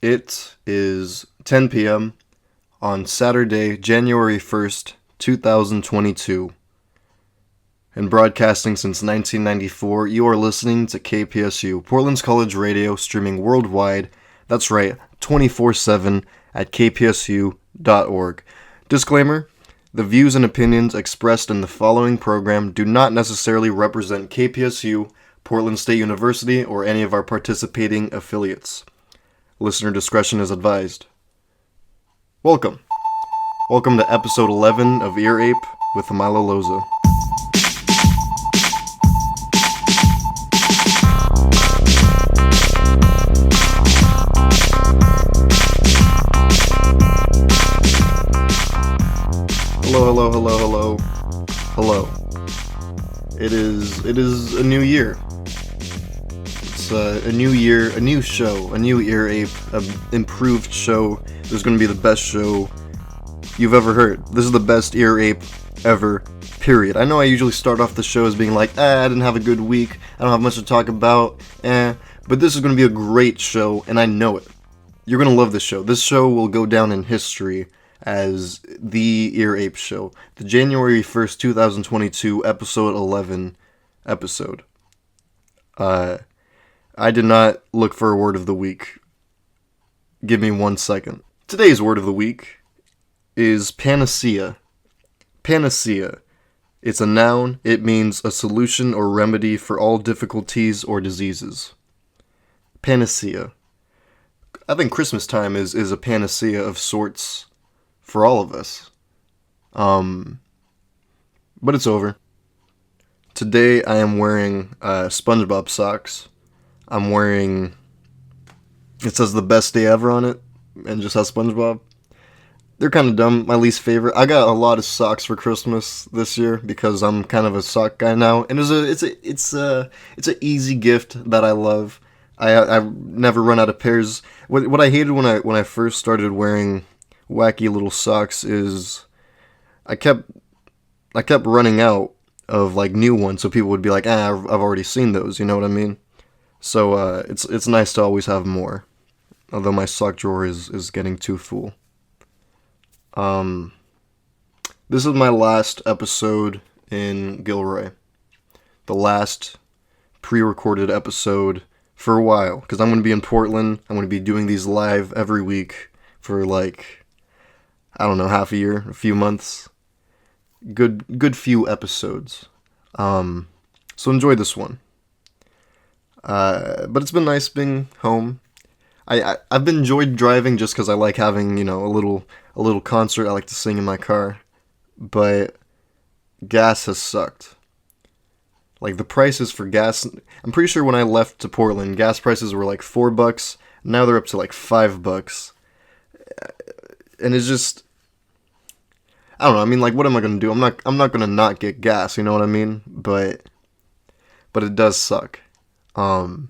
It is 10 p.m. on Saturday, January 1st, 2022. And broadcasting since 1994, you are listening to KPSU, Portland's College Radio, streaming worldwide. That's right, 24/7 at kpsu.org. Disclaimer: the views and opinions expressed in the following program do not necessarily represent KPSU, Portland State University, or any of our participating affiliates. Listener discretion is advised. Welcome. Welcome to episode 11 of Ear Ape with Milo Loza. Hello. It is a new year. It's a new year, a new show, a new Ear Ape, an improved show. There's going to be the best show you've ever heard. This is the best Ear Ape ever, period. I know I usually start off the show as being like, I didn't have a good week, I don't have much to talk about, but this is going to be a great show, and I know it. You're going to love this show. This show will go down in history as the Ear Ape Show. The January 1st, 2022, episode 11 episode. I did not look for a word of the week. Give me 1 second. Today's word of the week is panacea. Panacea. It's a noun. It means a solution or remedy for all difficulties or diseases. Panacea. I think Christmas time is a panacea of sorts for all of us. But it's over. Today I am wearing SpongeBob socks. I'm wearing, it says the best day ever on it, and just has SpongeBob. They're kind of dumb, my least favorite. I got a lot of socks for Christmas this year because I'm kind of a sock guy now, and it's a easy gift that I love. I never run out of pairs. What I hated when I first started wearing wacky little socks is I kept running out of like new ones, so people would be like, I've already seen those, you know what I mean? So it's nice to always have more, although my sock drawer is getting too full. This is my last episode in Gilroy, the last pre-recorded episode for a while, because I'm going to be in Portland. I'm going to be doing these live every week for like, I don't know, half a year, a few months. Good few episodes. So enjoy this one. But it's been nice being home. I've been enjoyed driving just because I like having, a little concert. I like to sing in my car. But gas has sucked. Like, the prices for gas, I'm pretty sure when I left to Portland, gas prices were like $4. Now they're up to like $5. And it's just, I don't know. I mean, like, what am I gonna do? I'm not gonna not get gas. You know what I mean? But it does suck. Honestly,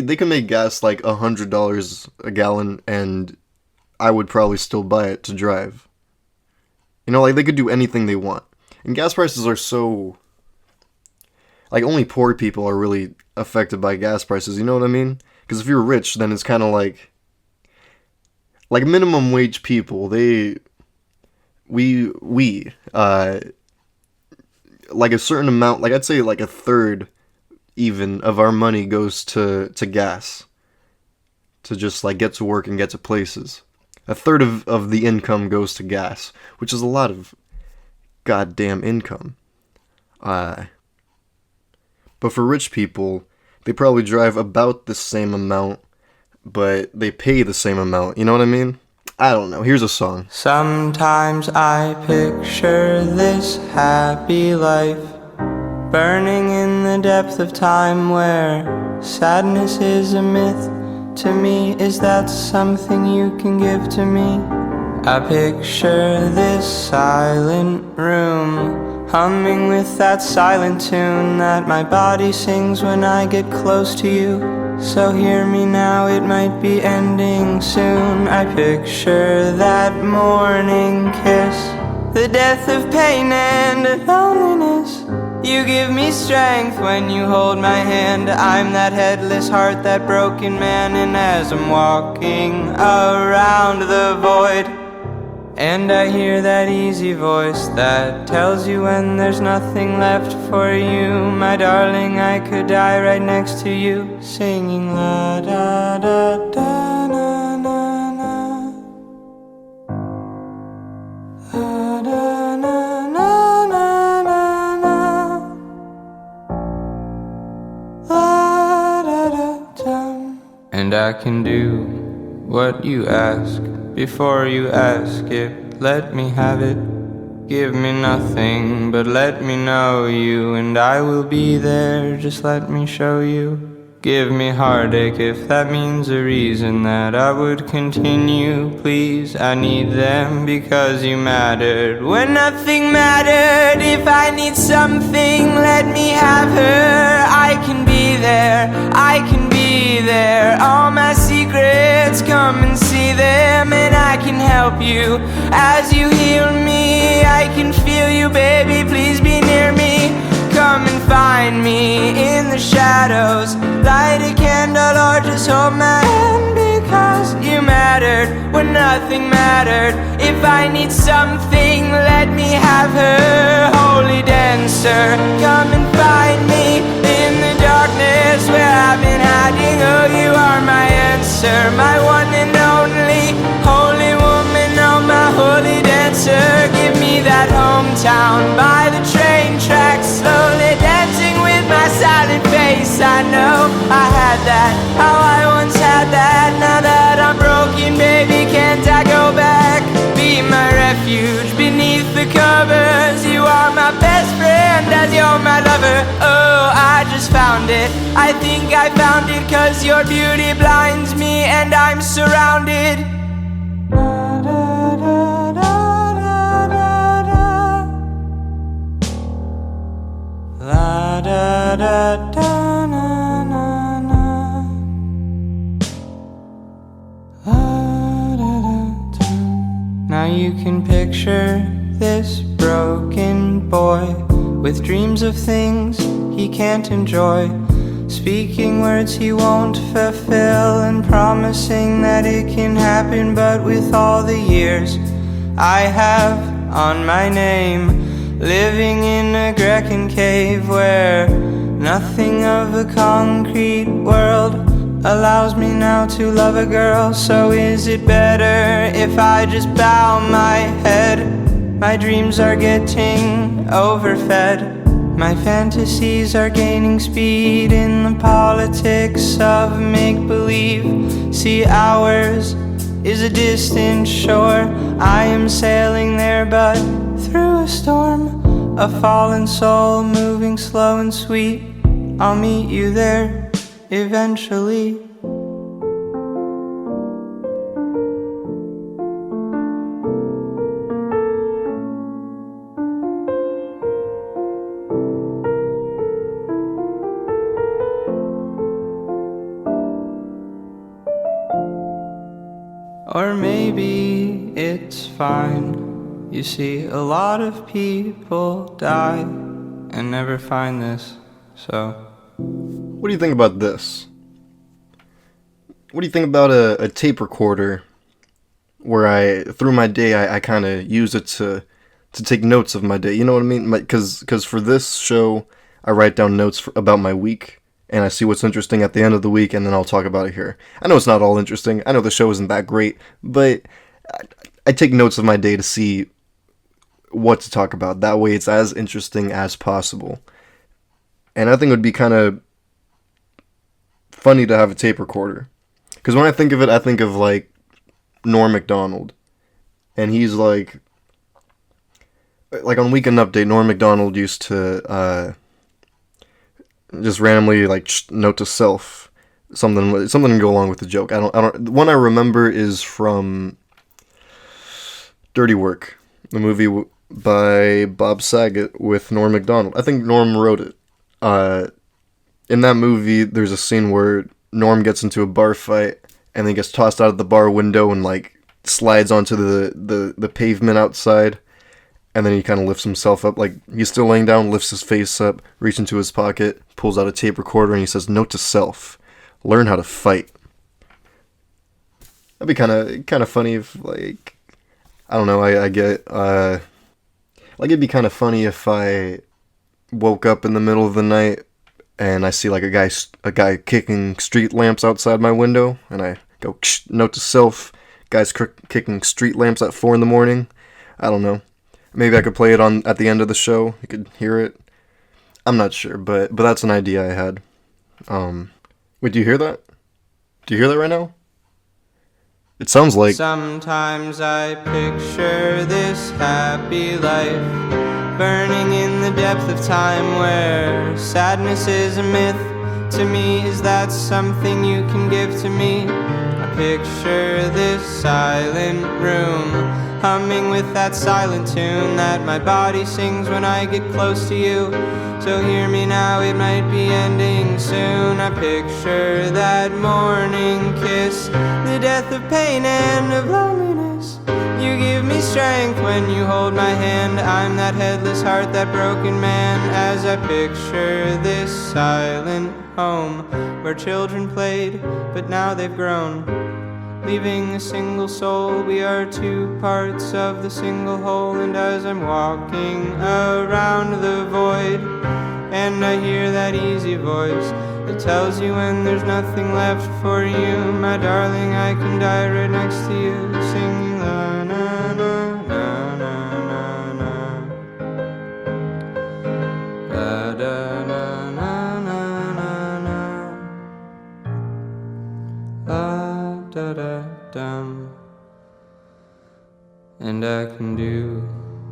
they can make gas like $100 a gallon, and I would probably still buy it to drive. Like, they could do anything they want. And gas prices are so, like, only poor people are really affected by gas prices, you know what I mean? Because if you're rich, then it's kind of like minimum wage people, like a certain amount, like I'd say like a third even of our money goes to gas, to just like get to work and get to places. A third of the income goes to gas, which is a lot of goddamn income. But for rich people, they probably drive about the same amount, but they pay the same amount, you know what I mean? I don't know, here's a song. Sometimes I picture this happy life, burning in the depth of time where sadness is a myth. To me, is that something you can give to me? I picture this silent room, humming with that silent tune that my body sings when I get close to you. So hear me now, it might be ending soon. I picture that morning kiss, the death of pain and loneliness. You give me strength when you hold my hand. I'm that headless heart, that broken man. And as I'm walking around the void, and I hear that easy voice that tells you when there's nothing left for you, my darling, I could die right next to you, singing la da da da na na na, la da na na na na na, la da da da. And I can do what you ask. Before you ask it, let me have it. Give me nothing, but let me know you, and I will be there, just let me show you. Give me heartache if that means a reason that I would continue. Please, I need them because you mattered when nothing mattered. If I need something, let me have her. I can be there, I can be there. All my secrets, come and see them, and I can help you as you heal me. I can feel you, baby, please be near me. Come and find me in the shadows. Light a candle or just hold my hand, because you mattered when nothing mattered. If I need something, let me have her. Holy dancer, come and find me in the darkness where I've been hiding. Oh, you are my answer, my one and only holy woman, oh my holy dancer. Give me that hometown by the train tracks, slowly dancing with my silent face. I know I had that, how I once had that. Now that I'm broken, baby, can't I go back? Be my refuge beneath the covers. You are my best friend as you're my lover. Oh, I just found it, I think I found it, 'cause your beauty blinds me and I'm surrounded. La da da da na na na, la da da da. Now you can picture this broken boy with dreams of things he can't enjoy, speaking words he won't fulfill and promising that it can happen. But with all the years I have on my name, living in a Grecan cave where nothing of the concrete world allows me now to love a girl. So is it better if I just bow my head? My dreams are getting overfed, my fantasies are gaining speed in the politics of make-believe. See, ours is a distant shore, I am sailing there but through a storm, a fallen soul moving slow and sweet. I'll meet you there eventually. Or maybe it's fine. You see, a lot of people die and never find this, so. What do you think about this? What do you think about a tape recorder where through my day, I kind of use it to take notes of my day? You know what I mean? Because for this show, I write down notes about my week, and I see what's interesting at the end of the week, and then I'll talk about it here. I know it's not all interesting. I know the show isn't that great, but I take notes of my day to see what to talk about. That way it's as interesting as possible. And I think it would be kind of funny to have a tape recorder. Because when I think of it, I think of, like, Norm Macdonald. And he's like on Weekend Update, Norm Macdonald used to just randomly, like, note to self something to go along with the joke. The one I remember is from Dirty Work, the movie by Bob Saget with Norm Macdonald. I think Norm wrote it. In that movie, there's a scene where Norm gets into a bar fight and then gets tossed out of the bar window and, like, slides onto the pavement outside. And then he kind of lifts himself up, like he's still laying down, lifts his face up, reaches into his pocket, pulls out a tape recorder, and he says, "Note to self: learn how to fight." That'd be kind of funny if, like, I don't know, I get like, it'd be kind of funny if I woke up in the middle of the night and I see like a guy kicking street lamps outside my window, and I go, "Note to self: guys kicking street lamps at 4 a.m. I don't know. Maybe I could play it on at the end of the show. You could hear it. I'm not sure, but that's an idea I had. Wait, do you hear that? Do you hear that right now? It sounds like... Sometimes I picture this happy life, burning in the depth of time where sadness is a myth. To me, is that something you can give to me? I picture this silent room, humming with that silent tune that my body sings when I get close to you. So hear me now, it might be ending soon. I picture that morning kiss, the death of pain and of loneliness. You give me strength when you hold my hand. I'm that headless heart, that broken man. As I picture this silent home where children played, but now they've grown, leaving a single soul. We are two parts of the single whole. And as I'm walking around the void, and I hear that easy voice that tells you when there's nothing left for you, my darling, I can die right next to you, singing la na na na na na na, la da na na na na na, la da da dum. And I can do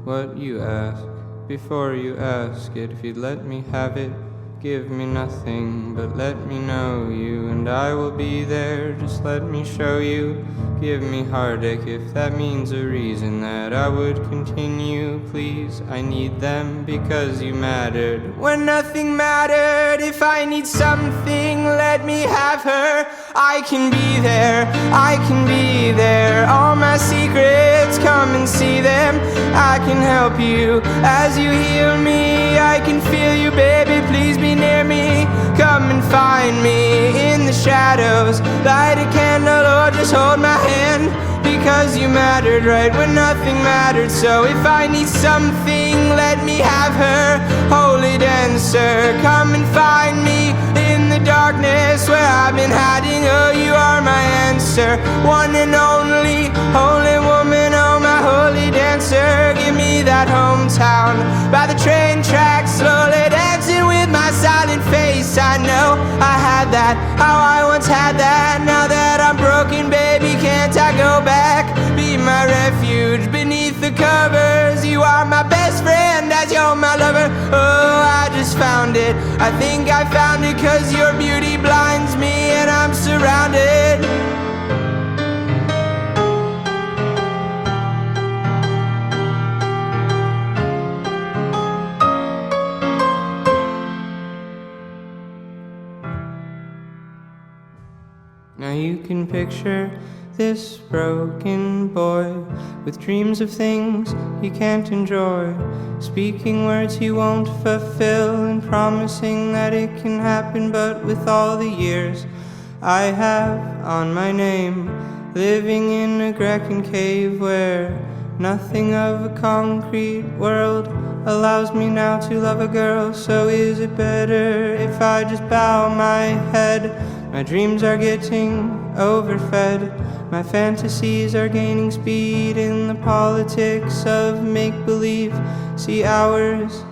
what you ask before you ask it. If you'd let me have it, give me nothing, but let me know you, and I will be there. Just let me show you. Give me heartache if that means a reason that I would continue. Please, I need them because you mattered when nothing mattered. If I need something, let me have her. I can be there, I can be there. All my secrets, come and see them. I can help you as you heal me. I can feel you, baby, please be near me. Come and find me in the shadows. Light a candle or just hold my hand, because you mattered right when nothing mattered. So if I need something, let me have her. Holy dancer, come and find me in the darkness where I've been hiding. Oh, you are my answer, one and only holy woman. Oh, my holy dancer, give me that hometown by the train tracks, slowly dancing with my silent face. I know I had that, how I once had that. Now that I'm broken, baby, can't I go back? Be my refuge beneath the covers. You are my best friend as you're my lover. Oh, I just found it, I think I found it, 'cause your beauty blinds me and I'm surrounded. Now you can picture this broken boy with dreams of things he can't enjoy, speaking words he won't fulfill and promising that it can happen. But with all the years I have on my name, living in a Grecan cave where nothing of a concrete world allows me now to love a girl. So is it better if I just bow my head? My dreams are getting overfed, my fantasies are gaining speed in the politics of make-believe. See, ours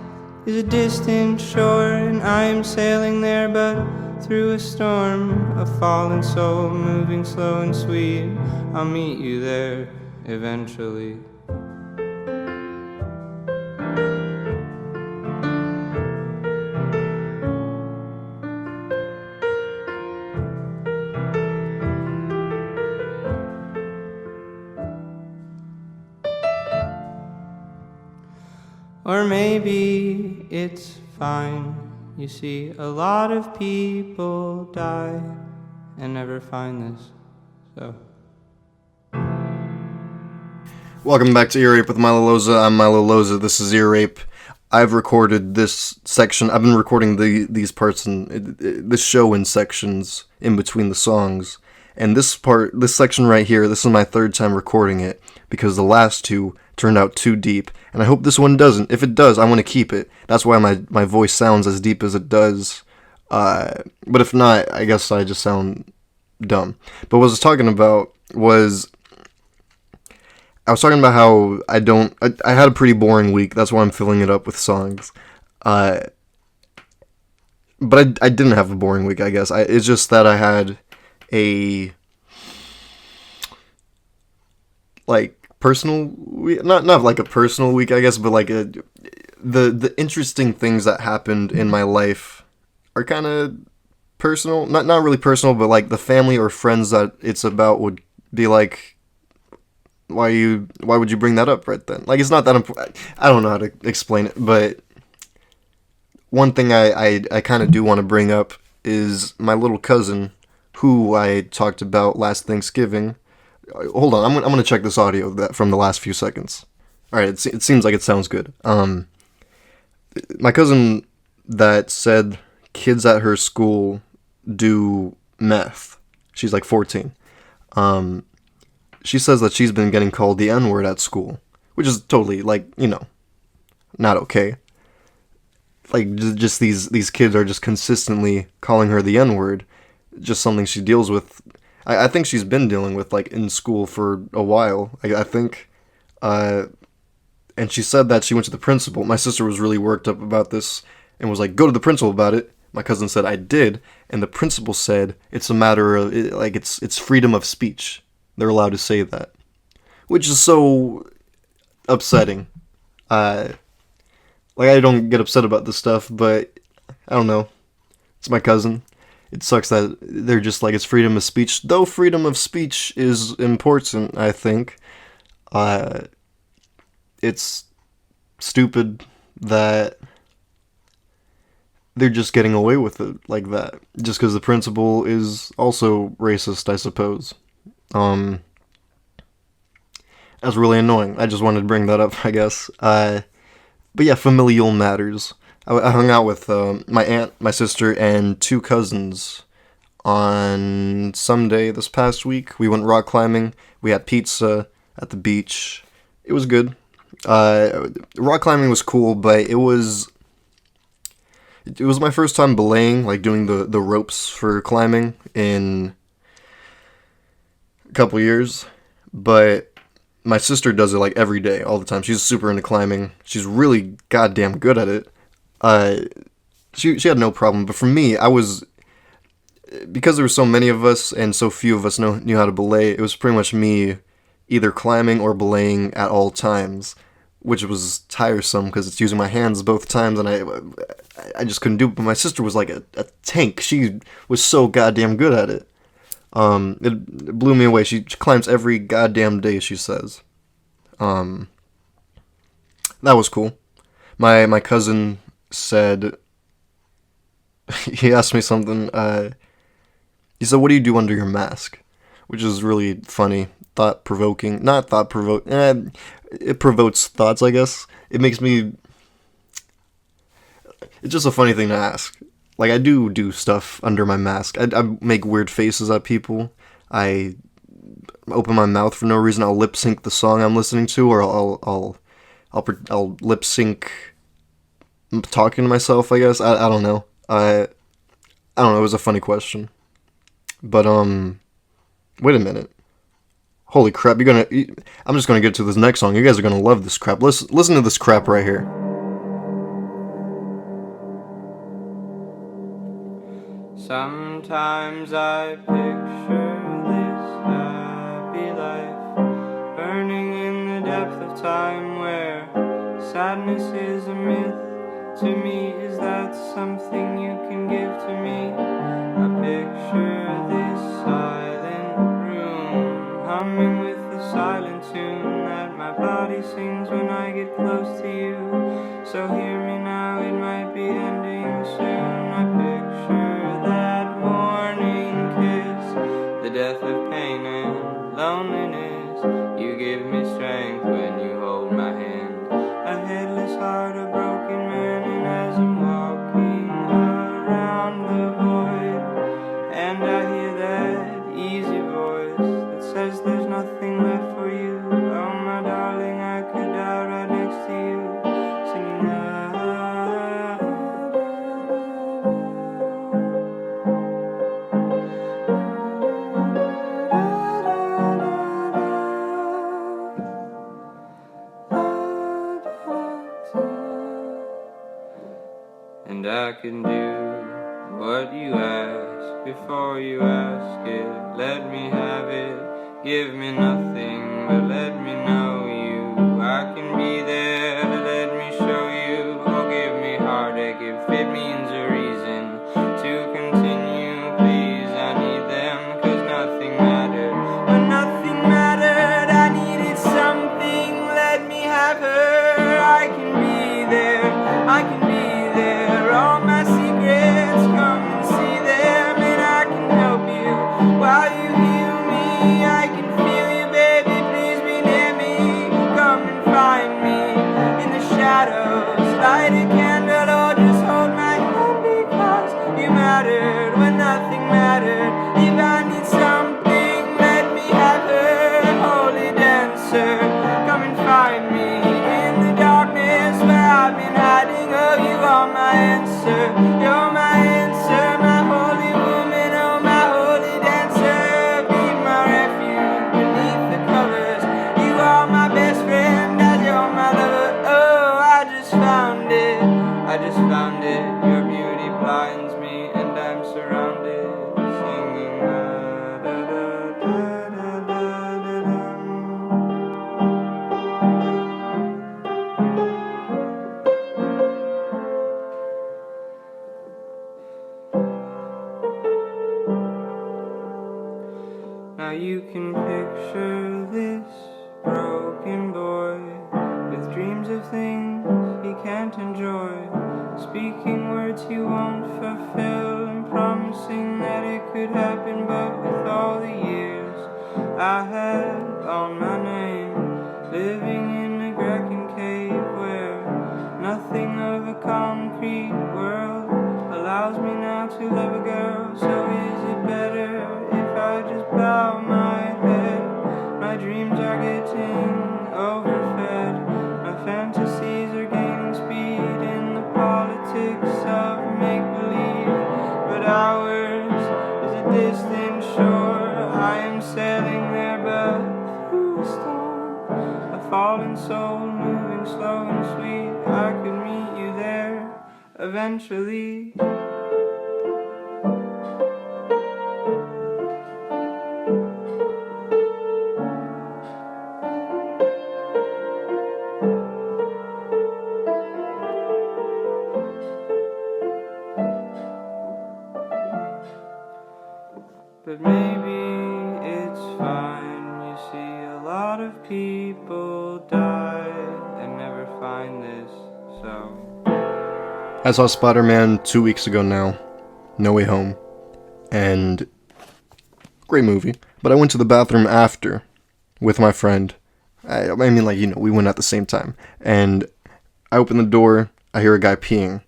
is a distant shore, and I am sailing there, but through a storm, a fallen soul moving slow and sweet. I'll meet you there eventually. Or maybe it's fine. You see, a lot of people die and never find this, so... Welcome back to Ear Rape with Milo Loza. I'm Milo Loza. This is Ear Rape. I've recorded this section. I've been recording these parts and this show in sections in between the songs. And this section right here, this is my third time recording it because the last two turned out too deep. And I hope this one doesn't. If it does, I want to keep it. That's why my voice sounds as deep as it does. But if not, I guess I just sound dumb. But what I was talking about was... I was talking about how I had a pretty boring week. That's why I'm filling it up with songs. But I didn't have a boring week, I guess. It's just that I had a, like, personal week. Not like a personal week, I guess, but like the interesting things that happened in my life are kind of personal. Not really personal, but like the family or friends that it's about would be like, why would you bring that up right then? Like, it's not that important. I don't know how to explain it, but one thing I kind of do want to bring up is my little cousin, who I talked about last Thanksgiving. Hold on, I'm gonna check this audio from the last few seconds. All right, it seems like it sounds good. My cousin that said kids at her school do meth. She's like 14. She says that she's been getting called the N-word at school, which is totally, like, not okay. Like, just these kids are just consistently calling her the N-word, just something she deals with. I think she's been dealing with, like, in school for a while, I think. And she said that she went to the principal. My sister was really worked up about this and was like, go to the principal about it. My cousin said, I did, and the principal said it's a matter of, like, it's freedom of speech. They're allowed to say that, which is so upsetting. Like, I don't get upset about this stuff, but I don't know. It's my cousin. It sucks that they're just like, it's freedom of speech. Though freedom of speech is important, I think. It's stupid that they're just getting away with it like that. Just because the principal is also racist, I suppose. That's really annoying. I just wanted to bring that up, I guess. But yeah, familial matters. I hung out with my aunt, my sister, and two cousins on Sunday this past week. We went rock climbing. We had pizza at the beach. It was good. Rock climbing was cool, but it was my first time belaying, like doing the ropes for climbing in couple years, but my sister does it like every day, all the time. She's super into climbing. She's really goddamn good at it. She had no problem, but for me, because there were so many of us and so few of us knew how to belay, it was pretty much me either climbing or belaying at all times, which was tiresome because it's using my hands both times, and I just couldn't do it. But my sister was like a tank. She was so goddamn good at it. It blew me away. She climbs every goddamn day, she says. That was cool. My cousin said, he asked me something, he said, what do you do under your mask? Which is really funny, thought-provoking, not thought-provoking, it provokes thoughts, I guess. It's just a funny thing to ask. Like, I do stuff under my mask. I make weird faces at people. I open my mouth for no reason. I'll lip sync the song I'm listening to, or I'll lip sync talking to myself, I guess. I don't know. I don't know. It was a funny question. But wait a minute. Holy crap! I'm just gonna get to this next song. You guys are gonna love this crap. Listen to this crap right here. Sometimes I picture this happy life, burning in the depth of time where sadness is a myth. To me, is that something you can give to me? I picture this silent room, humming with the silent tune that my body sings when I get close to you. So hear me now, it might be ending soon. I picture that morning kiss, the death of pain and loneliness. You give me strength when that easy voice that says there's nothing left for you. Oh my darling, I could die right next to you, singing and I can do what you ask before you ask it. Let me have it, give me nothing, but let me know you. I can be there, let me show you. Oh, give me heartache if it means a reason to continue. Please, I need them, 'cause nothing mattered. When nothing mattered, I needed something. Let me have her. I can be there, I can be there. All my secrets, come and see them, and I can help you while you heal me. I can feel you, baby, please be near me. Come and find me in the shadows. Light a candle or just hold my hand, because you mattered when nothing mattered. If I need something, let me have her. Holy dancer, come and find me in the darkness where I've been hiding. Oh, you are my answer, you're my answer, my holy woman, oh my holy dancer. Be my refuge beneath the covers. You are my best friend, as you're my lover. Oh, I just found it, I just found it. Your beauty blinds me and I'm surrounded, singing da da da da da da da. Now you can picture this broken boy with dreams of things he can't enjoy, speaking words he won't fulfill and promising that it could happen. But with all the years I have on my name, living in a Grecan cave where nothing of a concrete world allows me now to love a girl. So is it better if I just bow my head? My dreams are getting overfed, my fantasies are gaining speed in the politics of make-believe. But ours is a distant shore, I am sailing there but through a storm. A fallen soul moving slow and sweet, I could meet you there eventually. But maybe it's fine. You see, a lot of people die and never find this, so I saw Spider-Man 2 weeks ago now, No Way Home, and great movie. But I went to the bathroom after with my friend. I mean, like, you know, we went at the same time, and I open the door. I hear a guy peeing.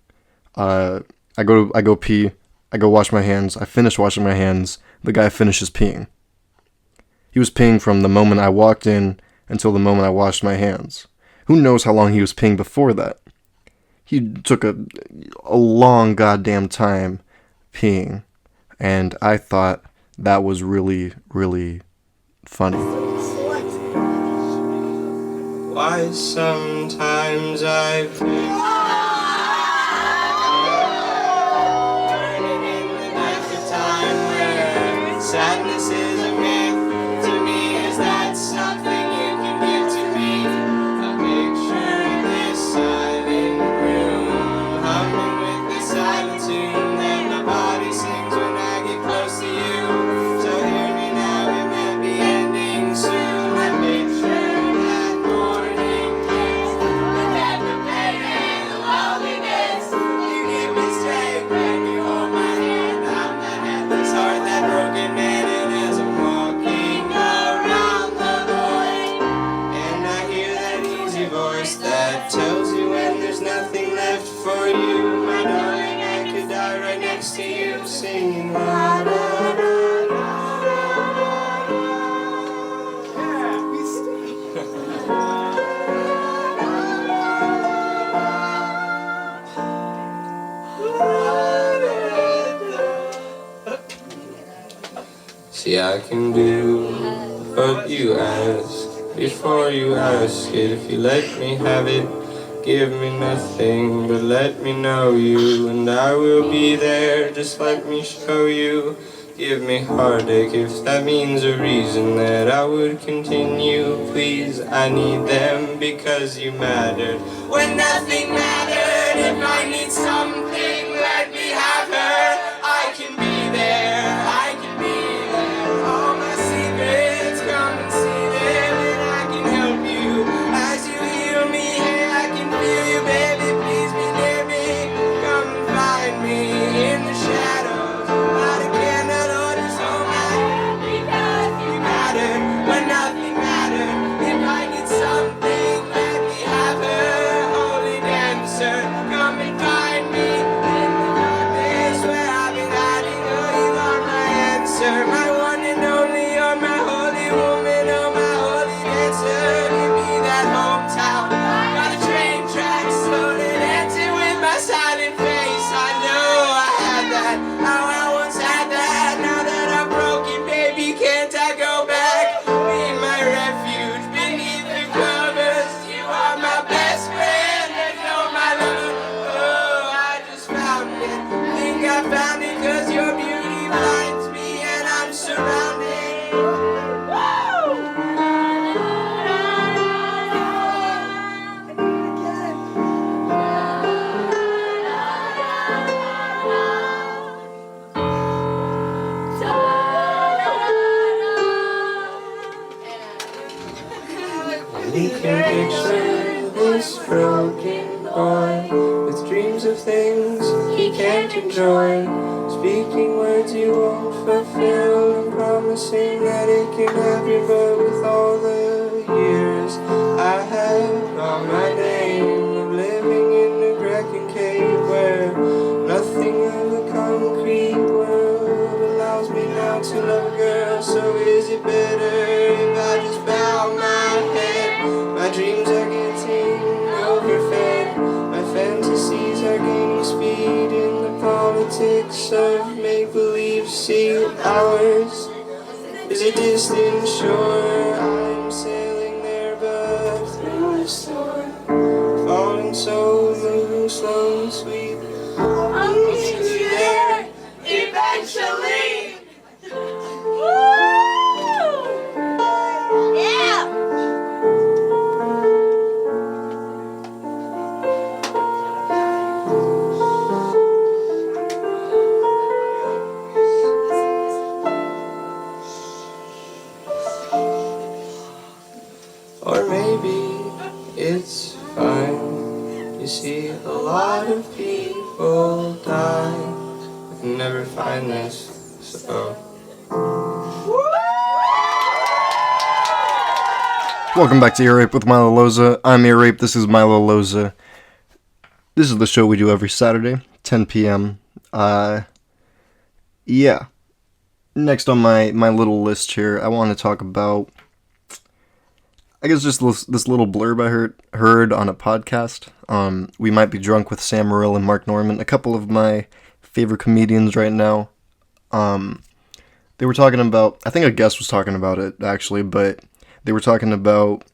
I go pee. I go wash my hands. I finish washing my hands. The guy finishes peeing. He was peeing from the moment I walked in until the moment I washed my hands. Who knows how long he was peeing before that? He took a long goddamn time peeing, and I thought that was really, really funny. why sometimes I burning in the night of time where sadness is a myth. To me, is that something you can give to me? A picture in this silent room, humming with the silent tune that my body sings when I get close to you. So hear me now, it might be ending soon. A picture that morning kiss, the devastating loneliness. You give me strength when you hold my hand. I'm the headless heart, that broken man, and as a See, I can do what you ask before you ask it. If you let me have it, give me nothing, but let me know you, and I will be there. Just let me show you. Give me heartache if that means a reason that I would continue. Please, I need them because you mattered when nothing mattered. If I need something, let me have her. I can be there, I can be there. All my secrets, come and see them, and I can help you as you heal me. Hey, I can feel you, baby. Please be near me. Come and find me in the shadows. Light a candle or just hold my hand because you matter when nothing mattered. If I need something, let me have her. Holy dancer, come and find me in the darkness where I've been hiding. Oh, you are my answer, my one and only. You're my holy woman, oh my holy dancer. Give me that hometown. Got a train track, slowly dancing with my silent face. I know I had that. How I once had that. Now that I'm broken, baby, can't I go back? Be my refuge beneath the covers. You are my best friend and you're my lover. Oh, I just found it. Think I found it 'cause your beauty blinds me and I'm surrounded. We can picture this broken boy with dreams of things he can't enjoy, speaking words you won't fulfill and promising that it can happen. But with all the years I have on my name of living in a cracking cave where nothing of the concrete world allows me now to love a girl. So is it better if I just bow my head? My dreams are getting overfed. My fantasies are gaining speed in the politics of make-believe. See, ours is a distant shore. I'm sailing there, but through a storm, falling so moving slow and sweet. I'll meet you there eventually. Yeah. Or maybe it's fine. You see, a lot of people die and never find this, so. Welcome back to Ear Rape with Milo Loza. I'm Ear Rape, this is Milo Loza. This is the show we do every Saturday, 10 p.m. Yeah. Next on my little list here, I want to talk about, I guess, just this little blurb I heard on a podcast. We Might Be Drunk with Sam Morril and Mark Norman, a couple of my favorite comedians right now. They were talking about, I think a guest was talking about it, actually, but they were talking about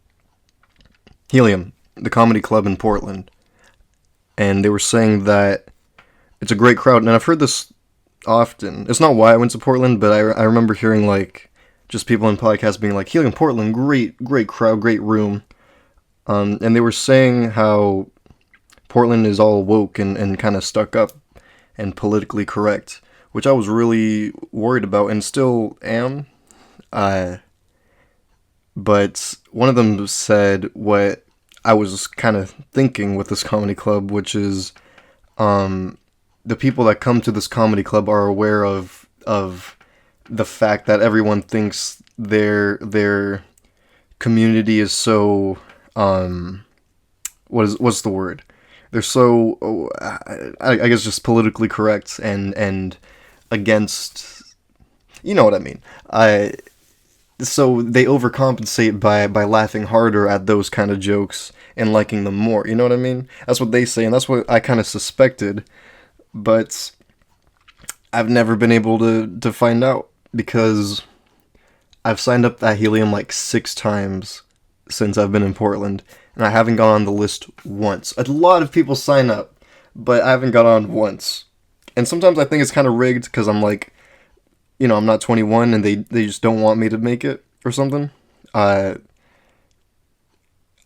Helium, the comedy club in Portland. And they were saying that it's a great crowd, and I've heard this often. It's not why I went to Portland, but I remember hearing, like, just people in podcasts being like, Helium, Portland, great crowd, great room. And they were saying how Portland is all woke and kind of stuck up and politically correct, which I was really worried about and still am. But one of them said what I was kind of thinking with this comedy club, which is the people that come to this comedy club are aware of the fact that everyone thinks their community is so what's the word? They're so I guess just politically correct and against, you know what I mean. So they overcompensate by laughing harder at those kind of jokes and liking them more. You know what I mean? That's what they say, and that's what I kind of suspected, but I've never been able to find out because I've signed up at Helium like 6 times since I've been in Portland, and I haven't gone on the list once. A lot of people sign up, but I haven't got on once. And sometimes I think it's kind of rigged because I'm like, I'm not 21 and they just don't want me to make it or something. I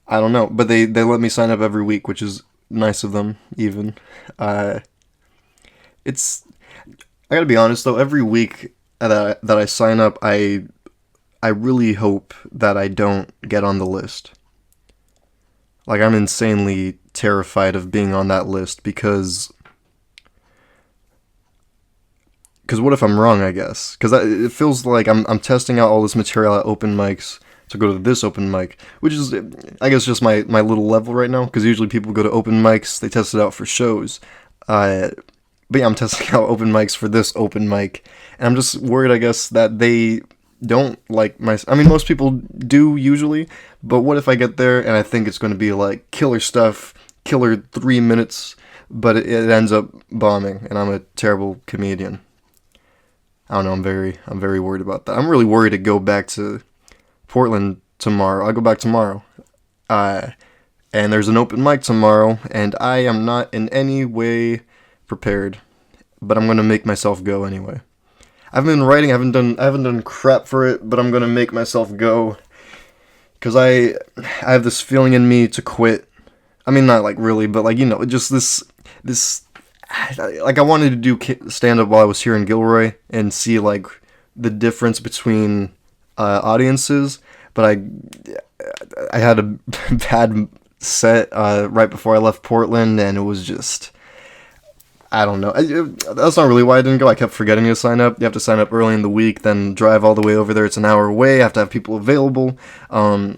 don't know, but they let me sign up every week, which is nice of them, even. It's I gotta be honest though, every week that I sign up, I really hope that I don't get on the list. Like, I'm insanely terrified of being on that list because what if I'm wrong, I guess? Because it feels like I'm testing out all this material at open mics to go to this open mic, which is, I guess, just my little level right now, because usually people go to open mics, they test it out for shows. But yeah, I'm testing out open mics for this open mic, and I'm just worried, I guess, that they don't like I mean, most people do usually, but what if I get there and I think it's going to be like killer stuff, killer 3 minutes, but it ends up bombing, and I'm a terrible comedian. I don't know, I'm very worried about that. I'm really worried to go back to Portland tomorrow. I'll go back tomorrow. And there's an open mic tomorrow, and I am not in any way prepared, but I'm gonna make myself go anyway. I've been writing, I haven't done crap for it, but I'm gonna make myself go, because I have this feeling in me to quit. I mean, not like really, but like, just this, like, I wanted to do stand-up while I was here in Gilroy and see like the difference between audiences, but I had a bad set right before I left Portland, and it was just, I don't know. That's not really why I didn't go. I kept forgetting to sign up. You have to sign up early in the week, then drive all the way over there. It's an hour away. I have to have people available. So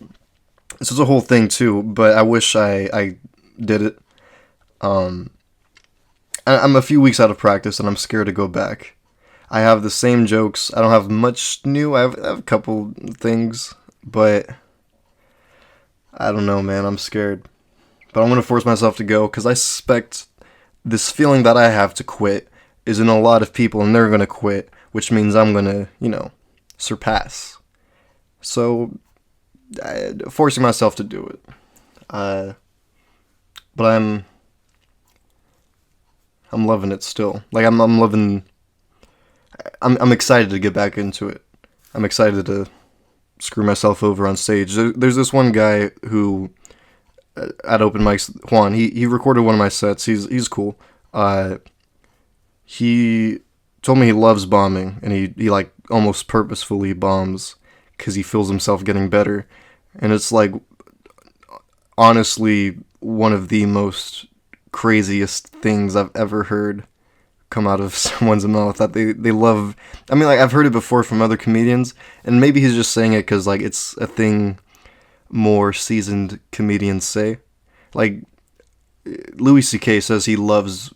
it's a whole thing too, but I wish I did it. I'm a few weeks out of practice, and I'm scared to go back. I have the same jokes. I don't have much new. I have a couple things, but I don't know, man. I'm scared. But I'm going to force myself to go, because I suspect this feeling that I have to quit is in a lot of people, and they're going to quit, which means I'm going to, surpass. So, forcing myself to do it. But I'm loving it still. Like, I'm loving, I'm excited to get back into it. I'm excited to screw myself over on stage. There's this one guy who, at open mics, Juan, he recorded one of my sets. He's cool. He told me he loves bombing, and he like almost purposefully bombs because he feels himself getting better. And it's like, honestly, one of the most craziest things I've ever heard come out of someone's mouth, that they love. I mean, like, I've heard it before from other comedians, and maybe he's just saying it because like it's a thing more seasoned comedians say. Like, Louis C.K. says he loves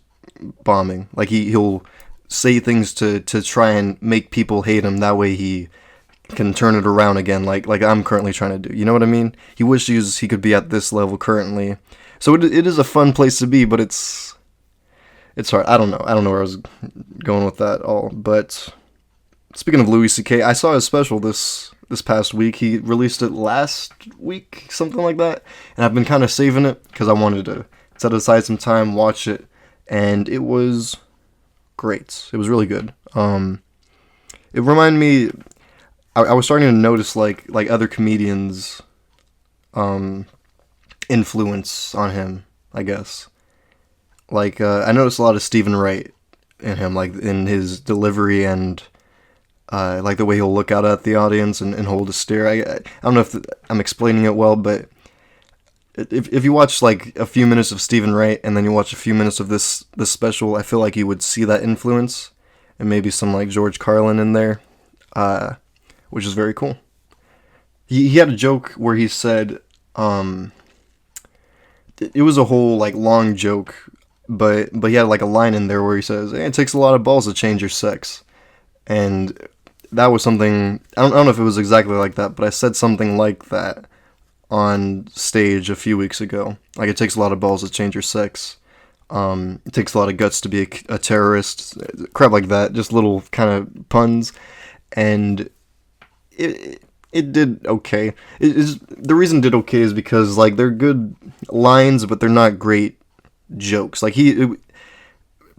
bombing. Like, he'll say things to try and make people hate him. That way he can turn it around again, like I'm currently trying to do. You know what I mean? He wishes he could be at this level currently. So it is a fun place to be, but it's hard. I don't know where I was going with that all. But speaking of Louis C.K., I saw his special this past week. He released it last week, something like that. And I've been kind of saving it because I wanted to set aside some time, watch it, and it was great. It was really good. It reminded me. I was starting to notice like other comedians' influence on him, I guess. Like, I noticed a lot of Stephen Wright in him, like in his delivery and like the way he'll look out at the audience and hold a stare. I don't know if I'm explaining it well, but if you watch like a few minutes of Stephen Wright and then you watch a few minutes of this special, I feel like you would see that influence, and maybe some like George Carlin in there, which is very cool. He had a joke where he said, it was a whole like long joke, but he had like a line in there where he says, hey, it takes a lot of balls to change your sex. And that was something, I don't know if it was exactly like that, but I said something like that on stage a few weeks ago. Like, it takes a lot of balls to change your sex. It takes a lot of guts to be a terrorist. Crap like that. Just little kind of puns. And it did okay. The reason it did okay is because like they're good lines, but they're not great jokes. Like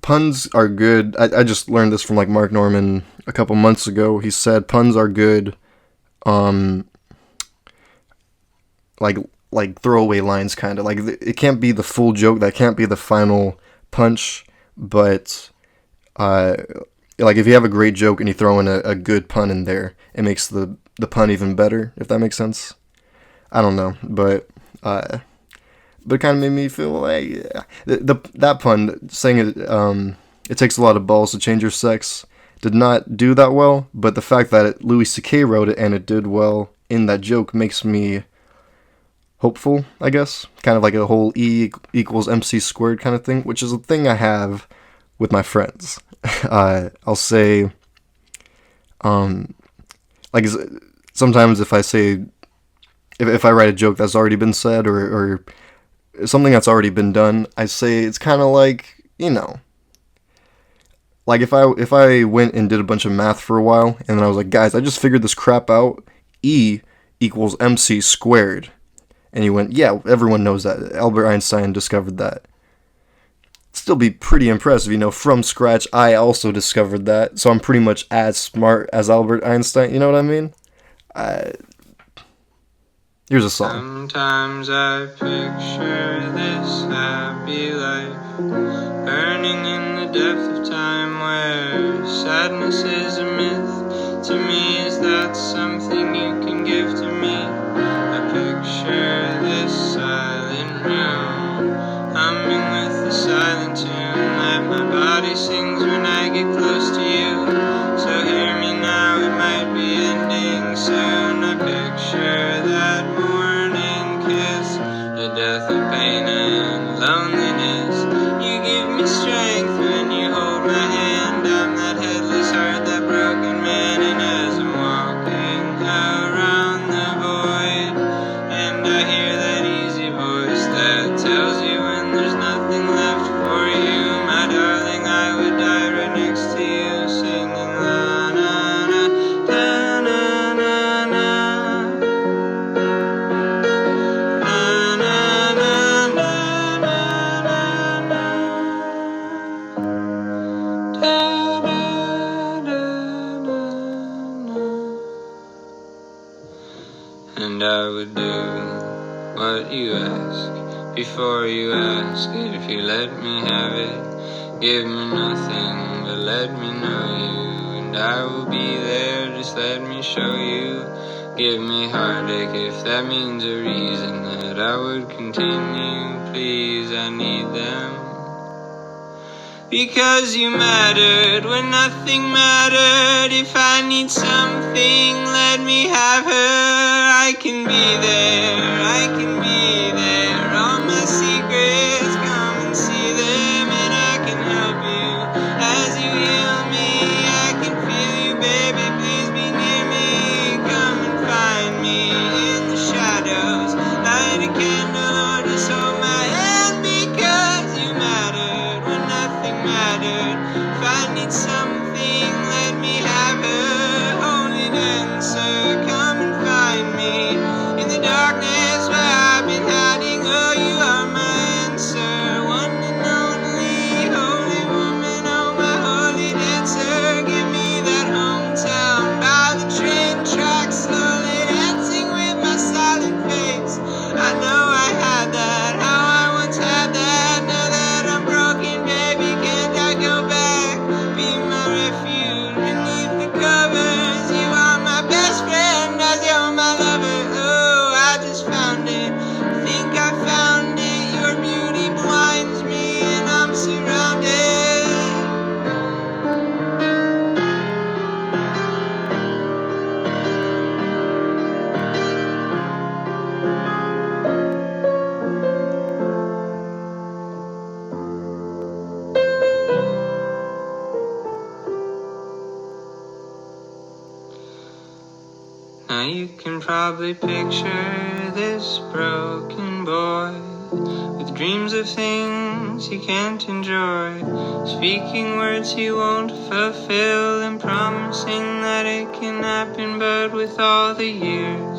puns are good. I just learned this from like Mark Norman a couple months ago. He said puns are good. Like throwaway lines, kind of like it can't be the full joke. That can't be the final punch. But like if you have a great joke and you throw in a good pun in there, it makes the pun even better. If that makes sense. I don't know, but it kind of made me feel like that pun saying it takes a lot of balls to change your sex did not do that well. But the fact that Louis C.K. wrote it and it did well in that joke makes me hopeful, I guess. Kind of like a whole E equals MC squared kind of thing, which is a thing I have with my friends. I'll say, like sometimes if I say, if I write a joke that's already been said or something that's already been done, I say it's kind of like, like if I went and did a bunch of math for a while and then I was like, guys, I just figured this crap out. E equals MC squared. And you went, yeah, everyone knows that. Albert Einstein discovered that. Still be pretty impressive, from scratch, I also discovered that. So I'm pretty much as smart as Albert Einstein, you know what I mean? Here's a song. Sometimes I picture this happy life, burning in the depth of time where sadness is a myth. To me, is that something you can give to me? I picture this silent room, humming with the silent tune that my body sings when I get close to you. So hear me now, it might be ending soon. I picture that morning kiss, the death of pain and loneliness. You give me strength when you hold my hand. I'm that headless heart, that broken man. And as I'm walking around the void, and I hear that easy voice that tells you when there's nothing left for you, my darling, I would die right next to you, singing la na na, da na na na, na na na na na na, da da da na. And I would do what you ask before you ask it. If you let me have it, give me nothing but let me know you, and I will be there. Just let me show you. Give me heartache if that means a reason that I would continue. Please, I need them. Because you mattered when nothing mattered. If I need something, let me have her. I can be there, I can be there. All my secrets, come and see them, and I can help you as you heal me. I can feel you, baby, please be near me. Come and find me in the shadows. Light a candle or just hold my hand. Because you mattered when nothing mattered. If I need something, let me have her. Holy dancer, come and find me in the darkness where I've been hiding. Oh, you are my answer, one and only holy woman. Oh, my holy dancer, give me that hometown by the train tracks, slowly dancing with my silent face. I know I had that, how I once had that. Now that I'm broken, baby, can't I go back? Be my refuge beneath the covers. You are my best friend as you're my lover. Oh, I just found it, think I found it. Your beauty blinds me and I'm surrounded. Now you can probably picture this broken boy with dreams of things he can't enjoy, speaking words he won't fulfill and promising that it can napping, but with all the years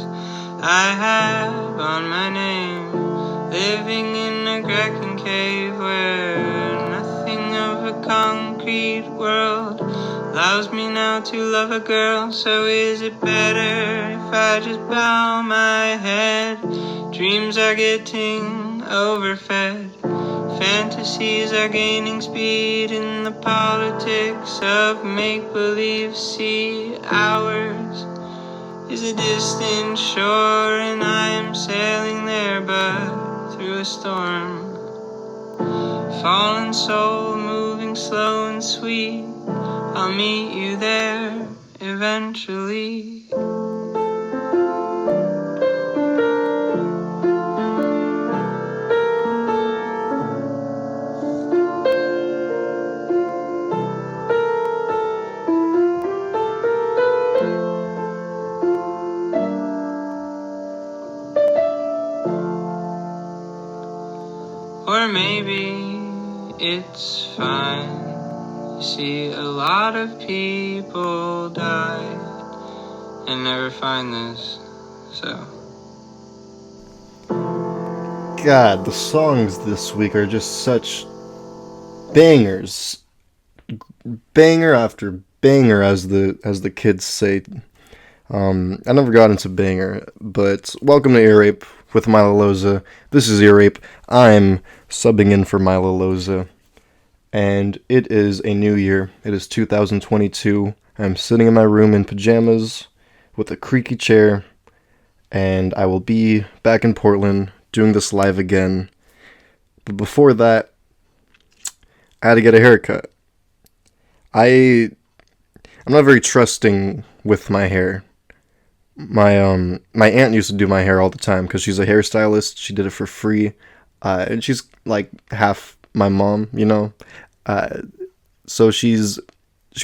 I have on my name, living in a Grecan cave where nothing of a concrete world allows me now to love a girl. So is it better if I just bow my head? Dreams are getting overfed, fantasies are gaining speed in the politics of make-believe. See, ours is a distant shore, and I am sailing there, but through a storm. Fallen soul, moving slow and sweet, I'll meet you there eventually. Or maybe it's fine. You see, a lot of people die and never find this, so. God, the songs this week are just such bangers. Banger after banger, as the kids say. I never got into banger, but welcome to Ear Rape with Milo Loza. This is Ear Rape. I'm subbing in for Milo Loza, and it is a new year. It is 2022. I'm sitting in my room in pajamas with a creaky chair, and I will be back in Portland doing this live again. But before that, I had to get a haircut. I'm not very trusting with my hair. My aunt used to do my hair all the time because she's a hairstylist. She did it for free, and she's like half my mom, you know. So she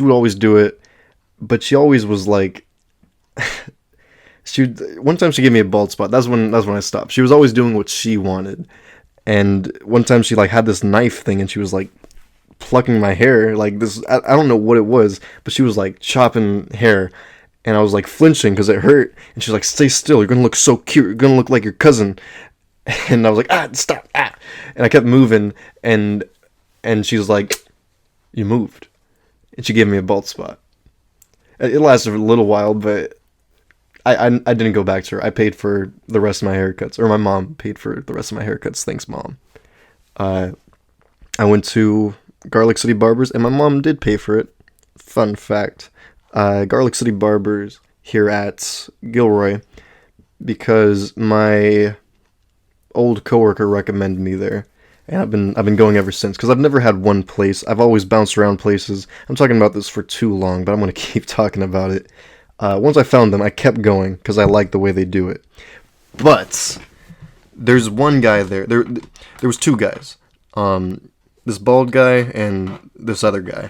would always do it, but she always was like, one time she gave me a bald spot. That's when I stopped. She was always doing what she wanted, and one time she like had this knife thing, and she was like plucking my hair like this. I don't know what it was, but she was like chopping hair. And I was like flinching because it hurt. And she's like, stay still. You're going to look so cute. You're going to look like your cousin. And I was like, stop. And I kept moving. And she's like, you moved. And she gave me a bald spot. It lasted a little while, but I didn't go back to her. I paid for the rest of my haircuts. Or my mom paid for the rest of my haircuts. Thanks, Mom. I went to Garlic City Barbers. And my mom did pay for it. Fun fact. Garlic City Barbers here at Gilroy, because my old coworker recommended me there, and I've been going ever since, because I've never had one place. I've always bounced around places. I'm talking about this for too long, but I'm going to keep talking about it. Once I found them, I kept going, because I like the way they do it. But there's one guy there. There was two guys. This bald guy and this other guy.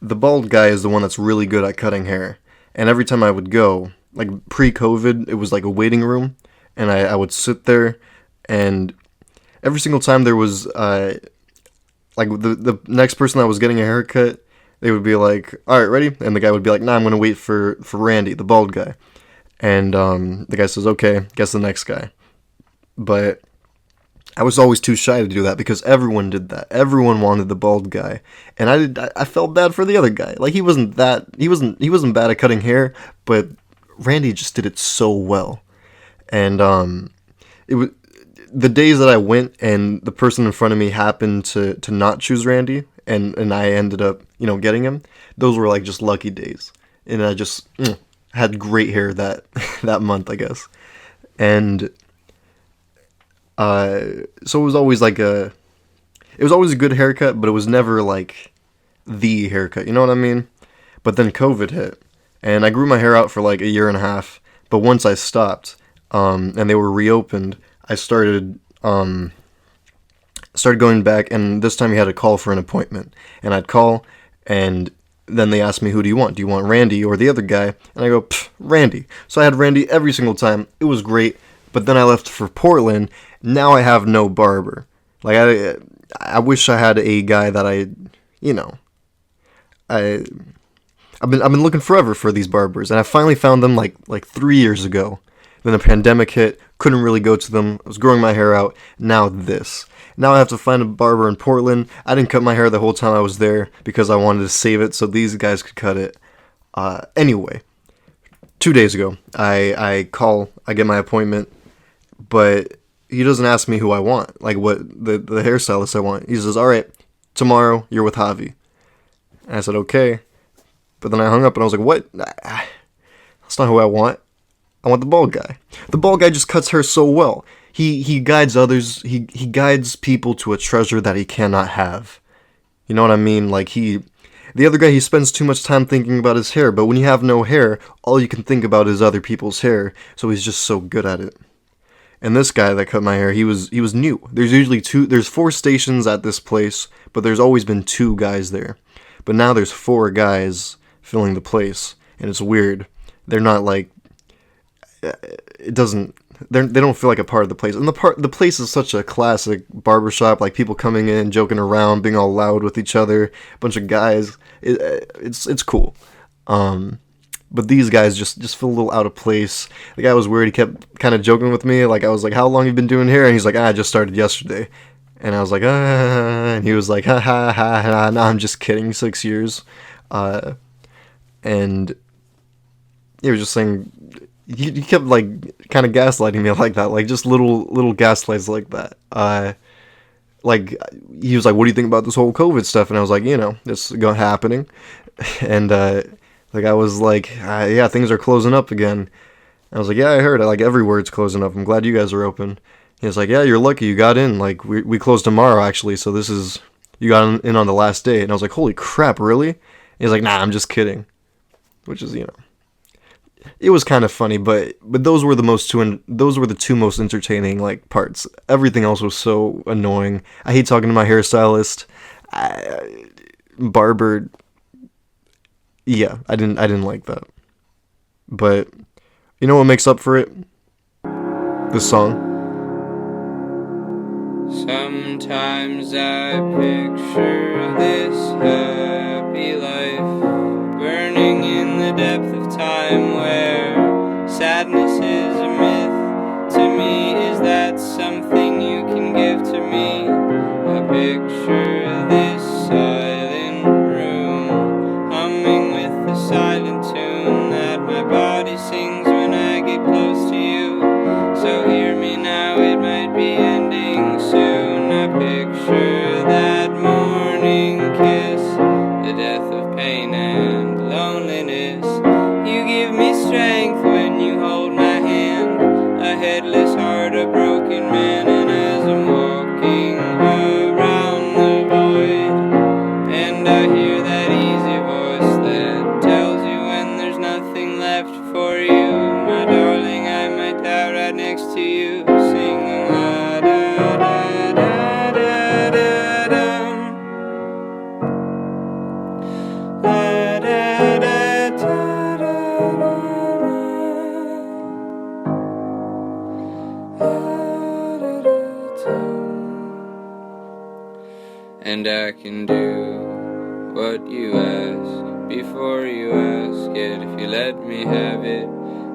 The bald guy is the one that's really good at cutting hair. And every time I would go, like pre-COVID, it was like a waiting room. And I would sit there, and every single time there was, like the next person that was getting a haircut, they would be like, all right, ready? And the guy would be like, nah, I'm going to wait for Randy, the bald guy. And the guy says, okay, guess the next guy. But I was always too shy to do that because everyone did that. Everyone wanted the bald guy, and I felt bad for the other guy. Like he wasn't bad at cutting hair, but Randy just did it so well. And it was the days that I went and the person in front of me happened to not choose Randy, and I ended up, getting him. Those were like just lucky days, and I just had great hair that month, I guess. And so it was always a good haircut, but it was never like the haircut, you know what I mean? But then COVID hit, and I grew my hair out for like a year and a half, but once I stopped, and they were reopened, I started going back, and this time you had to call for an appointment, and I'd call, and then they asked me, who do you want? Do you want Randy or the other guy? And I go, Randy. So I had Randy every single time. It was great. But then I left for Portland. Now I have no barber. Like, I wish I had a guy that I I've been looking forever for these barbers, and I finally found them like 3 years ago. Then the pandemic hit, couldn't really go to them. I was growing my hair out. Now this. Now I have to find a barber in Portland. I didn't cut my hair the whole time I was there because I wanted to save it so these guys could cut it. Anyway, 2 days ago, I get my appointment, but he doesn't ask me who I want, like what the hairstylist I want. He says, all right, tomorrow you're with Javi. And I said, okay. But then I hung up and I was like, what? That's not who I want. I want the bald guy. The bald guy just cuts hair so well. He guides others. He guides people to a treasure that he cannot have. You know what I mean? Like the other guy, he spends too much time thinking about his hair. But when you have no hair, all you can think about is other people's hair. So he's just so good at it. And this guy that cut my hair, he was new. There's 4 stations at this place, but there's always been 2 guys there. But now there's 4 guys filling the place, and it's weird. They're not like, they don't feel like a part of the place. And the place is such a classic barbershop, like people coming in, joking around, being all loud with each other, a bunch of guys. It's cool. But these guys just feel a little out of place. The guy was weird. He kept kind of joking with me. Like, I was like, how long have you been doing hair? And he's like, I just started yesterday. And I was like, and he was like, ha ha ha ha. No, I'm just kidding. 6 years. And he was just saying, he kept like kind of gaslighting me like that, like just little gaslights like that. Like he was like, what do you think about this whole COVID stuff? And I was like, it's happening. And the guy was like, yeah, things are closing up again. I was like, yeah, I heard it. Like everywhere it's closing up. I'm glad you guys are open. He was like, yeah, you're lucky you got in. Like we close tomorrow actually, so you got in on the last day. And I was like, holy crap, really? And he's like, nah, I'm just kidding. Which is, it was kind of funny, but those were the 2 most entertaining like parts. Everything else was so annoying. I hate talking to my hairstylist. Barber. Yeah, I didn't like that. But you know what makes up for it? This song. Sometimes I picture this happy life, burning in the depth of time where sadness is a myth. To me, is that something you can give to me? I picture this silent room, humming with the silent tune that my body sings when I get close to you. So hear me now, it might be ending soon. I picture that morning kiss, the death of pain and loneliness. You give me strength when you hold my hand, a headless heart, a broken man. And as I'm walking around the void, and I hear that easy voice that tells you when there's nothing left for you, my darling, I might die right next to you, singing la da da da da da da. La da da da da da. And I can do what you ask before you ask it. If you let me have it,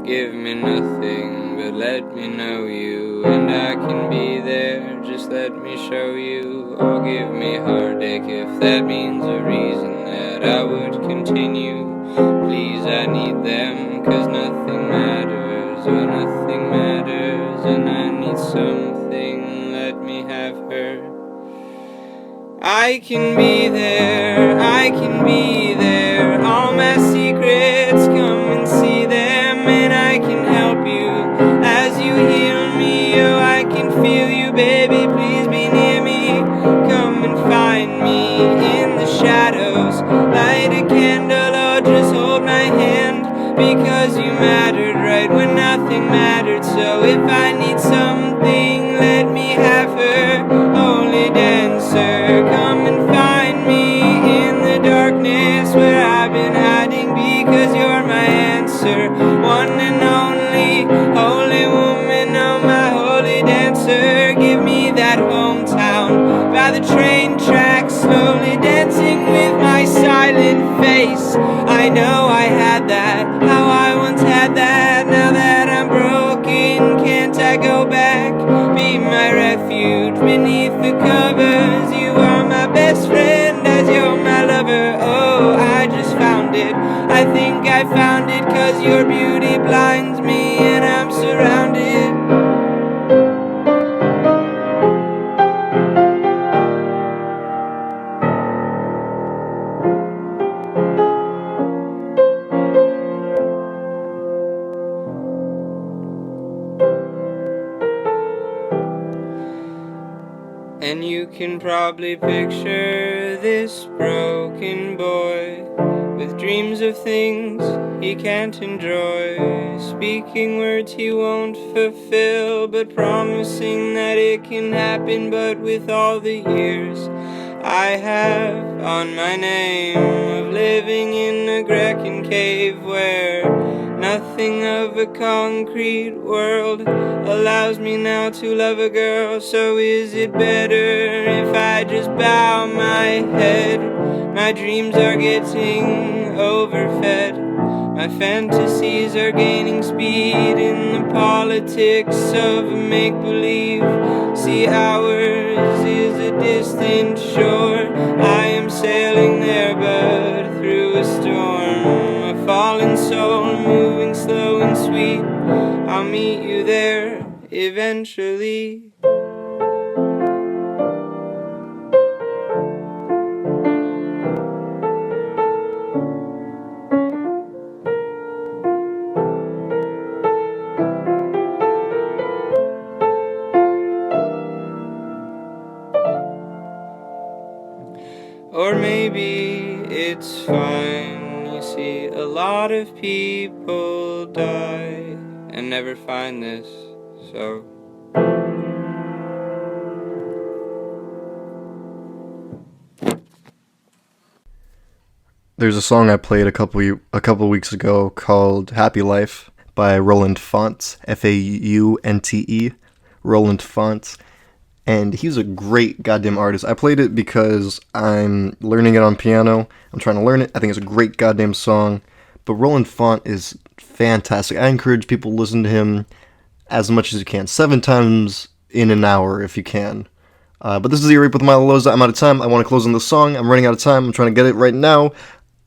give me nothing but let me know you. And I can be there, just let me show you. Or give me heartache if that means a reason that I would continue. Please, I need them, 'cause nothing matters, or nothing matters. And I need something, let me have her. I can be there, I can be there. All my secrets, come and see them. And I can help you as you heal me. Oh, I can feel you, baby, please be near me. Come and find me in the shadows. Light a candle or just hold my hand, because you mattered right when nothing mattered. So if I need something, let me have her. Holy dancer, come and find me in the darkness where I've been hiding, because you're my answer. One and only, holy woman, oh my holy dancer. Give me that hometown by the train tracks, slowly dancing with my silent face. I know beneath the covers. You are my best friend as you're my lover. Oh, I just found it. I think I found it, 'cause your beauty blinds me and I'm surrounded. And you can probably picture this broken boy with dreams of things he can't enjoy, speaking words he won't fulfill, but promising that it can happen. But with all the years I have on my name of living in a Grecan cave where nothing of a concrete world allows me now to love a girl. So is it better if I just bow my head? My dreams are getting overfed. My fantasies are gaining speed in the politics of make-believe. See, ours is a distant shore. I am sailing there, but through a storm. A fallen soul, moving slow and sweet. I'll meet you there eventually. Or maybe it's fine. You see, a lot of people die and never find this, so There's a song I played a couple weeks ago called "Happy Life" by Roland Fontes, Faunte, Roland Fontes, and he's a great goddamn artist. I played it because I'm learning it on piano. I'm trying to learn it. I think it's a great goddamn song. But Roland Font is fantastic. I encourage people to listen to him as much as you can, 7 times in an hour if you can. But this is Ear Rape with Milo Loza. I'm out of time. I want to close on this song. I'm running out of time. I'm trying to get it right now.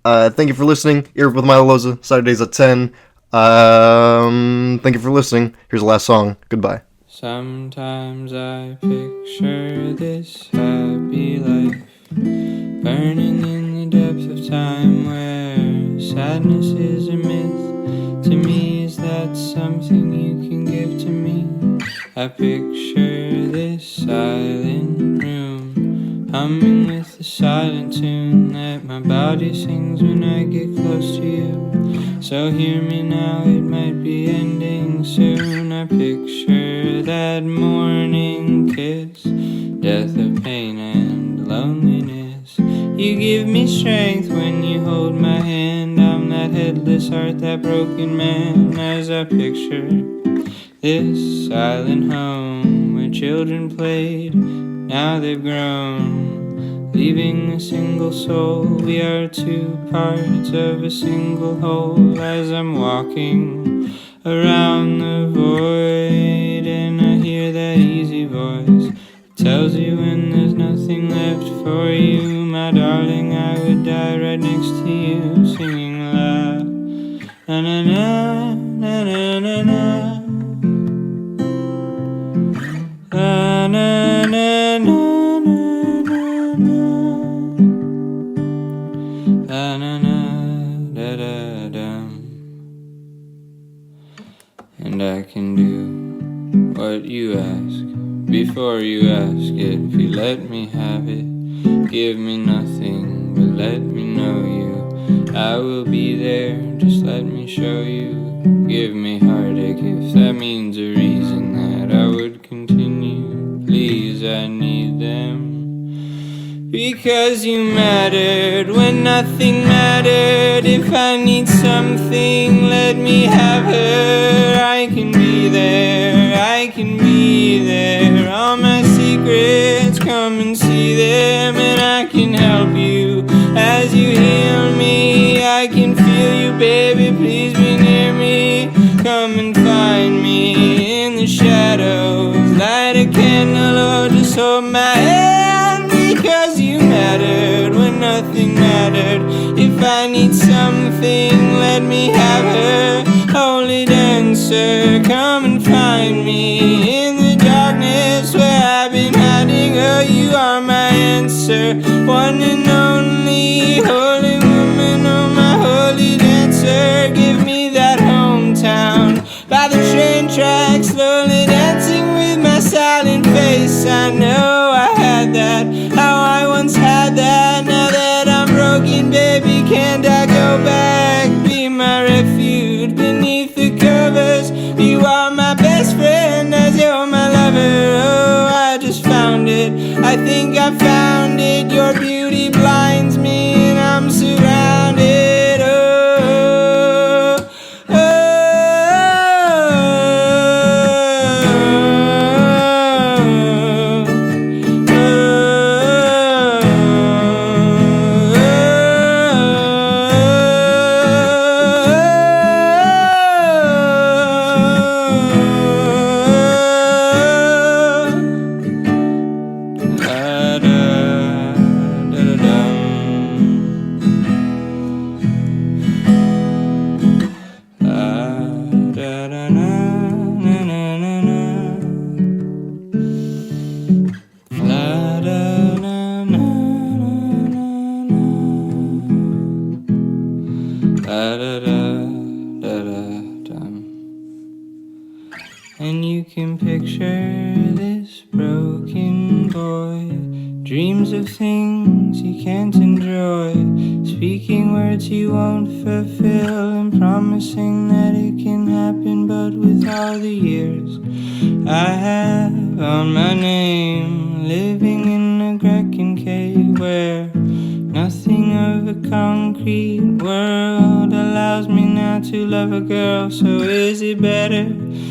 Thank you for listening. Ear Rape with Milo Loza, Saturdays at 10. Thank you for listening. Here's the last song. Goodbye. sometimes I picture this happy life, burning in the depth of time where sadness is a myth. To me, is that something you can give to me? I picture this silent room, humming with the silent tune that my body sings when I get close to you. So hear me now, it might be ending soon. I picture that morning kiss, death of pain and loneliness. You give me strength when you hold my hand. I'm that headless heart, that broken man. As I picture this silent home where children played, now they've grown, leaving a single soul. We are 2 parts of a single whole. As I'm walking around the void and I hear that easy voice, it tells you when there's nothing left for you. My darling, I would die right next to you, singing la na na na na na na na. Na na na na na na na na da da dum. And I can do what you ask before you ask it. If you let me have it, give me nothing but let me know you. I will be there, just let me show you. Give me heartache if that means a reason that I would continue. Please, I need them, because you mattered when nothing mattered. If I need something, let me have her. I can be there, I can be there. All my secrets, come and see them. And I can help you as you heal me. I can feel you, baby, please be near me. Come and find me in the shadows. Light a candle or just hold my hand, because you mattered when nothing mattered. If I need something, let me have her. Holy dancer, come and find me in the darkness where I've been hiding. Oh, you are my answer, one and only holy woman. Oh, my holy dancer, give me that hometown by the train tracks, slowly dancing with my silent face. I know I had that, how I once had that. Now that I'm broken, baby, can't I go back? Be my refuge beneath the covers. You are my best friend as you're my lover. Oh, I just found it, I think I found it. Your beauty blinds me and I'm surrounded. Oh, oh, and you can picture this broken boy, dreams of things he can't enjoy, speaking words he won't fulfill, and promising that it can happen. But with all the years I have on my name, living in a Grecan cave where nothing of a concrete world allows me now to love a girl. So is it better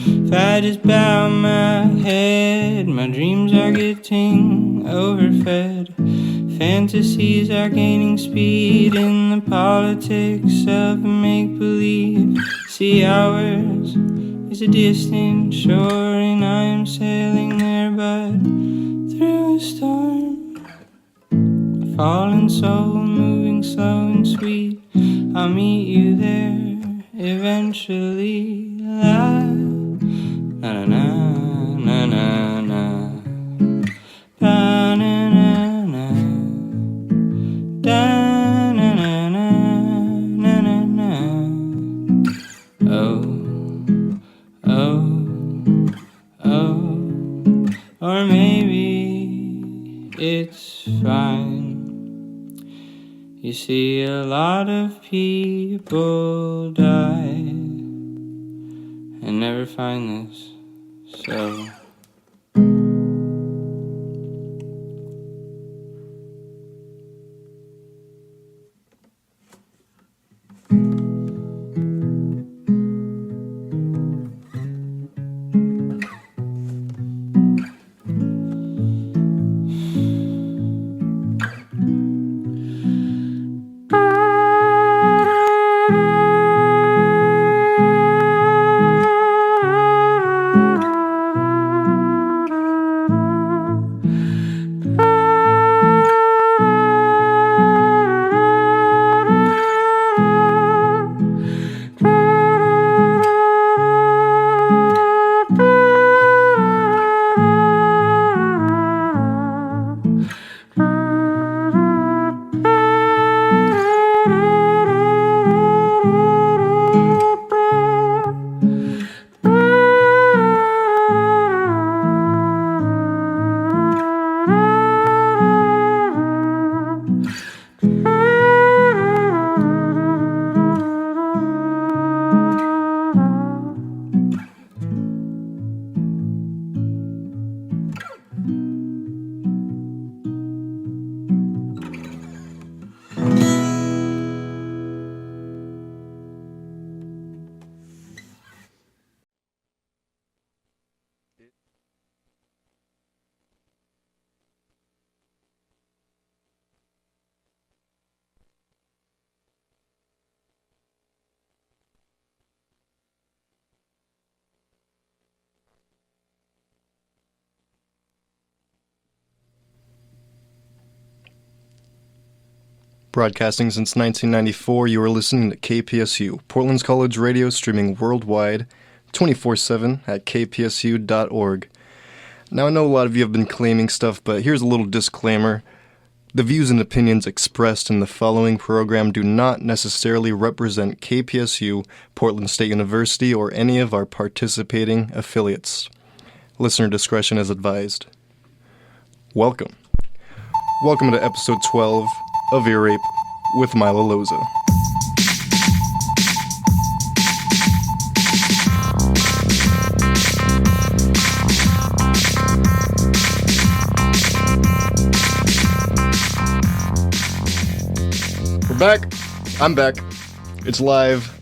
if I just bow my head? My dreams are getting overfed, fantasies are gaining speed in the politics of make-believe. See, ours is a distant shore and I am sailing there, but through a storm, a fallen soul moving slow and sweet. I'll meet you there eventually. La, na na na na na na, da na na na, da na na na na na na. Oh, oh, oh, or maybe it's fine. You see, a lot of people die and never find this, so Broadcasting since 1994, you are listening to KPSU, Portland's College Radio, streaming worldwide, 24/7 at kpsu.org. Now, I know a lot of you have been claiming stuff, but here's a little disclaimer. The views and opinions expressed in the following program do not necessarily represent KPSU, Portland State University, or any of our participating affiliates. Listener discretion is advised. Welcome. Welcome to episode 12 of Ear Rape with Milo Loza. We're back. I'm back. It's live.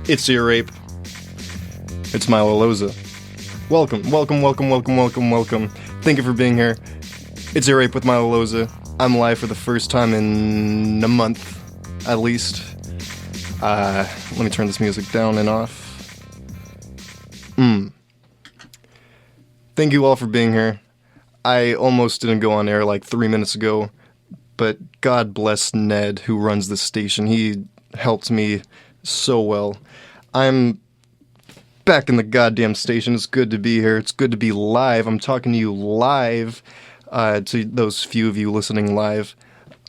It's Ear Rape. It's Milo Loza. Welcome. Thank you for being here. It's Ear Rape with Milo Loza. I'm live for the first time in a month, at least. Let me turn this music down and off. Thank you all for being here. I almost didn't go on air like 3 minutes ago, but God bless Ned, who runs this station. He helped me so well. I'm back in the goddamn station. It's good to be here. It's good to be live. I'm talking to you live. To those few of you listening live,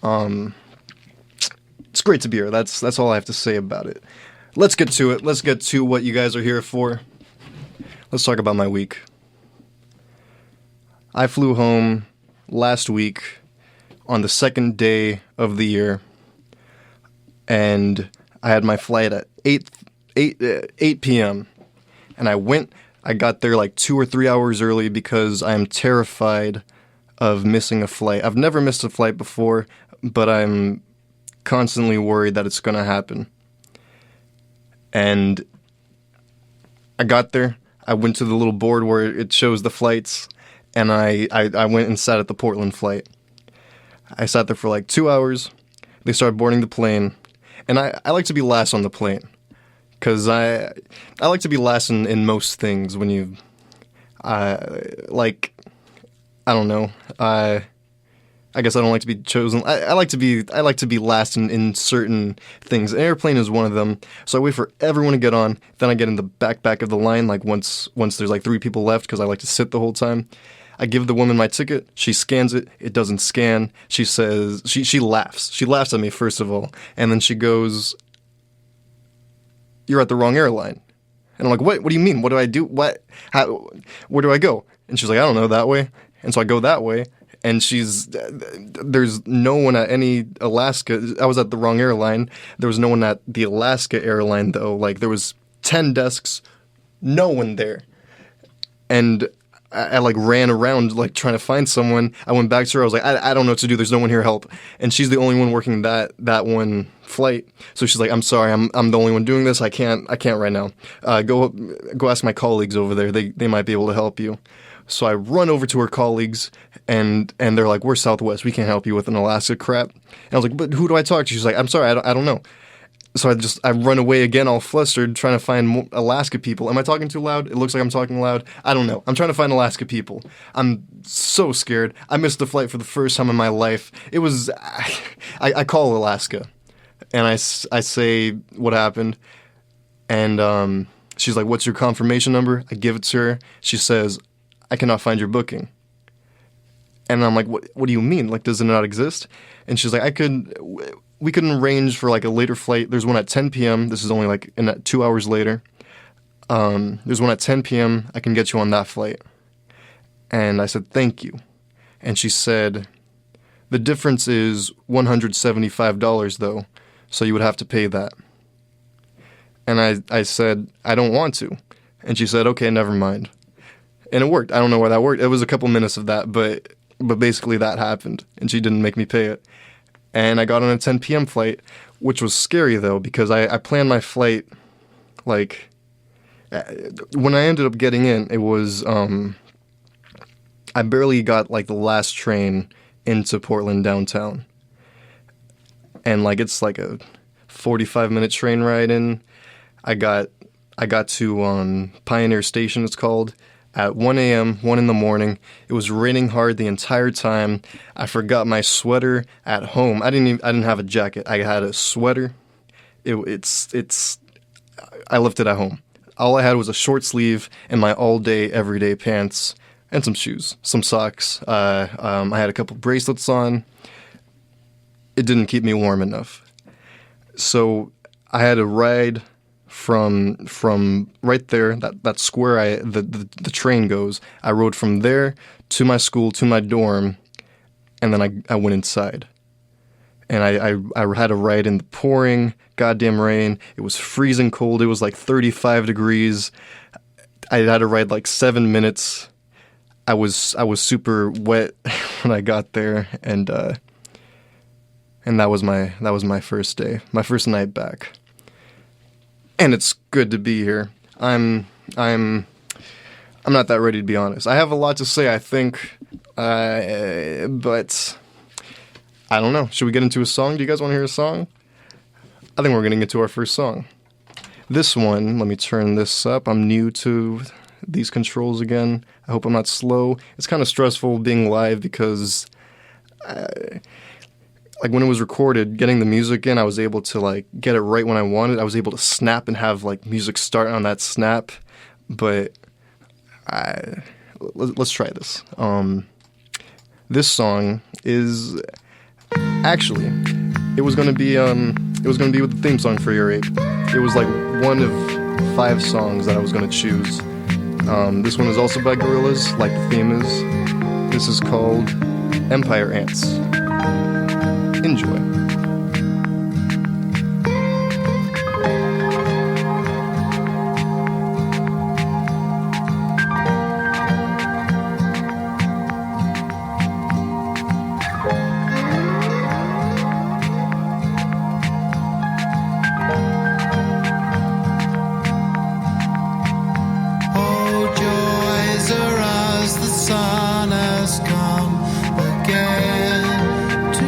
it's great to be here. That's all I have to say about it. Let's get to it. Let's get to what you guys are here for. Let's talk about my week. I flew home last week on the second day of the year, and I had my flight at 8 p.m., and I got there like 2 or 3 hours early because I am terrified of missing a flight. I've never missed a flight before, but I'm constantly worried that it's going to happen. And I got there, I went to the little board where it shows the flights, and I went and sat at the Portland flight. I sat there for like 2 hours. They started boarding the plane, and I like to be last on the plane, because I like to be last in most things when you, I don't know. I guess I don't like to be chosen. I like to be last in certain things. An airplane is one of them. So I wait for everyone to get on. Then I get in the back of the line. Like once there's like 3 people left, because I like to sit the whole time. I give the woman my ticket. She scans it. It doesn't scan. She says she laughs. She laughs at me first of all, and then she goes, "You're at the wrong airline." And I'm like, "What? What do you mean? What do I do? What? How? Where do I go?" And she's like, "I don't know, that way." And so I go that way, and there's no one at any Alaska. I was at the wrong airline. There was no one at the Alaska airline, though. Like, there was 10 desks, no one there. And I like ran around, like, trying to find someone. I went back to her. I was like, I don't know what to do. There's no one here, help. And she's the only one working that one flight. So she's like, "I'm sorry, I'm the only one doing this. I can't right now. Go ask my colleagues over there. They might be able to help you." So I run over to her colleagues, and they're like, "We're Southwest. We can't help you with an Alaska crap." And I was like, "But who do I talk to?" She's like, "I'm sorry, I don't know." So I run away again, all flustered, trying to find Alaska people. Am I talking too loud? It looks like I'm talking loud. I don't know. I'm trying to find Alaska people. I'm so scared. I missed the flight for the first time in my life. It was, I call Alaska, and I say what happened, and she's like, "What's your confirmation number?" I give it to her. She says, "I cannot find your booking." And I'm like, what do you mean? Like, does it not exist? And she's like, we couldn't arrange for like a later flight. There's one at 10 p.m. This is only like 2 hours later. There's one at 10 p.m. I can get you on that flight. And I said, "Thank you." And she said, "The difference is $175 though, so you would have to pay that." And I said, "I don't want to." And she said, "Okay, never mind." And it worked. I don't know why that worked. It was a couple minutes of that, but basically that happened, and she didn't make me pay it. And I got on a 10 p.m. flight, which was scary, though, because I planned my flight, like, when I ended up getting in, it was, I barely got, like, the last train into Portland downtown. And, like, it's like a 45-minute train ride in. I got to Pioneer Station, it's called. at 1 a.m., 1 in the morning. It was raining hard the entire time. I forgot my sweater at home. I didn't have a jacket. I had a sweater. I left it at home. All I had was a short sleeve and my all-day, everyday pants and some shoes, some socks. I had a couple bracelets on. It didn't keep me warm enough. So I had to ride from right there, that square the train goes. I rode from there to my school, to my dorm, and then I went inside. And I had to ride in the pouring goddamn rain. It was freezing cold. It was like 35 degrees. I had to ride like 7 minutes. I was super wet when I got there, and that was my first day, my first night back. And it's good to be here. I'm not that ready, to be honest. I have a lot to say, I think, but I don't know. Should we get into a song? Do you guys want to hear a song? I think we're going to get to our first song. This one, let me turn this up. I'm new to these controls again. I hope I'm not slow. It's kind of stressful being live because like when it was recorded, getting the music in, I was able to like get it right when I wanted. I was able to snap and have like music start on that snap. But let's try this. This song is actually it was gonna be with the theme song for Year 8. It was like one of 5 songs that I was gonna choose. This one is also by Gorillaz, like the theme is. This is called Empire Ants. Enjoy. Sun has come again to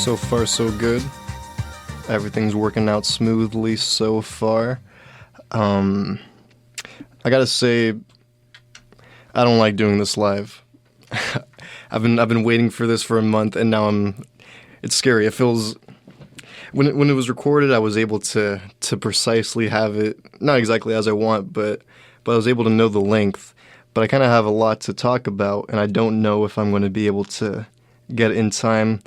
So far, so good. Everything's working out smoothly so far. I gotta say, I don't like doing this live. I've been waiting for this for a month, and now it's scary. It feels when it was recorded, I was able to precisely have it, not exactly as I want, but I was able to know the length. But I kind of have a lot to talk about, and I don't know if I'm going to be able to get it in time.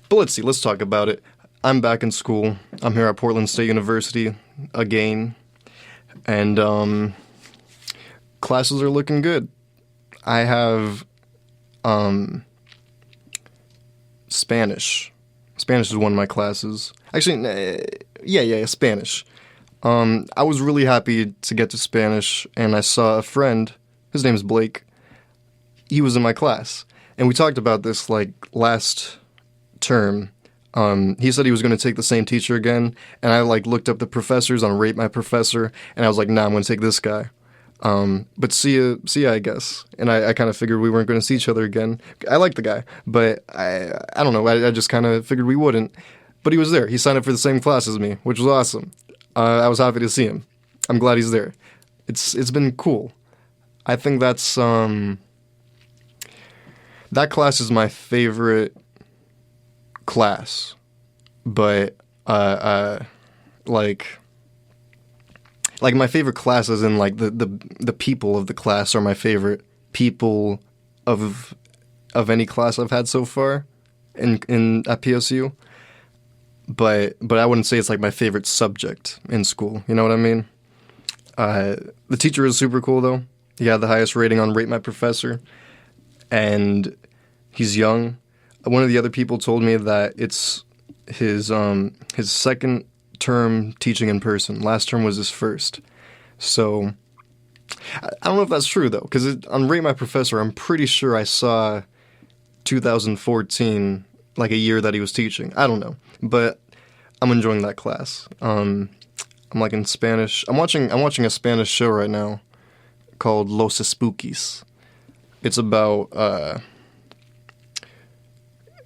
But let's see. Let's talk about it. I'm back in school. I'm here at Portland State University again, and classes are looking good. I have Spanish. Spanish is one of my classes. Actually, yeah, Spanish. I was really happy to get to Spanish, and I saw a friend. His name's Blake. He was in my class, and we talked about this like last term. He said he was going to take the same teacher again, and I like looked up the professors on Rate My Professor, and I was like, nah, I'm going to take this guy. But see ya, I guess. And I kind of figured we weren't going to see each other again. I like the guy, but I don't know. I just kind of figured we wouldn't. But he was there. He signed up for the same class as me, which was awesome. I was happy to see him. I'm glad he's there. It's been cool. I think that's that class is my favorite class, but like my favorite class is in like the people of the class are my favorite people of any class I've had so far in at PSU. But I wouldn't say it's like my favorite subject in school. You know what I mean? The teacher is super cool though. He had the highest rating on Rate My Professor, and he's young. One of the other people told me that it's his second term teaching in person. Last term was his first. So I don't know if that's true though, because on Rate My Professor, I'm pretty sure I saw 2014, like a year that he was teaching. I don't know, but I'm enjoying that class. I'm like in Spanish. I'm watching a Spanish show right now called Loza Spookies. It's about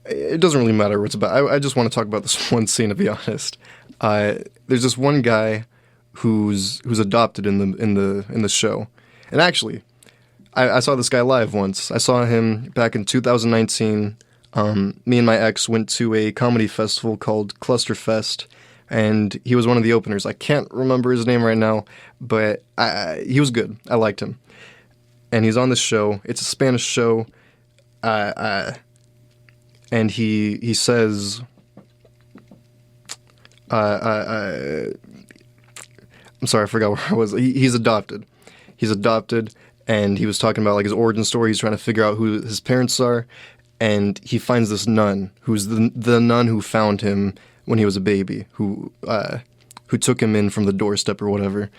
it doesn't really matter what it's about. I just want to talk about this one scene, to be honest. There's this one guy who's adopted in the show, and actually, I saw this guy live once. I saw him back in 2019. Me and my ex went to a comedy festival called Clusterfest, and he was one of the openers. I can't remember his name right now, but he was good. I liked him, and he's on this show. It's a Spanish show. And he says, I'm sorry, I forgot where I was. He's adopted. He's adopted, and he was talking about like his origin story. He's trying to figure out who his parents are, and he finds this nun who's the nun who found him when he was a baby, who took him in from the doorstep or whatever.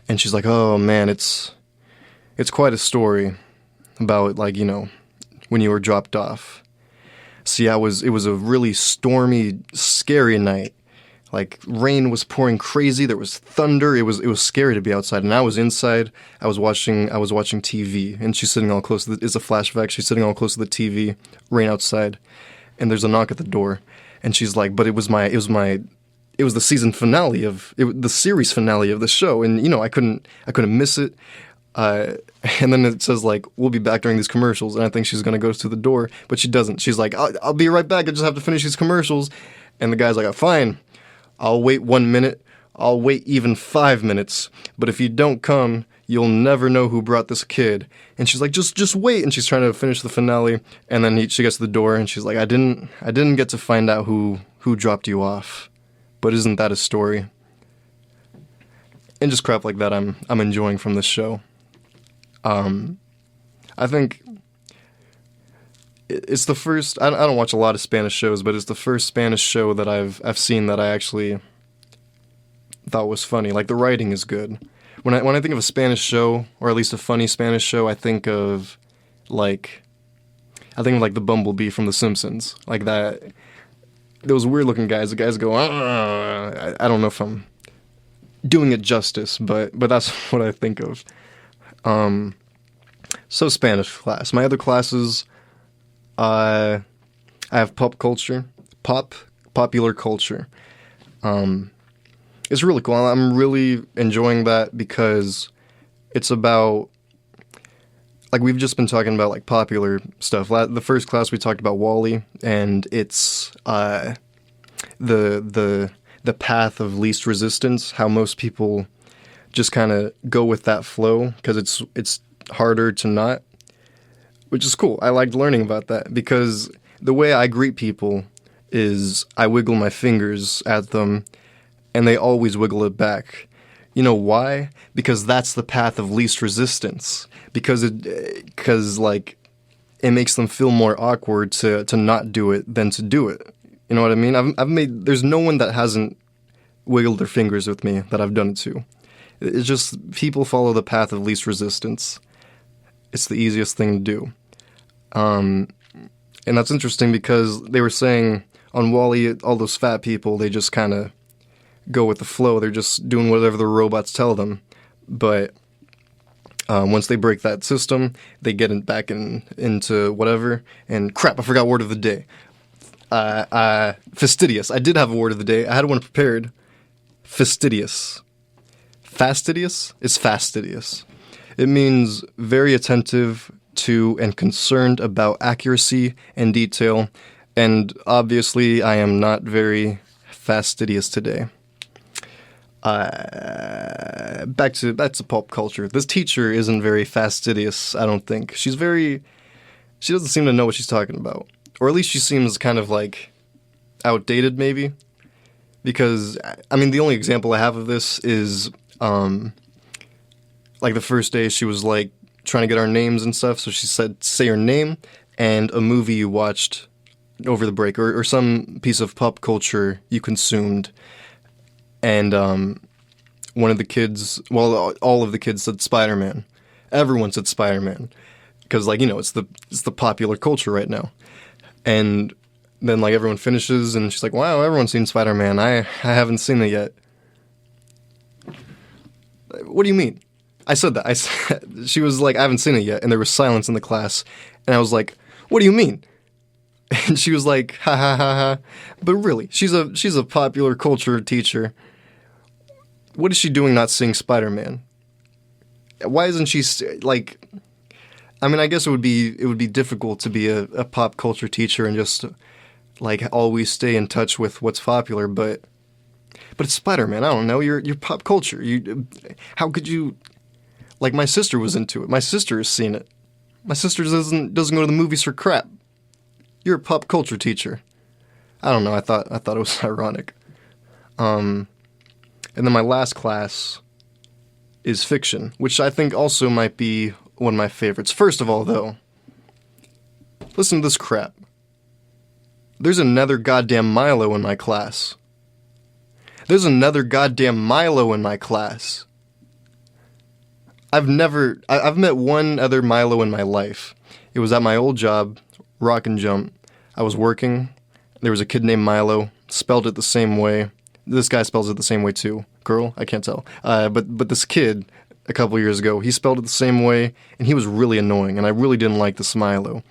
And she's like, oh man, it's quite a story about like, you know, when you were dropped off. See, it was a really stormy, scary night. Like, rain was pouring crazy, there was thunder, it was scary to be outside, and I was inside, I was watching TV, and she's sitting all close to it's a flashback, she's sitting all close to the TV, rain outside, and there's a knock at the door, and she's like, but it was the season finale the series finale of the show, and, you know, I couldn't miss it. And then it says, like, we'll be back during these commercials, and I think she's going to go to the door, but she doesn't. She's like, I'll be right back, I just have to finish these commercials. And the guy's like, fine, I'll wait 1 minute, I'll wait even 5 minutes, but if you don't come, you'll never know who brought this kid. And she's like, just wait, and she's trying to finish the finale, and then she gets to the door, and she's like, I didn't get to find out who dropped you off, but isn't that a story? And just crap like that I'm enjoying from this show. I think it's the first. I don't watch a lot of Spanish shows, but it's the first Spanish show that I've seen that I actually thought was funny. Like, the writing is good. When I think of a Spanish show, or at least a funny Spanish show, I think of the Bumblebee from The Simpsons. Like that. Those weird looking guys. The guys go. I don't know if I'm doing it justice, but that's what I think of. So Spanish class. My other classes, I have pop culture, popular culture. It's really cool. I'm really enjoying that because it's about, like, we've just been talking about like popular stuff. The first class we talked about Wall-E, and it's the path of least resistance. How most people just kind of go with that flow because it's harder to not, which is cool. I liked learning about that because the way I greet people is I wiggle my fingers at them, and they always wiggle it back. You know why? Because that's the path of least resistance. Because like it makes them feel more awkward to not do it than to do it. You know what I mean? There's no one that hasn't wiggled their fingers with me that I've done it to. It's just people follow the path of least resistance. It's the easiest thing to do. And that's interesting because they were saying on Wall-E, all those fat people, they just kind of go with the flow. They're just doing whatever the robots tell them. But once they break that system, they get back into whatever. And crap, I forgot word of the day. Fastidious. I did have a word of the day. I had one prepared. Fastidious. Fastidious? It's fastidious. It means very attentive to and concerned about accuracy and detail. And obviously, I am not very fastidious today. Back to pulp culture. This teacher isn't very fastidious, I don't think. She doesn't seem to know what she's talking about. Or at least she seems kind of like outdated, maybe. Because, I mean, the only example I have of this is, like the first day she was like trying to get our names and stuff. So she said, say your name and a movie you watched over the break or some piece of pop culture you consumed. And one of the kids, well, all of the kids said Spider-Man. Everyone said Spider-Man because, like, you know, it's the popular culture right now. And then, like, everyone finishes and she's like, wow, everyone's seen Spider-Man. I haven't seen it yet. What do you mean? I said that. She was like, I haven't seen it yet. And there was silence in the class. And I was like, what do you mean? And she was like, ha ha ha ha. But really, she's a popular culture teacher. What is she doing not seeing Spider-Man? Why isn't she like? I mean, I guess it would be difficult to be a pop culture teacher and just like always stay in touch with what's popular. But it's Spider-Man. I don't know. You're pop culture. How could you? Like, my sister was into it. My sister has seen it. My sister doesn't go to the movies for crap. You're a pop culture teacher. I don't know. I thought it was ironic. And then my last class is fiction, which I think also might be one of my favorites. First of all, though, listen to this crap. There's another goddamn Milo in my class. There's another goddamn Milo in my class. I've met one other Milo in my life. It was at my old job, Rock and Jump. I was working. There was a kid named Milo, spelled it the same way. This guy spells it the same way too. Girl, I can't tell. But this kid, a couple years ago, he spelled it the same way, and he was really annoying, and I really didn't like this Milo.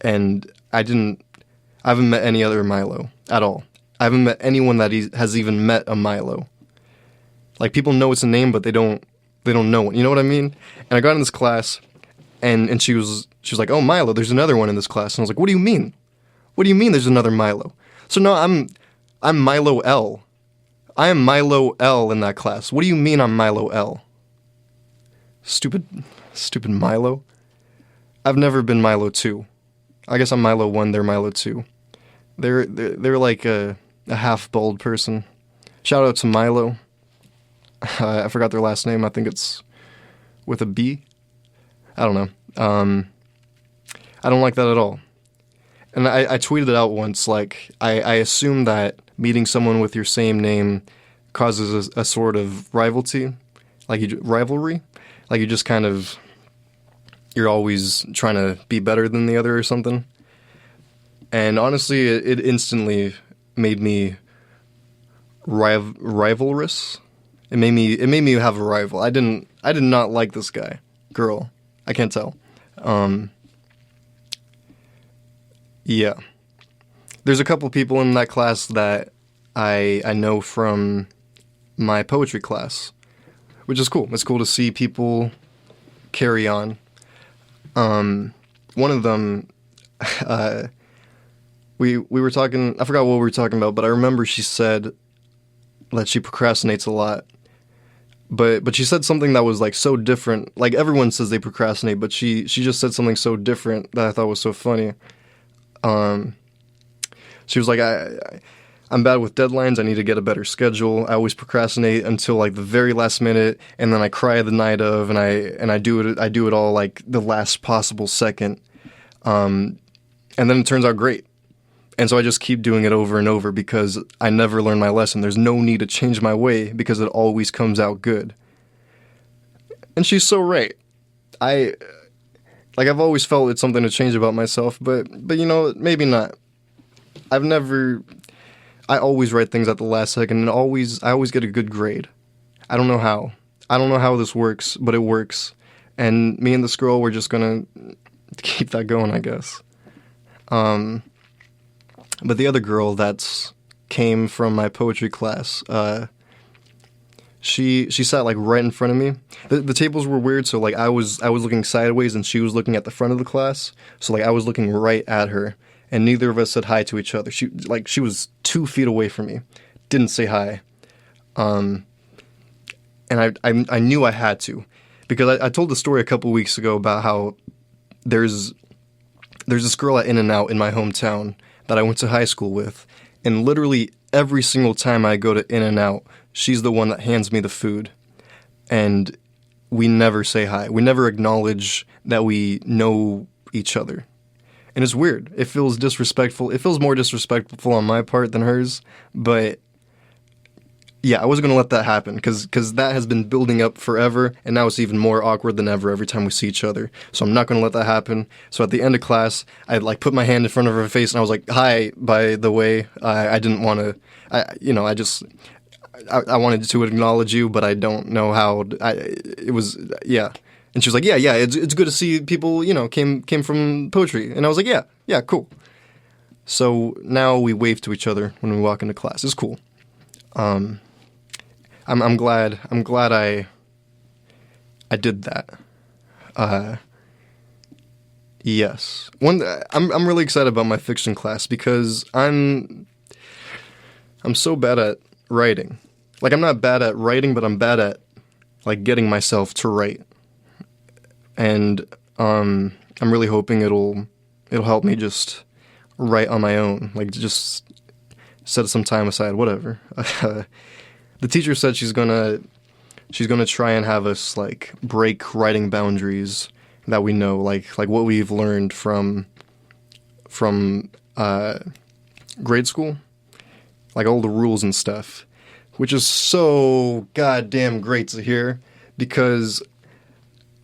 And I haven't met any other Milo at all. I haven't met anyone that has even met a Milo. Like, people know it's a name, but they don't know it. You know what I mean? And I got in this class, and she was like, oh, Milo, there's another one in this class. And I was like, what do you mean? What do you mean there's another Milo? So no, I'm Milo L. I am Milo L in that class. What do you mean I'm Milo L? Stupid Milo. I've never been Milo 2. I guess I'm Milo 1, they're Milo 2. They're like a half-bald person. Shout out to Milo. I forgot their last name. I think it's with a B. I don't know. I don't like that at all. And I tweeted it out once, like, I assume that meeting someone with your same name causes a sort of rivalry. Like, you just kind of, you're always trying to be better than the other or something. And honestly, it instantly made me rivalrous. It made me have a rival. I did not like this guy. Girl. I can't tell. Yeah. there's a couple people in that class that I know from my poetry class, which is cool. It's cool to see people carry on. One of them, we were talking, I forgot what we were talking about, but I remember she said that she procrastinates a lot. But she said something that was like so different. Like everyone says they procrastinate, but she just said something so different that I thought was so funny. She was like, I'm bad with deadlines. I need to get a better schedule. I always procrastinate until like the very last minute, and then I cry the night of, and I do it all like the last possible second. And then it turns out great. And so I just keep doing it over and over because I never learn my lesson. There's no need to change my way because it always comes out good. And she's so right. I've always felt it's something to change about myself, but you know, maybe not. I always write things at the last second, and I always get a good grade. I don't know how. I don't know how this works, but it works. And me and this girl, we're just gonna keep that going, I guess. But the other girl that's came from my poetry class, she sat like right in front of me. The tables were weird, so like I was looking sideways and she was looking at the front of the class. So like I was looking right at her, and neither of us said hi to each other. She was 2 feet away from me, didn't say hi. And I knew I had to, because I told the story a couple weeks ago about how there's this girl at In-N-Out in my hometown that I went to high school with, and literally every single time I go to In-N-Out, she's the one that hands me the food, and we never say hi. We never acknowledge that we know each other, and it's weird. It feels disrespectful. It feels more disrespectful on my part than hers, but yeah, I wasn't going to let that happen because that has been building up forever, and now it's even more awkward than ever every time we see each other. So I'm not going to let that happen. So at the end of class, I like put my hand in front of her face, and I was like, "Hi, by the way, I didn't want to, I wanted to acknowledge you, but I don't know how." It was, yeah. And she was like, "Yeah, it's good to see people, came from poetry." And I was like, "Yeah, cool." So now we wave to each other when we walk into class. It's cool. I'm glad I did that. Yes. I'm really excited about my fiction class because I'm so bad at writing. Like, I'm not bad at writing, but I'm bad at like getting myself to write. And I'm really hoping it'll help me just write on my own, like just set some time aside, whatever. The teacher said she's gonna try and have us like break writing boundaries that we know, like what we've learned from grade school, like all the rules and stuff, which is so goddamn great to hear because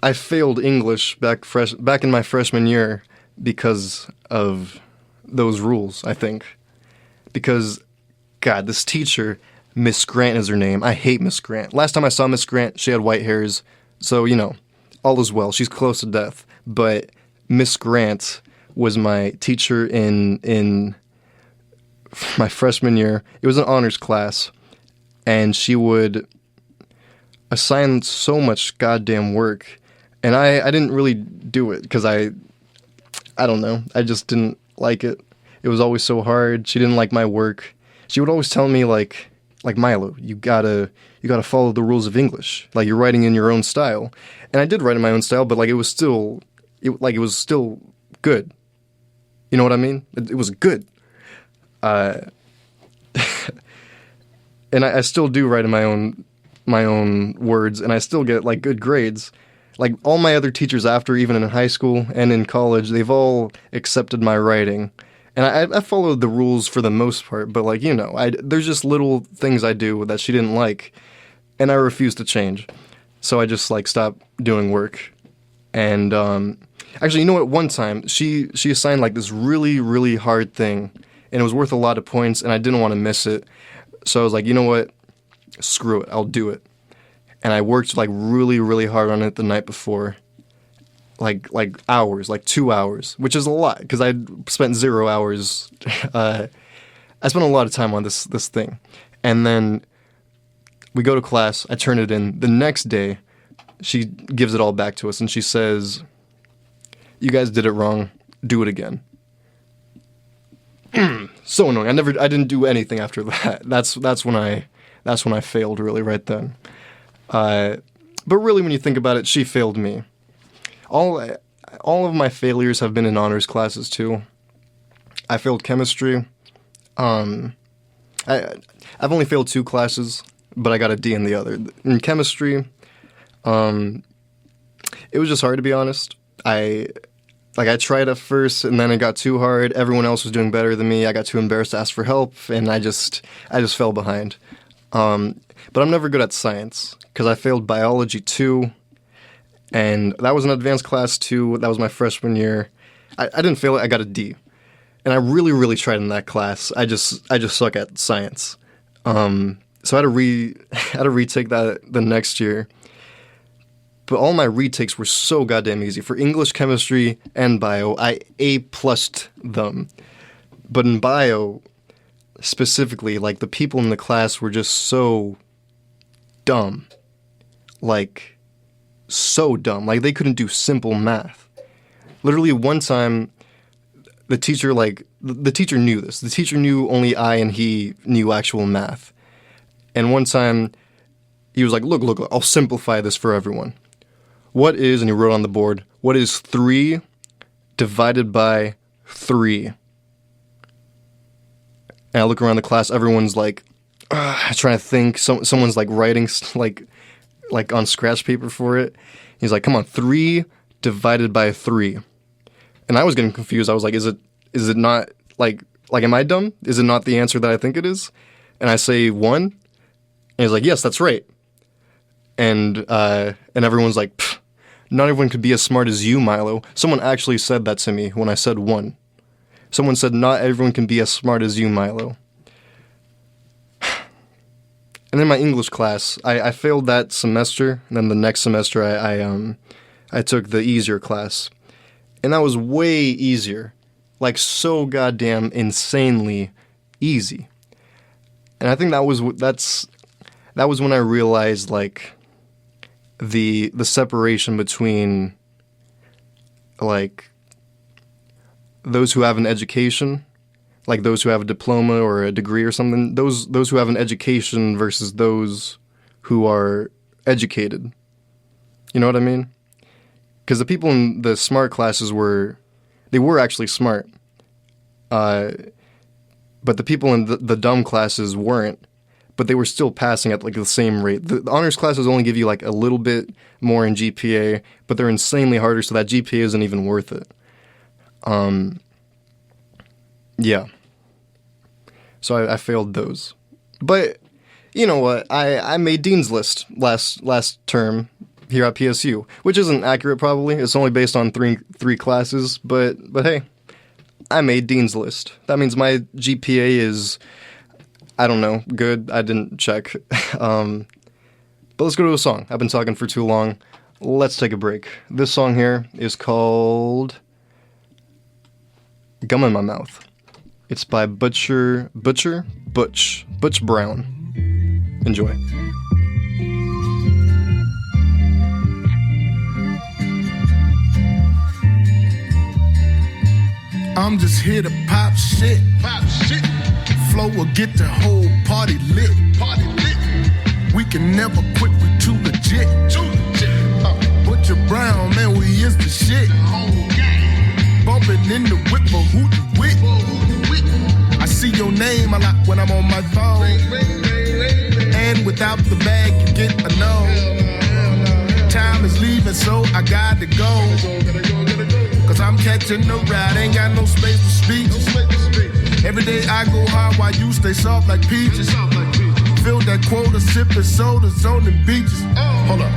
I failed English back in my freshman year because of those rules, I think. Because, God, this teacher, Miss Grant is her name. I hate Miss Grant. Last time I saw Miss Grant, she had white hairs. So, all is well. She's close to death. But Miss Grant was my teacher in my freshman year. It was an honors class. And she would assign so much goddamn work. And I didn't really do it because I don't know. I just didn't like it. It was always so hard. She didn't like my work. She would always tell me like Milo, you gotta follow the rules of English. Like you're writing in your own style. And I did write in my own style, but like it was still good. You know what I mean? It was good. And I still do write in my own words, and I still get like good grades. Like all my other teachers after, even in high school and in college, they've all accepted my writing. And I followed the rules for the most part, but like, there's just little things I do that she didn't like, and I refused to change. So I just like stopped doing work. And actually, you know what? One time she assigned like this really, really hard thing, and it was worth a lot of points, and I didn't want to miss it. So I was like, you know what? Screw it. I'll do it. And I worked like really, really hard on it the night before. like hours, like 2 hours, which is a lot because I spent 0 hours. I spent a lot of time on this thing, and then we go to class. I turn it in. The next day, she gives it all back to us, and she says, "You guys did it wrong. Do it again." So annoying. I didn't do anything after that. That's when I failed really right then. But really, when you think about it, she failed me. All of my failures have been in honors classes too. I failed chemistry. I've only failed 2 classes, but I got a D in the other. In chemistry, it was just hard to be honest. I tried at first, and then it got too hard. Everyone else was doing better than me. I got too embarrassed to ask for help, and I just fell behind. But I'm never good at science because I failed biology too. And that was an advanced class too. That was my freshman year. I didn't fail it. I got a D, and I really, really tried in that class. I just suck at science. So I had to retake that the next year. But all my retakes were so goddamn easy. For English, chemistry, and bio, I A+'d them. But in bio, specifically, like the people in the class were just so dumb. Like, so dumb. Like, they couldn't do simple math. Literally, one time, the teacher knew this. The teacher knew only I and he knew actual math. And one time, he was like, look, I'll simplify this for everyone. What is, and he wrote on the board, what is 3 divided by 3? And I look around the class, everyone's like, trying to think. Someone's like writing, like on scratch paper for it. He's like, come on, 3 divided by 3. And I was getting confused. I was like, is it not, like, am I dumb? Is it not the answer that I think it is? And I say 1. And he's like, yes, that's right. And everyone's like, not everyone could be as smart as you, Milo. Someone actually said that to me when I said 1. Someone said, not everyone can be as smart as you, Milo. And in my English class, I failed that semester. And then the next semester, I took the easier class. And that was way easier. Like, so goddamn insanely easy. And I think that was when I realized, like, the separation between, like, those who have an education, like those who have a diploma or a degree or something, those who have an education versus those who are educated. You know what I mean? Because the people in the smart classes were actually smart. But the people in the dumb classes weren't. But they were still passing at like the same rate. The honors classes only give you like a little bit more in GPA, but they're insanely harder, so that GPA isn't even worth it. Yeah. So I failed those. But you know what? I made Dean's List last term here at PSU, which isn't accurate probably. It's only based on three classes, but hey, I made Dean's List. That means my GPA is, I don't know, good. I didn't check. But let's go to a song. I've been talking for too long. Let's take a break. This song here is called Gum in My Mouth. It's by Butch Brown. Enjoy. I'm just here to pop shit. Flow will get the whole party lit. We can never quit, we too legit. Butcher Brown, man, we is the shit. Bumping in the whip, but who the whip? I see your name a lot when I'm on my phone. And without the bag, you get a no. Time is leaving, so I got to go. Cause I'm catching the ride, ain't got no space to speak. Every day I go hard while you stay soft like peaches. Fill that quota, sipping sodas on the beaches. Hold up.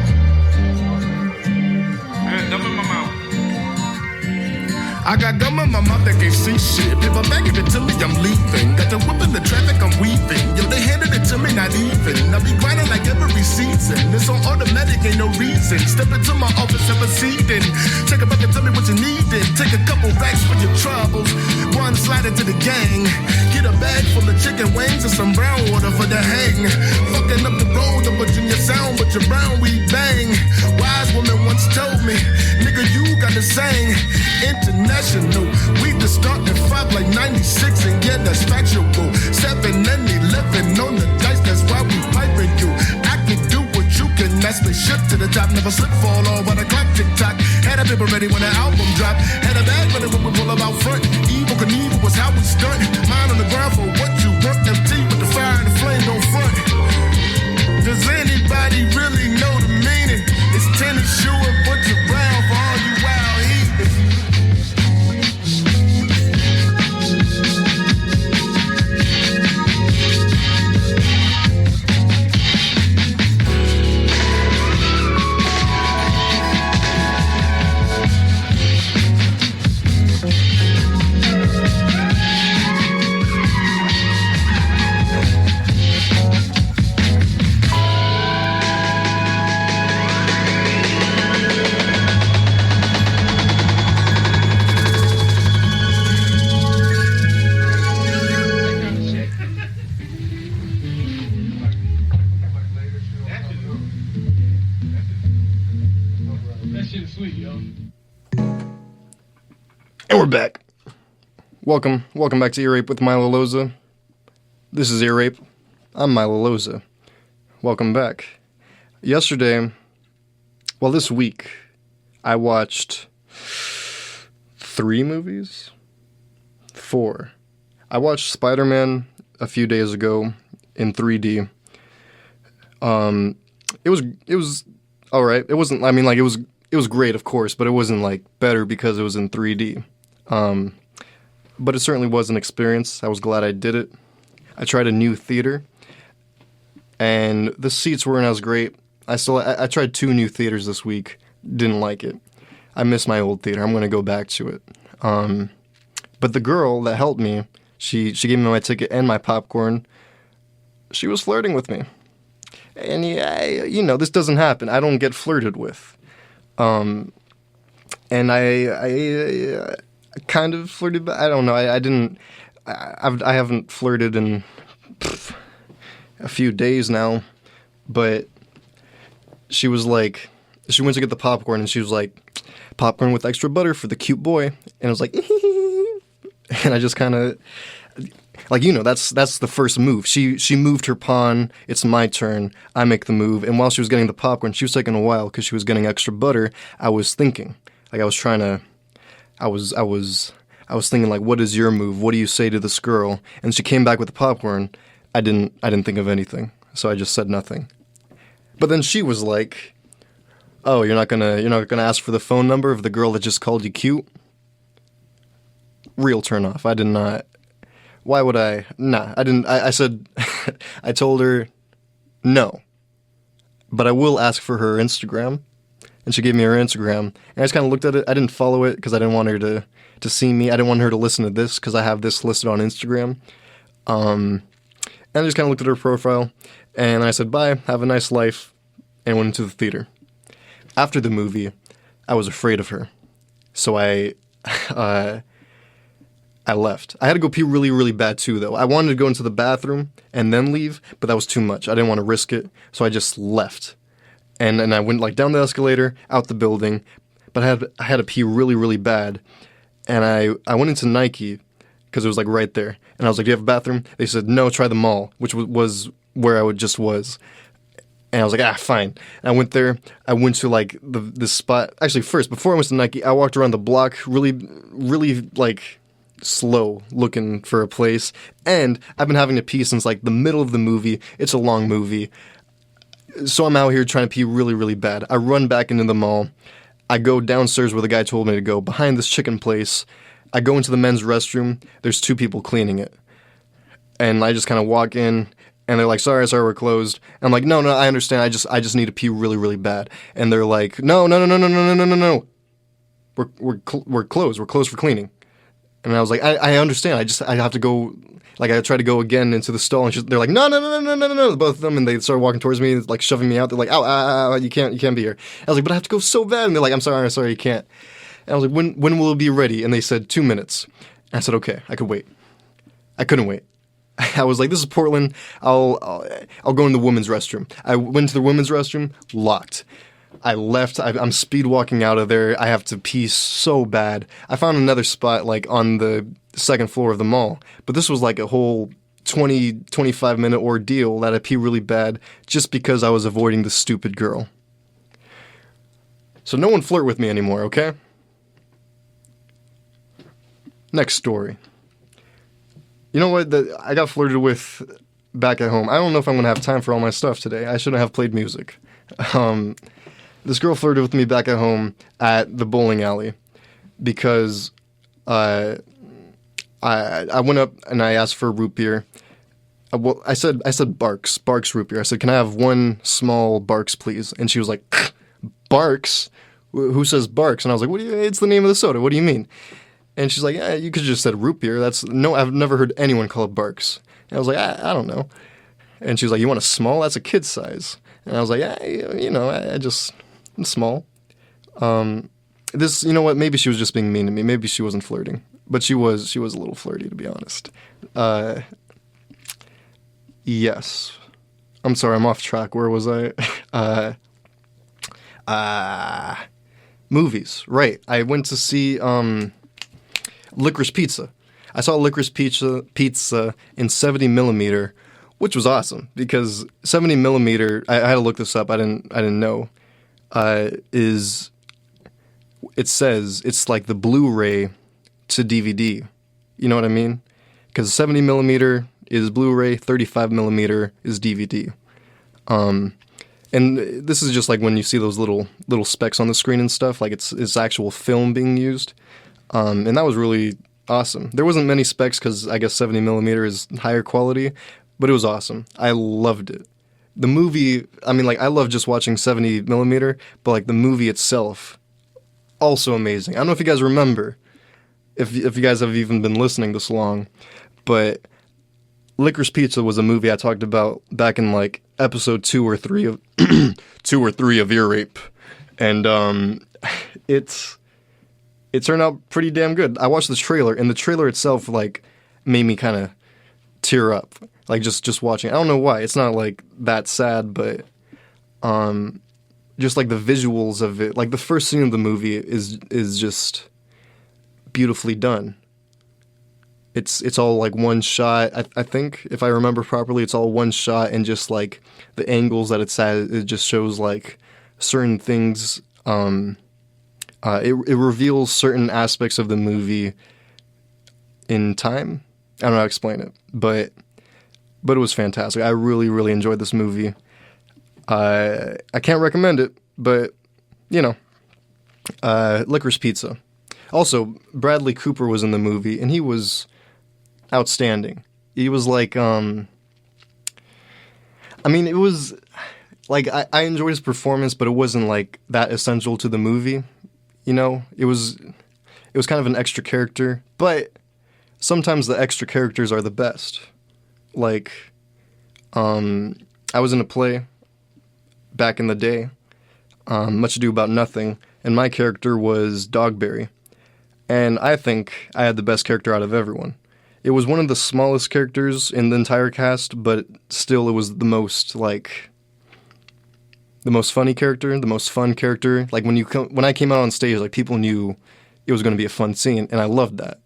I got gum in my mouth that can't see shit. People begging it to me, I'm leaving. Got the whip in the traffic, I'm weaving. Yo, they handed it to me, not even. I be grinding like every season. It's on automatic, ain't no reason. Step into my office, have a seat in. Take a back and tell me what you needed. Take a couple racks for your troubles. One slide into the gang. Get a bag full of chicken wings and some brown water for the hang. Fucking up the road, I'm putting your sound, but your brown we bang. Wise woman once told me, nigga, you got to sing international. We just start at 5 like 96, and yeah, that's factual. 7 and 11 on the dice, that's why we piping you. I can do what you can, that's the shit to the top. Never slip, fall on when the clock tick tock. Had a paper ready when the album dropped. Had a bag ready when we pull about front. Evil Knievel was how we stunt. Mine on the ground for what you want. MT with the fire and the flame don't front. Does anybody really know the meaning? It's tennis shoe and Butcher Brown for all you wild heathens. And we're back. Welcome back to Ear Rape with Milo Loza. This is Ear Rape. I'm Milo Loza. Welcome back. This week, I watched 3 movies? 4. I watched Spider-Man a few days ago in 3D. It was alright. It wasn't, it was great, of course, but it wasn't, better because it was in 3D. But it certainly was an experience. I was glad I did it. I tried a new theater, and the seats weren't as great. I tried 2 new theaters this week. Didn't like it. I miss my old theater. I'm going to go back to it. But the girl that helped me, she gave me my ticket and my popcorn. She was flirting with me. And this doesn't happen. I don't get flirted with. And I kind of flirted, but I don't know. I haven't flirted in a few days now, but she was like, she went to get the popcorn and she was like, popcorn with extra butter for the cute boy. And I was like, and I just kind of, that's the first move. She moved her pawn. It's my turn. I make the move. And while she was getting the popcorn, she was taking a while because she was getting extra butter. I was thinking, I was thinking, what is your move? What do you say to this girl? And she came back with the popcorn. I didn't think of anything, so I just said nothing. But then she was like, "Oh, you're not gonna ask for the phone number of the girl that just called you cute?" Real turn off. I did not. Why would I? Nah, I didn't. I said, I told her, no. But I will ask for her Instagram. And she gave me her Instagram. And I just kind of looked at it. I didn't follow it because I didn't want her to see me. I didn't want her to listen to this because I have this listed on Instagram. And I just kind of looked at her profile. And I said, bye, have a nice life. And went into the theater. After the movie, I was afraid of her. So I left. I had to go pee really, really bad too, though. I wanted to go into the bathroom and then leave, but that was too much. I didn't want to risk it. So I just left. And I went down the escalator, out the building, but I had to pee really, really bad. And I went into Nike, because it was right there. And I was like, do you have a bathroom? They said, no, try the mall, which was where I just was. And I was like, fine. And I went there. I went to this spot. Actually, first, before I went to Nike, I walked around the block really, really slow looking for a place. And I've been having to pee since the middle of the movie. It's a long movie. So I'm out here trying to pee really, really bad. I run back into the mall. I go downstairs where the guy told me to go, behind this chicken place. I go into the men's restroom. There's 2 people cleaning it. And I just kind of walk in, and they're like, sorry, we're closed. I'm like, no, I understand. I just need to pee really, really bad. And they're like, no. we're closed. We're closed for cleaning. And I was like, I understand. I have to go. Like, I tried to go again into the stall, and they're like, no, no, no, no, no, no, no, both of them, and they started walking towards me, like shoving me out. They're like, ow, you can't be here. I was like, but I have to go so bad. And they're like, I'm sorry, you can't. And I was like, when will it be ready? And they said 2 minutes. And I said, okay, I could wait. I couldn't wait. I was like, this is Portland. I'll go in the women's restroom. I went to the women's restroom, locked. I left. I'm speed walking out of there. I have to pee so bad. I found another spot like on the second floor of the mall, but this was like a whole 25 minute ordeal that I pee really bad just because I was avoiding the stupid girl. So no one flirt with me anymore, okay? Next story. You know what? I got flirted with back at home. I don't know if I'm going to have time for all my stuff today. I shouldn't have played music. This girl flirted with me back at home at the bowling alley because I went up and I asked for root beer. Well, I said Barks root beer. I said, can I have one small Barks, please? And she was like, Barks? Who says Barks? And I was like, it's the name of the soda. What do you mean? And she's like, yeah, you could have just said root beer. I've never heard anyone call it Barks. And I was like, I don't know. And she was like, you want a small? That's a kid's size. And I was like, yeah, I'm small. You know what? Maybe she was just being mean to me. Maybe she wasn't flirting. But she was a little flirty, to be honest. Yes. I'm sorry, I'm off track. Where was I? Movies. Right. I went to see Licorice Pizza. I saw Licorice Pizza in 70 millimeter, which was awesome because 70 millimeter. I had to look this up. I didn't know. It says it's like the Blu-ray to DVD. You know what I mean? Because 70 millimeter is Blu-ray, 35 millimeter is DVD. And this is just like when you see those little specks on the screen and stuff, like it's actual film being used. And that was really awesome. There wasn't many specs because I guess 70 millimeter is higher quality, but it was awesome. I loved it. The movie, I mean, like, I love just watching 70 millimeter, but like the movie itself, also amazing. I don't know if you guys remember, if you guys have even been listening this long, but Licorice Pizza was a movie I talked about back in like episode 2 or 3 of 2 or 3 of Ear Rape, and it turned out pretty damn good. I watched the trailer, and the trailer itself like made me kind of tear up, like just watching. I don't know why. It's not like that sad, but just like the visuals of it, like the first scene of the movie is just beautifully done. It's all like one shot. I think if I remember properly, it's all one shot, and just like the angles that it's at, it just shows like certain things. It reveals certain aspects of the movie in time. I don't know how to explain it, but it was fantastic. I really, really enjoyed this movie. I can't recommend it, but, you know, Licorice Pizza. Also, Bradley Cooper was in the movie, and he was outstanding. He was like, I mean, it was, like, I enjoyed his performance, but it wasn't, like, that essential to the movie. You know, it was kind of an extra character, but sometimes the extra characters are the best. Like, I was in a play back in the day, Much Ado About Nothing, and my character was Dogberry. And I think I had the best character out of everyone. It was one of the smallest characters in the entire cast, but still it was the most, like, the most funny character, the most fun character. Like, when I came out on stage, like, people knew it was going to be a fun scene, and I loved that.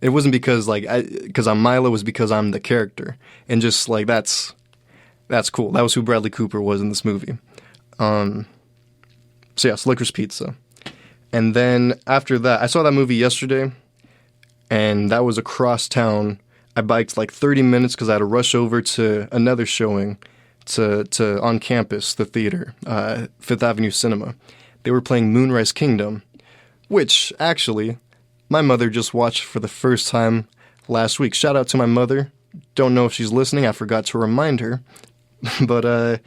It wasn't because, like, because I'm Milo, it was because I'm the character. And just, like, that's cool. That was who Bradley Cooper was in this movie. So, yes, Licorice Pizza. And then, after that, I saw that movie yesterday, and that was across town. I biked, like, 30 minutes because I had to rush over to another showing to on campus, the theater, Fifth Avenue Cinema. They were playing Moonrise Kingdom, which, actually, my mother just watched for the first time last week. Shout out to my mother. Don't know if she's listening. I forgot to remind her. But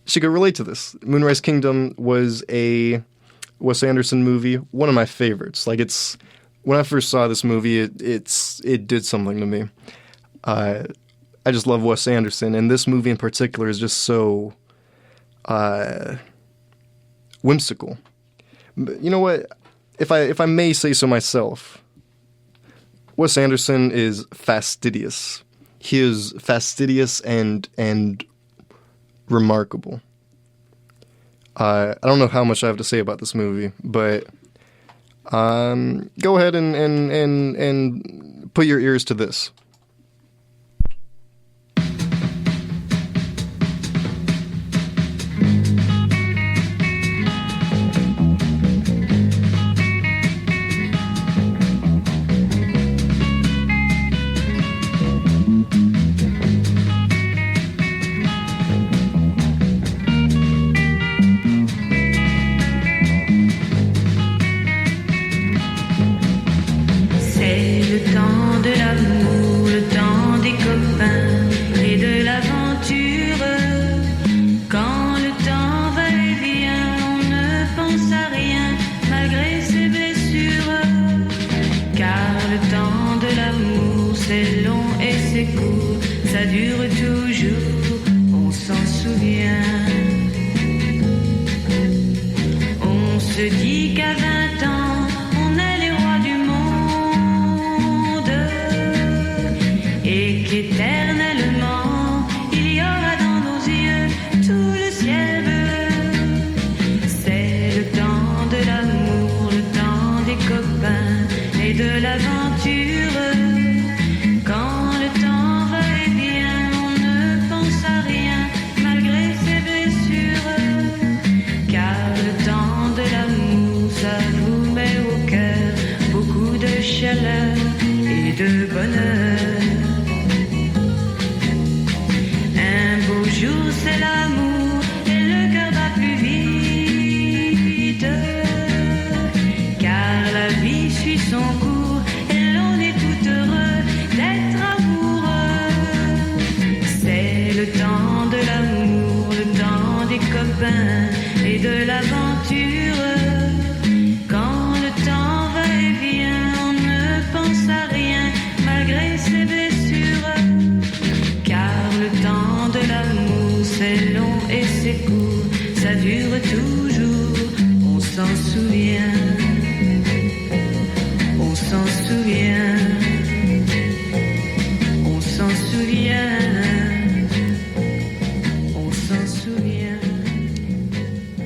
she could relate to this. Moonrise Kingdom was a Wes Anderson movie, one of my favorites. Like, it's when I first saw this movie, it did something to me. I just love Wes Anderson, and this movie in particular is just so whimsical. But you know what? If I may say so myself, Wes Anderson is fastidious. He is fastidious and remarkable. I don't know how much I have to say about this movie, but go ahead and put your ears to this.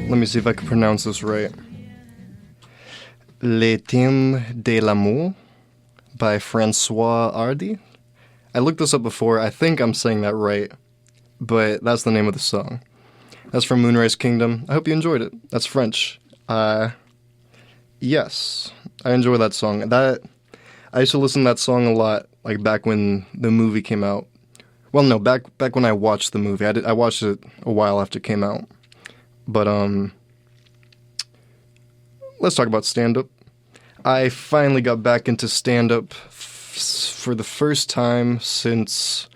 Let me see if I can pronounce this right. Les Thèmes de l'amour by Francois Hardy. I looked this up before. I think I'm saying that right, but that's the name of the song. That's from Moonrise Kingdom. I hope you enjoyed it. That's French. Yes, I enjoy that song. I used to listen to that song a lot, like back when the movie came out. Well, no, back when I watched the movie. I watched it a while after it came out. But let's talk about stand-up. I finally got back into stand-up for the first time since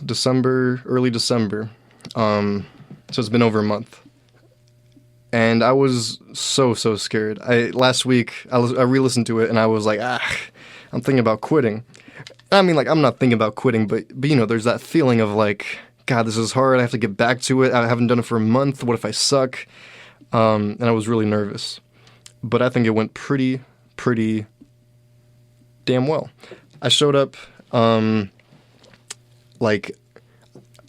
early December. So it's been over a month. And I was so scared. Last week, I re-listened to it, and I was like, I'm thinking about quitting. I mean, like, I'm not thinking about quitting, but you know, there's that feeling of like, God, this is hard. I have to get back to it. I haven't done it for a month. What if I suck? And I was really nervous. But I think it went pretty damn well. I showed up, I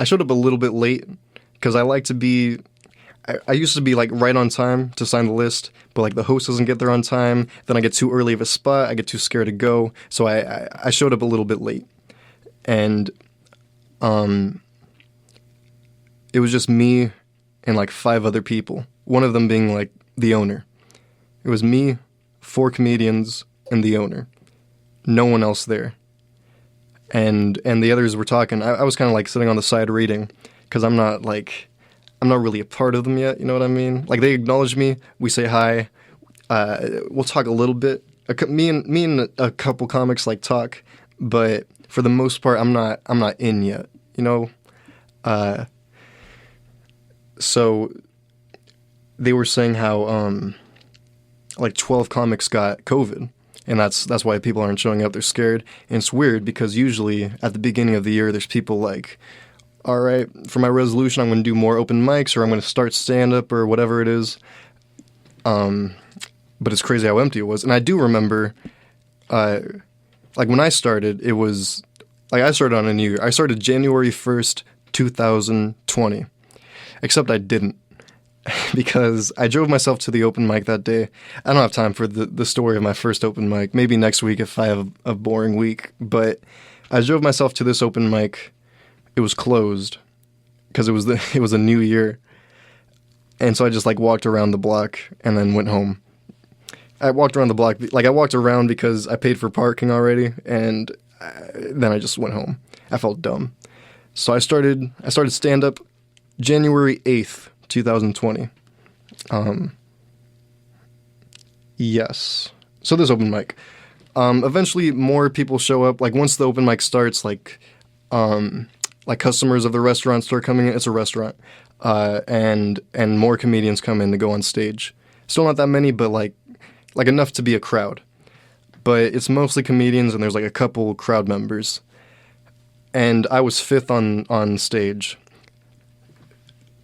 showed up a little bit late because I like to be... I used to be like right on time to sign the list, but like the host doesn't get there on time. Then I get too early of a spot. I get too scared to go. So I showed up a little bit late. And it was just me and like 5 other people. One of them being like the owner. It was me, 4 comedians, and the owner. No one else there. And the others were talking. I was kind of like sitting on the side reading because I'm not really a part of them yet, you know what I mean? Like, they acknowledge me, we say hi, we'll talk a little bit. Me and a couple comics like talk, but for the most part, I'm not in yet, you know? So they were saying how like 12 comics got COVID, and that's why people aren't showing up. They're scared, and it's weird because usually at the beginning of the year, there's people like, all right, for my resolution, I'm going to do more open mics, or I'm going to start stand-up, or whatever it is. But it's crazy how empty it was. And I do remember, like, when I started, it was, like, I started on a new year. I started January 1st, 2020. Except I didn't. Because I drove myself to the open mic that day. I don't have time for the story of my first open mic. Maybe next week if I have a boring week. But I drove myself to this open mic. It was closed because it was a new year. And so I just like walked around the block and then went home. I walked around the block, like I walked around because I paid for parking already, and then I just went home. I felt dumb. So I started stand-up January 8th, 2020. Yes. So this open mic. Eventually more people show up. Like once the open mic starts, like customers of the restaurant start coming in. It's a restaurant. And more comedians come in to go on stage. Still not that many, but like enough to be a crowd. But it's mostly comedians, and there's like a couple crowd members. And I was fifth on stage.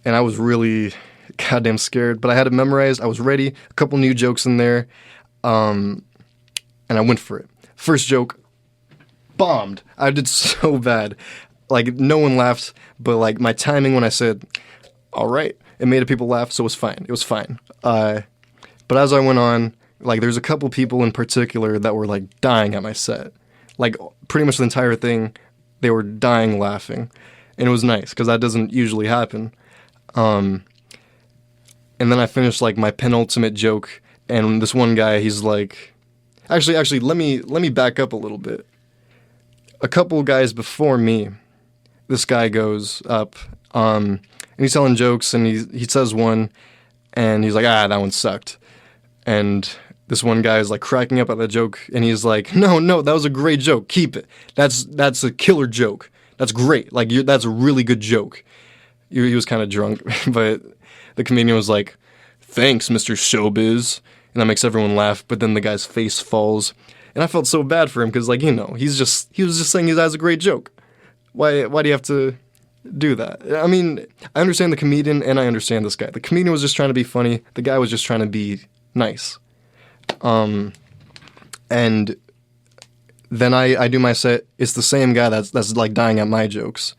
And I was really goddamn scared, but I had it memorized. I was ready. A couple new jokes in there. And I went for it. First joke, bombed. I did so bad. Like, no one laughed, but like my timing when I said, all right, it made people laugh, so it was fine. It was fine. But as I went on, like, there's a couple people in particular that were like dying at my set. Like, pretty much the entire thing, they were dying laughing. And it was nice, because that doesn't usually happen. And then I finished like my penultimate joke, and this one guy, he's like, actually, let me back up a little bit. A couple guys before me, this guy goes up, and he's telling jokes, and he says one, and he's like, that one sucked. And this one guy is like cracking up at that joke, and he's like, no, that was a great joke. Keep it. That's a killer joke. That's great. Like, that's a really good joke. He was kind of drunk, but the comedian was like, thanks, Mr. Showbiz. And that makes everyone laugh, but then the guy's face falls. And I felt so bad for him, because, like, he was just saying he has a great joke. Why do you have to do that? I mean, I understand the comedian, and I understand this guy. The comedian was just trying to be funny. The guy was just trying to be nice. And then I do my set. It's the same guy that's like dying at my jokes.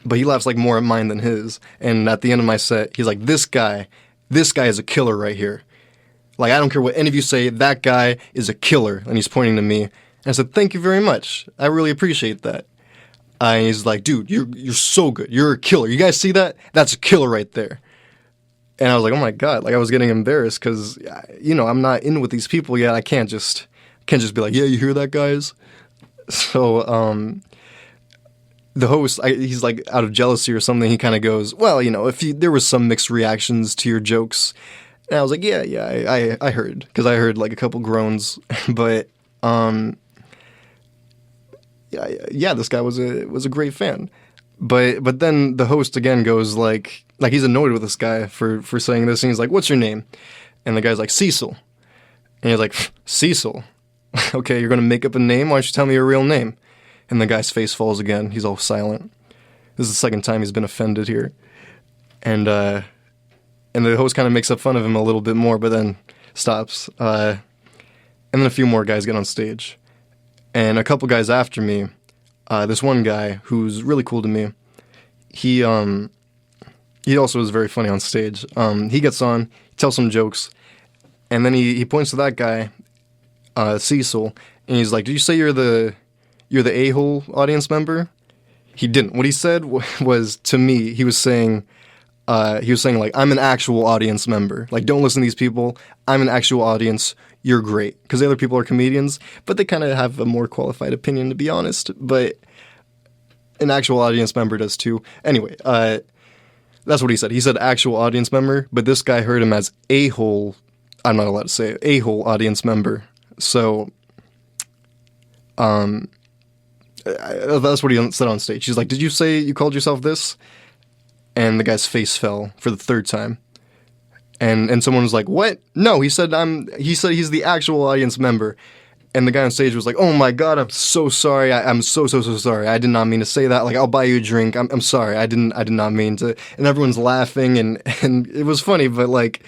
But he laughs like more at mine than his. And at the end of my set, he's like, this guy is a killer right here. Like, I don't care what any of you say, that guy is a killer. And he's pointing to me. And I said, thank you very much. I really appreciate that. And he's like, dude, you're so good. You're a killer. You guys see that? That's a killer right there. And I was like, oh my God. Like, I was getting embarrassed because, I'm not in with these people yet. I can't just be like, yeah, you hear that, guys? So, the host, he's like out of jealousy or something, he kind of goes, well, if there was some mixed reactions to your jokes. And I was like, yeah, I heard, because I heard like a couple groans, but yeah, this guy was a great fan. But then the host again goes like he's annoyed with this guy for saying this, and he's like, what's your name? And the guy's like, Cecil. And he's like, Cecil? Okay, you're gonna make up a name? Why don't you tell me your real name? And the guy's face falls again. He's all silent. This is the second time he's been offended here. And the host kind of makes up fun of him a little bit more, but then stops. And then a few more guys get on stage. And a couple guys after me, this one guy who's really cool to me, he also is very funny on stage. He gets on, he tells some jokes, and then he points to that guy, Cecil, and he's like, did you say you're the a-hole audience member? He didn't. What he said was, to me, he was saying like, I'm an actual audience member. Like, don't listen to these people. I'm an actual audience. You're great. Because the other people are comedians, but they kind of have a more qualified opinion, to be honest. But an actual audience member does too. Anyway, that's what he said. He said actual audience member, but this guy heard him as a-hole. I'm not allowed to say it. A-hole audience member. So, that's what he said on stage. He's like, did you say you called yourself this? And the guy's face fell for the third time. And someone was like, what? No, he said he's the actual audience member. And the guy on stage was like, oh my God, I'm so sorry. I'm so sorry. I did not mean to say that. Like, I'll buy you a drink. I'm sorry. I did not mean to. And everyone's laughing and it was funny, but like,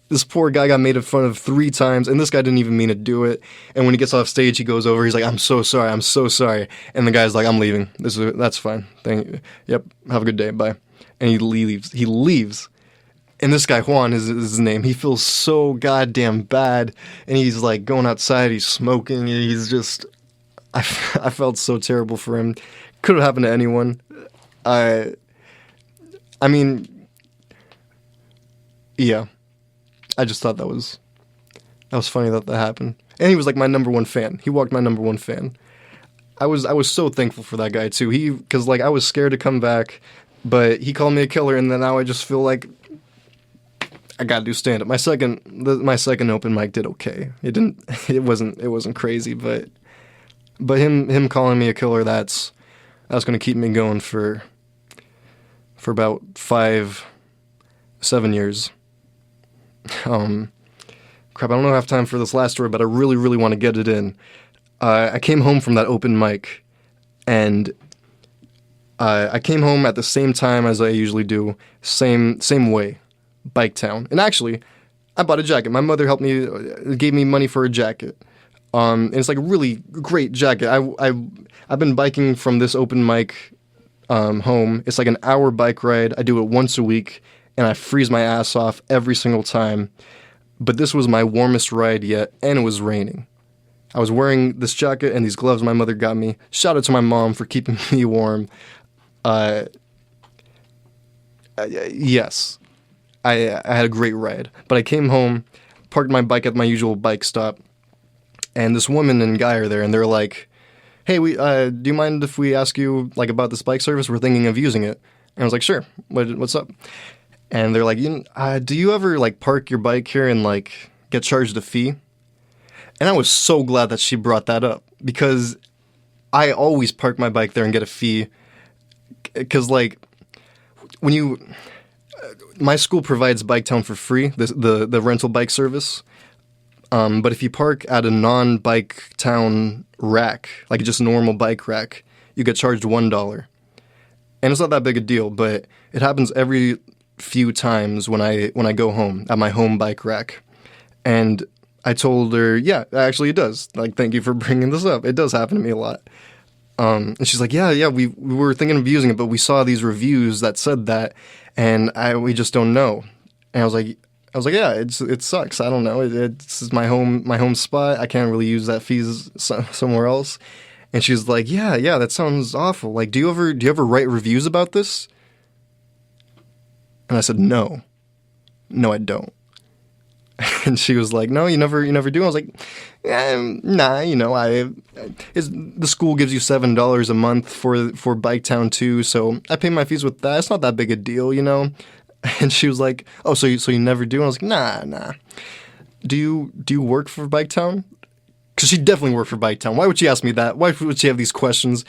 this poor guy got made fun of 3 times, and this guy didn't even mean to do it. And when he gets off stage, he goes over, he's like, I'm so sorry. And the guy's like, I'm leaving. That's fine. Thank you. Yep. Have a good day. Bye. And he leaves. And this guy, Juan is his name. He feels so goddamn bad. And he's like going outside, he's smoking, and he's just, I felt so terrible for him. Could have happened to anyone. I mean, yeah. I just thought that was funny that happened. And he was like my number 1 fan. He walked my number 1 fan. I was so thankful for that guy too. Because like I was scared to come back, but he called me a killer, and then now I just feel like I gotta do stand up. My second open mic did okay. It wasn't crazy, but him calling me a killer, that's gonna keep me going for about 5-7 years. Crap, I don't know if I have time for this last story, but I really, really want to get it in. I came home from that open mic, and I came home at the same time as I usually do, same way, Bike Town. And actually, I bought a jacket. My mother gave me money for a jacket. And it's like a really great jacket. I've been biking from this open mic home. It's like an hour bike ride. I do it once a week. And I freeze my ass off every single time. But this was my warmest ride yet, and it was raining. I was wearing this jacket and these gloves my mother got me. Shout out to my mom for keeping me warm. Yes, I had a great ride. But I came home, parked my bike at my usual bike stop, and this woman and guy are there, and they're like, hey, do you mind if we ask you like about this bike service? We're thinking of using it. And I was like, sure, what's up? And they're like, do you ever like park your bike here and like get charged a fee? And I was so glad that she brought that up, because I always park my bike there and get a fee. Because like my school provides Bike Town for free, the rental bike service. But if you park at a non-Bike Town rack, like just a normal bike rack, you get charged $1. And it's not that big a deal, but it happens every few times when I go home at my home bike rack. And I told her, yeah, actually it does. Like, thank you for bringing this up. It does happen to me a lot. And she's like, yeah, we were thinking of using it, but we saw these reviews that said that, and we just don't know. And I was like, yeah, it sucks. I don't know. It's my home spot. I can't really use that fees somewhere else. And she's like, yeah, that sounds awful. Like, do you ever write reviews about this? And I said, no, I don't. And she was like, no, you never do. I was like, nah, the school gives you $7 a month for Bike Town too, so I pay my fees with that. It's not that big a deal, And she was like, oh, so you never do? And I was like, nah. Do you work for Bike Town? Because she definitely worked for Bike Town. Why would she ask me that? Why would she have these questions?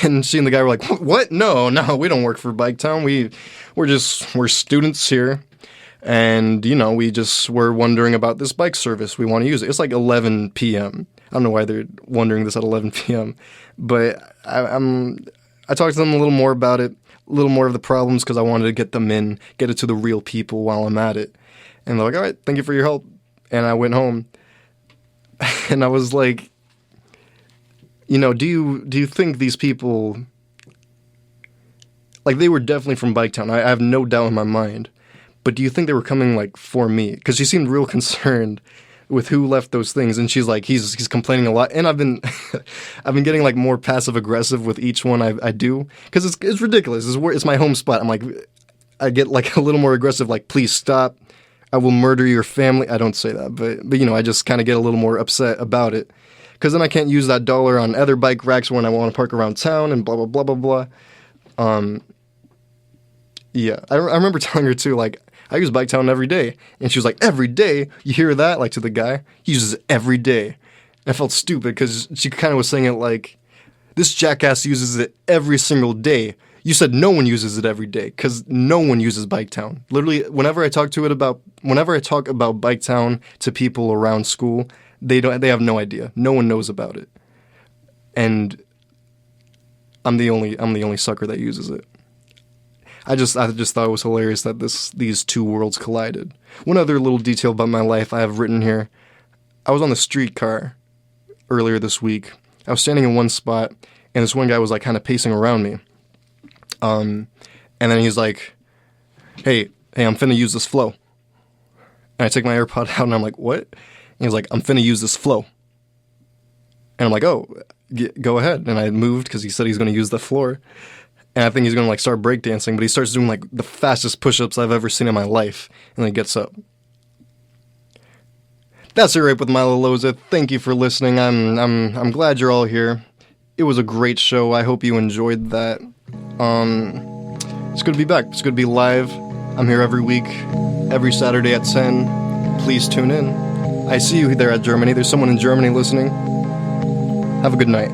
And she and the guy were like, what? No, we don't work for Bike Town. We're students here. And, we're wondering about this bike service. We want to use it. It's like 11 p.m. I don't know why they're wondering this at 11 p.m. But I talked to them a little more about it, a little more of the problems, because I wanted to get it to the real people while I'm at it. And they're like, all right, thank you for your help. And I went home. And I was like, do you think these people, like, they were definitely from Bike Town. I have no doubt in my mind. But do you think they were coming, like, for me? Because she seemed real concerned with who left those things. And she's like, he's complaining a lot. And I've been getting, like, more passive-aggressive with each one I do. Because it's ridiculous. It's my home spot. I'm like, I get, like, a little more aggressive, like, please stop. I will murder your family. I don't say that. But I just kind of get a little more upset about it. Because then I can't use that dollar on other bike racks when I want to park around town and blah, blah, blah, blah, blah. Yeah. I remember telling her, too, like, I use Bike Town every day. And she was like, every day? You hear that? Like, to the guy? He uses it every day. And I felt stupid because she kind of was saying it like, this jackass uses it every single day. You said no one uses it every day, because no one uses Biketown. Literally, whenever I talk about Biketown to people around school, they have no idea. No one knows about it. And I'm the only sucker that uses it. I just thought it was hilarious that these two worlds collided. One other little detail about my life I have written here. I was on the streetcar earlier this week. I was standing in one spot, and this one guy was like kind of pacing around me. And then he's like, hey, I'm finna use this flow. And I take my AirPod out, and I'm like, what? And he's like, I'm finna use this flow. And I'm like, oh, go ahead. And I moved because he said he's going to use the floor. And I think he's going to like start breakdancing, but he starts doing like the fastest push-ups I've ever seen in my life. And then he gets up. That's it right with Milo Loza. Thank you for listening. I'm glad you're all here. It was a great show. I hope you enjoyed that. It's good to be back. It's good to be live. I'm here every week, every Saturday at 10. Please tune in. I see you there at Germany. There's someone in Germany listening. Have a good night.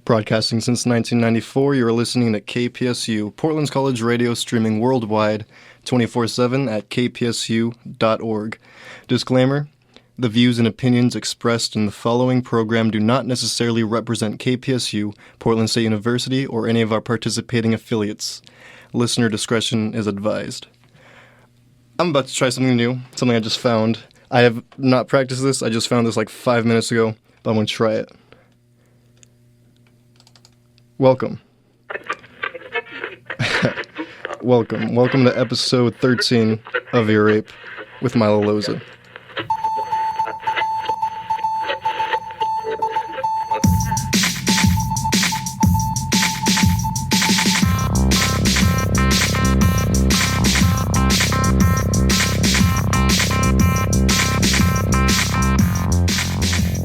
Broadcasting since 1994, you are listening to KPSU, Portland's College Radio, streaming worldwide 24/7 at kpsu.org. Disclaimer: the views and opinions expressed in the following program do not necessarily represent KPSU, Portland State University, or any of our participating affiliates. Listener discretion is advised. I'm about to try something new, something I just found. I have not practiced this, I just found this like 5 minutes ago, but I'm going to try it. Welcome. Welcome to episode 13 of Ear Rape with Milo Loza.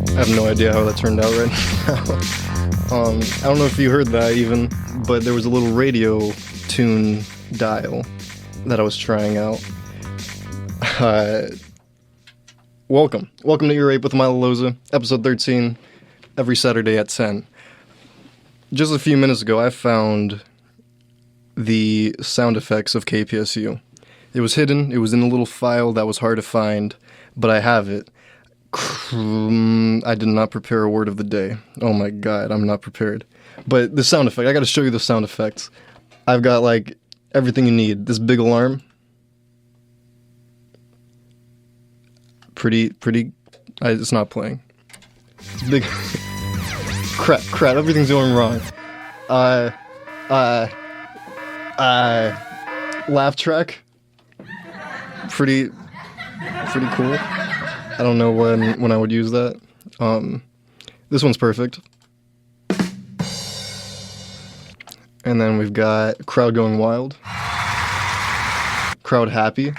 I have no idea how that turned out right now. I don't know if you heard that even, but there was a little radio tune dial that I was trying out. Welcome to Ear Rape with Milo Loza, episode 13, every Saturday at 10. Just a few minutes ago, I found the sound effects of KPSU. It was hidden, it was in a little file that was hard to find, but I have it. I did not prepare a word of the day. Oh my god, I'm not prepared. But the sound effect, I gotta show you the sound effects. I've got like everything you need. This big alarm. Pretty, it's not playing. It's big. crap, everything's going wrong. Laugh track. Pretty cool. I don't know when I would use that. This one's perfect. And then we've got crowd going wild. Crowd happy.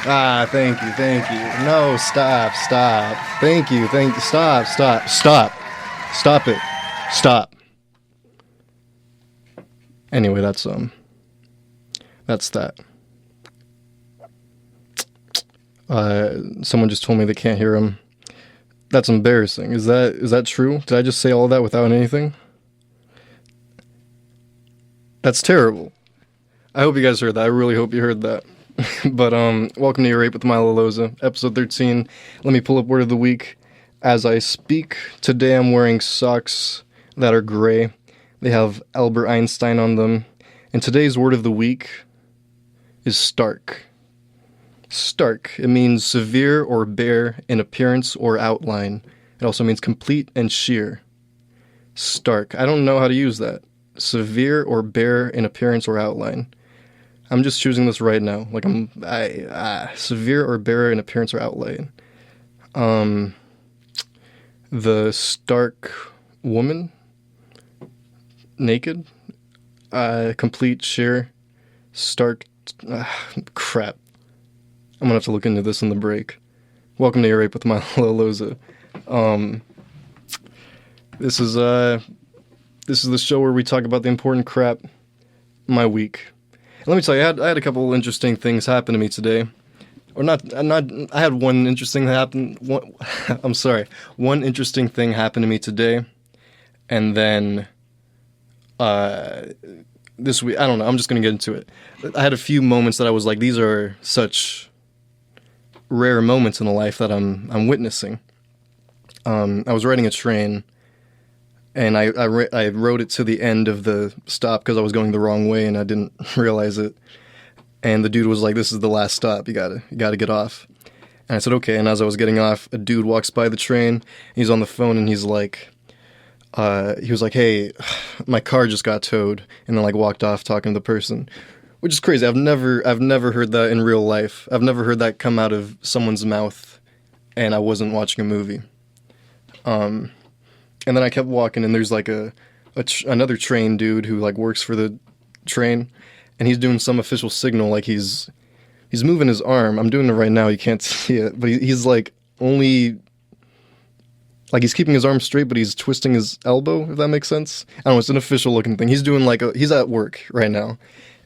Thank you. No, stop. Thank you, stop it. Stop. Anyway, that's that. Someone just told me they can't hear him. That's embarrassing. Is that true? Did I just say all that without anything? That's terrible. I hope you guys heard that. I really hope you heard that. But welcome to Ear Rape with Milo Loza, episode 13. Let me pull up word of the week as I speak. Today I'm wearing socks that are gray. They have Albert Einstein on them. And today's word of the week is stark. Stark. It means severe or bare in appearance or outline. It also means complete and sheer. Stark. I don't know how to use that. Severe or bare in appearance or outline. I'm just choosing this right now. Like severe or bare in appearance or outline. The stark woman. Naked. Complete, sheer. Stark. Crap. I'm gonna have to look into this in the break. Welcome to Ear Rape with Milo Loza. This is the show where we talk about the important crap my week. And let me tell you, I had a couple interesting things happen to me today. Or not. I had one interesting happen. One interesting thing happened to me today, and then this week, I don't know. I'm just gonna get into it. I had a few moments that I was like, these are such rare moments in the life that I'm witnessing. I was riding a train, and I rode it to the end of the stop because I was going the wrong way and I didn't realize it. And the dude was like, "This is the last stop. You gotta get off." And I said, "Okay." And as I was getting off, a dude walks by the train. He's on the phone and he's like, he was like, "Hey, my car just got towed," and then like walked off talking to the person. Which is crazy. I've never heard that in real life. I've never heard that come out of someone's mouth, and I wasn't watching a movie. And then I kept walking, and there's like another train dude who like works for the train, and he's doing some official signal, like he's moving his arm. I'm doing it right now. You can't see it, but he's like only like he's keeping his arm straight, but he's twisting his elbow. If that makes sense. I don't know. It's an official looking thing. He's doing like he's at work right now.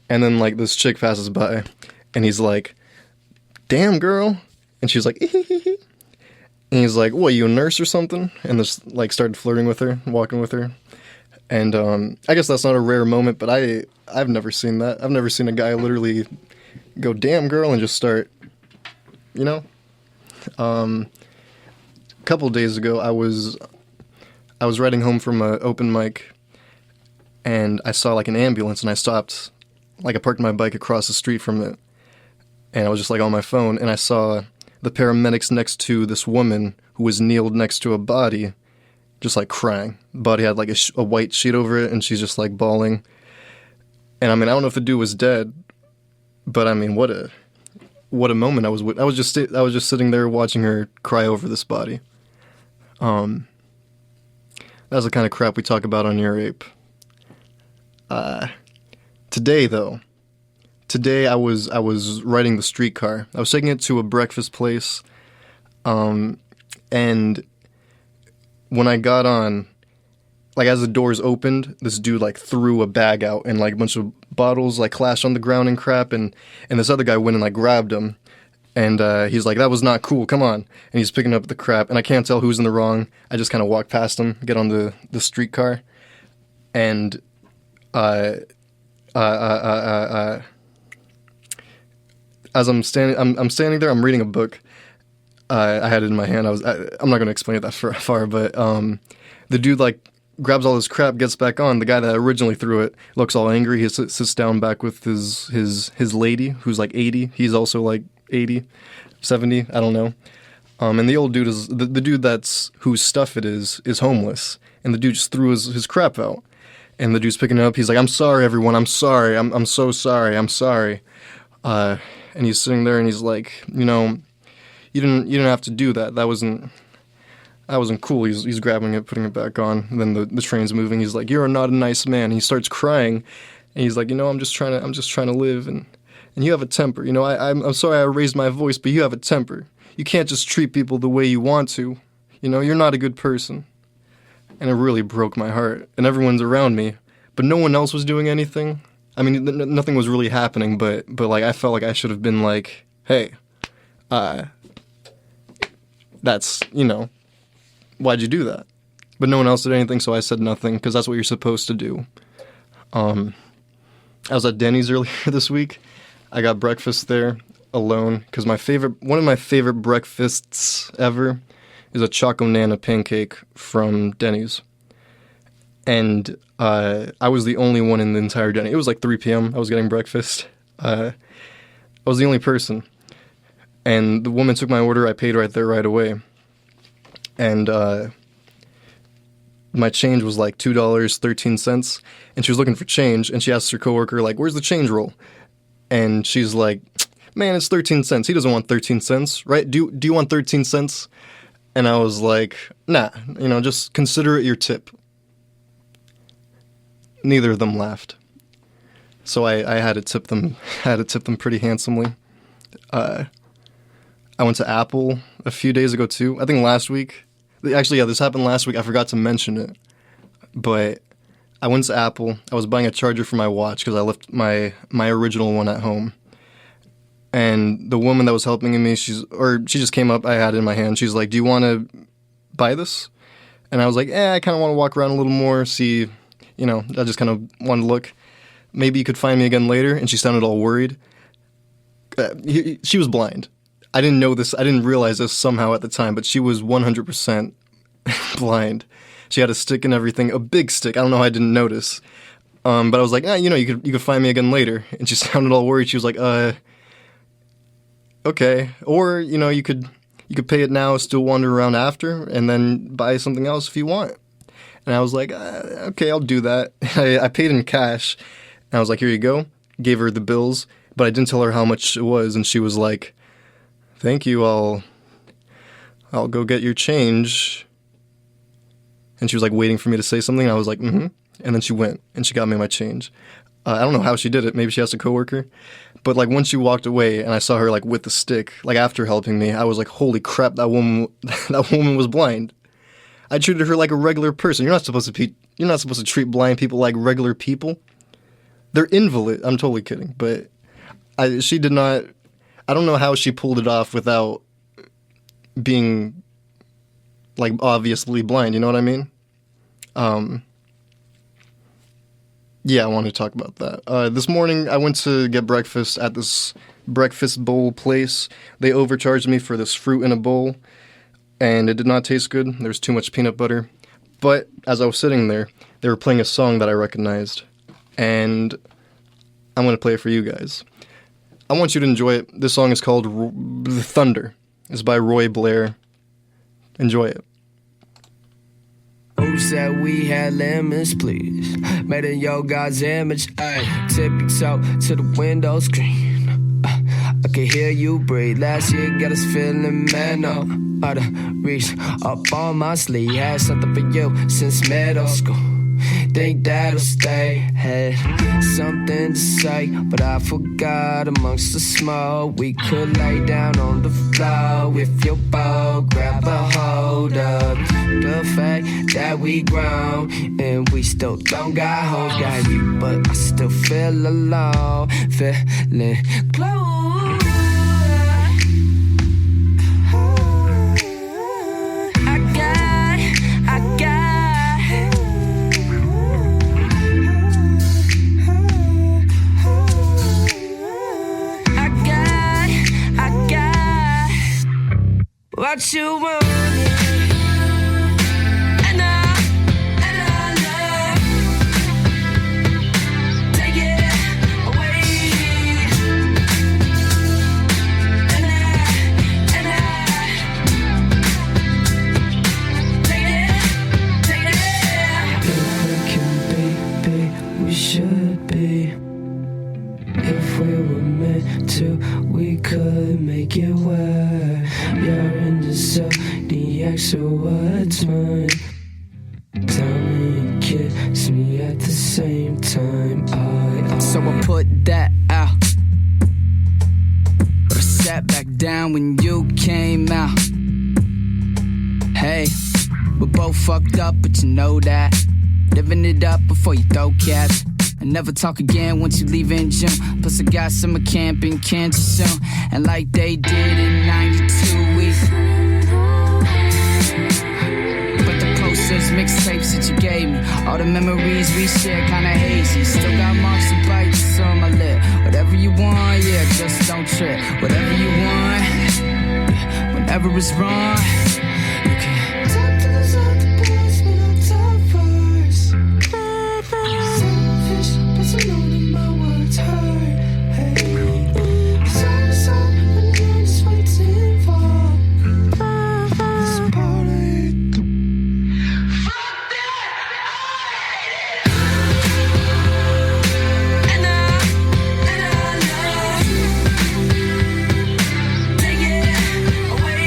And then, like, this chick passes by, and he's like, "Damn, girl." And she's like, "Ee-hee-hee-hee." And he's like, "What, you a nurse or something?" And just, like, started flirting with her, walking with her. And I guess that's not a rare moment, but I've never seen that. I've never seen a guy literally go, "Damn, girl," and just start, you know? A couple days ago, I was riding home from an open mic, and I saw, like, an ambulance, and I stopped. Like, I parked my bike across the street from it, and I was just, like, on my phone, and I saw the paramedics next to this woman who was kneeled next to a body, just, like, crying. The body had, like, a white sheet over it, and she's just, like, bawling. And I mean, I don't know if the dude was dead, but I mean, what a moment. I was just sitting there watching her cry over this body. That's the kind of crap we talk about on Your Ape. Today I was riding the streetcar. I was taking it to a breakfast place, and when I got on, like as the doors opened, this dude like threw a bag out and like a bunch of bottles like clashed on the ground and crap, and this other guy went and like grabbed him, and he's like, that was not cool, come on, and he's picking up the crap, and I can't tell who's in the wrong. I just kind of walk past him, get on the streetcar, and as I'm standing there, I'm reading a book. I had it in my hand. I'm not going to explain it that far, but the dude like grabs all his crap, gets back on. The guy that originally threw it looks all angry. He sits down back with his lady, who's like 80. He's also like 80, 70, I don't know. And the old dude is the dude that's whose stuff it is homeless, and the dude just threw his crap out. And the dude's picking it up. He's like, I'm sorry, everyone. I'm sorry. I'm so sorry. I'm sorry. And he's sitting there and he's like, you know, you didn't have to do that. That wasn't cool. He's grabbing it, putting it back on. And then the train's moving. He's like, you're not a nice man. And he starts crying. And he's like, you know, I'm just trying to live. And you have a temper. You know, I'm sorry I raised my voice, but you have a temper. You can't just treat people the way you want to. You know, you're not a good person. And it really broke my heart. And everyone's around me, but no one else was doing anything. I mean, nothing was really happening, but like I felt like I should have been like, hey, that's, you know, why'd you do that? But no one else did anything, so I said nothing, because that's what you're supposed to do. I was at Denny's earlier this week. I got breakfast there alone, because one of my favorite breakfasts ever is a Choco Nana pancake from Denny's. And I was the only one in the entire Denny. It was like 3 p.m. I was getting breakfast. I was the only person. And the woman took my order. I paid right there right away. And my change was like $2.13. And she was looking for change. And she asked her coworker, like, where's the change roll? And she's like, man, it's 13 cents. He doesn't want 13 cents, right? Do you want 13 cents? And I was like, nah, you know, just consider it your tip. Neither of them laughed. So I had to tip them pretty handsomely. I went to Apple a few days ago too. I think last week. Actually, yeah, this happened last week. I forgot to mention it. But I went to Apple. I was buying a charger for my watch because I left my original one at home. And the woman that was helping me, she just came up. I had it in my hand. She's like, do you want to buy this? And I was like, I kind of want to walk around a little more, see, you know, I just kind of wanted to look. Maybe you could find me again later. And she sounded all worried. She was blind. I didn't know this. I didn't realize this somehow at the time, but she was 100% blind. She had a stick and everything, a big stick. I don't know how I didn't notice. But I was like, you know, you could find me again later. And she sounded all worried. She was like, okay. Or, you know, you could pay it now, still wander around after, and then buy something else if you want. And I was like, okay, I'll do that. I paid in cash. And I was like, here you go. Gave her the bills, but I didn't tell her how much it was. And she was like, thank you, I'll go get your change. And she was like waiting for me to say something. And I was like, mm-hmm. And then she went and she got me my change. I don't know how she did it. Maybe she asked a coworker. But like once she walked away and I saw her like with the stick, like after helping me, I was like, holy crap, that woman was blind. I treated her like a regular person. You're not supposed to treat blind people like regular people. They're invalid. I'm totally kidding. But she did not. I don't know how she pulled it off without being like obviously blind. You know what I mean? Yeah, I want to talk about that. This morning, I went to get breakfast at this breakfast bowl place. They overcharged me for this fruit in a bowl, and it did not taste good. There was too much peanut butter. But as I was sitting there, they were playing a song that I recognized, and I'm going to play it for you guys. I want you to enjoy it. This song is called Thunder. It's by Roy Blair. Enjoy it. Who said we had limits, please? Made in your God's image, ayy. Tippy toe to the window screen. I can hear you breathe. Last year got us feeling mellow. Out of reach, up on my sleeve. Had something for you since middle school. Think that'll stay. Had something to say, but I forgot amongst the smoke. We could lay down on the floor if your boat grab a hold of the fact that we grown and we still don't got hope. Got you, but I still feel alone, feeling close. What you want, and I love. Take it away, and I take it. If we can be, we should be. If we were meant to, we could make it work. You're in the zodiac, so what's mine? Tell me and kiss me at the same time. So I put that out, but I sat back down when you came out. Hey, we're both fucked up, but you know that. Living it up before you throw caps. And never talk again once you leave in June. Plus I got summer camp in Kansas soon. And like they did in 92 weeks. But the posters, mixtapes that you gave me, all the memories we shared kinda hazy. Still got marks and bites on my lip. Whatever you want, yeah, just don't trip. Whatever you want, yeah, whenever it's wrong, you can talk to those other boys when I talk first. Selfish, but you know that my words hurt. Hey, so when you're just waiting for this party. Fuck that! And I love. Take it away.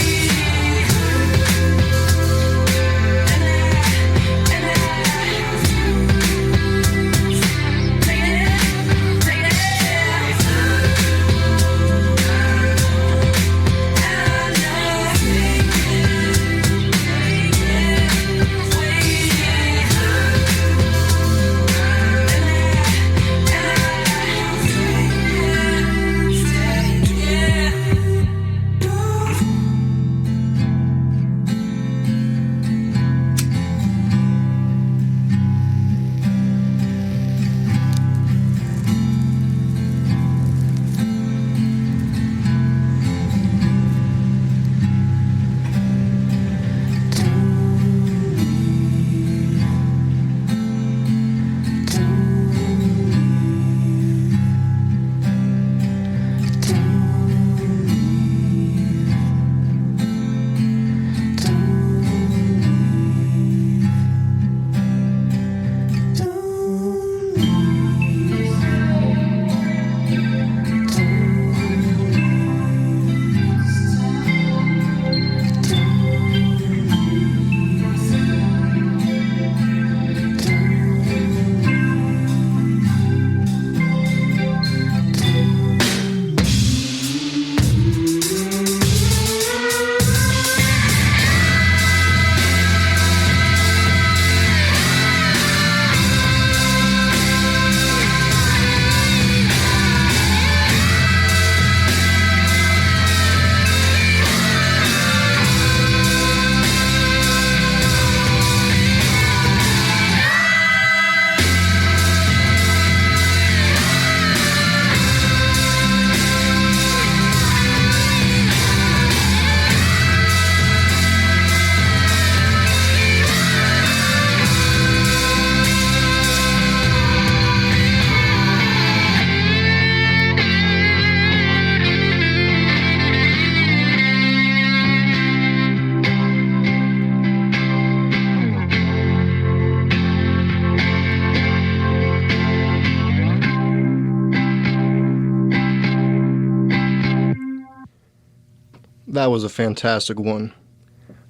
That was a fantastic one.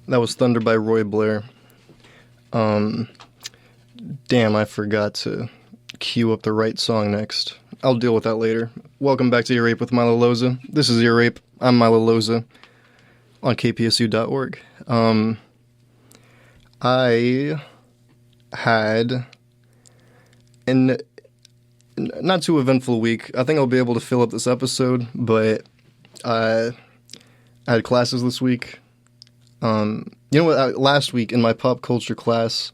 That was Thunder by Roy Blair. Damn, I forgot to queue up the right song next. I'll deal with that later. Welcome back to Ear Rape with Milo Loza. This is Ear Rape. I'm Milo Loza on kpsu.org. I had an not too eventful week. I think I'll be able to fill up this episode, but I had classes this week. You know what? Last week in my pop culture class,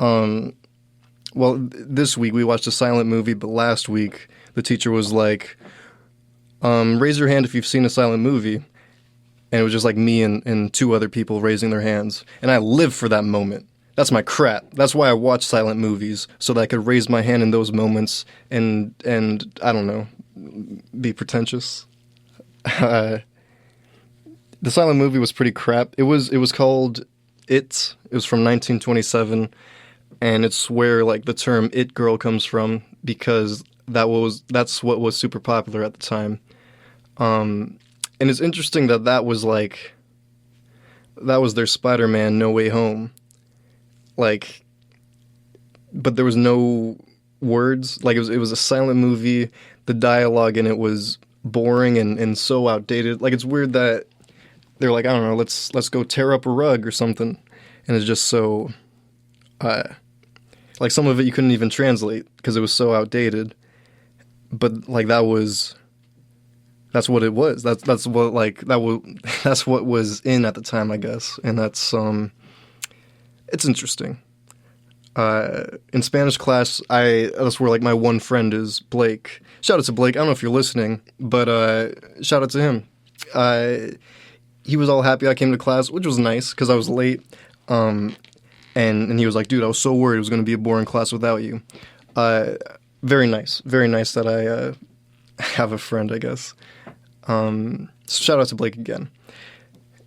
this week we watched a silent movie, but last week the teacher was like, raise your hand if you've seen a silent movie. And it was just like me and two other people raising their hands. And I live for that moment. That's my crap. That's why I watch silent movies, so that I could raise my hand in those moments and I don't know, be pretentious. The silent movie was pretty crap. It was called It. It was from 1927, and it's where like the term "it girl" comes from, because that's what was super popular at the time. And it's interesting that was their Spider-Man No Way Home. Like, but there was no words. Like, it was a silent movie. The dialogue in it was boring and so outdated. Like, it's weird that they're like, I don't know, let's go tear up a rug or something. And it's just so, like, some of it you couldn't even translate because it was so outdated. But like that's what it was. That's what was in at the time, I guess. And that's it's interesting. In Spanish class, that's where like my one friend is, Blake. Shout out to Blake. I don't know if you're listening, but shout out to him. He was all happy I came to class, which was nice because I was late. And he was like, dude, I was so worried it was going to be a boring class without you. Very nice that I have a friend, I guess. So shout out to Blake again.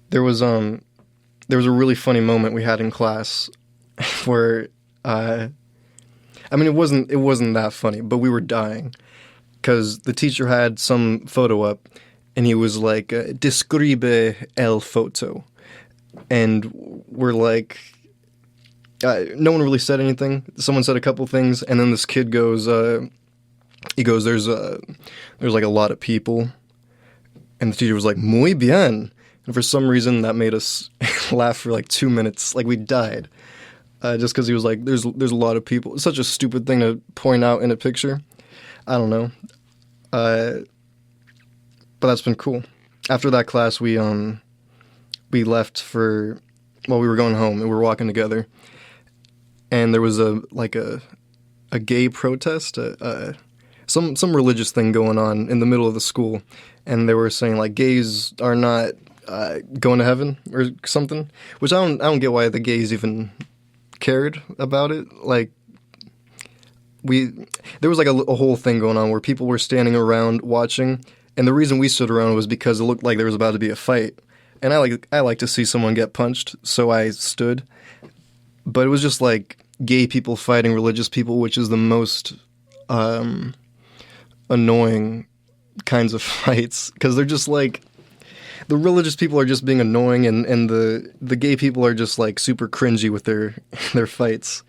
There was a really funny moment we had in class where it wasn't that funny, but we were dying because the teacher had some photo up and he was like, describe el foto, and we're like, no one really said anything. Someone said a couple things, and then this kid goes, there's like a lot of people. And the teacher was like, muy bien. And for some reason, that made us laugh for like 2 minutes. Like, we died. Just because he was like, there's a lot of people. It's such a stupid thing to point out in a picture. I don't know. But that's been cool. After that class, we left we were going home, and we were walking together. And there was a gay protest, some religious thing going on in the middle of the school. And they were saying, like, gays are not going to heaven or something, which I don't get why the gays even cared about it. Like, there was like a whole thing going on where people were standing around watching, and the reason we stood around was because it looked like there was about to be a fight. And I like to see someone get punched, so I stood. But it was just like gay people fighting religious people, which is the most annoying kinds of fights, because they're just like, the religious people are just being annoying, and the gay people are just like super cringy with their fights,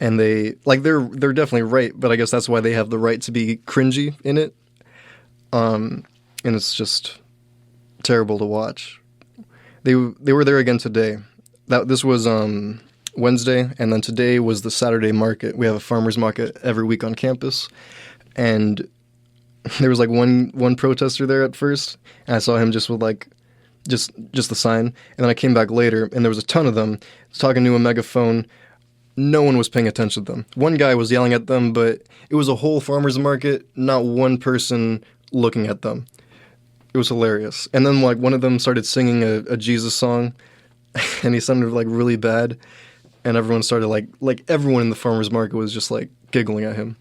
and they're definitely right, but I guess that's why they have the right to be cringy in it, and it's just terrible to watch. They were there again today. This was Wednesday, and then today was the Saturday market. We have a farmer's market every week on campus, and there was like one protester there at first, and I saw him just with like just the sign, and then I came back later, and there was a ton of them talking to a megaphone. No one was paying attention to them. One guy was yelling at them, but it was a whole farmer's market, not one person looking at them. It was hilarious. And then like one of them started singing a Jesus song, and he sounded like really bad, and everyone started like everyone in the farmer's market was just like giggling at him.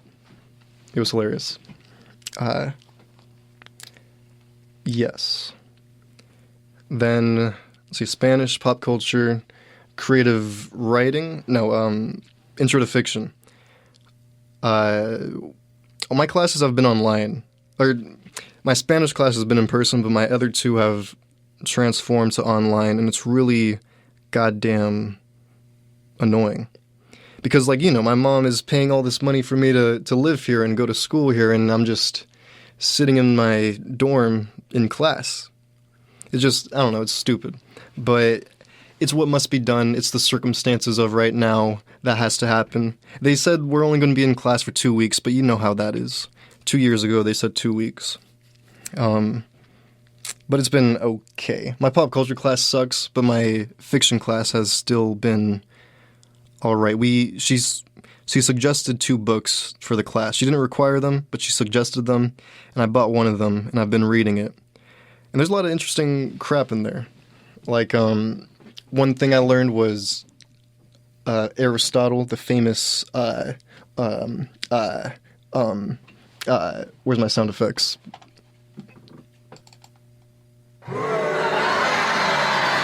It was hilarious. Yes. Then, let's see, Spanish, pop culture, creative writing. No, intro to fiction. All my classes have been online. Or, my Spanish class has been in person, but my other two have transformed to online, and it's really goddamn annoying. Because, like, my mom is paying all this money for me to live here and go to school here, and I'm just sitting in my dorm in class. It's just, I don't know, it's stupid. But it's what must be done. It's the circumstances of right now that has to happen. They said we're only going to be in class for 2 weeks, but you know how that is. 2 years ago, they said 2 weeks. But it's been okay. My pop culture class sucks, but my fiction class has still been all right. She suggested 2 books for the class. She didn't require them, but she suggested them, and I bought one of them, and I've been reading it. And there's a lot of interesting crap in there. Like, one thing I learned was Aristotle, the famous, where's my sound effects?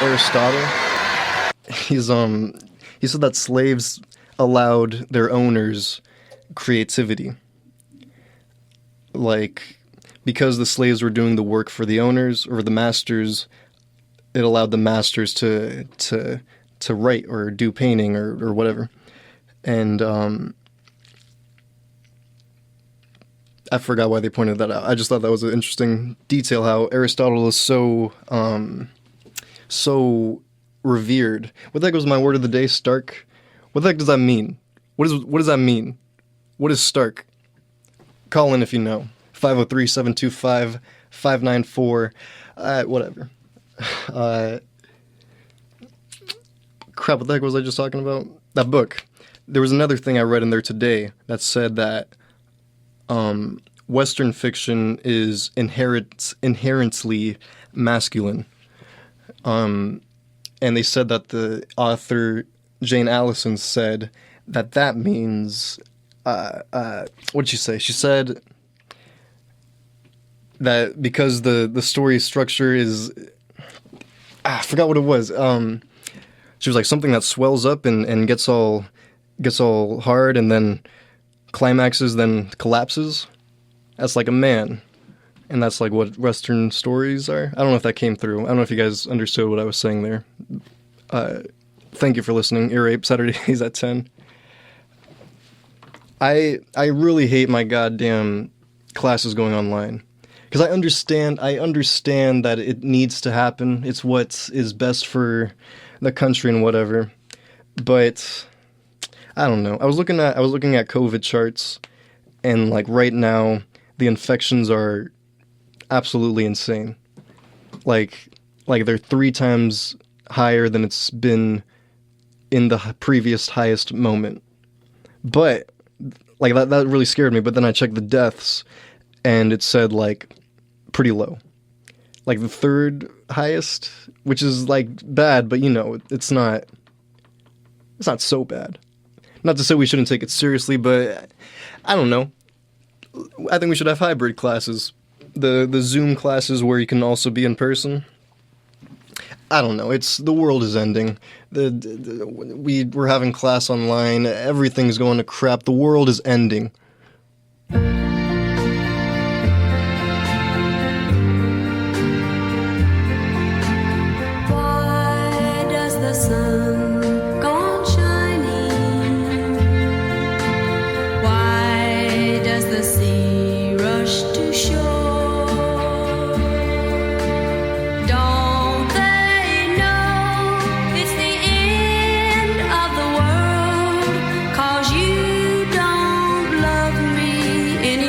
Aristotle, he said that slaves allowed their owners creativity. Like, because the slaves were doing the work for the owners or the masters, it allowed the masters to write or do painting or whatever. And I forgot why they pointed that out. I just thought that was an interesting detail, how Aristotle is so revered. What the heck was my word of the day? Stark? What the heck does that mean? What does that mean? What is stark? Call in if you know. 503-725-594. Whatever. Crap, what the heck was I just talking about? That book. There was another thing I read in there today that said that Western fiction is inherently masculine. And they said that the author Jane Allison said that means what did she say? She said that because the story structure is I forgot what it was. She was like something that swells up and gets all hard and then climaxes, then collapses. That's like a man. And that's like what Western stories are. I don't know if that came through. I don't know if you guys understood what I was saying there. Thank you for listening. Ear Ape, Saturdays at 10. I really hate my goddamn classes going online. Because I understand that it needs to happen. It's what is best for the country and whatever. But I don't know. I was looking at COVID charts, and like right now the infections are absolutely insane. Like they're 3 times higher than it's been in the previous highest moment. But like that really scared me. But then I checked the deaths, and it said like pretty low, like the 3rd highest, which is like bad, but it's not so bad. Not to say we shouldn't take it seriously, but I don't know. I think we should have hybrid classes, the Zoom classes where you can also be in person. I don't know. The world is ending. We're having class online. Everything's going to crap. The world is ending. Why does the sun go on shining? Why does the sea rush to shore? Don't they know it's the end of the world? 'Cause you don't love me anymore.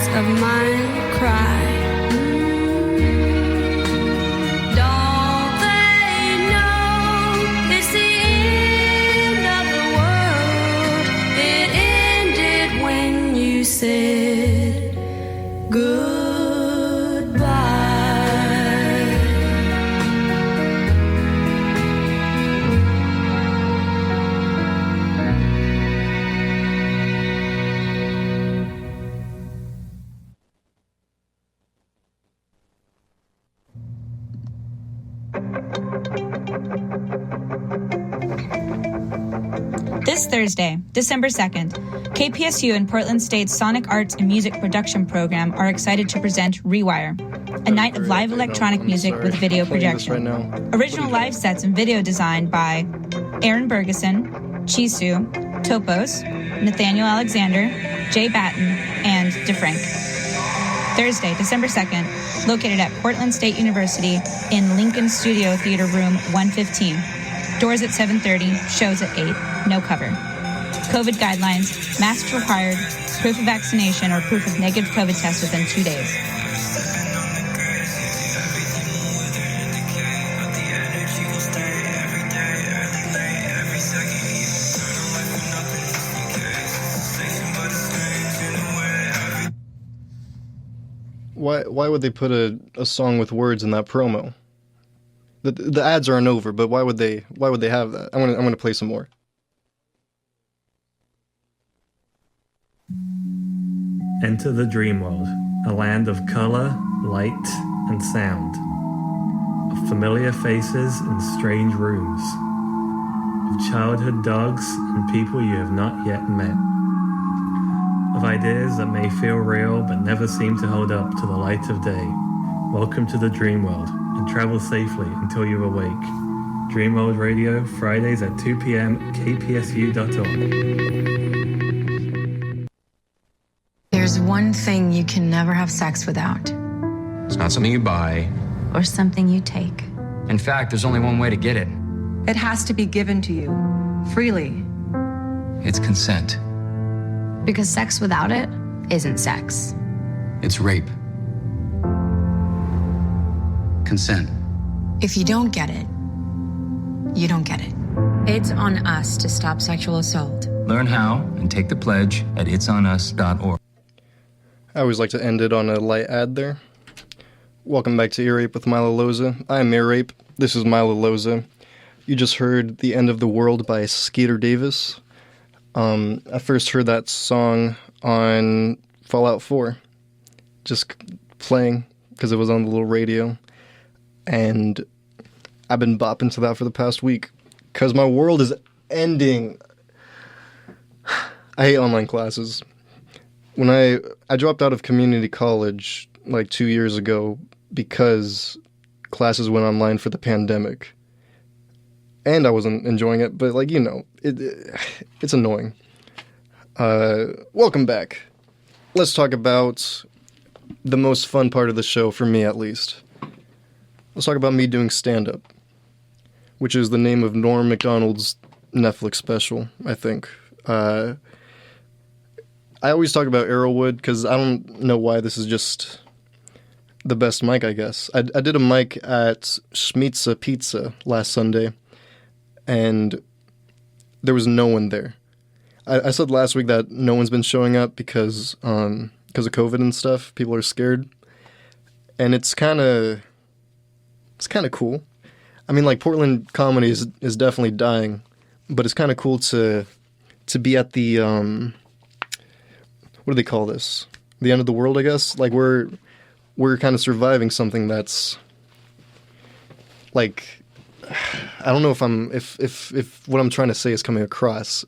of mine cry. Don't they know it's the end of the world? It ended when you said goodbye. This Thursday, December 2nd, KPSU and Portland State's Sonic Arts and Music Production Program are excited to present Rewire, a night of live electronic music with video projection. Original live sets and video designed by Aaron Bergeson, Chisu, Topos, Nathaniel Alexander, Jay Batten, and DeFrank. Thursday, December 2nd, located at Portland State University in Lincoln Studio Theater Room 115. Doors at 7:30, shows at 8, no cover. COVID guidelines, masks required, proof of vaccination or proof of negative COVID test within 2 days. Why would they put a song with words in that promo? The ads aren't over, but why would they have that? I'm gonna play some more. Enter the dream world, a land of color, light, and sound, of familiar faces and strange rooms, of childhood dogs and people you have not yet met, of ideas that may feel real but never seem to hold up to the light of day. Welcome to the dream world, and travel safely until you awake. Dream World Radio, Fridays at 2 p.m. kpsu.org. There's one thing you can never have sex without. It's not something you buy. Or something you take. In fact, there's only one way to get it. It has to be given to you, freely. It's consent. Because sex without it isn't sex. It's rape. Consent. If you don't get it, you don't get it. It's on us to stop sexual assault. Learn how and take the pledge at itsonus.org. I always like to end it on a light ad there. Welcome back to Ear Rape with Milo Loza. I'm Ear Rape. This is Milo Loza. You just heard The End of the World by Skeeter Davis. I first heard that song on Fallout 4. Just playing because it was on the little radio. And I've been bopping to that for the past week because my world is ending. I hate online classes. When I dropped out of community college like 2 years ago because classes went online for the pandemic. And I wasn't enjoying it, but like, you know, it's annoying. Welcome back. Let's talk about the most fun part of the show, for me at least. Let's talk about me doing stand-up, which is the name of Norm Macdonald's Netflix special, I think. I always talk about Arrowwood because I don't know why this is just the best mic, I guess. I did a mic at Schmitza Pizza last Sunday, and there was no one there. I said last week that no one's been showing up because of COVID and stuff. People are scared, and it's kind of cool. I mean, like, Portland comedy is definitely dying, but it's kind of cool to be at the what do they call this? The end of the world, I guess. Like, we're kind of surviving something that's like, I don't know if what I'm trying to say is coming across.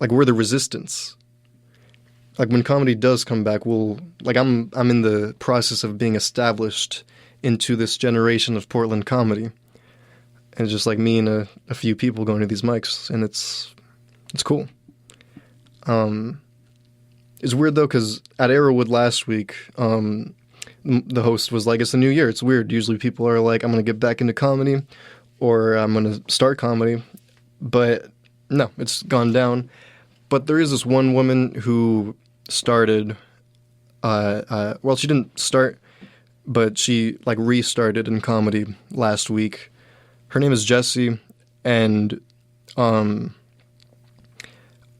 Like, we're the resistance. Like, when comedy does come back, I'm in the process of being established into this generation of Portland comedy. And it's just like me and a few people going to these mics, and it's cool. It's weird though, because at Arrowwood last week, the host was like, "It's a new year. It's weird. Usually people are like, I'm going to get back into comedy, or I'm going to start comedy." But no, it's gone down. But there is this one woman who started Well, she didn't start, but she like restarted in comedy last week. Her name is Jessie, and on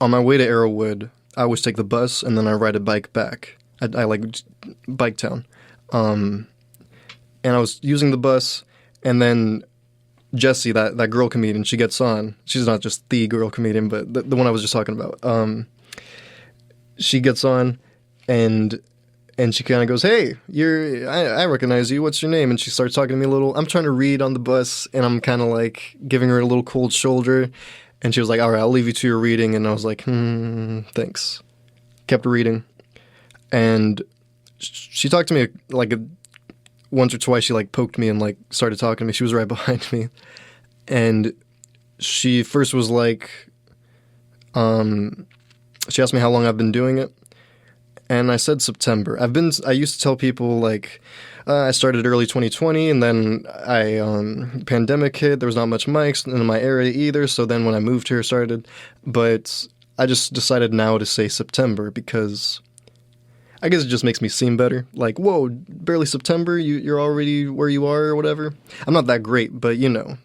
my way to Arrowwood, I always take the bus and then I ride a bike back. I like Bike Town, and I was using the bus, and then Jessie, that girl comedian, she gets on. She's not just the girl comedian, but the one I was just talking about. She gets on, and she kind of goes, "Hey, I recognize you. What's your name?" And she starts talking to me a little. I'm trying to read on the bus, and I'm kind of like giving her a little cold shoulder. And she was like, "All right, I'll leave you to your reading." And I was like, thanks. Kept reading. And she talked to me like once or twice. She like poked me and like started talking to me. She was right behind me. And she first was like, she asked me how long I've been doing it. And I said September. I used to tell people like, I started early 2020, and then pandemic hit. There was not much mics in my area either. So then when I moved here, started. But I just decided now to say September because I guess it just makes me seem better. Like, whoa, barely September. You're already where you are or whatever. I'm not that great, but you know,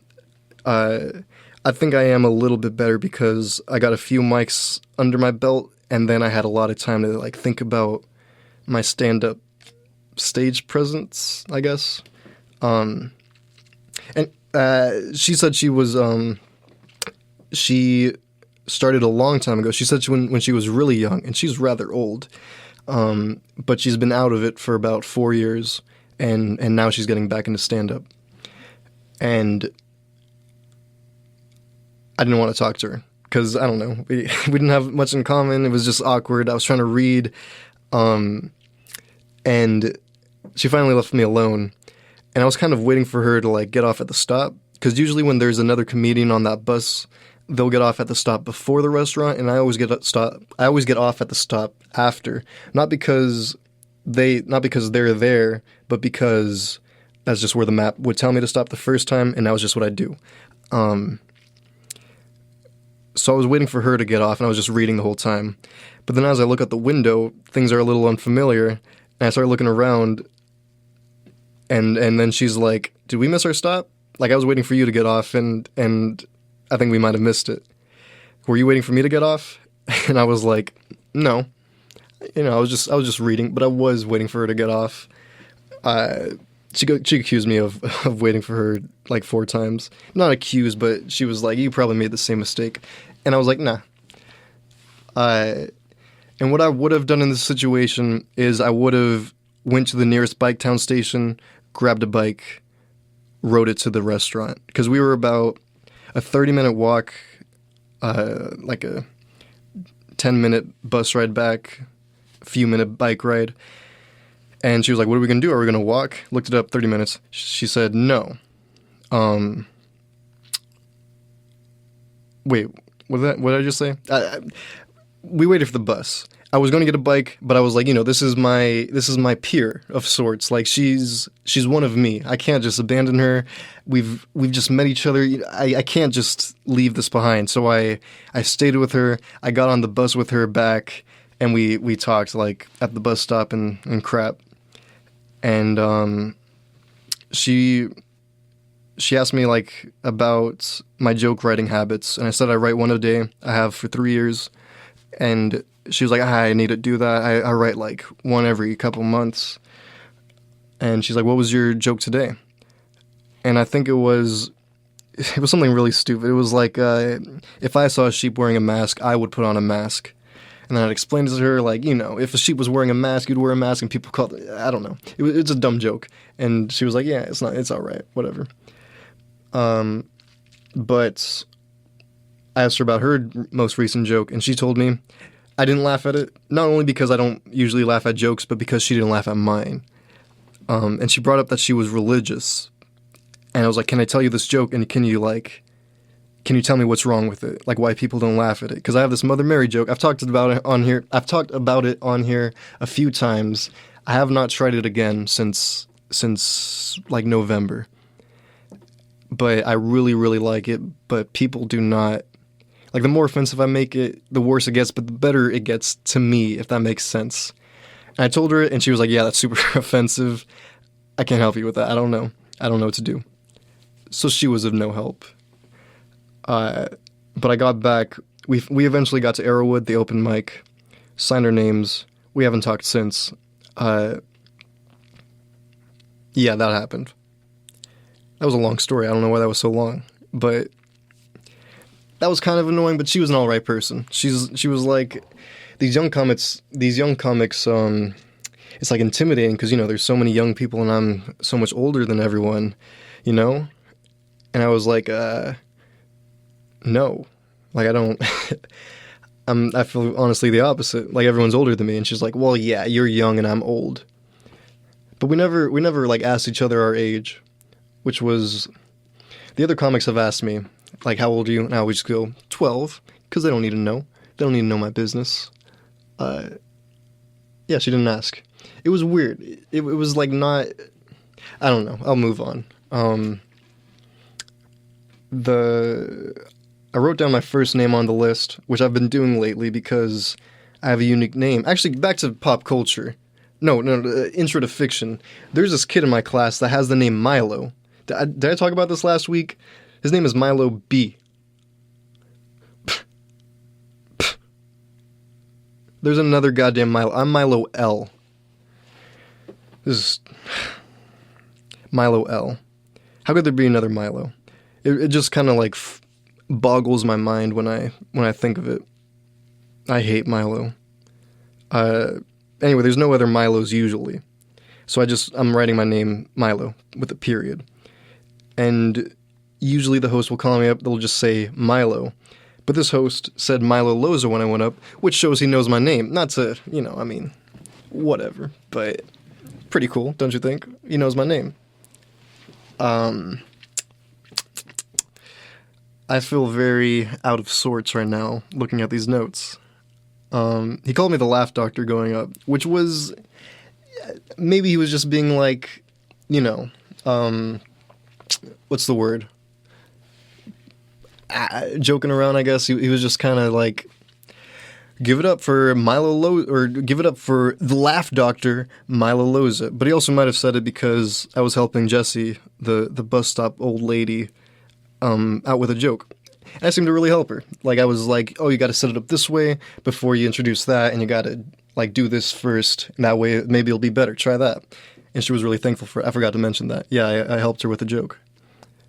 I think I am a little bit better because I got a few mics under my belt. And then I had a lot of time to like think about my stand-up stage presence, I guess. And she said she started a long time ago. She said when she was really young, and she's rather old, but she's been out of it for about 4 years, and now she's getting back into stand-up. And I didn't want to talk to her. Because, I don't know, we didn't have much in common. It was just awkward. I was trying to read. And she finally left me alone. And I was kind of waiting for her to, like, get off at the stop. Because usually when there's another comedian on that bus, they'll get off at the stop before the restaurant. And I always get off at the stop after. Not because they're there, but because that's just where the map would tell me to stop the first time. And that was just what I do. So I was waiting for her to get off, and I was just reading the whole time. But then as I look out the window, things are a little unfamiliar, and I start looking around, and then she's like, "Did we miss our stop?" Like, I was waiting for you to get off, and I think we might have missed it. Were you waiting for me to get off? And I was like, no. You know, I was just reading, but I was waiting for her to get off. She accused me of waiting for her like 4 times. Not accused, but she was like, "You probably made the same mistake." And I was like, nah. And what I would have done in this situation is I would have went to the nearest bike town station, grabbed a bike, rode it to the restaurant. Because we were about a 30-minute walk, like a 10-minute bus ride back, a few-minute bike ride. And she was like, "What are we going to do? Are we going to walk?" Looked it up, 30 minutes. She said, "No." Wait, what did I just say? We waited for the bus. I was going to get a bike, but I was like, you know, this is my peer of sorts. Like, she's one of me. I can't just abandon her. We've just met each other. I can't just leave this behind. So I stayed with her. I got on the bus with her back, and we talked like at the bus stop and crap. And she asked me like about my joke writing habits, and I said I write one a day. I have for 3 years. And she was like, "I need to do that. I write like one every couple months." And she's like, "What was your joke today?" And I think it was something really stupid. It was like, if I saw a sheep wearing a mask, I would put on a mask. And then I'd explain to her, like, you know, if a sheep was wearing a mask, you'd wear a mask, and people called it, I don't know. It's a dumb joke. And she was like, "Yeah, it's all right, whatever." But I asked her about her most recent joke, and she told me I didn't laugh at it, not only because I don't usually laugh at jokes, but because she didn't laugh at mine. And she brought up that she was religious. And I was like, "Can I tell you this joke, and can you tell me what's wrong with it? Like, why people don't laugh at it?" Because I have this Mother Mary joke. I've talked about it on here a few times. I have not tried it again since like November. But I really, really like it. But people do not. Like, the more offensive I make it, the worse it gets, but the better it gets to me, if that makes sense. I told her, and she was like, yeah, that's super offensive. I can't help you with that. I don't know what to do. So she was of no help. But I got back. We eventually got to Arrowwood, the open mic, signed our names. We haven't talked since. Yeah, that happened. That was a long story. I don't know why that was so long, but that was kind of annoying. But she was an all right person. She was like, these young comics. It's like intimidating because there's so many young people and I'm so much older than everyone, And I was like, no, like I don't. I feel honestly the opposite. Like everyone's older than me, and she's like, well, yeah, you're young and I'm old. But we never like asked each other our age, which was, the other comics have asked me, like, how old are you? And I always go 12, because they don't need to know. They don't need to know my business. Yeah, she didn't ask. It was weird. It was like not, I don't know. I'll move on. I wrote down my first name on the list, which I've been doing lately because I have a unique name. Actually, back to pop culture. No, intro to fiction. There's this kid in my class that has the name Milo. Did I talk about this last week? His name is Milo B. There's another goddamn Milo. I'm Milo L. This is Milo L. How could there be another Milo? It just kind of like boggles my mind when I think of it. I hate Milo. Anyway, there's no other Milos usually. So I'm writing my name Milo with a period. And usually the host will call me up, they'll just say Milo. But this host said Milo Loza when I went up, which shows he knows my name. Not to, whatever. But pretty cool, don't you think? He knows my name. I feel very out of sorts right now looking at these notes. He called me the laugh doctor going up, which was, maybe he was just being like, what's the word? Joking around, I guess. He was just kind of like, give it up for or give it up for the laugh doctor, Milo Loza. But he also might have said it because I was helping Jessie, the bus stop old lady, out with a joke. And I seemed to really help her. Like, I was like, oh, you got to set it up this way before you introduce that, and you got to, like, do this first, and that way maybe it'll be better. Try that. And she was really thankful for it. I forgot to mention that. Yeah, I helped her with a joke.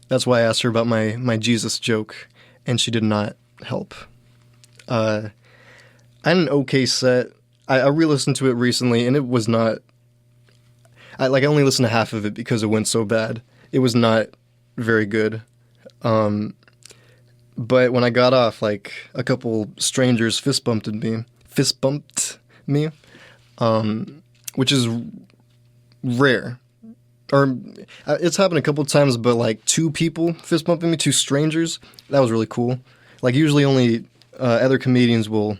That's why I asked her about my Jesus joke, and she did not help. I had an okay set. I re-listened to it recently, and it was not... I only listened to half of it because it went so bad. It was not very good. But when I got off, like, a couple strangers fist bumped me, which is rare. Or, it's happened a couple times, but, like, two people fist bumping me, two strangers, that was really cool. Like, usually only other comedians will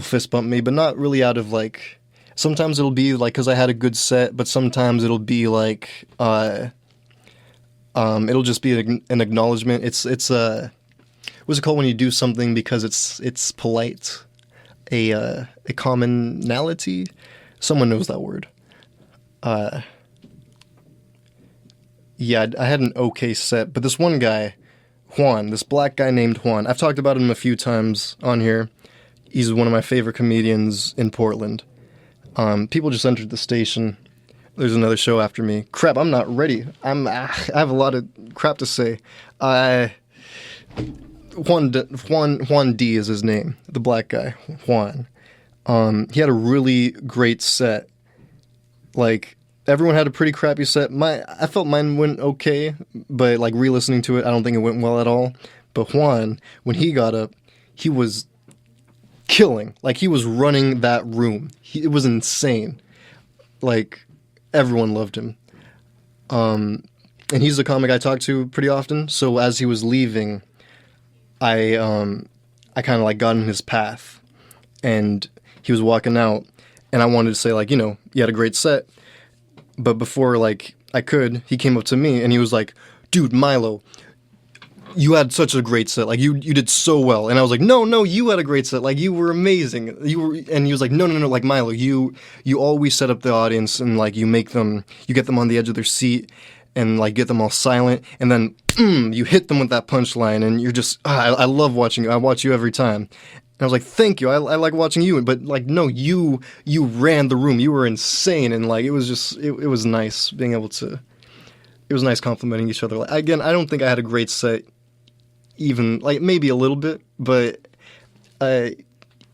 fist bump me, but not really out of, like... Sometimes it'll be, like, because I had a good set, but sometimes it'll be, like, it'll just be an acknowledgement. It's what's it called when you do something because it's polite? A commonality? Someone knows that word. Yeah, I had an okay set, but this one guy, Juan, this black guy named Juan, I've talked about him a few times on here. He's one of my favorite comedians in Portland. People just entered the station. There's another show after me. Crap, I'm not ready. I have a lot of crap to say. Juan D is his name, the black guy, Juan. He had a really great set. Like, everyone had a pretty crappy set. I felt mine went okay, but like re-listening to it, I don't think it went well at all. But Juan, when he got up, he was killing. Like, he was running that room. It was insane. Like, everyone loved him. And he's the comic I talk to pretty often. So as he was leaving, I kind of like got in his path, and he was walking out, and I wanted to say, like, you had a great set. But before, like, I could, he came up to me, and he was like, dude, Milo, you had such a great set. Like, you did so well. And I was like, no, you had a great set. Like, you were amazing. And he was like, no, like, Milo, you always set up the audience and, like, you get them on the edge of their seat and, like, get them all silent. And then, you hit them with that punchline and you're just, I love watching you. I watch you every time. And I was like, thank you. I like watching you. But, like, no, you ran the room. You were insane. And, like, it was just, it was nice being able to, it was nice complimenting each other. Like, again, I don't think I had a great set, even, like, maybe a little bit, but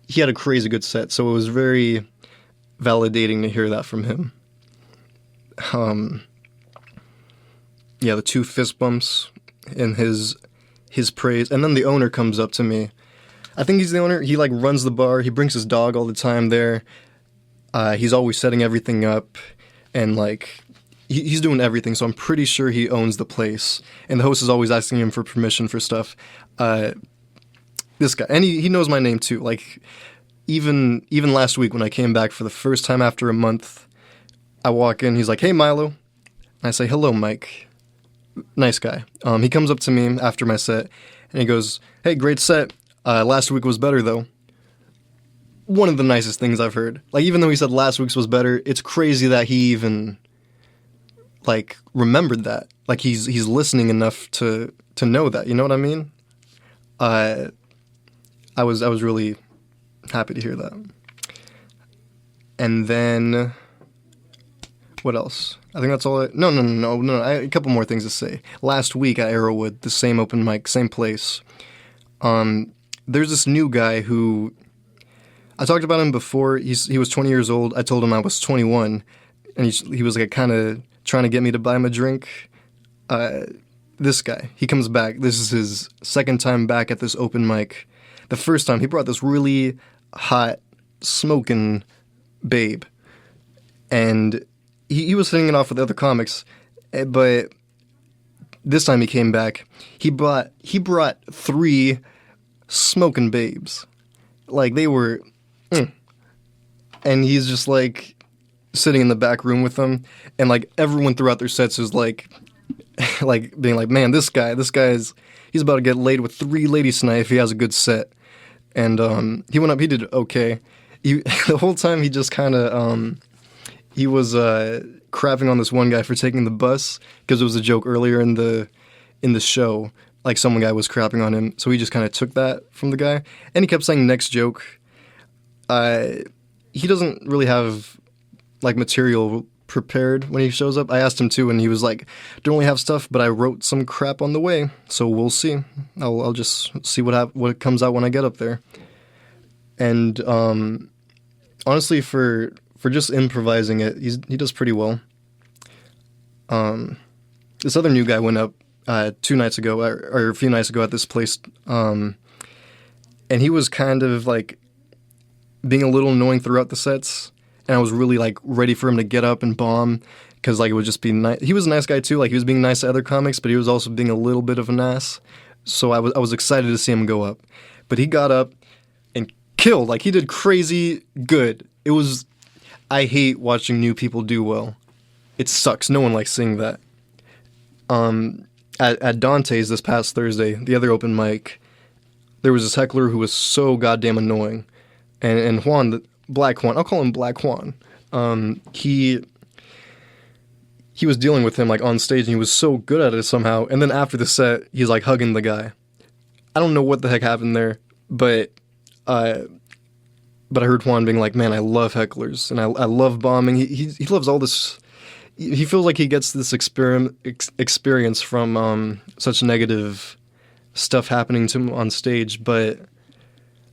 he had a crazy good set. So it was very validating to hear that from him. Yeah, the 2 fist bumps in his praise. And then the owner comes up to me. I think he's the owner. He, like, runs the bar. He brings his dog all the time there. He's always setting everything up. And, like, he's doing everything. So I'm pretty sure he owns the place. And the host is always asking him for permission for stuff. This guy. And he knows my name, too. Like, even last week when I came back for the first time after a month, I walk in. He's like, hey, Milo. And I say, hello, Mike. Nice guy. He comes up to me after my set. And he goes, hey, great set. Last week was better, though. One of the nicest things I've heard. Like, even though he said last week's was better, it's crazy that he even, like, remembered that. Like, he's listening enough to know that. You know what I mean? I was really happy to hear that. And then, what else? I think that's all. No. A couple more things to say. Last week at Arrowwood, the same open mic, same place. There's this new guy who, I talked about him before. He was 20 years old. I told him I was 21, and he was like kind of trying to get me to buy him a drink. This guy, he comes back. This is his second time back at this open mic. The first time, he brought this really hot, smoking babe, and he was hitting it off with the other comics, but this time he came back. He brought 3 smoking babes. Like, they were, and he's just, like, sitting in the back room with them, and, like, everyone throughout their sets is, like, like, being like, man, this guy's, he's about to get laid with 3 ladies tonight if he has a good set. And, he went up, he did okay. The whole time he just kind of, he was, crapping on this one guy for taking the bus, because it was a joke earlier in the show. Like, some guy was crapping on him, so he just kind of took that from the guy. And he kept saying next joke. He doesn't really have, like, material prepared when he shows up. I asked him to, and he was like, don't really have stuff, but I wrote some crap on the way, so we'll see. I'll just see what comes out when I get up there. And honestly, for just improvising it, he does pretty well. This other new guy went up 2 nights ago, or a few nights ago at this place, and he was kind of, like, being a little annoying throughout the sets, and I was really, like, ready for him to get up and bomb, because, like, it would just be nice. He was a nice guy, too. Like, he was being nice to other comics, but he was also being a little bit of an ass, so I was excited to see him go up. But he got up and killed. Like, he did crazy good. It was, I hate watching new people do well. It sucks. No one likes seeing that. At Dante's this past Thursday, the other open mic, there was this heckler who was so goddamn annoying. And Juan, Black Juan, I'll call him Black Juan, he was dealing with him, like, on stage, and he was so good at it somehow. And then after the set, he's, like, hugging the guy. I don't know what the heck happened there, but I heard Juan being like, man, I love hecklers, and I love bombing. He loves all this. He feels like he gets this experience from such negative stuff happening to him on stage, but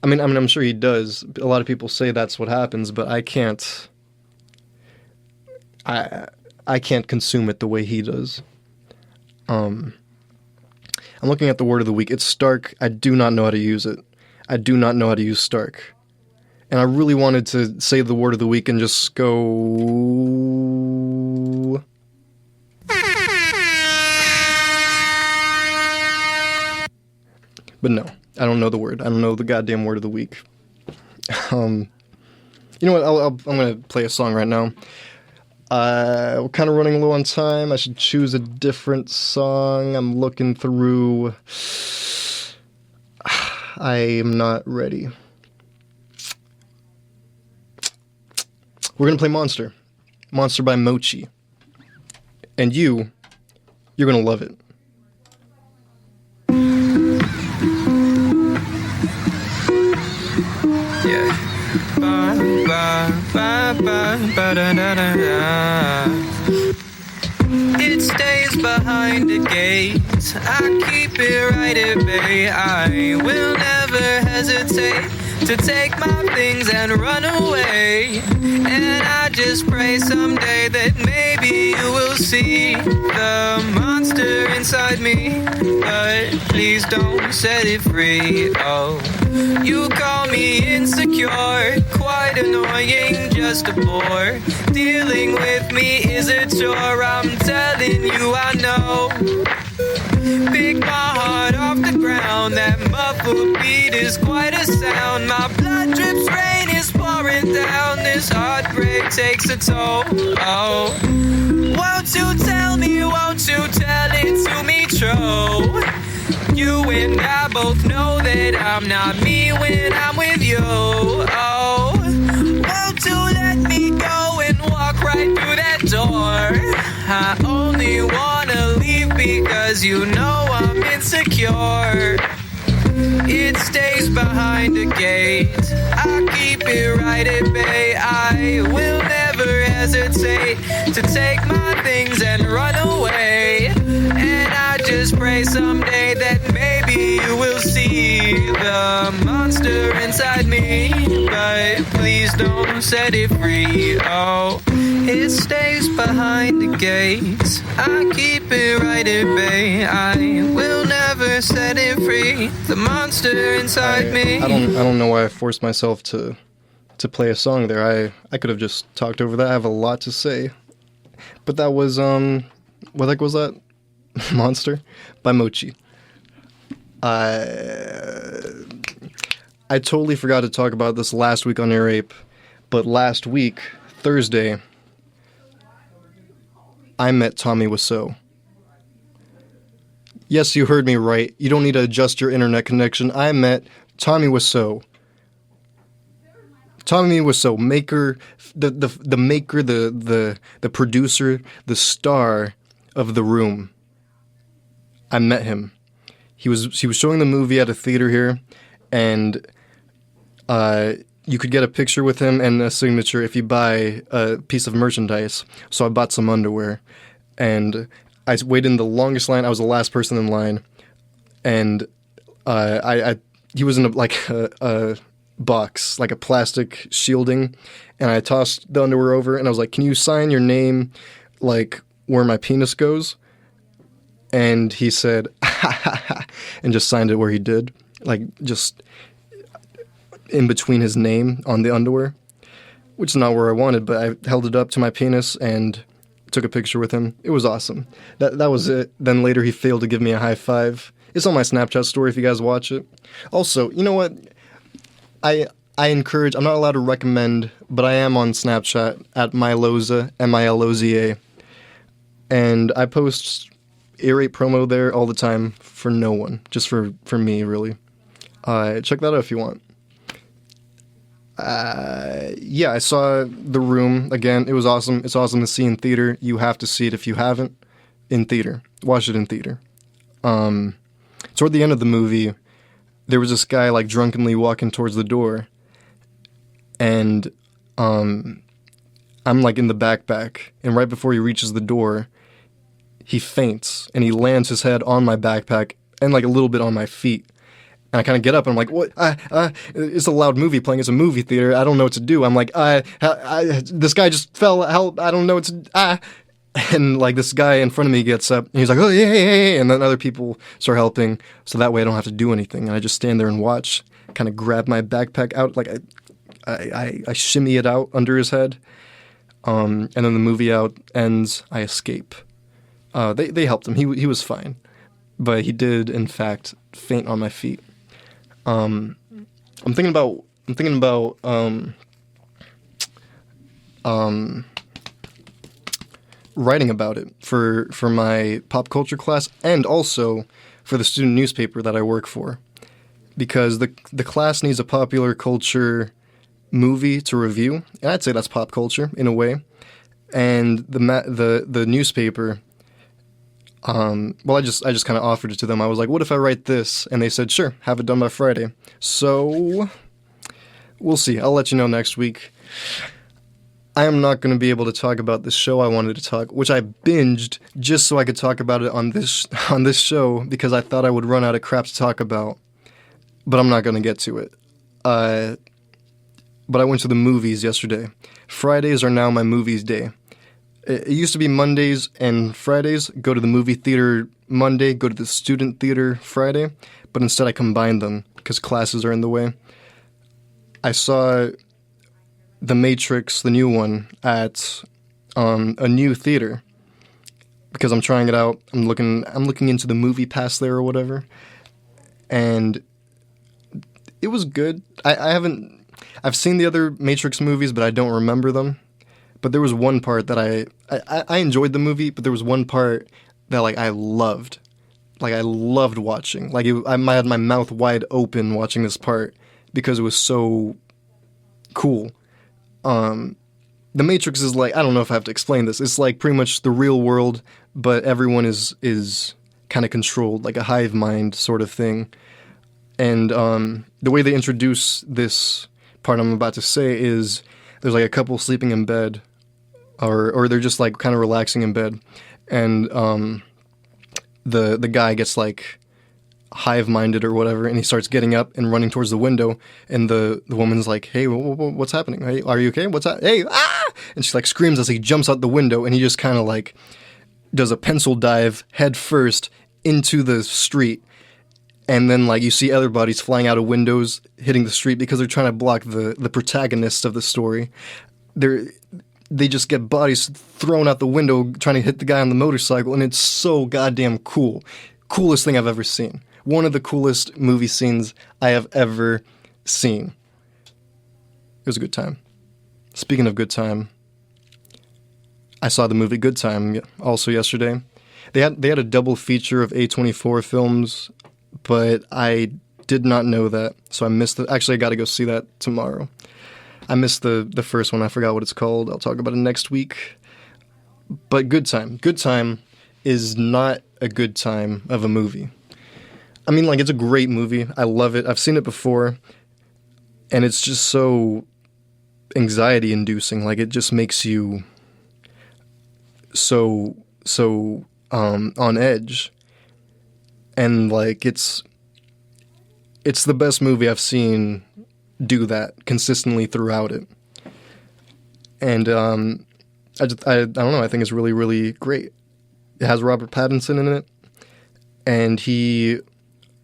I mean, I'm sure he does. A lot of people say that's what happens, but I can't. I can't consume it the way he does. I'm looking at the word of the week. It's Stark. I do not know how to use it. I do not know how to use Stark. And I really wanted to say the word of the week and just go... But no, I don't know the word. I don't know the goddamn word of the week. You know what? I'm going to play a song right now. We're kind of running low on time. I should choose a different song. I'm looking through. I am not ready. We're going to play Monster. Monster by Mochi. And you're going to love it. Yeah. Ba, ba, ba, ba, ba, da, da, da, da. It stays behind the gates. I keep it right at bay. I will never hesitate to take my things and run away. And I just pray someday that maybe you will see the monster inside me. But please don't set it free. Oh, you call me insecure, quite annoying, just a bore. Dealing with me is a chore, I'm telling you I know. Pick my heart off the ground, that muffled beat is quite a sound. My blood drips, rain is pouring down, this heartbreak takes a toll. Oh, won't you tell me, won't you tell it to me true? You and I both know that I'm not me when I'm with you. Oh, won't you let me go and walk right through that door? I only wanna leave because you know I'm insecure. It stays behind the gate. I keep it right at bay. I will never hesitate to take my things and run away. And I just pray someday that maybe you will see the monster inside me. But please don't set it free. Oh, it stays behind the gates. I keep it right at bay. I will never set it free. The monster inside me. I don't know why I forced myself to play a song there. I could have just talked over that. I have a lot to say. But that was what the heck was that? Monster by Mochi. I totally forgot to talk about this last week on Air Ape, but last week, Thursday, I met Tommy Wiseau. Yes, you heard me right. You don't need to adjust your internet connection. I met Tommy Wiseau. Tommy Wiseau, maker, the maker, the producer, the star of The Room. I met him. He was showing the movie at a theater here, and you could get a picture with him and a signature if you buy a piece of merchandise. So I bought some underwear, and I waited in the longest line. I was the last person in line, and he was in a box, like a plastic shielding, and I tossed the underwear over, and I was like, "Can you sign your name, like where my penis goes?" And he said, and just signed it where he did, like just in between his name on the underwear, which is not where I wanted, but I held it up to my penis and took a picture with him. It was awesome. That was it. Then later he failed to give me a high five. It's on my Snapchat story if you guys watch it. Also, you know what? I encourage, I'm not allowed to recommend, but I am on Snapchat at Miloza, Miloza, and I post Air 8 promo there all the time for no one, just for me, really. Check that out if you want. Yeah, I saw The Room again. It was awesome. It's awesome to see in theater. You have to see it if you haven't in theater. Watch it in theater. Toward the end of the movie, there was this guy like drunkenly walking towards the door, and I'm like in the backpack, and right before he reaches the door, he faints, and he lands his head on my backpack and like a little bit on my feet. And I kind of get up, and I'm like, what? It's a loud movie playing. It's a movie theater. I don't know what to do. I'm like, this guy just fell. Help. I don't know what to And like this guy in front of me gets up, and he's like, oh, yeah. And then other people start helping, so that way I don't have to do anything. And I just stand there and watch, kind of grab my backpack out, like I shimmy it out under his head. And then the movie ends, I escape. They helped him. He was fine. But he did, in fact, faint on my feet. I'm thinking about writing about it for my pop culture class and also for the student newspaper that I work for, because the class needs a popular culture movie to review, and I'd say that's pop culture in a way. And the newspaper, well, I just kind of offered it to them. I was like, what if I write this? And they said, sure, have it done by Friday. So we'll see. I'll let you know next week. I am not going to be able to talk about the show I wanted to talk, which I binged just so I could talk about it on this show, because I thought I would run out of crap to talk about, but I'm not going to get to it. But I went to the movies yesterday. Fridays are now my movies day. It used to be Mondays and Fridays, go to the movie theater Monday, go to the student theater Friday, but instead I combined them because classes are in the way. I saw The Matrix, the new one, at a new theater because I'm trying it out. I'm looking into the movie pass there or whatever, and it was good. I've seen the other Matrix movies, but I don't remember them. But there was one part that I enjoyed the movie, but there was one part that like I loved. Like I loved watching. Like I had my mouth wide open watching this part because it was so cool. The Matrix is like, I don't know if I have to explain this. It's like pretty much the real world, but everyone is kind of controlled, like a hive mind sort of thing. And the way they introduce this part I'm about to say is there's like a couple sleeping in bed, or they're just like kind of relaxing in bed, and the guy gets like hive-minded or whatever, and he starts getting up and running towards the window, and the woman's like, hey, what's happening? Hey, are you okay? What's that? Hey, ah! And she like screams as he jumps out the window, and he just kind of like does a pencil dive head first into the street, and then like you see other bodies flying out of windows hitting the street because they're trying to block the protagonists of the story. They just get bodies thrown out the window trying to hit the guy on the motorcycle, and it's so goddamn cool. Coolest thing I've ever seen. One of the coolest movie scenes I have ever seen. It was a good time. Speaking of good time, I saw the movie Good Time also yesterday. They had a double feature of A24 films, but I did not know that, so I missed it. Actually, I got to go see that tomorrow. I missed the first one. I forgot what it's called. I'll talk about it next week. But Good Time. Good Time is not a good time of a movie. I mean, like, it's a great movie. I love it. I've seen it before. And it's just so anxiety-inducing. Like, it just makes you so on edge. And, like, it's the best movie I've seen do that consistently throughout it. And I don't know, I think it's really, really great. It has Robert Pattinson in it, and he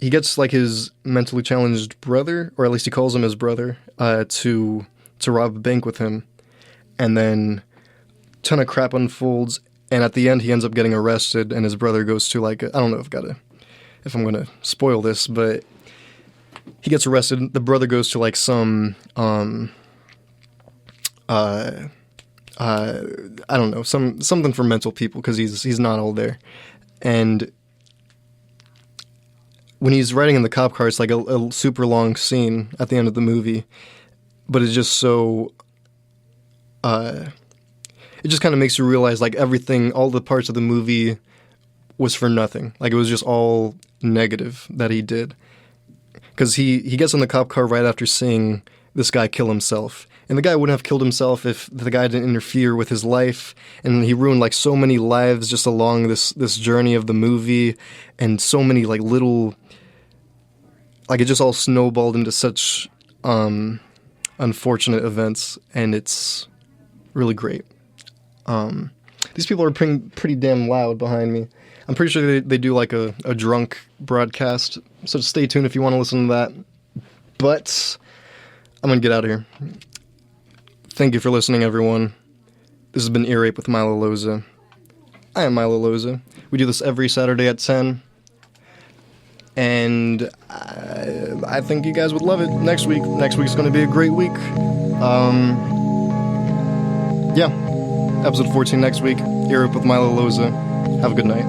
gets like his mentally challenged brother, or at least he calls him his brother, to rob a bank with him, and then a ton of crap unfolds, and at the end he ends up getting arrested, and his brother goes to like I don't know if I'm gonna spoil this, but he gets arrested. The brother goes to like some I don't know, something for mental people, because he's not all there. And when he's riding in the cop car, it's like a super long scene at the end of the movie, but it's just so it just kind of makes you realize like everything, all the parts of the movie was for nothing. Like it was just all negative that he did. Because he gets in the cop car right after seeing this guy kill himself. And the guy wouldn't have killed himself if the guy didn't interfere with his life. And he ruined like so many lives just along this journey of the movie. And so many like little... Like it just all snowballed into such unfortunate events. And it's really great. These people are pretty damn loud behind me. I'm pretty sure they do like a drunk broadcast, so stay tuned if you want to listen to that. But I'm going to get out of here. Thank you for listening, everyone. This has been Ear Rape with Milo Loza. I am Milo Loza. We do this every Saturday at 10. And I think you guys would love it next week. Next week's going to be a great week. Yeah. Episode 14 next week. Ear Rape with Milo Loza. Have a good night.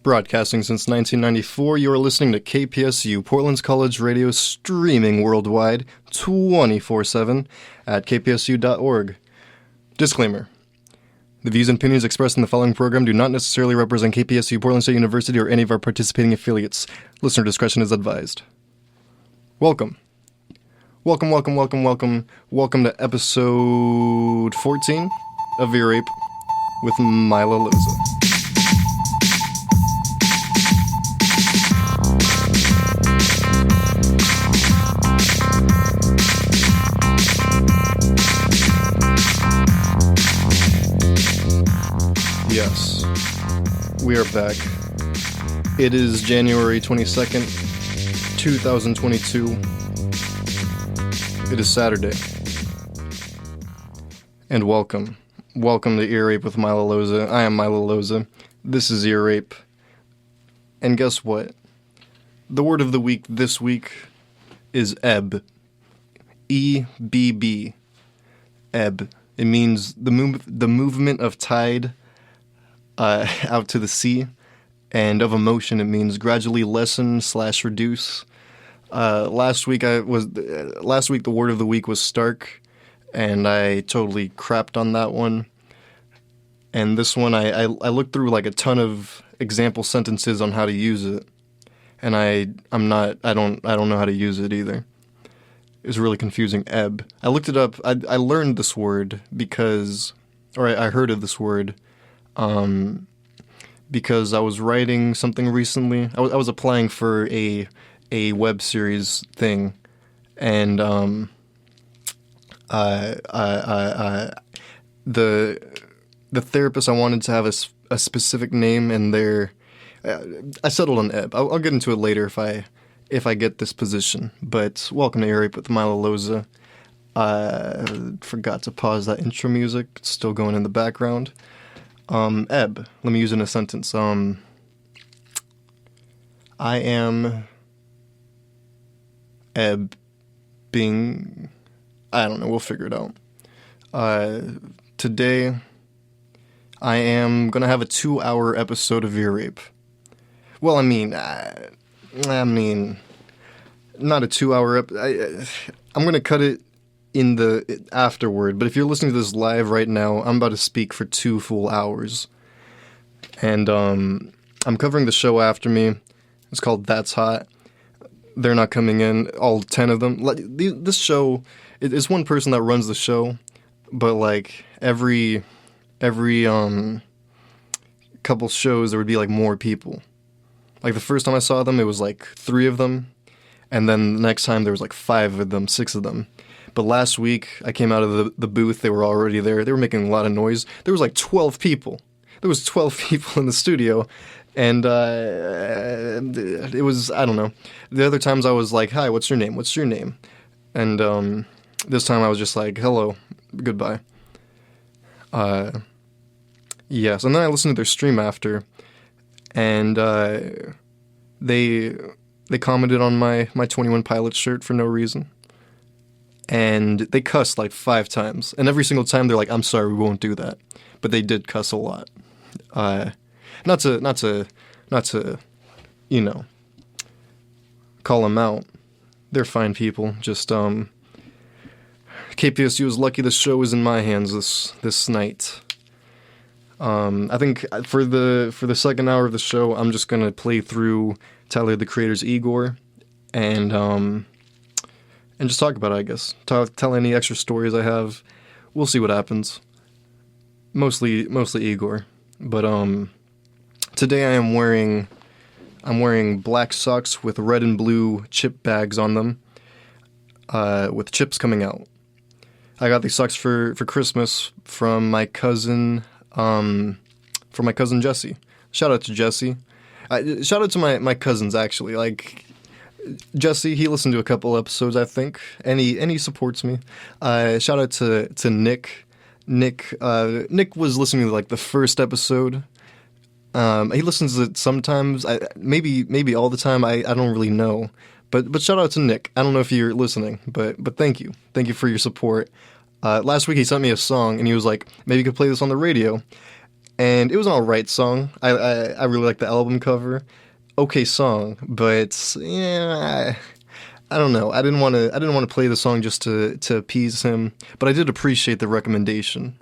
Broadcasting since 1994, you are listening to KPSU, Portland's College Radio, streaming worldwide 24/7 at kpsu.org. Disclaimer. The views and opinions expressed in the following program do not necessarily represent KPSU, Portland State University, or any of our participating affiliates. Listener discretion is advised. Welcome. Welcome to episode 14 of Ear Rape with Milo Loza. Yes, we are back. It is January 22nd, 2022. It is Saturday. And welcome. Welcome to Ear Rape with Milo Loza. I am Milo Loza. This is Ear Rape. And guess what? The word of the week this week is ebb. E-B-B. Ebb. It means the movement of tide out to the sea, and of emotion it means gradually lessen/reduce. Last week the word of the week was stark, and I totally crapped on that one. And this one I looked through like a ton of example sentences on how to use it, and I don't know how to use it either. It was really confusing. Ebb. I looked it up. I learned this word I heard of this word, because I was writing something recently. I was applying for a web series thing, and the therapist, I wanted to have a specific name, and I settled on Ebb. I'll get into it later if I get this position. But welcome to Air Rape with Milo Loza. Forgot to pause that intro music. It's still going in the background. Ebb. Let me use it in a sentence. I am ebbing. I don't know. We'll figure it out. Today, I am gonna have a 2-hour episode of Ear Rape. Well, I mean, not a 2-hour I'm gonna cut it in the afterward, but if you're listening to this live right now, I'm about to speak for 2 full hours. And I'm covering the show after me. It's called That's Hot. They're not coming in, all 10 of them. This show, it's one person that runs the show, but like every couple shows there would be like more people. Like the first time I saw them, it was like 3 of them, and then the next time there was like 5 of them, 6 of them. But last week I came out of the booth, they were already there. They were making a lot of noise. There was like 12 people. There was 12 people in the studio, and it was, I don't know. The other times I was like, "Hi, what's your name? What's your name?" And this time I was just like, "Hello, goodbye." Yes, and then I listened to their stream after, and they commented on my 21 Pilots shirt for no reason, and they cussed like 5 times, and every single time they're like, "I'm sorry, we won't do that," but they did cuss a lot. Not to call them out. They're fine people. Just KPSU is lucky this show is in my hands this night. I think for the second hour of the show, I'm just gonna play through Tyler the Creator's Igor, and just talk about it, I guess. Tell any extra stories I have. We'll see what happens. Mostly Igor, but today I'm wearing black socks with red and blue chip bags on them, with chips coming out. I got these socks for Christmas from my cousin Jesse. Shout out to Jesse. Shout out to my cousins, actually. Like, Jesse, he listened to a couple episodes, I think, and he supports me. Shout out to Nick. Nick was listening to like the first episode. He listens to it sometimes, maybe all the time. I don't really know, but shout out to Nick. I don't know if you're listening, but thank you for your support. Last week he sent me a song and he was like, maybe you could play this on the radio, and it was an alright song. I really like the album cover. Okay song, but yeah, I don't know. I didn't want to play the song just to appease him, but I did appreciate the recommendation.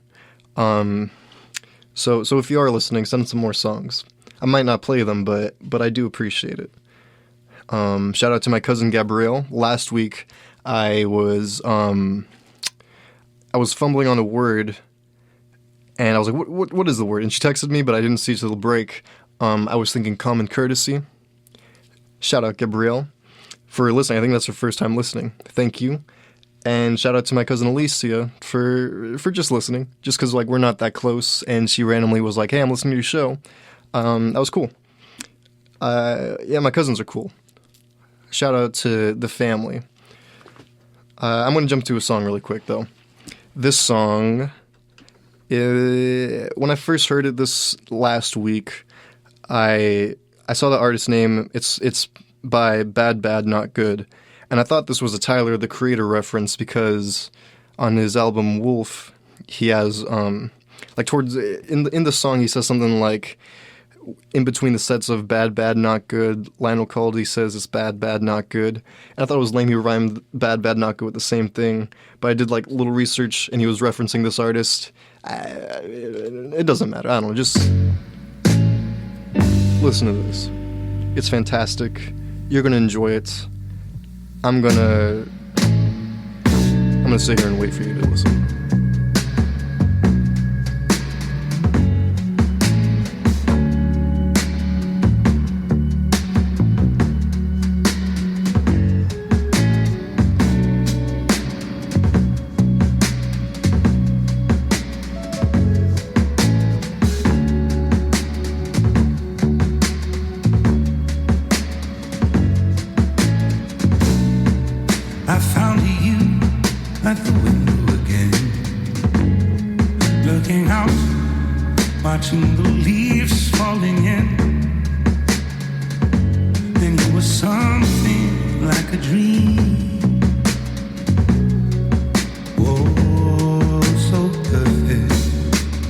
So if you are listening, send some more songs. I might not play them, but I do appreciate it. Shout out to my cousin Gabrielle. Last week I was fumbling on a word, and I was like, what is the word? And she texted me, but I didn't see it till the break. I was thinking common courtesy. Shout out Gabrielle for listening. I think that's her first time listening. Thank you. And shout out to my cousin Alicia for just listening, just because like we're not that close, and she randomly was like, "Hey, I'm listening to your show." That was cool. Yeah, my cousins are cool. Shout out to the family. I'm gonna jump to a song really quick though. This song, when I first heard it this last week, I saw the artist name. It's by Bad Bad Not Good. And I thought this was a Tyler, the Creator reference because on his album Wolf, he has like towards in the song he says something like, in between the sets of bad, bad, not good, Lionel Caldy says it's bad, bad, not good. And I thought it was lame he rhymed bad, bad, not good with the same thing. But I did like a little research and he was referencing this artist. It doesn't matter. I don't know. Just listen to this. It's fantastic. You're gonna enjoy it. I'm gonna sit here and wait for you to listen. I found you at the window again, looking out, watching the leaves falling in. And you were something like a dream. Oh, so perfect,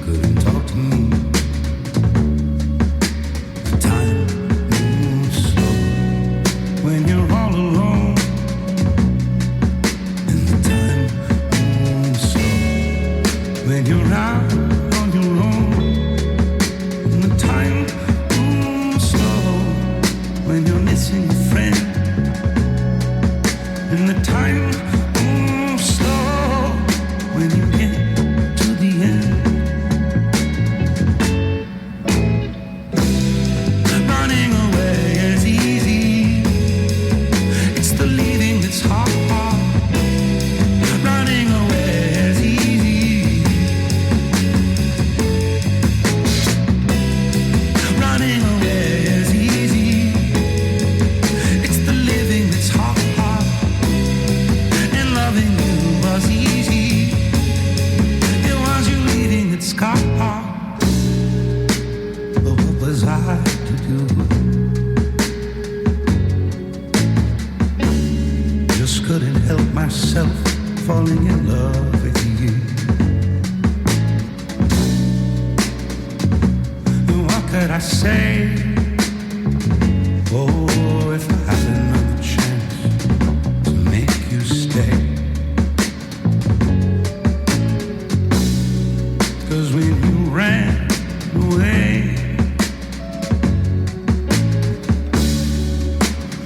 couldn't talk to me. Time moves slow when you're all alone. When you're out on your own, and the time moves slow. When you're missing a friend, and the time moves slow. When you get to the end, running away is easy. It's the leaving that's hard. Running away is easy. Running away is easy. It's the living that's hard. And loving you was easy. It was you leaving that's hard. But what was I to do? Just couldn't help myself falling in love with you. What could I say? Oh, if I had another chance to make you stay. 'Cause when you ran away,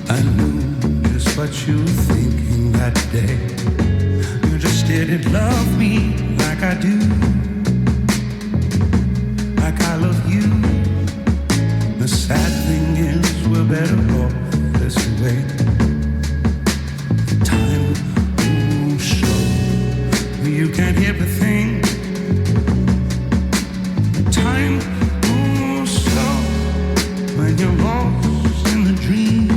I knew just what you were thinking that day. You just didn't love me like I do, like I love you. The sad thing is we're better off this way. Time moves slow, you can't hear a thing. Time moves slow when you're lost in the dream.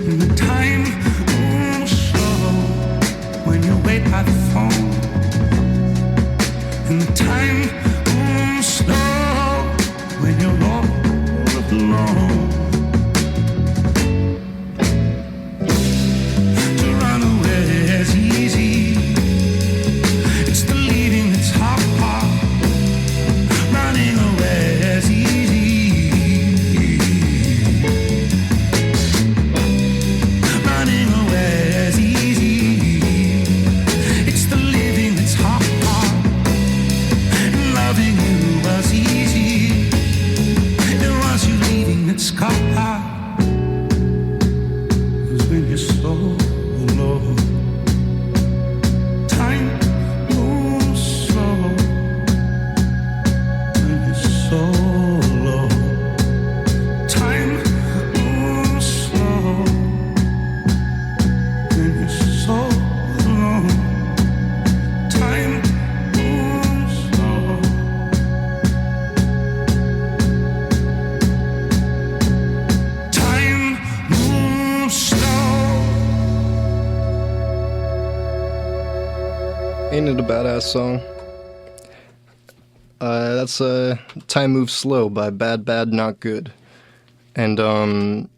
And the time moves slow when you wait by the phone. And the time moves slow when you're all alone. To run away is easy. It's the leaving that's hard. Running away is easy. Running away is easy. It's the living that's hard. And loving you was easy. It was you leaving that's hard. 'Cause when you're so alone, time moves slow. When you're so alone, time moves slow. When you're so alone, time moves slow. Time moves slow. Ain't it a badass song? That's Time Moves Slow by Bad Bad Not Good. And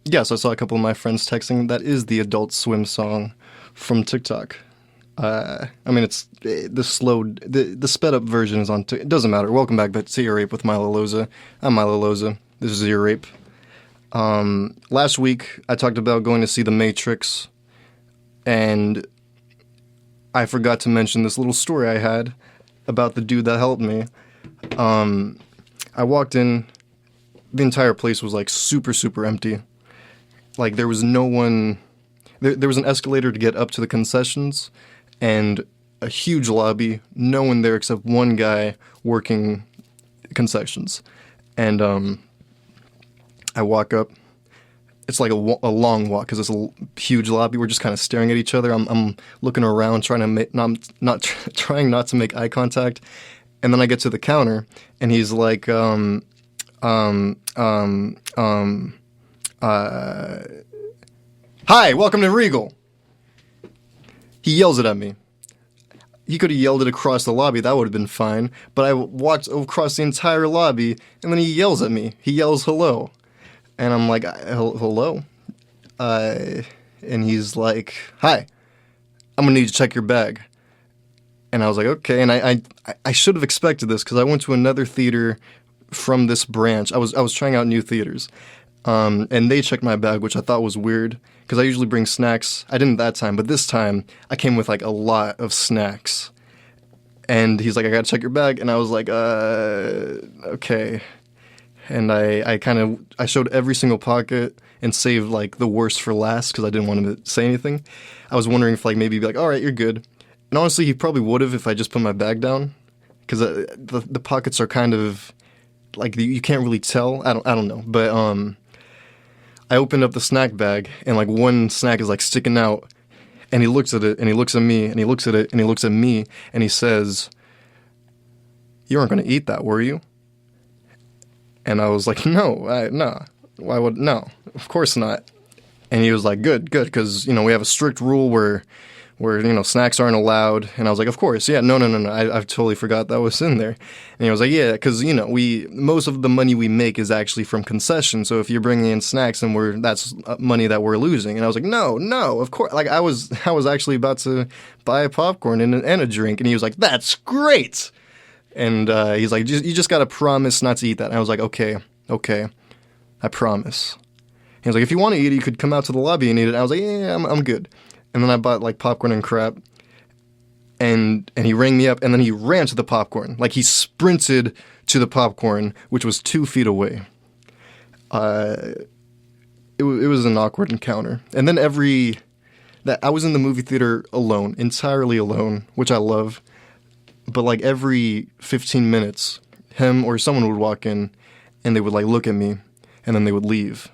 yes, I saw a couple of my friends texting. That is the Adult Swim song from TikTok. I mean, it's the sped up version is on. It doesn't matter. Welcome back to Ear Rape with Milo Loza. I'm Milo Loza. This is Ear Rape. Last week I talked about going to see The Matrix, and I forgot to mention this little story I had about the dude that helped me. I walked in, the entire place was like super, super empty. Like there was no one, there was an escalator to get up to the concessions and a huge lobby, no one there except one guy working concessions. And I walk up. It's like a long walk because it's a huge lobby. We're just kind of staring at each other. I'm looking around, trying to trying not to make eye contact. And then I get to the counter, and he's like, "Hi, welcome to Regal." He yells it at me. He could have yelled it across the lobby. That would have been fine. But I walked across the entire lobby, and then he yells at me. He yells hello. And I'm like, hello? And he's like, hi, I'm going to need to check your bag. And I was like, okay. And I should have expected this because I went to another theater from this branch. I was trying out new theaters. And they checked my bag, which I thought was weird because I usually bring snacks. I didn't that time, but this time I came with like a lot of snacks. And he's like, I got to check your bag. And I was like, okay. And I showed every single pocket and saved like the worst for last because I didn't want him to say anything. I was wondering if like maybe he'd be like, all right, you're good. And honestly, he probably would have if I just put my bag down because the pockets are kind of like you can't really tell. I don't know. But I opened up the snack bag and like one snack is like sticking out, and he looks at it and he looks at me and he looks at it and he looks at me and he says, "You weren't going to eat that, were you?" And I was like, no, why would, no, of course not. And he was like, good, because, we have a strict rule where, snacks aren't allowed. And I was like, of course, yeah, no, I've totally forgot that was in there. And he was like, yeah, because, most of the money we make is actually from concessions. So if you're bringing in snacks, then that's money that we're losing. And I was like, no, of course. Like I was actually about to buy a popcorn and a drink. And he was like, that's great. And he's like, you just got to promise not to eat that. And I was like, okay, I promise. He was like, if you want to eat it, you could come out to the lobby and eat it. And I was like, yeah, I'm good. And then I bought like popcorn and crap. And he rang me up and then he ran to the popcorn. Like he sprinted to the popcorn, which was 2 feet away. It was an awkward encounter. And then I was in the movie theater alone, entirely alone, which I love. But like every 15 minutes, him or someone would walk in and they would like look at me and then they would leave.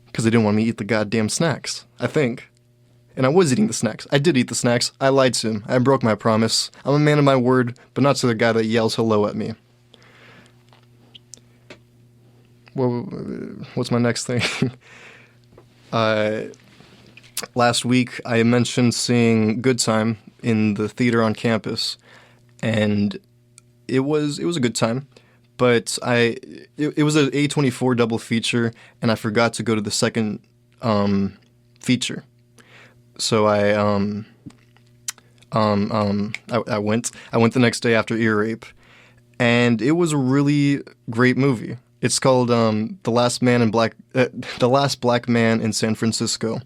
Because they didn't want me to eat the goddamn snacks, I think. And I was eating the snacks. I did eat the snacks. I lied to him. I broke my promise. I'm a man of my word, but not to the guy that yells hello at me. Well, what's my next thing? Last week I mentioned seeing Good Time in the theater on campus, and it was a good time, but it was an A24 double feature, and I forgot to go to the second feature, so I went the next day after Ear Rape, and it was a really great movie. It's called The Last Black Man in San Francisco,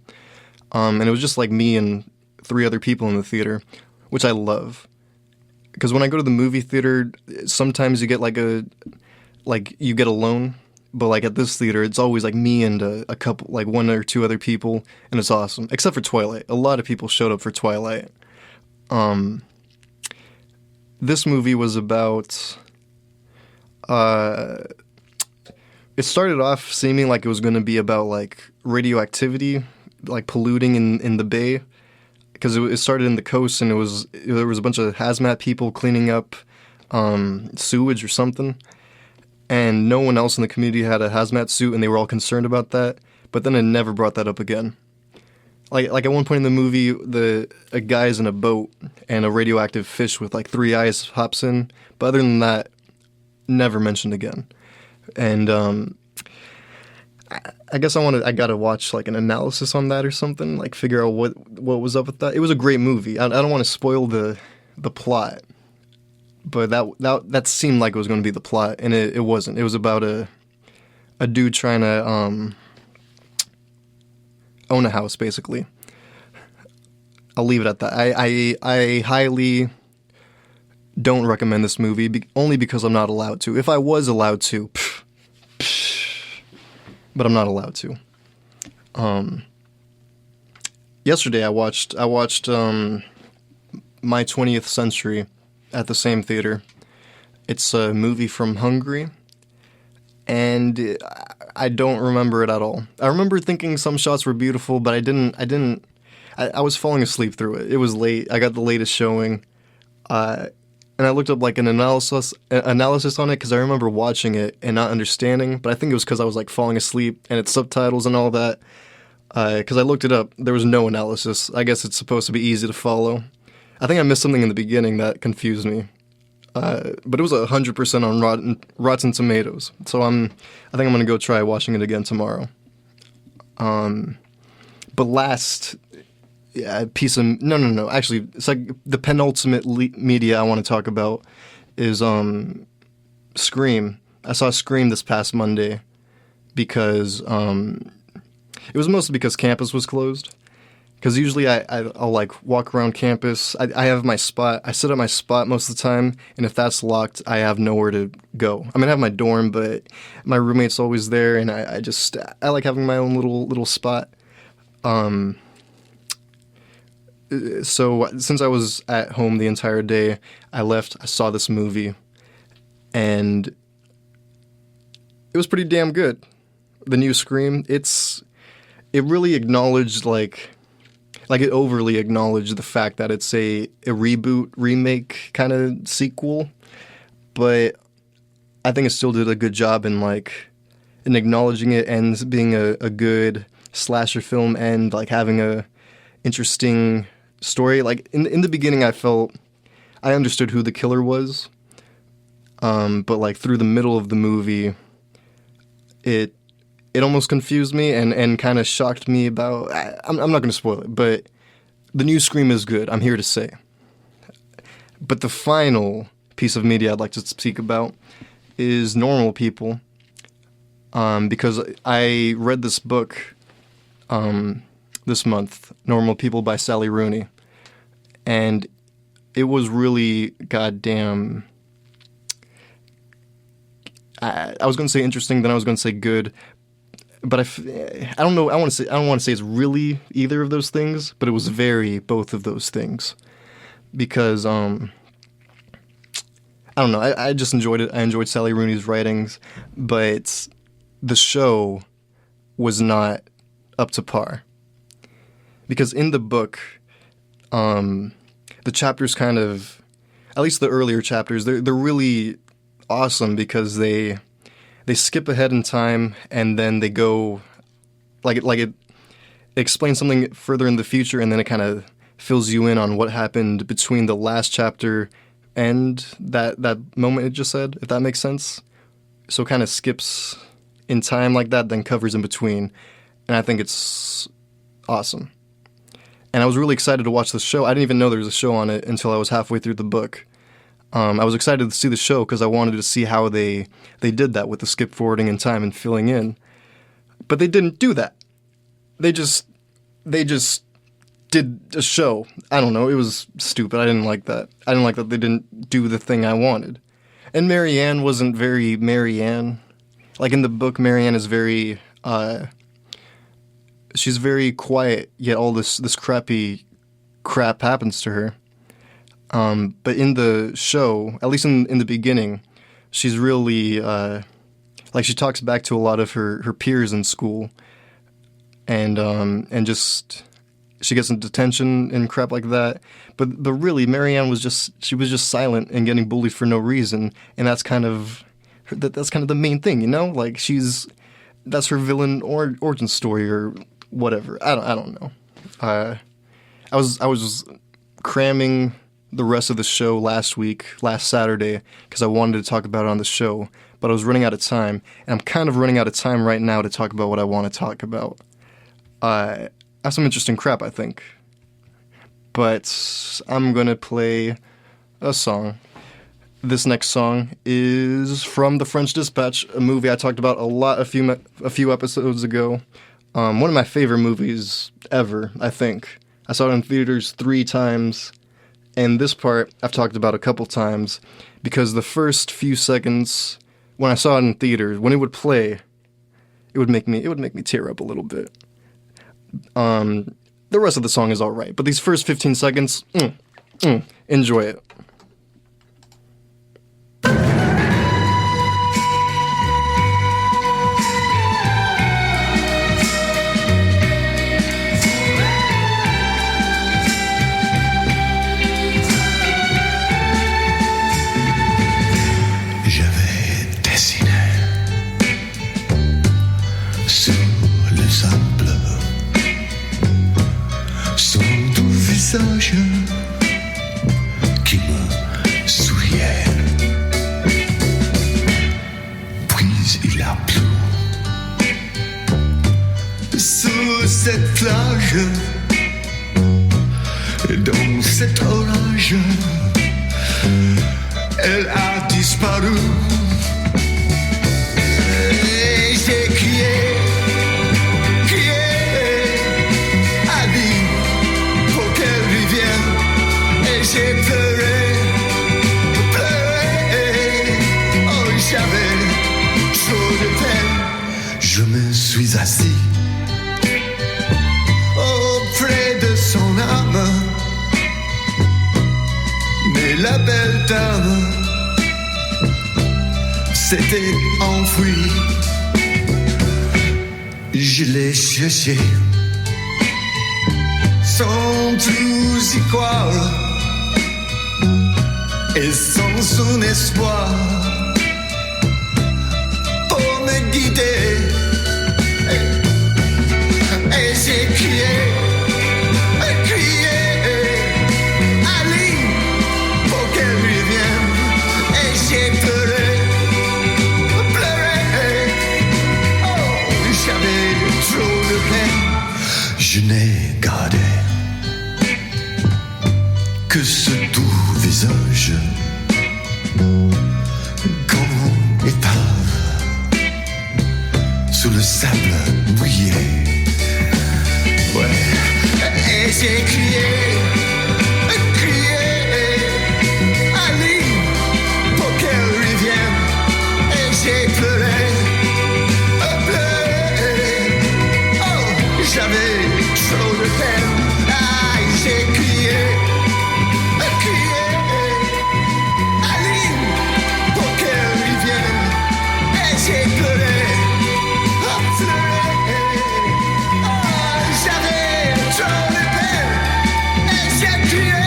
and it was just like me and 3 other people in the theater, which I love. Because when I go to the movie theater, sometimes you get you get alone, but like at this theater, it's always like me and a couple, like 1 or 2 other people, and it's awesome. Except for Twilight. A lot of people showed up for Twilight. This movie was about, it started off seeming like it was going to be about like radioactivity, like polluting in the bay. Because it started in the coast, and there was a bunch of hazmat people cleaning up sewage or something, and no one else in the community had a hazmat suit, and they were all concerned about that. But then it never brought that up again. Like at one point in the movie, a guy's in a boat, and a radioactive fish with like 3 eyes hops in. But other than that, never mentioned again. And I guess I gotta watch like an analysis on that or something, like figure out what was up with that. It was a great movie. I don't want to spoil the plot, but that seemed like it was going to be the plot, and it wasn't. It was about a dude trying to own a house, basically. I'll leave it at that. I highly don't recommend this movie, only because I'm not allowed to. If I was allowed to, but I'm not allowed to. Yesterday I watched My 20th Century at the same theater. It's a movie from Hungary, and I don't remember it at all. I remember thinking some shots were beautiful, but I was falling asleep through it. It was late. I got the latest showing, and I looked up like an analysis on it because I remember watching it and not understanding. But I think it was because I was like falling asleep and it's subtitles and all that. Because I looked it up, there was no analysis. I guess it's supposed to be easy to follow. I think I missed something in the beginning that confused me. But it was 100% on Rotten Tomatoes. So I think I'm gonna go try watching it again tomorrow. But last piece of no. Actually, it's like the penultimate media I want to talk about is Scream. I saw Scream this past Monday because it was mostly because campus was closed. Because usually I'll like walk around campus. I have my spot. I sit at my spot most of the time, and if that's locked, I have nowhere to go. I mean, I have my dorm, but my roommate's always there, and I like having my own little spot. So since I was at home the entire day, I left. I saw this movie, and it was pretty damn good. The new Scream. It really acknowledged like it overly acknowledged the fact that it's a reboot, remake kind of sequel, but I think it still did a good job in acknowledging it and being a good slasher film and like having a interesting story. Like in the beginning, I felt I understood who the killer was, but like through the middle of the movie, it almost confused me and kind of shocked me about... I'm not going to spoil it, but the new Scream is good, I'm here to say. But the final piece of media I'd like to speak about is Normal People, because I read this book this month, Normal People by Sally Rooney, and it was really goddamn... I was going to say interesting, then I was going to say good, but I don't know. I don't want to say it's really either of those things, but it was very both of those things, because I don't know. I just enjoyed it. I enjoyed Sally Rooney's writings, but the show was not up to par, because in the book, the chapters kind of, at least the earlier chapters, they're really awesome because they skip ahead in time and then they go it explains something further in the future, and then it kind of fills you in on what happened between the last chapter and that moment it just said, if that makes sense. So it kind of skips in time like that, then covers in between, and I think it's awesome. And I was really excited to watch the show. I didn't even know there was a show on it until I was halfway through the book. I was excited to see the show because I wanted to see how they did that with the skip forwarding in time and filling in. But they didn't do that. They just did a show. I don't know. It was stupid. I didn't like that. I didn't like that they didn't do the thing I wanted. And Marianne wasn't very Marianne. Like in the book, Marianne is very... she's very quiet, yet all this crappy crap happens to her. But in the show, at least in the beginning, she's really, she talks back to a lot of her peers in school, and just, she gets into detention and crap like that. But really, Marianne was just silent and getting bullied for no reason, and that's kind of the main thing, you know? Like, that's her villain origin story or whatever. I don't know. I was cramming the rest of the show last Saturday, because I wanted to talk about it on the show, but I was running out of time, and I'm kind of running out of time right now to talk about what I want to talk about. I have some interesting crap, I think. But I'm going to play a song. This next song is from The French Dispatch, a movie I talked about a few episodes ago. One of my favorite movies ever, I think. I saw it in theaters 3 times, and this part I've talked about a couple times, because the first few seconds when I saw it in theaters, when it would play, it would make me tear up a little bit. The rest of the song is alright, but these first 15 seconds, enjoy it. Qui me souriait. Puis il a plu sur cette plage, dans cet orage, elle a disparu. Et j'ai crié. J'ai pleuré, oh j'avais trop de peine. Je me suis assis auprès de son âme, mais la belle dame s'était enfuie. Je l'ai cherché sans plus y croire, et sans son espoir pour me guider. Et j'ai crié, Ali, pour qu'elle revienne. Et j'ai pleuré, oh, j'avais trop de peine. Je n'ai gardé que ce doux visage, comme épave sous le sable mouillé. Ouais. Et j'ai crié, Ali, pour qu'elle revienne. Et j'ai pleuré, oh, j'avais trop de peine. Ah, j'ai crié. J'ai pleuré, j'avais trop de peine, et j'ai crié,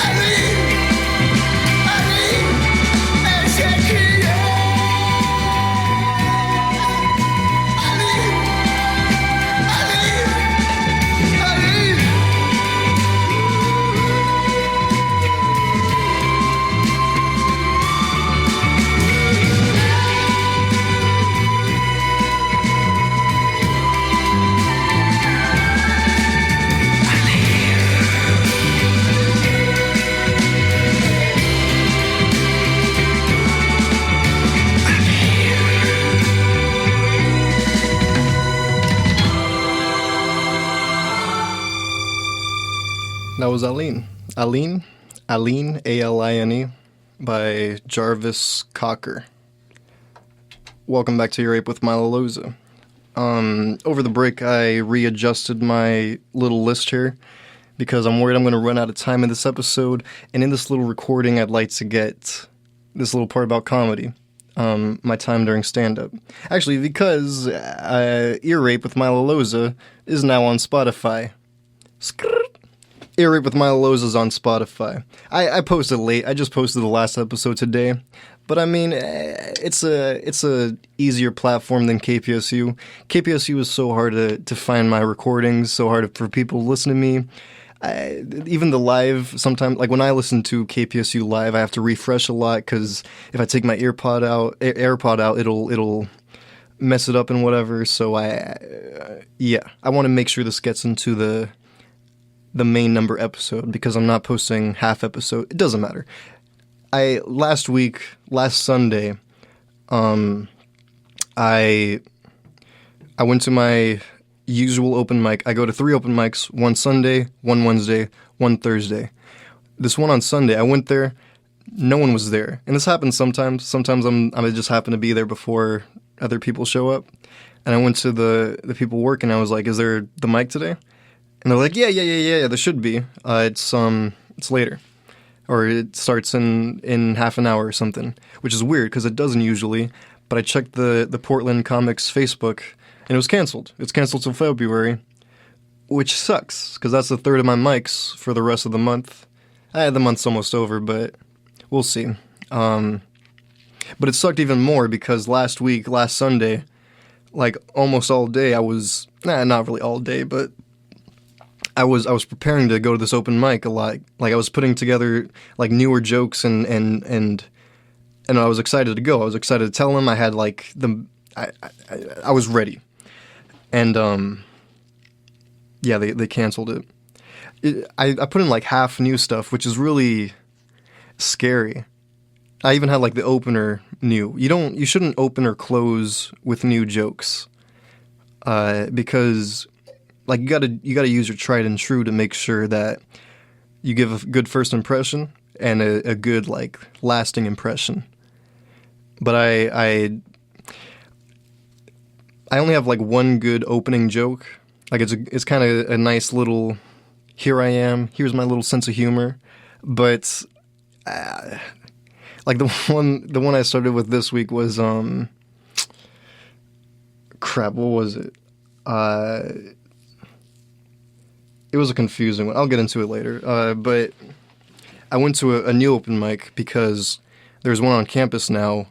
Ali, et j'ai crié, Ali. That was Aline, A-L-I-N-E, by Jarvis Cocker. Welcome back to Your Ape with Milo Loza. Over the break, I readjusted my little list here because I'm worried I'm going to run out of time in this episode, and in this little recording, I'd like to get this little part about comedy, my time during stand-up. Actually, because Ear Rape with Milo Loza is now on Spotify. Air Rape with Milo Loza's on Spotify. I posted late. I just posted the last episode today. But I mean, it's a easier platform than KPSU. KPSU is so hard to find my recordings, so hard for people to listen to me. Even the live, sometimes, like when I listen to KPSU live, I have to refresh a lot because if I take my AirPod out, it'll mess it up and whatever. So I want to make sure this gets into the main number episode because I'm not posting half episode. It doesn't matter. Last Sunday, I went to my usual open mic. I go to 3 open mics, one Sunday, one Wednesday, one Thursday. This one on Sunday, I went there, no one was there. And this happens sometimes. Sometimes I just happen to be there before other people show up. And I went to the people working, I was like, is there the mic today? And they're like, yeah, there should be. It's later. Or it starts in half an hour or something, which is weird because it doesn't usually. But I checked the Portland Comics Facebook, and it was canceled. It's canceled till February, which sucks because that's the third of my mics for the rest of the month. The month's almost over, but we'll see. But it sucked even more because last Sunday, like almost all day, I was not really all day, but I was preparing to go to this open mic a lot. Like I was putting together like newer jokes and I was excited to go. I was excited to tell them. I had like I was ready. And they canceled it. I put in like half new stuff, which is really scary. I even had like the opener new. You shouldn't open or close with new jokes. Because like you gotta use your tried and true to make sure that you give a good first impression and a good like lasting impression. But I only have like one good opening joke. Like it's kind of a nice little here I am, here's my little sense of humor. But like the one I started with this week was crap, what was it? It was a confusing one. I'll get into it later. But I went to a new open mic because there's one on campus now.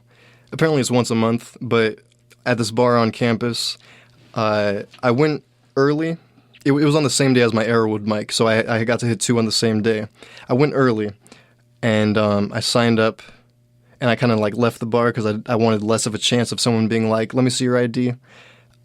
Apparently it's once a month, but at this bar on campus, I went early. It was on the same day as my Arrowwood mic, so I got to hit 2 on the same day. I went early, and I signed up, and I kind of like left the bar because I wanted less of a chance of someone being like, let me see your ID.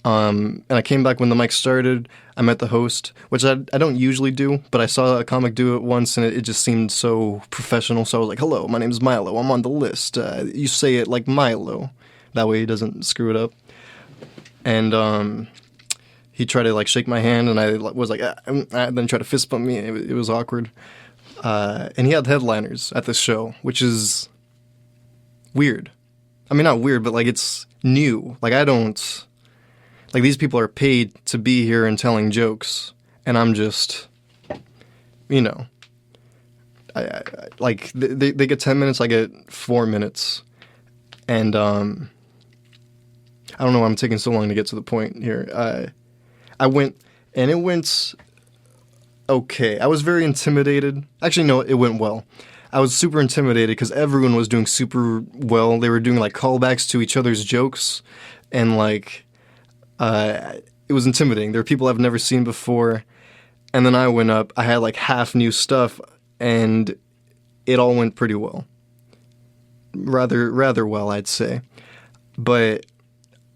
And I came back when the mic started. I met the host, which I don't usually do, but I saw a comic do it once, and it just seemed so professional. So I was like, hello, my name's Milo. I'm on the list. You say it like Milo. That way he doesn't screw it up. And he tried to like shake my hand, and I was like, then tried to fist bump me. It was awkward. And he had headliners at this show, which is weird. I mean, not weird, but like it's new. Like I don't... Like, these people are paid to be here and telling jokes, and I'm just, they get 10 minutes, I get 4 minutes, and, I don't know why I'm taking so long to get to the point here. I went, and it went okay. I was very intimidated. Actually, no, it went well. I was super intimidated because everyone was doing super well. They were doing, like, callbacks to each other's jokes, and, like... it was intimidating. There were people I've never seen before. And then I went up. I had like half new stuff, and it all went pretty well. Rather well, I'd say. But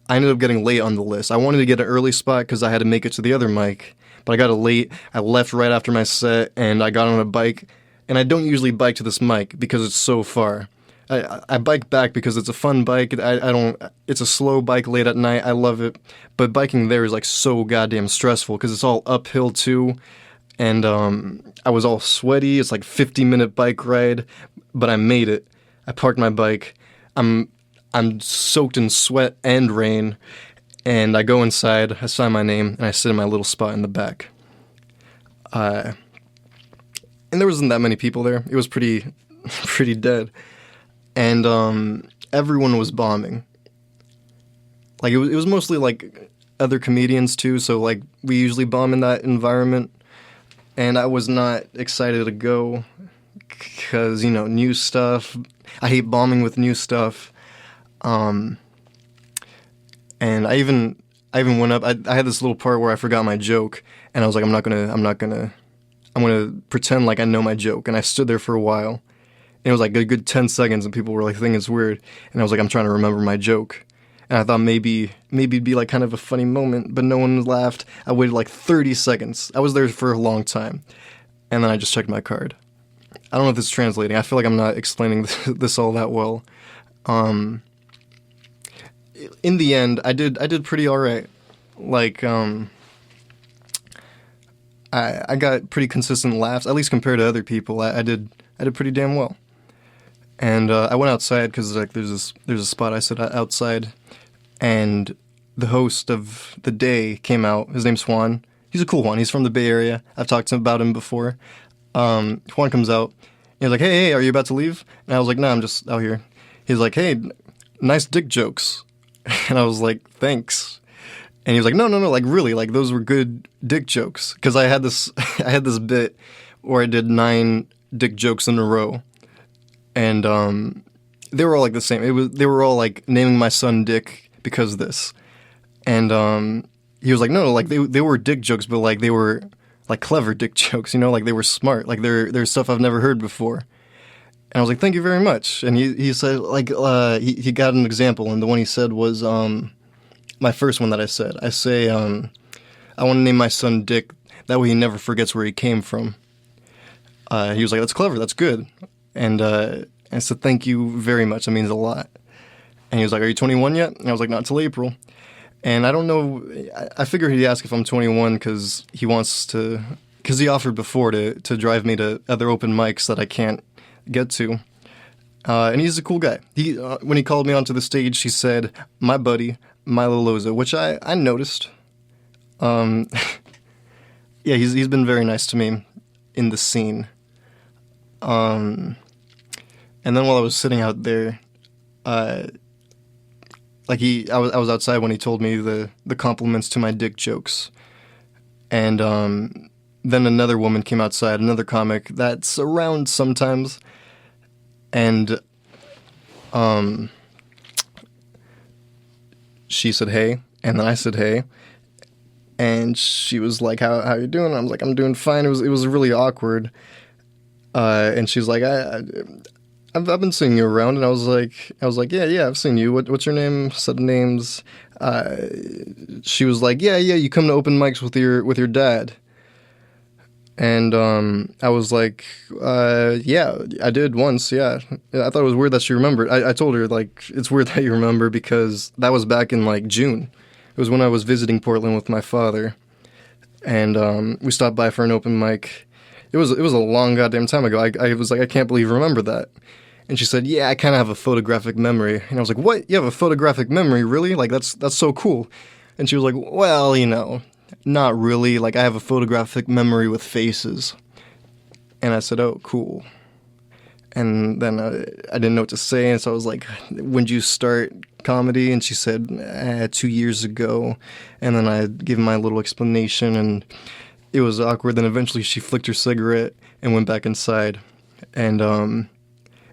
I ended up getting late on the list. I wanted to get an early spot because I had to make it to the other mic. But I got late. I left right after my set, and I got on a bike. And I don't usually bike to this mic because it's so far. I bike back because it's a fun bike. It's a slow bike late at night. I love it. But biking there is like so goddamn stressful because it's all uphill too. And I was all sweaty. It's like 50-minute bike ride, but I made it. I parked my bike. I'm soaked in sweat and rain. And I go inside, I sign my name, and I sit in my little spot in the back. And there wasn't that many people there. It was pretty dead. And everyone was bombing. Like it was mostly like other comedians too, so like we usually bomb in that environment. and I was not excited to go because, new stuff. I hate bombing with new stuff. And I even went up. I had this little part where I forgot my joke, and I was like, I'm gonna pretend like I know my joke. And I stood there for a while, and it was like a good 10 seconds, and people were like thinking it's weird. And I was like, I'm trying to remember my joke. And I thought maybe it'd be like kind of a funny moment, but no one laughed. I waited like 30 seconds. I was there for a long time. And then I just checked my card. I don't know if this is translating. I feel like I'm not explaining this all that well. In the end, I did pretty all right. Like, I got pretty consistent laughs, at least compared to other people. I did pretty damn well. And I went outside because like there's a spot I sit outside, and the host of the day came out. His name's Juan. He's a cool one. He's from the Bay Area. I've talked about him before. Juan comes out. He's like, hey, are you about to leave? And I was like, no, I'm just out here. He's like, hey, nice dick jokes. And I was like, thanks. And he was like, no, like really, like those were good dick jokes. Because I had this bit where I did 9 dick jokes in a row. And they were all like the same. They were all like naming my son Dick because of this. And he was like, no, like they were dick jokes, but like they were like clever dick jokes, like they were smart, like they're stuff I've never heard before. And I was like, thank you very much. And he said like he got an example, and the one he said was my first one that I said. I say I want to name my son Dick. That way he never forgets where he came from. He was like, that's clever, that's good. And I said, thank you very much. That means a lot. And he was like, are you 21 yet? And I was like, not until April. And I don't know. I figured he'd ask if I'm 21 because he offered before to drive me to other open mics that I can't get to. And he's a cool guy. When he called me onto the stage, he said, my buddy, Milo Loza, which I noticed. Yeah, he's been very nice to me in the scene. And then while I was sitting out there, I was outside when he told me the compliments to my dick jokes. And then another woman came outside, another comic that's around sometimes. And she said, hey. And then I said, hey. And she was like, how you doing? I was like, I'm doing fine. It was really awkward. And she's like, I've been seeing you around, and I was like, yeah, I've seen you. What's your name? Said names. She was like, yeah, you come to open mics with your dad. And I was like, yeah, I did once, yeah. I thought it was weird that she remembered. I told her, like, it's weird that you remember because that was back in, like, June. It was when I was visiting Portland with my father. And we stopped by for an open mic. It was a long goddamn time ago. I was like, I can't believe you remember that. And she said, yeah, I kind of have a photographic memory. And I was like, what? You have a photographic memory? Really? Like, that's so cool. And she was like, well, not really. Like, I have a photographic memory with faces. And I said, oh, cool. And then I didn't know what to say. And so I was like, when did you start comedy? And she said, 2 years ago. And then I gave my little explanation, and it was awkward. Then eventually she flicked her cigarette and went back inside. And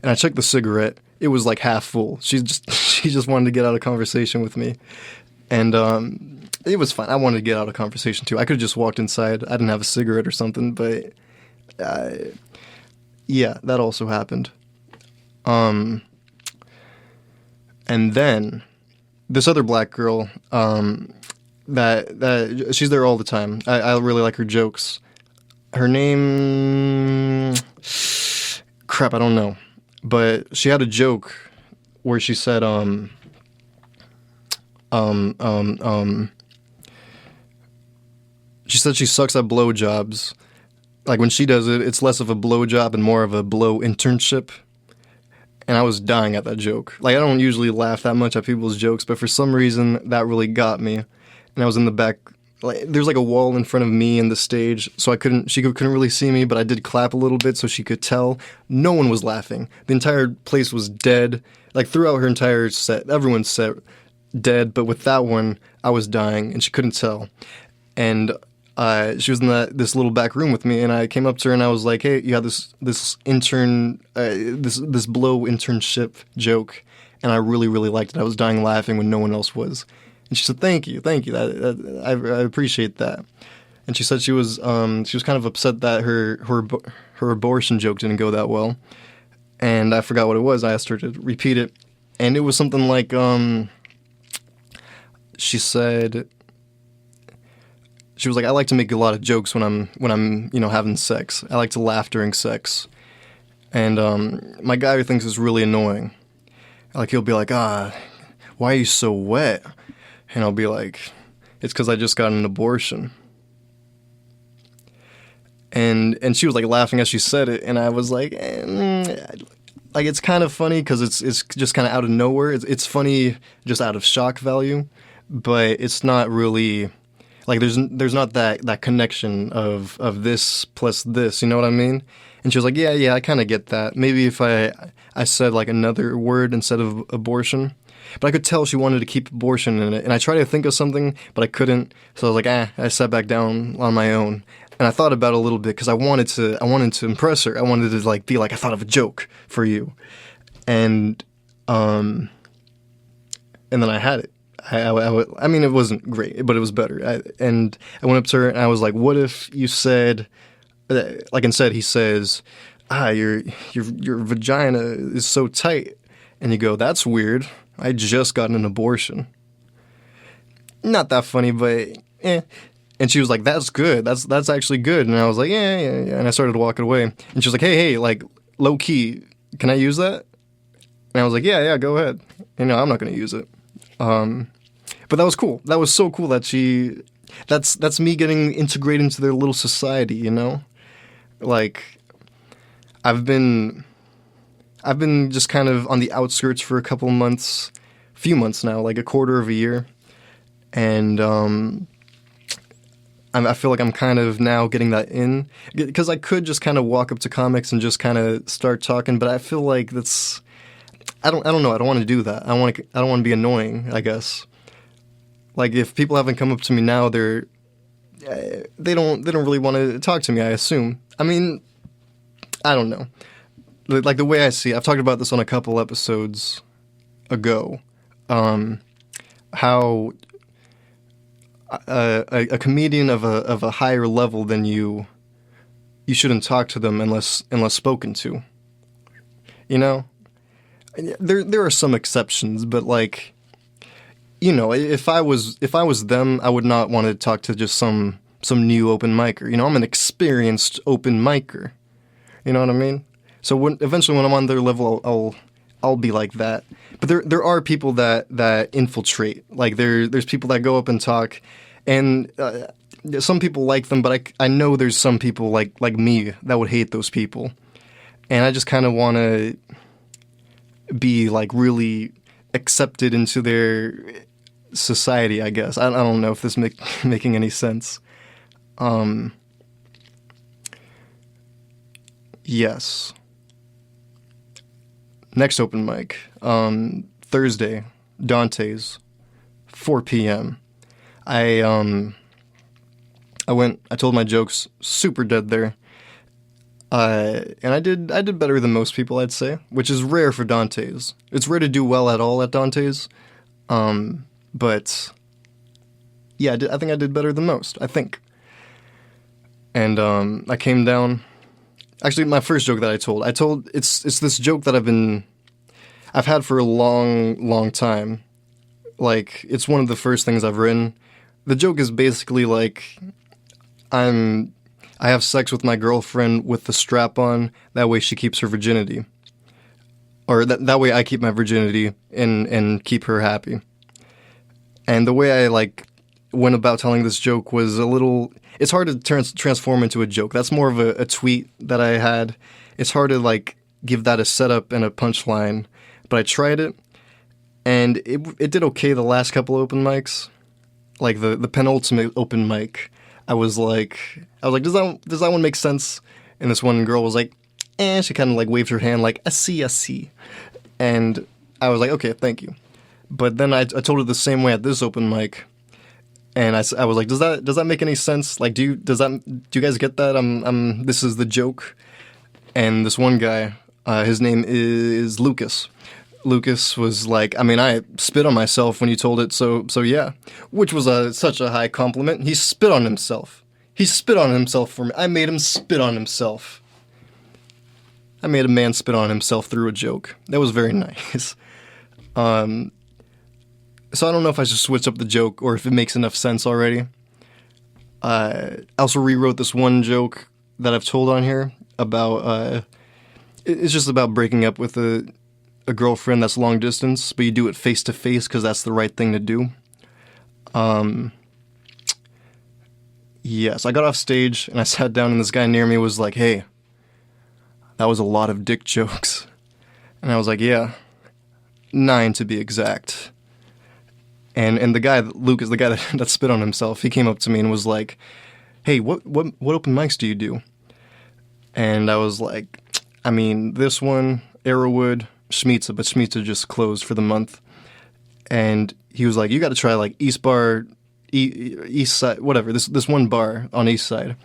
I checked the cigarette. It was like half full. She just wanted to get out of conversation with me. And it was fine. I wanted to get out of conversation too. I could have just walked inside. I didn't have a cigarette or something, but yeah, that also happened. And then this other black girl, that she's there all the time. I really like her jokes. Her name, crap, I don't know. But she had a joke where she said, she said she sucks at blowjobs. Like, when she does it, it's less of a blowjob and more of a blow internship. And I was dying at that joke. Like, I don't usually laugh that much at people's jokes, but for some reason, that really got me. And I was in the back. Like, there's like a wall in front of me and the stage, so she couldn't really see me, but I did clap a little bit so she could tell. No one was laughing. The entire place was dead. Like, throughout her entire set, everyone's set dead, but with that one, I was dying, and she couldn't tell. And she was in this little back room with me, and I came up to her and I was like, "Hey, you had this intern, this blow internship joke, and I really really liked it. I was dying laughing when no one else was." And she said, "Thank you. I appreciate that." And she said she was kind of upset that her abortion joke didn't go that well, and I forgot what it was. I asked her to repeat it, and it was something like she said. She was like, "I like to make a lot of jokes when I'm having sex. I like to laugh during sex." And my guy thinks it's really annoying. Like, he'll be like, why are you so wet? And I'll be like, "It's because I just got an abortion." And she was like laughing as she said it, and I was like, like, it's kind of funny because it's just kind of out of nowhere. It's funny just out of shock value, but it's not really. Like, there's not that connection of this plus this, you know what I mean? And she was like, yeah, I kind of get that. Maybe if I said, like, another word instead of abortion. But I could tell she wanted to keep abortion in it. And I tried to think of something, but I couldn't. So I was like, I sat back down on my own. And I thought about it a little bit because I wanted to impress her. I wanted to, like, be like, I thought of a joke for you. And then I had it. I mean, it wasn't great, but it was better. I went up to her and I was like, "What if you said, like instead he says, your vagina is so tight," and you go, "That's weird. I just got an abortion." Not that funny, but eh. And she was like, "That's good. That's actually good." And I was like, yeah. And I started walking away. And she was like, hey, like, low key, can I use that? And I was like, yeah, go ahead. I'm not gonna use it. But that was cool. That was so cool that that's me getting integrated into their little society, you know? Like, I've been just kind of on the outskirts for a few months now, like a quarter of a year. And, I feel like I'm kind of now getting that in, because I could just kind of walk up to comics and just kind of start talking, but I feel like I don't know. I don't want to do that. I don't want to be annoying, I guess. Like, if people haven't come up to me now, they don't really want to talk to me, I assume. I mean, I don't know. Like, the way I see it, I've talked about this on a couple episodes ago. How a comedian of a higher level than you shouldn't talk to them unless spoken to. You know? There are some exceptions, but, like, if I was them, I would not want to talk to just some new open micer. I'm an experienced open micer. You know what I mean? So eventually when I'm on their level, I'll be like that. But there are people that infiltrate. Like, there's people that go up and talk, and some people like them, but I know there's some people like me that would hate those people, and I just kind of want to be, like, really accepted into their society, I guess. I don't know if this making any sense. Yes. Next open mic, Thursday, Dante's, 4 p.m. I told my jokes, super dead there. And I did better than most people, I'd say, which is rare for Dante's. It's rare to do well at all at Dante's. But yeah, I think I did better than most, I think. And I came down. Actually, my first joke that I told it's this joke that I've had for a long time. Like, it's one of the first things I've written. The joke is basically like, I have sex with my girlfriend with the strap on. That way she keeps her virginity. Or that way I keep my virginity and keep her happy. And the way I, like, went about telling this joke was a little... It's hard to transform into a joke. That's more of a tweet that I had. It's hard to, like, give that a setup and a punchline. But I tried it, and it did okay the last couple open mics. Like, the penultimate open mic, I was like, does that one make sense? And this one girl was like, she kind of, like, waved her hand like, I see. And I was like, okay, thank you. But then I told her the same way at this open mic, And I was like, does that make any sense? Like, do you guys get that? This is the joke. And this one guy, his name is Lucas. Lucas was like, I mean, I spit on myself when you told it, so yeah, which was such a high compliment. He spit on himself. He spit on himself for me. I made him spit on himself. I made a man spit on himself through a joke. That was very nice. So I don't know if I should switch up the joke or if it makes enough sense already. I also rewrote this one joke that I've told on here about, it's just about breaking up with a girlfriend that's long distance, but you do it face to face because that's the right thing to do. Yes, I got off stage and I sat down and this guy near me was like, hey, that was a lot of dick jokes. And I was like, yeah, 9 to be exact. And the guy, Lucas, the guy that spit on himself, he came up to me and was like, hey, what open mics do you do? And I was like, I mean, this one, Arrowwood, Schmitza, but Schmitza just closed for the month. And he was like, you got to try like East Bar, East Side, whatever, this one bar on East Side.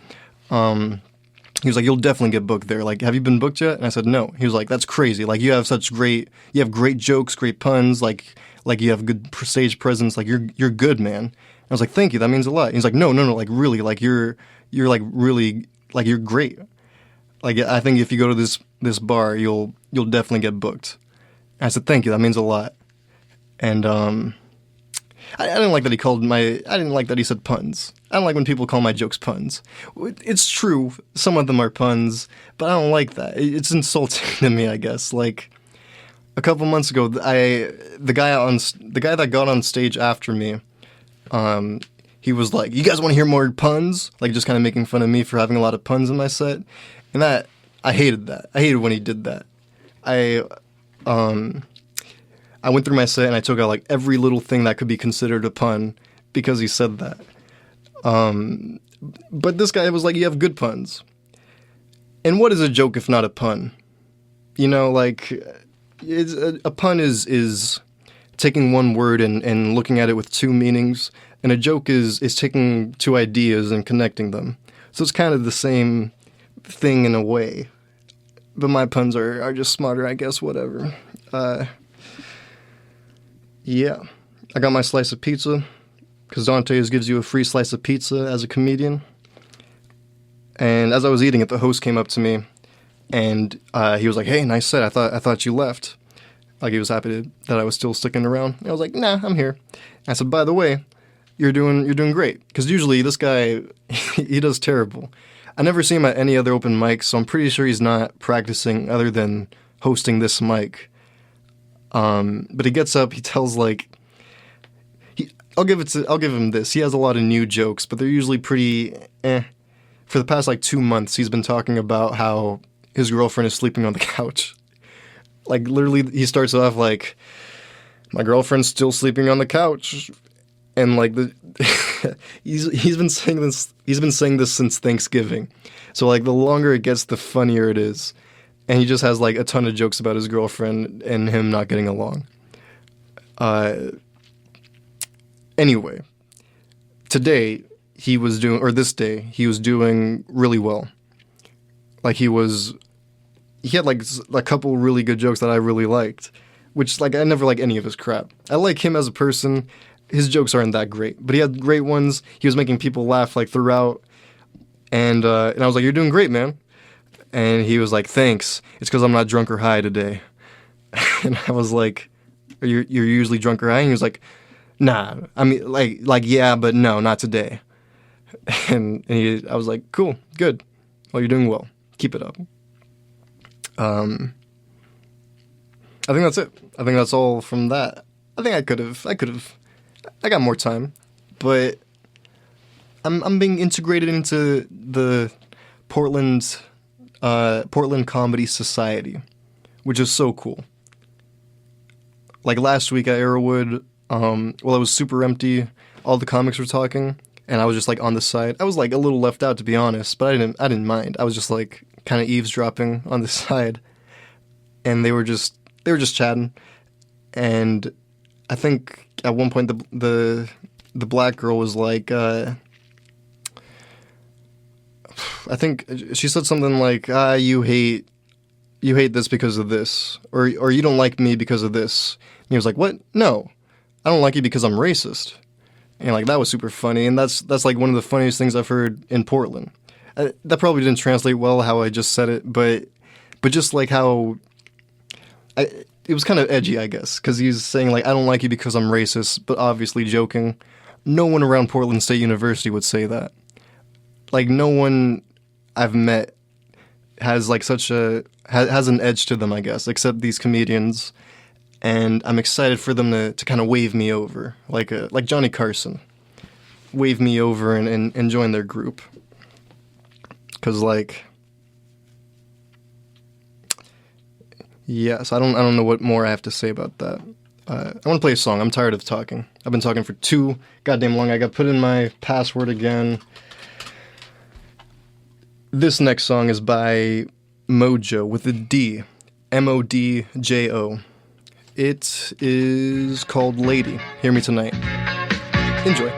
He was like, you'll definitely get booked there. Like, have you been booked yet? And I said, no. He was like, that's crazy. Like, you have great jokes, great puns, like you have good stage presence, like you're good, man. I was like, thank you, that means a lot. He's like, no, like really, like you're like really, like you're great. Like I think if you go to this bar, you'll definitely get booked. And I said, thank you, that means a lot. And I didn't like that I didn't like that he said puns. I don't like when people call my jokes puns. It's true, some of them are puns, but I don't like that. It's insulting to me, I guess. Like, a couple months ago, the guy that got on stage after me, he was like, you guys want to hear more puns? Like, just kind of making fun of me for having a lot of puns in my set. And I hated that. I hated when he did that. I went through my set and I took out like every little thing that could be considered a pun because he said that. But this guy was like, you have good puns. And what is a joke if not a pun? You know, like, a pun is taking one word and looking at it with two meanings, and a joke is taking two ideas and connecting them. So it's kind of the same thing in a way. But my puns are just smarter, I guess, whatever. Yeah. I got my slice of pizza, because Dante's gives you a free slice of pizza as a comedian. And as I was eating it, the host came up to me, and he was like, hey, nice set, I thought you left. Like, he was happy that I was still sticking around. And I was like, nah, I'm here. And I said, by the way, you're doing great. Because usually this guy, he does terrible. I never see him at any other open mic, so I'm pretty sure he's not practicing other than hosting this mic. But he gets up, he tells like, I'll give him this. He has a lot of new jokes, but they're usually pretty For the past like 2 months, he's been talking about how his girlfriend is sleeping on the couch. Like, literally, he starts off like, my girlfriend's still sleeping on the couch. And like he's been saying this since Thanksgiving. So like the longer it gets, the funnier it is. And he just has like a ton of jokes about his girlfriend and him not getting along. Anyway, this day he was doing really well. Like he had like a couple really good jokes that I really liked, which like I never like any of his crap. I like him as a person. His jokes aren't that great, but he had great ones. He was making people laugh like throughout, and I was like, "You're doing great, man." And he was like, "Thanks. It's because I'm not drunk or high today." And I was like, "You're usually drunk or high?" And he was like, "Nah. I mean, like yeah, but no, not today." And I was like, "Cool, good. Well, you're doing well. Keep it up." I think that's it. I think that's all from that. I think I could have. I got more time, but I'm being integrated into the Portland Comedy Society, which is so cool. Like last week at Arrowwood, it was super empty. All the comics were talking, and I was just like on the side. I was like a little left out, to be honest, but I didn't mind. I was just like kind of eavesdropping on the side, and they were just chatting, and I think at one point the the black girl was like, I think she said something like, you hate this because of this, or you don't like me because of this. And he was like, what? No, I don't like you because I'm racist. And like that was super funny, and that's like one of the funniest things I've heard in Portland. That probably didn't translate well how I just said it, but just like how it was kind of edgy, I guess, because he's saying like I don't like you because I'm racist, but obviously joking. No one around Portland State University would say that. Like no one I've met has like such a has an edge to them, I guess, except these comedians. And I'm excited for them to kind of wave me over, like Johnny Carson, wave me over and join their group. Cause like, yes, I don't know what more I have to say about that. I want to play a song. I'm tired of talking. I've been talking for too goddamn long. I got put in my password again. This next song is by Mojo with a D, Modjo. It is called Lady. Hear Me Tonight. Enjoy.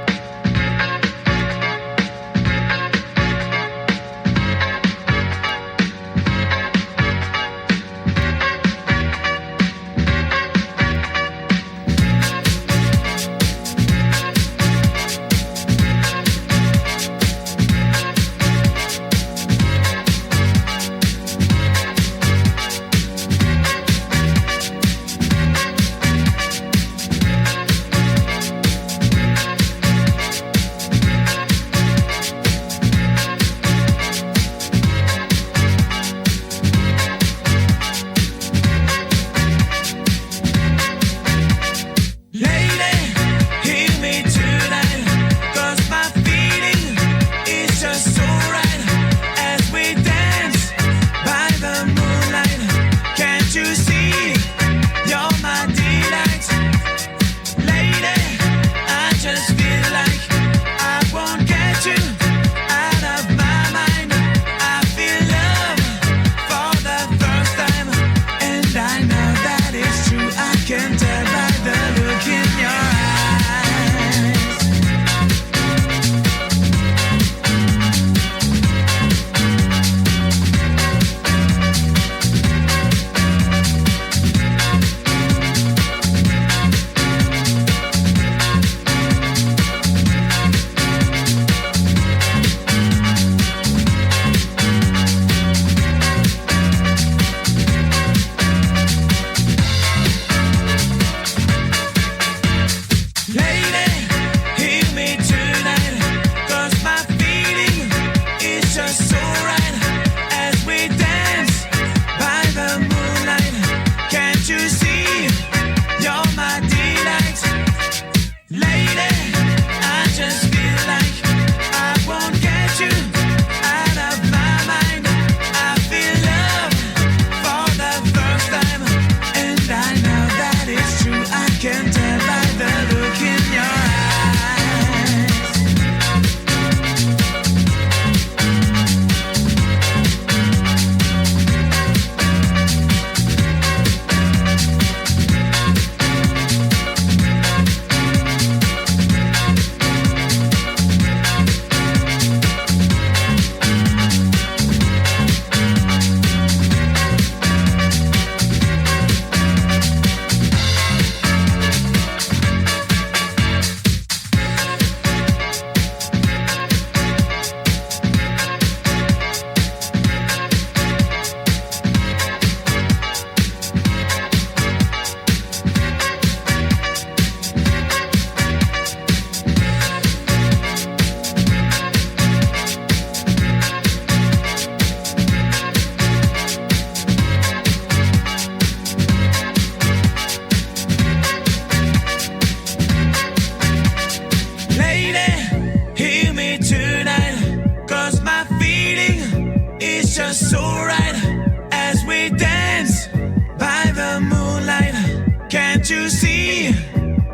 you see,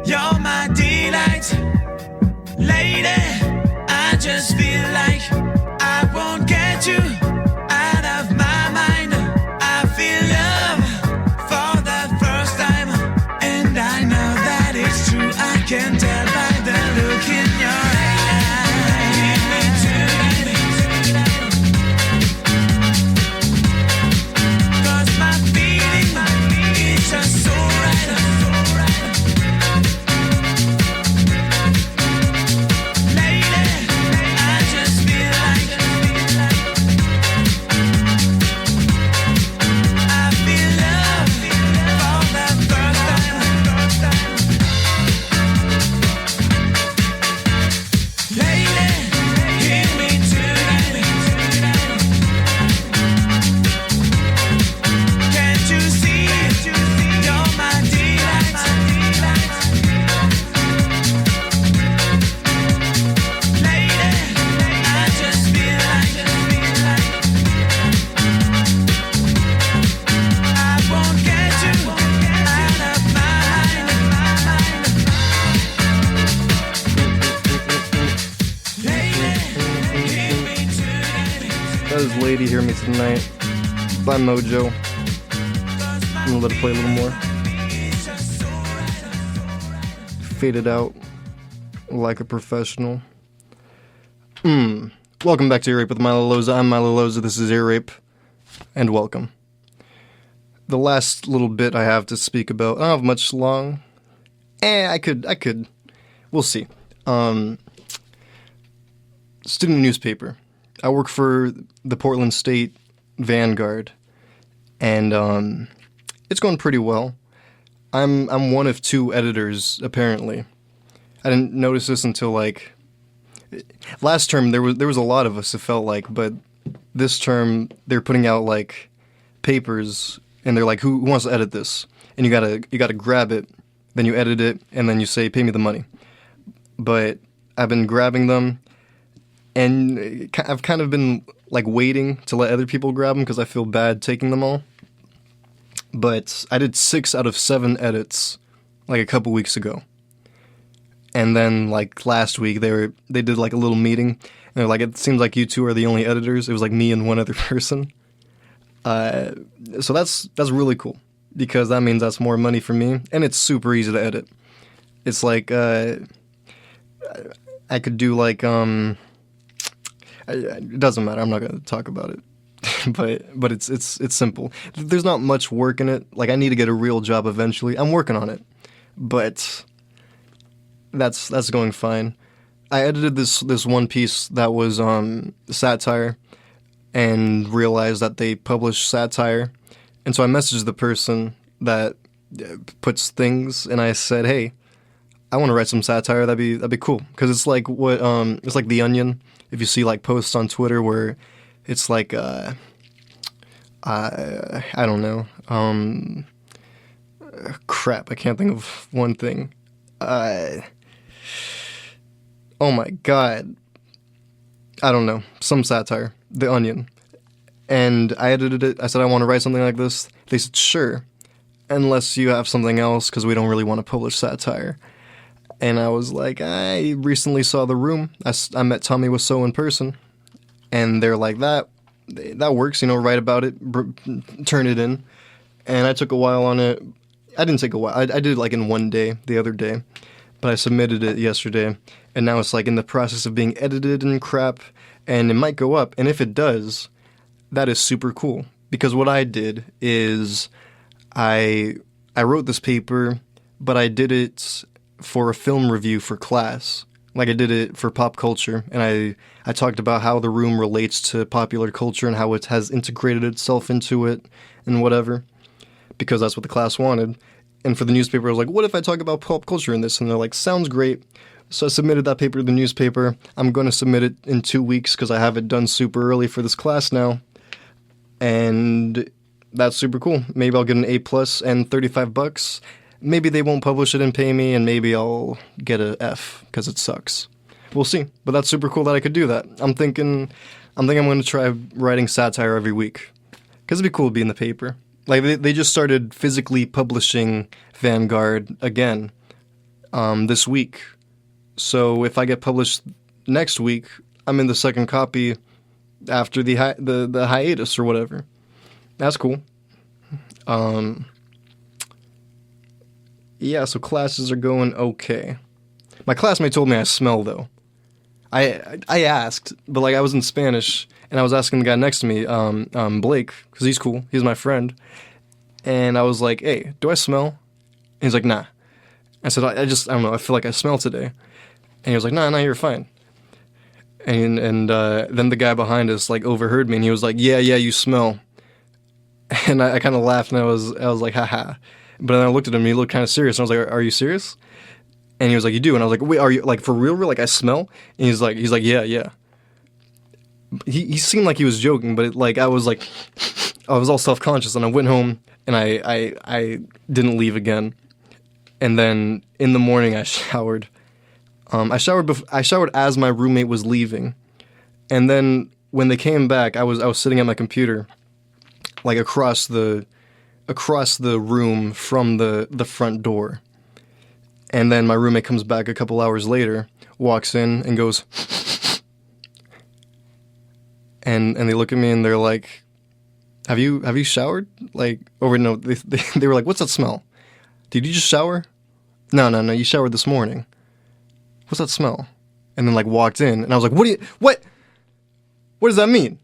you're my delight. Lady, I just feel like I won't get you out of my mind. I feel love for the first time, and I know that it's true. I can tell by the look in That is Lady Hear Me Tonight by Mojo. I'm gonna let it play a little more. Faded out like a professional. Welcome back to Ear Rape with Milo Loza. I'm Milo Loza. This is Ear Rape, and welcome. The last little bit I have to speak about, I don't have much long. I could. We'll see. Student newspaper. I work for the Portland State Vanguard, and it's going pretty well. I'm one of 2 editors, apparently. I didn't notice this until, like, last term there was a lot of us, it felt like, but this term they're putting out, like, papers, and they're like, who wants to edit this? And you gotta grab it, then you edit it, and then you say, pay me the money. But I've been grabbing them, and I've kind of been, like, waiting to let other people grab them because I feel bad taking them all. But I did 6 out of 7 edits, like, a couple weeks ago. And then, like, last week, they did, like, a little meeting, and they're like, it seems like you 2 are the only editors. It was, like, me and one other person. So that's really cool, because that means that's more money for me, and it's super easy to edit. It's like, I could do, like, it doesn't matter, I'm not going to talk about it. but it's simple. There's not much work in it. Like, I need to get a real job eventually. I'm working on it. But that's going fine. I edited this one piece that was satire, and realized that they published satire. And so I messaged the person that puts things, and I said, "Hey, I want to write some satire. That'd be cool." Because it's like it's like The Onion. If you see, like, posts on Twitter where it's like I don't know. Crap, I can't think of one thing. Oh my god. I don't know. Some satire. The Onion. And I edited it. I said, I want to write something like this. They said, sure. Unless you have something else, because we don't really want to publish satire. And I was like, I recently saw The Room. I met Tommy Wiseau in person. And they're like, that works, write about it, turn it in. And I took a while on it. I didn't take a while. I did it, like, in one day, the other day. But I submitted it yesterday. And now it's, like, in the process of being edited and crap. And it might go up. And if it does, that is super cool. Because what I did is I wrote this paper, but I did it for a film review for class. Like, I did it for pop culture, and I talked about how The Room relates to popular culture and how it has integrated itself into it and whatever, because that's what the class wanted. And for the newspaper, I was like, what if I talk about pop culture in this? And they're like, sounds great. So I submitted that paper to the newspaper. I'm going to submit it in 2 weeks because I have it done super early for this class now. And that's super cool. Maybe I'll get an A+ and $35. Maybe they won't publish it and pay me, and maybe I'll get a F because it sucks. We'll see. But that's super cool that I could do that. I'm thinking I'm going to try writing satire every week because it'd be cool to be in the paper. Like, they just started physically publishing Vanguard again this week. So if I get published next week, I'm in the second copy after the hiatus or whatever. That's cool. Yeah, so classes are going okay. My classmate told me I smell, though. I asked, but, like, I was in Spanish, and I was asking the guy next to me, Blake, because he's cool, he's my friend, and I was like, hey, do I smell? And he's like, nah. I said, I don't know, I feel like I smell today. And he was like, nah, you're fine. And then the guy behind us, like, overheard me, and he was like, yeah, you smell. And I kind of laughed, and I was like, haha. But then I looked at him, and he looked kind of serious, and I was like, are you serious? And he was like, you do. And I was like, wait, are you, like, for real, like, I smell? And he's like, yeah. He seemed like he was joking, but I was all self-conscious, and I went home, and I didn't leave again. And then in the morning, I showered. I showered as my roommate was leaving. And then when they came back, I was sitting at my computer, like, across the room from the front door. And then my roommate comes back a couple hours later, walks in and goes, and they look at me and they're like, have you showered? Like, or no, they were like, what's that smell? Did you just shower? No, you showered this morning. What's that smell? And then like walked in, and I was like, what does that mean?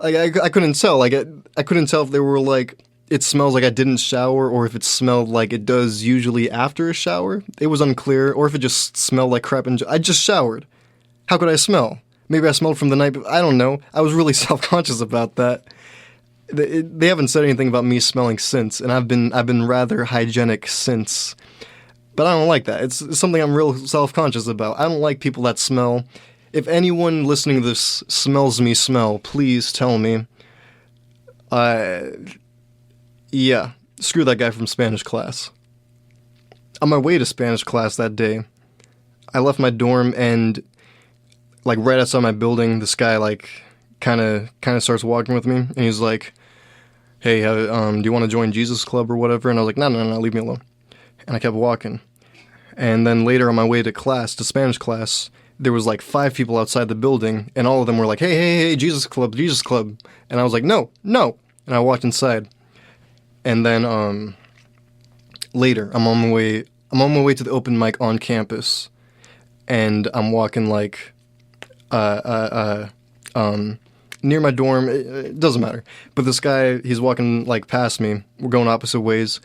Like, I couldn't tell. Like, I couldn't tell if they were like, it smells like I didn't shower, or if it smelled like it does usually after a shower. It was unclear, or if it just smelled like crap. And I just showered. How could I smell? Maybe I smelled from the night. I don't know. I was really self-conscious about that. They haven't said anything about me smelling since, and I've been rather hygienic since. But I don't like that. It's something I'm real self-conscious about. I don't like people that smell. If anyone listening to this smells me smell, please tell me. Yeah, screw that guy from Spanish class. On my way to Spanish class that day, I left my dorm, and like right outside my building, this guy like kind of starts walking with me, and he's like, hey, do you want to join Jesus Club or whatever? And I was like, no, leave me alone. And I kept walking. And then later on my way to Spanish class, there was like 5 people outside the building, and all of them were like, hey, Jesus Club. And I was like, no. And I walked inside. And then later, I'm on my way to the open mic on campus, and I'm walking like near my dorm. It doesn't matter. But this guy, he's walking like past me. We're going opposite ways.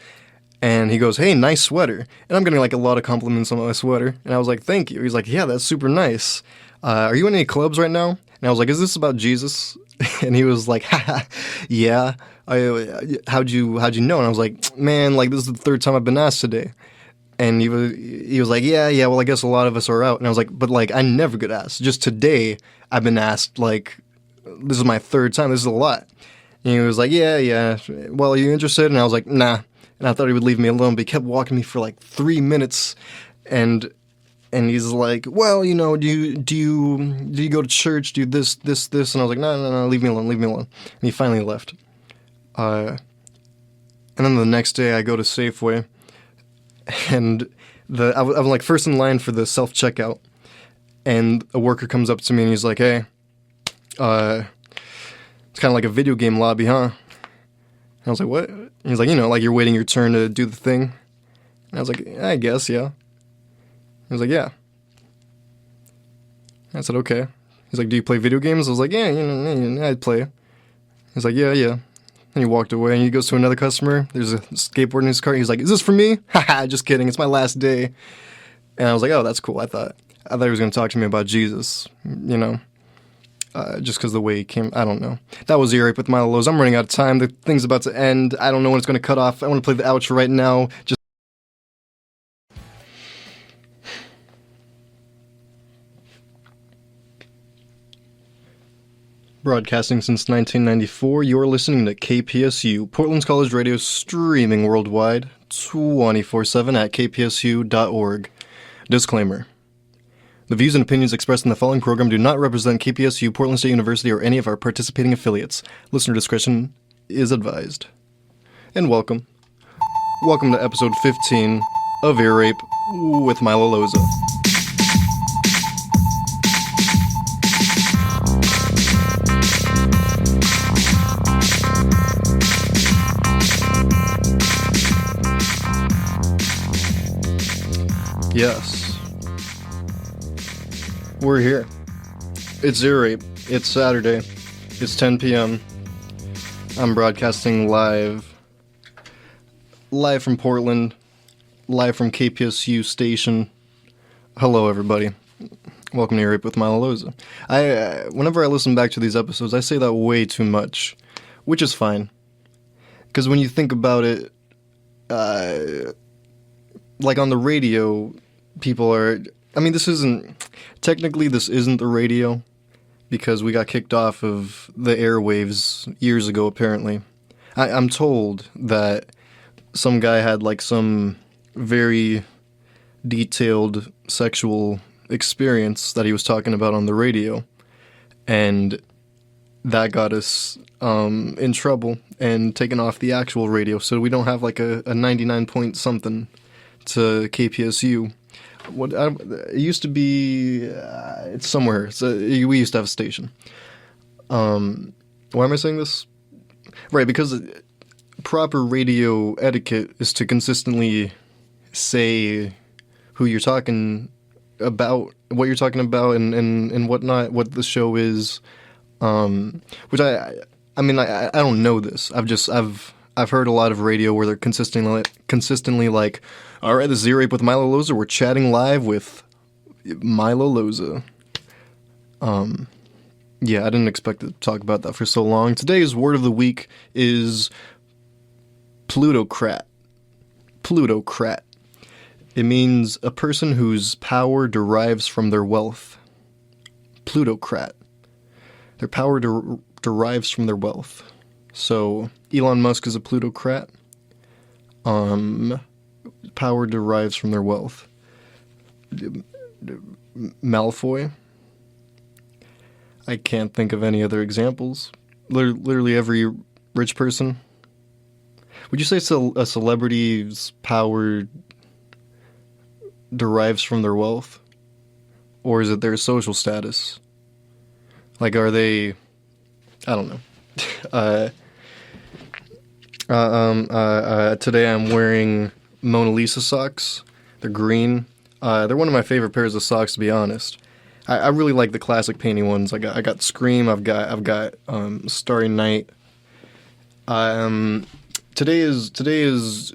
And he goes, hey, nice sweater. And I'm getting like a lot of compliments on my sweater. And I was like, thank you. He's like, yeah, that's super nice. Are you in any clubs right now? And I was like, is this about Jesus? And he was like, haha, yeah. How'd you know? And I was like, man, like this is the 3rd time I've been asked today. And he was like, yeah, well, I guess a lot of us are out. And I was like, but like, I never get asked. Just today, I've been asked, like, this is my 3rd time. This is a lot. And he was like, yeah. Well, are you interested? And I was like, nah. And I thought he would leave me alone, but he kept walking me for like 3 minutes, and he's like, well, you know, do you go to church? Do this? And I was like, no, leave me alone. And he finally left. And then the next day I go to Safeway, and I'm like first in line for the self-checkout, and a worker comes up to me and he's like, hey, it's kind of like a video game lobby, huh? And I was like, what? And he's like, you know, like you're waiting your turn to do the thing. And I was like, I guess, yeah. He was like, yeah. I said, okay. He's like, do you play video games? I was like, yeah, you know, I'd play. He's like, yeah. And he walked away, and he goes to another customer. There's a skateboard in his car. He's like, is this for me? Haha, just kidding. It's my last day. And I was like, oh, that's cool. I thought he was going to talk to me about Jesus, you know. Just because the way he came, I don't know. That was Ear Rape with Milo Loza. I'm running out of time. The thing's about to end. I don't know when it's going to cut off. I want to play the outro right now. Just broadcasting since 1994, you're listening to KPSU, Portland's College Radio, streaming worldwide, 24/7 at kpsu.org. Disclaimer. The views and opinions expressed in the following program do not represent KPSU, Portland State University, or any of our participating affiliates. Listener discretion is advised. And welcome. Welcome to episode 15 of Ear Rape with Milo Loza. Yes. We're here. It's Ear Rape. It's Saturday. It's 10 p.m. I'm broadcasting live from Portland, live from KPSU station. Hello, everybody. Welcome to Ear Rape with Milo Loza. Whenever I listen back to these episodes, I say that way too much, which is fine. Because when you think about it, like on the radio, people are... I mean, this isn't the radio, because we got kicked off of the airwaves years ago, apparently. I'm told that some guy had, like, some very detailed sexual experience that he was talking about on the radio, and that got us in trouble and taken off the actual radio, so we don't have, like, a 99 point something to KPSU. It used to be, it's somewhere. We used to have a station. Why am I saying this? Right, because proper radio etiquette is to consistently say who you're talking about, what you're talking about, and whatnot, what the show is. Which I mean, I don't know this. I've heard a lot of radio where they're consistently like, all right, this is Ear Rape with Milo Loza. We're chatting live with Milo Loza. Yeah, I didn't expect to talk about that for so long. Today's word of the week is plutocrat. Plutocrat. It means a person whose power derives from their wealth. Plutocrat. Their power derives from their wealth. So, Elon Musk is a plutocrat. Power derives from their wealth. Malfoy. I can't think of any other examples. Literally every rich person. Would you say a celebrity's power derives from their wealth? Or is it their social status? Like, are they... I don't know. Today I'm wearing Mona Lisa socks. They're green. They're one of my favorite pairs of socks, to be honest. I really like the classic painting ones. I got Scream. I've got Starry Night. Today is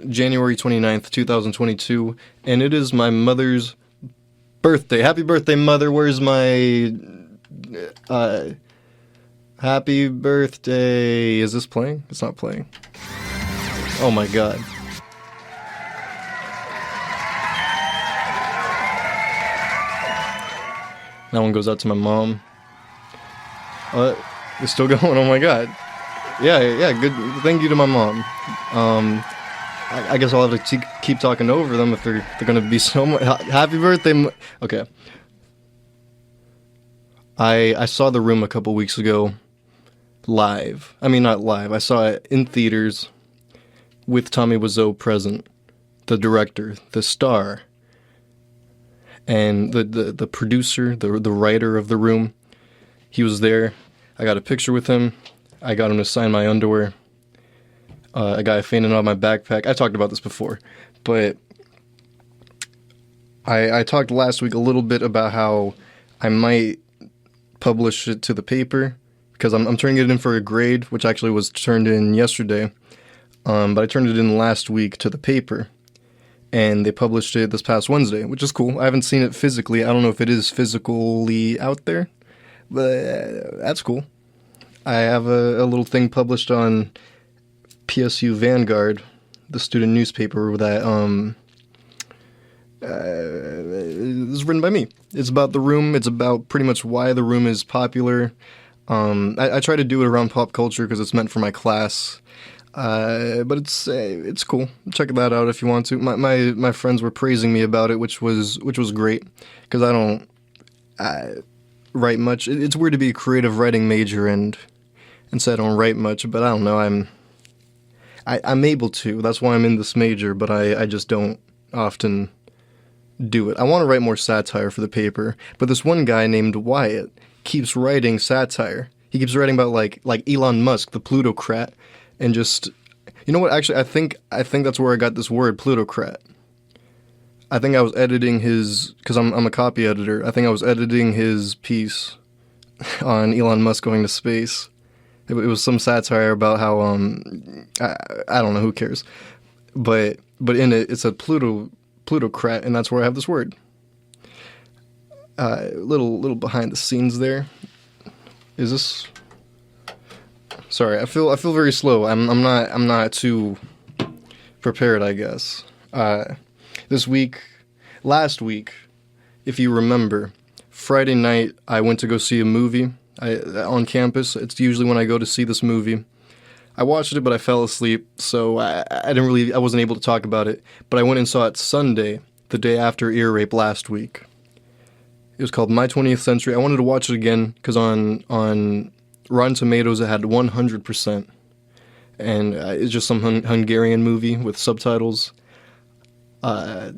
January 29th, 2022, and it is my mother's birthday. Happy birthday, Mother. Where's my happy birthday? Is this playing? It's not playing. Oh my god. That one goes out to my mom. It's still going. Oh my god. Yeah, good. Thank you to my mom. I guess I'll have to keep talking over them if they're gonna be so much. Happy birthday. Okay. I saw The Room a couple weeks ago. Live. I mean, not live. I saw it in theaters with Tommy Wiseau present. The director, the star, and the producer, the writer of The Room. He was there. I got a picture with him. I got him to sign my underwear. A guy fainted on my backpack. I talked about this before, but I talked last week a little bit about how I might publish it to the paper because I'm turning it in for a grade, which actually was turned in yesterday. But I turned it in last week to the paper, and they published it this past Wednesday, which is cool. I haven't seen it physically. I don't know if it is physically out there, but that's cool. I have a little thing published on PSU Vanguard, the student newspaper that is written by me. It's about The Room. It's about pretty much why The Room is popular. I try to do it around pop culture because it's meant for my class. But it's cool. Check that out if you want to. My friends were praising me about it, which was great because I don't write much. It's weird to be a creative writing major and say I don't write much, but I don't know. I'm able to. That's why I'm in this major, but I just don't often do it. I want to write more satire for the paper, but this one guy named Wyatt keeps writing satire. He keeps writing about like Elon Musk, the plutocrat, and just, you know what? Actually, I think that's where I got this word, plutocrat. I think I was editing his, because I'm a copy editor. I think I was editing his piece on Elon Musk going to space. It was some satire about how I don't know, who cares, but in it it's a plutocrat, and that's where I have this word. Little behind the scenes there. Is this? Sorry, I feel very slow. I'm not too prepared, I guess. Last week, if you remember, Friday night I went to go see a movie on campus. It's usually when I go to see this movie. I watched it, but I fell asleep, so I wasn't able to talk about it. But I went and saw it Sunday, the day after Ear Rape last week. It was called My 20th Century. I wanted to watch it again because on Rotten Tomatoes it had 100%, and it's just some Hungarian movie with subtitles. I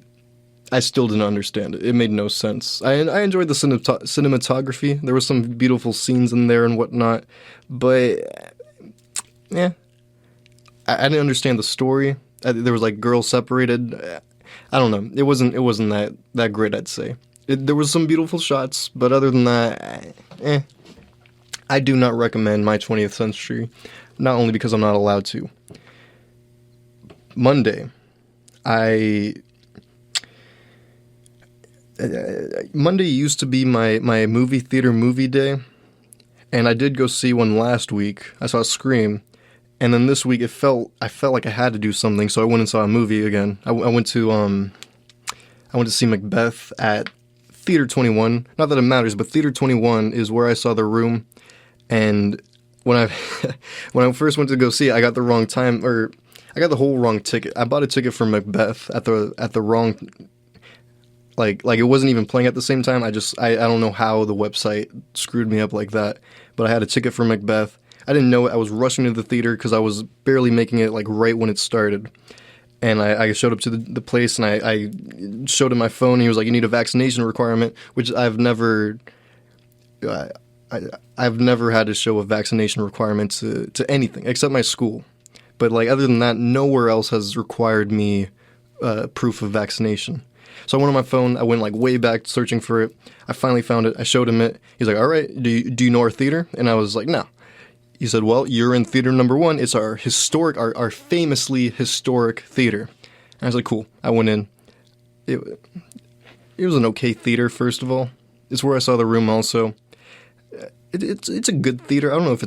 I still didn't understand it. It made no sense. I enjoyed the cinematography. There were some beautiful scenes in there and whatnot, but yeah, I didn't understand the story. There was like girls separated. I don't know. It wasn't that great, I'd say. There was some beautiful shots, but other than that, I do not recommend My 20th Century, not only because I'm not allowed to. Monday used to be my movie theater movie day, and I did go see one last week. I saw Scream, and then this week I felt like I had to do something, so I went and saw a movie again. I went to see Macbeth at Theater 21. Not that it matters, but Theater 21 is where I saw The Room, and when I first went to go see it, I got the wrong time, or I got the whole wrong ticket. I bought a ticket for Macbeth at the wrong, like it wasn't even playing at the same time. I don't know how the website screwed me up like that, but I had a ticket for Macbeth. I didn't know it. I was rushing to the theater because I was barely making it like right when it started. And I showed up to the place, and I showed him my phone, and he was like, "You need a vaccination requirement," which I've never had to show a vaccination requirement to anything except my school. But like other than that, nowhere else has required me proof of vaccination. So I went on my phone. I went like way back searching for it. I finally found it. I showed him it. He's like, "All right, do you know our theater?" And I was like, "No." He said, "Well, you're in theater number 1. It's our famously historic theater." And I was like, "Cool." I went in. It was an okay theater, first of all. It's where I saw The Room also. It's a good theater. I don't know if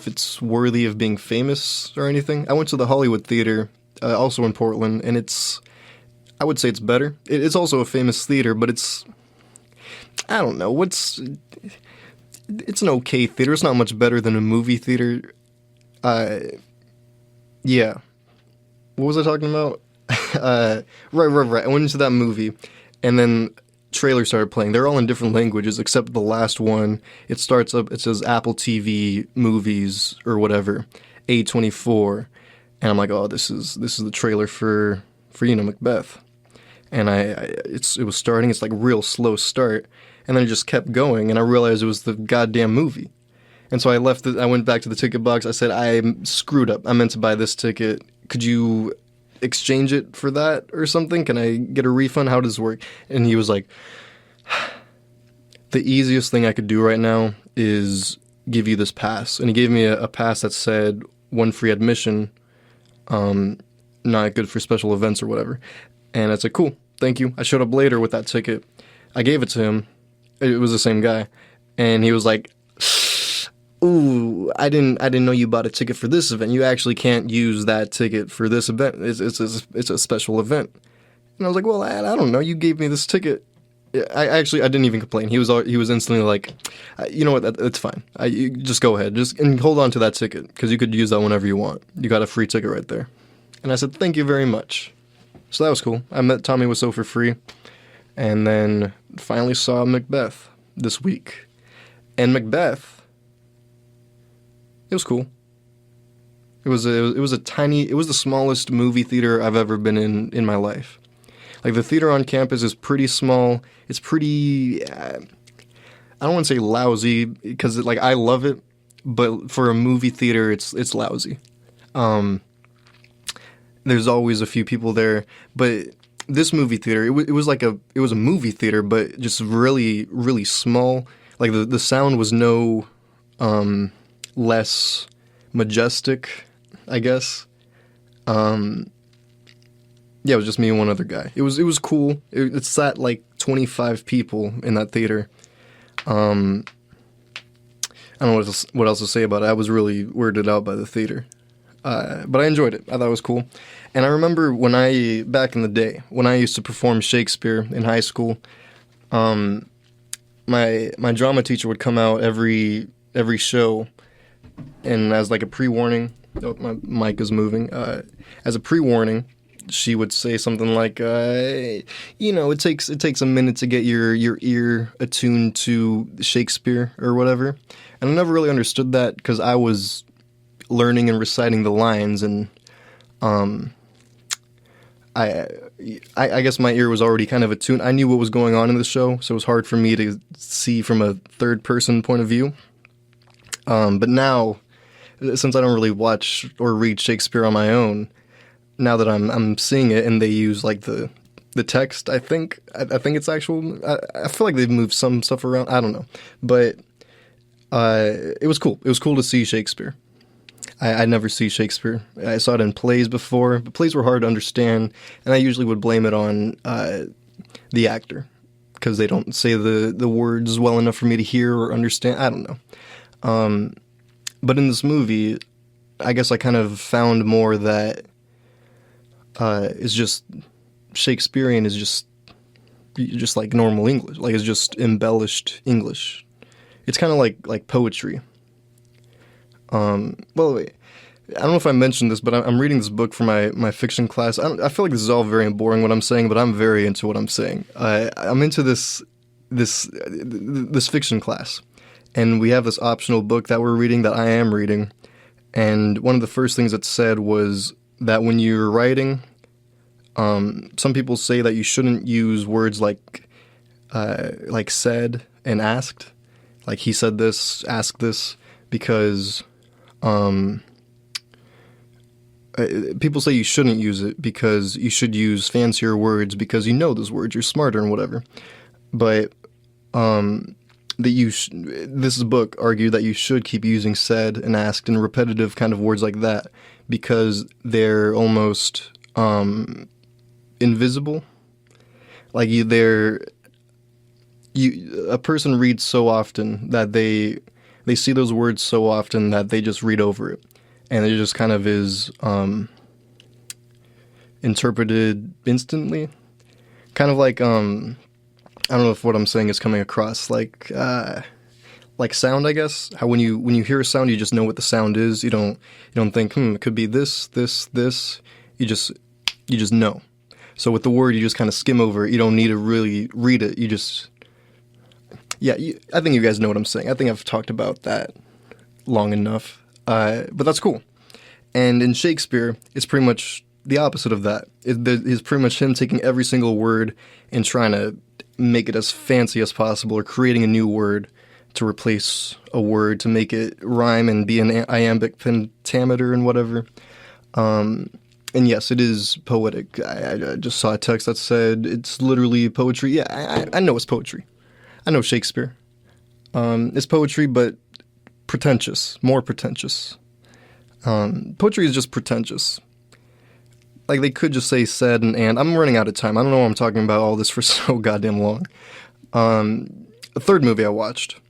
it's worthy of being famous or anything. I went to the Hollywood Theater, also in Portland, and I would say it's better. It's also a famous theater, but I don't know, it's an okay theater. It's not much better than a movie theater. Yeah. What was I talking about? Right. I went into that movie, and then trailers started playing. They're all in different languages except the last one. It starts up, it says Apple TV movies or whatever, A24, and I'm like, oh, this is the trailer for Macbeth. And it was starting. It's like real slow start, and then it just kept going, and I realized it was the goddamn movie. And so I went back to the ticket box. I said, I screwed up. I meant to buy this ticket. Could you exchange it for that or something? Can I get a refund? How does this work? And he was like, the easiest thing I could do right now is give you this pass. And he gave me a pass that said 1 free admission, not good for special events or whatever. And I said, cool, thank you. I showed up later with that ticket. I gave it to him. It was the same guy. And he was like, ooh, I didn't know you bought a ticket for this event. You actually can't use that ticket for this event. It's a special event. And I was like, well, I don't know. You gave me this ticket. I didn't even complain. He was instantly like, you know what? It's fine. You just go ahead. And hold on to that ticket because you could use that whenever you want. You got a free ticket right there. And I said, thank you very much. So that was cool. I met Tommy Wiseau for free, and then finally saw Macbeth this week. And Macbeth, it was cool. It was the smallest movie theater I've ever been in my life. Like, the theater on campus is pretty small. It's pretty, I don't want to say lousy, because I love it, but for a movie theater, it's lousy. There's always a few people there, but this movie theater, it was a movie theater, but just really, really small. Like, the sound was no less majestic, I guess. Yeah, it was just me and one other guy. It was cool. It sat like 25 people in that theater. I don't know what else to say about it. I was really weirded out by the theater. But I enjoyed it. I thought it was cool. And I remember back in the day, when I used to perform Shakespeare in high school, my drama teacher would come out every show, and as like a pre-warning, oh, my mic is moving, as a pre-warning, she would say something like, it takes a minute to get your ear attuned to Shakespeare or whatever. And I never really understood that because I was learning and reciting the lines, and I guess my ear was already kind of attuned. I knew what was going on in the show, so it was hard for me to see from a third-person point of view. But now, since I don't really watch or read Shakespeare on my own, now that I'm seeing it and they use like the text, I think it's actual. I feel like they've moved some stuff around. I don't know, but it was cool. It was cool to see Shakespeare. I never see Shakespeare. I saw it in plays before, but plays were hard to understand, and I usually would blame it on the actor because they don't say the words well enough for me to hear or understand. I don't know. But in this movie, I guess I kind of found more that is just Shakespearean is just like normal English, like it's just embellished English. It's kind of like poetry. Well, wait, I don't know if I mentioned this, but I'm reading this book for my fiction class. I feel like this is all very boring what I'm saying, but I'm very into what I'm saying. I'm into this fiction class, and we have this optional book that we're reading that I am reading, and one of the first things it said was that when you're writing, some people say that you shouldn't use words like said and asked, like he said this, asked this, because people say you shouldn't use it because you should use fancier words because you know those words, you're smarter and whatever. But this book argued that you should keep using said and asked and repetitive kind of words like that because they're almost invisible. Like a person reads so often that they see those words so often that they just read over it. And it just kind of is interpreted instantly. Kind of like, I don't know if what I'm saying is coming across, like sound, I guess. How when you hear a sound, you just know what the sound is. You don't think, it could be this. You just know. So with the word, you just kind of skim over it. You don't need to really read it. You just... Yeah, I think you guys know what I'm saying. I think I've talked about that long enough. But that's cool. And in Shakespeare, it's pretty much the opposite of that. It's pretty much him taking every single word and trying to make it as fancy as possible, or creating a new word to replace a word to make it rhyme and be an iambic pentameter and whatever. And yes, it is poetic. I just saw a text that said it's literally poetry. Yeah, I know it's poetry. I know Shakespeare. It's poetry, but pretentious, more pretentious. Poetry is just pretentious. Like, they could just say said and. I'm running out of time. I don't know why I'm talking about all this for so goddamn long. A third movie I watched.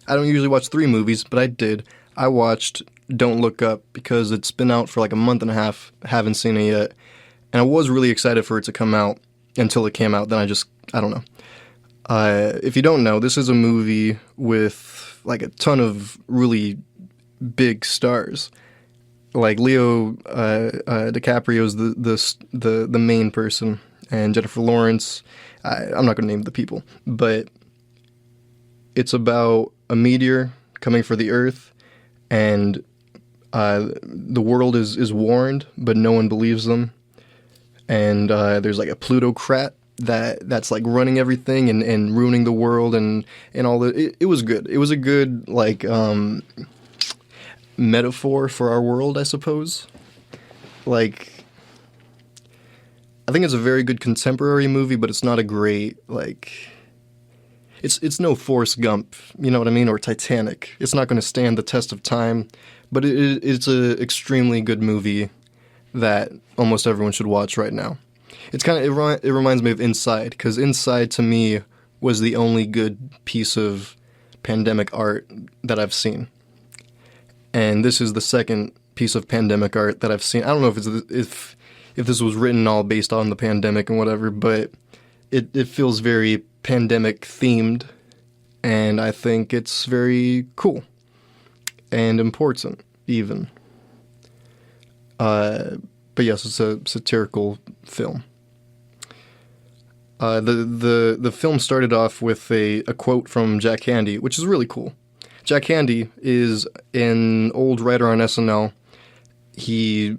I don't usually watch 3 movies, but I did. I watched Don't Look Up because it's been out for like a month and a half. Haven't seen it yet. And I was really excited for it to come out until it came out. Then I don't know. If you don't know, this is a movie with like a ton of really big stars. Like Leo DiCaprio's the main person, and Jennifer Lawrence. I'm not going to name the people, but it's about a meteor coming for the Earth, and the world is warned, but no one believes them. And there's like a plutocrat that's like running everything and ruining the world and all the. It was good. It was a good like metaphor for our world, I suppose. Like, I think it's a very good contemporary movie, but it's not a great like. It's no Forrest Gump, you know what I mean, or Titanic. It's not going to stand the test of time, but it's a extremely good movie that almost everyone should watch right now. It's kind of it reminds me of Inside, because Inside to me was the only good piece of pandemic art that I've seen, and this is the second piece of pandemic art that I've seen. I don't know if this was written all based on the pandemic and whatever, but it feels very pandemic themed, and I think it's very cool and important even. But yes, it's a satirical film. The film started off with a quote from Jack Handey, which is really cool. Jack Handey is an old writer on SNL. He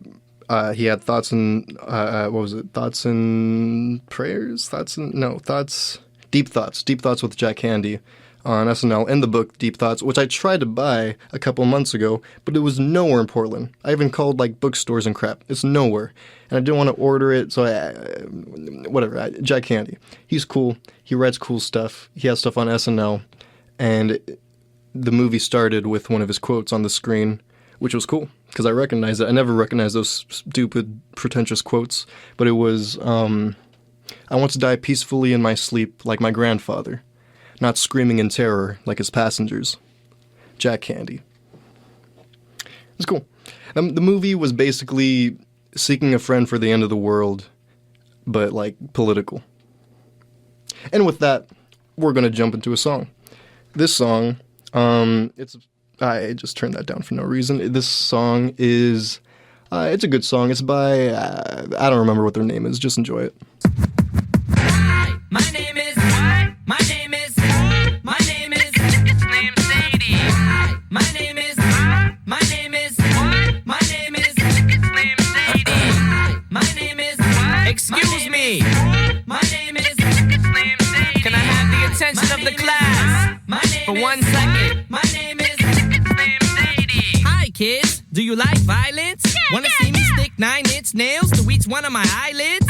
He had thoughts and what was it? Thoughts and prayers? Deep Thoughts with Jack Handy on SNL, and the book Deep Thoughts, which I tried to buy a couple months ago, but it was nowhere in Portland. I even called like bookstores and crap. It's nowhere, and I didn't want to order it, so Jack Handy. He's cool. He writes cool stuff. He has stuff on SNL, and the movie started with one of his quotes on the screen, which was cool because I recognized it. I never recognized those stupid, pretentious quotes, but it was, I want to die peacefully in my sleep like my grandfather, not screaming in terror like his passengers. Jack Handy. It's cool. The movie was basically seeking a friend for the end of the world, but like political. And with that, we're going to jump into a song. This song, I just turned that down for no reason. This song is, it's a good song. It's by, I don't remember what their name is. Just enjoy it. Hi, my name is, what? My name is, my name is, it's named Sadie. Hi, my name is, my name is, what? My name is, it's named Sadie. Hi, my name is, what? Excuse me. My name is, it's named Sadie. Can I have the attention of the class for 1 second? My name is, it's named Sadie. Hi, kids. Do you like violence? Wanna see me stick 9-inch nails to each one of my eyelids?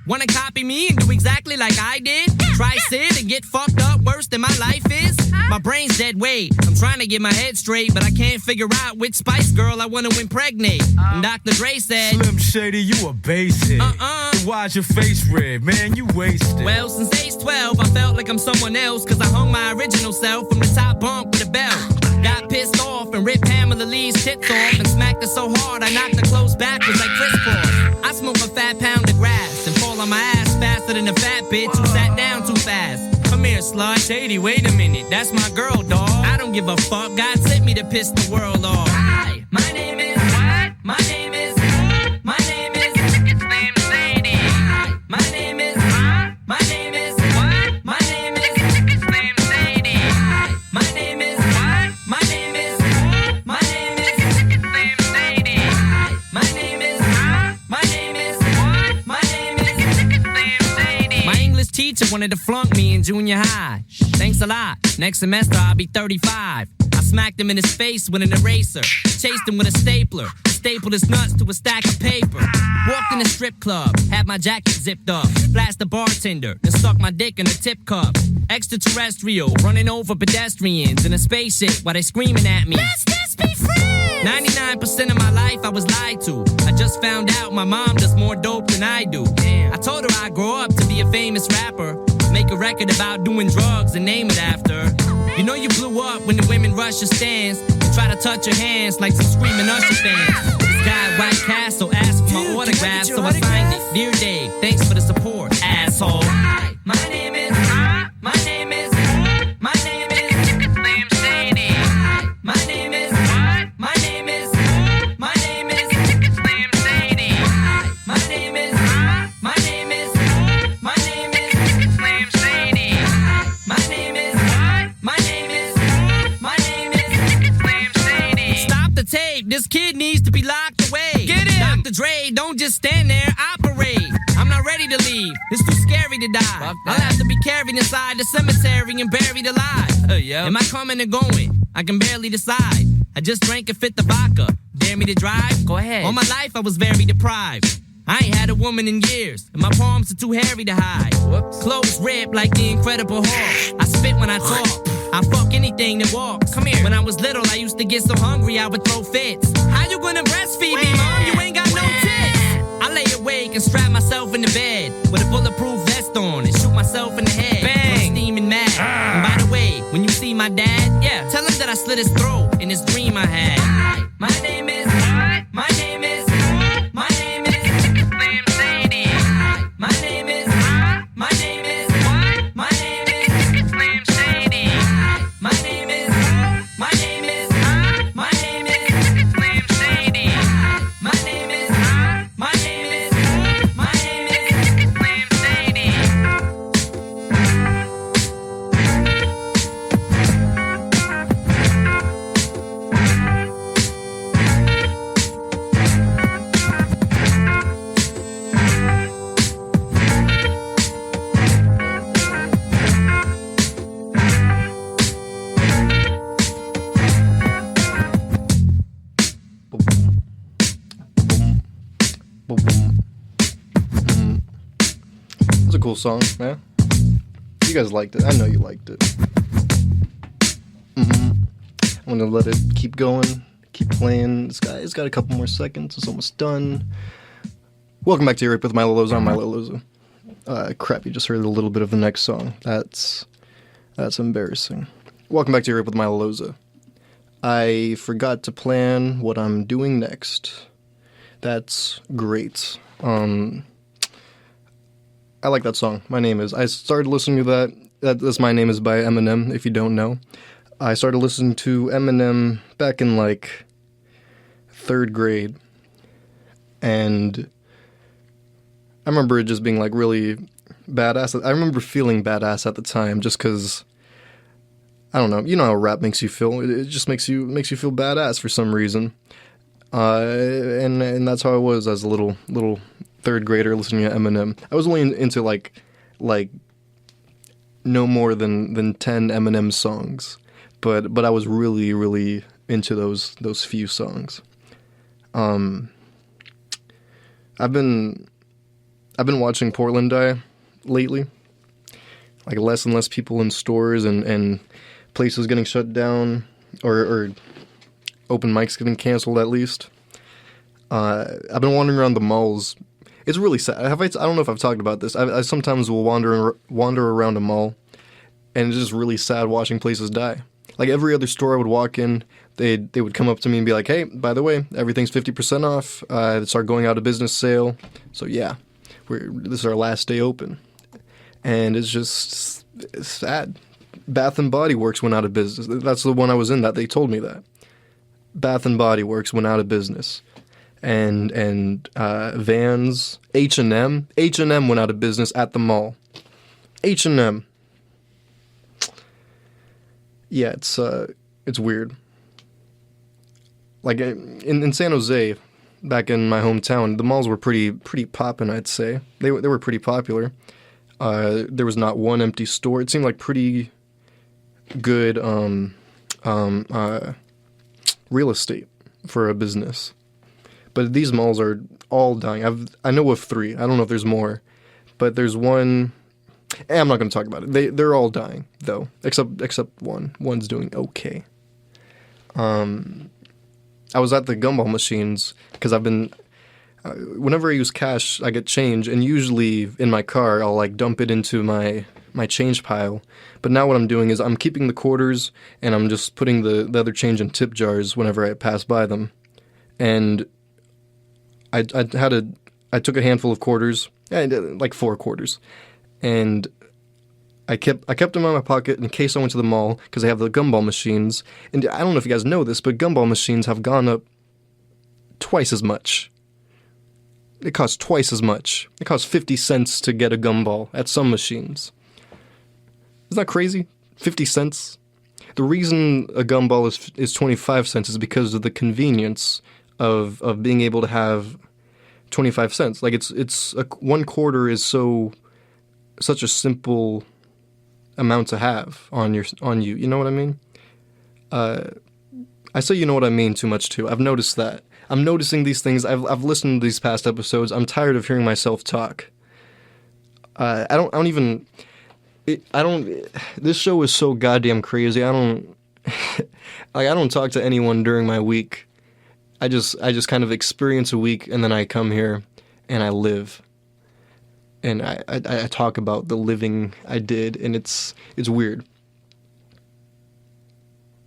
Wanna copy me and do exactly like I did? Try sit and get fucked up worse than my life is? My brain's dead weight. I'm trying to get my head straight, but I can't figure out which Spice Girl I wanna impregnate. And Dr. Dre said, Slim Shady, you a basic. Why's your face red? Man, you wasted. Well, since age 12, I felt like I'm someone else, cause I hung my original self from the top bunk with a belt. Got pissed off and ripped Pamela Lee's tits off and smacked her so hard I knocked her clothes backwards like Chris Paul. I smoke a fat pound of grass and fall on my ass faster than a fat bitch who sat down too fast. Come here, slut. Shady, wait a minute. That's my girl, dawg. I don't give a fuck. God sent me to piss the world off. Hi, my name is, what? My name is, my name is, it's named Sadie. Hi, my name is, my name is, what? My name is, it's named Sadie. Hi, my name is, what? My name is, my name is, it's named Sadie. Hi, my name is, my name is, what? My name is, it's named Sadie. My English teacher wanted to flunk me in junior high. Thanks a lot. Next semester I'll be 35. I smacked him in his face with an eraser. Chased him with a stapler. Stapled his nuts to a stack of paper. Walked in a strip club. Had my jacket zipped up. Flashed the bartender. Then stuck my dick in a tip cup. Extraterrestrial. Running over pedestrians in a spaceship while they screaming at me. Let's just be friends. 99% of my life I was lied to. I just found out my mom does more dope than I do. Damn. I told her I'd grow up to be a famous rapper. Make a record about doing drugs and name it after. You know you blew up when the women rush your stands and try to touch your hands like some screaming Usher fans. This guy at White Castle asked for my autograph, so I signed it. Dear Dave, thanks for the support, asshole. Hi, my name is, my name is, my name is, it's named Sadie. Hi, my name is, my name is, my name is, it's named Sadie. Hi, my name is, my name is, my name is, it's named Sadie. Hi, my name is, my name is, my name is, it's named Sadie. Stop the tape, this kid needs to be locked away. Get him! Dr. Dre, don't just stand there, operate. I'm not ready to leave, it's too scary to die. I'll have to be carried inside the cemetery and buried alive. Am I coming or going? I can barely decide. I just drank and fit the vodka. Dare me to drive? Go ahead. All my life I was very deprived. I ain't had a woman in years, and my palms are too hairy to hide. Whoops. Clothes ripped like the Incredible Hulk. I spit when I talk. I fuck anything that walks. Come here. When I was little, I used to get so hungry I would throw fits. How you gonna breastfeed me, mom? You ain't got no tits. I lay awake and strap myself in the bed with a bulletproof vest on and shoot myself in the head. Bang! I'm steaming mad. And by the way, when you see my dad, yeah, tell him that I slit his throat in this dream I had. Hi, my name is, my name is, my name is, it's named Sadie. Hi, my name is, my name is, my name is, it's named Sadie. Hi, my name is, my name is, my name is, it's named Sadie. Hi, my name is, my name is, my name is, it's named Sadie. song, yeah? You guys liked it. I know you liked it. I'm gonna let it keep going, keep playing. It's got a couple more seconds. It's almost done. Welcome back to Europe with Milo Loza. I'm Milo Loza. Crap, you just heard a little bit of the next song. That's embarrassing. Welcome back to Europe with Milo Loza. I forgot to plan what I'm doing next. That's great. I like that song. My Name Is. I started listening to that. That's My Name Is by Eminem, if you don't know. I started listening to Eminem back in, like, 3rd grade. And I remember it just being, like, really badass. I remember feeling badass at the time just because, I don't know, you know how rap makes you feel. It just makes you feel badass for some reason. And that's how I was as a little 3rd grader listening to Eminem. I was only into like no more than 10 Eminem songs, but I was really, really into those few songs. I've been watching Portland die lately. Like less and less people in stores and places getting shut down or open mics getting canceled at least. I've been wandering around the malls. It's really sad. I don't know if I've talked about this. I sometimes will wander around a mall, and it's just really sad watching places die. Like every other store I would walk in, they would come up to me and be like, "Hey, by the way, everything's 50% off. It's our going out of business sale. So yeah, this is our last day open." And it's sad. Bath and Body Works went out of business. That's the one I was in that they told me that. Bath and Body Works went out of business. And Vans, H&M went out of business at the mall. H&M. Yeah, it's weird. Like in San Jose, back in my hometown, the malls were pretty poppin', I'd say. They were pretty popular. There was not one empty store. It seemed like pretty good real estate for a business. But these malls are all dying. I know of 3. I don't know if there's more, but there's one. I'm not going to talk about it. They're all dying though, except one. One's doing okay. I was at the gumball machines because I've been. Whenever I use cash, I get change, and usually in my car I'll like dump it into my change pile. But now what I'm doing is I'm keeping the quarters and I'm just putting the other change in tip jars whenever I pass by them. And I took a handful of quarters, like 4 quarters, and I kept them in my pocket in case I went to the mall because they have the gumball machines. And I don't know if you guys know this, but gumball machines have gone up twice as much. It costs twice as much. It costs 50 cents to get a gumball at some machines. Isn't that crazy? 50 cents? The reason a gumball is 25 cents is because of the convenience of being able to have 25 cents. Like it's 1 quarter is such a simple amount to have on you. You know what I mean? I say you know what I mean too much too. I've noticed that. I'm noticing these things. I've listened to these past episodes. I'm tired of hearing myself talk. This show is so goddamn crazy. I don't talk to anyone during my week. I just kind of experience a week and then I come here and I live. And I talk about the living I did, and it's weird.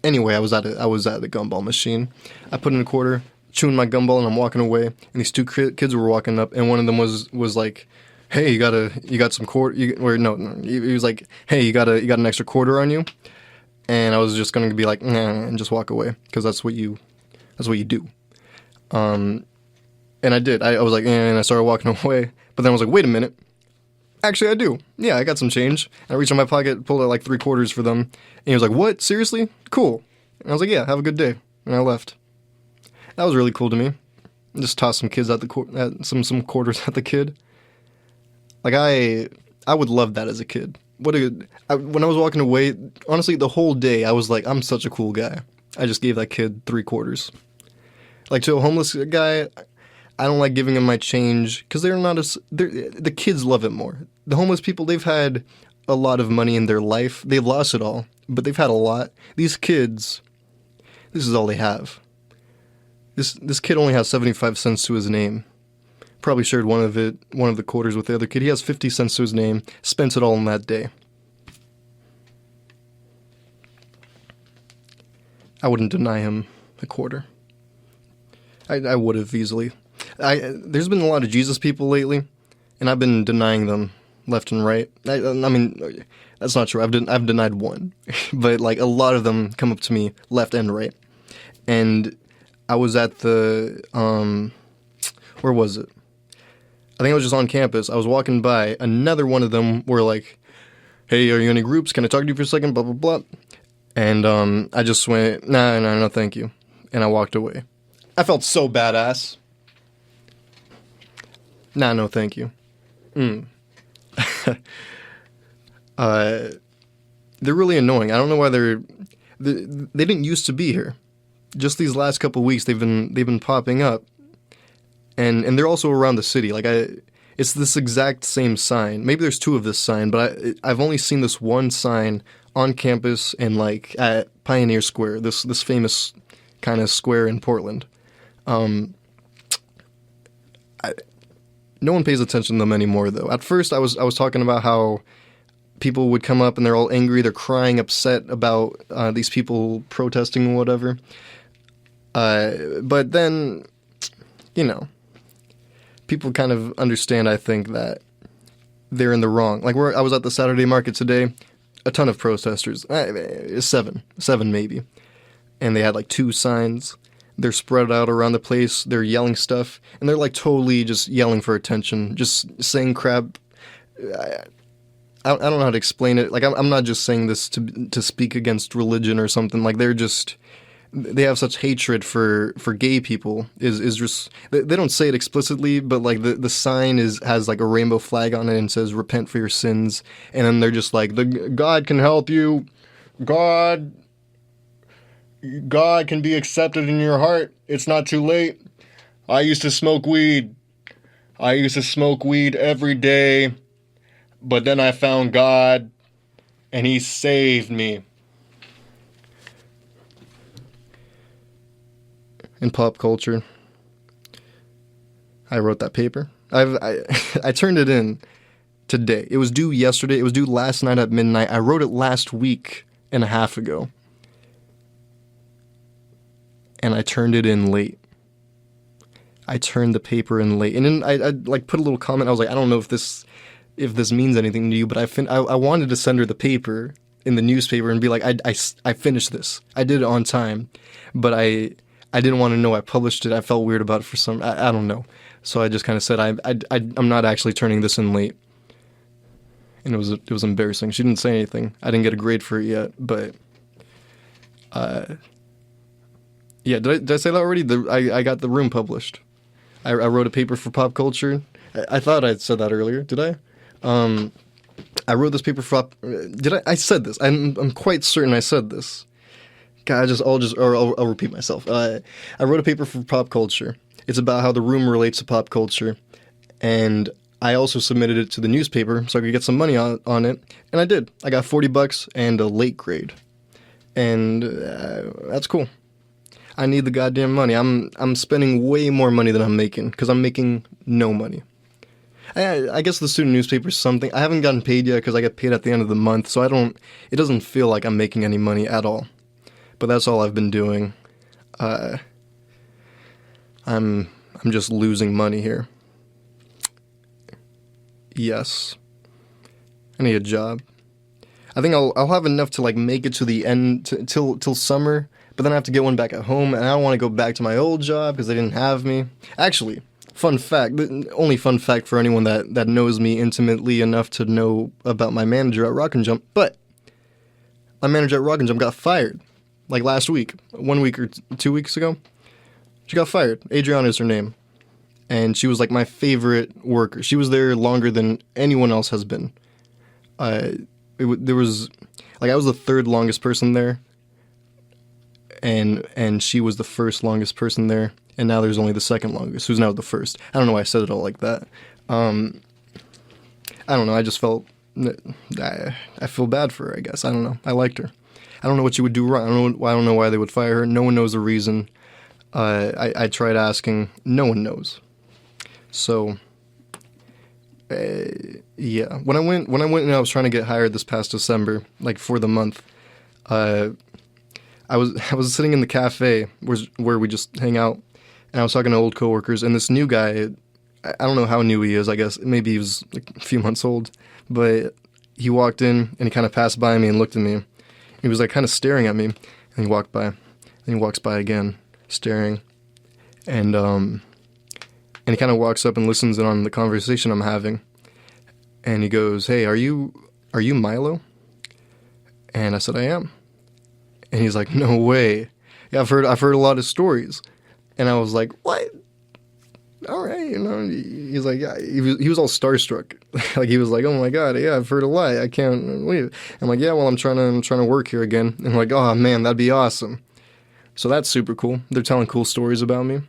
Anyway, I was at the gumball machine. I put in a quarter, chewing my gumball, and I'm walking away. And these 2 kids were walking up, and one of them was like, "Hey, you got some quarter?" He was like, "Hey, you got an extra quarter on you?" And I was just gonna be like, "Nah," and just walk away because that's what you do. And I did. I was like, and I started walking away. But then I was like, wait a minute. Actually, I do. Yeah, I got some change. I reached in my pocket, pulled out like 3 quarters for them. And he was like, what? Seriously? Cool. And I was like, yeah, have a good day. And I left. That was really cool to me. I just tossed some kids at some quarters at the kid. Like I would love that as a kid. When I was walking away, honestly, the whole day I was like, I'm such a cool guy. I just gave that kid 3 quarters. Like to a homeless guy, I don't like giving them my change because the kids love it more. The homeless people, they've had a lot of money in their life. They've lost it all, but they've had a lot. These kids, this is all they have. This kid only has 75 cents to his name. Probably shared one of the quarters with the other kid. He has 50 cents to his name. Spent it all in that day. I wouldn't deny him a quarter. I would have easily. There's been a lot of Jesus people lately, and I've been denying them left and right. I mean, that's not true. I've denied one, but like a lot of them come up to me left and right. And I was at the where was it? I think I was just on campus. I was walking by. Another one of them were like, "Hey, are you in any groups? Can I talk to you for a second?" Blah blah blah. And I just went, "Nah, no, thank you," and I walked away. I felt so badass. Nah, no, thank you. They're really annoying. I don't know why they didn't used to be here. Just these last couple weeks, they've been popping up, and they're also around the city. Like it's this exact same sign. Maybe there's two of this sign, but I've only seen this one sign on campus and like at Pioneer Square, this famous kind of square in Portland. No one pays attention to them anymore, though. At first, I was talking about how people would come up and they're all angry, they're crying, upset about these people protesting or whatever. But then, you know, people kind of understand, I think, that they're in the wrong. Like, I was at the Saturday market today, a ton of protesters, seven maybe, and they had like 2 signs. They're spread out around the place, they're yelling stuff, and they're like totally just yelling for attention, just saying crap. I don't know how to explain it. Like, I'm not just saying this to speak against religion or something. Like, they have such hatred for gay people. Is just, they don't say it explicitly, but like the sign has like a rainbow flag on it and says repent for your sins, and then they're just like, God can help you, God can be accepted in your heart. It's not too late. I used to smoke weed every day, but then I found God and he saved me. In pop culture, I wrote that paper. I turned it in today. It was due yesterday. It was due last night at midnight. I wrote it last week and a half ago. And I turned it in late. I turned the paper in late. And then I like put a little comment. I was like, I don't know if this means anything to you, but I wanted to send her the paper in the newspaper and be like, I finished this. I did it on time. But I didn't want to know I published it. I felt weird about it for some, I don't know. So I just kind of said, I'm not actually turning this in late. And it was embarrassing. She didn't say anything. I didn't get a grade for it yet, but yeah, did I say that already? I got The Room published. I wrote a paper for pop culture. I thought I said that earlier. Did I? I wrote this paper for did I? I said this. I'm quite certain I said this. God, I'll repeat myself. I wrote a paper for pop culture. It's about how The Room relates to pop culture, and I also submitted it to the newspaper so I could get some money on it, and I did. I got $40 and a late grade, and that's cool. I need the goddamn money. I'm spending way more money than I'm making because I'm making no money. I guess the student newspaper is something. I haven't gotten paid yet because I get paid at the end of the month, so it doesn't feel like I'm making any money at all. But that's all I've been doing. I'm just losing money here. Yes. I need a job. I think I'll have enough to like make it to the end till summer, but then I have to get one back at home, and I don't want to go back to my old job because they didn't have me. Actually, fun fact, only fun fact for anyone that knows me intimately enough to know about my manager at Rock and Jump, but my manager at Rock and Jump got fired. Like last week, 1 week or 2 weeks ago, she got fired. Adriana is her name. And she was like my favorite worker. She was there longer than anyone else has been. There was, like, I was the 3rd longest person there. And she was the 1st longest person there. and now there's only the second longest, who's now the first. I don't know why I said it all like that. I don't know, I just felt, I feel bad for her, I guess. I don't know. I liked her. I don't know what she would do wrong. I don't know why they would fire her. No one knows the reason. I tried asking. No one knows. So, yeah. When I went and I was trying to get hired this past December, like for the month, I was sitting in the cafe where we just hang out, and I was talking to old coworkers, and this new guy, I don't know how new he is. I guess maybe he was like a few months old, but he walked in and he kind of passed by me and looked at me. He was like kind of staring at me, and he walked by, and he walks by again, staring, and he kind of walks up and listens in on the conversation I'm having, and he goes, "Hey, are you Milo?" And I said, "I am." And he's like, "No way. Yeah, I've heard a lot of stories." And I was like, "What? All right, you know." He's like, "Yeah." He was all starstruck. Like he was like, "Oh my God, yeah, I've heard a lot. I can't believe it." I'm like, "Yeah, well, I'm trying to work here again." And I'm like, "Oh man, that'd be awesome." So that's super cool. They're telling cool stories about me.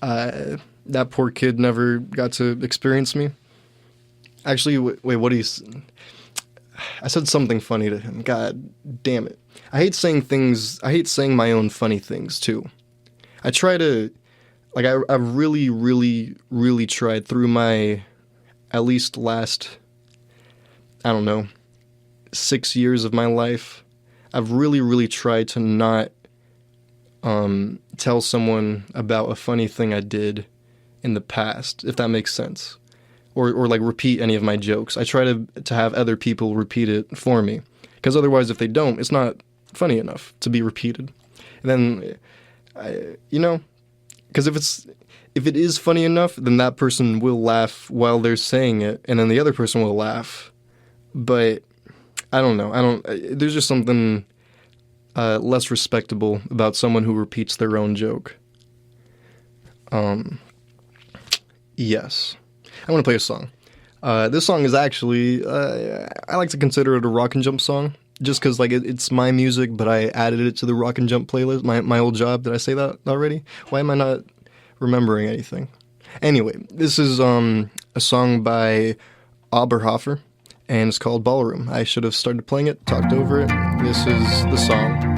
That poor kid never got to experience me. Actually, wait, what do you? I said something funny to him. God damn it. I hate saying my own funny things too. I try to, like, I really, really, really tried through my, at least last, I don't know, 6 years of my life. I've really, really tried to not tell someone about a funny thing I did in the past, if that makes sense. Or like repeat any of my jokes. I try to have other people repeat it for me. Because otherwise, if they don't, it's not funny enough to be repeated. And then, because if it is funny enough, then that person will laugh while they're saying it, and then the other person will laugh. But I don't know. There's just something less respectable about someone who repeats their own joke. Yes. I want to play a song. This song is actually, I like to consider it a rock and jump song, just because like it's my music, but I added it to the rock and jump playlist. My old job. Did I say that already? Why am I not remembering anything? Anyway, this is a song by Oberhofer, and it's called Ballroom. I should have started playing it, talked over it. This is the song.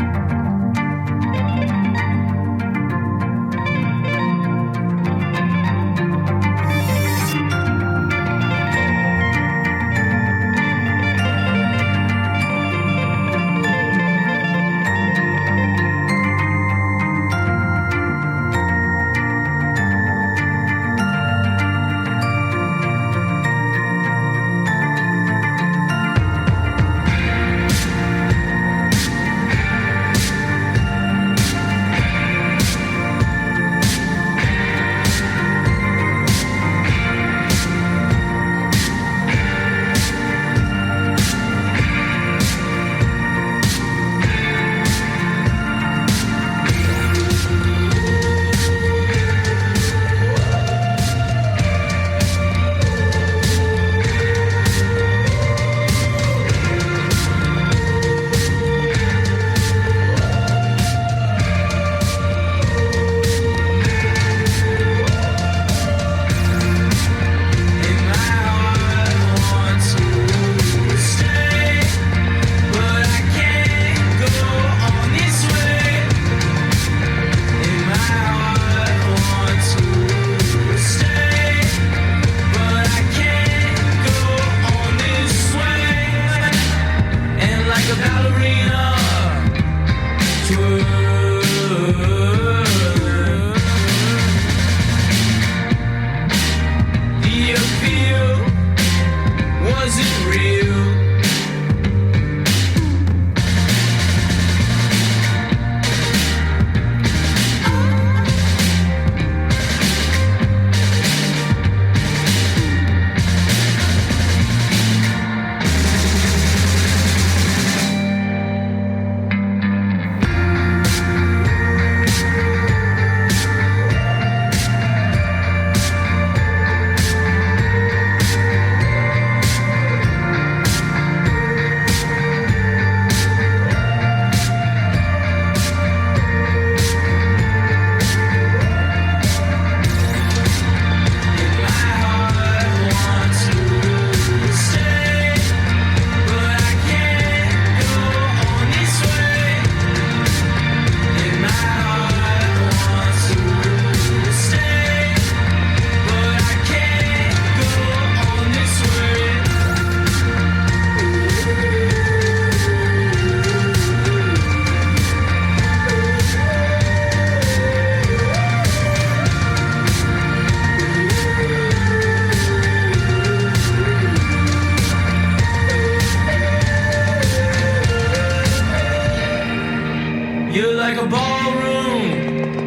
like a ballroom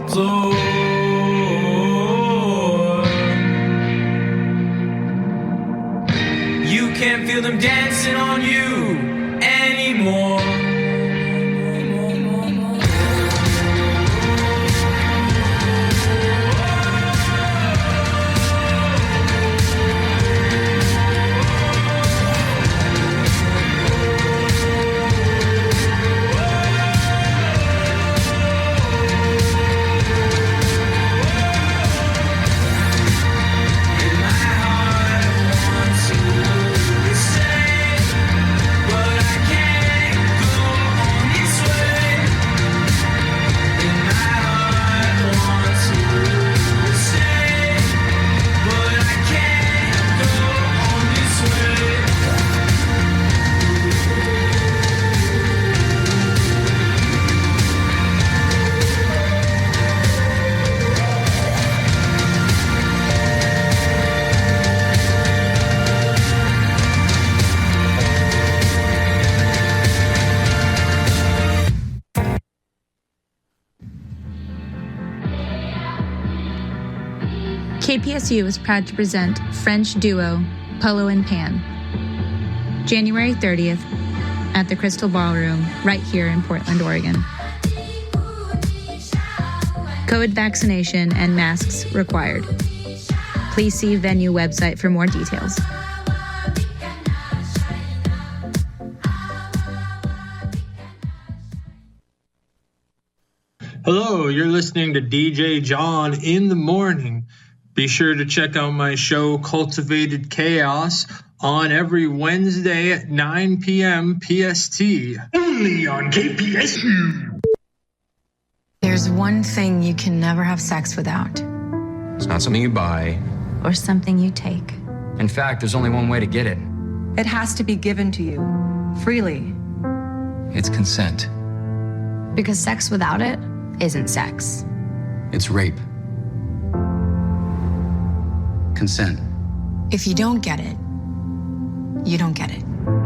floor. You can't feel them dancing on you anymore. KPSU is proud to present French duo Polo and Pan, January 30th at the Crystal Ballroom right here in Portland, Oregon. COVID vaccination and masks required. Please see venue website for more details. Hello, you're listening to DJ John in the morning. Be sure to check out my show, Cultivated Chaos, on every Wednesday at 9 p.m. PST, only on KPSU. There's one thing you can never have sex without. It's not something you buy. Or something you take. In fact, there's only one way to get it. It has to be given to you, freely. It's consent. Because sex without it isn't sex. It's rape. Consent. If you don't get it, you don't get it.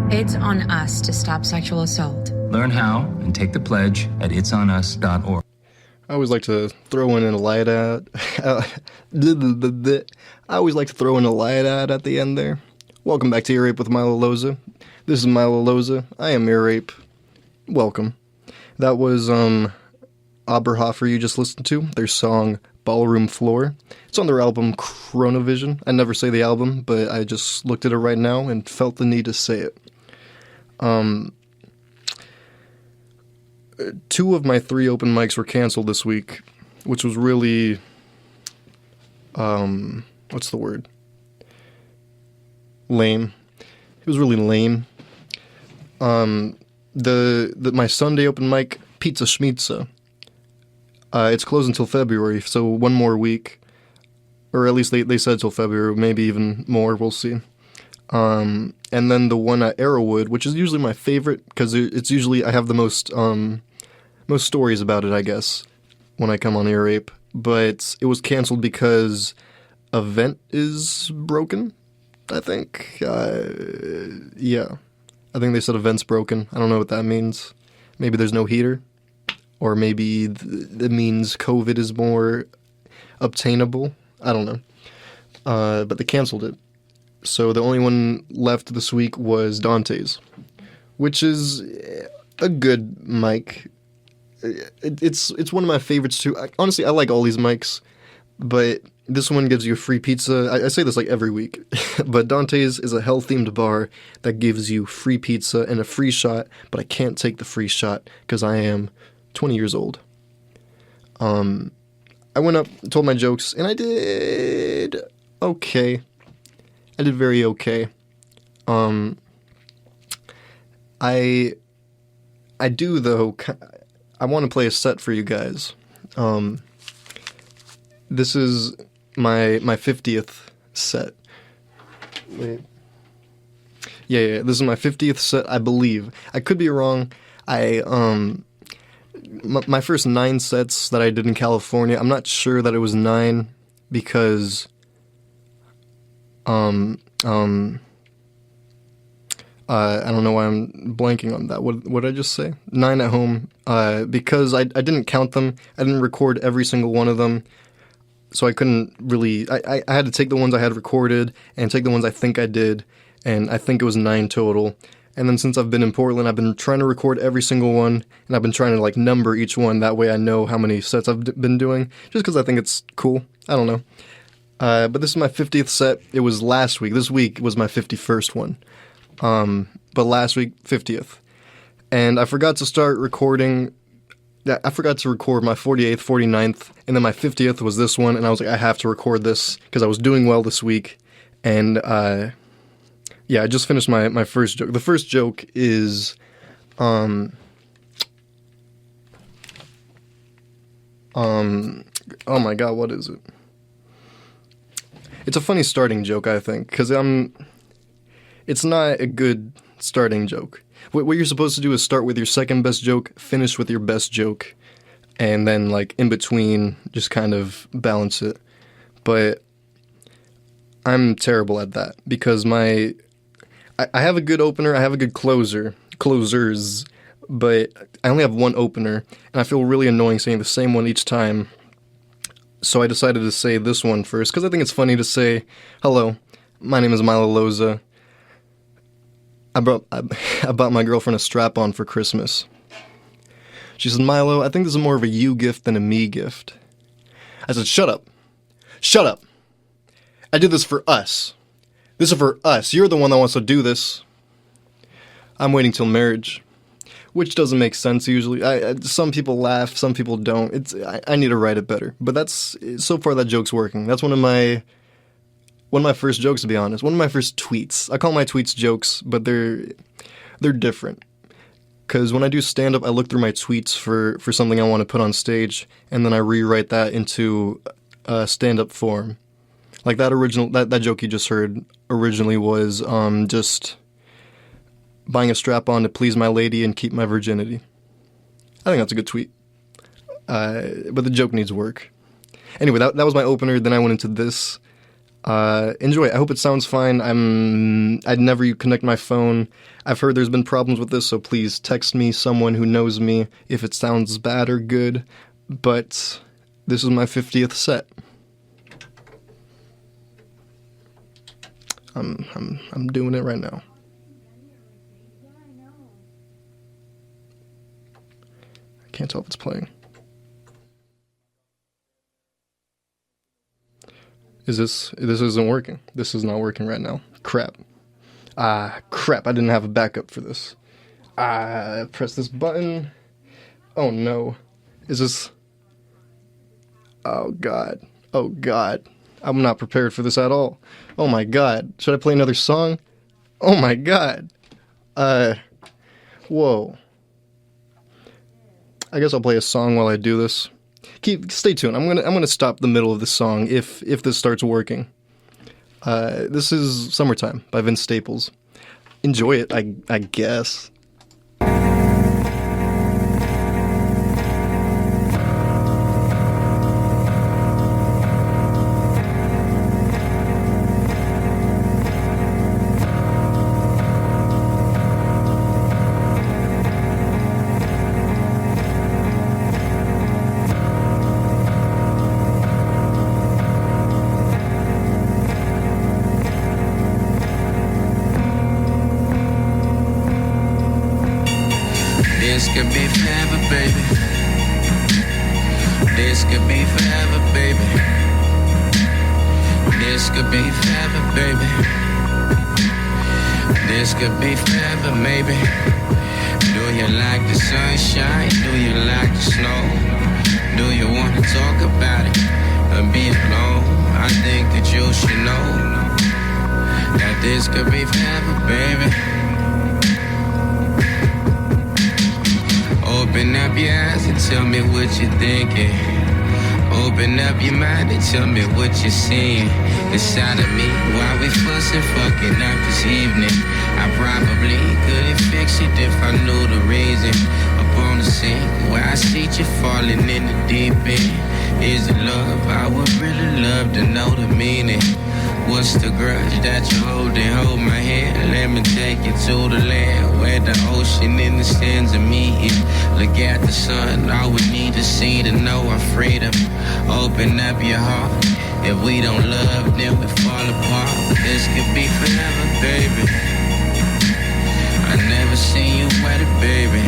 It's on us to stop sexual assault. Learn how and take the pledge at itsonus.org. I always like to throw in a light ad. I always like to throw in a light ad at the end there. Welcome back to Ear Rape with Milo Loza. This is Milo Loza. I am Ear Rape. Welcome. That was Oberhofer you just listened to. Their song Ballroom Floor. It's on their album Chronovision. I never say the album, but I just looked at it right now and felt the need to say it. 2 of my 3 open mics were canceled this week, which was really, what's the word? Lame. It was really lame. My Sunday open mic, Pizza Schmitza, it's closed until February, so 1 more week. Or at least they said till February, maybe even more, we'll see. And then the one at Arrowwood, which is usually my favorite, because it's usually, I have the most stories about it, I guess, when I come on Ear Rape. But it was canceled because a vent is broken, I think. Yeah. I think they said a vent's broken. I don't know what that means. Maybe there's no heater. Or maybe it means COVID is more obtainable. I don't know. But they canceled it. So the only one left this week was Dante's, which is a good mic. It's one of my favorites too. Honestly, I like all these mics, but this one gives you a free pizza. I say this like every week, but Dante's is a hell-themed bar that gives you free pizza and a free shot, but I can't take the free shot because I am 20 years old. I went up, told my jokes, and I did okay. I did very okay. I do, though, I want to play a set for you guys. This is my 50th set. Wait. Yeah, this is my 50th set, I believe. I could be wrong. My first 9 sets that I did in California, I'm not sure that it was 9 because I don't know why I'm blanking on that. What did I just say? 9 at home. Because I didn't count them. I didn't record every single one of them. So I couldn't really... I had to take the ones I had recorded and take the ones I think I did. And I think it was 9 total. And then since I've been in Portland, I've been trying to record every single one. And I've been trying to, like, number each one. That way I know how many sets I've been doing. Just because I think it's cool. I don't know. But this is my 50th set. It was last week. This week was my 51st one. But last week, 50th. And I forgot to start recording. I forgot to record my 48th, 49th, and then my 50th was this one. And I was like, I have to record this because I was doing well this week. And, yeah, I just finished my first joke. The first joke is, oh my god, what is it? It's a funny starting joke, I think, because it's not a good starting joke. What you're supposed to do is start with your second best joke, finish with your best joke, and then, like, in between, just kind of balance it. But I'm terrible at that, because I have a good opener, I have a good closers, but I only have one opener, and I feel really annoying saying the same one each time. So I decided to say this one first, because I think it's funny to say, hello, my name is Milo Loza. I bought my girlfriend a strap-on for Christmas. She said, Milo, I think this is more of a you gift than a me gift. I said, shut up. Shut up. I did this for us. This is for us. You're the one that wants to do this. I'm waiting till marriage. Which doesn't make sense usually. Some people laugh, some people don't. I need to write it better. But so far that joke's working. That's one of my first jokes, to be honest. One of my first tweets. I call my tweets jokes, but they're different. Because when I do stand-up, I look through my tweets for something I want to put on stage, and then I rewrite that into a stand-up form. Like that joke you just heard originally was just buying a strap-on to please my lady and keep my virginity. I think that's a good tweet. But the joke needs work. Anyway, that was my opener. Then I went into this. Enjoy. I hope it sounds fine. I'd never connect my phone. I've heard there's been problems with this, so please text me, someone who knows me, if it sounds bad or good. But this is my 50th set. I'm doing it right now. I can't tell if it's playing. This isn't working. This is not working right now. Crap. Crap. I didn't have a backup for this. Press this button. Oh no. Is this... Oh god. Oh god. I'm not prepared for this at all. Oh my god. Should I play another song? Oh my god. Whoa. I guess I'll play a song while I do this. Stay tuned. I'm gonna stop the middle of the song if this starts working. This is Summertime by Vince Staples. Enjoy it, I guess. This could be forever, baby. This could be forever, baby. This could be forever, baby. This could be forever, maybe. Do you like the sunshine? Do you like the snow? Do you want to talk about it or be alone? I think that you should know that this could be forever, baby. Open up your eyes and tell me what you're thinking. Open up your mind and tell me what you're seeing inside of me. While we fussing, fucking up this evening, I probably couldn't fix it if I knew the reason. Up on the sink where I see you falling in the deep end. Is it love? I would really love to know the meaning. What's the grudge that you holding? Hold my hand, let me take you to the land where the ocean and the sands are meeting. Look at the sun, all we need to see to know our freedom. Open up your heart. If we don't love, then we fall apart. This could be forever, baby. I never seen you wetter, baby.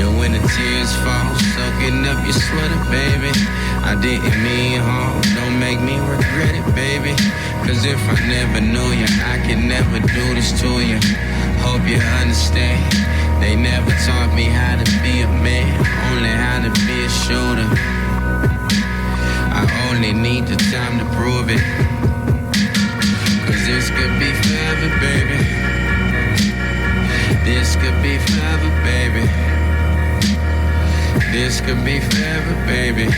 Then when the tears fall, soaking up your sweater, baby. I didn't mean harm, don't make me regret it, baby. Cause if I never knew you, I could never do this to you. Hope you understand. They never taught me how to be a man, only how to be a shooter. I only need the time to prove it. Cause this could be forever, baby. This could be forever, baby. This could be forever, baby.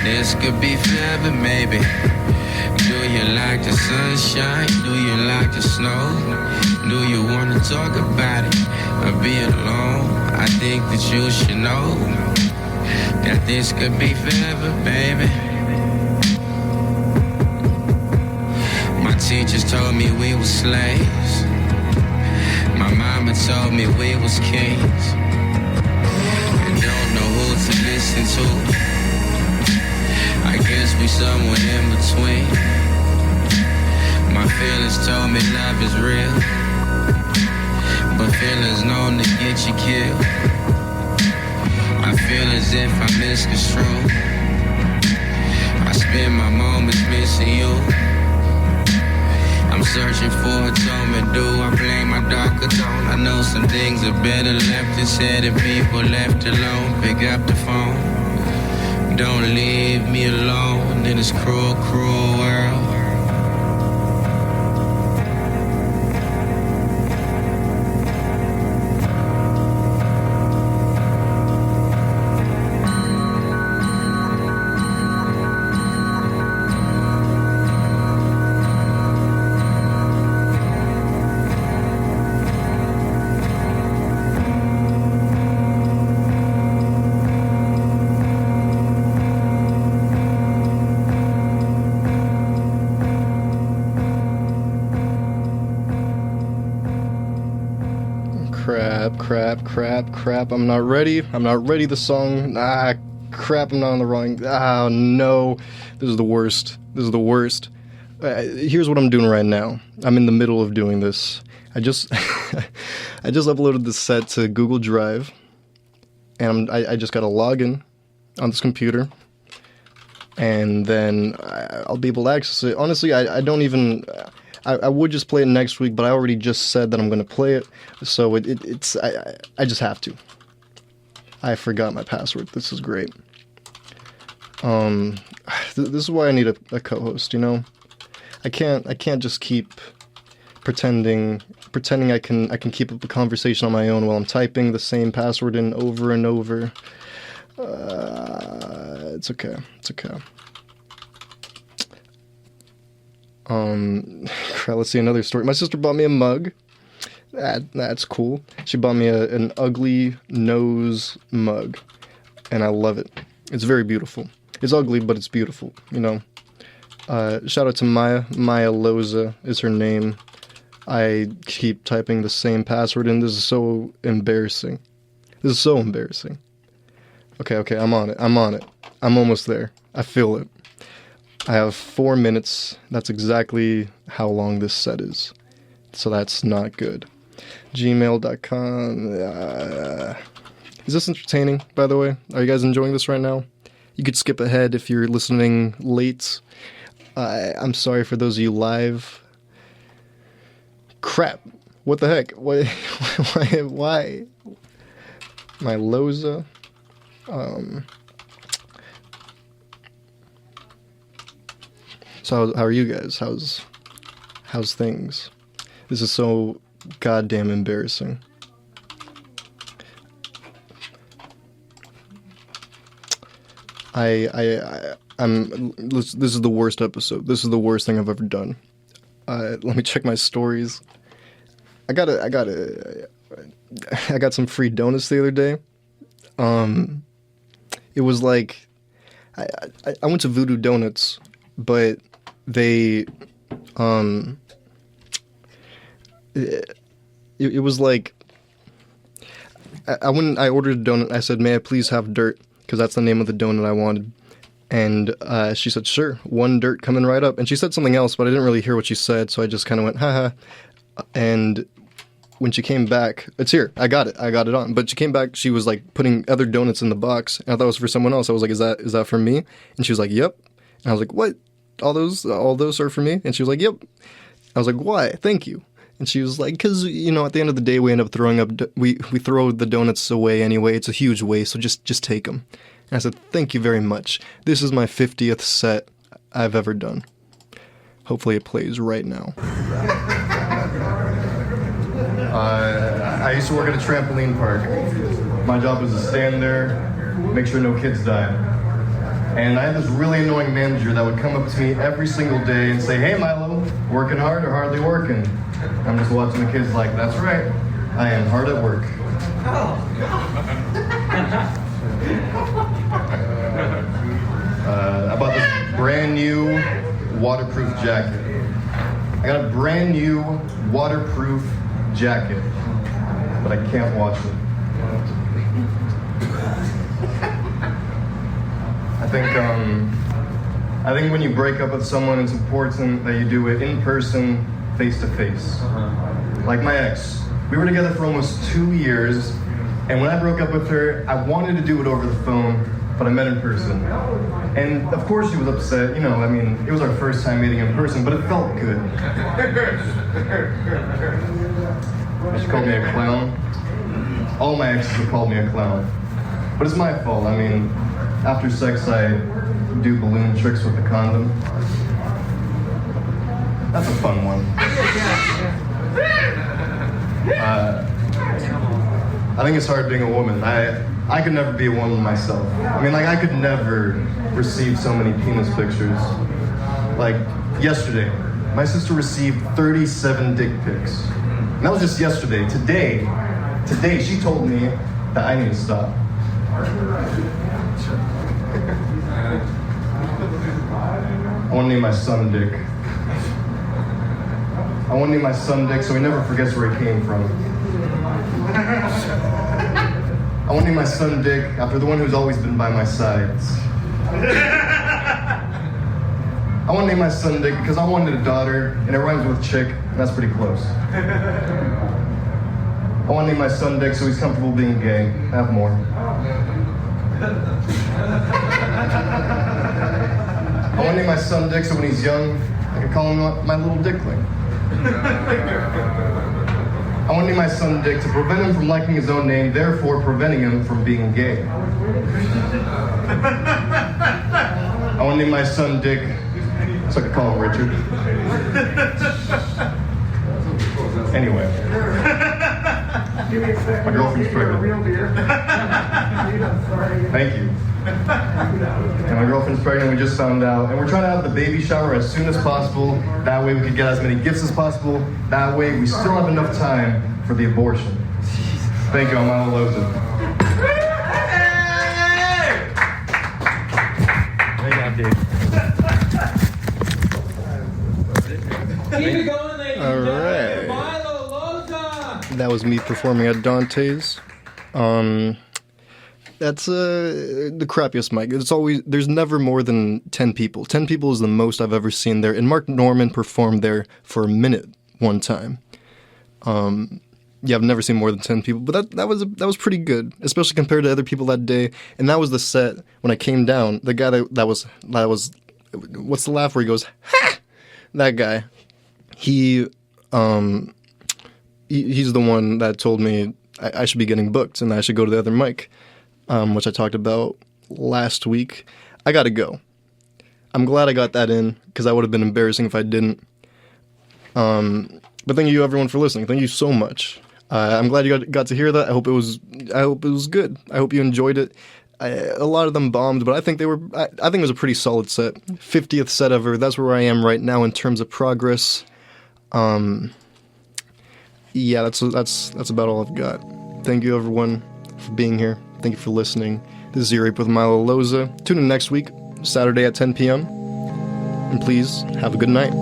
This could be forever, maybe. Do you like the sunshine? Do you like the snow? Do you wanna talk about it or be alone? I think that you should know that this could be forever, baby. My teachers told me we were slaves. My mama told me we was kings. And don't know who to listen to. I guess we somewhere in between. My feelings told me love is real, but feelings known to get you killed. I feel as if I misconstrued. I spend my moments missing you. I'm searching for a tone to do. I blame my darker tone. I know some things are better left unsaid and people left alone. Pick up the phone. Don't leave me alone in this cruel, cruel world. Crap, I'm not ready. The song. Crap, I'm not on the wrong. No. This is the worst. Here's what I'm doing right now. I'm in the middle of doing this. I just uploaded this set to Google Drive, and I just got to log in on this computer, and then I'll be able to access it. Honestly, I don't even... I would just play it next week, but I already just said that I'm going to play it, so it's I just have to. I forgot my password. This is great. This is why I need a co-host, you know? I can't just keep pretending I can keep up a conversation on my own while I'm typing the same password in over and over. It's okay. Let's see another story. My sister bought me a mug. That's cool. She bought me an ugly nose mug, and I love it. It's very beautiful. It's ugly, but it's beautiful, you know. Shout out to Maya. Maya Loza is her name. I keep typing the same password in. This is so embarrassing. Okay, I'm on it. I'm almost there. I feel it. I have 4 minutes. That's exactly how long this set is. So that's not good. Gmail.com. Is this entertaining, by the way? Are you guys enjoying this right now? You could skip ahead if you're listening late. I'm sorry for those of you live. Crap. What the heck? Why? My Loza. So how are you guys? How's things? This is so goddamn embarrassing. This is the worst episode. This is the worst thing I've ever done. Let me check my stories. I got some free donuts the other day. It was like I went to Voodoo Donuts but they, it was like, I ordered a donut. I said, may I please have dirt? Because that's the name of the donut I wanted. And she said, sure, 1 dirt coming right up. And she said something else, but I didn't really hear what she said, so I just kind of went, haha. And when she came back, it's here, I got it on. But she came back, she was like putting other donuts in the box, and I thought it was for someone else. I was like, is that for me? And she was like, yep. And I was like, what? All those are for me? And she was like, yep. I was like, why? Thank you. And she was like, because, you know, at the end of the day, we end up throwing up, we throw the donuts away anyway. It's a huge waste, so just take them. And I said, thank you very much. This is my 50th set I've ever done. Hopefully it plays right now. I used to work at a trampoline park. My job was to stand there, make sure no kids died. And I had this really annoying manager that would come up to me every single day and say, hey Milo, working hard or hardly working? I'm just watching the kids like, that's right, I am hard at work. I bought this brand new waterproof jacket. I got a brand new waterproof jacket, but I can't wash it. I think when you break up with someone, it's important that you do it in person, face to face. Like my ex, we were together for almost 2 years, and when I broke up with her, I wanted to do it over the phone, but I met in person. And of course she was upset, you know, I mean, it was our first time meeting in person, but it felt good. She called me a clown. All my exes have called me a clown. But it's my fault, I mean, after sex I do balloon tricks with the condom. That's a fun one. I think it's hard being a woman. I could never be a woman myself. I mean, like, I could never receive so many penis pictures. Like, yesterday, my sister received 37 dick pics. And that was just yesterday. Today, she told me that I need to stop. I want to name my son Dick. I want to name my son Dick so he never forgets where he came from. I want to name my son Dick after the one who's always been by my sides. I want to name my son Dick because I wanted a daughter, and it rhymes with chick, and that's pretty close. I want to name my son Dick so he's comfortable being gay. I have more. I want to name my son Dick so when he's young, I can call him my little dickling. I want to name my son Dick to prevent him from liking his own name, therefore preventing him from being gay. I want to name my son Dick so I could call him Richard. Anyway. My girlfriend's pregnant. Thank you. And my girlfriend's pregnant, we just found out. And we're trying to have the baby shower as soon as possible. That way we could get as many gifts as possible. That way we still have enough time for the abortion. Thank you, I'm Milo Loza. Thank God, Dave. Keep it going, ladies and gentlemen. Milo Loza! That was me performing at Dante's. That's the crappiest mic. There's never more than 10 people. 10 people is the most I've ever seen there. And Mark Norman performed there for a minute one time. Yeah, I've never seen more than 10 people, but that was pretty good, especially compared to other people that day. And that was the set when I came down. The guy that was what's the laugh where he goes, ha! That guy. He's the one that told me I should be getting booked and I should go to the other mic. Which I talked about last week. I gotta go. I'm glad I got that in, because that would have been embarrassing if I didn't. But thank you everyone for listening. Thank you so much. I'm glad you got to hear that. I hope it was good. I hope you enjoyed it. A lot of them bombed, but I think I think it was a pretty solid set. 50th set ever. That's where I am right now in terms of progress. Yeah, that's about all I've got. Thank you everyone for being here. Thank you for listening. This is your Ape with Milo Loza. Tune in next week, Saturday at 10 p.m. and please have a good night.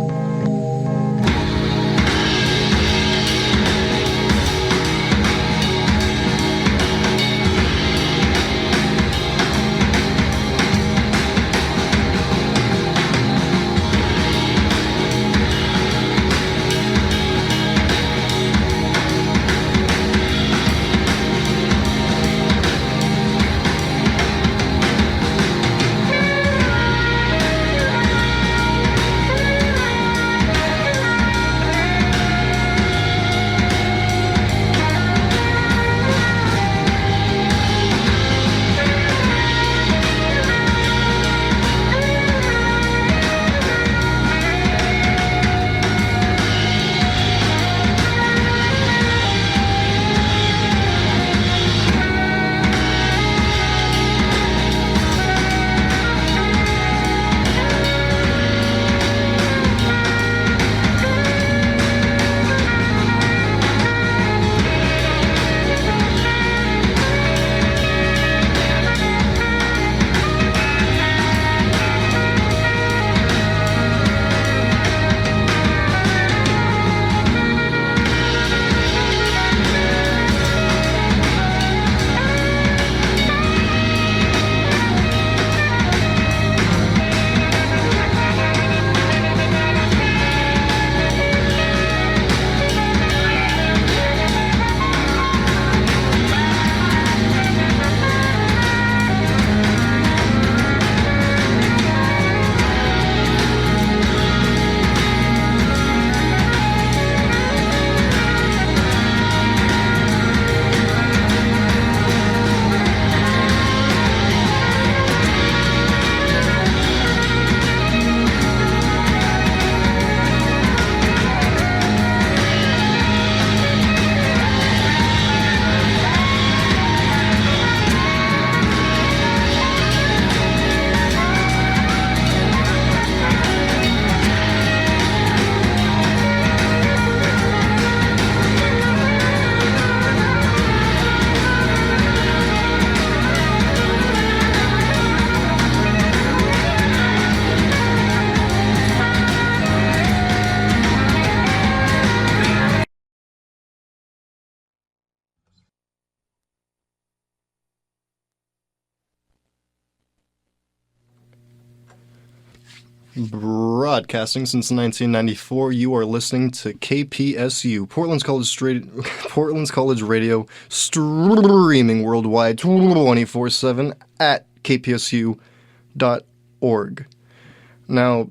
Broadcasting since 1994, you are listening to KPSU, Portland's College Radio, streaming worldwide 24/7 at kpsu.org. Now,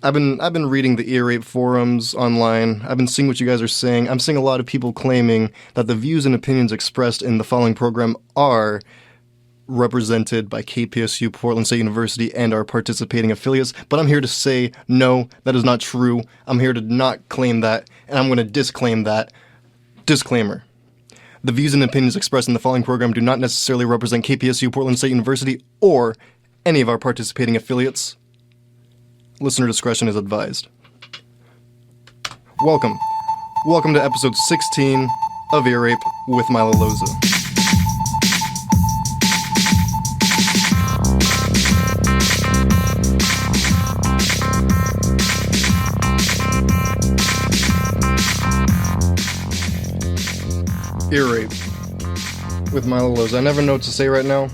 I've been reading the ear rape forums online. I've been seeing what you guys are saying. I'm seeing a lot of people claiming that the views and opinions expressed in the following program are represented by KPSU, Portland State University, and our participating affiliates. But I'm here to say, no, that is not true. I'm here to not claim that, and I'm going to disclaim that. Disclaimer. The views and opinions expressed in the following program do not necessarily represent KPSU, Portland State University, or any of our participating affiliates. Listener discretion is advised. Welcome. Welcome to episode 16 of Ear Rape with Milo Loza. Ear Rape with Milo Loza. I never know what to say right now.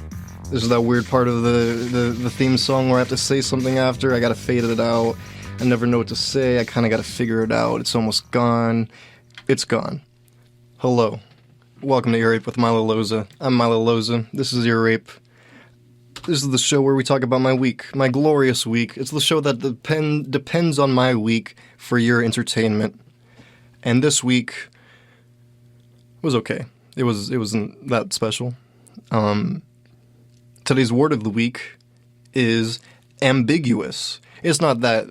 This is that weird part of the theme song where I have to say something after. I gotta fade it out. I never know what to say. I kinda gotta figure it out. It's almost gone. It's gone. Hello. Welcome to Ear Rape with Milo Loza. I'm Milo Loza. This is Ear Rape. This is the show where we talk about my week. My glorious week. It's the show that depends on my week for your entertainment. And this week was okay. It wasn't that special. Today's word of the week is ambiguous. It's not that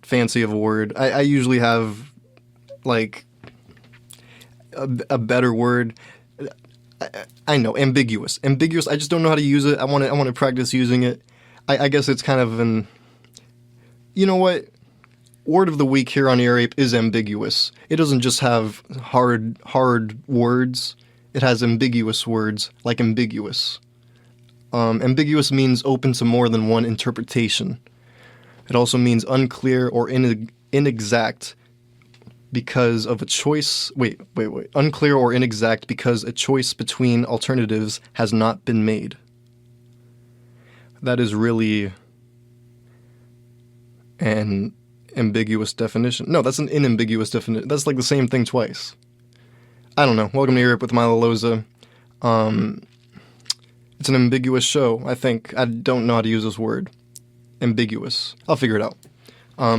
fancy of a word. I usually have like a better word. I know, ambiguous. Ambiguous. I just don't know how to use it. I want to practice using it. I guess it's kind of an. You know what? Word of the week here on Ear Rape is ambiguous. It doesn't just have hard words. It has ambiguous words, like ambiguous. Ambiguous means open to more than one interpretation. It also means unclear or inexact because of a choice. Wait. Unclear or inexact because a choice between alternatives has not been made. That is really an ambiguous definition. No, that's an inambiguous definition. That's like the same thing twice. I don't know. Welcome to Europe with Milo Loza. It's an ambiguous show, I think. I don't know how to use this word. Ambiguous. I'll figure it out.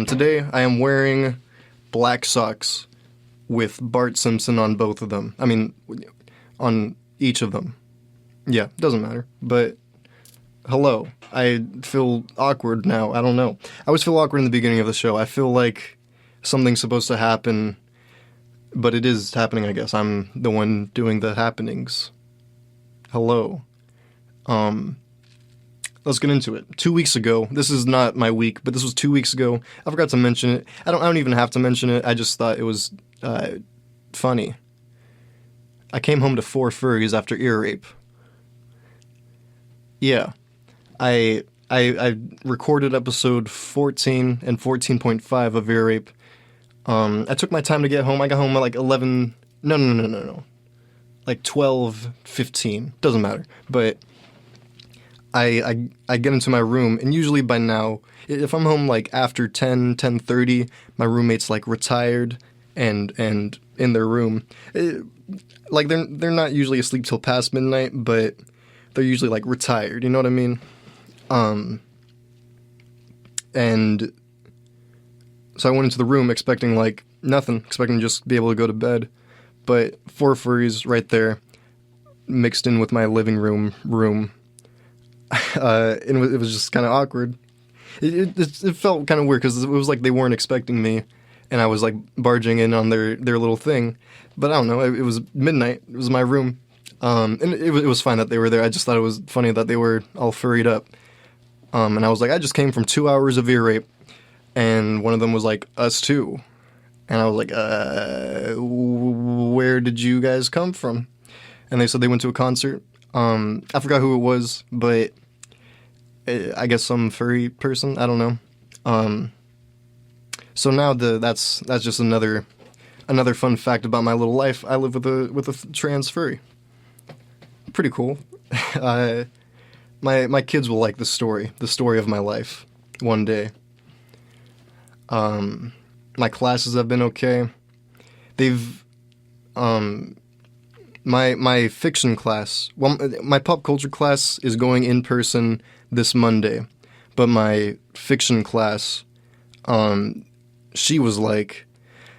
Today, I am wearing black socks with Bart Simpson on both of them. I mean, on each of them. Yeah, doesn't matter. But, hello. I feel awkward now. I don't know. I always feel awkward in the beginning of the show. I feel like something's supposed to happen, but it is happening, I guess. I'm the one doing the happenings. Hello. Let's get into it. 2 weeks ago, this is not my week, but this was 2 weeks ago. I forgot to mention it. I don't even have to mention it. I just thought it was funny. I came home to 4 furries after ear rape. Yeah. I recorded episode 14 and 14.5 of ear rape. I took my time to get home. I got home at like 11. No. Like 12:15. Doesn't matter. But I get into my room, and usually by now, if I'm home like after 10:30, my roommate's like retired and in their room. Like they're not usually asleep till past midnight, but they're usually like retired. You know what I mean? And so I went into the room expecting like nothing, expecting to just be able to go to bed. But 4 furries right there, mixed in with my living room. And it was just kind of awkward. It felt kind of weird because it was like they weren't expecting me, and I was like barging in on their little thing. But I don't know. It was midnight. It was my room, and it was fine that they were there. I just thought it was funny that they were all furried up. And I was like, I just came from 2 hours of ear rape, and one of them was like, us too. And I was like, where did you guys come from? And they said they went to a concert. I forgot who it was, but I guess some furry person. I don't know. So now that's just another fun fact about my little life. I live with a trans furry. Pretty cool. My kids will like the story of my life one day. My classes have been okay. They've, my fiction class, well, my pop culture class is going in person this Monday, but my fiction class, she was like,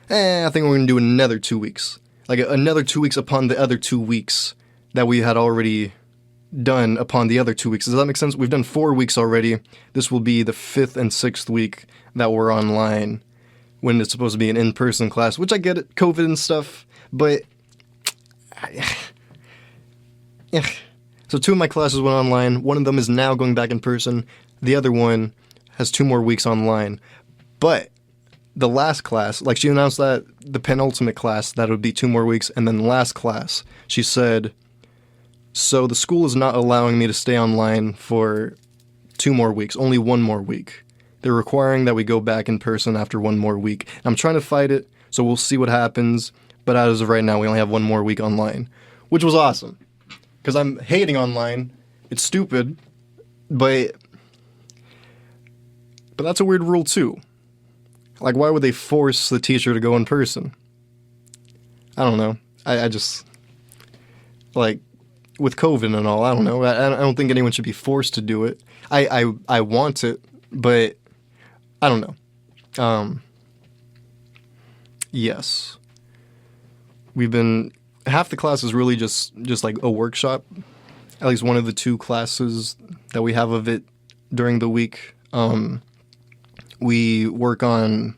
I think we're going to do another 2 weeks. Like another 2 weeks upon the other 2 weeks that we had already done upon the other 2 weeks. Does that make sense? We've done 4 weeks already. This will be the 5th and 6th week that we're online when it's supposed to be an in-person class, which I get it, COVID and stuff, but yeah. So 2 of my classes went online. One of them is now going back in person. The other one has 2 more weeks online. But the last class, like she announced that the penultimate class, that would be 2 more weeks, and then the last class, she said, so the school is not allowing me to stay online for 2 more weeks, only 1 more week. They're requiring that we go back in person after 1 more week. I'm trying to fight it, so we'll see what happens. But as of right now, we only have 1 more week online, which was awesome. Because I'm hating online. It's stupid, but that's a weird rule too. Like, why would they force the teacher to go in person? I don't know. I just, like, with COVID and all, I don't know. I don't think anyone should be forced to do it. I want it, but I don't know. Yes. We've been, half the class is really just like a workshop. At least one of the 2 classes that we have of it during the week. We work on,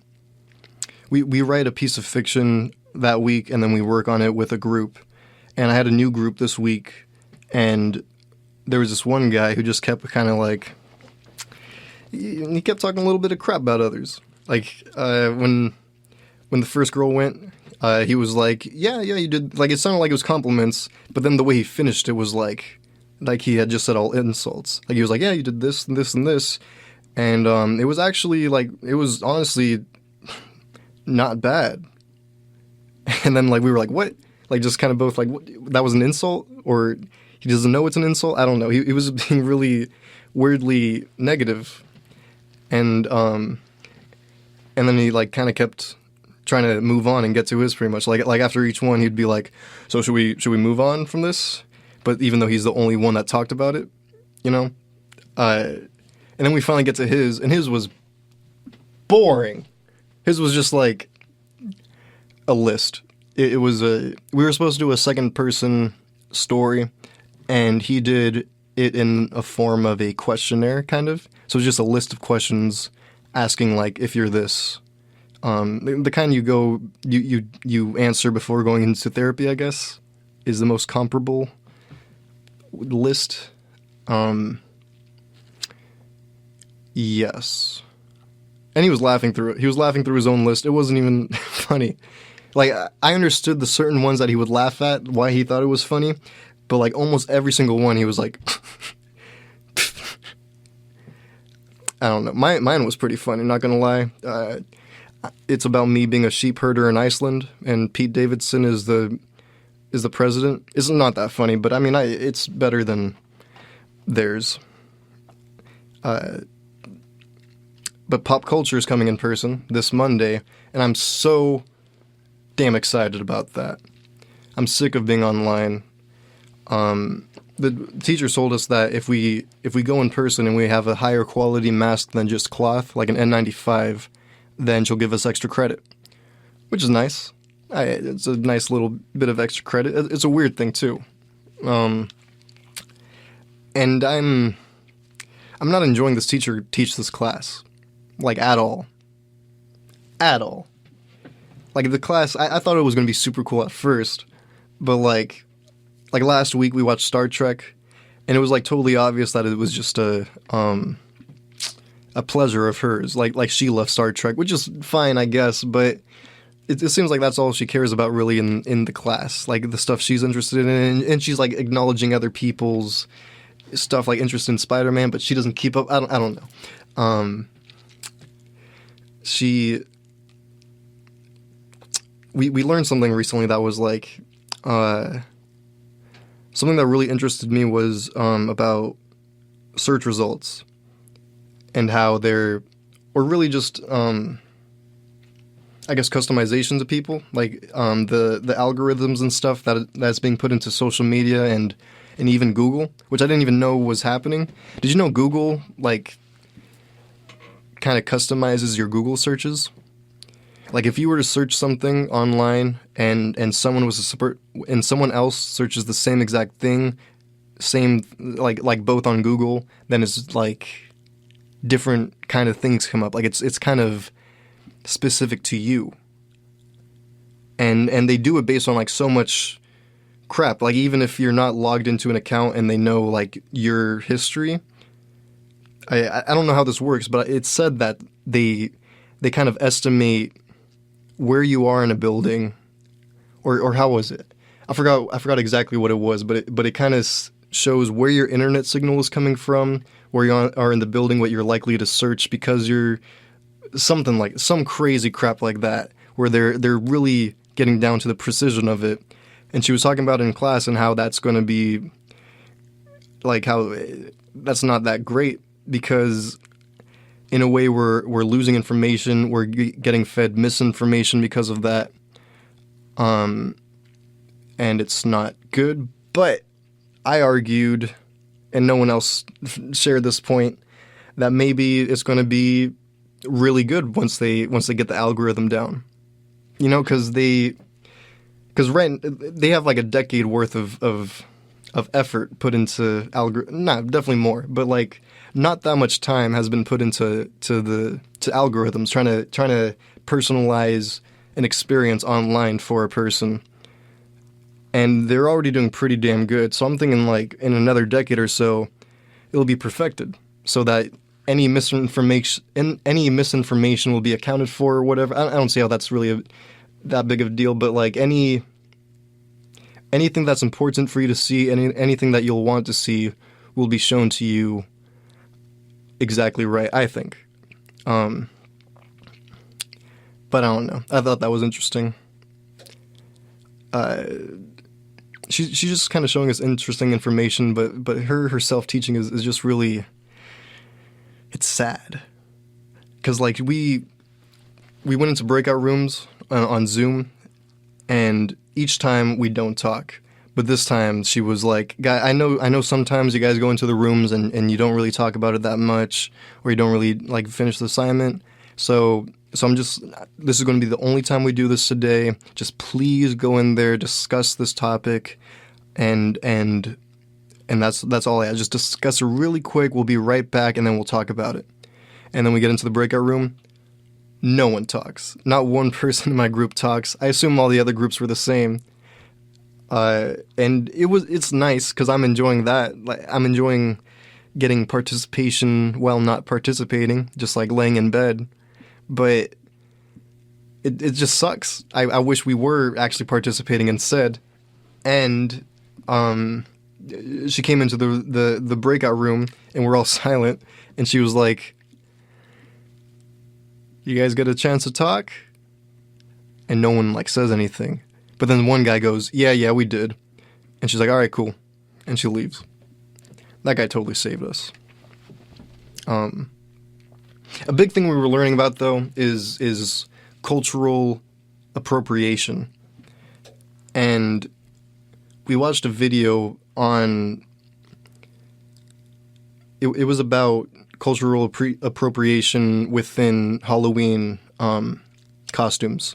we write a piece of fiction that week, and then we work on it with a group. And I had a new group this week, and there was this one guy who just kept kind of like, he kept talking a little bit of crap about others. Like, when the first girl went, he was like, yeah, you did, like, it sounded like it was compliments, but then the way he finished it was like he had just said all insults. Like, he was like, yeah, you did this and this and this, And it was actually like, it was honestly not bad. And then like we were like, what? Like just kind of both like, what? That was an insult, or he doesn't know it's an insult? I don't know. He was being really weirdly negative. And then he like kind of kept trying to move on and get to his pretty much. Like after each one he'd be like, so should we move on from this? But even though he's the only one that talked about it, you know? And then we finally get to his, and his was boring. His was just like a list. It was we were supposed to do a second person story, and he did it in a form of a questionnaire, kind of. So it was just a list of questions asking like, if you're this, the kind you answer before going into therapy, I guess, is the most comparable list. Yes. And he was laughing through it. He was laughing through his own list. It wasn't even funny. Like, I understood the certain ones that he would laugh at, why he thought it was funny, but like almost every single one he was like, I don't know. Mine was pretty funny, not gonna lie. It's about me being a sheep herder in Iceland, and Pete Davidson is the president. It's not that funny, but I mean, it's better than theirs. But Pop Culture is coming in person this Monday, and I'm so damn excited about that. I'm sick of being online. The teacher told us that if we go in person and we have a higher quality mask than just cloth, like an N95, then she'll give us extra credit, which is nice. It's a nice little bit of extra credit. It's a weird thing too. And I'm not enjoying this teacher teach this class, like at all. At all. Like the class, I thought it was going to be super cool at first, but like last week we watched Star Trek, and it was like totally obvious that it was just a pleasure of hers. Like she loves Star Trek, which is fine, I guess, but it seems like that's all she cares about really in the class, like the stuff she's interested in, and she's like acknowledging other people's stuff, like interest in Spider-Man, but she doesn't keep up. I don't know. We learned something recently that was like something that really interested me was about search results and how they're, or really just I guess customizations of people, like the algorithms and stuff that's being put into social media and even Google, which I didn't even know was happening. Did you know Google like kind of customizes your Google searches? Like if you were to search something online and someone else searches the same exact thing, same like both on Google, then it's like different kind of things come up. Like it's kind of specific to you. And they do it based on like so much crap. Like even if you're not logged into an account and they know like your history, I don't know how this works, but it said that they kind of estimate where you are in a building, or how was it? I forgot exactly what it was, but it kind of shows where your internet signal is coming from, where you are in the building, what you're likely to search because you're something like some crazy crap like that, where they're really getting down to the precision of it. And she was talking about it in class and how that's going to be like how that's not that great because in a way we're losing information, we're getting fed misinformation because of that, and it's not good. But I argued, and no one else shared this point, that maybe it's going to be really good once they get the algorithm down, you know, because they have like a decade worth of effort put into definitely more, but like not that much time has been put into algorithms trying to personalize an experience online for a person, and they're already doing pretty damn good. So I'm thinking like in another decade or so, it'll be perfected so that any misinformation will be accounted for or whatever. I don't see how that's really that big of a deal, but like anything that's important for you to see, anything that you'll want to see will be shown to you exactly right, I think. But I don't know. I thought that was interesting. She's just kind of showing us interesting information, but her self-teaching is just really, it's sad. Because, like, we went into breakout rooms on Zoom, and each time we don't talk. But this time she was like, "Guy, I know sometimes you guys go into the rooms and you don't really talk about it that much, or you don't really, like, finish the assignment. So this is going to be the only time we do this today. Just please go in there, discuss this topic, and that's all I had. Just discuss it really quick. We'll be right back, and then we'll talk about it." And then we get into the breakout room. No one talks. Not one person in my group talks. I assume all the other groups were the same. And it's nice because I'm enjoying that. Like, I'm enjoying getting participation while not participating, just like laying in bed. But it just sucks. I wish we were actually participating instead. And she came into the breakout room and we're all silent. And she was like, "You guys get a chance to talk?" And no one, like, says anything. But then one guy goes, yeah, we did. And she's like, "All right, cool." And she leaves. That guy totally saved us. A big thing we were learning about, though, is cultural appropriation. And we watched a video on... It was about cultural appropriation within Halloween costumes.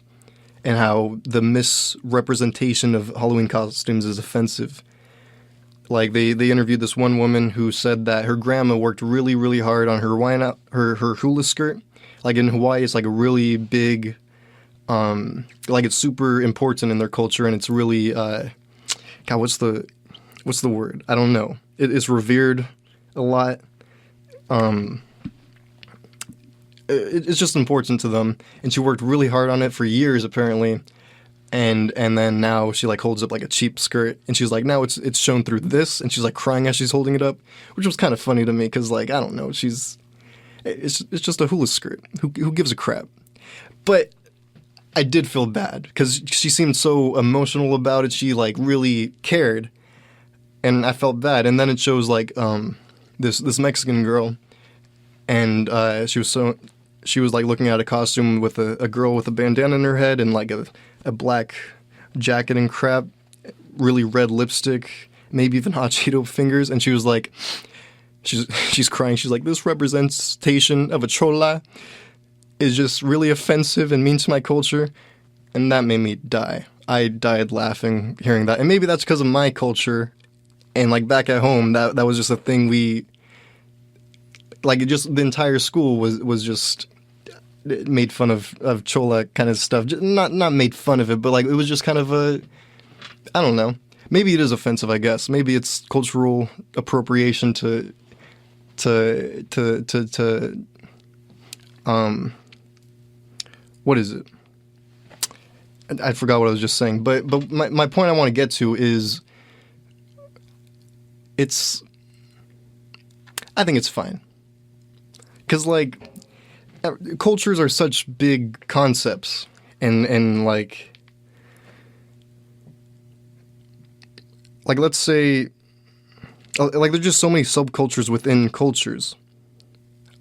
And how the misrepresentation of Halloween costumes is offensive. Like, they interviewed this one woman who said that her grandma worked really, really hard on her hula skirt. Like, in Hawaii, it's like a really big, like, it's super important in their culture, and it's really, God, what's the word? I don't know. It's revered a lot. It's just important to them, and she worked really hard on it for years, apparently, and then now she, like, holds up, like, a cheap skirt, and she's like, now it's shown through this, and she's, like, crying as she's holding it up, which was kind of funny to me, because, like, I don't know, it's just a hula skirt. Who gives a crap? But I did feel bad, because she seemed so emotional about it. She, like, really cared, and I felt bad. And then it shows, like, this Mexican girl, and she was like looking at a costume with a girl with a bandana in her head and, like, a black jacket and crap, really red lipstick, maybe even hot Cheeto fingers, and she was like, she's crying. She's like, "This representation of a chola is just really offensive and mean to my culture," and that made me die. I died laughing hearing that, and maybe that's because of my culture, and, like, back at home, that was just a thing we. Like, it just, the entire school was just made fun of chola kind of stuff. Not made fun of it, but, like, it was just kind of I don't know. Maybe it is offensive, I guess. Maybe it's cultural appropriation to what is it? I forgot what I was just saying. But my point I want to get to is I think it's fine. Because, like, cultures are such big concepts, and like, let's say, like, there's just so many subcultures within cultures.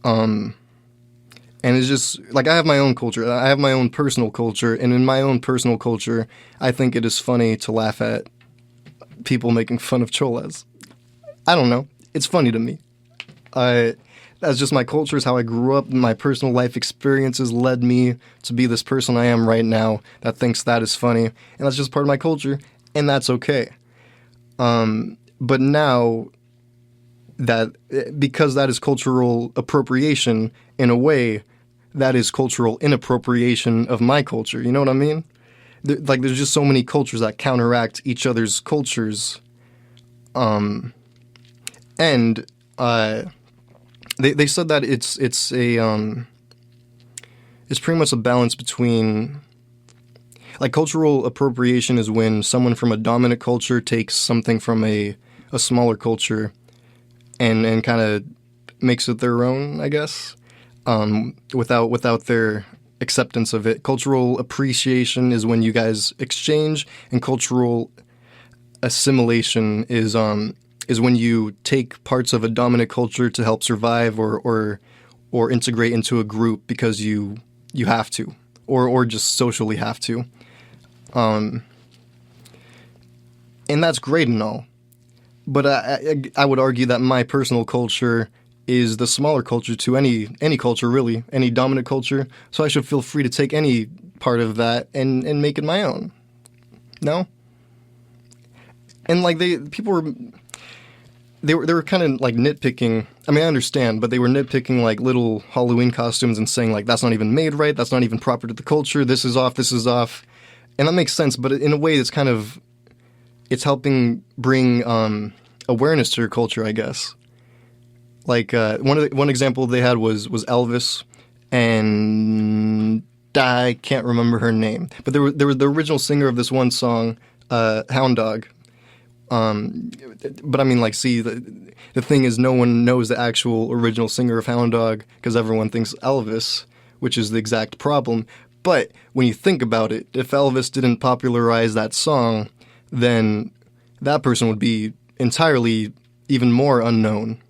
And it's just, like, I have my own culture. I have my own personal culture, and in my own personal culture, I think it is funny to laugh at people making fun of cholas. I don't know. It's funny to me. That's just my culture, is how I grew up. My personal life experiences led me to be this person I am right now that thinks that is funny. And that's just part of my culture, and that's okay. But now, because that is cultural appropriation, in a way, that is cultural inappropriation of my culture. You know what I mean? There's just so many cultures that counteract each other's cultures. They said that it's pretty much a balance between, like, cultural appropriation is when someone from a dominant culture takes something from a smaller culture and kind of makes it their own, I guess, without their acceptance of it. Cultural appreciation is when you guys exchange, and cultural assimilation is when you take parts of a dominant culture to help survive or integrate into a group because you have to, or just socially have to. And that's great and all. But I would argue that my personal culture is the smaller culture to any culture, really, any dominant culture. So I should feel free to take any part of that and make it my own. No? And like people were kind of like nitpicking. I mean, I understand, but they were nitpicking like little Halloween costumes and saying like, that's not even made right. That's not even proper to the culture. This is off. This is off. And that makes sense. But in a way, it's helping bring awareness to your culture, I guess. Like one example they had was Elvis, and I can't remember her name, but there was the original singer of this one song, Hound Dog. But I mean, like, see, the thing is, no one knows the actual original singer of Hound Dog because everyone thinks Elvis, which is the exact problem. But when you think about it, if Elvis didn't popularize that song, then that person would be entirely even more unknown,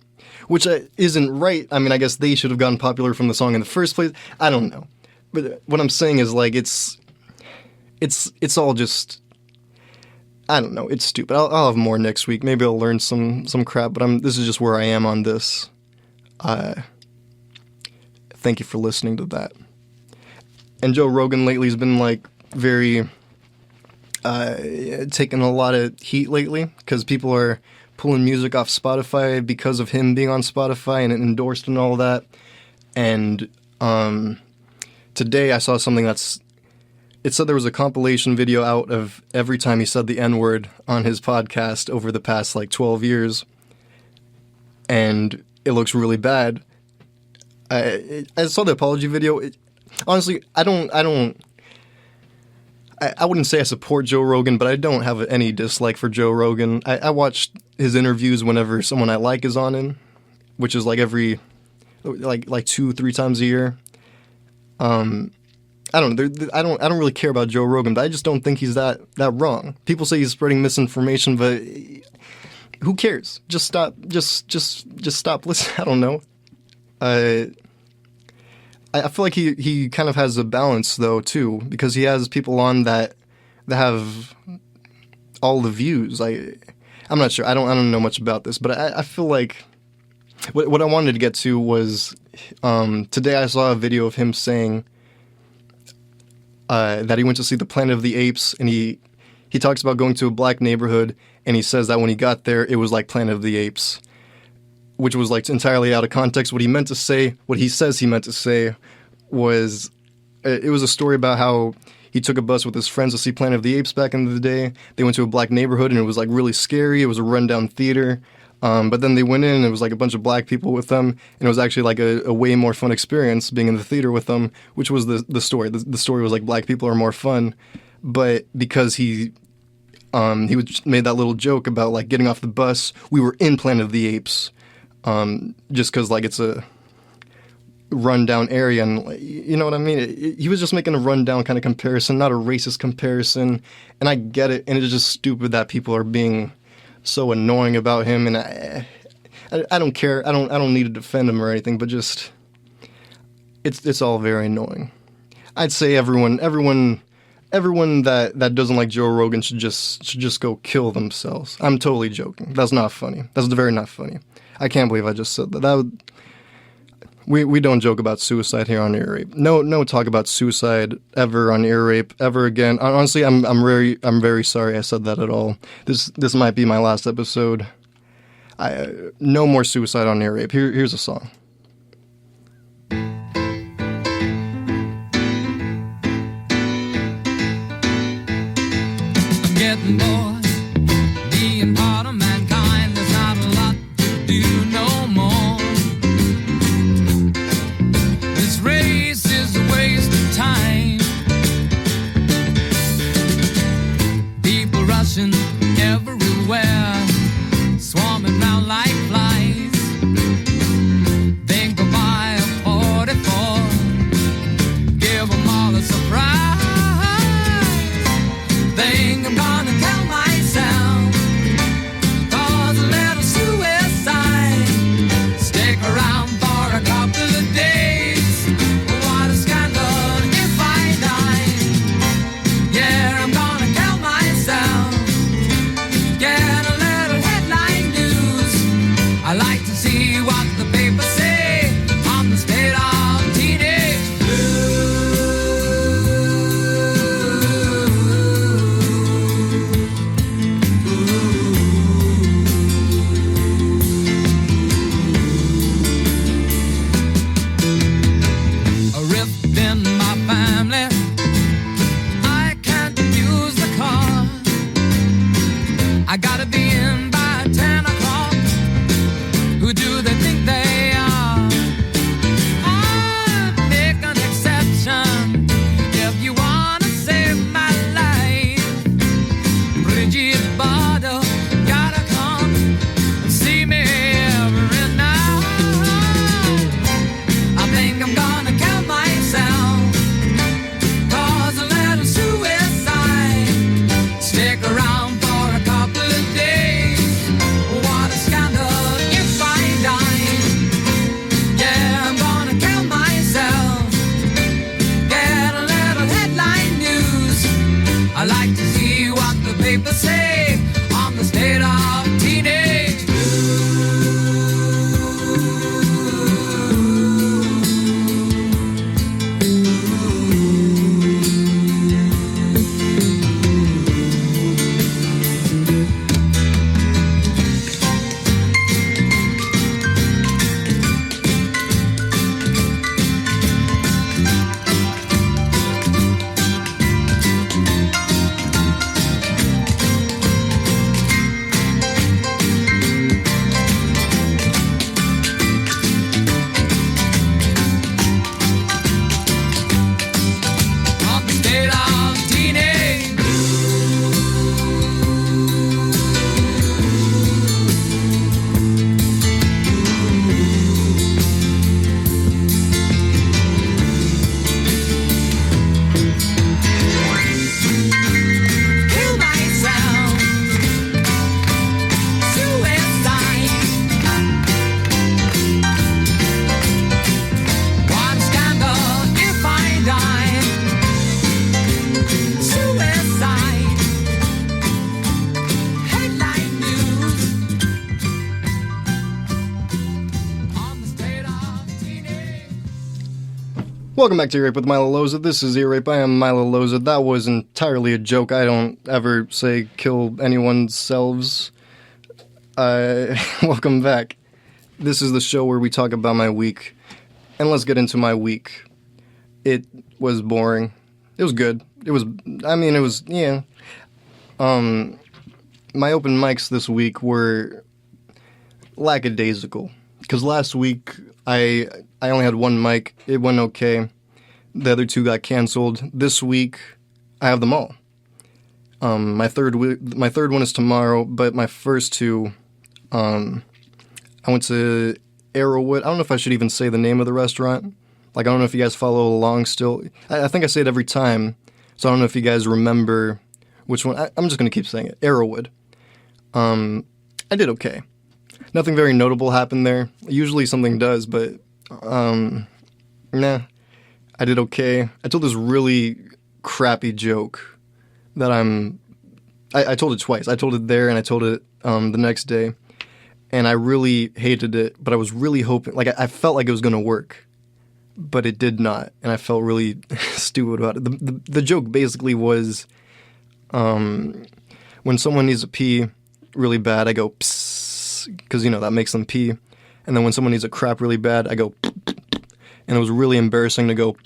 which isn't right. I mean, I guess they should have gotten popular from the song in the first place. I don't know. But what I'm saying is, like, it's all just, I don't know. It's stupid. I'll have more next week. Maybe I'll learn some crap, but this is just where I am on this. Thank you for listening to that. And Joe Rogan lately has been, like, very, taking a lot of heat lately because people are pulling music off Spotify because of him being on Spotify and endorsed and all that. And today I saw something it said there was a compilation video out of every time he said the N-word on his podcast over the past like 12 years. And it looks really bad. I saw the apology video. Honestly, I wouldn't say I support Joe Rogan, but I don't have any dislike for Joe Rogan. I watch his interviews whenever someone I like is on him, which is like every, like 2-3 times a year. I don't know. I don't really care about Joe Rogan, but I just don't think he's that wrong. People say he's spreading misinformation, but who cares? Just stop. Just stop listening. I don't know. I feel like he kind of has a balance though too, because he has people on that have all the views. I'm not sure. I don't know much about this, but I feel like what I wanted to get to was today I saw a video of him saying that he went to see the Planet of the Apes, and he talks about going to a black neighborhood, and he says that when he got there, it was like Planet of the Apes, which was like entirely out of context. What he meant to say, what he says he meant to say, was it was a story about how he took a bus with his friends to see Planet of the Apes back in the day. They went to a black neighborhood, and it was like really scary. It was a rundown theater. But then they went in, and it was like a bunch of black people with them, and it was actually like a way more fun experience being in the theater with them, which was the story. The story was like black people are more fun, but because he made that little joke about like getting off the bus, we were in Planet of the Apes, just because like it's a rundown area, and you know what I mean? He was just making a rundown kind of comparison, not a racist comparison, and I get it, and it's just stupid that people are being so annoying about him, and I don't care. I don't need to defend him or anything, but just it's all very annoying. I'd say everyone that doesn't like Joe Rogan should just go kill themselves. I'm totally joking. That's not funny. That's very not funny. I can't believe I just said that. We don't joke about suicide here on Ear Rape. No talk about suicide ever on Ear Rape ever again. Honestly, I'm very sorry I said that at all. This might be my last episode. No more suicide on Ear Rape. Here's a song. I'm getting bored, being part of mankind. There's not a lot to do no more. This race is a waste of time. People rushing everywhere, swarming round like flies. I gotta be in by 10 o'clock. Who do they think they are? I make an exception if you wanna save my life. Bridget Bardot, gotta come and see me every night. I think I'm gonna kill myself, cause a little suicide. Stick around for a couple of days. What a scandal if I die. Yeah, I'm gonna kill myself. Get a little headline news. I like to see what the papers say on the state of teenage on the state of teenage. Kill myself. Suicide. What a scandal if I die. Suicide. Headline news. On the state of teenage. Welcome back to Ear Rape with Milo Loza. This is Ear Rape. I am Milo Loza. That was entirely a joke. I don't ever say kill anyone's selves. Welcome back. This is the show where we talk about my week. And let's get into my week. It was boring. It was good. It was, yeah. My open mics this week were lackadaisical. Because last week, I only had one mic. It went okay. The other two got canceled. This week, I have them all. My third one is tomorrow, but my first two, I went to Arrowwood. I don't know if I should even say the name of the restaurant. Like, I don't know if you guys follow along still. I think I say it every time, so I don't know if you guys remember which one. I'm just going to keep saying it. Arrowwood. I did okay. Nothing very notable happened there. Usually something does, but nah. I did okay. I told this really crappy joke that I told it twice. I told it there and I told it the next day. And I really hated it, but I was really hoping, like I felt like it was going to work, but it did not. And I felt really stupid about it. The joke basically was when someone needs to pee really bad, I go psst, because, that makes them pee. And then when someone needs a crap really bad, I go and it was really embarrassing to go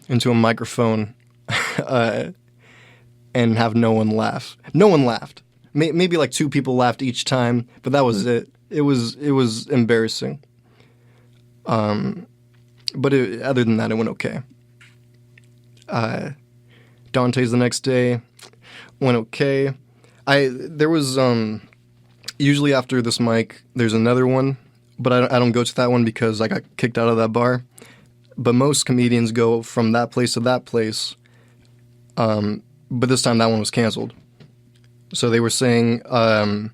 into a microphone and have no one laugh. No one laughed. Maybe like two people laughed each time, but that was it. It was embarrassing. But other than that, it went okay. Dante's the next day went okay. There was usually after this mic, there's another one, but I don't go to that one because I got kicked out of that bar. But most comedians go from that place to that place. But this time that one was canceled. So they were saying, I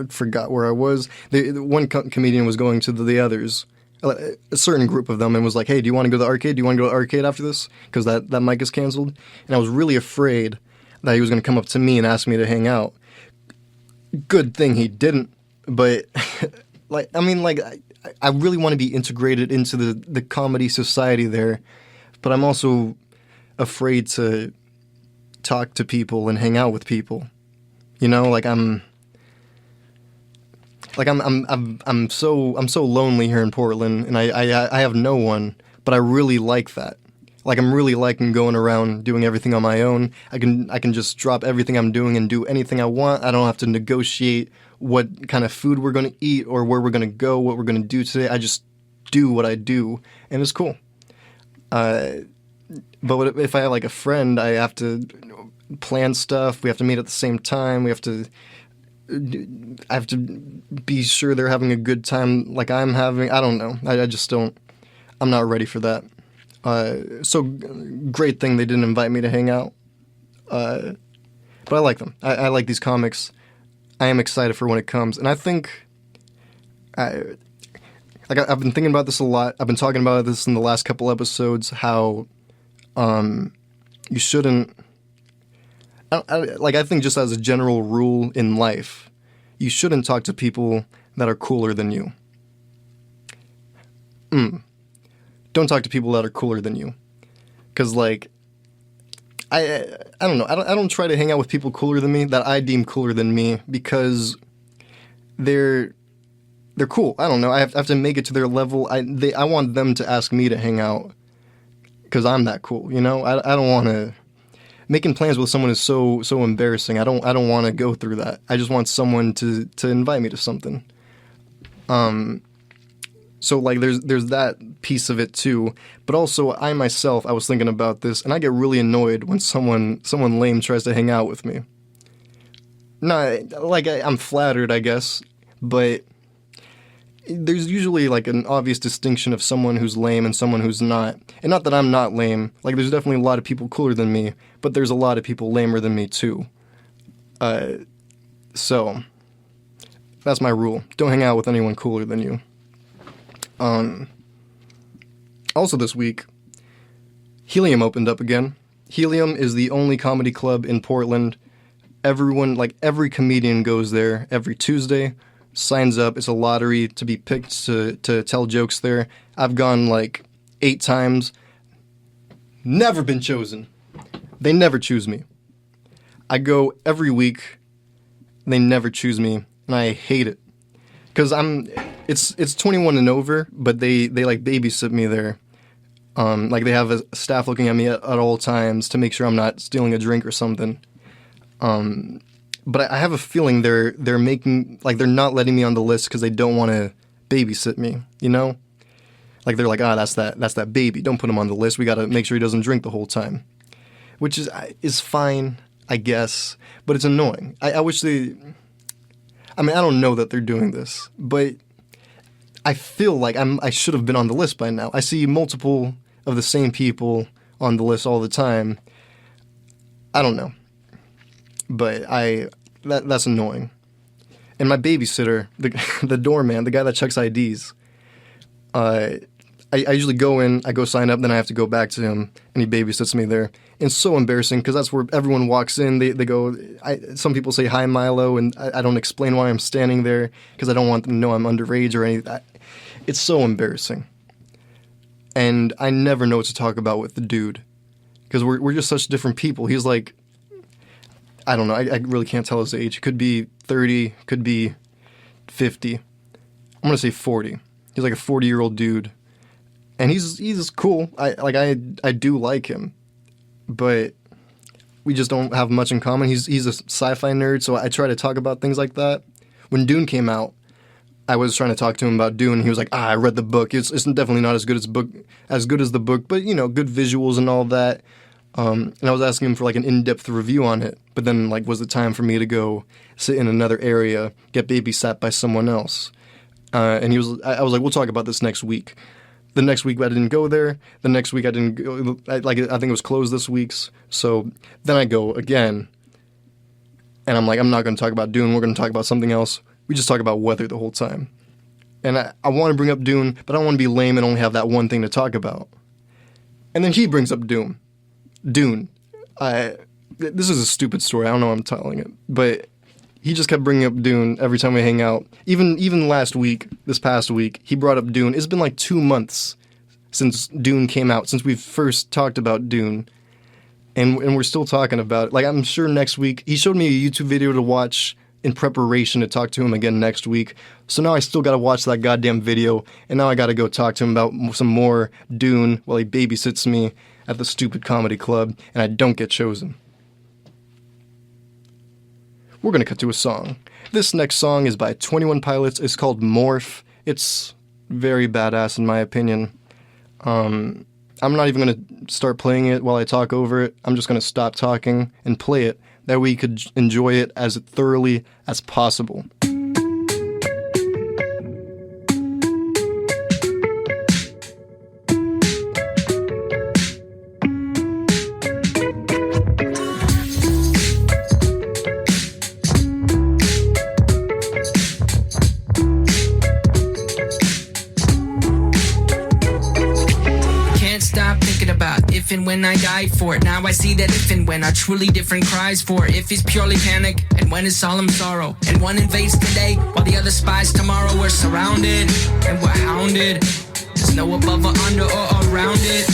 forgot where I was. One comedian was going to the others, a certain group of them, and was like, hey, do you want to go to the arcade? Do you want to go to the arcade after this? Because that mic is canceled. And I was really afraid that he was going to come up to me and ask me to hang out. Good thing he didn't. But, I really want to be integrated into the comedy society there. But I'm also afraid to talk to people and hang out with people. I'm so lonely here in Portland, and I have no one, but I really like that. Like, I'm really liking going around doing everything on my own. I can just drop everything I'm doing and do anything I want. I don't have to negotiate what kind of food we're going to eat or where we're going to go, what we're going to do today. I just do what I do, and it's cool. But if I have like a friend, I have to plan stuff. We have to meet at the same time. I have to be sure they're having a good time like I'm having. I don't know. I just don't. I'm not ready for that. So great thing they didn't invite me to hang out. But I like them. I like these comics. I am excited for when it comes, and I think I've been thinking about this a lot. I've been talking about this in the last couple episodes. How you shouldn't. I think just as a general rule in life, you shouldn't talk to people that are cooler than you. Don't talk to people that are cooler than you, because like I don't know. I don't try to hang out with people cooler than me that I deem cooler than me because they're cool. I don't know. I have to make it to their level. I want them to ask me to hang out because I'm that cool. You know. I don't want to. Making plans with someone is so embarrassing. I don't want to go through that. I just want someone to invite me to something. So like there's that piece of it too. But also I myself, I was thinking about this, and I get really annoyed when someone lame tries to hang out with me. I'm flattered, I guess, but there's usually like an obvious distinction of someone who's lame and someone who's not. And not that I'm not lame. Like there's definitely a lot of people cooler than me, but there's a lot of people lamer than me too. So that's my rule. Don't hang out with anyone cooler than you. Also this week, Helium opened up again. Helium is the only comedy club in Portland. Everyone, like every comedian goes there every Tuesday, signs up. It's a lottery to be picked to tell jokes there. I've gone like 8 times. Never been chosen. They never choose me. I go every week. They never choose me, and I hate it. Because it's 21 and over, but they like babysit me there. Like they have a staff looking at me at all times to make sure I'm not stealing a drink or something. But I have a feeling they're making, like they're not letting me on the list because they don't want to babysit me, you know? Like they're like, that's that baby. Don't put him on the list. We got to make sure he doesn't drink the whole time. Which is fine, I guess, but it's annoying. I wish they... I mean, I don't know that they're doing this, but I feel like I should have been on the list by now. I see multiple of the same people on the list all the time. I don't know. But that's annoying. And my babysitter, the doorman, the guy that checks IDs, I usually go in, I go sign up, then I have to go back to him, and he babysits me there. And it's so embarrassing, because that's where everyone walks in, they go, some people say, "Hi, Milo," and I don't explain why I'm standing there, because I don't want them to know I'm underage or anything. It's so embarrassing. And I never know what to talk about with the dude, because we're just such different people. He's like, I don't know, I really can't tell his age. It could be 30, could be 50. I'm going to say 40. He's like a 40-year-old dude. And he's cool. I do like him. But we just don't have much in common. He's a sci-fi nerd, so I try to talk about things like that. When Dune came out, I was trying to talk to him about Dune, and he was like, I read the book. It's definitely not as good as the book, but, you know, good visuals and all that. And I was asking him for, like, an in-depth review on it. But then, like, was it time for me to go sit in another area, get babysat by someone else? And I was like, we'll talk about this next week. The next week I didn't go there. The next week I didn't go. I think it was closed this week's. So then I go again. And I'm like, I'm not going to talk about Dune. We're going to talk about something else. We just talk about weather the whole time. And I want to bring up Dune, but I don't want to be lame and only have that one thing to talk about. And then he brings up Dune. This is a stupid story. I don't know why I'm telling it. But he just kept bringing up Dune every time we hang out. Even last week, this past week, he brought up Dune. It's been like 2 months since Dune came out, since we first talked about Dune. And we're still talking about it. Like, I'm sure next week, he showed me a YouTube video to watch in preparation to talk to him again next week. So now I still got to watch that goddamn video, and now I got to go talk to him about some more Dune while he babysits me. at the stupid comedy club, and I don't get chosen. We're gonna cut to a song. This next song is by 21 Pilots. It's called Morph. It's very badass in my opinion. I'm not even gonna start playing it while I talk over it. I'm just gonna stop talking and play it. That way you could enjoy it as thoroughly as possible. If and when I die for it. Now I see that if and when are truly different cries for it. If it's purely panic, and when it's solemn sorrow. And one invades today, while the other spies tomorrow. We're surrounded, and we're hounded. There's no above or under or around it.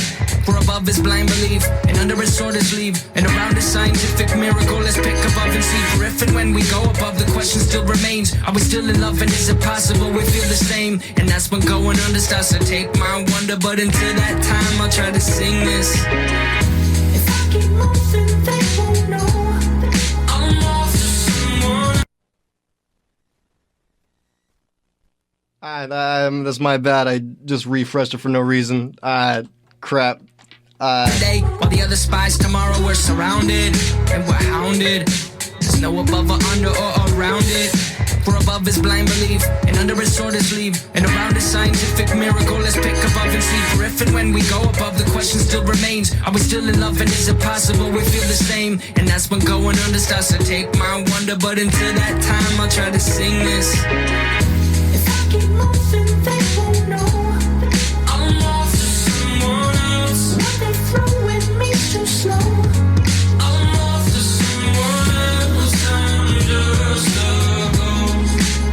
For above is blind belief, and under is sword is leave. And around is scientific miracle, let's pick above and see. For if and when we go above, the question still remains. Are we still in love, and is it possible we feel the same? And that's when going under starts to take my wonder. But until that time, I'll try to sing this. If I keep moving, they won't know I'm off to someone. That's my bad. I just refreshed it for no reason. Crap. Today, while the other spies tomorrow, we're surrounded and we're hounded. There's no above or under or around it. For above is blind belief, and under is sword is leave. And around is scientific miracle, let's pick above and see. For if and when we go above, the question still remains. Are we still in love, and is it possible we feel the same? And that's when going under starts to take my wonder. But until that time, I'll try to sing this. If I keep moving, they won't know I'm off to someone else. When they flow with me too slow, I'm off to someone else. I'm just a ghost.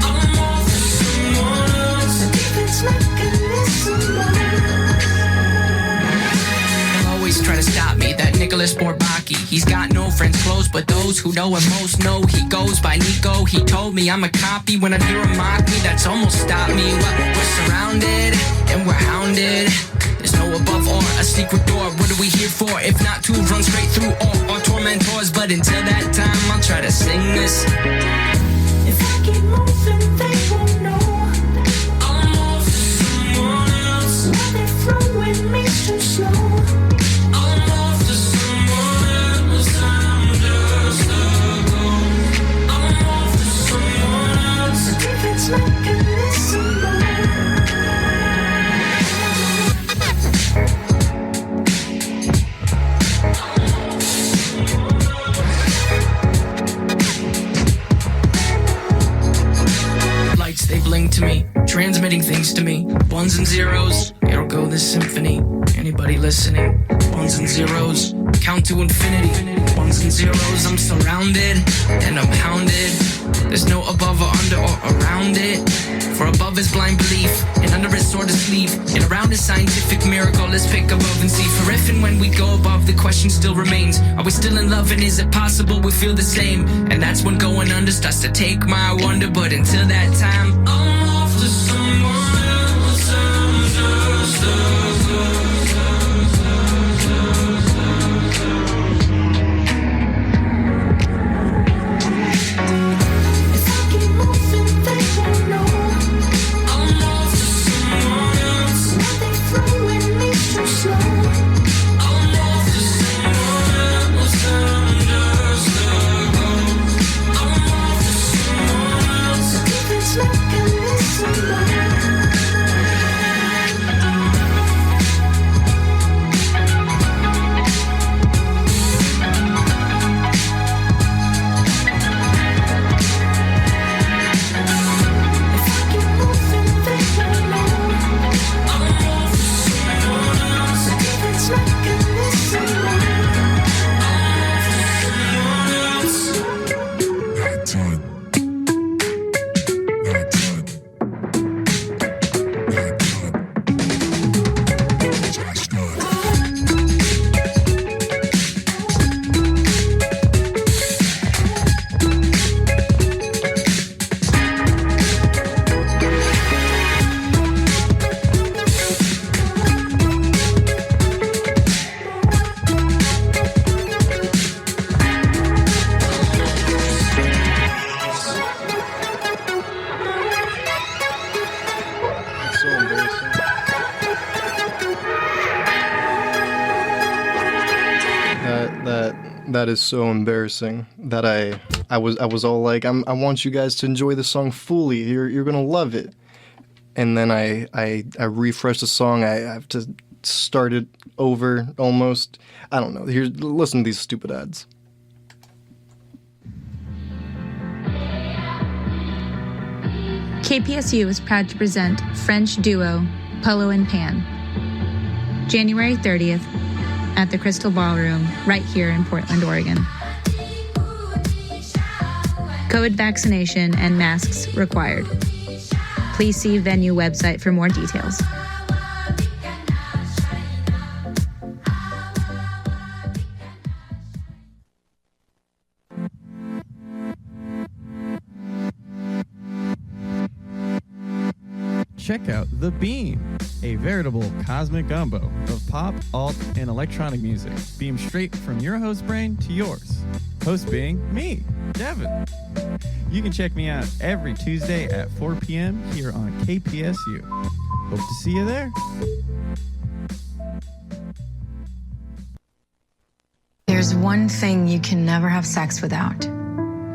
I'm off to someone else. The defense mechanism. They'll always try to stop me, that Nicholas Bourbaki. He's got no friends close, but those who know him most know he goes by Nico. He told me I'm a copy. When I hear him mock me, that's almost stopped me. We're surrounded and we're hounded. There's no above or a secret door. What are we here for? If not to run straight through all our tormentors. But until that time, I'll try to sing this. If I keep moving, they won't know I'm off to someone else. When they flow with me too slow, I'm off to someone else. I'm just a ghost. I'm off to someone else. The defense mechanism. They bling to me, transmitting things to me. Ones and zeros, it'll go this symphony. Anybody listening? Ones and zeros, count to infinity. Ones and zeros, I'm surrounded and I'm hounded. There's no above or under or around it. For above is blind belief, and under is sword is sleeve. And around is scientific miracle, let's pick above and see. For if and when we go above, the question still remains. Are we still in love, and is it possible we feel the same? And that's when going under starts to take my wonder. But until that time, I'm off to someone else. I'm just a ghost. Like a That is so embarrassing that I was all like, I want you guys to enjoy the song fully. You're gonna love it. And then I refresh the song. I have to start it over almost. I don't know. Listen to these stupid ads. KPSU is proud to present French duo Polo and Pan, January 30th at the Crystal Ballroom right here in Portland, Oregon. COVID vaccination and masks required. Please see venue website for more details. Check out The Beam, a veritable cosmic gumbo of pop, alt, and electronic music, beamed straight from your host brain to yours. Host being me, Devin. You can check me out every Tuesday at 4 p.m. here on KPSU. Hope to see you there. There's one thing you can never have sex without.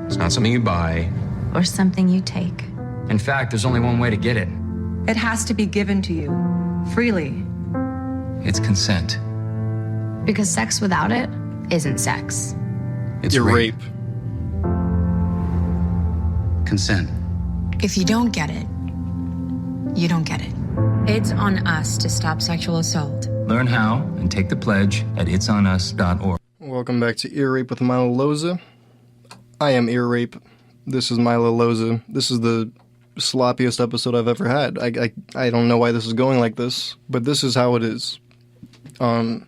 It's not something you buy. Or something you take. In fact, there's only one way to get it. It has to be given to you, freely. It's consent. Because sex without it isn't sex. It's rape. Consent. If you don't get it, you don't get it. It's on us to stop sexual assault. Learn how and take the pledge at itsonus.org. Welcome back to Ear Rape with Milo Loza. I am Ear Rape. This is Milo Loza. This is the sloppiest episode I've ever had. I don't know why this is going like this, but this is how it is. The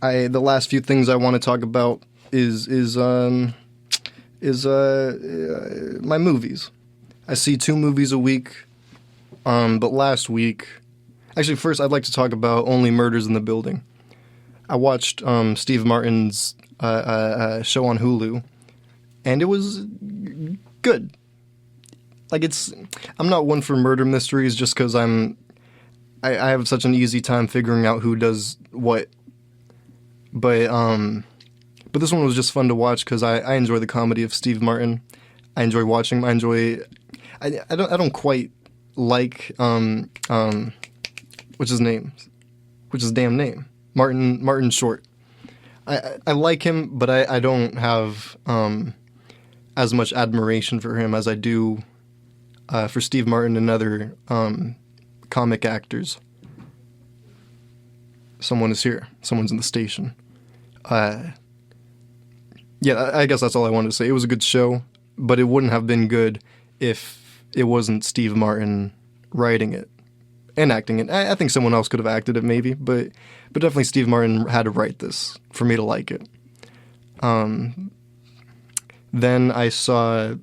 last few things I want to talk about is my movies. I see 2 movies a week, but last week, actually first I'd like to talk about Only Murders in the Building. I watched Steve Martin's show on Hulu, and it was good. Like, I'm not one for murder mysteries just because I have such an easy time figuring out who does what. But this one was just fun to watch because I enjoy the comedy of Steve Martin. I enjoy watching him. I don't quite like what's his name? What's his damn name? Martin Short. I like him, but I don't have as much admiration for him as I do for Steve Martin and other comic actors. Someone is here. Someone's in the station. Yeah, I guess that's all I wanted to say. It was a good show, but it wouldn't have been good if it wasn't Steve Martin writing it and acting it. I think someone else could have acted it maybe, but definitely Steve Martin had to write this for me to like it. Then I saw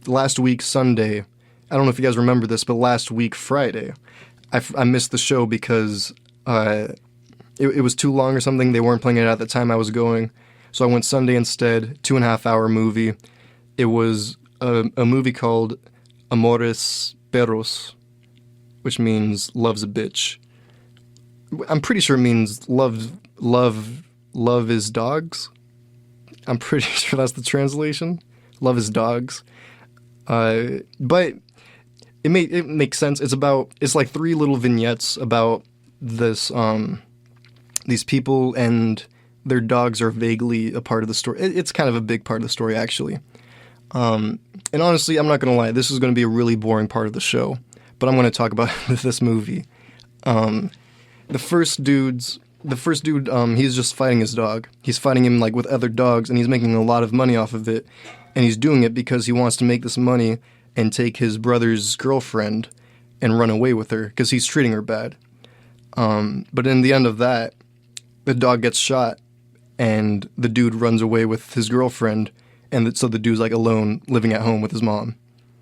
last week Sunday. I don't know if you guys remember this, but last week Friday, I missed the show because it was too long or something. They weren't playing it at the time I was going. So I went Sunday instead, 2.5-hour movie. It was a movie called Amores Perros, which means love's a bitch. I'm pretty sure it means love is dogs. I'm pretty sure that's the translation. Love is dogs. But it makes sense. It's like 3 little vignettes about this these people and their dogs are vaguely a part of the story. It's kind of a big part of the story, actually. And honestly, I'm not going to lie, this is going to be a really boring part of the show, but I'm going to talk about this movie. The first dude, he's just fighting his dog. He's fighting him like with other dogs, and he's making a lot of money off of it. And he's doing it because he wants to make this money and take his brother's girlfriend and run away with her because he's treating her bad. But in the end of that, the dog gets shot, and the dude runs away with his girlfriend, and so the dude's like alone, living at home with his mom.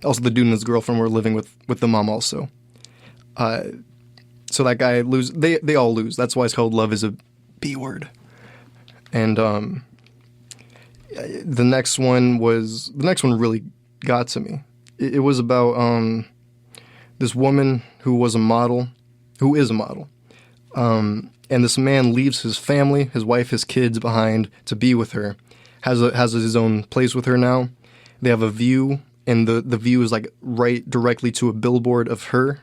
Also, the dude and his girlfriend were living with the mom also. So that guy loses. They all lose. That's why it's called Love is a B word. And the next one really got to me. It was about this woman who is a model. and this man leaves his family, his wife, his kids behind to be with her. Has his own place with her now. They have a view, and the view is like right directly to a billboard of her.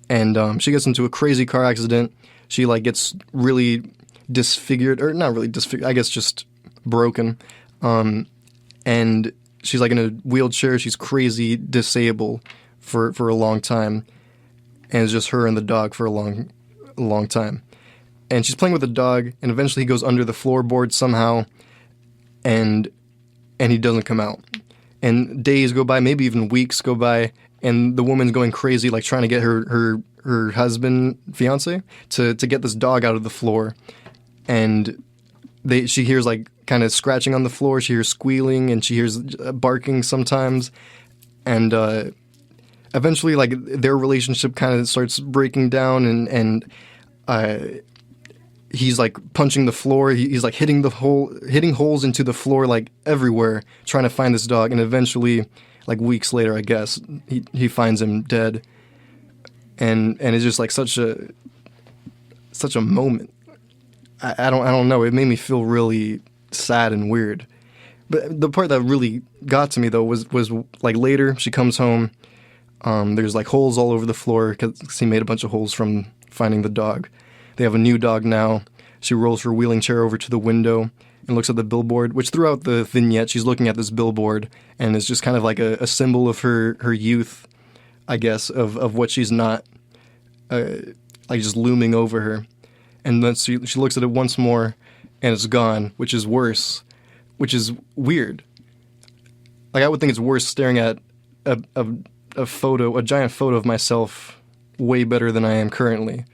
And she gets into a crazy car accident. She like gets really disfigured, or not really disfigured, I guess just broken. And she's like in a wheelchair. She's crazy disabled for a long time. And it's just her and the dog for a long time. And she's playing with the dog, and eventually he goes under the floorboard somehow, and he doesn't come out. And days go by, maybe even weeks go by, and the woman's going crazy, like trying to get her husband, fiance, to get this dog out of the floor. And she hears like kind of scratching on the floor, she hears squealing, and she hears barking sometimes. And eventually, like, their relationship kind of starts breaking down, and he's like punching the floor. He's like hitting holes into the floor like everywhere, trying to find this dog. And eventually, like weeks later, I guess, he finds him dead. And it's just like such a moment. I don't know. It made me feel really sad and weird. But the part that really got to me though was like later she comes home. There's like holes all over the floor because he made a bunch of holes from finding the dog. They have a new dog now. She rolls her wheeling chair over to the window and looks at the billboard, which throughout the vignette, she's looking at this billboard, and it's just kind of like a symbol of her youth, I guess, of what she's not, like just looming over her. And then she looks at it once more, and it's gone, which is worse, which is weird. Like, I would think it's worse staring at a giant photo of myself way better than I am currently.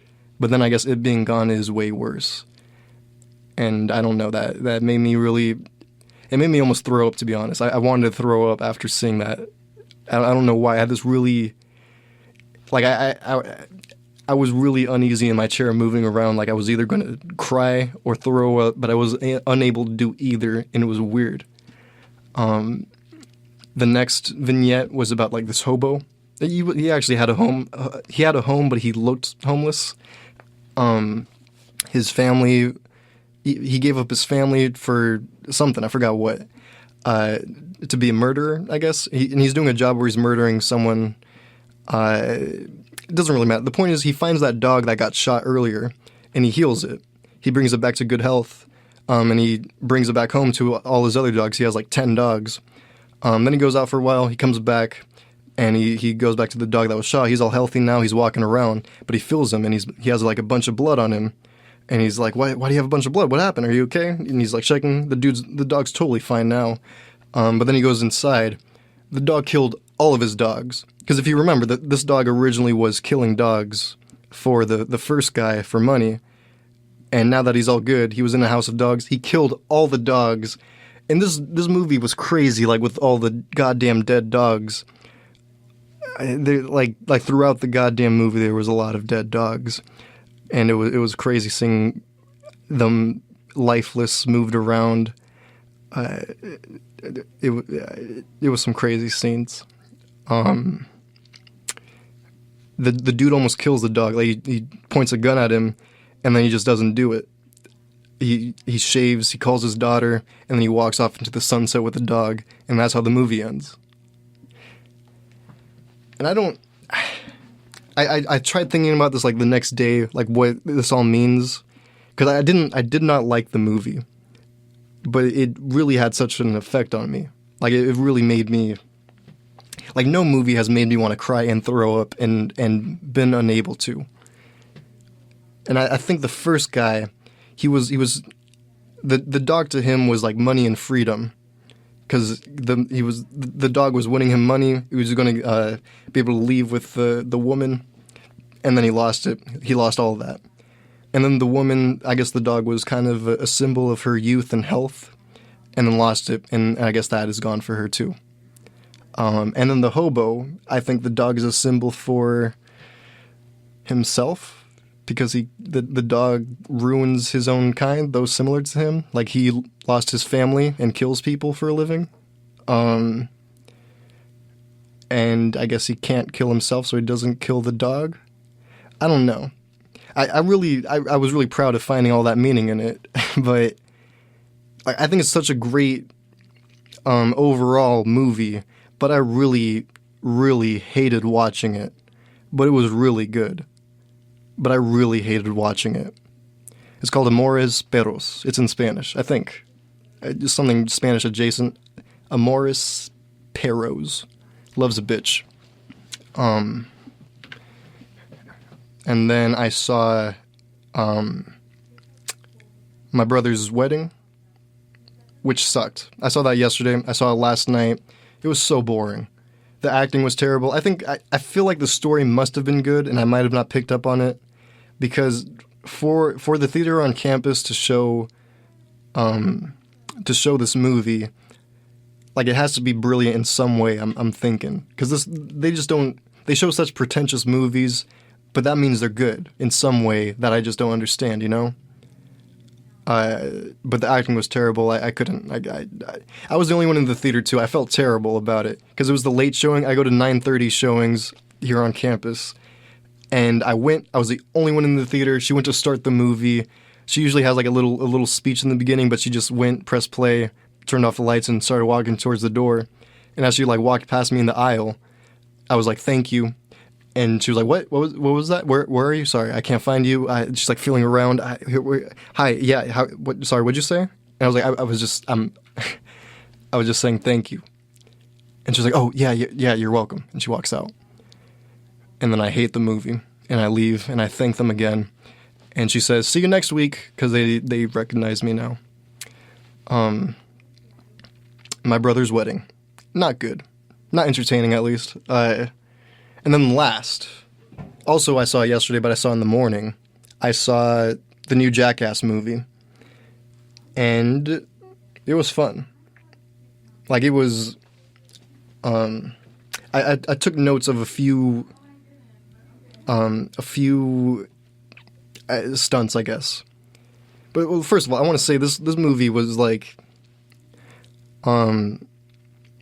But then I guess it being gone is way worse. And I don't know, that made me it made me almost throw up, to be honest. I wanted to throw up after seeing that. I don't know why. I had this really, like, I was really uneasy in my chair moving around. Like, I was either going to cry or throw up, but I was unable to do either, and it was weird. The next vignette was about, like, this hobo. He actually had a home. He had a home, but he looked homeless. His family, he gave up his family for something, I forgot what, to be a murderer, I guess. And he's doing a job where he's murdering someone. It doesn't really matter. The point is, he finds that dog that got shot earlier, and he heals it. He brings it back to good health, and he brings it back home to all his other dogs. He has like 10 dogs. Then he goes out for a while, he comes back, and he goes back to the dog that was shot. He's all healthy now, he's walking around, but he feels him, and he has like a bunch of blood on him. And he's like, why do you have a bunch of blood? What happened? Are you okay? And he's like checking. The dog's totally fine now. But then he goes inside. The dog killed all of his dogs. Because if you remember, this dog originally was killing dogs for the first guy for money. And now that he's all good, he was in a house of dogs. He killed all the dogs. And this movie was crazy, like with all the goddamn dead dogs. Like throughout the goddamn movie, there was a lot of dead dogs. And it was crazy seeing them lifeless, moved around. It was some crazy scenes. The dude almost kills the dog. Like he points a gun at him, and then he just doesn't do it. He shaves, he calls his daughter, and then he walks off into the sunset with the dog, and that's how the movie ends. And I tried thinking about this like the next day, like what this all means, because I did not like the movie, but it really had such an effect on me. Like it really made me, like no movie has made me want to cry and throw up and been unable to. And I think the first guy, he was the dog to him was like money and freedom. Because the dog was winning him money. He was going to be able to leave with the woman, and then he lost it. He lost all of that. And then the woman, I guess the dog was kind of a symbol of her youth and health, and then lost it, and I guess that is gone for her too. And then the hobo, I think the dog is a symbol for himself, because the dog ruins his own kind, those similar to him. Like he lost his family and kills people for a living. And I guess he can't kill himself, so he doesn't kill the dog. I don't know. I was really proud of finding all that meaning in it, but I think it's such a great overall movie, but I really, really hated watching it. But it was really good. But I really hated watching it. It's called Amores Perros. It's in Spanish, I think. Just something Spanish adjacent. Amores Perros. Loves a bitch. And then I saw My Brother's Wedding, which sucked. I saw that yesterday. I saw it last night. It was so boring. The acting was terrible. I feel like the story must have been good, and I might have not picked up on it, because for the theater on campus to show this movie, like, it has to be brilliant in some way. I'm thinking, because they show such pretentious movies, but that means they're good in some way that I just don't understand, you know. But the acting was terrible. I couldn't. I was the only one in the theater too. I felt terrible about it because it was the late showing. I go to 9:30 showings here on campus, and I went. I was the only one in the theater. She went to start the movie. She usually has like a little speech in the beginning, but she just went, pressed play, turned off the lights, and started walking towards the door. And as she like walked past me in the aisle, I was like, "Thank you." And she was like, "What? What was that? Where are you? Sorry, I can't find you." She's like feeling around. Hi, yeah. Sorry, what'd you say? And I was like, I was just saying thank you. And she's like, "Oh yeah, you're welcome." And she walks out. And then I hate the movie, and I leave, and I thank them again. And she says, "See you next week," because they recognize me now. My Brother's Wedding, not good, not entertaining at least. And then last, also I saw yesterday, but I saw in the morning, I saw the new Jackass movie. And it was fun. Like, it was, I took notes of a few stunts, I guess. But, well, first of all, I want to say this movie was like,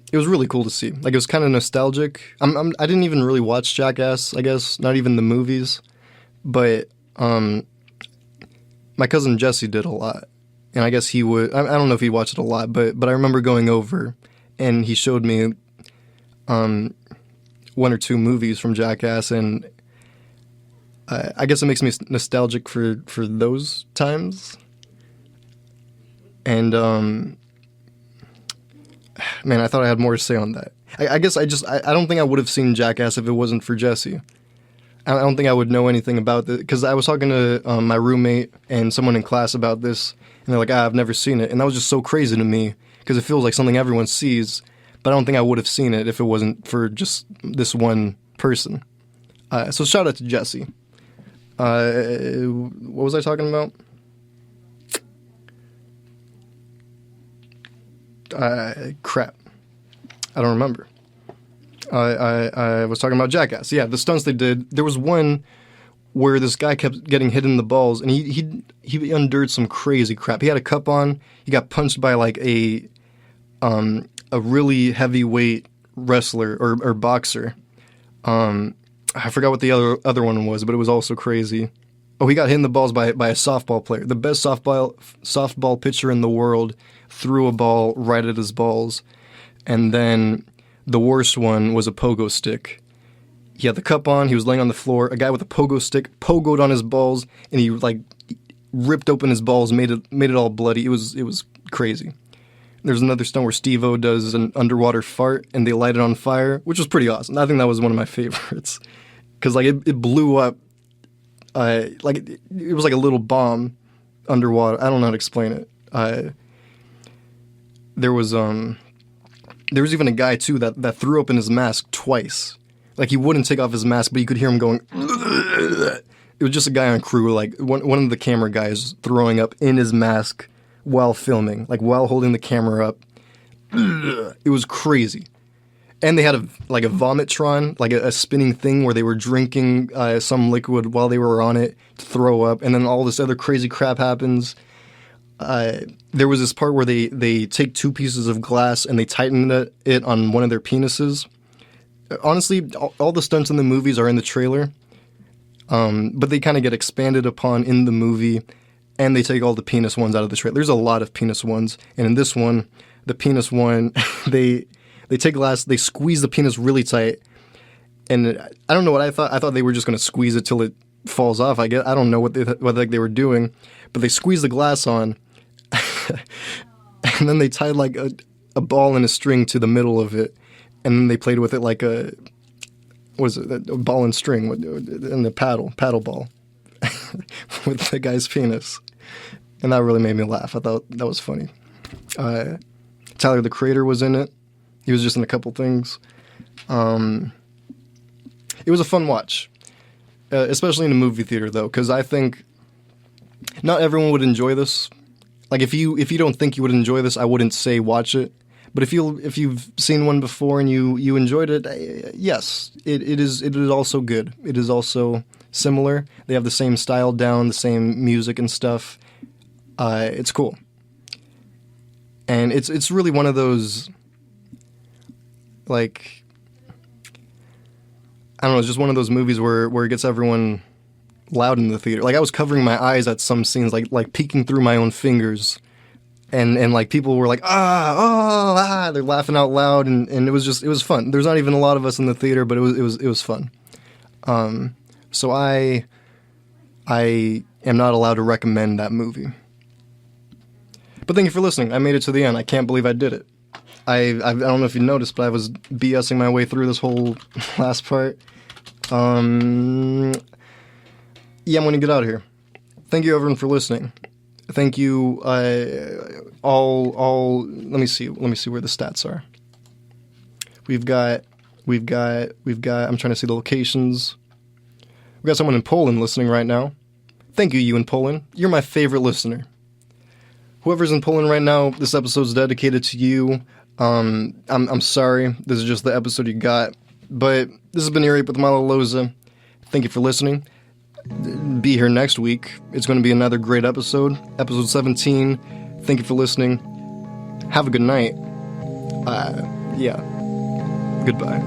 it was really cool to see. Like, it was kind of nostalgic. I didn't even really watch Jackass, I guess, not even the movies. But my cousin Jesse did a lot. And I guess he would, I don't know if he watched it a lot, but I remember going over and he showed me one or two movies from Jackass, and I guess it makes me nostalgic for those times. And man, I thought I had more to say on that. I guess I don't think I would have seen Jackass if it wasn't for Jesse. I don't think I would know anything about it, because I was talking to my roommate and someone in class about this, and they're like, I've never seen it. And that was just so crazy to me, because it feels like something everyone sees, but I don't think I would have seen it if it wasn't for just this one person. So shout out to Jesse. What was I talking about? Crap. I don't remember. I was talking about Jackass. Yeah, the stunts they did. There was one where this guy kept getting hit in the balls, and he endured some crazy crap. He had a cup on. He got punched by like a really heavyweight wrestler or boxer. I forgot what the other one was, but it was also crazy. Oh, he got hit in the balls by a softball player. The best softball pitcher in the world threw a ball right at his balls. And then the worst one was a pogo stick. He had the cup on, he was laying on the floor, a guy with a pogo stick pogoed on his balls, and he like ripped open his balls, made it all bloody. It was crazy. There's another stunt where Steve-O does an underwater fart and they light it on fire, which was pretty awesome. I think that was one of my favorites. Because like it blew up, like it was like a little bomb underwater. I don't know how to explain it. There was even a guy too that threw open his mask twice. Like, he wouldn't take off his mask, but you could hear him going. It was just a guy on crew, like one of the camera guys throwing up in his mask while filming, like while holding the camera up. It was crazy. And they had a vomitron, like a spinning thing where they were drinking some liquid while they were on it to throw up, and then all this other crazy crap happens. There was this part where they take two pieces of glass and they tighten it on one of their penises. Honestly, all the stunts in the movies are in the trailer. but they kind of get expanded upon in the movie, and they take all the penis ones out of the trailer. There's a lot of penis ones, and in this one, the penis one, they take glass, they squeeze the penis really tight, and I don't know what I thought. I thought they were just going to squeeze it till it falls off. I don't know what they were doing, but they squeeze the glass on, and then they tied like a ball and a string to the middle of it, and then they played with it like a ball and string and the paddle ball with the guy's penis, and that really made me laugh. I thought that was funny. Tyler the Creator was in it. He was just in a couple things. It was a fun watch, especially in a movie theater though, because I think not everyone would enjoy this. Like if you don't think you would enjoy this, I wouldn't say watch it. But if you've seen one before and you enjoyed it, yes, it is also good. It is also similar. They have the same style down, the same music and stuff. It's cool, and it's really one of those, like, I don't know, it's just one of those movies where it gets everyone loud in the theater. Like I was covering my eyes at some scenes, like peeking through my own fingers. And like people were like, they're laughing out loud, and it was fun. There's not even a lot of us in the theater, but it was fun. So I am not allowed to recommend that movie. But thank you for listening. I made it to the end. I can't believe I did it. I don't know if you noticed, but I was BSing my way through this whole last part. Yeah, I'm gonna get out of here. Thank you everyone for listening. Thank you, all. Let me see where the stats are. We've got. I'm trying to see the locations. We've got someone in Poland listening right now. Thank you in Poland. You're my favorite listener. Whoever's in Poland right now, this episode's dedicated to you. I'm sorry. This is just the episode you got. But this has been Ear Ape with Milo Loza. Thank you for listening. Be here next week. It's going to be another great episode. Episode 17. Thank you for listening. Have a good night. Yeah. Goodbye.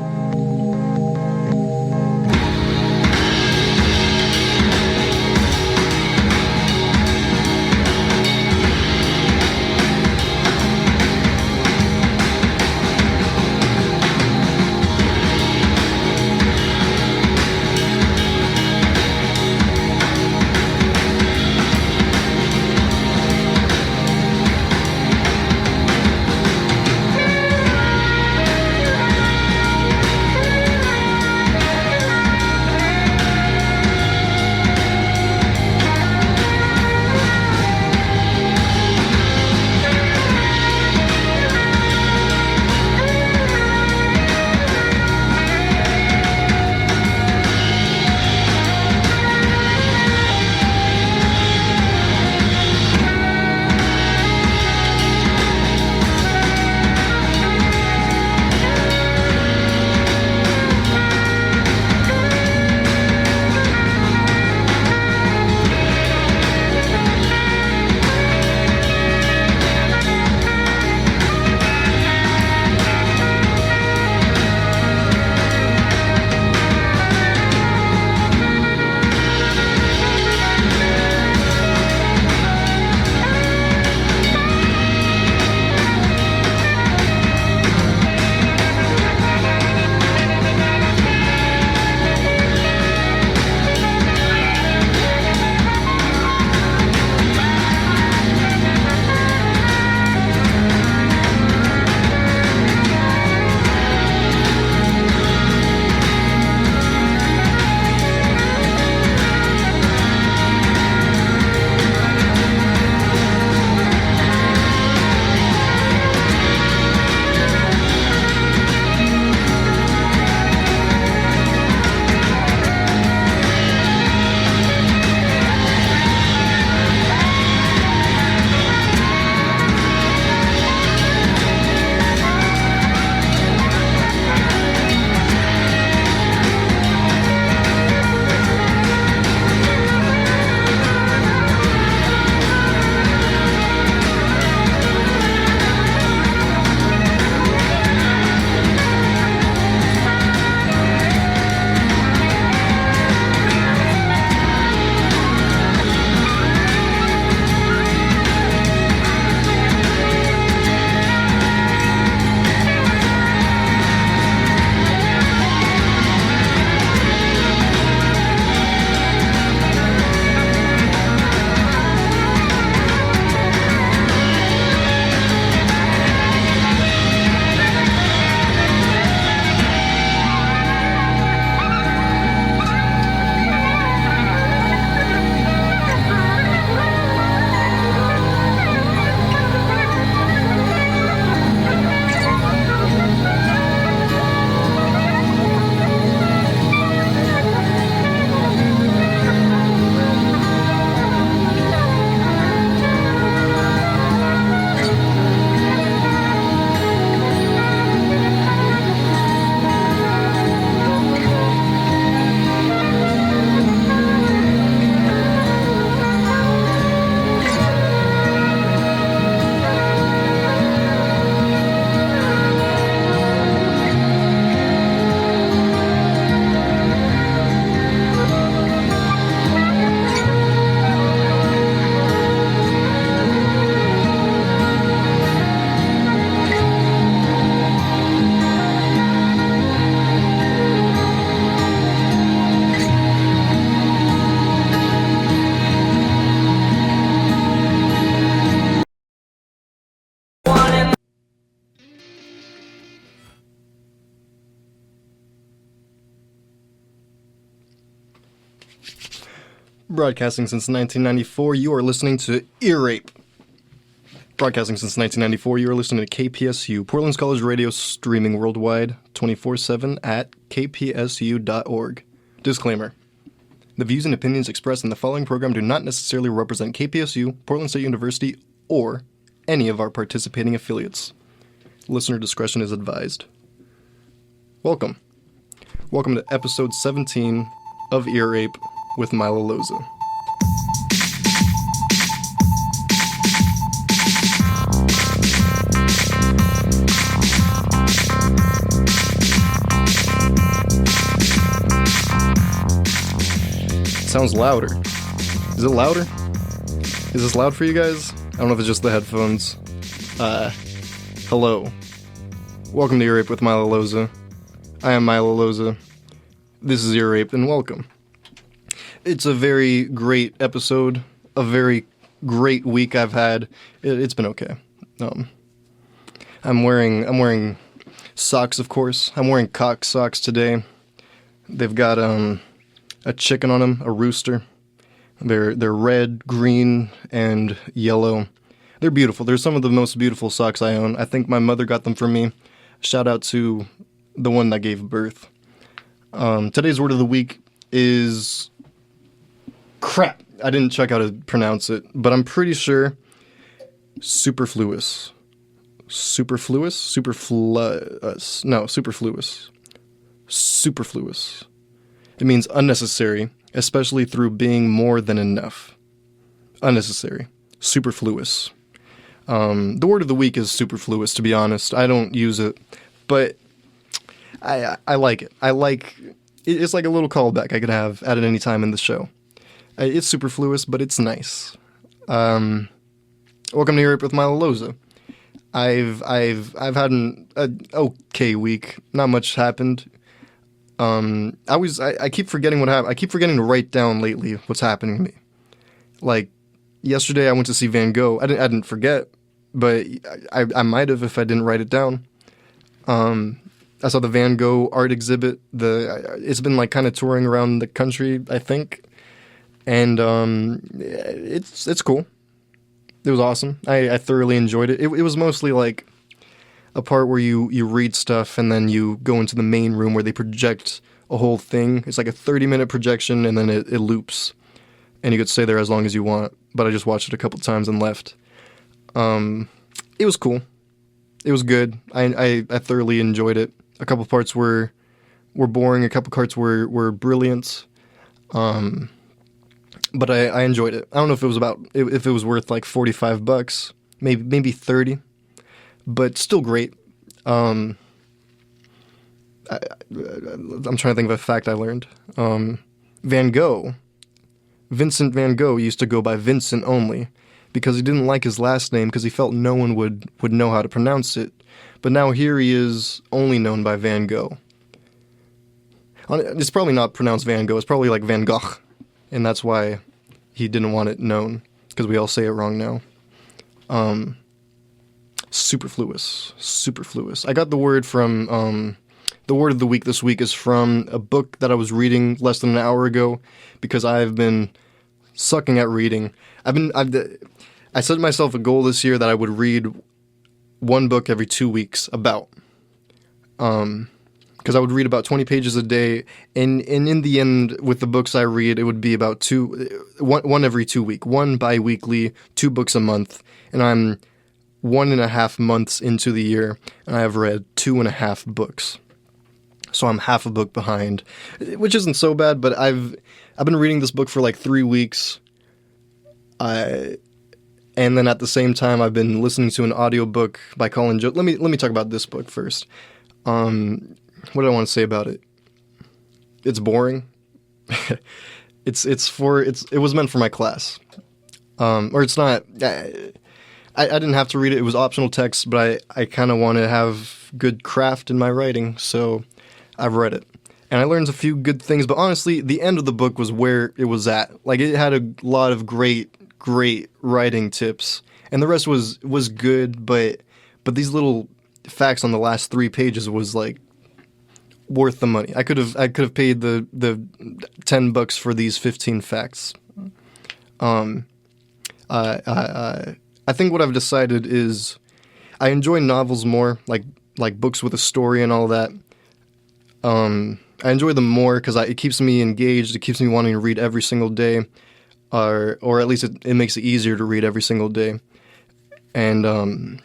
Broadcasting since 1994, you are listening to Ear Rape. Broadcasting since 1994, you are listening to KPSU, Portland's College Radio, streaming worldwide 24/7 at kpsu.org. Disclaimer. The views and opinions expressed in the following program do not necessarily represent KPSU, Portland State University, or any of our participating affiliates. Listener discretion is advised. Welcome. Welcome to episode 17 of Ear Rape with Milo Loza. Sounds louder. Is it louder? Is this loud for you guys? I don't know if it's just the headphones. Hello. Welcome to Ear Rape with Milo Loza. I am Milo Loza. This is Ear Rape, and welcome. It's a very great episode, a very great week I've had. It's been okay. I'm wearing socks, of course. I'm wearing cock socks today. They've got a chicken on them, a rooster. They're red, green, and yellow. They're beautiful. They're some of the most beautiful socks I own. I think my mother got them for me. Shout out to the one that gave birth. Today's word of the week is crap. I didn't check how to pronounce it, but I'm pretty sure superfluous. Superfluous? Superfluous. No, superfluous. Superfluous. It means unnecessary, especially through being more than enough. Unnecessary. Superfluous. The word of the week is superfluous, to be honest. I don't use it, but I like it. It's like a little callback I could have at any time in the show. It's superfluous, but it's nice. Welcome to Ear Rape with Milo Loza. I've had an okay week. Not much happened. I keep forgetting what happened. I keep forgetting to write down lately what's happening to me. Like yesterday, I went to see Van Gogh. I didn't forget, but I might have if I didn't write it down. I saw the Van Gogh art exhibit. It's been like kind of touring around the country, I think, and it's cool. It was awesome. I thoroughly enjoyed it. It was mostly like a part where you read stuff and then you go into the main room where they project a whole thing. It's like a 30-minute projection and then it loops, and you could stay there as long as you want. But I just watched it a couple times and left. It was cool. It was good. I thoroughly enjoyed it. A couple parts were boring. A couple parts were brilliant. But I enjoyed it. I don't know if it was worth like $45, maybe 30, but still great. I'm trying to think of a fact I learned. Vincent Van Gogh used to go by Vincent only because he didn't like his last name because he felt no one would know how to pronounce it. But now here he is only known by Van Gogh. It's probably not pronounced Van Gogh. It's probably like Van Gogh. And that's why he didn't want it known, because we all say it wrong now. Superfluous. I got the word from, the word of the week this week is from a book that I was reading less than an hour ago, because I've been sucking at reading. I set myself a goal this year that I would read one book every 2 weeks because I would read about 20 pages a day, and in the end, with the books I read, it would be about one every 2 weeks, one bi-weekly, 2 books a month, and I'm 1.5 months into the year, and I have read 2.5 books. So I'm half a book behind, which isn't so bad, but I've been reading this book for like 3 weeks, and then at the same time, I've been listening to an audiobook by Colin Jost. Let me talk about this book first. What do I want to say about it? It's boring. It was meant for my class. Or it's not. I didn't have to read it. It was optional text, but I kind of want to have good craft in my writing, so I've read it. And I learned a few good things, but honestly, the end of the book was where it was at. Like, it had a lot of great writing tips, and the rest was good, but these little facts on the last 3 pages was like, worth the money. I could have paid the $10 for these 15 facts. I think what I've decided is I enjoy novels more, like books with a story and all that. I enjoy them more because it keeps me engaged. It keeps me wanting to read every single day, or at least it makes it easier to read every single day. And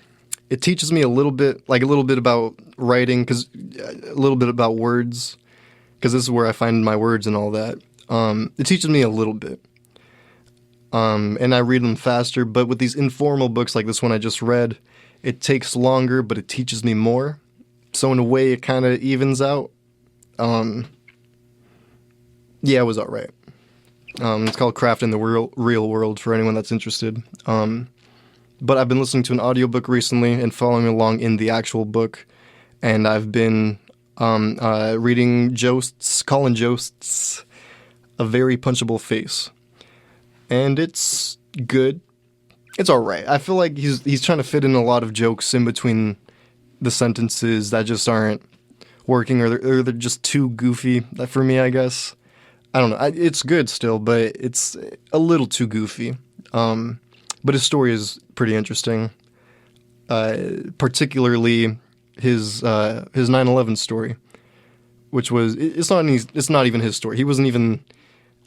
it teaches me a little bit about writing, a little bit about words, because this is where I find my words and all that. It teaches me a little bit. And I read them faster, but with these informal books like this one I just read, it takes longer, but it teaches me more. So in a way, it kind of evens out. Yeah, it was all right. It's called Craft in the Real World for anyone that's interested. But I've been listening to an audiobook recently and following along in the actual book, and I've been reading Colin Jost's A Very Punchable Face. And it's good. It's all right. I feel like he's trying to fit in a lot of jokes in between the sentences that just aren't working, or they're just too goofy for me, I guess. I don't know. It's good still, but it's a little too goofy. But his story is pretty interesting. Particularly his 9/11 story, which was it's not even his story. He wasn't even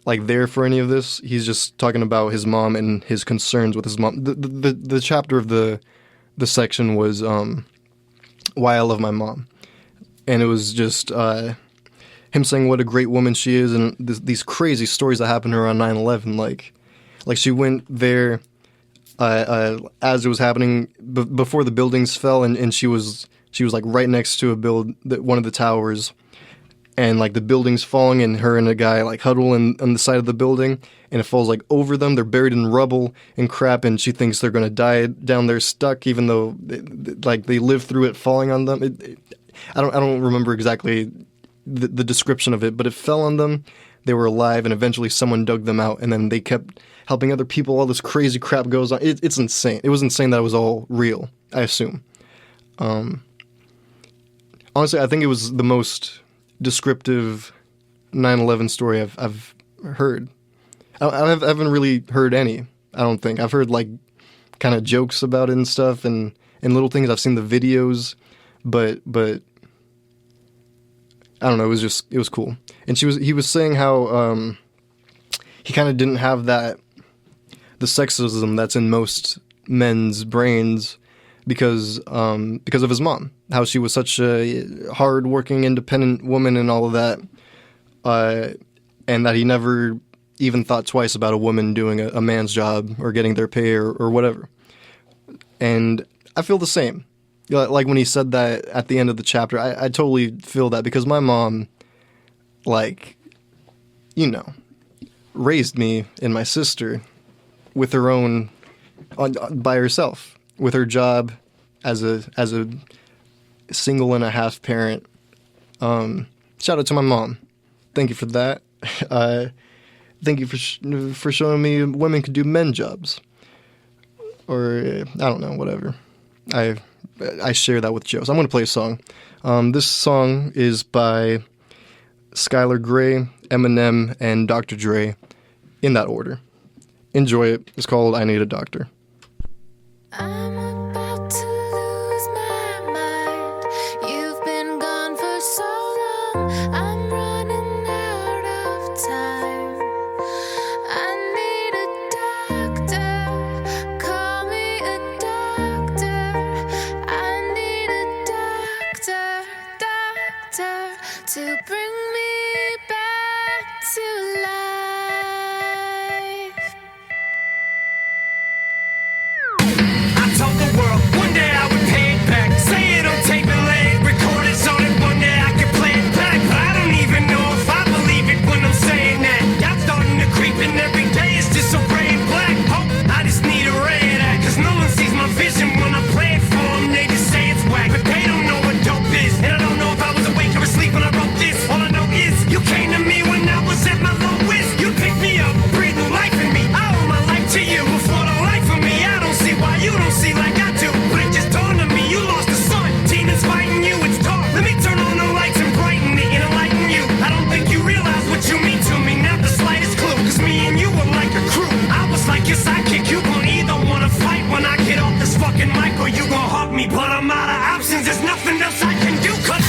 there for any of this. He's just talking about his mom and his concerns with his mom. The chapter of the section was Why I Love My Mom. And it was just him saying what a great woman she is, and these crazy stories that happened to her on 9/11. Like she went there as it was happening before the buildings fell, and she was right next to one of the towers. And the building's falling, and her and a guy huddle on the side of the building, and it falls over them. They're buried in rubble and crap, and she thinks they're gonna die down there stuck, even though they lived through it falling on them. I don't remember exactly the description of it, but it fell on them. They were alive, and eventually someone dug them out, and then they kept helping other people. All this crazy crap goes on. It's insane. It was insane that it was all real, I assume. Honestly, I think it was the most descriptive 9/11 story I've heard. I haven't really heard any. I don't think I've heard kind of jokes about it and stuff, and little things. I've seen the videos, but I don't know. It was cool. And he was saying how he kind of didn't have the sexism that's in most men's brains because of his mom. How she was such a hard-working, independent woman and all of that, and that he never even thought twice about a woman doing a man's job or getting their pay or whatever. And I feel the same. Like when he said that at the end of the chapter, I totally feel that, because my mom, raised me and my sister with her own, by herself, with her job as a single and a half parent. Shout out to my mom. Thank you for that. Thank you for showing me women could do men jobs. Or, I don't know, whatever. I share that with Joe's. I'm going to play a song. This song is by Skylar Grey, Eminem, and Dr. Dre, in that order. Enjoy it. It's called I Need a Doctor. I'm about to lose my mind. You've been gone for so long. I'm running out of time. I need a doctor. Call me a doctor. I need a doctor to bring me back to life. I told the world one day I would pay it back. Say it on tape and let it record it so that one day I could play it back. But I don't even know if I believe it when I'm saying that. Y'all starting to creep in every day. It's just so gray and black. Hope I just need a ray of that. Cause no one sees my vision when I play it for them. They just say it's whack. But they don't know what dope is. And I don't know if I was awake or asleep when I wrote this. All I know me, but I'm out of options. There's nothing else I can do, cause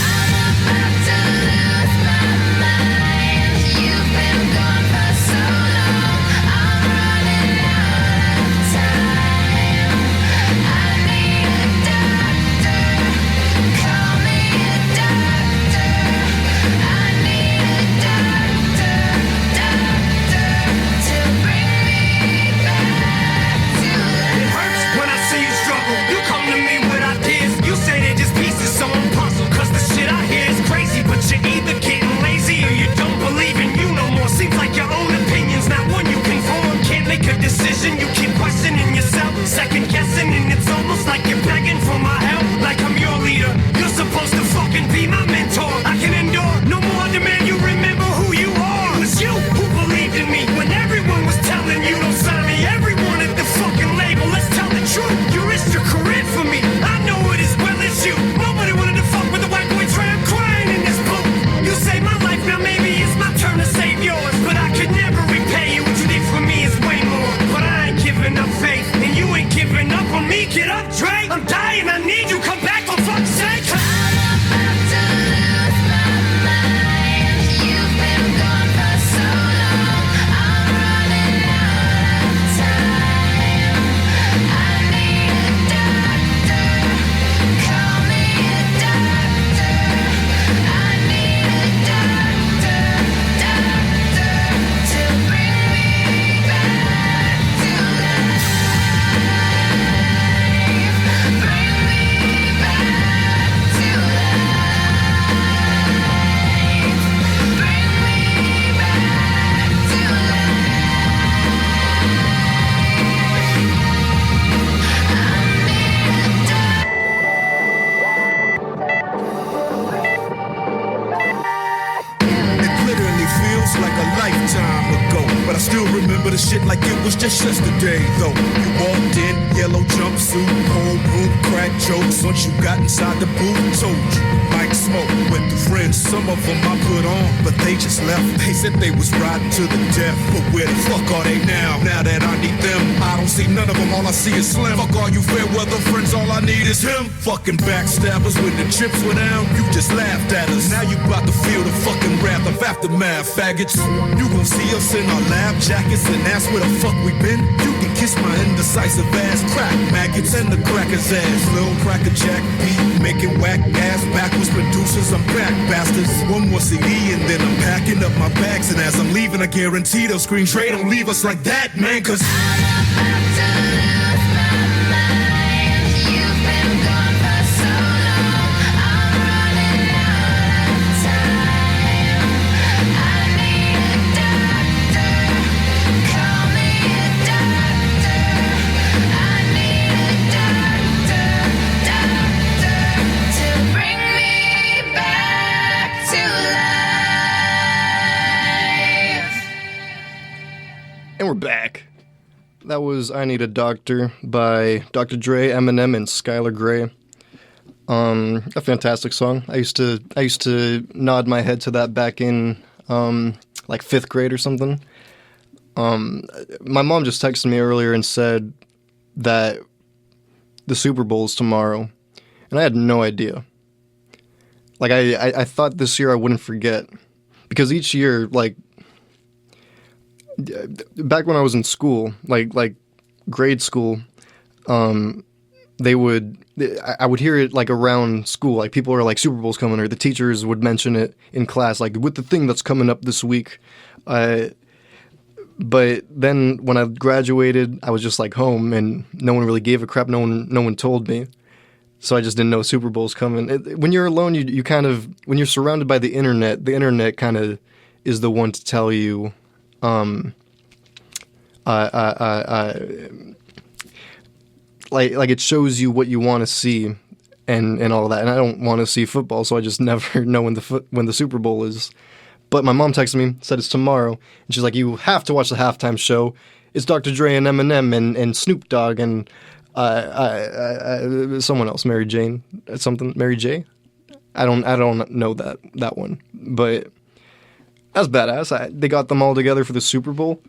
you keep questioning yourself, second guessing, and it's almost like you're begging for my help. Like I'm your leader, you're supposed to fucking be my mentor. I can endure no more demand you remember who you are. It was you who believed in me when everyone was telling you don't sign me. Everyone at the fucking label, let's tell the truth. You risked your career for me, I know it as well as you. Nobody wanted to fuck with the white boy tramp crying in this boat. You saved my life, now maybe it's my turn to save yours. But I could never repay you, what you did for me is way more. But I ain't giving up faith, and you ain't giving up on me. Get up, Dre, I'm dying, I need you, come back for fuck's sake. Remember the shit like it was just yesterday, though. You walked in, yellow jumpsuit, whole room, crack jokes. Once you got inside the booth, told you, Mike smoke with the friends. Some of them I put on, but they just left. They said they was riding to the death, but where the fuck are they now? Now that I need them, I don't see none of them, all I see is Slim. Fuck all you fair weather friends, all I need is him. Fucking backstabbers, when the chips were down, you just laughed at us. Now you about to feel the fucking wrath of aftermath, faggots. You gon' see us in our lab jackets and ask where the fuck we been. You can kiss my indecisive ass, crack maggots and the cracker's ass. Lil Cracker Jack beat, making whack ass backwards producers. I'm back, bastards. One more CD and then I'm packing up my bags. And as I'm leaving, I guarantee they'll scream, Trey, don't leave us like that, man, cause And we're back. That was I Need a Doctor by Dr. Dre, Eminem, and Skylar Grey. A fantastic song. I used to nod my head to that back in like 5th grade or something. My mom just texted me earlier and said that the Super Bowl is tomorrow, and I had no idea. Like I thought this year I wouldn't forget, because each year, like back when I was in school, like grade school, I would hear it like around school, like people are like Super Bowl's coming, or the teachers would mention it in class, like with the thing that's coming up this week. But then when I graduated, I was just like home, and no one really gave a crap. No one told me, so I just didn't know Super Bowl's coming. When you're alone, you kind of, when you're surrounded by the internet kind of is the one to tell you. Like it shows you what you want to see and all that. And I don't want to see football, so I just never know when the Super Bowl is. But my mom texted me, said it's tomorrow, and she's like, "You have to watch the halftime show. It's Dr. Dre and Eminem and Snoop Dogg and someone else, Mary J. I don't know that one, but that's badass. They got them all together for the Super Bowl.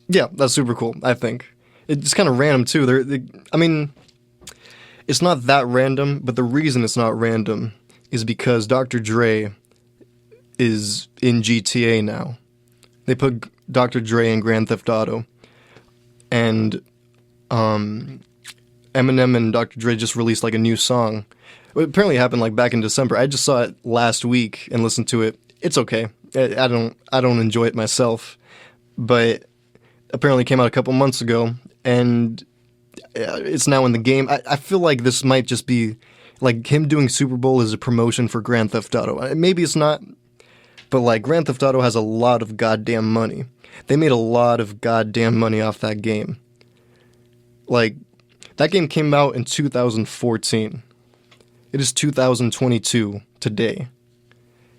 Yeah, that's super cool, I think. It's kind of random too. I mean, it's not that random, but the reason it's not random is because Dr. Dre is in GTA now. They put Dr. Dre in Grand Theft Auto, and Eminem and Dr. Dre just released like a new song. It apparently happened like back in December. I just saw it last week and listened to it. It's okay. I don't enjoy it myself, but apparently came out a couple months ago, and it's now in the game. I feel like this might just be like him doing Super Bowl as a promotion for Grand Theft Auto. Maybe it's not, but like Grand Theft Auto has a lot of goddamn money. They made a lot of goddamn money off that game. Like, that game came out in 2014. It is 2022 today.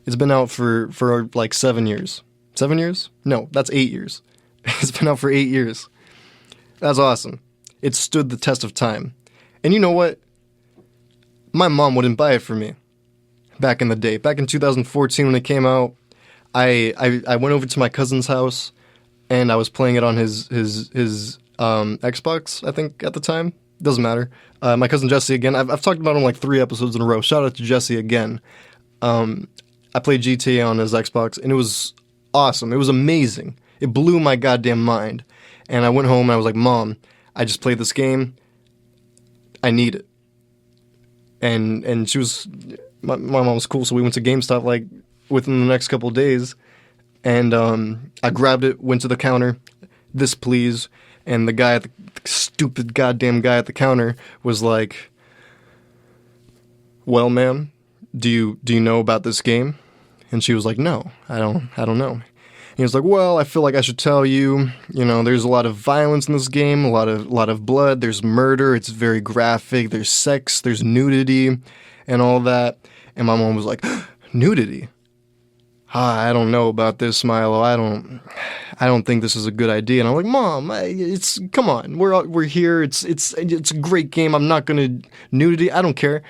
It's been out for like 7 years. 7 years? No, that's 8 years. It's been out for 8 years. That's awesome. It stood the test of time. And you know what? My mom wouldn't buy it for me back in the day. Back in 2014 when it came out, I went over to my cousin's house and I was playing it on his Xbox, I think, at the time. Doesn't matter. My cousin Jesse again. I've talked about him like 3 episodes in a row. Shout out to Jesse again. I played GTA on his Xbox, and it was awesome. It was amazing. It blew my goddamn mind. And I went home, and I was like, Mom, I just played this game. I need it. And she was... My mom was cool, so we went to GameStop, like, within the next couple of days. And I grabbed it, went to the counter. This, please. And the guy, the stupid goddamn guy at the counter was like, well, ma'am, do you know about this game? And she was like, no, I don't know. And he was like, well, I feel like I should tell you, there's a lot of violence in this game, a lot of blood, there's murder, it's very graphic, there's sex, there's nudity, and all that. And my mom was like, nudity? I don't know about this, Milo. I don't think this is a good idea. And I'm like, Mom, come on. We're here. It's a great game. I'm not gonna nudity. I don't care.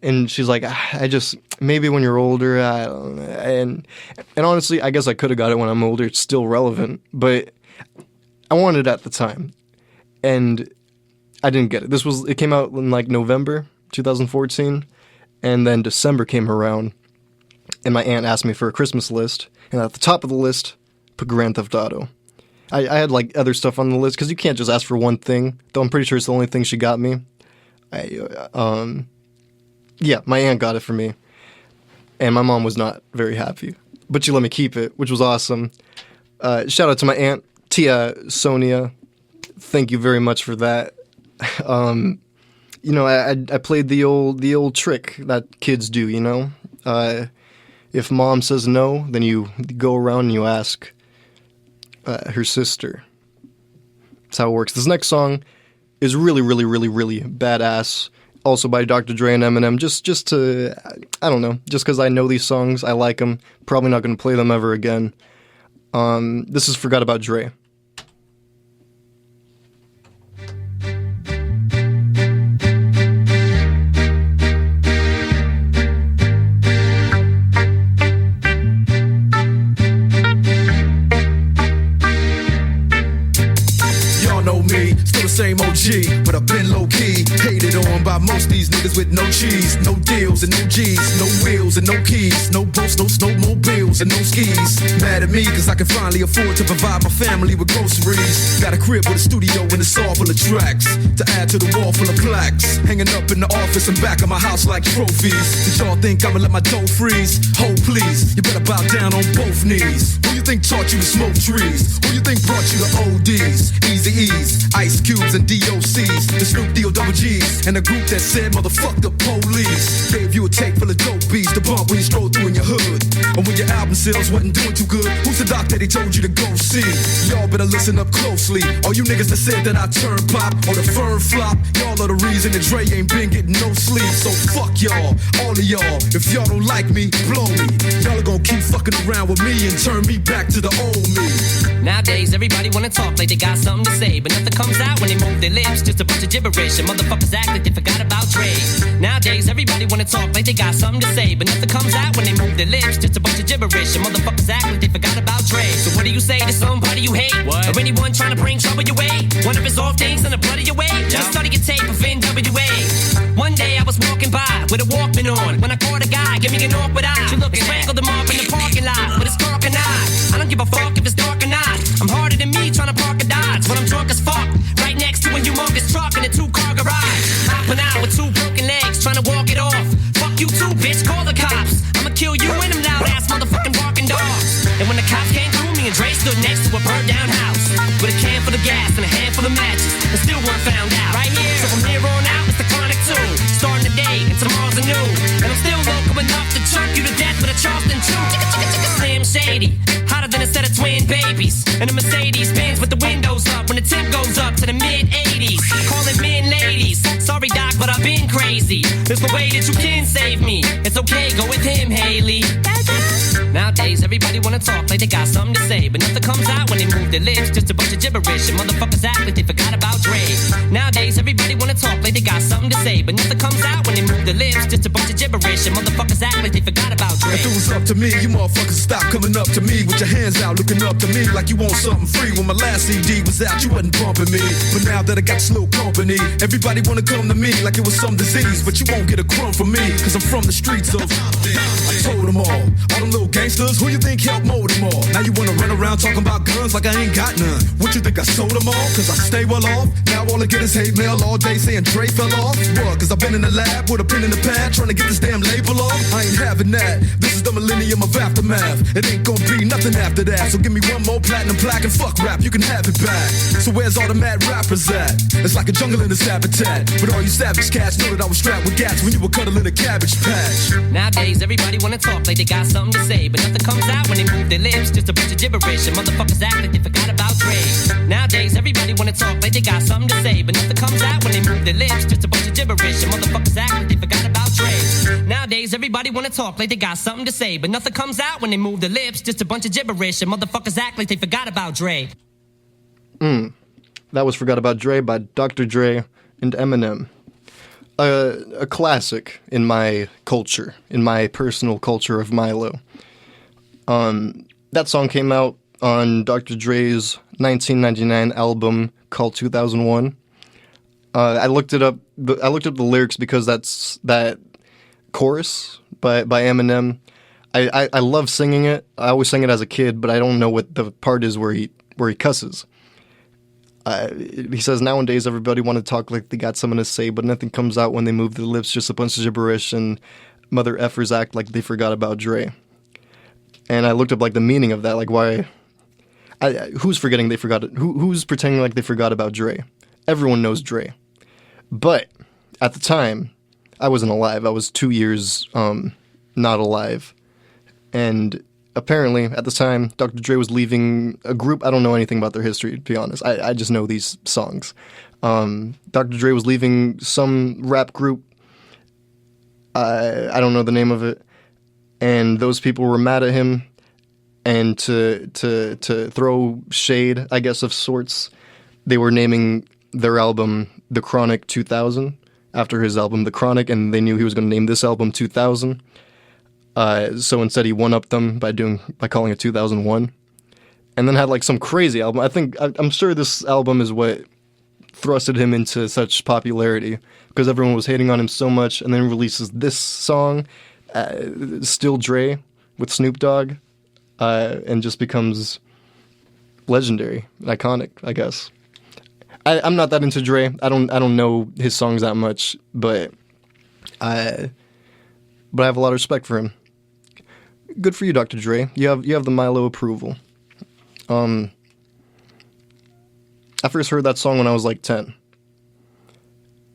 And she's like, I just maybe when you're older. And honestly, I guess I could have got it when I'm older. It's still relevant, but I wanted it at the time, and I didn't get it. It came out in like November 2014, and then December came around. And my aunt asked me for a Christmas list, and at the top of the list, put Grand Theft Auto. I had like other stuff on the list, because you can't just ask for one thing, though I'm pretty sure it's the only thing she got me. Yeah, my aunt got it for me, and my mom was not very happy, but she let me keep it, which was awesome. Shout out to my aunt, Tia Sonia. Thank you very much for that. I played the old trick that kids do, if mom says no, then you go around and you ask her sister. That's how it works. This next song is really, really, really, really badass. Also by Dr. Dre and Eminem. Just to, I don't know, just because I know these songs, I like them. Probably not going to play them ever again. This is Forgot About Dre. Same OG, but I've been low-key hated on by most these niggas with no cheese, no deals and no G's, no wheels and no keys, no boats, no snowmobiles and no skis. Mad at me cause I can finally afford to provide my family with groceries. Got a crib with a studio and it's all full of tracks to add to the wall full of plaques, hanging up in the office and back of my house like trophies. Did y'all think I'ma let my dough freeze? Hold please, you better bow down on both knees. Who you think taught you to smoke trees? Who you think brought you to ODs, Easy E's, Ice Cubes and DOCs, the Snoop D-O-double-G's, and a group that said motherfuck the police. Gave you a tape full of dope beats to bump when you stroll through in your hood. And when your album sales wasn't doing too good, who's the doc that they told you to go see? Y'all better listen up closely. All you niggas that said that I turn pop or the firm flop, y'all are the reason that Dre ain't been getting no sleep. So fuck y'all, all of y'all. If y'all don't like me, blow me. Y'all are gonna keep fucking around with me and turn me back to the old me. Nowadays, everybody wanna talk like they got something to say, but nothing comes out when they move their lips. Just a bunch of gibberish, and motherfuckers act like they forgot about Dre. Nowadays, everybody wanna wanna talk like they got something to say, but nothing comes out when they move their lips. Just a bunch of gibberish, and motherfuckers act like they forgot about Dre. So what do you say to somebody you hate? What? Or anyone trying to bring trouble your way? One of his off things in the blood of your way? Just study your tape of NWA. One day I was walking by with a Walkman on when I caught a guy, give me an awkward eye. She looked and strangled him off in the parking lot with his dark and I don't give a fuck if it's dark or not. I'm harder than me trying to park a Dodge when I'm drunk as fuck. Right next to a humongous truck in a 2-car garage. Hopping out with 2 broken legs, trying to walk it off. Fuck you too, bitch, call the cops. I'ma kill you and them loud ass motherfucking barking dogs. And when the cops came through, me and Dre stood next to a burned down house with a can full of gas and a handful of matches, and still weren't found out. Right here, so from here on out, it's the chronic too. Starting today and tomorrow's a new. And I'm still local enough to choke you to death with a Charleston chew. Slim Shady, hotter than a set of twin babies. And a Mercedes Benz with the windows up when the temp goes up to the mid-80s. Calling men ladies. Sorry, Doc, but I've been crazy. There's no way that you can save me. It's okay, go with him, Haley. Nowadays, everybody wanna talk like they got something to say, but nothing comes out when they move their lips. Just a bunch of gibberish, and motherfuckers act like they forgot about Dre. Nowadays, everybody wanna talk like they got something to say, but nothing comes out when they move their lips. Just a bunch of gibberish, and motherfuckers act like they forgot about Dre. If it was up to me, you motherfuckers stop coming up to me with your hands out, looking up to me like you want something free. When my last CD was out, you wasn't bumping me, but now that I got slow company, everybody wanna come to me like it was some disease, but you won't get a crumb from me, cause I'm from the streets of. I told them all them little gangsters, who you think helped mold them all? Now you wanna run around talking about guns like I ain't got none. What you think, I sold them all? Cause I stay well off. Now all I get is hate mail all day saying Dre fell off. What? Cause I've been in the lab with a pen in the pad trying to get this damn label off. I ain't having that. This is the millennium of aftermath. It ain't gonna be nothing after that. So give me one more platinum plaque and fuck rap, you can have it back. So where's all the mad rappers at? It's like a jungle in this habitat. But all you savage cats know that I was strapped with gats when you were cuddling a cabbage patch. Nowadays, everybody wanna talk like they got something to say, but nothing comes out when they move their lips. Just a bunch of gibberish, and motherfuckers act like they forgot about Dre. Nowadays, everybody wanna talk like they got something to say, but nothing comes out when they move their lips. Just a bunch of gibberish, and motherfuckers act like they forgot about Dre. Nowadays, everybody wanna talk like they got something to say, but nothing comes out when they move their lips. Just a bunch of gibberish, and motherfuckers act like they forgot about Dre. That was Forgot About Dre by Dr. Dre and Eminem. A classic in my culture, in my personal culture of Milo. That song came out on Dr. Dre's 1999 album called 2001. I looked it up. I looked up the lyrics because that's that chorus by Eminem. I love singing it. I always sang it as a kid, but I don't know what the part is where he cusses. He says, nowadays everybody want to talk like they got something to say, but nothing comes out when they move their lips, just a bunch of gibberish, and mother effers act like they forgot about Dre. And I looked up like the meaning of that, like why, who's forgetting they forgot, who's pretending like they forgot about Dre? Everyone knows Dre. But at the time, I wasn't alive. I was 2 years not alive. And apparently, at the time, Dr. Dre was leaving a group. I don't know anything about their history, to be honest. I just know these songs. Dr. Dre was leaving some rap group. I don't know the name of it. And those people were mad at him. And to throw shade, I guess, of sorts, they were naming their album The Chronic 2000 after his album The Chronic, and they knew he was going to name this album 2000. So instead he one-upped them by calling it 2001, and then had like some crazy album. I'm sure this album is what thrusted him into such popularity, because everyone was hating on him so much, and then releases this song, Still Dre, with Snoop Dogg, and just becomes legendary, iconic, I guess. I'm not that into Dre. I don't know his songs that much, but I have a lot of respect for him. Good for you, Dr. Dre. You have the Milo approval. I first heard that song when I was like 10.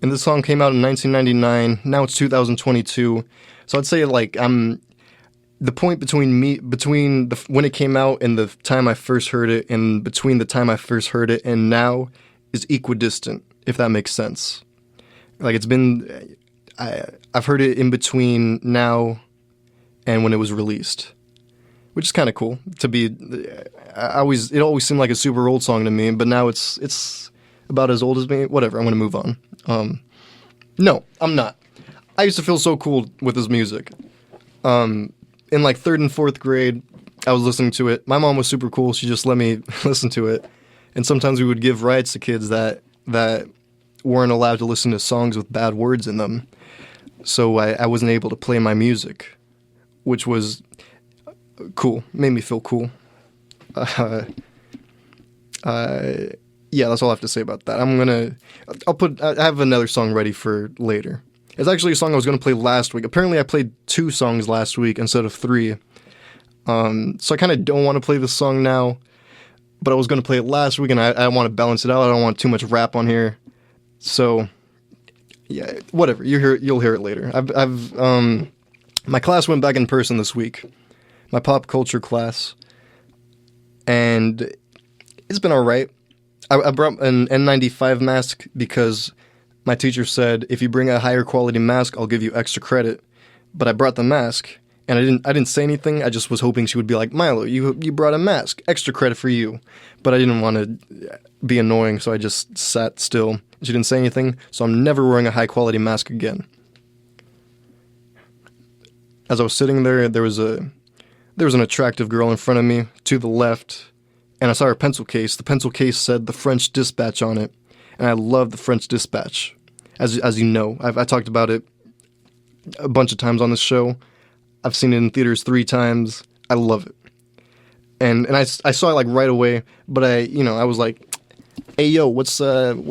And this song came out in 1999. Now it's 2022. So I'd say like the point between when it came out and the time I first heard it, and between the time I first heard it and now, is equidistant, if that makes sense. Like it's been, I've heard it in between now and when it was released, which is kind of cool to be. It always seemed like a super old song to me, but now it's about as old as me. Whatever, I'm gonna move on. No, I'm not. I used to feel so cool with his music. In like 3rd and 4th grade, I was listening to it. My mom was super cool. She just let me listen to it. And sometimes we would give rights to kids that weren't allowed to listen to songs with bad words in them. So I wasn't able to play my music, which was cool. Made me feel cool. Yeah, that's all I have to say about that. I have another song ready for later. It's actually a song I was going to play last week. Apparently I played 2 songs last week instead of 3. So I kind of don't want to play this song now, but I was going to play it last week, and I want to balance it out. I don't want too much rap on here. So, yeah, whatever. You'll hear it later. My class went back in person this week, my pop culture class, and it's been all right. I brought an N95 mask because my teacher said, if you bring a higher quality mask, I'll give you extra credit. But I brought the mask, and I didn't say anything. I just was hoping she would be like, Milo, you brought a mask, extra credit for you. But I didn't want to be annoying, so I just sat still. She didn't say anything, so I'm never wearing a high quality mask again. As I was sitting there, there was an attractive girl in front of me to the left, and I saw her pencil case. The pencil case said The French Dispatch on it, and I love The French Dispatch. As you know, I talked about it a bunch of times on this show. I've seen it in theaters 3 times. I love it. And I saw it like right away, but I was like, hey yo, what's on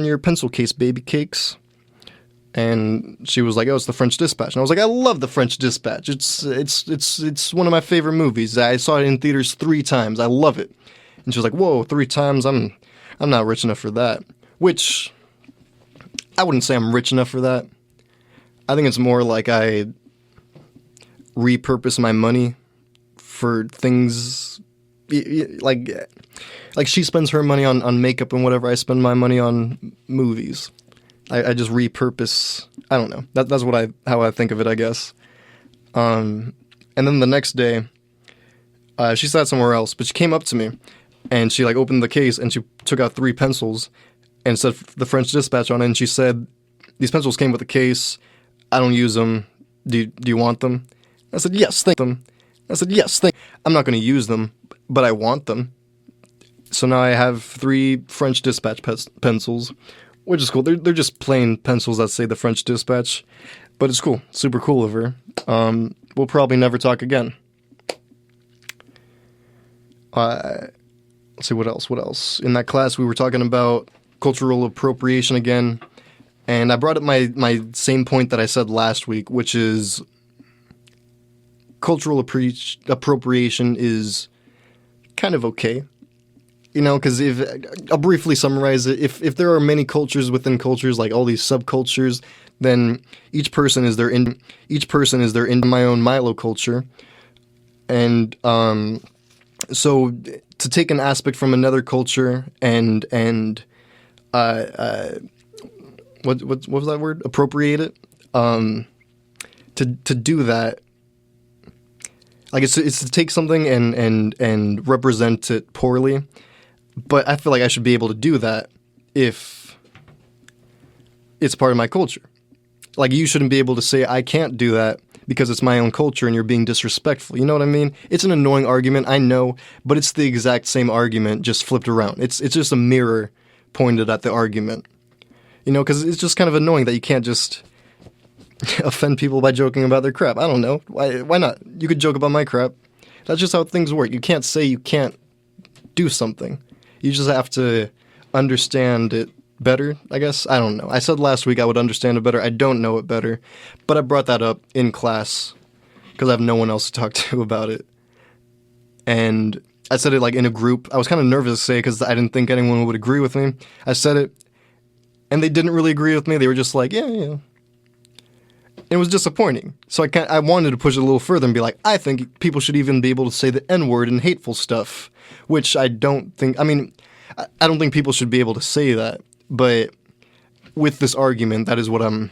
your pencil case, baby cakes? And she was like, oh, it's The French Dispatch. And I was like, I love The French Dispatch. It's one of my favorite movies. I saw it in theaters 3 times. I love it. And she was like, whoa, 3 times? I'm not rich enough for that. Which, I wouldn't say I'm rich enough for that. I think it's more like I repurpose my money for things like she spends her money on makeup and whatever. I spend my money on movies. I just repurpose. I don't know. That's how I think of it, I guess. And then the next day, she sat somewhere else, but she came up to me, and she like opened the case and she took out 3 pencils, and said The French Dispatch on it. And she said, "These pencils came with a case. I don't use them. Do you want them?" I said, "Yes, thank them." I said, "Yes, thank." I'm not going to use them, but I want them. So now I have 3 French Dispatch pencils, which is cool. They're just plain pencils that say The French Dispatch, but it's cool. Super cool of her. We'll probably never talk again. Let's see, what else? In that class, we were talking about cultural appropriation again, and I brought up my same point that I said last week, which is cultural appropriation is kind of okay. Because if I'll briefly summarize it, if there are many cultures within cultures, like all these subcultures, then each person is their my own Milo culture, and so to take an aspect from another culture and what was that word? Appropriate it. To do that, like it's to take something and represent it poorly. But I feel like I should be able to do that if it's part of my culture. Like, you shouldn't be able to say I can't do that because it's my own culture and you're being disrespectful. You know what I mean? It's an annoying argument, I know, but it's the exact same argument just flipped around. It's just a mirror pointed at the argument. Because it's just kind of annoying that you can't just offend people by joking about their crap. I don't know. Why not? You could joke about my crap. That's just how things work. You can't say you can't do something. You just have to understand it better, I guess. I don't know. I said last week I would understand it better. I don't know it better. But I brought that up in class because I have no one else to talk to about it. And I said it like in a group. I was kind of nervous to say it because I didn't think anyone would agree with me. I said it, and they didn't really agree with me. They were just like, yeah. It was disappointing. So I wanted to push it a little further and be like, I think people should even be able to say the N-word and hateful stuff, which I don't think, I don't think people should be able to say that, but with this argument, that is what I'm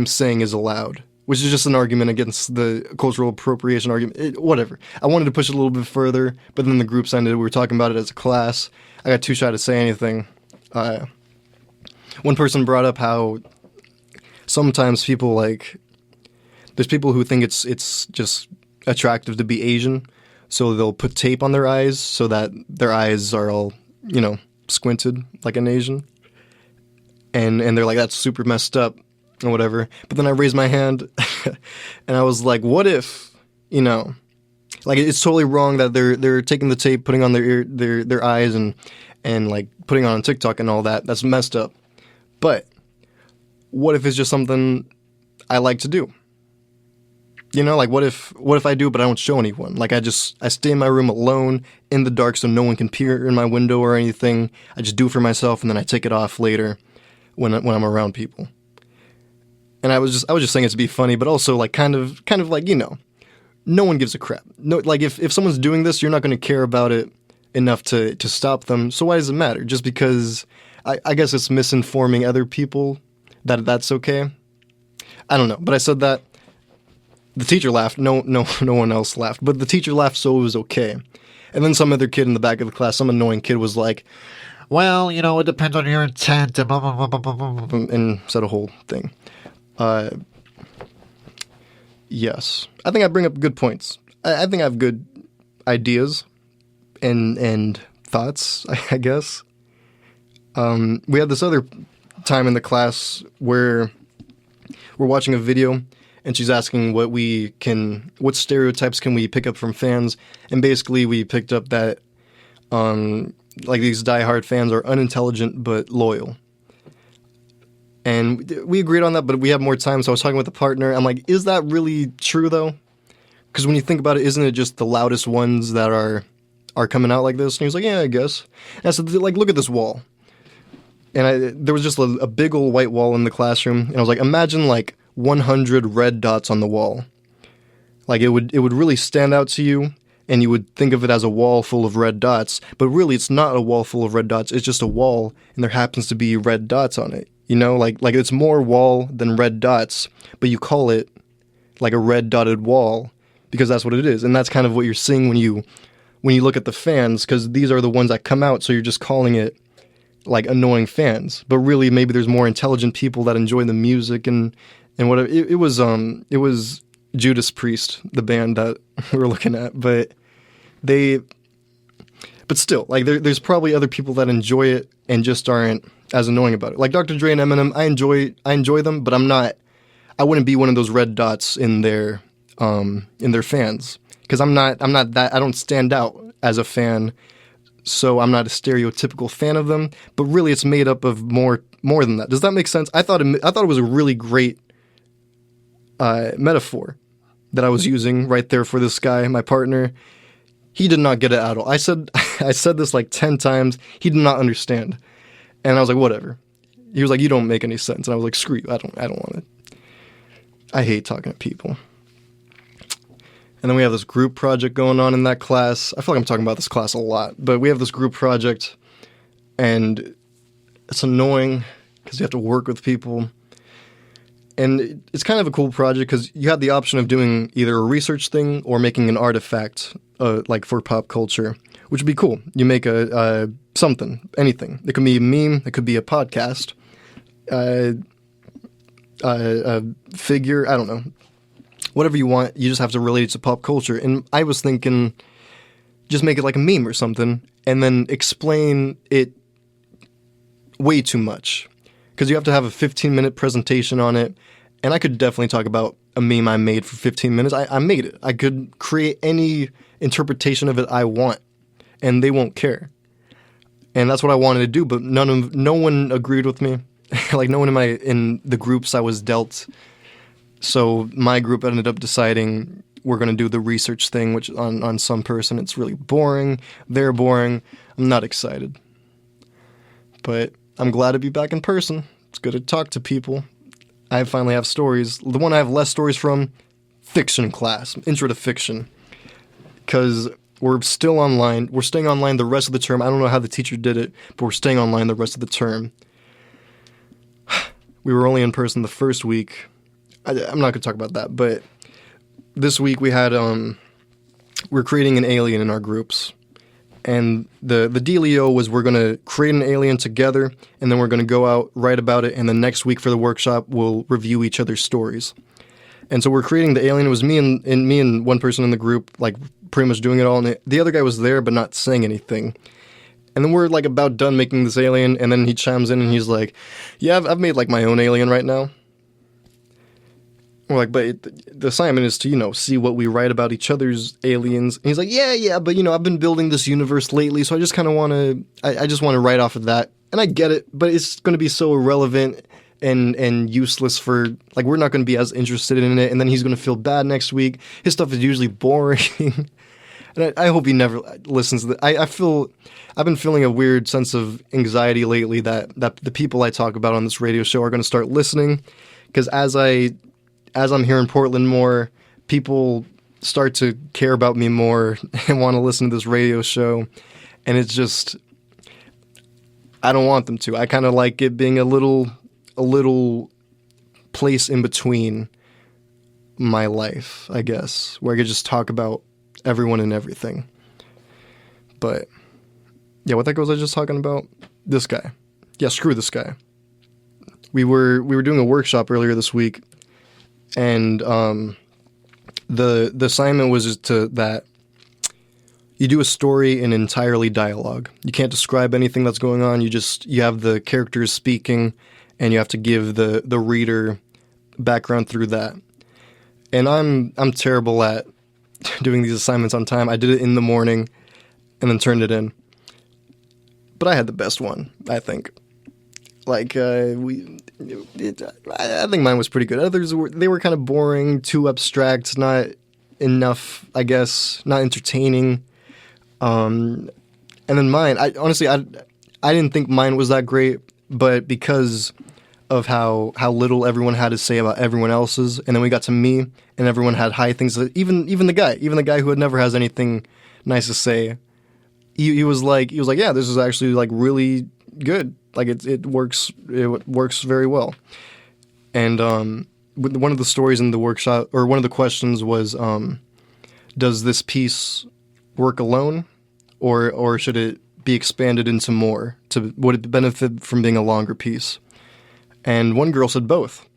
saying is allowed, which is just an argument against the cultural appropriation argument, whatever. I wanted to push it a little bit further, but then the groups ended, we were talking about it as a class. I got too shy to say anything. One person brought up how sometimes people like, there's people who think it's just attractive to be Asian, so they'll put tape on their eyes so that their eyes are all, squinted like an Asian. And they're like, that's super messed up or whatever. But then I raised my hand and I was like, what if, like it's totally wrong that they're taking the tape, putting on their eyes and like putting on TikTok and all that. That's messed up. But what if it's just something I like to do? Like what if I do it but I don't show anyone? Like I stay in my room alone in the dark so no one can peer in my window or anything. I just do it for myself and then I take it off later when I'm around people. And I was just saying it to be funny, but also like kind of like, no one gives a crap. No, like if someone's doing this, you're not going to care about it enough to stop them. So why does it matter? Just because I guess it's misinforming other people that that's okay. I don't know, but I said that. The teacher laughed. No one else laughed, but the teacher laughed, so it was okay. And then some other kid in the back of the class, some annoying kid, was like, "Well, it depends on your intent," and blah, blah, blah, blah, blah, blah, and said a whole thing. Yes, I think I bring up good points. I think I have good ideas and thoughts, I guess. We had this other time in the class where we're watching a video and she's asking what stereotypes can we pick up from fans, and basically we picked up that like these diehard fans are unintelligent but loyal. And we agreed on that, but we have more time, so I was talking with a partner. I'm like, is that really true though? Because when you think about it, isn't it just the loudest ones that are coming out like this? And he was like, yeah, I guess. And I said, like, look at this wall. And there was just a big old white wall in the classroom, and I was like, imagine like 100 red dots on the wall. Like it would really stand out to you, and you would think of it as a wall full of red dots, but really it's not a wall full of red dots, it's just a wall, and there happens to be red dots on it. Like it's more wall than red dots, but you call it like a red dotted wall because that's what it is. And that's kind of what you're seeing when you look at the fans, because these are the ones that come out, so you're just calling it like annoying fans. But really maybe there's more intelligent people that enjoy the music and whatever. It was Judas Priest, the band that we were looking at, but still, like there's probably other people that enjoy it and just aren't as annoying about it. Like Dr. Dre and Eminem, I enjoy them, but I wouldn't be one of those red dots in their fans, because I'm not that, I don't stand out as a fan, so I'm not a stereotypical fan of them. But really, it's made up of more than that. Does that make sense? I thought it was a really great metaphor that I was using right there for this guy, my partner. He did not get it at all. I said this like 10 times. He did not understand. And I was like, whatever. He was like, you don't make any sense. And I was like, screw you. I don't want it. I hate talking to people. And then we have this group project going on in that class. I feel like I'm talking about this class a lot, but we have this group project, and it's annoying because you have to work with people. And it's kind of a cool project because you have the option of doing either a research thing or making an artifact, like for pop culture, which would be cool. You make a something, anything. It could be a meme. It could be a podcast, a figure. I don't know. Whatever you want. You just have to relate it to pop culture. And I was thinking, just make it like a meme or something, and then explain it way too much. Because you have to have a 15-minute presentation on it, and I could definitely talk about a meme I made for 15 minutes. I made it. I could create any interpretation of it I want, and they won't care. And that's what I wanted to do, but no one agreed with me. Like no one in the groups I was dealt. So my group ended up deciding we're going to do the research thing, which on some person it's really boring. They're boring. I'm not excited. But I'm glad to be back in person. It's good to talk to people. I finally have stories. The one I have less stories from, fiction class, intro to fiction. Because we're still online. We're staying online the rest of the term. I don't know how the teacher did it, but we're staying online the rest of the term. We were only in person the first week. I'm not going to talk about that, but this week we had, we're creating an alien in our groups. And the dealio was we're going to create an alien together, and then we're going to go out, write about it, and the next week for the workshop, we'll review each other's stories. And so we're creating the alien. It was me and one person in the group, like pretty much doing it all. And the other guy was there, but not saying anything. And then we're like about done making this alien, and then he chimes in and he's like, "Yeah, I've made like my own alien right now." We're like, "But the assignment is to, see what we write about each other's aliens." And he's like, yeah, but I've been building this universe lately, so I just kind of want to, I just want to write off of that. And I get it, but it's going to be so irrelevant and useless for, like, we're not going to be as interested in it, and then he's going to feel bad next week. His stuff is usually boring. And I hope he never listens to that. I've been feeling a weird sense of anxiety lately that the people I talk about on this radio show are going to start listening, because as I'm here in Portland more, people start to care about me more and want to listen to this radio show, and it's just, I don't want them to. I kind of like it being a little place in between my life, I guess, where I could just talk about everyone and everything. But yeah, what the heck was I just talking about? This guy. Yeah, screw this guy. We were doing a workshop earlier this week, and the assignment was just that you do a story in entirely dialogue. You can't describe anything that's going on. You have the characters speaking, and you have to give the reader background through that. And I'm terrible at doing these assignments on time. I did it in the morning and then turned it in. But I had the best one, I think. Like, I think mine was pretty good. Others they were kind of boring, too abstract, not enough, I guess, not entertaining. And then mine, I didn't think mine was that great, but because of how little everyone had to say about everyone else's, and then we got to me, and everyone had high things. Even the guy who had never has anything nice to say, he was like, yeah, this is actually like really good. Like it works very well. And one of the stories in the workshop, or one of the questions was, does this piece work alone, or should it be expanded into more? Would it benefit from being a longer piece? And one girl said both.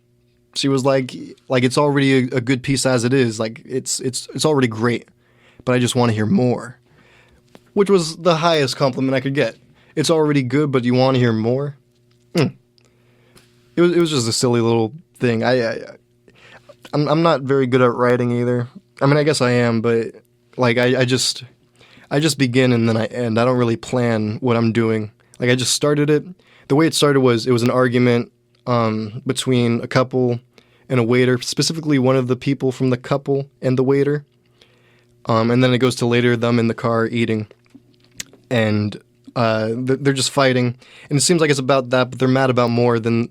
She was like it's already a good piece as it is. Like it's already great, but I just want to hear more. Which was the highest compliment I could get. It's already good, but you want to hear more? It was just a silly little thing. I'm not very good at writing either. I mean, I guess I am, but like I just begin and then I end. I don't really plan what I'm doing. Like I just started it. The way it started was it was an argument between a couple and a waiter, specifically one of the people from the couple and the waiter. And then it goes to later them in the car eating. And they're just fighting. And it seems like it's about that, but they're mad about more than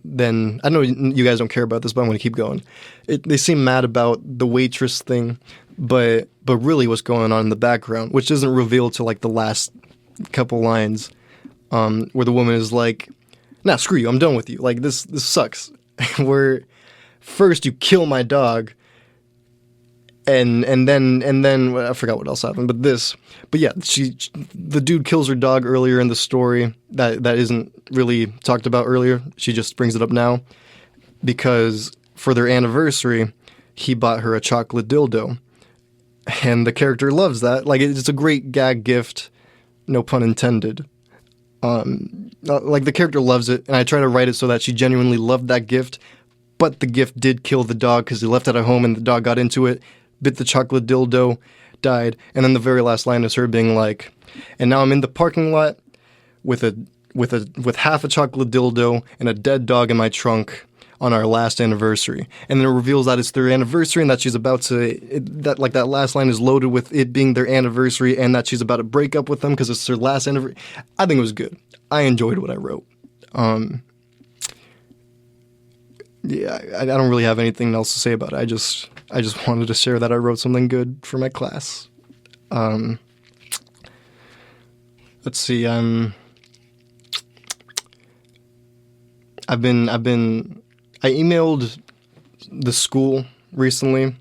I know you guys don't care about this, but I'm going to keep going. They seem mad about the waitress thing, but really what's going on in the background, which isn't revealed till like the last couple lines, where the woman is like, "Nah, screw you, I'm done with you. Like this sucks." Where first you kill my dog, and then I forgot what else happened, but yeah, the dude kills her dog earlier in the story that isn't really talked about earlier. She just brings it up now because for their anniversary, he bought her a chocolate dildo, and the character loves that. Like it's a great gag gift, no pun intended. Like the character loves it, and I try to write it so that she genuinely loved that gift, but the gift did kill the dog because he left it at home and the dog got into it, bit the chocolate dildo, died, and then the very last line is her being like, "And now I'm in the parking lot with half a chocolate dildo and a dead dog in my trunk on our last anniversary." And then it reveals that it's their anniversary and that she's about to that last line is loaded with it being their anniversary and that she's about to break up with them because it's their last anniversary. I think it was good. I enjoyed what I wrote. Yeah, I don't really have anything else to say about it. I just wanted to share that I wrote something good for my class. Let's see. I emailed the school recently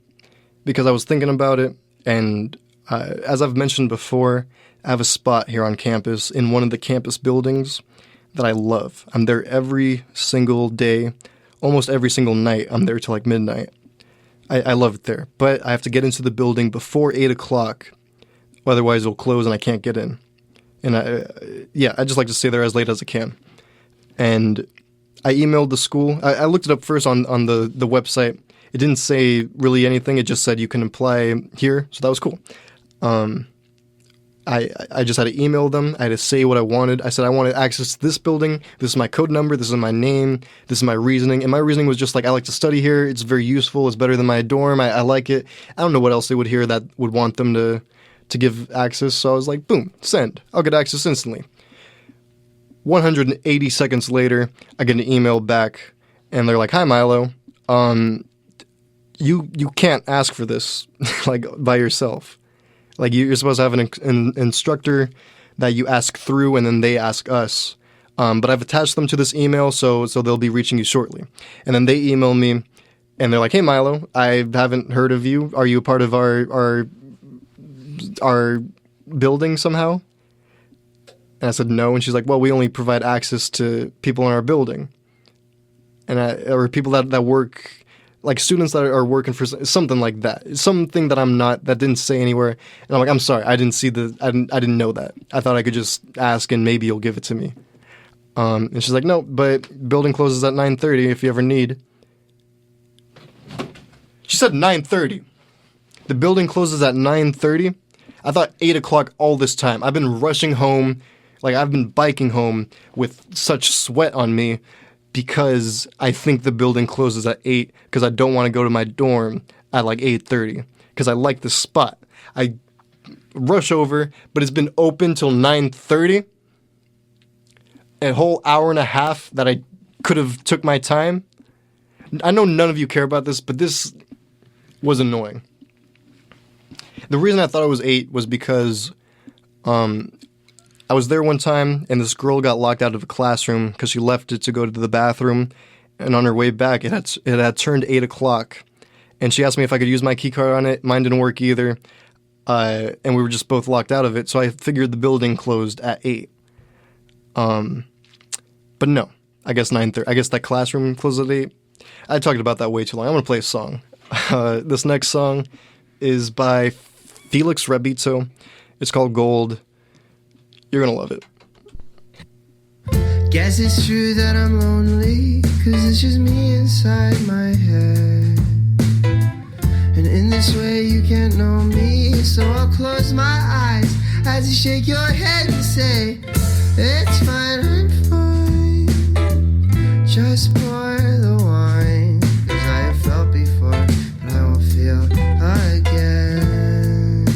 because I was thinking about it, and as I've mentioned before, I have a spot here on campus in one of the campus buildings that I love. I'm there every single day, almost every single night. I'm there till like midnight. I love it there, but I have to get into the building before 8 o'clock. Otherwise, it'll close and I can't get in. And I just like to stay there as late as I can. And I emailed the school. I looked it up first on the website. It didn't say really anything. It just said you can apply here, so that was cool. I just had to email them. I had to say what I wanted. I said I wanted access to this building. This is my code number. This is my name. This is my reasoning. And my reasoning was just like, I like to study here. It's very useful. It's better than my dorm. I like it. I don't know what else they would hear that would want them to give access. So I was like, boom, send. I'll get access instantly. 180 seconds later, I get an email back, and they're like, "Hi, Milo. You can't ask for this like by yourself. Like you're supposed to have an instructor that you ask through, and then they ask us. But I've attached them to this email, so they'll be reaching you shortly." And then they email me, and they're like, "Hey, Milo, I haven't heard of you. Are you a part of our building somehow?" And I said no, and she's like, "Well, we only provide access to people in our building, or people that work, like students that are working for something like that, something that I'm not, that didn't say anywhere." And I'm like, "I'm sorry, I didn't know that. I thought I could just ask and maybe you'll give it to me." And she's like, "No, but building closes at 9:30 if you ever need." She said 9:30. The building closes at 9:30. I thought 8 o'clock all this time. I've been rushing home. Like, I've been biking home with such sweat on me because I think the building closes at 8 because I don't want to go to my dorm at like 8:30 because I like the spot. I rush over, but it's been open till 9:30. A whole hour and a half that I could have took my time. I know none of you care about this, but this was annoying. The reason I thought it was 8 was because I was there one time, and this girl got locked out of a classroom because she left it to go to the bathroom, and on her way back, it had turned 8 o'clock, and she asked me if I could use my key card on it. Mine didn't work either, and we were just both locked out of it, so I figured the building closed at 8. But no, I guess 9:30. I guess that classroom closed at 8. I talked about that way too long. I'm going to play a song. This next song is by Felix Rabito. It's called Gold. You're going to love it. Guess it's true that I'm lonely, 'cause it's just me inside my head. And in this way you can't know me, so I'll close my eyes as you shake your head and say, "It's fine, I'm fine. Just pour the wine, 'cause I have felt before, but I won't feel again."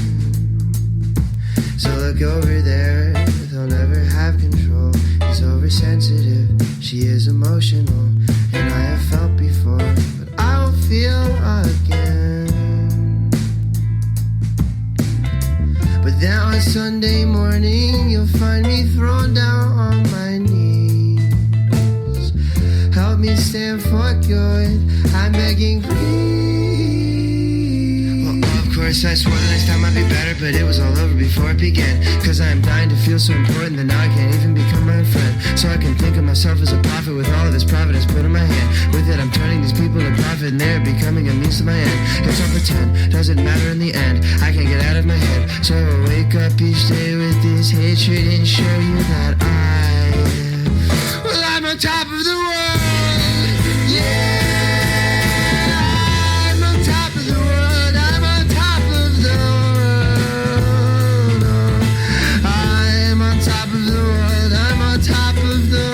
So look over there, they'll never have control. He's oversensitive, she is emotional, and I have felt before, but I will feel again. But then on Sunday morning, you'll find me thrown down on my knees. Help me stand for good, I'm begging please. Well, of course I swore the next time I'd be better, but it was all over before it began. 'Cause I am dying to feel so important that now I can't even become my friend. So I can think of myself as a prophet with all of this providence put in my hand. With it I'm turning these people to profit, and they're becoming a means to my end. It's all pretend, doesn't matter in the end. I can't get out of my head, so I'll wake up each day with this hatred and show you that I'm on top of the world. Yeah, I'm on top of the world. I'm on top of the world. I'm on top of the world. I'm on top of the world.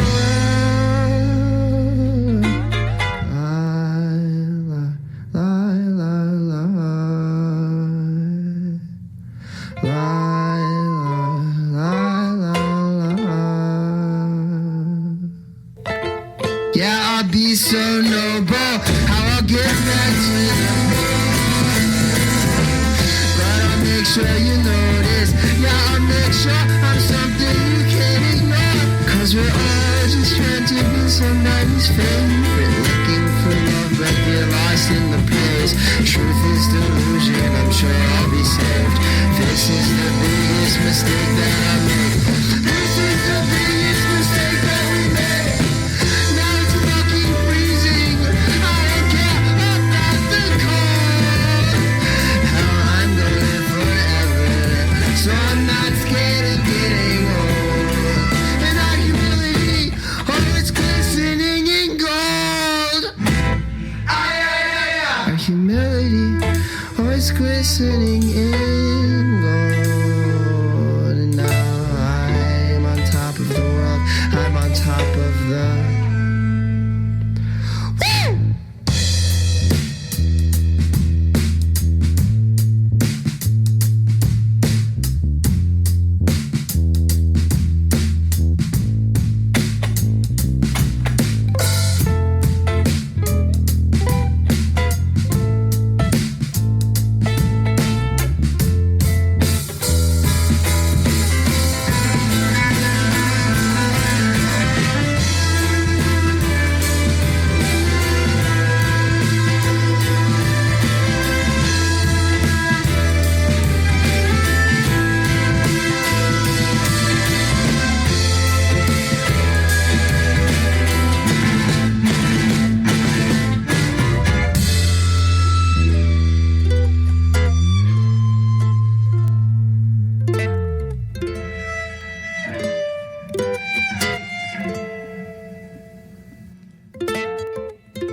Yeah, I'll be so noble, how I'll get back to you. But I'll make sure you notice. Yeah, I'll make sure I'm something you can't ignore. 'Cause we're all just trying to be somebody's favorite, looking for love. but get lost in the praise. Truth is delusion, I'm sure I'll be saved. This is the biggest mistake that I made. This is the biggest mistake that we made. Now it's fucking freezing. I don't care about the cold. Hell, I'm gonna live forever, so I'm not scared of getting old. And our humility, oh, it's glistening in gold. Our humility, oh, it's glistening in gold. And now I'm on top of the world. I'm on top of the... Woo!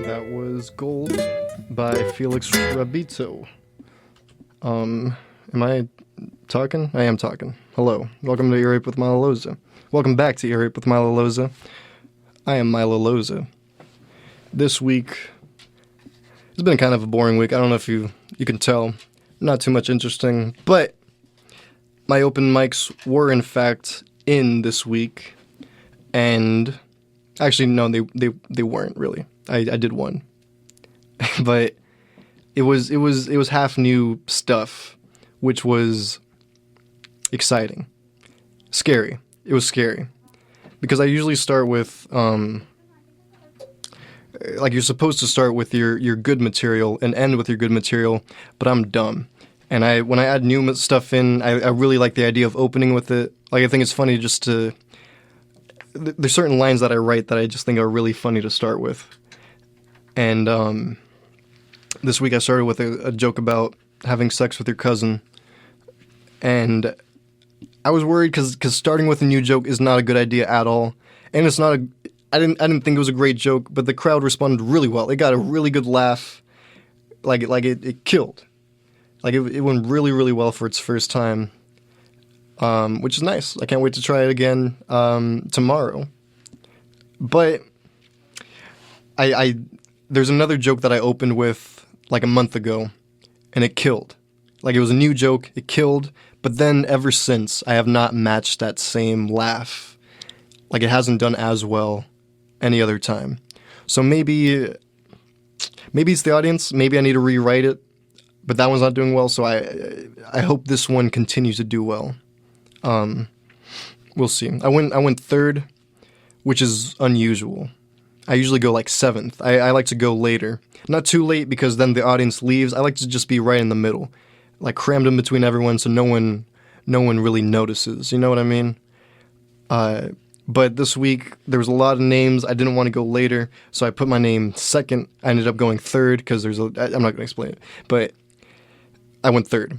That was Gold by Felix Rabito. Am I talking? I am talking. Hello. Welcome to Ear Rape with Milo Loza. Welcome back to Ear Rape with Milo Loza. I am Milo Loza. This week, it's been kind of a boring week. I don't know if you can tell. Not too much interesting, but my open mics were in fact in this week, and actually no, they weren't really. I did one, but it was half new stuff, which was exciting, scary. It was scary because I usually start with like you're supposed to start with your good material and end with your good material, but I'm dumb. And when I add new stuff in, I really like the idea of opening with it. Like I think it's funny just to. There's certain lines that I write that I just think are really funny to start with. And this week I started with a joke about having sex with your cousin. And I was worried because starting with a new joke is not a good idea at all. And it's not I didn't think it was a great joke, but the crowd responded really well. It got a really good laugh. Like it killed. Like it went really, really well for its first time. Which is nice. I can't wait to try it again tomorrow. But there's another joke that I opened with like a month ago, and it killed. Like it was a new joke, it killed, but then ever since I have not matched that same laugh. Like it hasn't done as well any other time. So maybe it's the audience, maybe I need to rewrite it, but that one's not doing well, so I hope this one continues to do well. We'll see. I went third, which is unusual. I usually go like 7th. I like to go later. Not too late because then the audience leaves. I like to just be right in the middle. Like crammed in between everyone so no one really notices. You know what I mean? But this week there was a lot of names. I didn't want to go later, so I put my name second. I ended up going third because I'm not going to explain it. But I went third.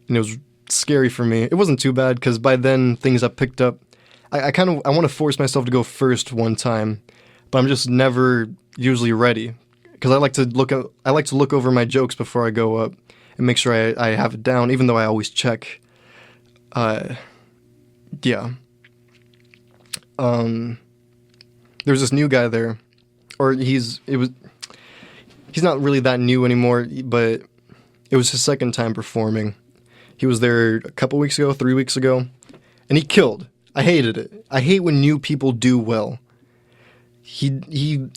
And it was scary for me. It wasn't too bad because by then things have picked up. I want to force myself to go first one time, but I'm just never usually ready because I like to look over my jokes before I go up and make sure I have it down, even though I always check. Yeah. There's this new guy there, or he's not really that new anymore, but it was his second time performing. He was there a couple weeks ago, 3 weeks ago, and he killed. I hated it. I hate when new people do well. He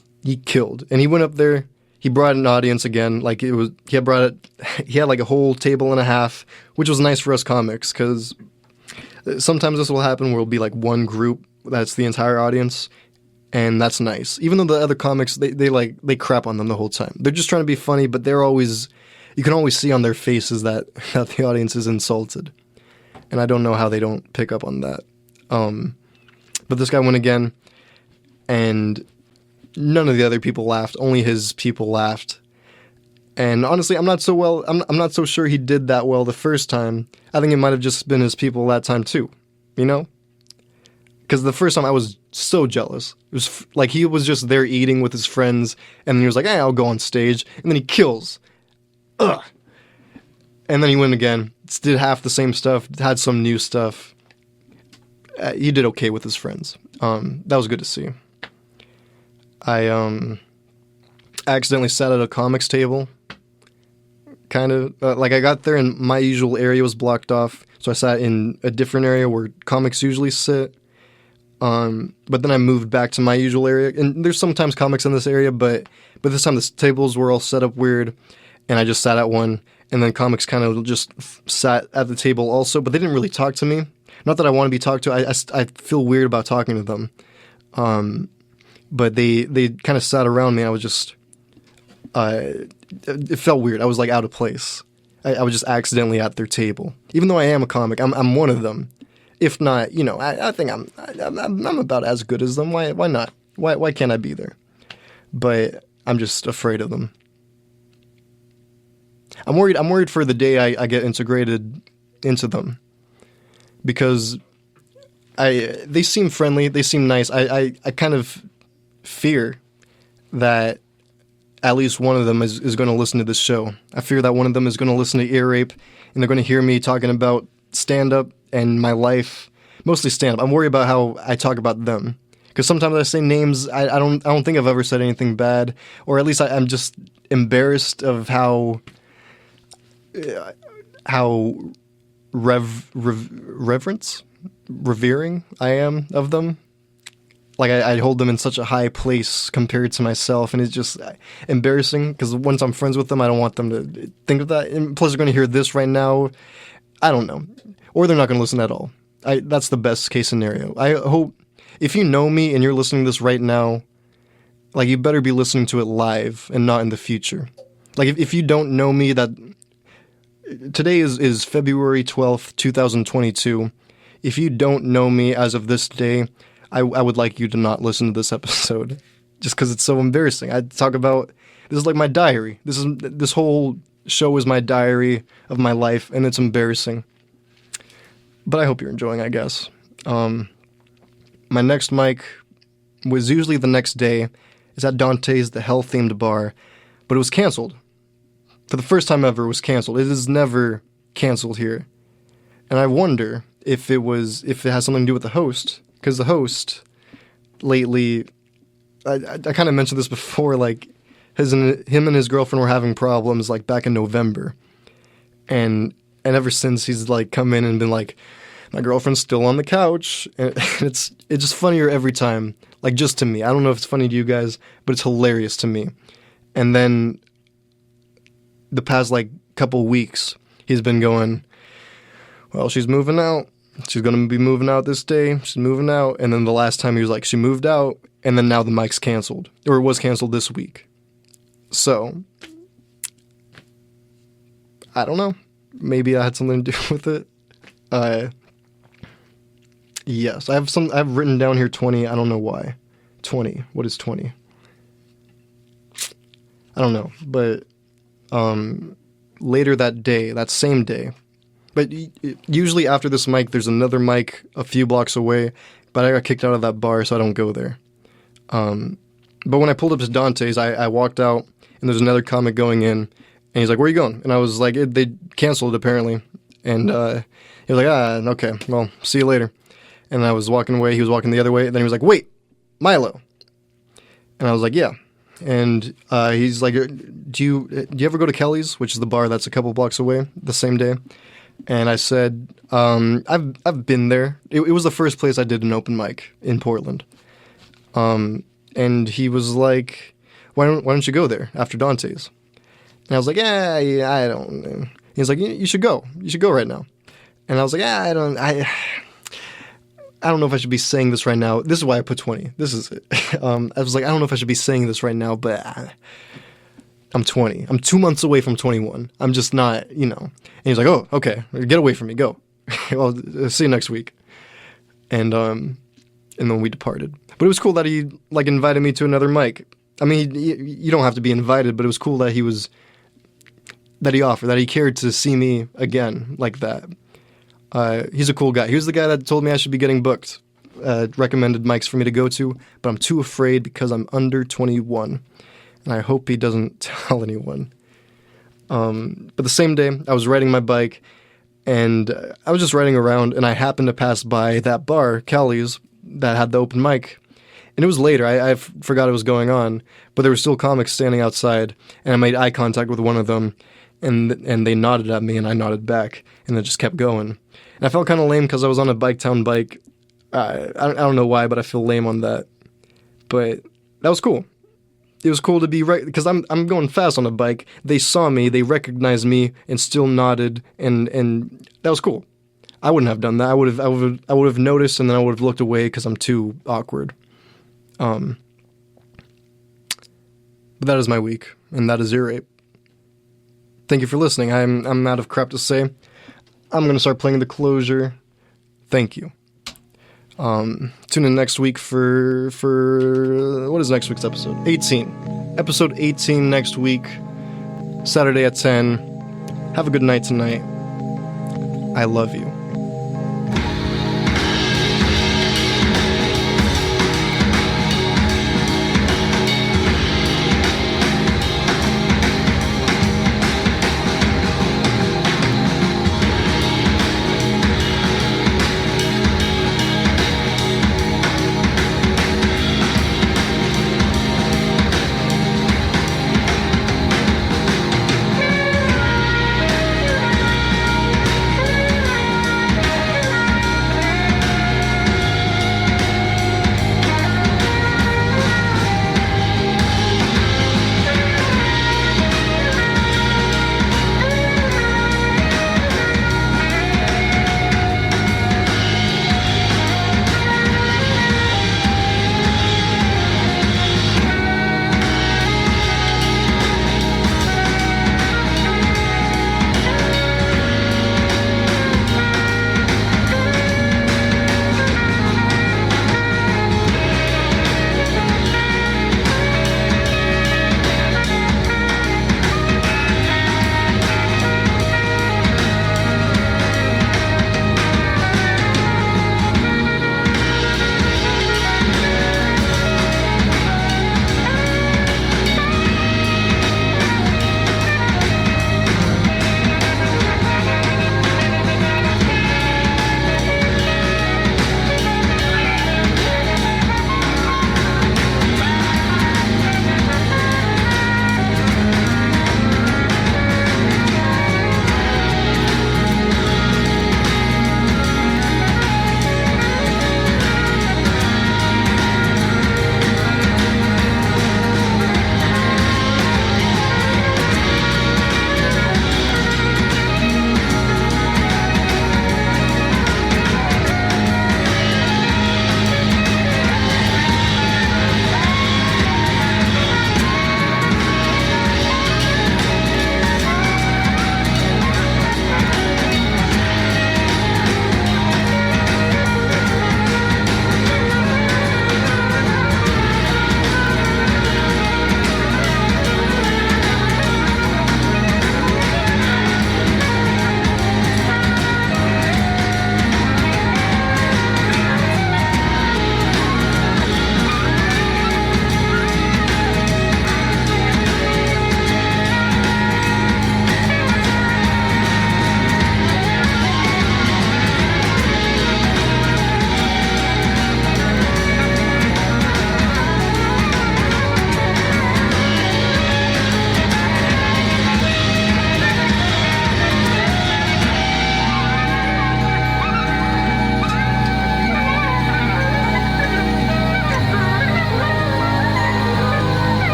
killed, and he went up there. He brought an audience again. Like he had like a whole table and a half, which was nice for us comics because sometimes this will happen where it'll be like one group that's the entire audience, and that's nice. Even though the other comics, they crap on them the whole time. They're just trying to be funny, but you can always see on their faces that the audience is insulted. And I don't know how they don't pick up on that. But this guy went again, and none of the other people laughed. Only his people laughed. And honestly, I'm not so sure he did that well the first time. I think it might have just been his people that time too, you know? Because the first time I was so jealous. It was like he was just there eating with his friends, and then he was like, I'll go on stage, and then he kills. Ugh. And then he went again, did half the same stuff, had some new stuff. He did okay with his friends. That was good to see. I accidentally sat at a comics table. Kind of, like I got there and my usual area was blocked off, so I sat in a different area where comics usually sit. But then I moved back to my usual area, and there's sometimes comics in this area, but this time the tables were all set up weird, and I just sat at one, and then comics kind of just sat at the table also, but they didn't really talk to me. Not that I want to be talked to, I feel weird about talking to them. But they kind of sat around me, and I was just, it felt weird. I was like out of place. I was just accidentally at their table. Even though I am a comic, I'm one of them. If not, you know, I think I'm about as good as them. Why not? Why can't I be there? But I'm just afraid of them. I'm worried for the day I get integrated into them, because they seem friendly, they seem nice. I kind of fear that at least one of them is going to listen to this show. I fear that one of them is going to listen to Ear Rape, and they're going to hear me talking about stand-up and my life, mostly stand-up. I'm worried about how I talk about them, because sometimes I say names, I don't think I've ever said anything bad, or at least I'm just embarrassed of how revering I am of them. Like, I hold them in such a high place compared to myself, and it's just embarrassing, because once I'm friends with them, I don't want them to think of that. And plus, they're going to hear this right now. I don't know. Or they're not going to listen at all. That's the best case scenario. I hope, if you know me and you're listening to this right now, like, you better be listening to it live and not in the future. Like, if you don't know me, that today is February 12th, 2022. If you don't know me as of this day, I would like you to not listen to this episode, just because it's so embarrassing. I talk about, this is like my diary. This whole show is my diary of my life, and it's embarrassing. But I hope you're enjoying, I guess. My next mic was usually the next day. It's at Dante's, the hell-themed bar, but it was canceled. For the first time ever, it was canceled. It is never canceled here. And I wonder if it has something to do with the host. Because the host, lately, I kind of mentioned this before, like, him and his girlfriend were having problems, like, back in November. And ever since, he's, like, come in and been like, my girlfriend's still on the couch. And it's just funnier every time. Like, just to me. I don't know if it's funny to you guys, but it's hilarious to me. And then the past, like, couple weeks, he's been going, well, she's moving out. She's going to be moving out this day. She's moving out. And then the last time he was like, she moved out. And then now the mic's canceled. Or it was canceled this week. So, I don't know. Maybe I had something to do with it. Yes, I've written down here 20. I don't know why. 20. What is 20? I don't know. But later that day, that same day, but usually after this mic, there's another mic a few blocks away, but I got kicked out of that bar, so I don't go there. But when I pulled up to Dante's, I walked out, and there's another comic going in, and he's like, where are you going? And I was like, they canceled, apparently. And he was like, okay, well, see you later. And I was walking away, he was walking the other way, and then he was like, wait, Milo. And I was like, yeah. And he's like, do you ever go to Kelly's, which is the bar that's a couple blocks away, the same day? And I said, I've been there. It was the first place I did an open mic in Portland. And he was like, why don't you go there after Dante's? And I was like, yeah, I don't. He's like, you should go. You should go right now. And I was like, I don't know if I should be saying this right now. This is why I put 20. This is it. I was like, I don't know if I should be saying this right now, but I'm 20. I'm 2 months away from 21. I'm just not, you know. And he's like, oh, okay, get away from me, go. Well, see you next week. And then we departed. But it was cool that he like invited me to another mic. I mean, you don't have to be invited, but it was cool that he offered, that he cared to see me again like that. He's a cool guy. He was the guy that told me I should be getting booked, recommended mics for me to go to, but I'm too afraid because I'm under 21, and I hope he doesn't tell anyone. But the same day, I was riding my bike, and I was just riding around, and I happened to pass by that bar, Callie's, that had the open mic. And it was later, I forgot it was going on, but there were still comics standing outside, and I made eye contact with one of them, and they nodded at me, and I nodded back, and it just kept going. And I felt kind of lame because I was on a Bike Town bike. I don't know why, but I feel lame on that. But that was cool. It was cool to be right, because I'm going fast on a bike. They saw me, they recognized me, and still nodded, and that was cool. I wouldn't have done that. I would have noticed, and then I would have looked away because I'm too awkward. But that is my week, and that is Earape. Thank you for listening. I'm out of crap to say. I'm gonna start playing the closure. Thank you. Tune in next week for what is next week's episode? 18. Episode 18 next week, Saturday at 10. Have a good night tonight. I love you.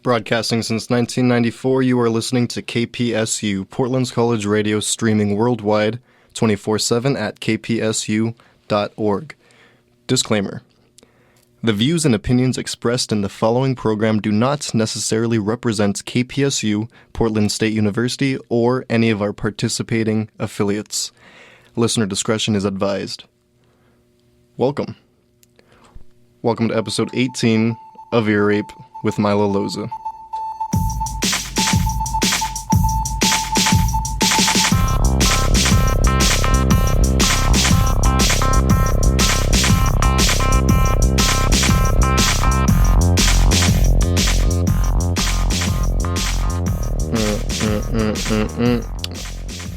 Broadcasting since 1994, you are listening to KPSU, Portland's College Radio, streaming worldwide 24/7 at kpsu.org. Disclaimer. The views and opinions expressed in the following program do not necessarily represent KPSU, Portland State University, or any of our participating affiliates. Listener discretion is advised. Welcome. Welcome to episode 18 of Ear Rape with Milo Loza.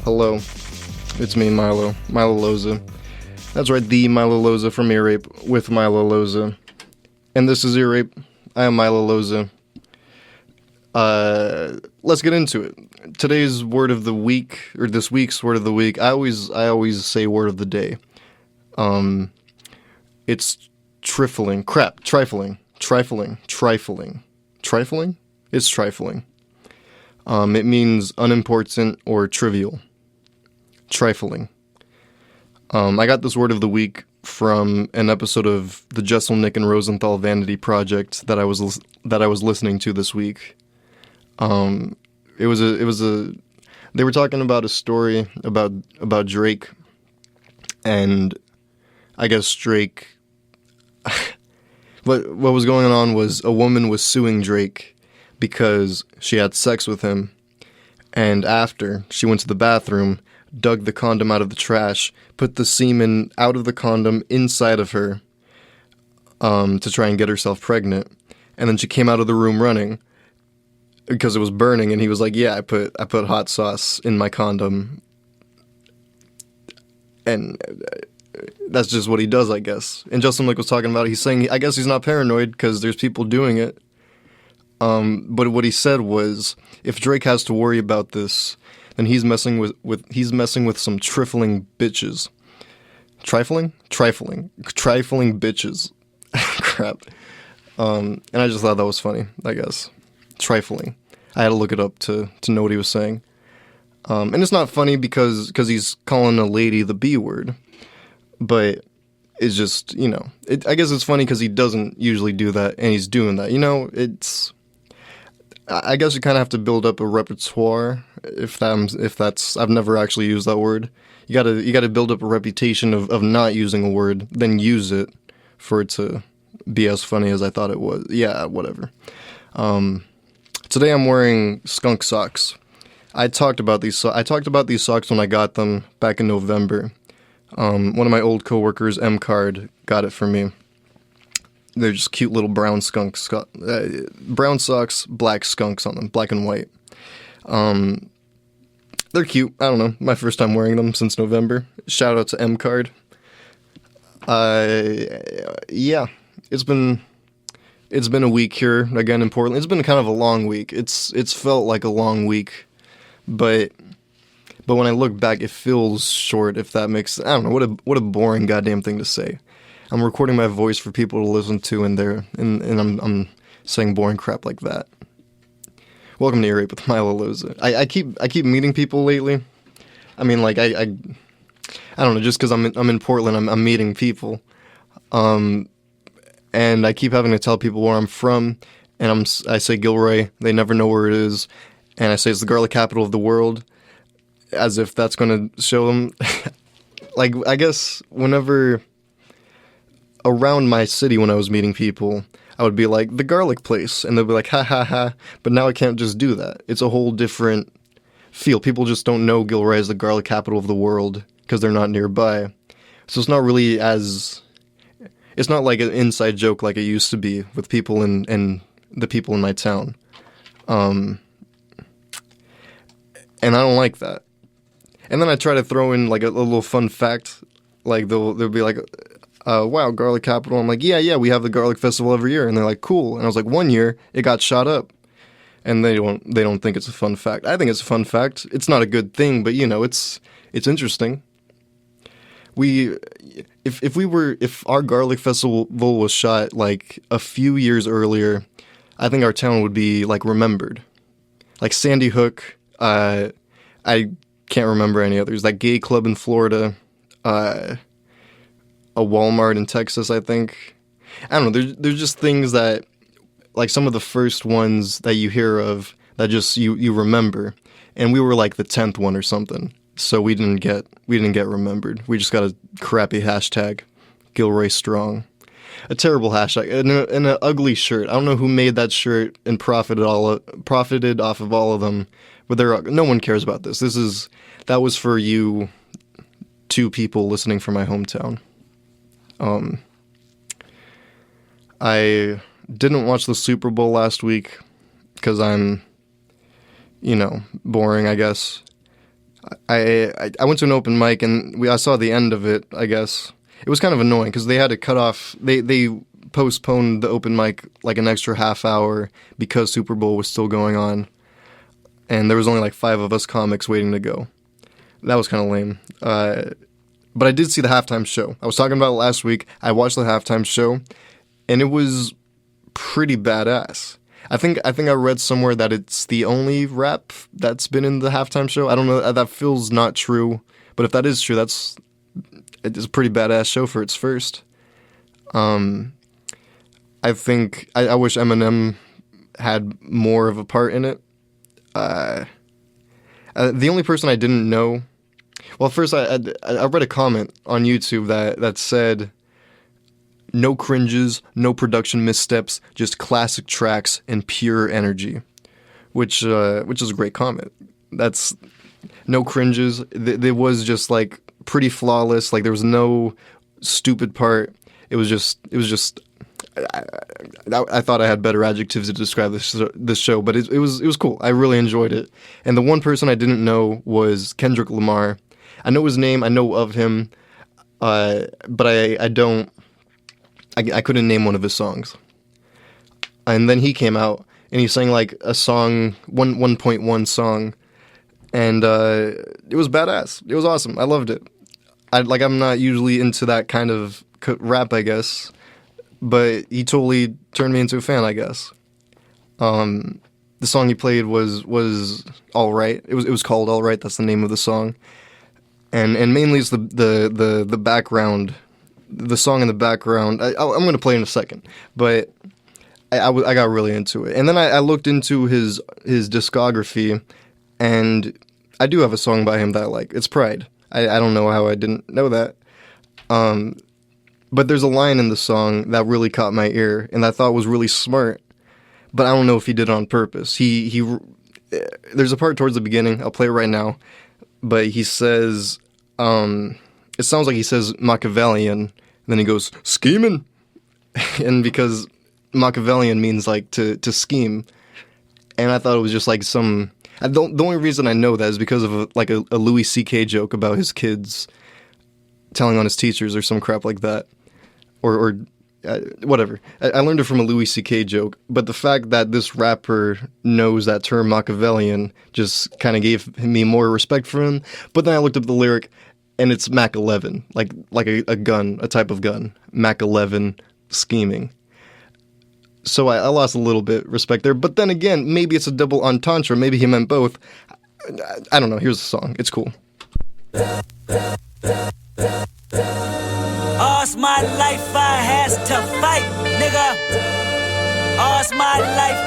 Hello, it's me, Milo Loza. That's right, the Milo Loza from Ear Rape with Milo Loza. And this is Ear Rape. I am Milo Loza. Let's get into it. Today's word of the week, or this week's word of the week, I always say word of the day. It's trifling. Trifling? It's trifling. It means unimportant or trivial. Trifling. I got this word of the week from an episode of the Jessel, Nick, and Rosenthal Vanity Project that I was listening to this week. They were talking about a story about Drake, and I guess Drake. What was going on was a woman was suing Drake because she had sex with him, and after she went to the bathroom, dug the condom out of the trash, put the semen out of the condom inside of her to try and get herself pregnant. And then she came out of the room running because it was burning, and he was like, yeah, I put hot sauce in my condom. And that's just what he does, I guess. And Justin Lick was talking about it. He's saying, I guess he's not paranoid because there's people doing it. But what he said was, if Drake has to worry about this, then he's messing with some trifling bitches. Trifling bitches. Crap. And I just thought that was funny, I guess. Trifling. I had to look it up to know what he was saying. And it's not funny because he's calling a lady the B word. But it's just, I guess it's funny because he doesn't usually do that, and he's doing that. I guess you kind of have to build up a repertoire. If that's, I've never actually used that word. You gotta build up a reputation of not using a word, then use it for it to be as funny as I thought it was. Yeah, whatever. Today I'm wearing skunk socks. I talked about these socks when I got them back in November. One of my old coworkers, M Card, got it for me. They're just cute little brown brown socks, black skunks on them, black and white. They're cute. I don't know. My first time wearing them since November. Shout out to M Card. Yeah, it's been a week here again in Portland. It's been kind of a long week. It's felt like a long week, but when I look back, it feels short. If that makes, I don't know, what a boring goddamn thing to say. I'm recording my voice for people to listen to, and I'm saying boring crap like that. Welcome to Ear Rape with Milo Loza. I keep meeting people lately. I mean, like I don't know, just because I'm in Portland, I'm meeting people, and I keep having to tell people where I'm from, and I say Gilroy, they never know where it is, and I say it's the garlic capital of the world, as if that's going to show them. Like, I guess whenever around my city when I was meeting people, I would be like, the garlic place, and they'll be like, ha ha ha, but now I can't just do that. It's a whole different feel. People just don't know Gilroy as the garlic capital of the world because they're not nearby. So it's not really it's not like an inside joke like it used to be with people and the people in my town. And I don't like that. And then I try to throw in like a little fun fact, like they'll be like, wow, garlic capital. I'm like, yeah, we have the garlic festival every year. And they're like, cool. And I was like, one year it got shot up. And they don't think it's a fun fact. I think it's a fun fact. It's not a good thing, but it's interesting. If our garlic festival was shot like a few years earlier, I think our town would be like remembered. Like Sandy Hook, I can't remember any others. That gay club in Florida, a Walmart in Texas, I think. I don't know, there's just things that, like some of the first ones that you hear of that just you remember. And we were like the 10th one or something. So we didn't get remembered. We just got a crappy hashtag, Gilroy Strong. A terrible hashtag and an ugly shirt. I don't know who made that shirt and profited off of all of them, but no one cares about this. That was for you 2 people listening from my hometown. I didn't watch the Super Bowl last week because I'm, boring, I guess. I went to an open mic and I saw the end of it, I guess. It was kind of annoying because they had to cut off, they postponed the open mic like an extra half hour because Super Bowl was still going on. And there was only like 5 of us comics waiting to go. That was kind of lame. But I did see the halftime show. I was talking about it last week. I watched the halftime show and it was pretty badass. I think I read somewhere that it's the only rap that's been in the halftime show. I don't know, that feels not true. But if that is true, it's a pretty badass show for its first. I think I wish Eminem had more of a part in it. The only person I didn't know, well, first I read a comment on YouTube that said, "No cringes, no production missteps, just classic tracks and pure energy," which is a great comment. That's no cringes. It was just like pretty flawless. Like there was no stupid part. It was just. I thought I had better adjectives to describe this show, but it was cool. I really enjoyed it. And the one person I didn't know was Kendrick Lamar. I know his name. I know of him, but I don't. I couldn't name one of his songs. And then he came out and he sang like a song, 1.1 song, and it was badass. It was awesome. I loved it. I'm not usually into that kind of rap, I guess, but he totally turned me into a fan, I guess. The song he played was All Right. It was called All Right. That's the name of the song, and mainly it's the background. The song in the background, I'm going to play in a second, but I got really into it. And then I looked into his discography, and I do have a song by him that I like. It's Pride. I don't know how I didn't know that. But there's a line in the song that really caught my ear, and I thought was really smart, but I don't know if he did it on purpose. There's a part towards the beginning, I'll play it right now, but he says, it sounds like he says Machiavellian, then he goes, scheming, and because Machiavellian means like to scheme, and I thought it was just like some, the only reason I know that is because of a Louis C.K. joke about his kids telling on his teachers or some crap like that, or whatever. I learned it from a Louis C.K. joke, but the fact that this rapper knows that term Machiavellian just kind of gave me more respect for him. But then I looked up the lyric, and it's Mac 11, like a gun, a type of gun. Mac 11, scheming. So I lost a little bit respect there. But then again, maybe it's a double entendre. Maybe he meant both. I don't know. Here's the song. It's cool. All's my life I has to fight, nigga. All's my life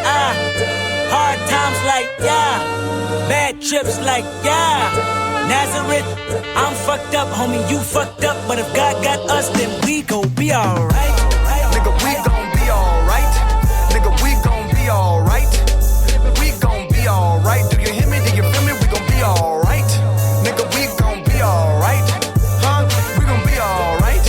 hard times like, yeah. Bad trips like, yeah. Nazareth, I'm fucked up, homie, you fucked up. But if God got us, then we gon' be alright. Nigga, we gon' be alright. Nigga, we gon' be alright. We gon' be alright. Do you hear me? Do you feel me? We gon' be alright. Nigga, we gon' be alright. Huh? We gon' be alright.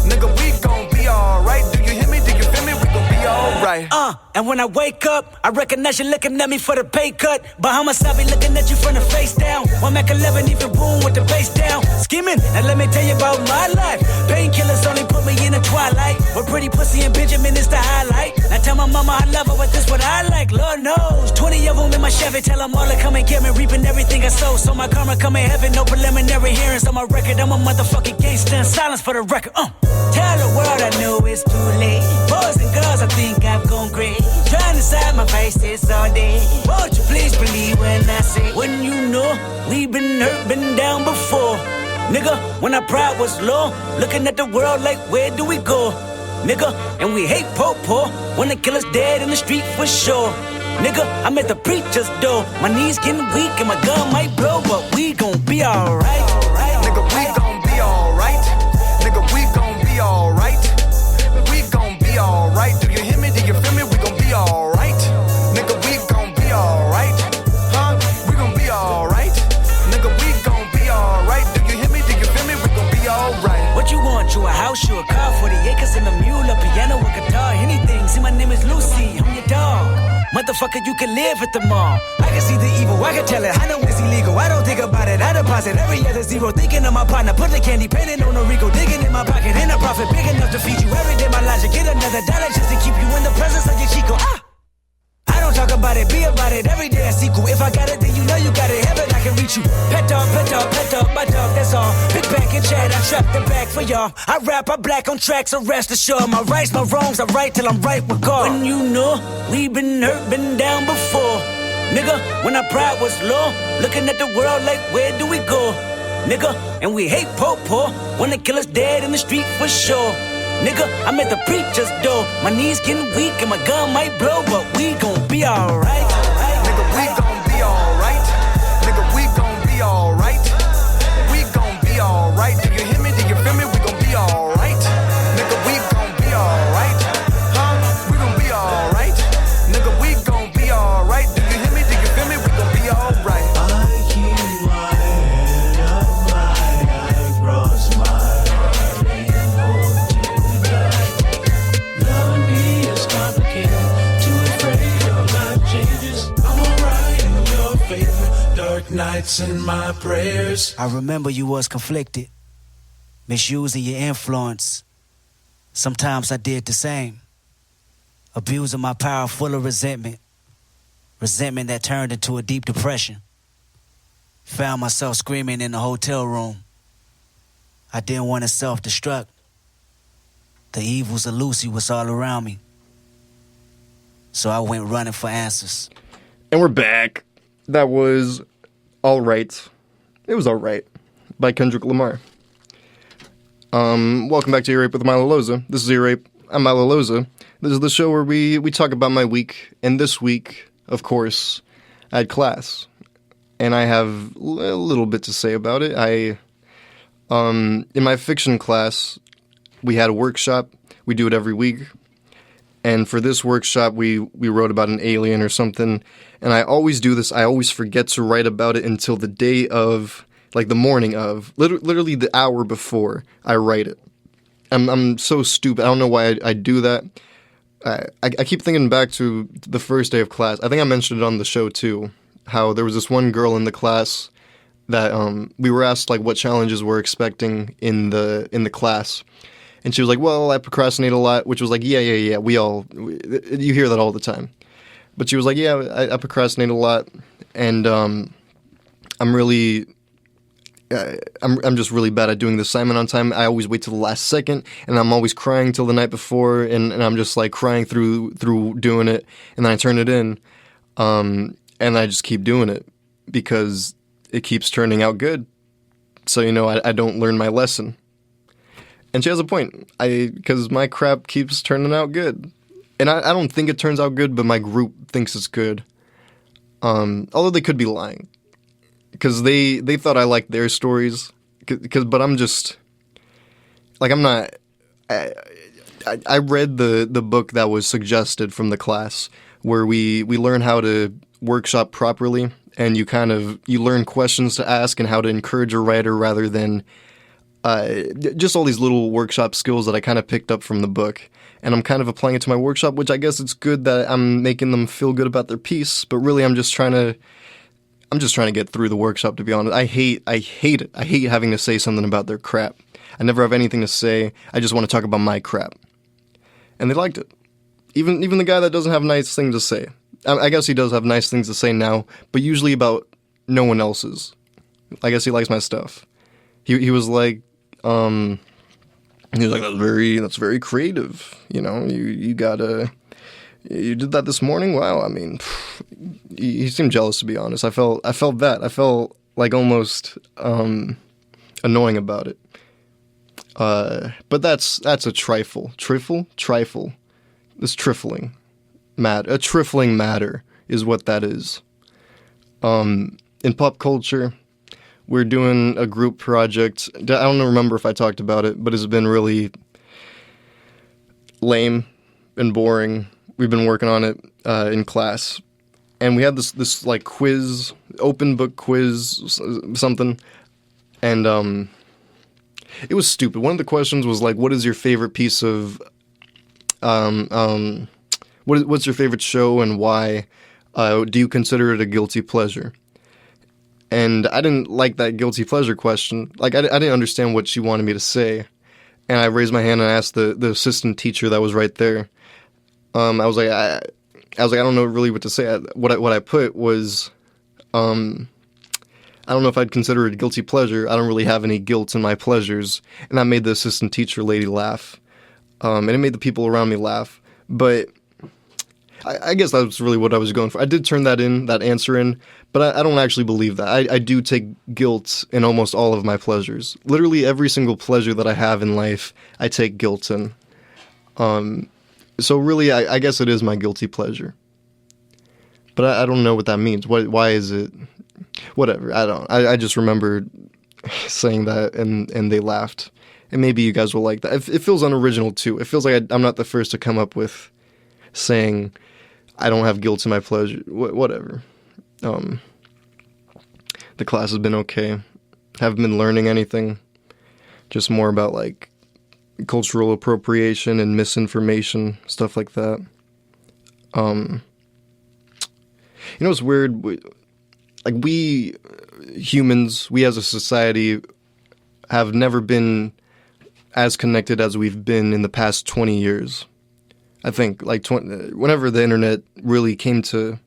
Nigga, we gon' be alright. Do you hear me? Do you feel me? We gon' be alright. And when I wake up, I recognize you looking at me for the pay cut. Bahamas, I be looking at you from the face down. One Mac 11, even boom with the bass down. Skimming, now let me tell you about my life. Painkillers only put me in the twilight. But pretty pussy and Benjamin is the highlight. Now tell my mama I love her, but this what I like. Lord knows, 20 of them in my Chevy. Tell them all to come and get me, reaping everything I sow. So my karma come in heaven, no preliminary hearings on my record. I'm a motherfucking gangster, silence for the record. Tell the world I know it's too late. Boys and girls, I think I have gone great. Trying to side my face this all day. Won't you please believe when I say, when you know we've been hurt, been down before. Nigga, when our pride was low, looking at the world like, where do we go? Nigga, and we hate po-po, wanna kill us dead in the street for sure. Nigga, I'm at the preacher's door. My knees getting weak and my gun might blow, but we gon' be alright. Nigga, we gon' be alright. Nigga, we gon' be alright. We gon' be alright. Do you hear me? Do you feel me? We gon' be alright. Nigga, we gon' be alright. Huh? We gon' be alright. Nigga, we gon' be alright. Do you hear me? Do you feel me? We gon' be alright. What you want? You a house, you a car, 40 acres and a mule, a piano, a guitar, anything. See, my name is Lucy, I'm your dog. Motherfucker, you can live at the mall. I can see the evil, I can tell it. I know it's illegal, I don't think about it. I deposit every other zero, thinking of my partner. Put the candy, painting on a Rico, digging in my pocket. Ain't a profit big enough to feed you every day. My logic, get another dollar just to keep you in the presence of your Chico. I don't talk about it, be about it. Every day I sequel. If I got it, then you know you got it. Heaven, I can reach you. Pet dog, my dog, that's all. Big back and chat, I trap the back for y'all. I rap, I black on tracks, so rest assured. My rights, my wrongs, I right till I'm right with God. When you know we been hurt, been down before. Nigga, when our pride was low, looking at the world like, where do we go? Nigga, and we hate po-po, wanna kill us dead in the street for sure. Nigga, I'm at the preacher's door. My knees getting weak and my gun might blow, but we gon' be alright. Nigga, we gon' be alright. Nigga, we gon' be alright. We gon' be alright. Do you hear me? Do you feel me? We gon' be alright. Nigga, we gon' be alright. Huh? We gon' be alright. Nigga, we gon' be alright. Do you hear me? Do you feel me? We gon' be alright. I keep my head up high, I cross my heart ain't going to die. Loving me is complicated, too afraid of life changes. I'm alright in your favor, dark nights and my prayers. I remember you was conflicted, misusing your influence. Sometimes I did the same, abusing my power full of resentment. Resentment that turned into a deep depression. Found myself screaming in the hotel room. I didn't want to self-destruct. The evils of Lucy was all around me. So I went running for answers. And we're back. That was Alright. It was Alright by Kendrick Lamar. Welcome back to Ear Rape with Milo Loza. This is Ear Rape. I'm Milo Loza. This is the show where we talk about my week. And this week, of course, I had class. And I have a little bit to say about it. In my fiction class, we had a workshop. We do it every week. And for this workshop, we wrote about an alien or something. And I always do this. I always forget to write about it until the day of, like the morning of, literally the hour before I write it. I'm so stupid. I don't know why I do that. I keep thinking back to the first day of class. I think I mentioned it on the show too, how there was this one girl in the class that we were asked like what challenges we're expecting in the class. And she was like, well, I procrastinate a lot, which was like, yeah. You hear that all the time. But she was like, yeah, I procrastinate a lot. And I'm just really bad at doing the assignment on time. I always wait till the last second, and I'm always crying till the night before, and I'm just like crying through doing it, and then I turn it in, and I just keep doing it because it keeps turning out good. So, I don't learn my lesson. And she has a point, because my crap keeps turning out good. And I don't think it turns out good, but my group thinks it's good. Although they could be lying. Because they thought I liked their stories. But I'm just... Like, I'm not... I read the book that was suggested from the class, where we learn how to workshop properly, and you learn questions to ask and how to encourage a writer rather than... just all these little workshop skills that I kind of picked up from the book. And I'm kind of applying it to my workshop, which I guess it's good that I'm making them feel good about their piece, but really I'm just trying to get through the workshop, to be honest. I hate it. I hate having to say something about their crap. I never have anything to say. I just want to talk about my crap. And they liked it. Even the guy that doesn't have nice things to say. I guess he does have nice things to say now, but usually about no one else's. I guess he likes my stuff. He was like, that's very creative. You gotta You did that this morning? Wow, I mean, he seemed jealous, to be honest. I felt that. I felt like almost annoying about it. But that's a trifle. Trifle. This trifling. A trifling matter is what that is. In pop culture, we're doing a group project. I don't remember if I talked about it, but it's been really lame and boring. We've been working on it in class, and we had this like quiz, open book quiz, something, and it was stupid. One of the questions was like, "What is your favorite piece of what's your favorite show and why? Do you consider it a guilty pleasure?" And I didn't like that guilty pleasure question. Like I didn't understand what she wanted me to say, and I raised my hand and asked the assistant teacher that was right there. I was like, I don't know really what to say. What I put was, I don't know if I'd consider it a guilty pleasure. I don't really have any guilt in my pleasures, and that made the assistant teacher lady laugh, and it made the people around me laugh. But I guess that was really what I was going for. I did turn that answer in, but I don't actually believe that. I do take guilt in almost all of my pleasures. Literally every single pleasure that I have in life, I take guilt in. So really, I guess it is my guilty pleasure. But I don't know what that means. Why is it? Whatever. I don't. I just remember saying that, and they laughed. And maybe you guys will like that. It feels unoriginal too. It feels like I'm not the first to come up with saying I don't have guilt in my pleasure. Whatever. The class has been okay. Haven't been learning anything. Just more about like cultural appropriation and misinformation, stuff like that. You know what's weird? We humans, we as a society, have never been as connected as we've been in the past 20 years. I think, whenever the internet really came to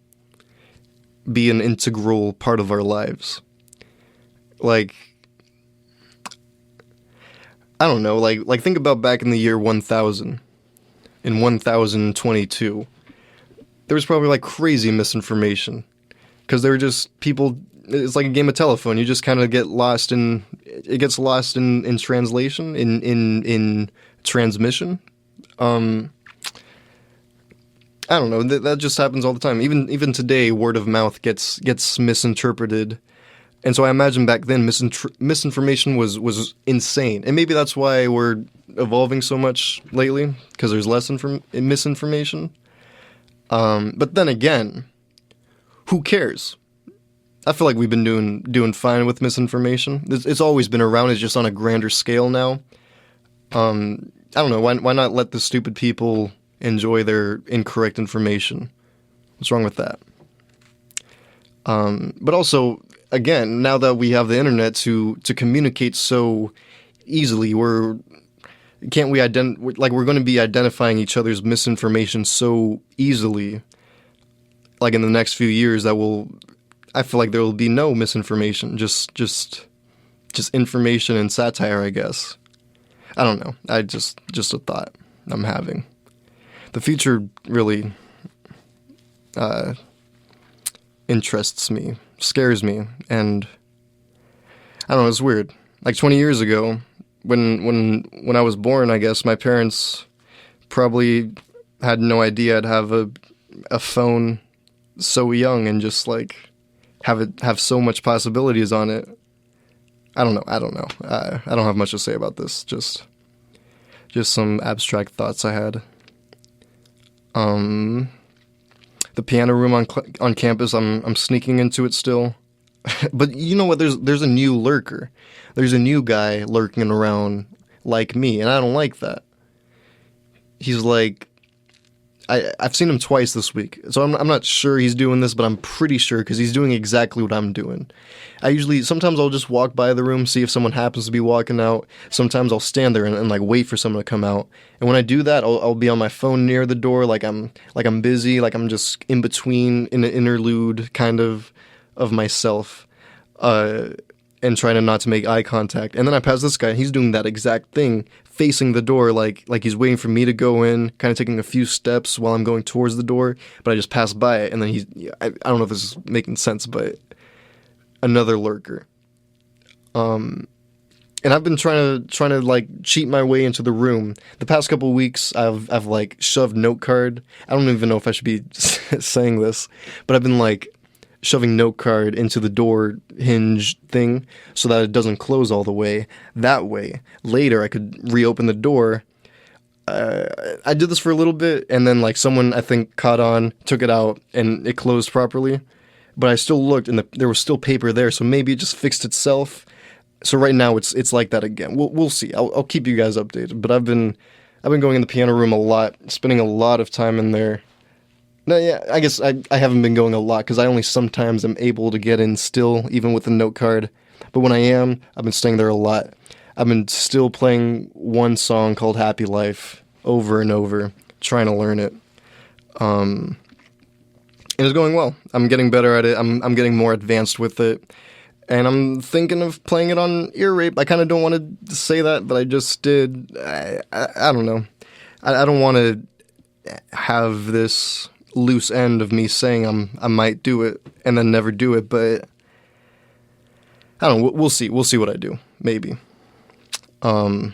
be an integral part of our lives. I don't know, like think about back in the year 1000, in 1022, there was probably like crazy misinformation, because they were just people, it's like a game of telephone, you just kind of get lost in translation, in transmission. I don't know, that just happens all the time. Even today, word of mouth gets misinterpreted. And so I imagine back then misinformation was insane. And maybe that's why we're evolving so much lately, because there's less misinformation. But then again, who cares? I feel like we've been doing fine with misinformation. It's always been around, it's just on a grander scale now. I don't know, why not let the stupid people enjoy their incorrect information? What's wrong with that? But also, again, now that we have the internet to communicate so easily, we're going to be identifying each other's misinformation so easily, like in the next few years, I feel like there will be no misinformation, just information and satire, I guess. I don't know. Just a thought I'm having. The future really interests me, scares me, and I don't know, it's weird. Like 20 years ago, when I was born, I guess my parents probably had no idea I'd have a phone so young and just like have so much possibilities on it. I don't know. I don't have much to say about this. Just some abstract thoughts I had. The piano room on campus, I'm sneaking into it still. But you know what? There's a new lurker. There's a new guy lurking around like me, and I don't like that. He's like, I've seen him twice this week, so I'm not sure he's doing this, but I'm pretty sure because he's doing exactly what I'm doing. Sometimes I'll just walk by the room, see if someone happens to be walking out. Sometimes I'll stand there and like wait for someone to come out. And when I do that, I'll be on my phone near the door, like I'm busy, like I'm just in between, in an interlude kind of myself, and trying not to make eye contact. And then I pass this guy, and he's doing that exact thing facing the door, like he's waiting for me to go in, kind of taking a few steps while I'm going towards the door, but I just pass by it, and then I don't know if this is making sense, but another lurker. And I've been trying to like cheat my way into the room. The past couple weeks, I've like shoved note card. I don't even know if I should be saying this, but I've been like shoving note card into the door hinge thing so that it doesn't close all the way. That way, later I could reopen the door. I did this for a little bit, and then like someone I think caught on, took it out, and it closed properly. But I still looked, and there was still paper there, so maybe it just fixed itself. So right now it's like that again. We'll see. I'll keep you guys updated. But I've been going in the piano room a lot, spending a lot of time in there. No, yeah, I guess I haven't been going a lot because I only sometimes am able to get in still, even with the note card. But when I am, I've been staying there a lot. I've been still playing one song called Happy Life over and over, trying to learn it. And it's going well. I'm getting better at it. I'm getting more advanced with it. And I'm thinking of playing it on ear rape. I kind of don't want to say that, but I just did. I don't know. I don't want to have this loose end of me saying I might do it and then never do it, but I don't know. We'll see. We'll see what I do. Maybe. Yeah,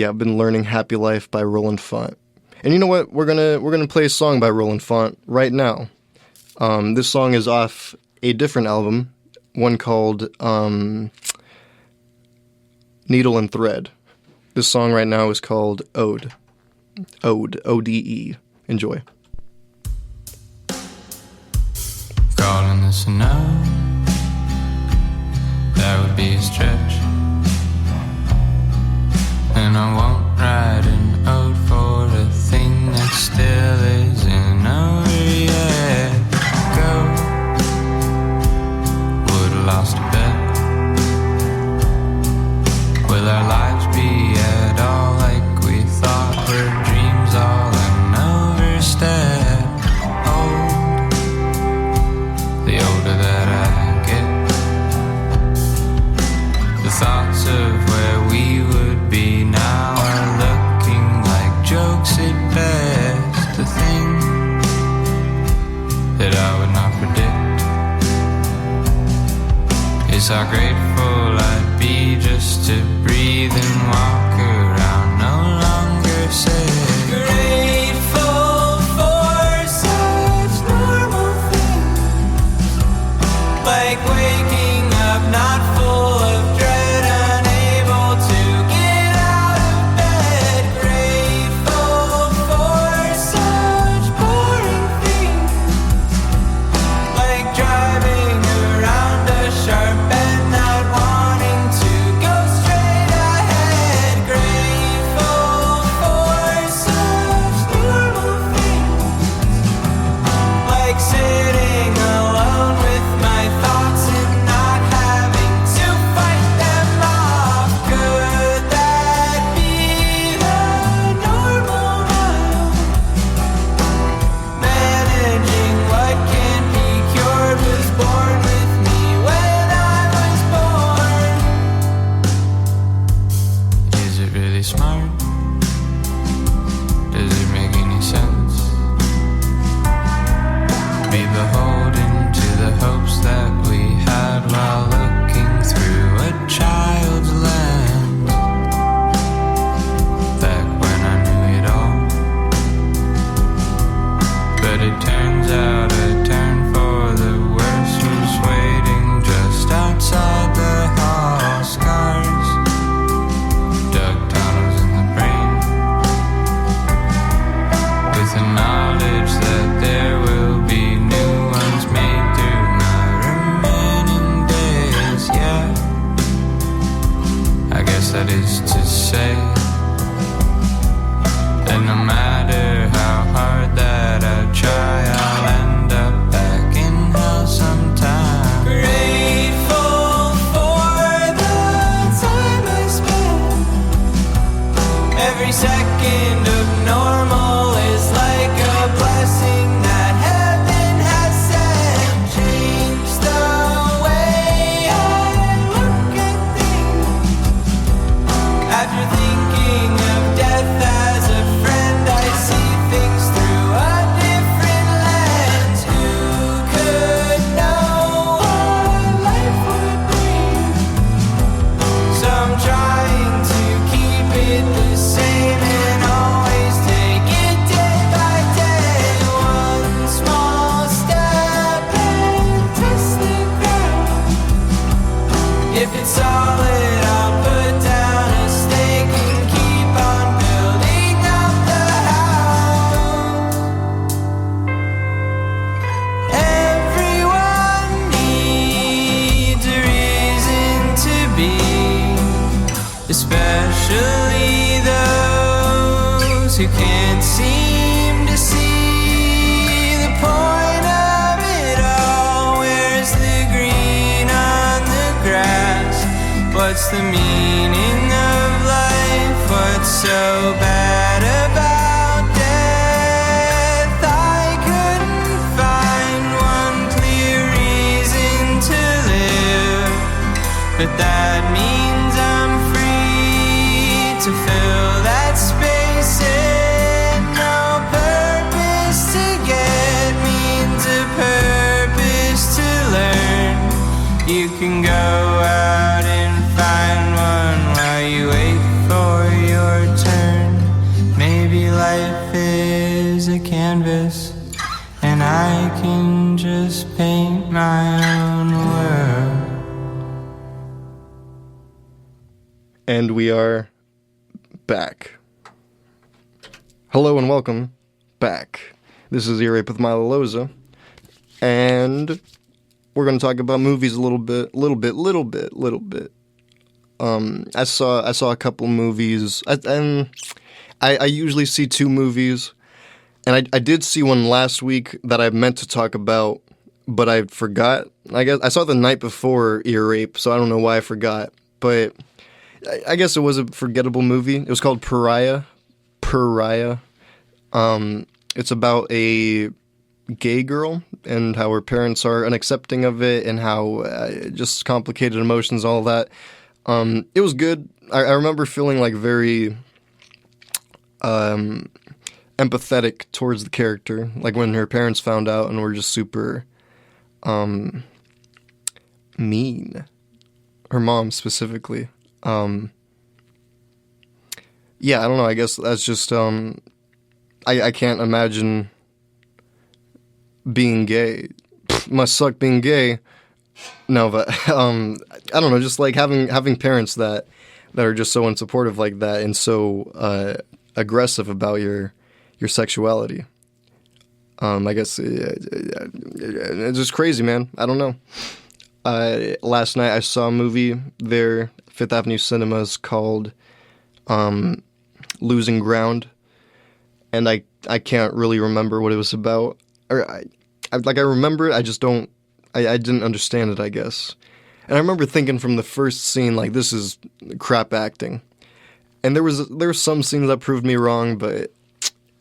I've been learning Happy Life by Roland Font. And you know what? We're gonna play a song by Roland Font right now. This song is off a different album, one called Needle and Thread. This song right now is called Ode. Ode, O-D-E. Enjoy. Calling this a no, that would be a stretch. And I won't write an ode for a thing that still isn't over yet. Go, would've lost a bet. Will our lives be at all like we thought? Were dreams all an overstep? Old, the older that I get, the thoughts of where we would be now are looking like jokes at best. A thing that I would not predict is how grateful I'd be just to breathe and walk around, no longer sick. Grateful for such normal things, like waking up not full of dread, unable to get out of bed. Grateful for such boring things, like driving around a sharp bend, not wanting to go straight ahead. Grateful for such normal things, like sitting alone with my thoughts and not having to fight them off. Could that be the normal now? Managing what can't be cured was born with me when I was born. Is it really smart? Does it make any sense? Be beholden to the hopes that we had while looking through a child's lens. Back when I knew it all. But it turns out a turn for the worse was waiting just outside the hall. Scars, dug tunnels in the brain, with the knowledge that there will be new ones made through my remaining days. Yeah, I guess that is to say that no matter how hard that I try, I'll end who can't seem to see the point of it all. Where's the green on the grass? What's the meaning of life? What's so bad about death? I couldn't find one clear reason to live, but that means I'm free to fill that space, and no purpose to get means a purpose to learn. You can go out and find one while you wait for your turn. Maybe life is a canvas, and I can just paint my own world. And we are back. Hello and welcome back. This is Ear Rape with Milo Loza, and we're going to talk about movies a little bit. I saw a couple movies, and I usually see 2 movies, and I did see one last week that I meant to talk about, but I forgot. I guess I saw it the night before Ear Rape, so I don't know why I forgot, but I guess it was a forgettable movie. It was called Pariah. It's about a gay girl and how her parents are unaccepting of it, and how just complicated emotions, all that. It was good. I remember feeling like very empathetic towards the character, like when her parents found out and were just super mean. Her mom specifically. Yeah, I don't know. I guess that's just I can't imagine being gay. Must suck being gay. No, but I don't know. Just like having parents that are just so unsupportive like that, and so aggressive about your sexuality. I guess it's just crazy, man. I don't know. Last night I saw a movie there, Fifth Avenue Cinemas, called Losing Ground, and I can't really remember what it was about. Or I remember it, I just don't. I didn't understand it, I guess. And I remember thinking from the first scene, like, this is crap acting. And there were some scenes that proved me wrong, but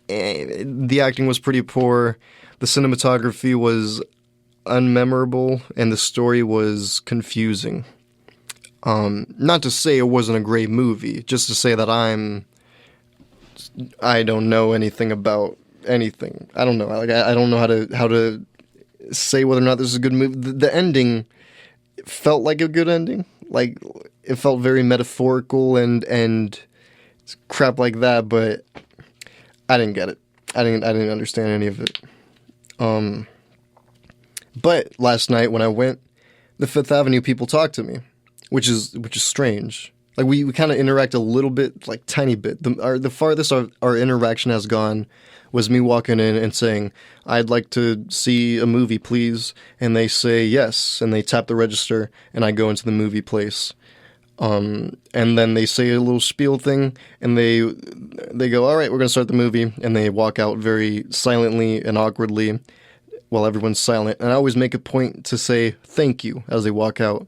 the acting was pretty poor. The cinematography was unmemorable, and the story was confusing. Not to say it wasn't a great movie, just to say that I don't know anything about anything. I don't know. Like, I don't know how to say whether or not this is a good movie. The ending felt like a good ending. Like, it felt very metaphorical and crap like that, but I didn't get it. I didn't understand any of it. But last night when I went, the Fifth Avenue people talked to me, which is strange. Like, we kind of interact a little bit, like tiny bit. The farthest our interaction has gone was me walking in and saying, "I'd like to see a movie, please." And they say yes, and they tap the register, and I go into the movie place. And then they say a little spiel thing, and they go, "All right, we're gonna start the movie," and they walk out very silently and awkwardly while everyone's silent. And I always make a point to say thank you as they walk out,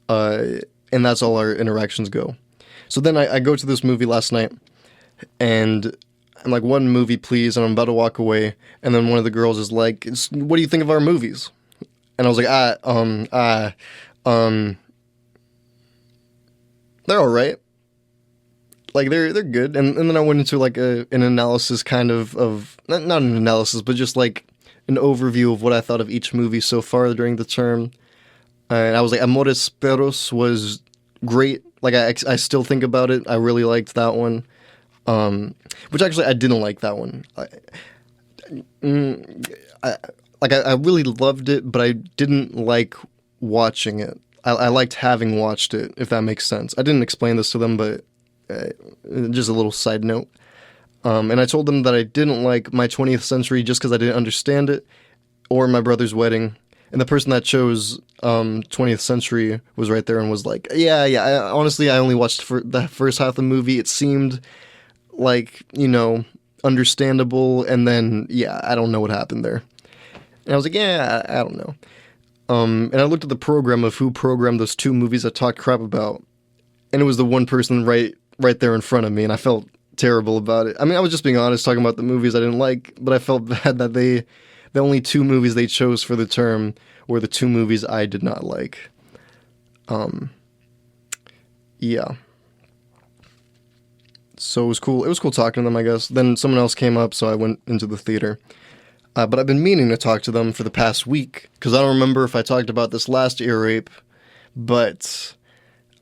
and that's all our interactions go. So then I go to this movie last night, and I'm like, "One movie, please," and I'm about to walk away, and then one of the girls is like, "What do you think of our movies?" And I was like, they're all right. Like, they're good. And then I went into like an analysis kind of not an analysis, but just like an overview of what I thought of each movie so far during the term. And I was like, Amores Perros was great. Like, I still think about it. I really liked that one. Which actually I didn't like that one. I really loved it, but I didn't like watching it. I liked having watched it, if that makes sense. I didn't explain this to them, but just a little side note. And I told them that I didn't like My 20th Century just because I didn't understand it, or My Brother's Wedding. And the person that chose 20th Century was right there and was like, honestly, I only watched for the first half of the movie. It seemed like, understandable, and then, yeah, I don't know what happened there. And I was like, yeah, I don't know. And I looked at the program of who programmed those 2 movies I talked crap about, and it was the one person right there in front of me, and I felt terrible about it. I mean, I was just being honest, talking about the movies I didn't like, but I felt bad that the only 2 movies they chose for the term were the 2 movies I did not like. Yeah. So it was cool. It was cool talking to them, I guess. Then someone else came up, so I went into the theater. But I've been meaning to talk to them for the past week, because I don't remember if I talked about this last ear rape, but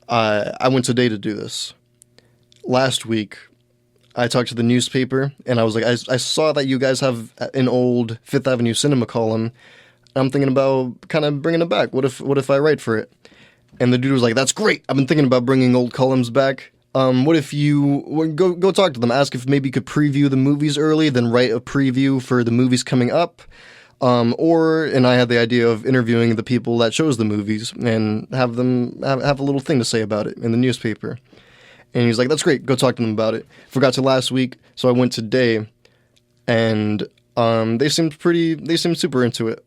I went today to do this. Last week, I talked to the newspaper, and I was like, I saw that you guys have an old Fifth Avenue Cinema column. I'm thinking about kind of bringing it back. What if I write for it? And the dude was like, that's great. I've been thinking about bringing old columns back. What if you go talk to them, ask if maybe you could preview the movies early, then write a preview for the movies coming up. And I had the idea of interviewing the people that chose the movies and have them have a little thing to say about it in the newspaper. And he's like, that's great. Go talk to them about it. Forgot to last week, so I went today, and they seemed super into it.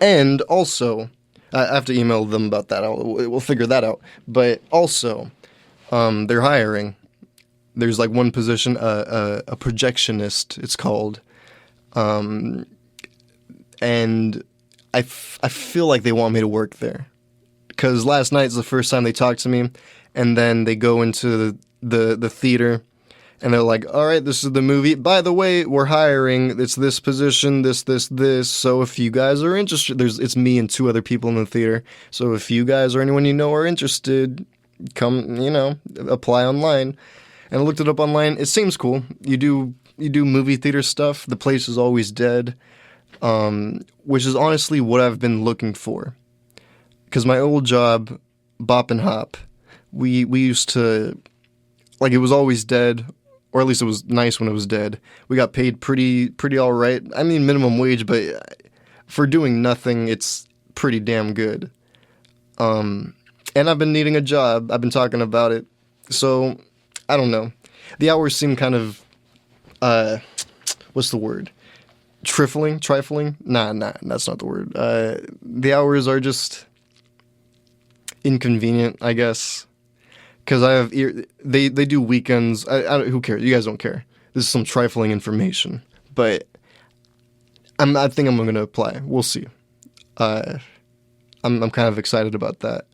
And also, I have to email them about that. We'll figure that out. But also, they're hiring. There's like one position, a projectionist, it's called. And I feel like they want me to work there. Because last night's the first time they talked to me, and then they go into the theater, and they're like, all right, this is the movie. By the way, we're hiring. It's this position, this. So if you guys are interested, it's me and 2 other people in the theater. So if you guys or anyone you know are interested, come, apply online. And I looked it up online. It seems cool. You do movie theater stuff. The place is always dead, which is honestly what I've been looking for. Because my old job, Bop and Hop, we used to, like, it was always dead, or at least it was nice when it was dead. We got paid pretty all right. I mean, minimum wage, but for doing nothing, it's pretty damn good. And I've been needing a job. I've been talking about it. So, I don't know. The hours seem kind of, what's the word? Trifling? Nah, that's not the word. The hours are just inconvenient, I guess. Because I have they do weekends. Who cares? You guys don't care. This is some trifling information, but I think I'm going to apply. We'll see. I'm kind of excited about that.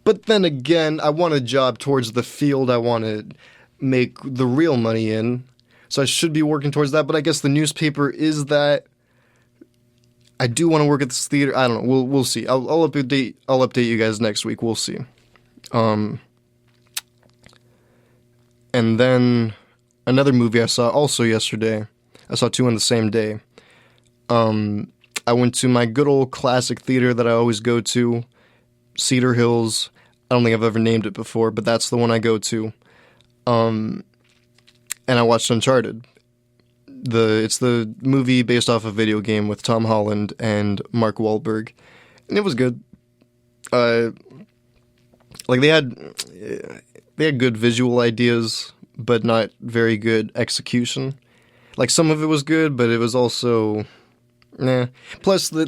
But then again, I want a job towards the field I want to make the real money in, so I should be working towards that. But I guess the newspaper is that. I do want to work at this theater. I don't know. We'll see. I'll update you guys next week. We'll see. And then another movie I saw also yesterday. I saw 2 on the same day. I went to my good old classic theater that I always go to, Cedar Hills. I don't think I've ever named it before, but that's the one I go to. And I watched Uncharted. It's the movie based off a video game with Tom Holland and Mark Wahlberg, and it was good. Like they had good visual ideas, but not very good execution. Like some of it was good, but it was also, nah. Plus, I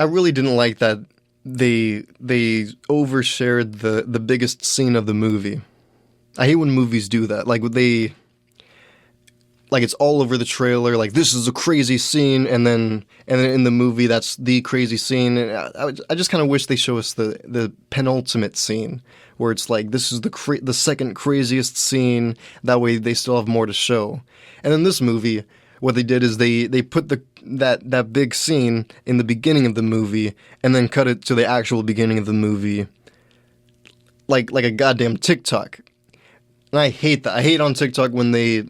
really didn't like that they overshared the biggest scene of the movie. I hate when movies do that. Like it's all over the trailer. Like, this is a crazy scene, and then in the movie that's the crazy scene. And I just kind of wish they show us the penultimate scene where it's like, this is the second craziest scene. That way they still have more to show. And in this movie, what they did is they put that big scene in the beginning of the movie and then cut it to the actual beginning of the movie, like a goddamn TikTok. And I hate that. I hate on TikTok when they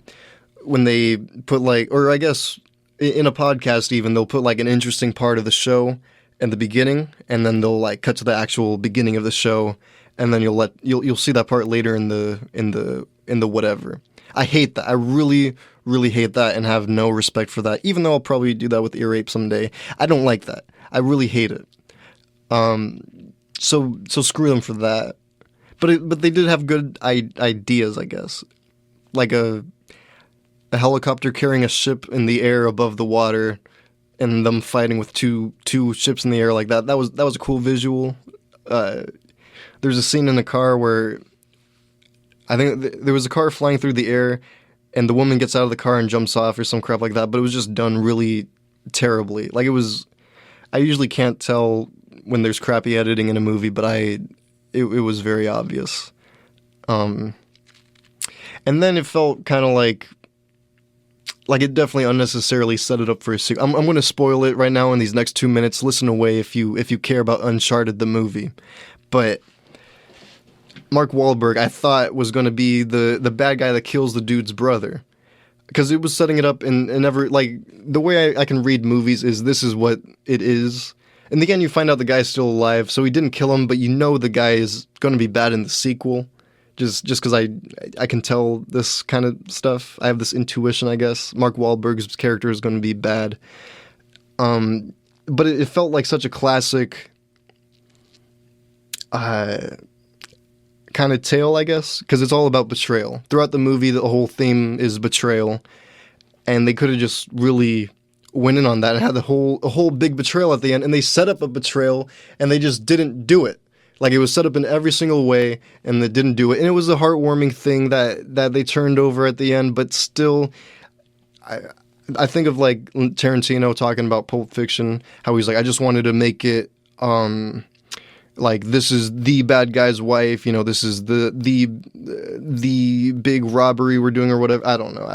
put or I guess in a podcast even, they'll put like an interesting part of the show in the beginning, and then they'll like cut to the actual beginning of the show, and then you'll see that part later in the whatever. I hate that. I really, really hate that and have no respect for that, even though I'll probably do that with ear rape someday. I don't like that. I really hate it. So screw them for that. But they did have good ideas, I guess. like a helicopter carrying a ship in the air above the water, and them fighting with two ships in the air like that. That was a cool visual. There's a scene in a car where I think there was a car flying through the air, and the woman gets out of the car and jumps off or some crap like that. But it was just done really terribly. Like, it was. I usually can't tell when there's crappy editing in a movie, but it was very obvious. And then it felt kind of like it definitely unnecessarily set it up for a sequel. I'm going to spoil it right now in these next 2 minutes. Listen away if you care about Uncharted the movie. But Mark Wahlberg, I thought, was going to be the bad guy that kills the dude's brother. Because it was setting it up in every, like, the way I can read movies is this is what it is. In the end, you find out the guy's still alive, so he didn't kill him, but you know the guy is going to be bad in the sequel. Just because I can tell this kind of stuff. I have this intuition, I guess. Mark Wahlberg's character is going to be bad. But it felt like such a classic kind of tale, I guess, because it's all about betrayal. Throughout the movie, the whole theme is betrayal, and they could have just really went in on that and had a whole big betrayal at the end, and they set up a betrayal, and they just didn't do it. Like, it was set up in every single way, and they didn't do it. And it was a heartwarming thing that they turned over at the end, but still, I think of, like, Tarantino talking about Pulp Fiction, how he's like, I just wanted to make it, like, this is the bad guy's wife, you know, this is the big robbery we're doing or whatever. I don't know.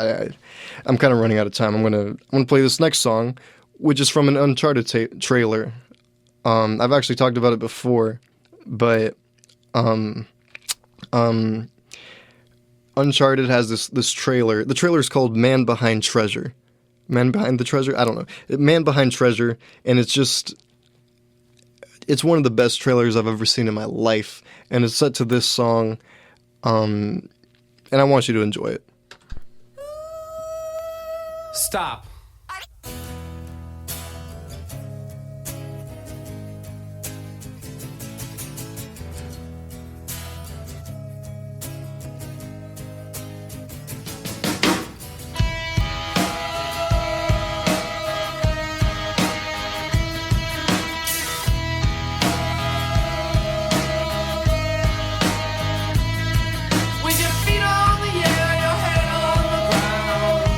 I'm kind of running out of time. I'm gonna play this next song, which is from an Uncharted trailer. I've actually talked about it before, but Uncharted has this trailer. The trailer is called Man Behind Treasure. Man Behind the Treasure? I don't know. Man Behind Treasure, and it's one of the best trailers I've ever seen in my life, and it's set to this song, and I want you to enjoy it. Stop. With your feet on the air, your head on the ground.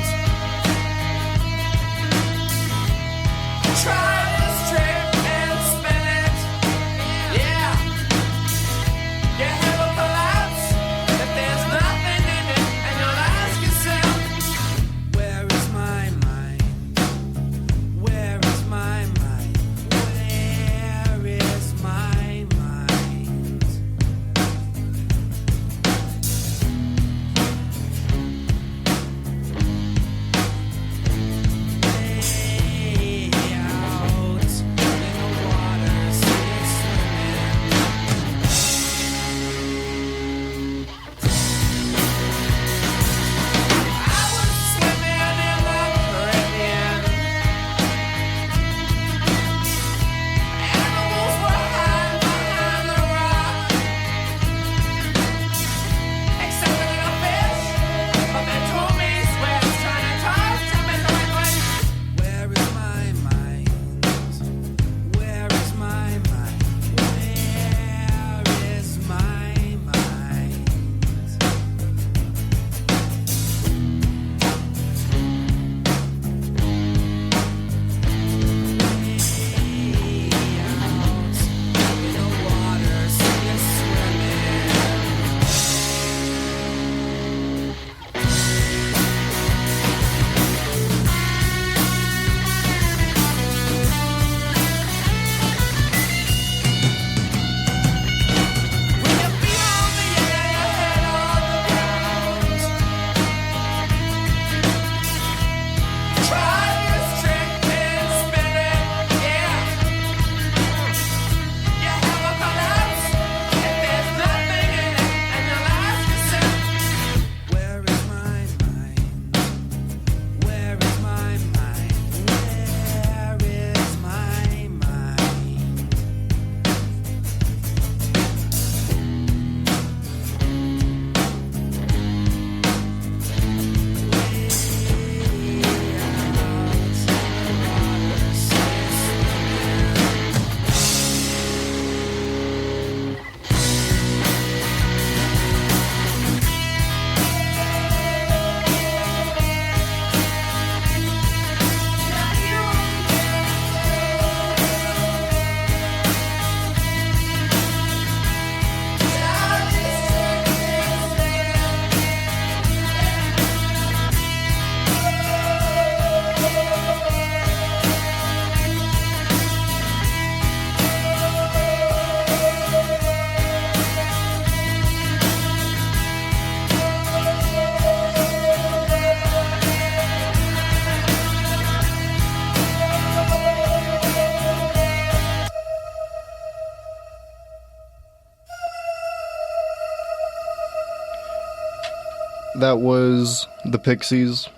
that was the Pixies.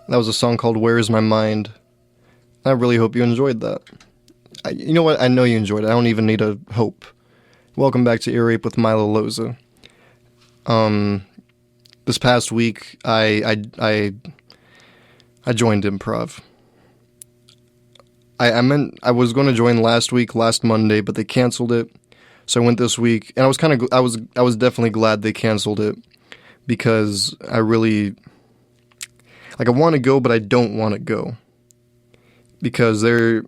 That was a song called Where Is My Mind. I really hope you enjoyed that. You know what? I know you enjoyed it. I don't even need a hope. Welcome back to Ear Rape with Milo Loza. This past week, I joined improv. I was going to join last Monday, but they canceled it. So I went this week, and I was definitely glad they canceled it, because I really, I want to go, but I don't want to go, because I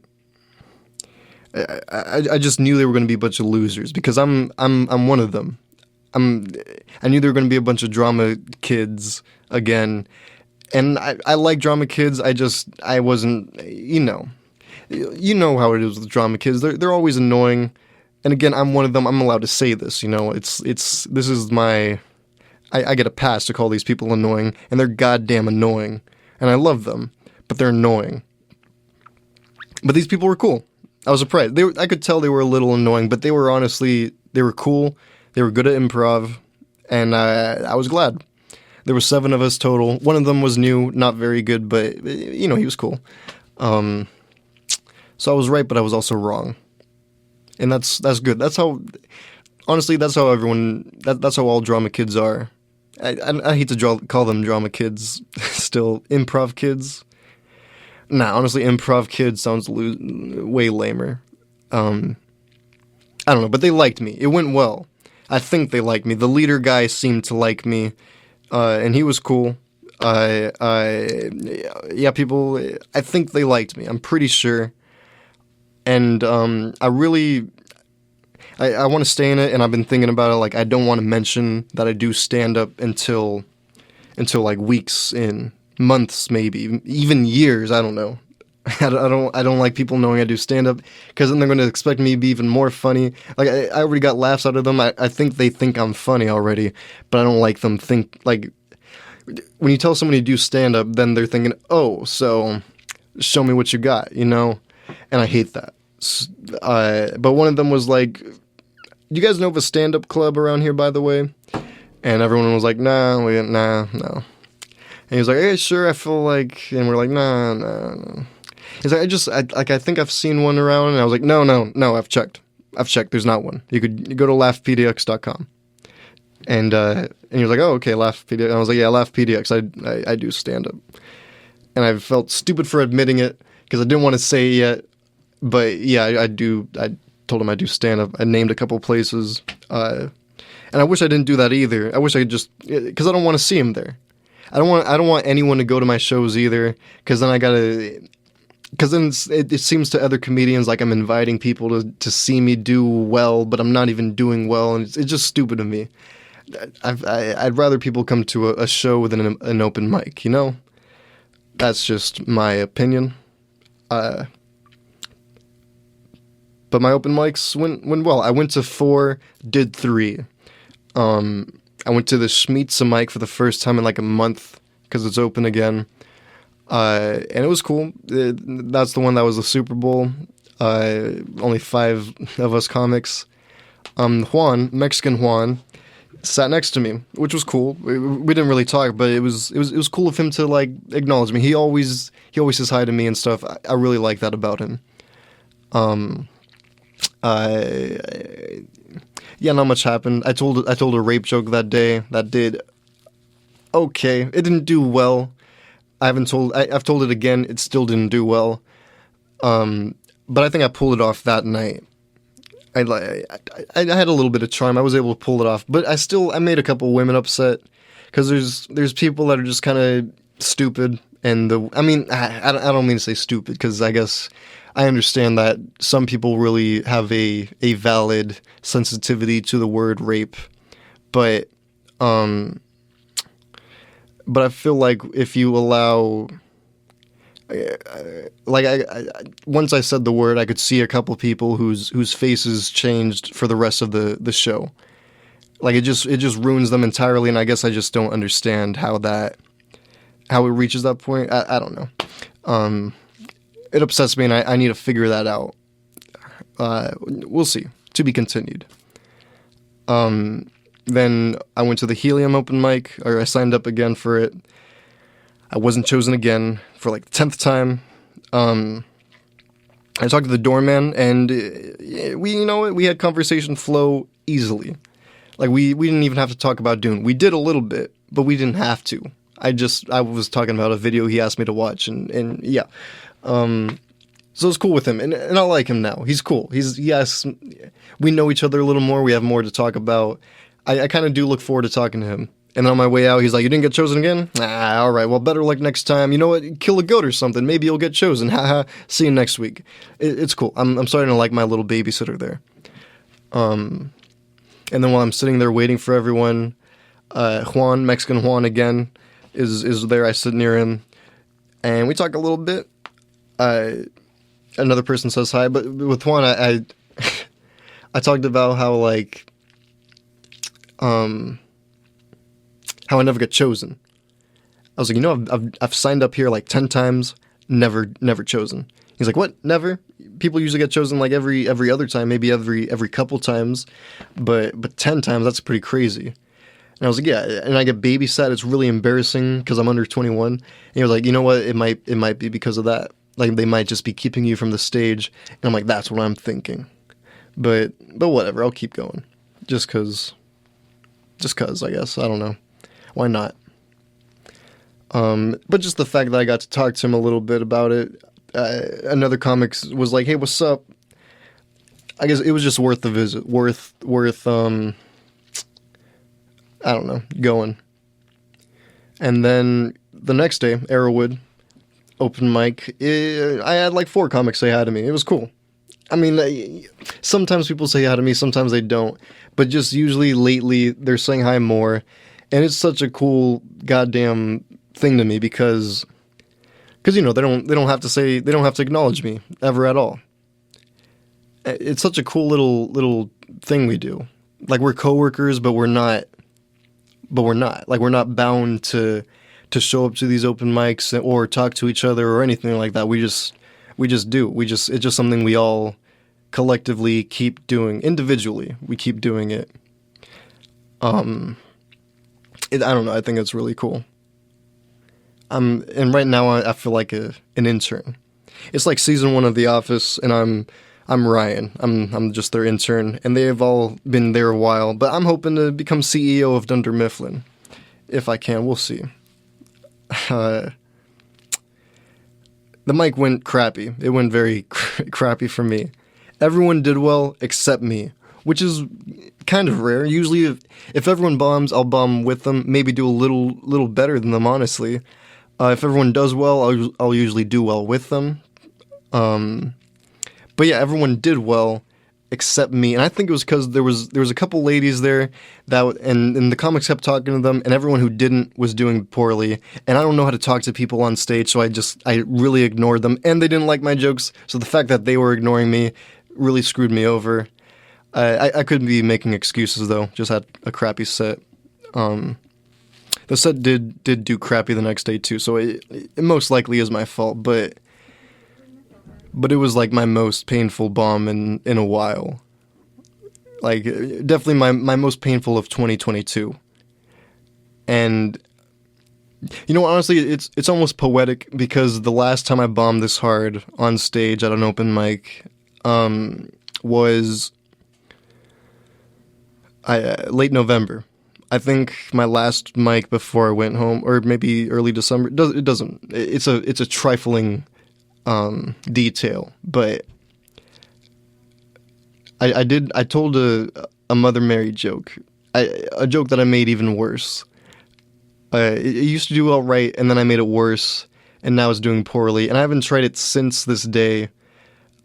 just knew they were going to be a bunch of losers, because I'm one of them. I knew there were going to be a bunch of drama kids again, and I like drama kids. I wasn't, you know how it is with drama kids. They're always annoying. And again, I'm one of them. I'm allowed to say this, this is my, I get a pass to call these people annoying, and they're goddamn annoying. And I love them, but they're annoying. But these people were cool. I was surprised. I could tell they were a little annoying, but they were cool. They were good at improv, and I was glad. There were 7 of us total. One of them was new, not very good, but, he was cool. So I was right, but I was also wrong. And that's good. That's how, honestly, that's how that's how all drama kids are. I hate to call them drama kids, still, improv kids. Nah, honestly, improv kids sounds way lamer. I don't know, but they liked me. It went well. I think they liked me. The leader guy seemed to like me, and he was cool. People, I think they liked me. I'm pretty sure. And I want to stay in it, and I've been thinking about it. Like, I don't want to mention that I do stand up until like weeks in, months maybe, even years. I don't know. I don't like people knowing I do stand up, because then they're going to expect me to be even more funny. Like, I already got laughs out of them. I think they think I'm funny already, but I don't like them think, like, when you tell somebody to do stand up, then they're thinking, oh, so show me what you got, And I hate that. But one of them was like, you guys know of a stand-up club around here, by the way? And everyone was like, nah, no. And he was like, hey, sure, I feel like, and we're like, no. He's like, I think I've seen one around, and I was like, no, I've checked, there's not one. You go to laughpdx.com. And he was like, oh, okay, LaughPDX. And I was like, yeah, LaughPDX, I do stand-up. And I felt stupid for admitting it, because I didn't want to say it yet. But yeah, I do. I told him I do stand up. I named a couple places, and I wish I didn't do that either. I wish I could just, because I don't want to see him there. I don't want anyone to go to my shows either, because then it seems to other comedians like I'm inviting people to see me do well, but I'm not even doing well, and it's just stupid of me. I'd rather people come to a show with an open mic. That's just my opinion. But my open mics went well. I went to 4, did 3. I went to the Schmitza mic for the first time in like a month, because it's open again. And it was cool. That's the one that was the Super Bowl. Only 5 of us comics. Mexican Juan, sat next to me, which was cool. We didn't really talk, but it was cool of him to like acknowledge me. He always says hi to me and stuff. I really like that about him. Not much happened. I told a rape joke that day that did okay. It didn't do well. I've told it again. It still didn't do well. But I think I pulled it off that night. I had a little bit of charm. I was able to pull it off, but I made a couple women upset, because there's people that are just kind of stupid, and I don't mean to say stupid, because I guess I understand that some people really have a valid sensitivity to the word rape, but I feel like if you allow, once I said the word, I could see a couple people whose faces changed for the rest of the show. Like, it just ruins them entirely, and I guess I just don't understand how it reaches that point. I don't know. It upsets me, and I need to figure that out. We'll see. To be continued. Then I went to the Helium open mic, or I signed up again for it. I wasn't chosen again for like the 10th time. I talked to the doorman, and we had conversation flow easily. Like, we didn't even have to talk about Dune. We did a little bit, but we didn't have to. I was talking about a video he asked me to watch, and yeah. So it's cool with him, and I like him now. He's cool. We know each other a little more. We have more to talk about. I kind of do look forward to talking to him. And on my way out, he's like, "You didn't get chosen again? All right, well, better luck next time. You know what? Kill a goat or something. Maybe you'll get chosen. Haha. See you next week." It's cool. I'm starting to like my little babysitter there. And then while I'm sitting there waiting for everyone, Juan, Mexican Juan again, is there. I sit near him, and we talk a little bit. Another person says hi, but with Juan, I talked about how, like, how I never get chosen. I was like, I've signed up here like 10 times, never chosen. He's like, what? Never? People usually get chosen like every other time, maybe every couple times, but 10 times, that's pretty crazy. And I was like, yeah, and I get babysat. It's really embarrassing because I'm under 21. And he was like, you know what? It might be because of that. Like, they might just be keeping you from the stage. And I'm like, that's what I'm thinking. But whatever, I'll keep going. Just cause, I guess. I don't know. Why not? But just the fact that I got to talk to him a little bit about it. Another comic was like, hey, what's up? I guess it was just worth the visit. Worth I don't know, going. And then the next day, Arrowwood, open mic. I had like 4 comics say hi to me. It was cool. I mean, sometimes people say hi to me, sometimes they don't. But just usually lately, they're saying hi more. And it's such a cool goddamn thing to me because they don't have to acknowledge me ever at all. It's such a cool little thing we do. Like, we're coworkers, but we're not. Like, we're not bound to show up to these open mics or talk to each other or anything like that. We just do. It's just something we all collectively keep doing. Individually, we keep doing it. I don't know. I think it's really cool. And right now I feel like an intern. It's like season 1 of The Office, and I'm Ryan. I'm just their intern, and they have all been there a while. But I'm hoping to become CEO of Dunder Mifflin, if I can. We'll see. The mic went crappy. It went very crappy for me. Everyone did well except me, which is kind of rare. Usually, if everyone bombs, I'll bomb with them. Maybe do a little better than them, honestly. If everyone does well, I'll usually do well with them. But yeah, everyone did well except me, and I think it was because there was a couple ladies there and the comics kept talking to them, and everyone who didn't was doing poorly. And I don't know how to talk to people on stage, so I really ignored them, and they didn't like my jokes. So the fact that they were ignoring me really screwed me over. I couldn't be making excuses though. Just had a crappy set. The set did do crappy the next day too, so it most likely is my fault, but it was like my most painful bomb in a while. Like, definitely my most painful of 2022. And honestly, it's almost poetic because the last time I bombed this hard on stage at an open mic was late November. I think my last mic before I went home, or maybe early December. It's a trifling detail, but I told a Mother Mary joke, a joke that I made even worse. It used to do all right, and then I made it worse, and now it's doing poorly, and I haven't tried it since this day.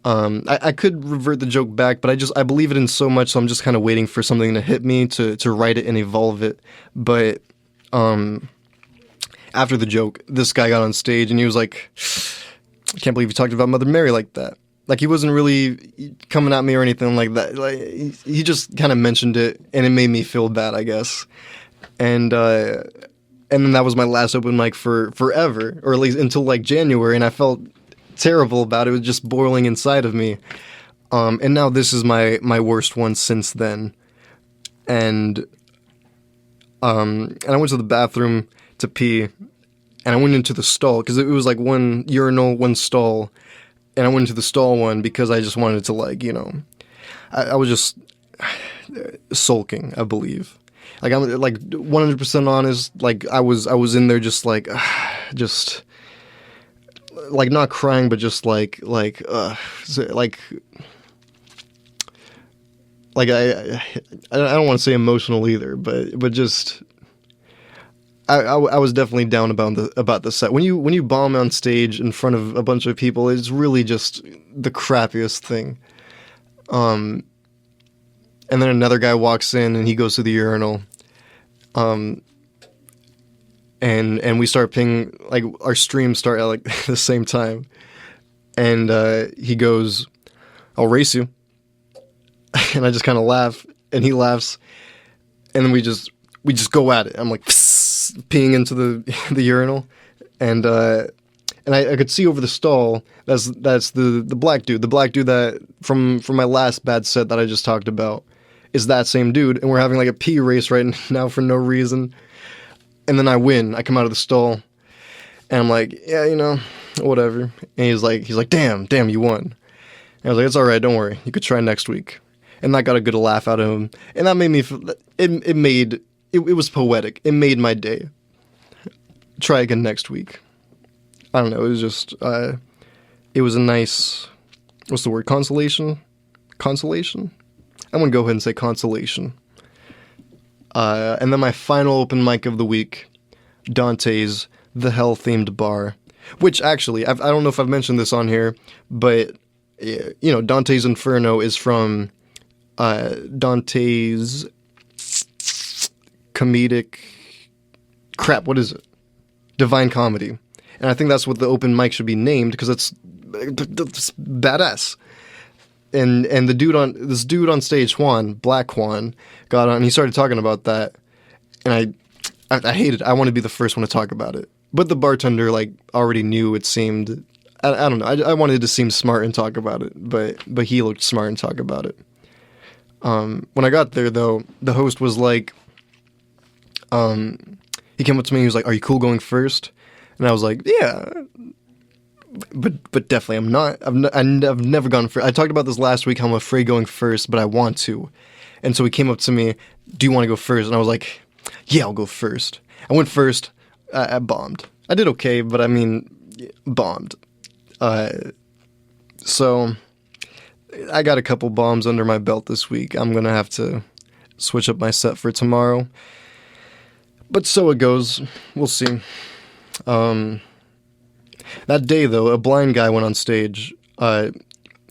I could revert the joke back, but I believe it in so much, so I'm just kind of waiting for something to hit me to write it and evolve it. But after the joke, this guy got on stage, and he was like, I can't believe you talked about Mother Mary like that. Like, he wasn't really coming at me or anything like that. Like, he just kind of mentioned it, and it made me feel bad, I guess. And then that was my last open mic for forever, or at least until like January, and I felt terrible about it. It was just boiling inside of me. And now this is my worst one since then. And And I went to the bathroom to pee, and I went into the stall because it was like one urinal, one stall, and I went into the stall one because I just wanted to, like, you know, I was just sulking, I believe. Like, I'm like 100% honest. Like, I was in there just like, just like not crying, but just like I don't want to say emotional either, but just I was definitely down about the set. When you bomb on stage in front of a bunch of people, it's really just the crappiest thing. And then another guy walks in and he goes to the urinal. And we start ping, like, our streams start at like the same time. And he goes, "I'll race you." And I just kind of laugh, and he laughs, and then we just go at it. I'm like peeing into the urinal, and I could see over the stall. That's the black dude that from my last bad set that I just talked about is that same dude, and we're having like a pee race right now for no reason. And then I win. I come out of the stall, and I'm like, yeah, you know, whatever. And he's like, damn, you won. And I was like, it's all right, don't worry. You could try next week. And that got a good laugh out of him. And that made me feel, it was poetic. It made my day. Try again next week. I don't know. It was just, it was a nice, what's the word? Consolation? Consolation? I'm going to go ahead and say consolation. And then my final open mic of the week, Dante's The Hell-Themed Bar. Which, actually, I don't know if I've mentioned this on here, but, you know, Dante's Inferno is from Dante's comedic... Crap, what is it? Divine Comedy. And I think that's what the open mic should be named, because it's badass. And this dude on stage, Black Juan, got on, and he started talking about that, and I hated it. I wanted to be the first one to talk about it. But the bartender, like, already knew, it seemed. I don't know. I wanted to seem smart and talk about it, but he looked smart and talk about it. When I got there, though, the host was like, he came up to me, he was like, "Are you cool going first?" And I was like, "Yeah, but definitely I'm not. I've never gone first. I talked about this last week, how I'm afraid going first, but I want to." And so he came up to me, "Do you want to go first?" And I was like, "Yeah, I'll go first." I went first. I bombed. I did okay, but I mean, bombed. So I got a couple bombs under my belt this week. I'm going to have to switch up my set for tomorrow. But so it goes. We'll see. That day, though, a blind guy went on stage.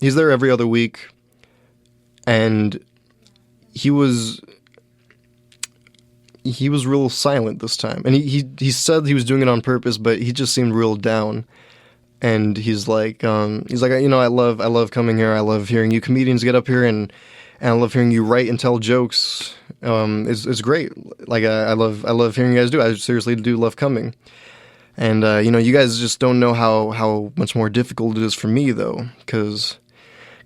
He's there every other week. And he was real silent this time. And he said he was doing it on purpose, but he just seemed real down. And he's like, you know, I love coming here. I love hearing you comedians get up here, and I love hearing you write and tell jokes. It's great. Like, I love hearing you guys do. I seriously do love coming. And, you know, you guys just don't know how much more difficult it is for me, though, because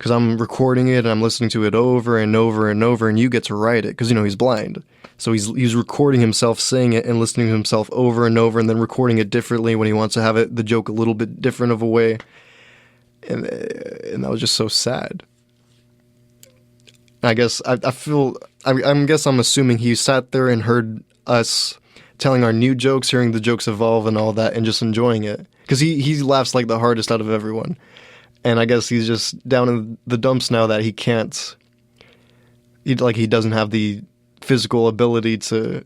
I'm recording it and I'm listening to it over and over and over, and you get to write it, because, you know, he's blind. So he's recording himself saying it and listening to himself over and over, and then recording it differently when he wants to have it, the joke a little bit different of a way. And that was just so sad. I guess I'm assuming he sat there and heard us telling our new jokes, hearing the jokes evolve and all that, and just enjoying it. Because he laughs like the hardest out of everyone. And I guess he's just down in the dumps now that he can't... He doesn't have the physical ability to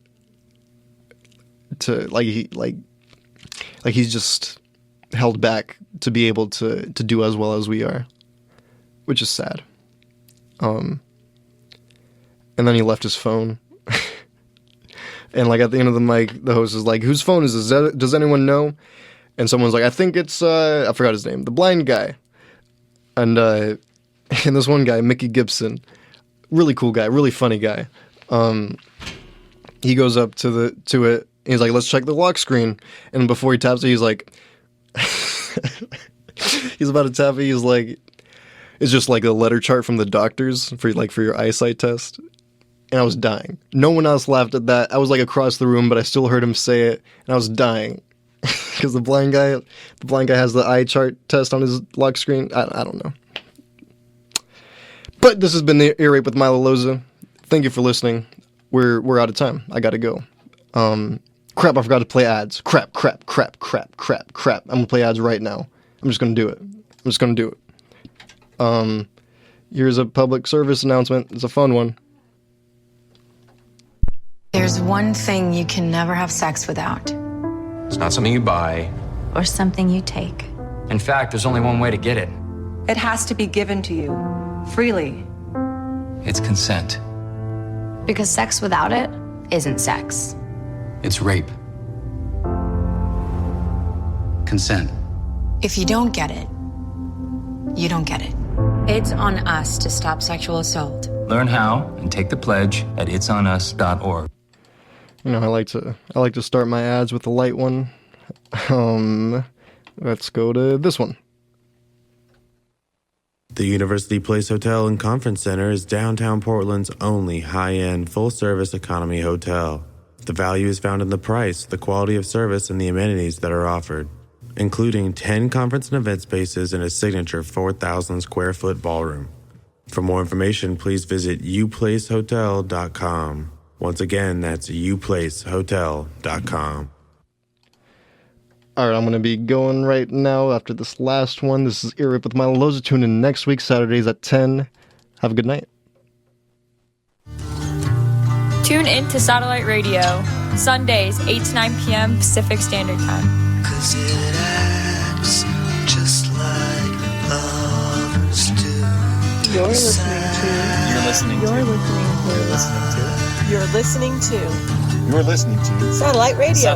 he's just held back to be able to do as well as we are. Which is sad. And then he left his phone. And, like, at the end of the mic, the host is like, "Whose phone is this? Does anyone know?" And someone's like, "I think it's, I forgot his name, the blind guy." And this one guy, Mickey Gibson, really cool guy, really funny guy. He goes up to it, and he's like, "Let's check the lock screen." And before he taps it, he's like, he's about to tap it, he's like, it's just like a letter chart from the doctors for your eyesight test. and I was dying. No one else laughed at that. I was like across the room, but I still heard him say it, and I was dying. Because the blind guy has the eye chart test on his lock screen. I don't know. But this has been the Ear Rape with Milo Loza. Thank you for listening. We're out of time. I gotta go. Crap, I forgot to play ads. Crap. I'm gonna play ads right now. I'm just gonna do it. Here's a public service announcement. It's a fun one. There's one thing you can never have sex without. It's not something you buy. Or something you take. In fact, there's only one way to get it. It has to be given to you freely. It's consent. Because sex without it isn't sex. It's rape. Consent. If you don't get it, you don't get it. It's on us to stop sexual assault. Learn how and take the pledge at itsonus.org. You know, I like to start my ads with a light one. Let's go to this one. The University Place Hotel and Conference Center is downtown Portland's only high-end, full-service economy hotel. The value is found in the price, the quality of service, and the amenities that are offered, including 10 conference and event spaces and a signature 4,000-square-foot ballroom. For more information, please visit uplacehotel.com. Once again, that's uplacehotel.com. All right, I'm going to be going right now after this last one. This is Ear Rape with Milo Loza. Tune in next week, Saturdays at 10. Have a good night. Tune in to Satellite Radio, Sundays, 8 to 9 p.m. Pacific Standard Time. 'Cause it acts just like lovers do. You're listening to Satellite Radio.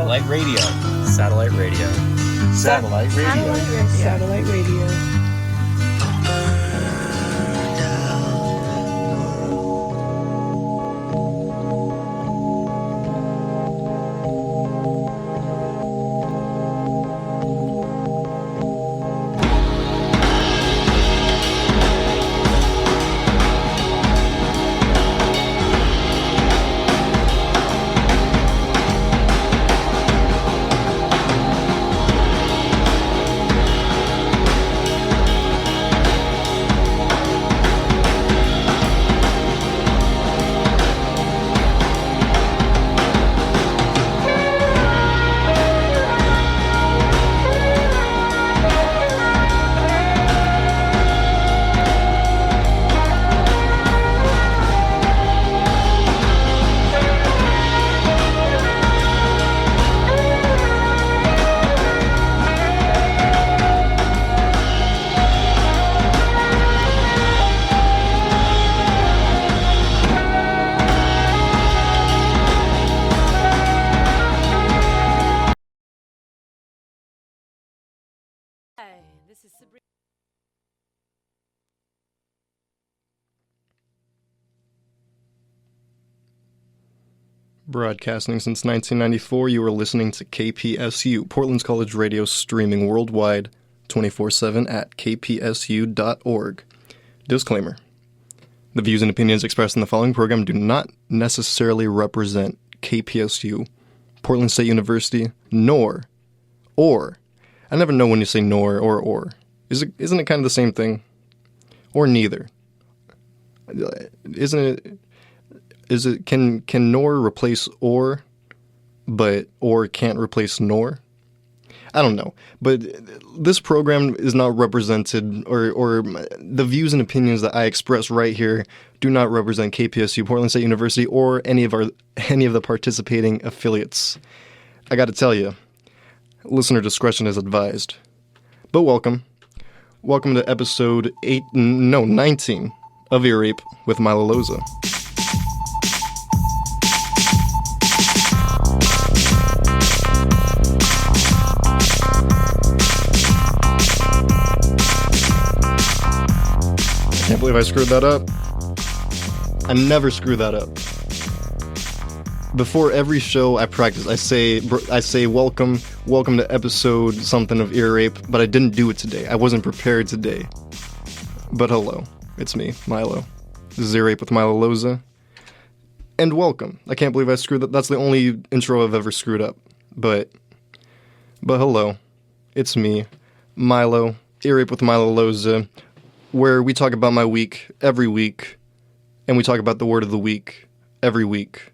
Broadcasting since 1994, you are listening to KPSU, Portland's College Radio, streaming worldwide 24/7 at kpsu.org. Disclaimer. The views and opinions expressed in the following program do not necessarily represent KPSU, Portland State University, nor, or. I never know when you say nor or. Isn't it kind of the same thing? Or neither? Can nor replace or, but or can't replace nor? I don't know, but this program is not represented, or the views and opinions that I express right here do not represent KPSU, Portland State University, or any of the participating affiliates. I got to tell you, listener discretion is advised. But welcome to episode 19 of Ear Rape with Milo Loza. I can't believe I screwed that up. I never screw that up. Before every show I practice, I say welcome to episode something of Ear Rape, but I didn't do it today. I wasn't prepared today. But hello, it's me, Milo. This is Ear Rape with Milo Loza. And welcome. I can't believe I screwed that. That's the only intro I've ever screwed up. But hello. It's me, Milo, Ear Rape with Milo Loza, where we talk about my week every week, and we talk about the word of the week every week.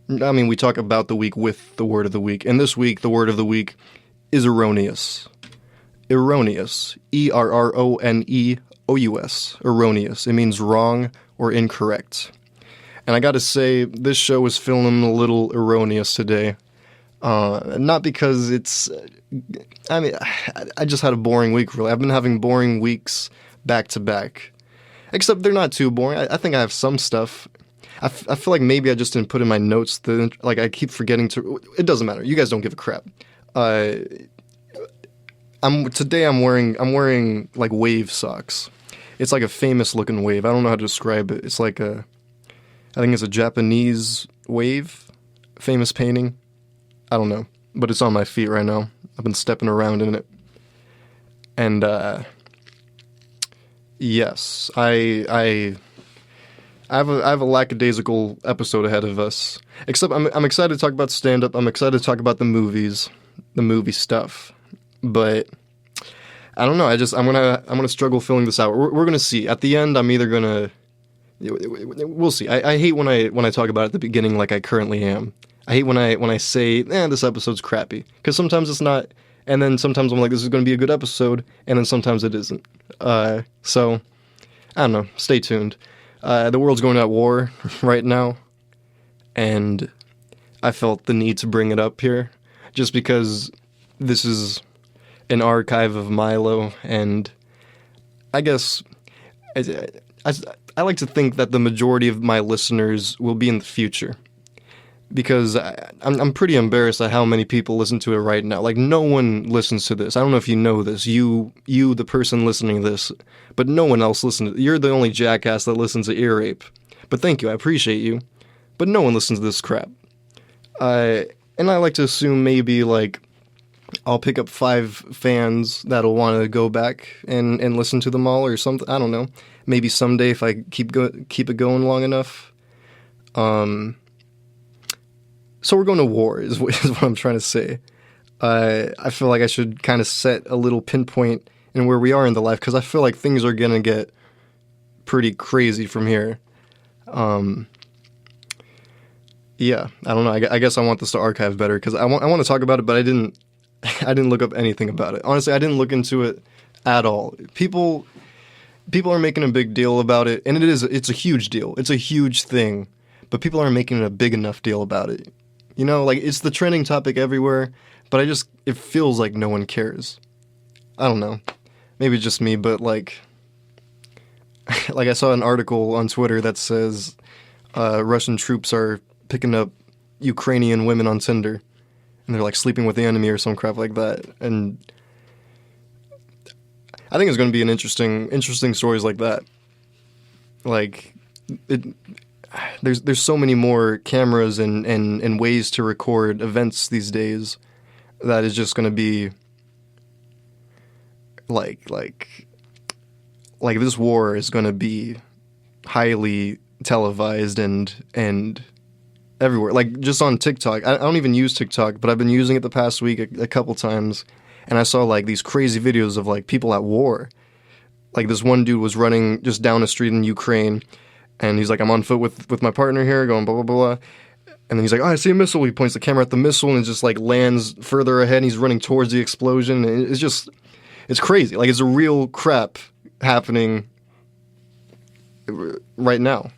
I mean, we talk about the week with the word of the week. And this week, the word of the week is erroneous. Erroneous. E-R-R-O-N-E-O-U-S. Erroneous. It means wrong or incorrect. And I gotta say, this show is feeling a little erroneous today. Not because it's... I mean, I just had a boring week, really. I've been having boring weeks back to back. Except they're not too boring. I think I have some stuff. I feel like maybe I just didn't put in my notes. I keep forgetting to... It doesn't matter. You guys don't give a crap. Today I'm wearing like wave socks. It's like a famous looking wave. I don't know how to describe it. It's like I think it's a Japanese wave, famous painting. I don't know, but it's on my feet right now. I've been stepping around in it. And yes, I have a lackadaisical episode ahead of us. Except I'm excited to talk about stand-up. I'm excited to talk about the movies, the movie stuff. But I don't know. I'm gonna struggle filling this out. We're gonna see. At the end, I'm either gonna. We'll see. I hate when I talk about it at the beginning like I currently am. I hate when I say, this episode's crappy. Because sometimes it's not, and then sometimes I'm like, this is going to be a good episode, and then sometimes it isn't. So, I don't know. Stay tuned. The world's going at war right now, and I felt the need to bring it up here, just because this is an archive of Milo, and I guess... I like to think that the majority of my listeners will be in the future, because I'm pretty embarrassed at how many people listen to it right now. Like, no one listens to this. I don't know if you know this, you the person listening to this, but no one else listens. You're the only jackass that listens to Ear Rape. But thank you, I appreciate you. But no one listens to this crap. And I like to assume maybe, like, I'll pick up 5 fans that'll want to go back and listen to them all or something. I don't know. Maybe someday if I keep it going long enough. So we're going to war is what I'm trying to say. I feel like I should kind of set a little pinpoint in where we are in the life, because I feel like things are going to get pretty crazy from here. Yeah, I don't know. I guess I want this to archive better, because I want to talk about it, but I didn't look up anything about it. Honestly, I didn't look into it at all. People are making a big deal about it, and it's a huge deal. It's a huge thing, but people aren't making a big enough deal about it. You know, like, it's the trending topic everywhere, but it feels like no one cares. I don't know. Maybe it's just me, but like I saw an article on Twitter that says Russian troops are picking up Ukrainian women on Tinder, and they're like sleeping with the enemy or some crap like that. And I think it's going to be an interesting stories like that. Like, there's so many more cameras and ways to record events these days that is just going to be like this war is going to be highly televised and everywhere. Like, just on TikTok. I don't even use TikTok, but I've been using it the past week a couple times. And I saw, like, these crazy videos of, like, people at war. Like, this one dude was running just down a street in Ukraine, and he's like, I'm on foot with my partner here, going blah, blah, blah. And then he's like, I see a missile. He points the camera at the missile, and it just, like, lands further ahead, and he's running towards the explosion. And it's crazy. Like, it's a real crap happening right now.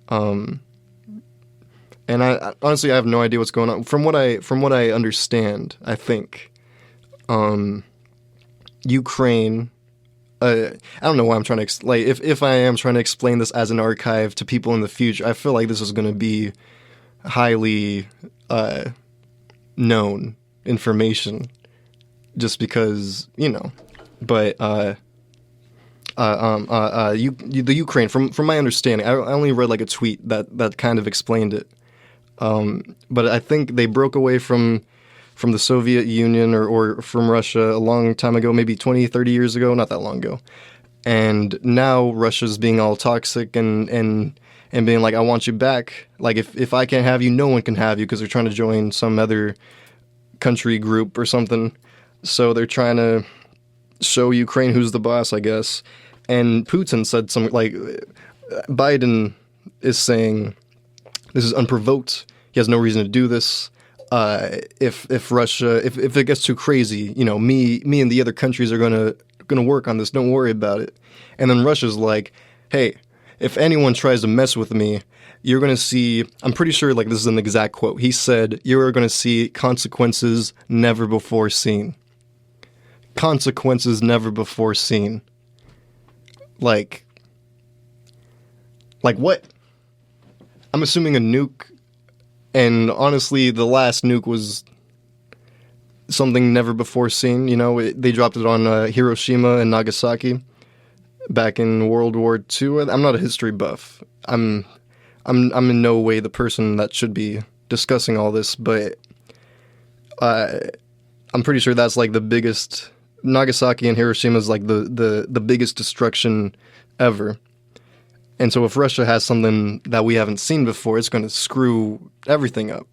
And I honestly, I have no idea what's going on. From what I understand, I think... Ukraine, I don't know why I'm trying to, if I am trying to explain this as an archive to people in the future, I feel like this is going to be highly, known information, just because, you know, but, the Ukraine, from my understanding, I only read like a tweet that kind of explained it, but I think they broke away from the Soviet Union or from Russia a long time ago, maybe 20, 30 years ago, not that long ago. And now Russia's being all toxic and and being like, I want you back. Like, if I can't have you, no one can have you, because they're trying to join some other country group or something. So they're trying to show Ukraine who's the boss, I guess. And Putin said something like, Biden is saying this is unprovoked. He has no reason to do this. If Russia, if it gets too crazy, you know, me and the other countries are gonna work on this. Don't worry about it. And then Russia's like, hey, if anyone tries to mess with me, you're gonna see. I'm pretty sure, like, this is an exact quote. He said, "You're gonna see consequences never before seen." Consequences never before seen. Like what? I'm assuming a nuke. And honestly, the last nuke was something never before seen. You know, they dropped it on Hiroshima and Nagasaki back in World War II. I'm not a history buff. I'm in no way the person that should be discussing all this, but I'm pretty sure that's like the biggest. Nagasaki and Hiroshima is like the biggest destruction ever. And so if Russia has something that we haven't seen before, it's going to screw everything up.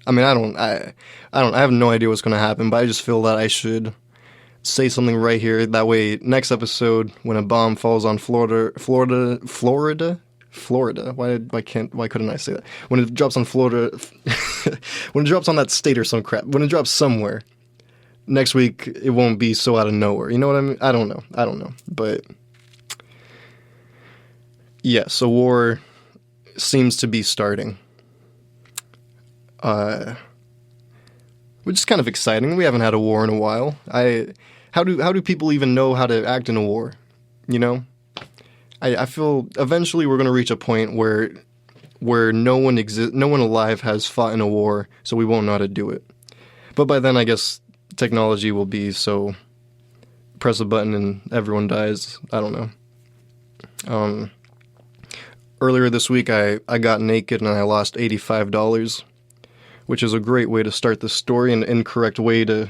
I mean, I have no idea what's going to happen, but I just feel that I should say something right here. That way, next episode, when a bomb falls on Florida. Why couldn't I say that? When it drops on Florida, when it drops on that state or some crap, when it drops somewhere, next week it won't be so out of nowhere. You know what I mean? I don't know, but. Yes, a war seems to be starting. Which is kind of exciting. We haven't had a war in a while. How do people even know how to act in a war? You know? I feel eventually we're going to reach a point where no one alive has fought in a war, so we won't know how to do it. But by then, I guess technology will be so press a button and everyone dies. I don't know. Earlier this week, I got naked and I lost $85, which is a great way to start the story and an incorrect way to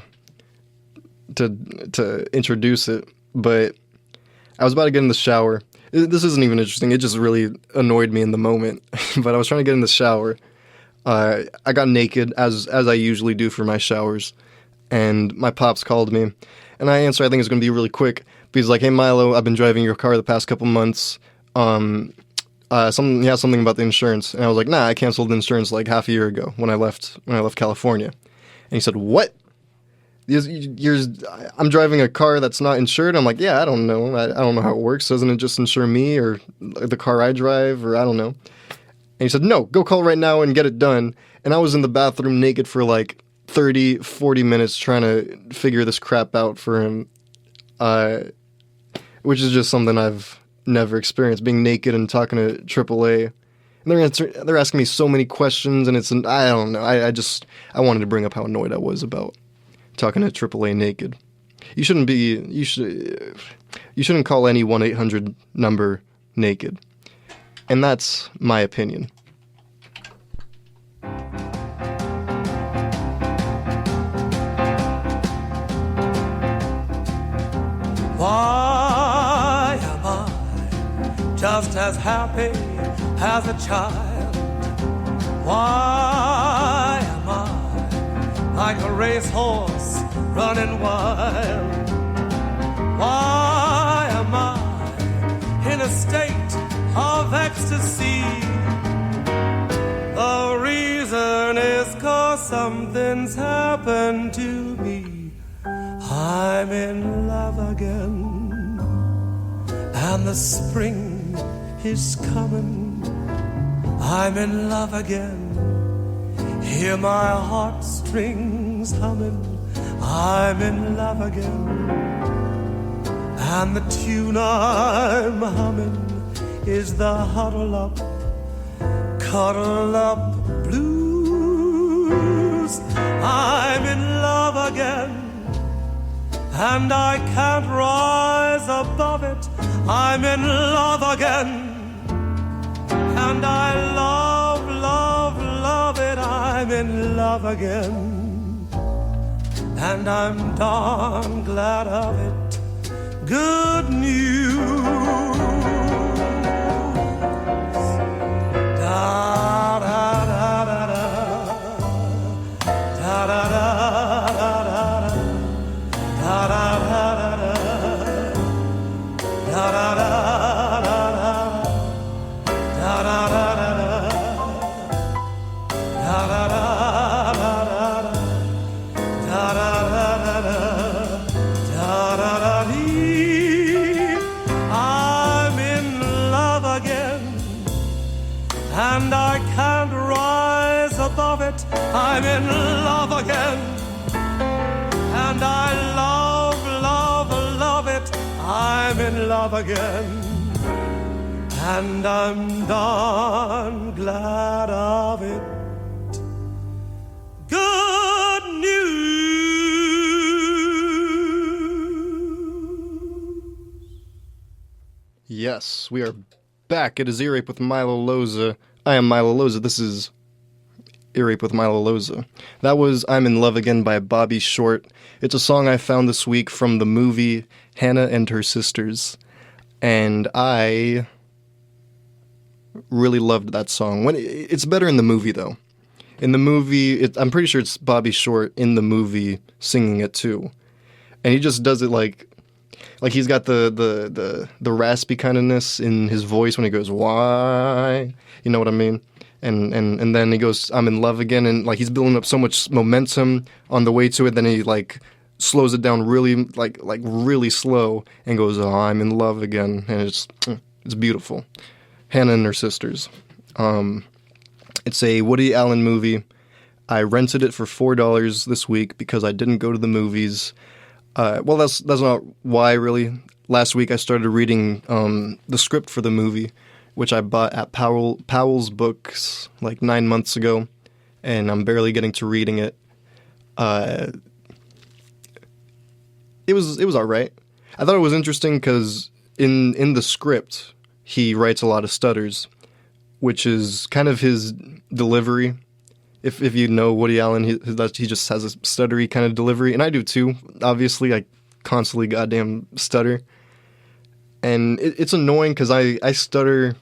introduce it. But I was about to get in the shower. This isn't even interesting. It just really annoyed me in the moment. But I was trying to get in the shower. I got naked, as I usually do for my showers. And my pops called me. And I answered. I think it's going to be really quick. But he's like, hey, Milo, I've been driving your car the past couple months. Something about the insurance. And I was like, nah, I canceled the insurance like half a year ago when I left California. And he said, what? I'm driving a car that's not insured? I'm like, yeah, I don't know. I don't know how it works. Doesn't it just insure me or the car I drive, or I don't know? And he said, no, go call right now and get it done. And I was in the bathroom naked for like 30, 40 minutes trying to figure this crap out for him, which is just something I've never experienced, being naked and talking to AAA. And they're asking me so many questions, and I don't know. I wanted to bring up how annoyed I was about talking to AAA naked. You shouldn't call any 1-800 number naked. And that's my opinion. Why am I just as happy as a child? Why am I like a racehorse running wild? Why am I in a state of ecstasy? The reason is 'cause something's happened to me. I'm in love again, and the spring is coming. I'm in love again. Hear my heartstrings humming. I'm in love again, and the tune I'm humming is the huddle up, cuddle up blues. I'm in love again, and I can't rise above it. I'm in love again, and I love, love, love it. I'm in love again, and I'm darn glad of it. Good news. I'm in love again. And I love, love, love it. I'm in love again. And I'm darn glad of it. Good news. Yes, we are back. It is Earape with Milo Loza. I am Milo Loza. This is Earape with Milo Loza. That was I'm in Love Again by Bobby Short. It's a song I found this week from the movie Hannah and Her Sisters. And I really loved that song. It's better in the movie, though. In the movie, I'm pretty sure it's Bobby Short in the movie singing it, too. And he just does it like he's got the raspy kindness in his voice when he goes, why? You know what I mean? And then he goes, I'm in love again, and like he's building up so much momentum on the way to it, then he like slows it down really like really slow and goes, oh, I'm in love again, and it's beautiful. Hannah and Her Sisters. It's a Woody Allen movie. I rented it for $4 this week because I didn't go to the movies. Well, that's not why, really. Last week I started reading the script for the movie, which I bought at Powell's Books like 9 months ago, and I'm barely getting to reading it. It was all right. I thought it was interesting because in the script he writes a lot of stutters, which is kind of his delivery. If you know Woody Allen, he just has a stuttery kind of delivery, and I do too. Obviously, I constantly goddamn stutter, and it's annoying because I stutter.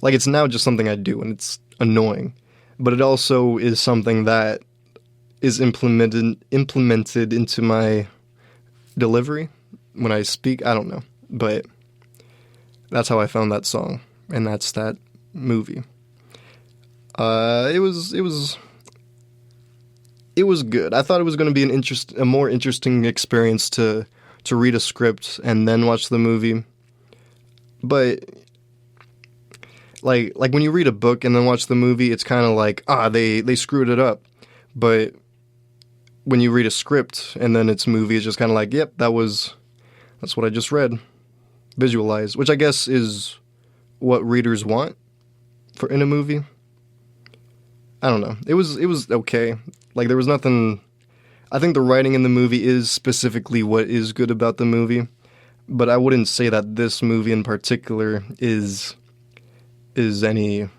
Like, it's now just something I do, and it's annoying, but it also is something that is implemented into my delivery when I speak. I don't know, but that's how I found that song, and that's that movie. It was good. I thought it was going to be a more interesting experience to read a script and then watch the movie. But like when you read a book and then watch the movie, it's kind of like, they screwed it up. But when you read a script and then it's movie, it's just kind of like, yep, that's what I just read. Visualized, which I guess is what readers want in a movie. I don't know. It was okay. Like, there was nothing. I think the writing in the movie is specifically what is good about the movie, but I wouldn't say that this movie in particular is anything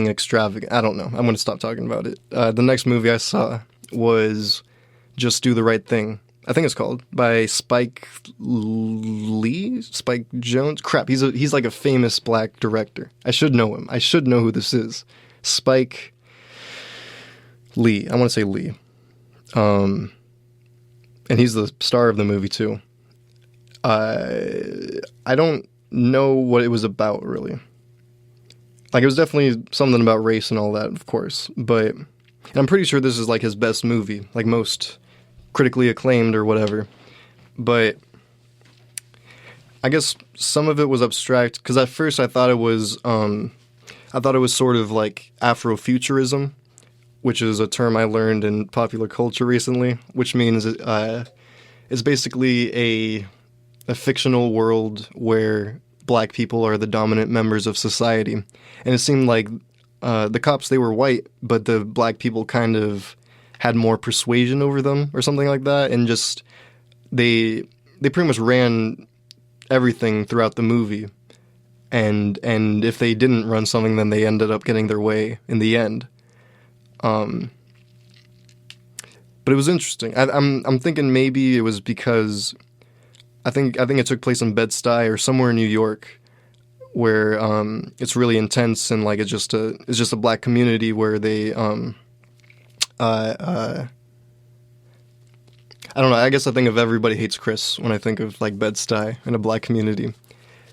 extravagant. I don't know. I'm going to stop talking about it. The next movie I saw was Just Do the Right Thing. I think it's called, by Spike Jonze. Crap, he's like a famous black director. I should know him. I should know who this is. Spike Lee. I want to say Lee. And he's the star of the movie too. I don't know what it was about, really. Like, it was definitely something about race and all that, of course. But I'm pretty sure this is like his best movie, like most critically acclaimed or whatever. But I guess some of it was abstract, because at first I thought it was sort of like Afrofuturism, which is a term I learned in popular culture recently, which means it's basically a fictional world where black people are the dominant members of society. And it seemed like the cops, they were white, but the black people kind of had more persuasion over them or something like that, and just they pretty much ran everything throughout the movie, and if they didn't run something, then they ended up getting their way in the end. But it was interesting. I'm thinking maybe it was because I think it took place in Bed-Stuy or somewhere in New York, where it's really intense, and like it's just a black community where they I don't know. I guess I think of Everybody Hates Chris when I think of like Bed-Stuy and a black community.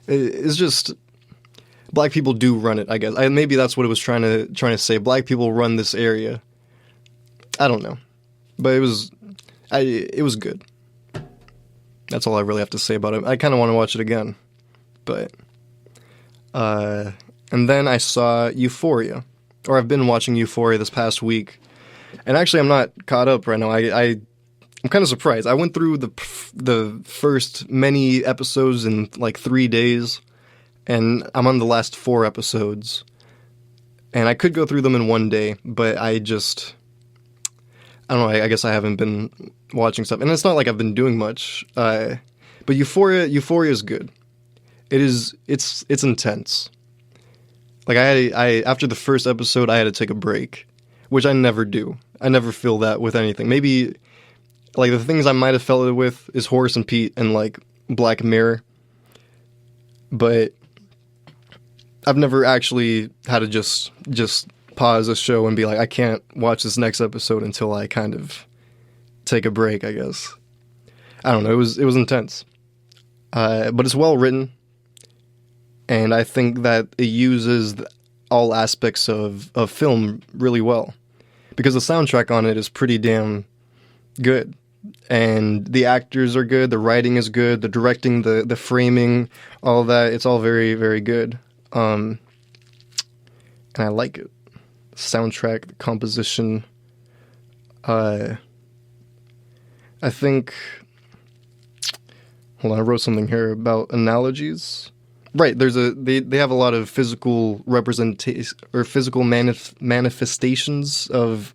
It's just black people do run it, I guess. Maybe that's what it was trying to say. Black people run this area. I don't know, but it was good. That's all I really have to say about it. I kind of want to watch it again, but and then I saw Euphoria. or I've been watching Euphoria this past week, and actually I'm not caught up right now. I'm kind of surprised. I went through the first many episodes in like 3 days, and I'm on the last 4 episodes. And I could go through them in one day, but I don't know, I guess I haven't been watching stuff. And it's not like I've been doing much, but Euphoria is good. It's intense. Like I after the first episode, I had to take a break, which I never do. I never feel that with anything. Maybe like the things I might have felt it with is Horace and Pete and like Black Mirror, but I've never actually had to just pause a show and be like, I can't watch this next episode until I kind of take a break, I guess. I don't know. It was intense, but it's well written, and I think that it uses all aspects of film really well, because the soundtrack on it is pretty damn good, and the actors are good, the writing is good, the directing, the framing, all that. It's all very, very good. And I like it. Soundtrack, the composition. I think. Hold on, I wrote something here about analogies. Right, they have a lot of physical representation or physical manifestations of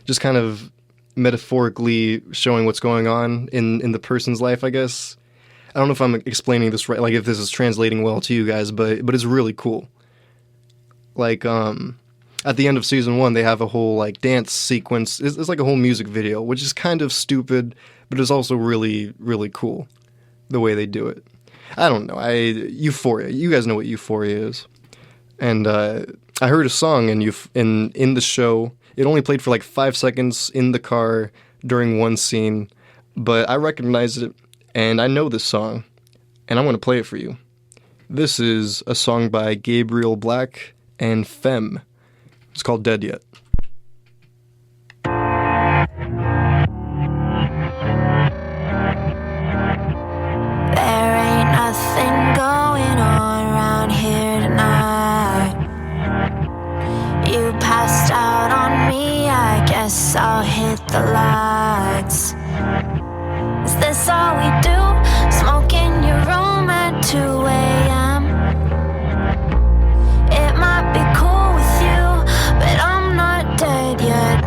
just kind of metaphorically showing what's going on in the person's life, I guess. I don't know if I'm explaining this right, like if this is translating well to you guys, but it's really cool. Like, at the end of season 1, they have a whole like dance sequence. It's like a whole music video, which is kind of stupid, but it's also really, really cool the way they do it. I don't know. Euphoria. You guys know what Euphoria is, and I heard a song in the show. It only played for like 5 seconds in the car during one scene, but I recognized it. And I know this song, and I'm going to play it for you. This is a song by Gabriel Black and Femme. It's called Dead Yet. There ain't nothing going on around here tonight. You passed out on me, I guess I'll hit the lights. Is this all we do? Smoke in your room at 2 a.m. It might be cool with you, but I'm not dead yet.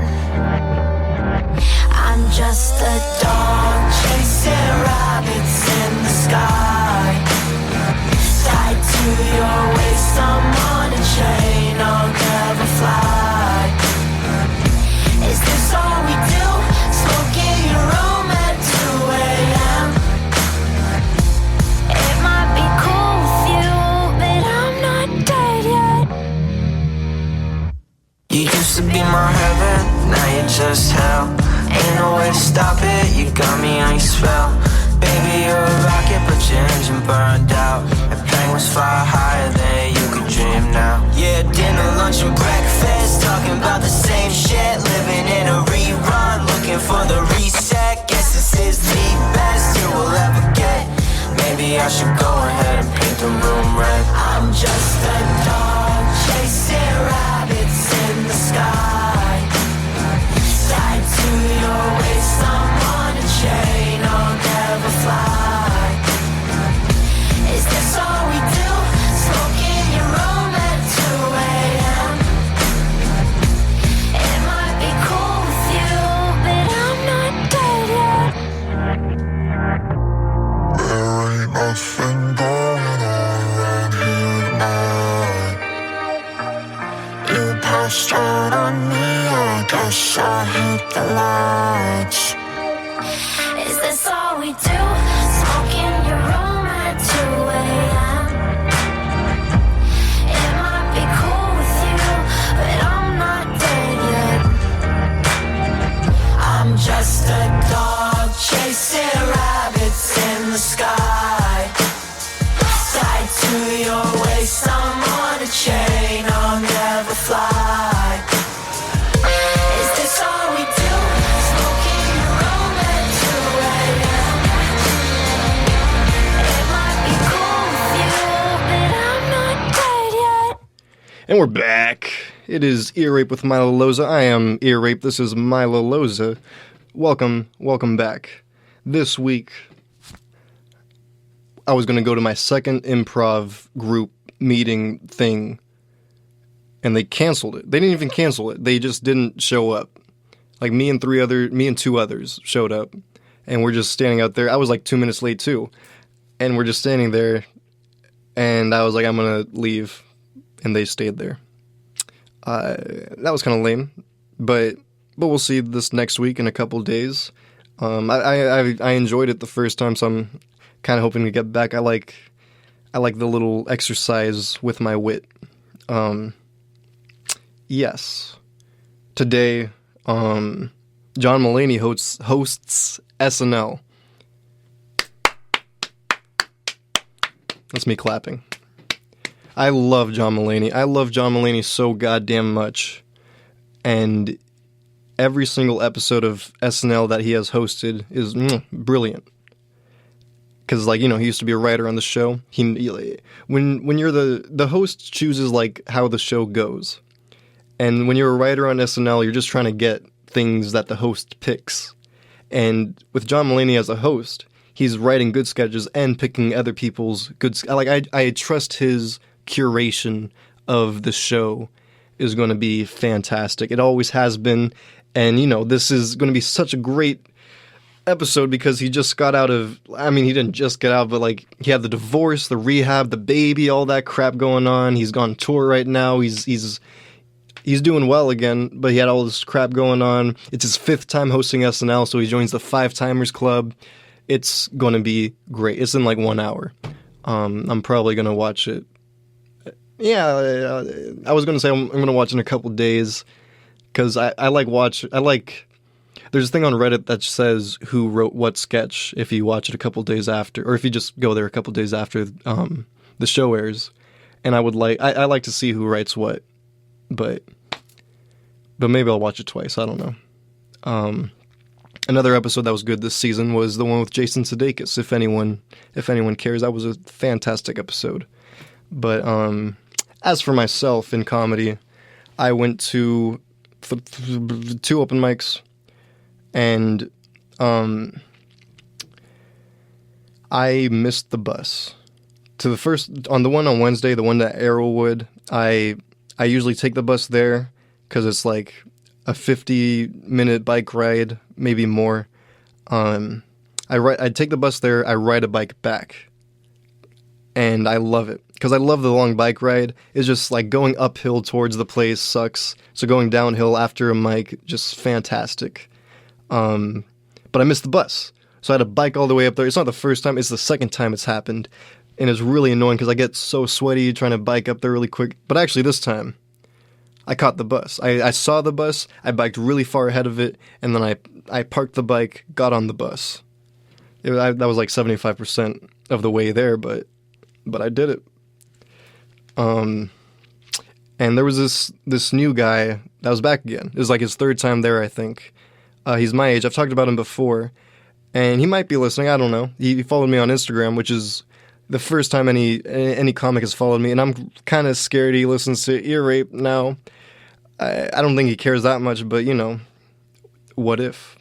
I'm just a dog chasing rabbits in the sky. Tied to your waist, I'm on a chain, I'll never fly. Is this all we do? Smoke in your room at 2 a.m. It might be cool with you, but I'm not dead yet. You used to be my heaven, now you're just hell. Ain't no way to stop it, you got me on your spell. Baby, you're a rocket, but your engine burned out. And penguins fly higher than you could dream now. Yeah, dinner, lunch, and breakfast, talking about the same shit. Living in a rerun, looking for the reset. Guess this is the best you will ever get. Maybe I should go ahead and paint the room red. I'm just a dog chasing rabbits in the sky. Tied to your waist, I'm on a chain, I'll never fly. Is this all we do? Smoke in your room at 2 a.m. It might be cool with you, And we're back. It is Ear Rape with Milo Loza. I am Ear Rape. This is Milo Loza. Welcome back. This week, I was going to go to my second improv group meeting thing, and they canceled it. They didn't even cancel it. They just didn't show up. Like me and two others showed up, and we're just standing out there. I was like 2 minutes late too, and we're just standing there, and I was like, I'm going to leave. And they stayed there. That was kind of lame, but we'll see this next week in a couple days. I enjoyed it the first time, so I'm kind of hoping to get back. I like the little exercise with my wit. Yes, today, John Mulaney hosts SNL. That's me clapping. I love John Mulaney. I love John Mulaney so goddamn much. And every single episode of SNL that he has hosted is brilliant. Because, like, you know, he used to be a writer on the show. When you're the host chooses, like, how the show goes. And when you're a writer on SNL, you're just trying to get things that the host picks. And with John Mulaney as a host, he's writing good sketches and picking other people's good... I trust his curation of the show is going to be fantastic. It always has been, and you know, this is going to be such a great episode because he just got out of, I mean, he didn't just get out, but like, he had the divorce, the rehab, the baby, all that crap going on. He's on tour right now. He's doing well again, but he had all this crap going on. It's his 5th time hosting SNL, so he joins the 5-Timers Club. It's going to be great. It's in like 1 hour. I'm probably going to watch it. Yeah, I was going to say I'm going to watch in a couple days because I like there's a thing on Reddit that says who wrote what sketch if you watch it a couple days after, or if you just go there a couple days after the show airs. And I like to see who writes what, but maybe I'll watch it twice. I don't know. Another episode that was good this season was the one with Jason Sudeikis. If anyone cares, that was a fantastic episode. But as for myself in comedy, I went to 2 open mics, and I missed the bus. To the first, on the one on Wednesday, the one at Arrowwood, I usually take the bus there because it's like a 50-minute bike ride, maybe more. I take the bus there, I ride a bike back. And I love it, because I love the long bike ride. It's just like going uphill towards the place sucks. So going downhill after a mic, just fantastic. But I missed the bus. So I had to bike all the way up there. It's not the first time, it's the second time it's happened. And it's really annoying because I get so sweaty trying to bike up there really quick. But actually this time, I caught the bus. I saw the bus, I biked really far ahead of it, and then I parked the bike, got on the bus. That was like 75% of the way there, but I did it. And there was this new guy that was back again. It was like his 3rd time there, I think. He's my age. I've talked about him before, and he might be listening. I don't know. He followed me on Instagram, which is the first time any comic has followed me, and I'm kind of scared he listens to Ear Rape now. I don't think he cares that much, but you know, what if?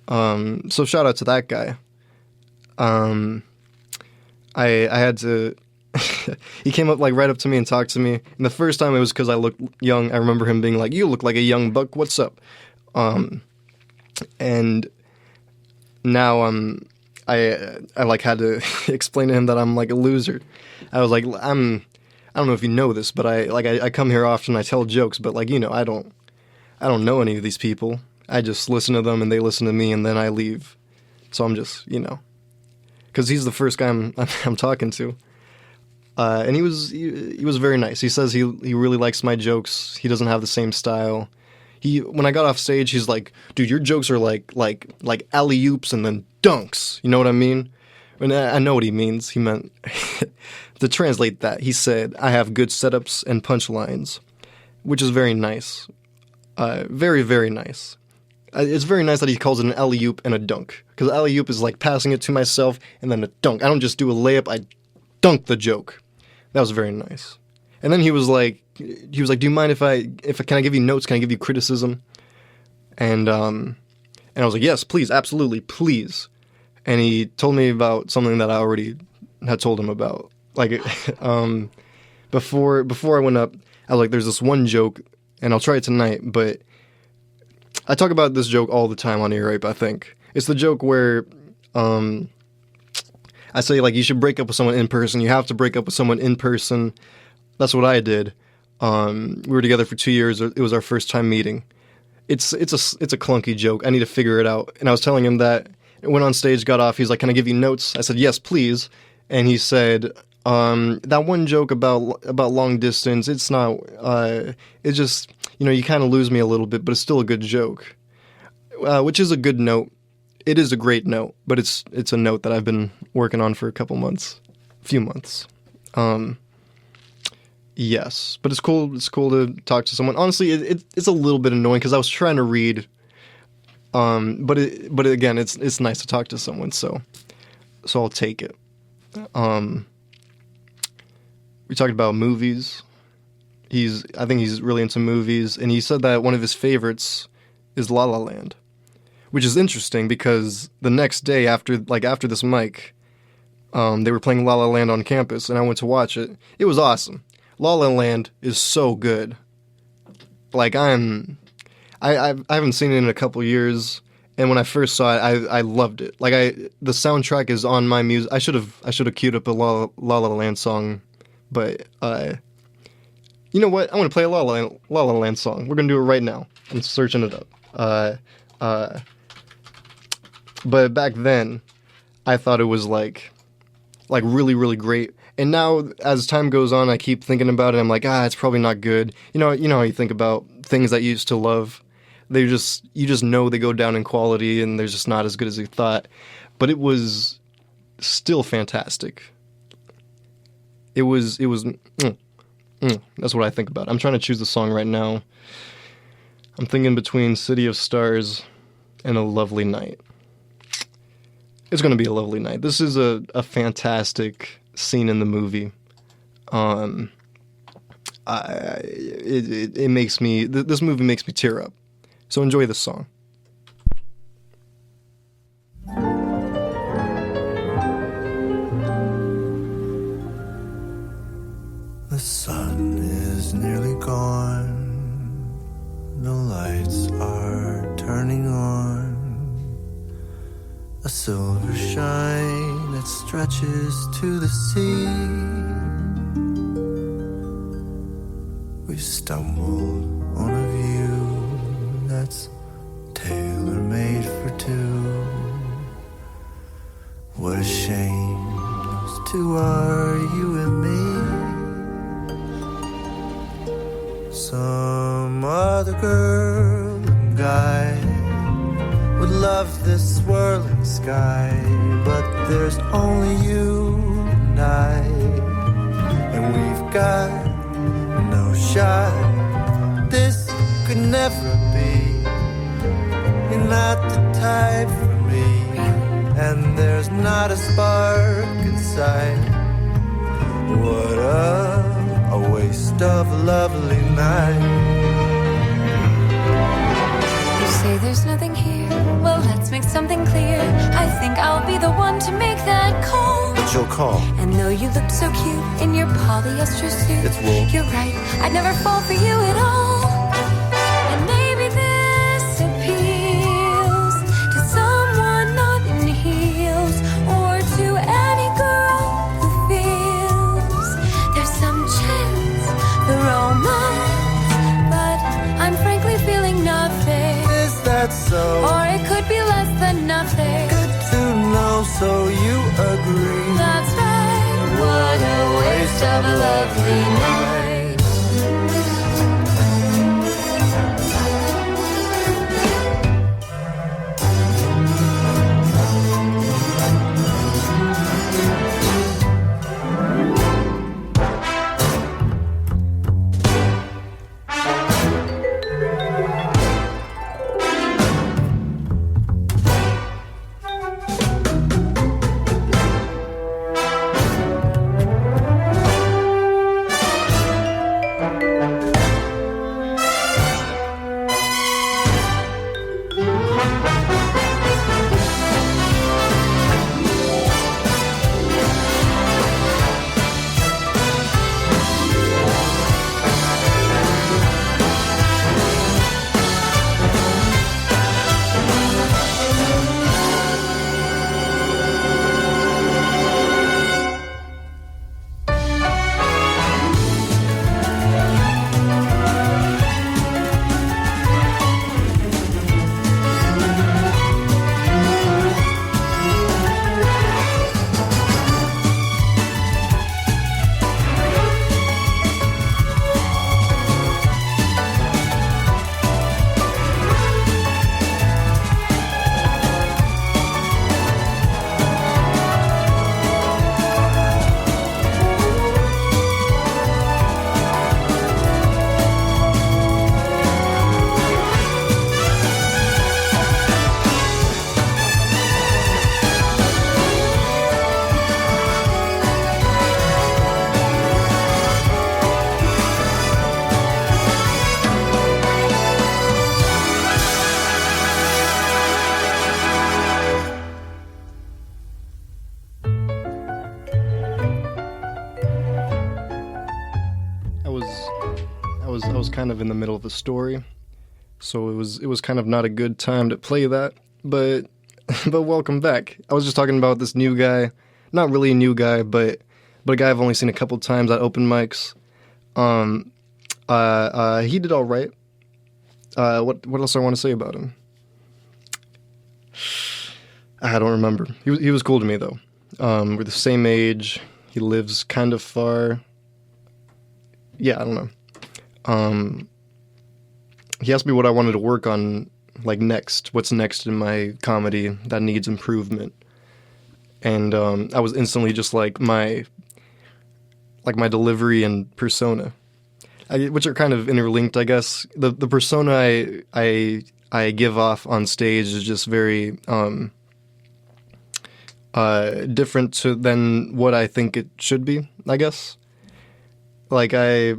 So shout out to that guy. I had to. He came up like right up to me and talked to me. And the first time it was because I looked young. I remember him being like, "You look like a young buck. What's up?" And now I like had to explain to him that I'm like a loser. I was like, I don't know if you know this, but I come here often. I tell jokes, but like, you know, I don't know any of these people. I just listen to them and they listen to me, and then I leave. So I'm just, you know, because he's the first guy I'm talking to. And he was very nice. He says he really likes my jokes. He doesn't have the same style. When I got off stage, he's like, "Dude, your jokes are like alley-oops and then dunks." You know what I mean? And I know what he means. He meant to translate that. He said, "I have good setups and punchlines," which is very nice. Very, very nice. It's very nice that he calls it an alley-oop and a dunk, because alley-oop is like passing it to myself, and then a dunk. I don't just do a layup. I dunk the joke. That was very nice. And then he was like, do you mind can I give you notes? Can I give you criticism? And I was like, yes, please, absolutely, please. And he told me about something that I already had told him about. Like, before I went up, I was like, there's this one joke, and I'll try it tonight, but I talk about this joke all the time on Earape, I think. It's the joke where I say, like, you should break up with someone in person. You have to break up with someone in person. That's what I did. We were together for 2 years. It was our first time meeting. It's a clunky joke. I need to figure it out. And I was telling him that. Went on stage, got off. He's like, can I give you notes? I said, yes, please. And he said, that one joke about long distance, it's not, it just, you kind of lose me a little bit, but it's still a good joke. Which is a good note. It is a great note, but it's a note that I've been working on for a few months. Yes, but it's cool. It's cool to talk to someone. Honestly, it's a little bit annoying because I was trying to read. But again, it's nice to talk to someone, so I'll take it. We talked about movies. I think he's really into movies, and he said that one of his favorites is La La Land, which is interesting because the next day after this mic, they were playing La La Land on campus, and I went to watch it. It was awesome. La La Land is so good. Like, I haven't seen it in a couple years, and when I first saw it, I loved it. Like, the soundtrack is on my music. I should have queued up a La La Land song, but you know what? I'm gonna play a La La Land song. We're gonna do it right now. I'm searching it up. But back then, I thought it was like really, really great. And now, as time goes on, I keep thinking about it. I'm like, it's probably not good. You know how you think about things that you used to love. You just know they go down in quality, and they're just not as good as you thought. But it was still fantastic. It was. That's what I think about. I'm trying to choose the song right now. I'm thinking between City of Stars and A Lovely Night. It's going to be a lovely night. This is a fantastic scene in the movie. It makes me. This movie makes me tear up. So enjoy this song. The sun is nearly gone. The lights are turning on. A silver shine that stretches to the sea. We've stumbled on a view that's tailor-made for two. What a shame those two are, you and me. Some other girl and guy would love this swirling sky, but there's only you and I, and we've got no shot. This could never be. You're not the type for me, and there's not a spark inside. What a waste of a lovely night. You say there's nothing here. Well, let's make something clear. I think I'll be the one to make that call. What's your call? And though you look so cute in your polyester suit, It's wool. you're right, I'd never fall for you at all. And maybe this appeals to someone not in heels, or to any girl who feels there's some chance for romance, but I'm frankly feeling nothing. Is that so? Or it could be less than nothing. Good to know, so you agree. That's right. What a waste of a lovely night. was kind of in the middle of a story, so it was kind of not a good time to play that. But but welcome back. I was just talking about this new guy, not really a new guy, but a guy I've only seen a couple times at open mics. He did all right. What else I want to say about him? I don't remember. He was cool to me though. We're the same age. He lives kind of far. Yeah, I don't know. He asked me what I wanted to work on, like next. What's next in my comedy that needs improvement? And I was instantly just like my delivery and persona, which are kind of interlinked, I guess. The persona I give off on stage is just very different than what I think it should be, I guess. Like I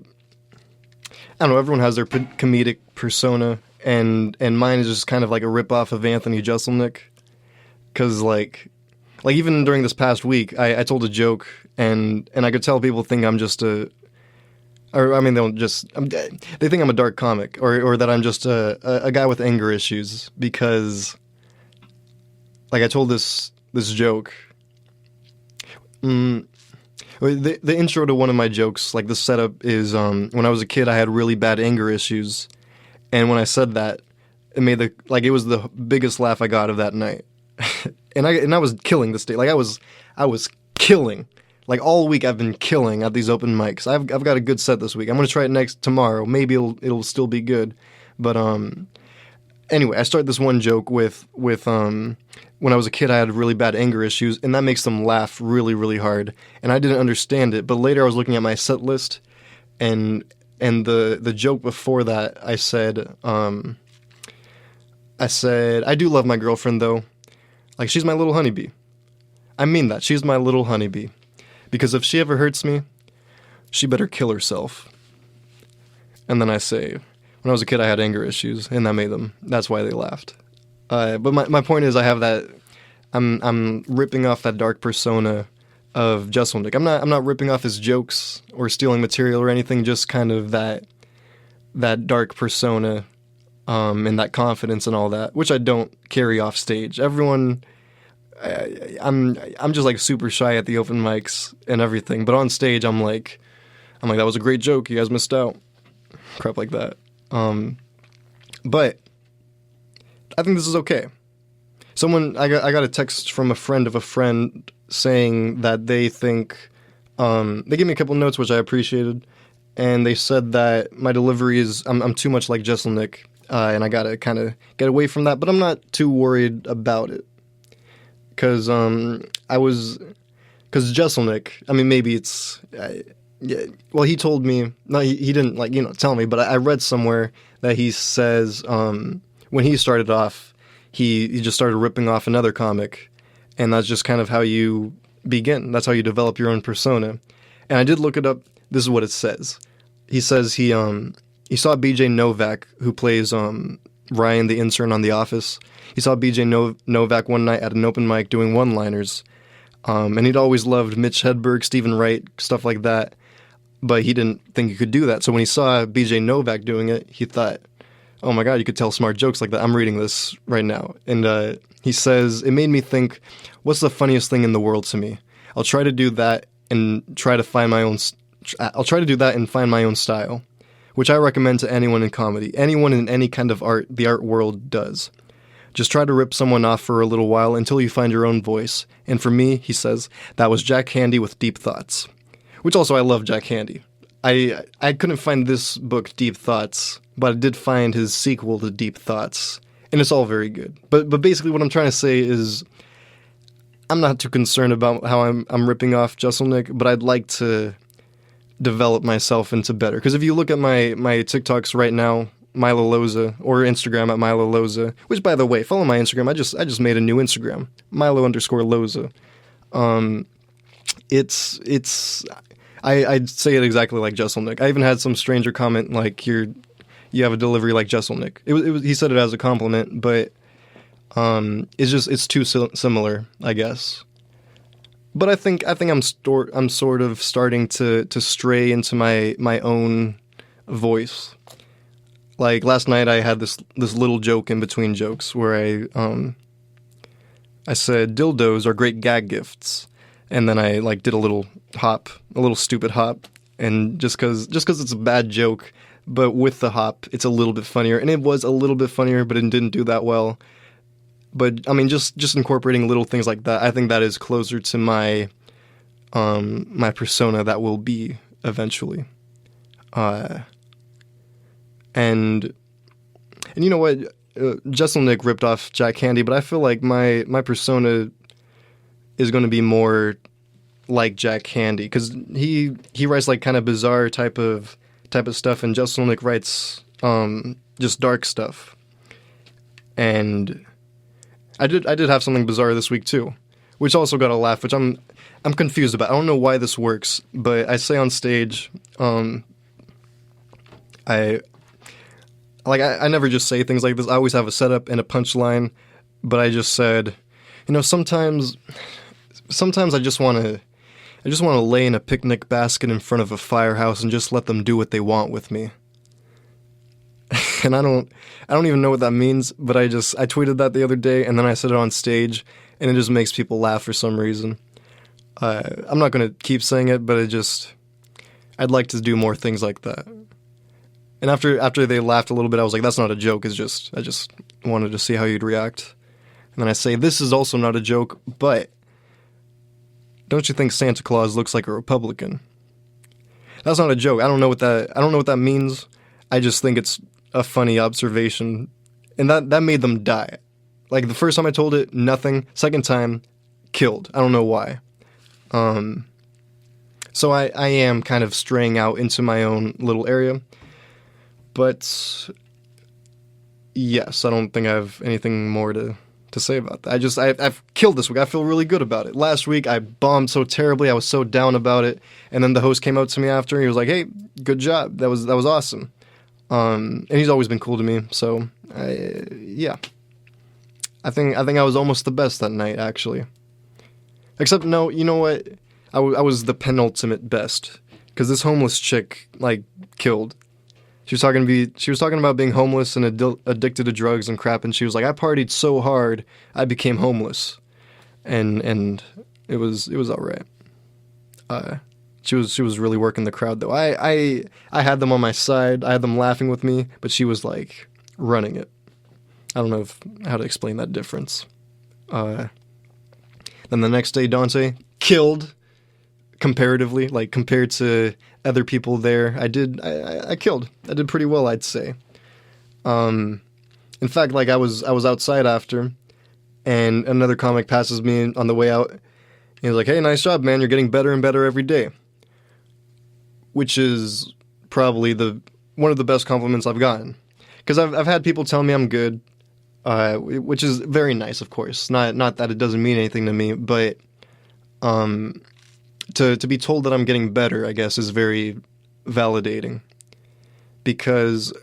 don't know, everyone has their comedic persona, and mine is just kind of like a ripoff of Anthony Jeselnik. Because like even during this past week, I told a joke, and I could tell people think I'm just they think I'm a dark comic, or that I'm just a guy with anger issues, because like I told this joke. The intro to one of my jokes, like the setup is when I was a kid I had really bad anger issues, and when I said that, it made it was the biggest laugh I got of that night. and I was killing this day. Like I was killing. Like all week I've been killing at these open mics. I've got a good set this week. I'm gonna try it tomorrow. Maybe it'll still be good. But anyway, I start this one joke with when I was a kid I had really bad anger issues, and that makes them laugh really, really hard. And I didn't understand it, but later I was looking at my set list, and the joke before that I said I do love my girlfriend though. Like she's my little honeybee. I mean that. She's my little honeybee. Because if she ever hurts me, she better kill herself. And then I say, when I was a kid, I had anger issues, and that's why they laughed. But my point is, I have that, I'm ripping off that dark persona of Jeselnik. I'm not ripping off his jokes or stealing material or anything, just kind of that dark persona, and that confidence and all that, which I don't carry off stage. Everyone, I'm just like super shy at the open mics and everything, but on stage I'm like that was a great joke, you guys missed out, crap like that. But I think this is okay. I got a text from a friend of a friend saying that they think they gave me a couple notes which I appreciated, and they said that my delivery is I'm too much like Jeselnik, and I gotta kind of get away from that, but I'm not too worried about it. Because Jeselnik, I mean, maybe it's, yeah, well, he told me, no, he didn't, tell me, but I read somewhere that he says, when he started off, he just started ripping off another comic, and that's just kind of how you begin. That's how you develop your own persona. And I did look it up. This is what it says. He says he saw BJ Novak, who plays, Ryan, the intern on The Office. He saw BJ Novak one night at an open mic doing one-liners, and he'd always loved Mitch Hedberg, Stephen Wright, stuff like that, but he didn't think he could do that. So when he saw BJ Novak doing it, he thought, oh my god, you could tell smart jokes like that. I'm reading this right now. And he says, it made me think, what's the funniest thing in the world to me? I'll try to do that and find my own style, which I recommend to anyone in comedy. Anyone in any kind of art, the art world does. Just try to rip someone off for a little while until you find your own voice. And for me, he says, that was Jack Handey with Deep Thoughts. Which also, I love Jack Handey. I couldn't find this book, Deep Thoughts, but I did find his sequel to Deep Thoughts. And it's all very good. But basically what I'm trying to say is, I'm not too concerned about how I'm ripping off Jeselnik, but I'd like to develop myself into better. Because if you look at my TikToks right now, Milo Loza, or Instagram at Milo Loza, which, by the way, follow my Instagram. I just made a new Instagram, Milo_Loza. I'd say it exactly like Jeselnik. I even had some stranger comment like you have a delivery like Jeselnik. He said it as a compliment, but it's too similar, I guess. But I think I'm sort of starting to stray into my own voice. Like last night, I had this little joke in between jokes where I said dildos are great gag gifts, and then I like did a little stupid hop, and just because it's a bad joke, but with the hop, it's a little bit funnier, and it was a little bit funnier, but it didn't do that well. But I mean, just incorporating little things like that, I think that is closer to my my persona that will be eventually. And you know what? Jesselnick ripped off Jack Handy, but I feel like my persona is going to be more like Jack Handy, because he writes like kind of bizarre type of stuff, and Jesselnick writes just dark stuff. And I did have something bizarre this week too, which also got a laugh, which I'm confused about. I don't know why this works, but I say on stage, I never just say things like this. I always have a setup and a punchline, but I just said, sometimes I just want to lay in a picnic basket in front of a firehouse and just let them do what they want with me. And I don't even know what that means, but I tweeted that the other day, and then I said it on stage, and it just makes people laugh for some reason. I'm not going to keep saying it, but I'd like to do more things like that. And after they laughed a little bit, I was like, that's not a joke, I just wanted to see how you'd react. And then I say, this is also not a joke, but don't you think Santa Claus looks like a Republican? That's not a joke. I don't know what that means. I just think it's a funny observation. And that made them die. Like the first time I told it, nothing. Second time, killed. I don't know why. So I am kind of straying out into my own little area. But yes, I don't think I have anything more to say about that. I've killed this week. I feel really good about it. Last week I bombed so terribly. I was so down about it. And then the host came out to me after. And he was like, "Hey, good job. That was awesome." And he's always been cool to me. So yeah, I think I was almost the best that night, actually. Except no, you know what? I was the penultimate best, because this homeless chick like killed. She was talking about being homeless and addicted to drugs and crap, and she was like, "I partied so hard, I became homeless," and it was all right. She was really working the crowd though. I had them on my side. I had them laughing with me, but she was like running it. I don't know how to explain that difference. Then the next day, Dante killed. Comparatively, like compared to other people there, I killed. I did pretty well, I'd say. In fact, like I was outside after, and another comic passes me on the way out. And he's like, "Hey, nice job, man. You're getting better and better every day." Which is probably one of the best compliments I've gotten, because I've had people tell me I'm good, which is very nice, of course. Not that it doesn't mean anything to me, but to be told that I'm getting better, I guess, is very validating, because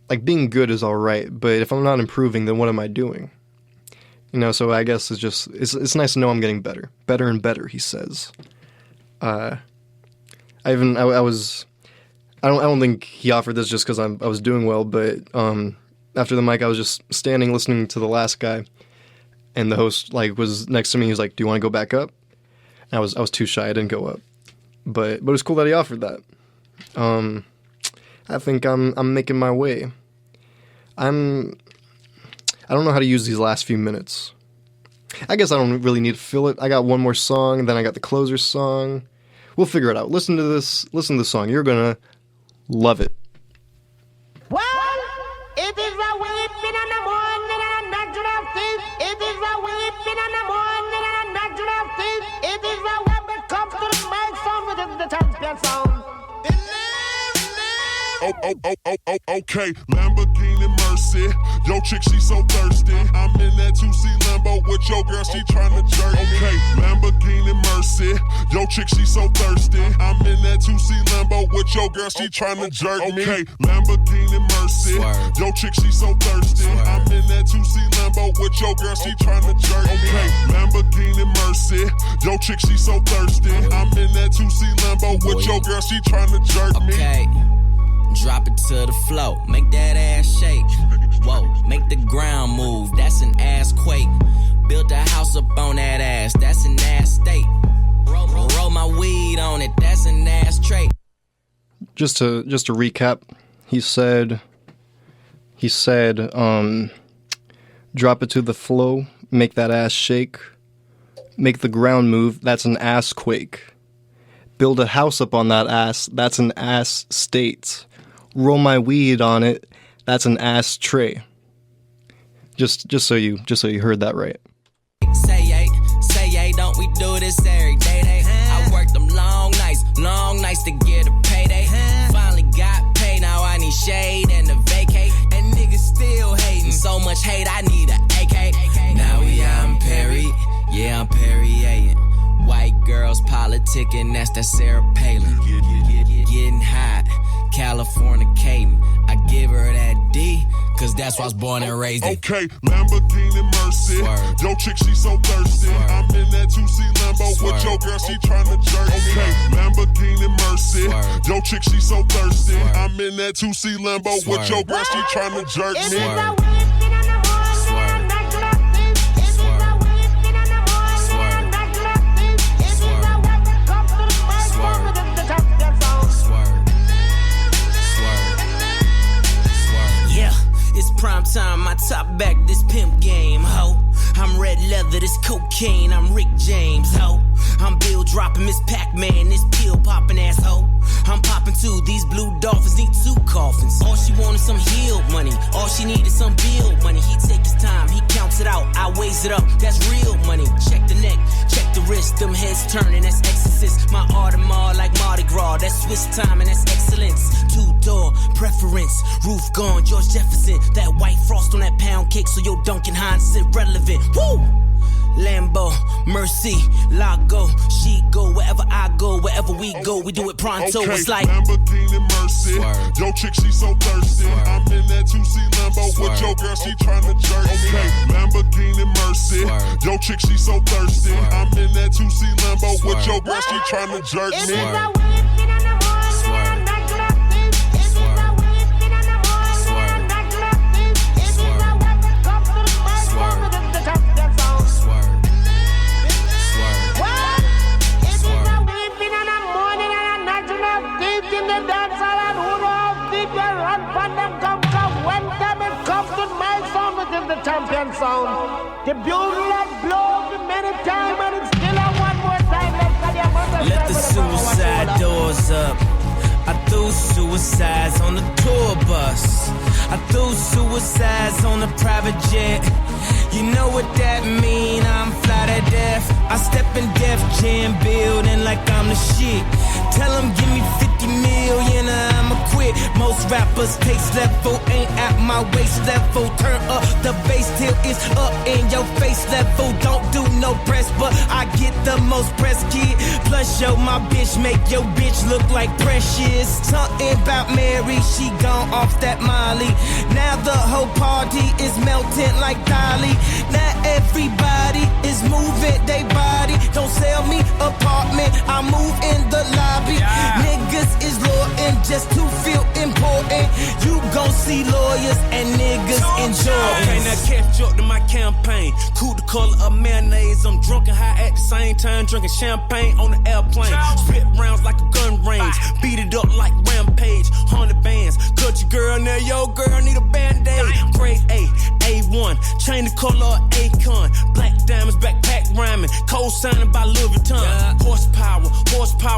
like being good is all right, but if I'm not improving, then what am I doing? So I guess it's nice to know I'm getting better and better, he says. I don't think he offered this just because I was doing well, but after the mic, I was just standing listening to the last guy. And the host like was next to me. He was like, "Do you want to go back up?" And I was too shy. I didn't go up. But it was cool that he offered that. I think I'm making my way. I don't know how to use these last few minutes. I guess I don't really need to fill it. I got one more song, and then I got the closer song. We'll figure it out. Listen to this. Listen to the song. You're gonna love it. Well, it is a weeping in the morning and a natural thief. It is a weeping in the morning and a natural thief. It is a when it comes to the microphone with the champion sound. Okay, Lamborghini Mercy. Yo, chick, she so thirsty. I'm in that 2C Lambo with your girl, she tryna jerk me. Okay, Lamborghini Mercy. Yo, chick, she so thirsty. I'm in that 2C Lambo with your girl, she tryna jerk me. Okay, Lamborghini Mercy. Yo, chick, she so thirsty. I'm in that 2C Lambo with your girl, she tryna jerk me. Okay, Lamborghini Mercy. Yo, chick, she so thirsty. I'm in that 2C Lambo with your girl, she tryna jerk me. Drop it to the floor, make that ass shake. Whoa, make the ground move, that's an ass quake. Built a house up on that ass, that's an ass state. Roll my weed on it, that's an ass trait. Just to recap, he said, drop it to the flow, make that ass shake. Make the ground move, that's an ass quake. Build a house up on that ass, that's an ass state. Roll my weed on it, that's an ass tray. Just so you heard that right. Say yay, don't we do this every day? I worked them long nights to get a payday. Finally got paid, now I need shade and a vacate. And niggas still hating, so much hate, I need a AK. Now we out in Perry, yeah, I'm Perrier. White girls politicking, that's that Sarah Palin. Getting hot, Californicating. I give her that D, cause that's why I was born and raised in. Okay, Lamborghini Mercy. Swerve. Yo, chick, she so thirsty. Swerve. I'm in that 2C Lambo Swerve. with your girl, she tryna jerk me. Okay, Lamborghini Mercy. Swerve. Yo, chick, she so thirsty. Swerve. I'm in that 2C Lambo with Swerve. your girl, she tryna jerk me. Swerve. It's prime time, my top back, this pimp game, ho. I'm red leather, this cocaine, I'm Rick James, ho. I'm Bill dropping Miss Pac-Man, this pill popping asshole. I'm popping too, these blue dolphins need 2 coffins. All she wanted some healed money, all she needed some bill money. He take his time, he counts it out, I weighs it up, that's real money. Check the neck, check the wrist, them heads turning, that's exorcist. My Audemars like Mardi Gras, that's Swiss time and that's excellence. 2-door preference, roof gone, George Jefferson. That white frost on that pound cake, so your Duncan Hines is irrelevant. Woo! Lambo, Mercy, Lago, she go wherever I go, wherever we go, we do it pronto. Okay, It's like Lamborghini Mercy. Swerve. Yo, chick, she so thirsty. Swerve. I'm in that 2C Lambo Swerve. with your girl, she tryna jerk me. Okay, Lamborghini Mercy. Swerve. Yo, chick, she so thirsty. Swerve. I'm in that 2C Lambo with Swerve. your girl, she tryna jerk me. Swerve. Champion sound. The bugle blows many times and it's still a one more time. Let the suicide doors up. I threw suicides on the tour bus. I threw suicides on the private jet. You know what that mean, I'm fly to death. I step in Def Jam building like I'm the shit. Tell them give me 50 million or I'ma quit. Most rappers taste level ain't at my waist level. Turn up the bass till it's up in your face level. Don't do no press, but I get the most press, kid. Plus yo, my bitch make your bitch look like Precious. Something about Mary, she gone off that Molly. Now the whole party is melting like Dolly. Now everybody is moving they body. Don't sell me apartment, I move in the lobby. Niggas is loyal just to feel important. You gon' see lawyers and niggas enjoy. Okay, now catch up to my campaign. Cool the color of mayonnaise. I'm drunk and high at the same time, drinking champagne on the airplane. Spit rounds like a gun range. Beat it up like Rampage. 100 bands. Cut your girl, now your girl need a band-aid. Grade A, A1. Chain the color of Akon. Black diamonds, backpack rhyming. Cold signing by Louis Vuitton. Horsepower.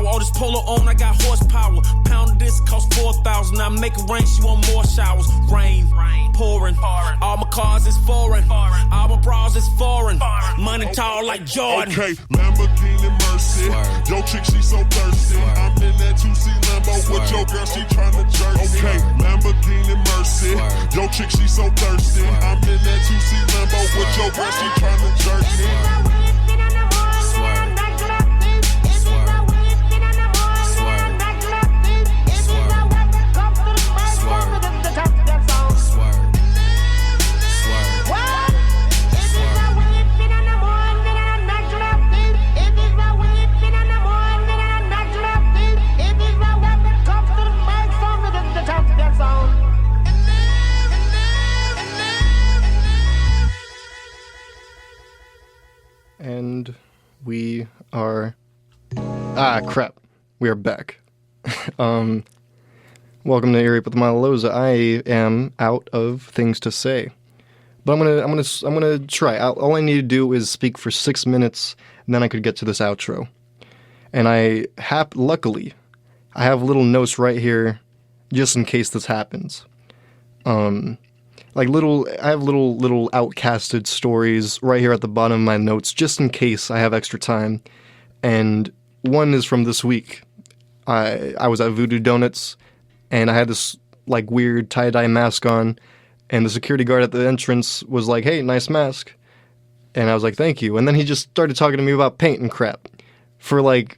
All this polo on, I got horsepower. Pound of this cost 4,000. I make it rain, she want more showers. Rain, pouring. All my cars is foreign. All my bras is foreign. Money tall like Jordan. Okay, Lamborghini Mercy. Swerve. Yo, chick, she so thirsty. Swerve. I'm in that 2C Lambo with Swerve. your girl, she tryna jerk me. Okay, Lamborghini Mercy. Swerve. Yo, chick, she so thirsty. Swerve. I'm in that 2C Lambo with your girl, she tryna jerk me. We are... crap. We are back. Welcome to Erie with Milo Loza. I am out of things to say. But I'm gonna try. All I need to do is speak for 6 minutes, and then I could get to this outro. And luckily, I have little notes right here, just in case this happens. I have little outcasted stories right here at the bottom of my notes, just in case I have extra time. And one is from this week. I was at Voodoo Donuts, and I had this like weird tie-dye mask on, and the security guard at the entrance was like, "Hey, nice mask." And I was like, "Thank you." And then he just started talking to me about paint and crap for like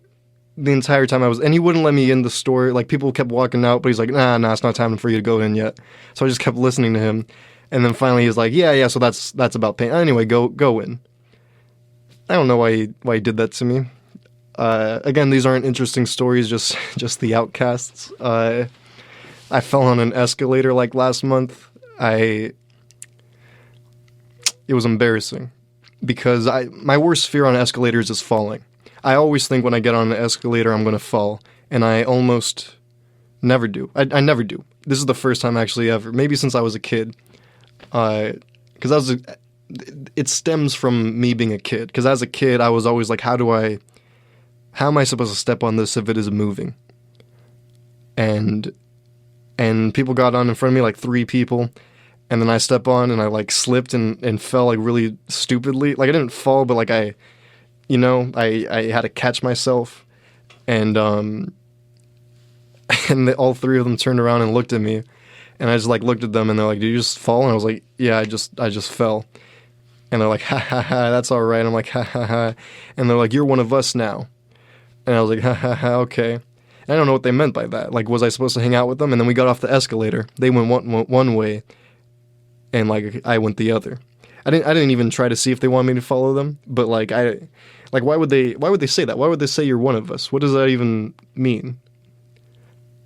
the entire time and he wouldn't let me in the store. Like, people kept walking out, but he's like, nah, it's not time for you to go in yet. So I just kept listening to him. And then finally he's like, yeah, so that's about paint. Anyway, go in. I don't know why he did that to me. Again, these aren't interesting stories, just the outcasts. I fell on an escalator like last month. It was embarrassing because my worst fear on escalators is falling. I always think when I get on an escalator I'm going to fall, and I almost never do. I never do. This is the first time actually ever, maybe since I was a kid. Because it stems from me being a kid. Because as a kid I was always like, how am I supposed to step on this if it is moving? And people got on in front of me, like 3 people, and then I step on and I like slipped and fell like really stupidly. Like, I didn't fall, but like I had to catch myself, and all 3 of them turned around and looked at me, and I just like looked at them, and they're like, "Did you just fall?" And I was like, "Yeah, I just fell." And they're like, "Ha ha ha, that's all right." I'm like, "Ha ha ha," and they're like, "You're one of us now." And I was like, "Ha ha ha, okay." And I don't know what they meant by that. Like, was I supposed to hang out with them? And then we got off the escalator. They went one way, and like I went the other. I didn't even try to see if they wanted me to follow them, but why would they say that? Why would they say you're one of us? What does that even mean?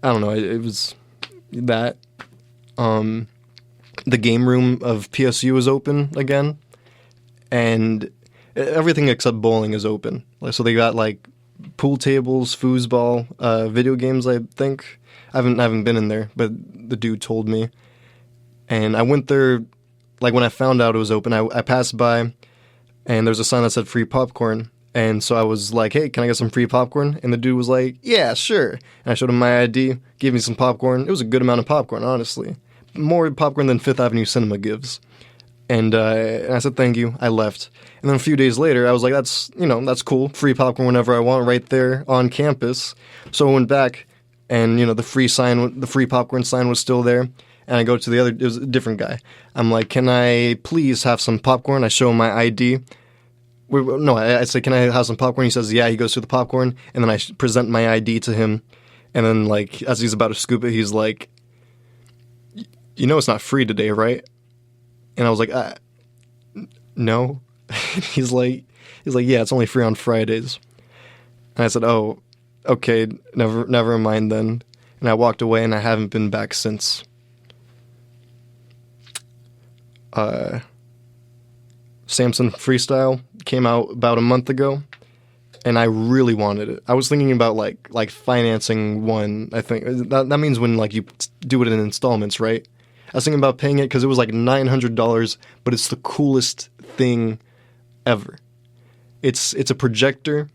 I don't know. It was that. The game room of PSU is open again, and everything except bowling is open. So they got like pool tables, foosball, video games. I think I haven't been in there, but the dude told me, and I went there. Like, when I found out it was open, I passed by, and there's a sign that said free popcorn. And so I was like, "Hey, can I get some free popcorn?" And the dude was like, "Yeah, sure." And I showed him my ID, gave me some popcorn. It was a good amount of popcorn, honestly. More popcorn than Fifth Avenue Cinema gives. And I said, "Thank you." I left. And then a few days later, I was like, that's cool. Free popcorn whenever I want, right there on campus. So I went back, and, the free popcorn sign was still there. And I go to it was a different guy. I'm like, "Can I please have some popcorn?" I show him my ID. I say, "Can I have some popcorn?" He says, "Yeah." He goes through the popcorn, and then I present my ID to him. And then, like, as he's about to scoop it, he's like, "It's not free today, right?" And I was like, "No." He's like, "Yeah, it's only free on Fridays." And I said, "Oh, okay, never mind then." And I walked away, and I haven't been back since. Samson Freestyle came out about a month ago, and I really wanted it. I was thinking about like financing one. I think that means when like you do it in installments, right? I was thinking about paying it because it was like $900, but it's the coolest thing ever. It's a projector,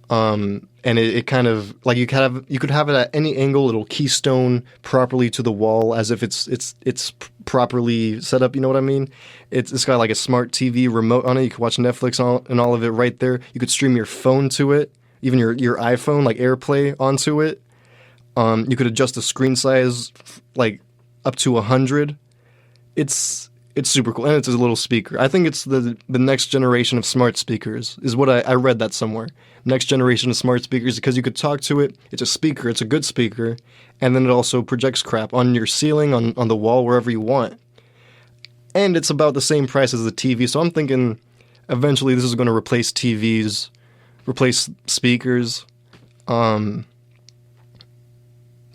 and it kind of like you could have it at any angle. It'll keystone properly to the wall as if it's properly set up. You know what I mean? It's got like a smart TV remote on it. You can watch Netflix and all of it right there. You could stream your phone to it, even your iPhone, like AirPlay onto it. You could adjust the screen size like up to 100. It's super cool, and it's a little speaker. I think it's the next generation of smart speakers, is what I read that somewhere. Next generation of smart speakers, because you could talk to it. It's a speaker. It's a good speaker, and then it also projects crap on your ceiling, on the wall, wherever you want. And it's about the same price as the TV, so I'm thinking eventually this is going to replace TVs, replace speakers. I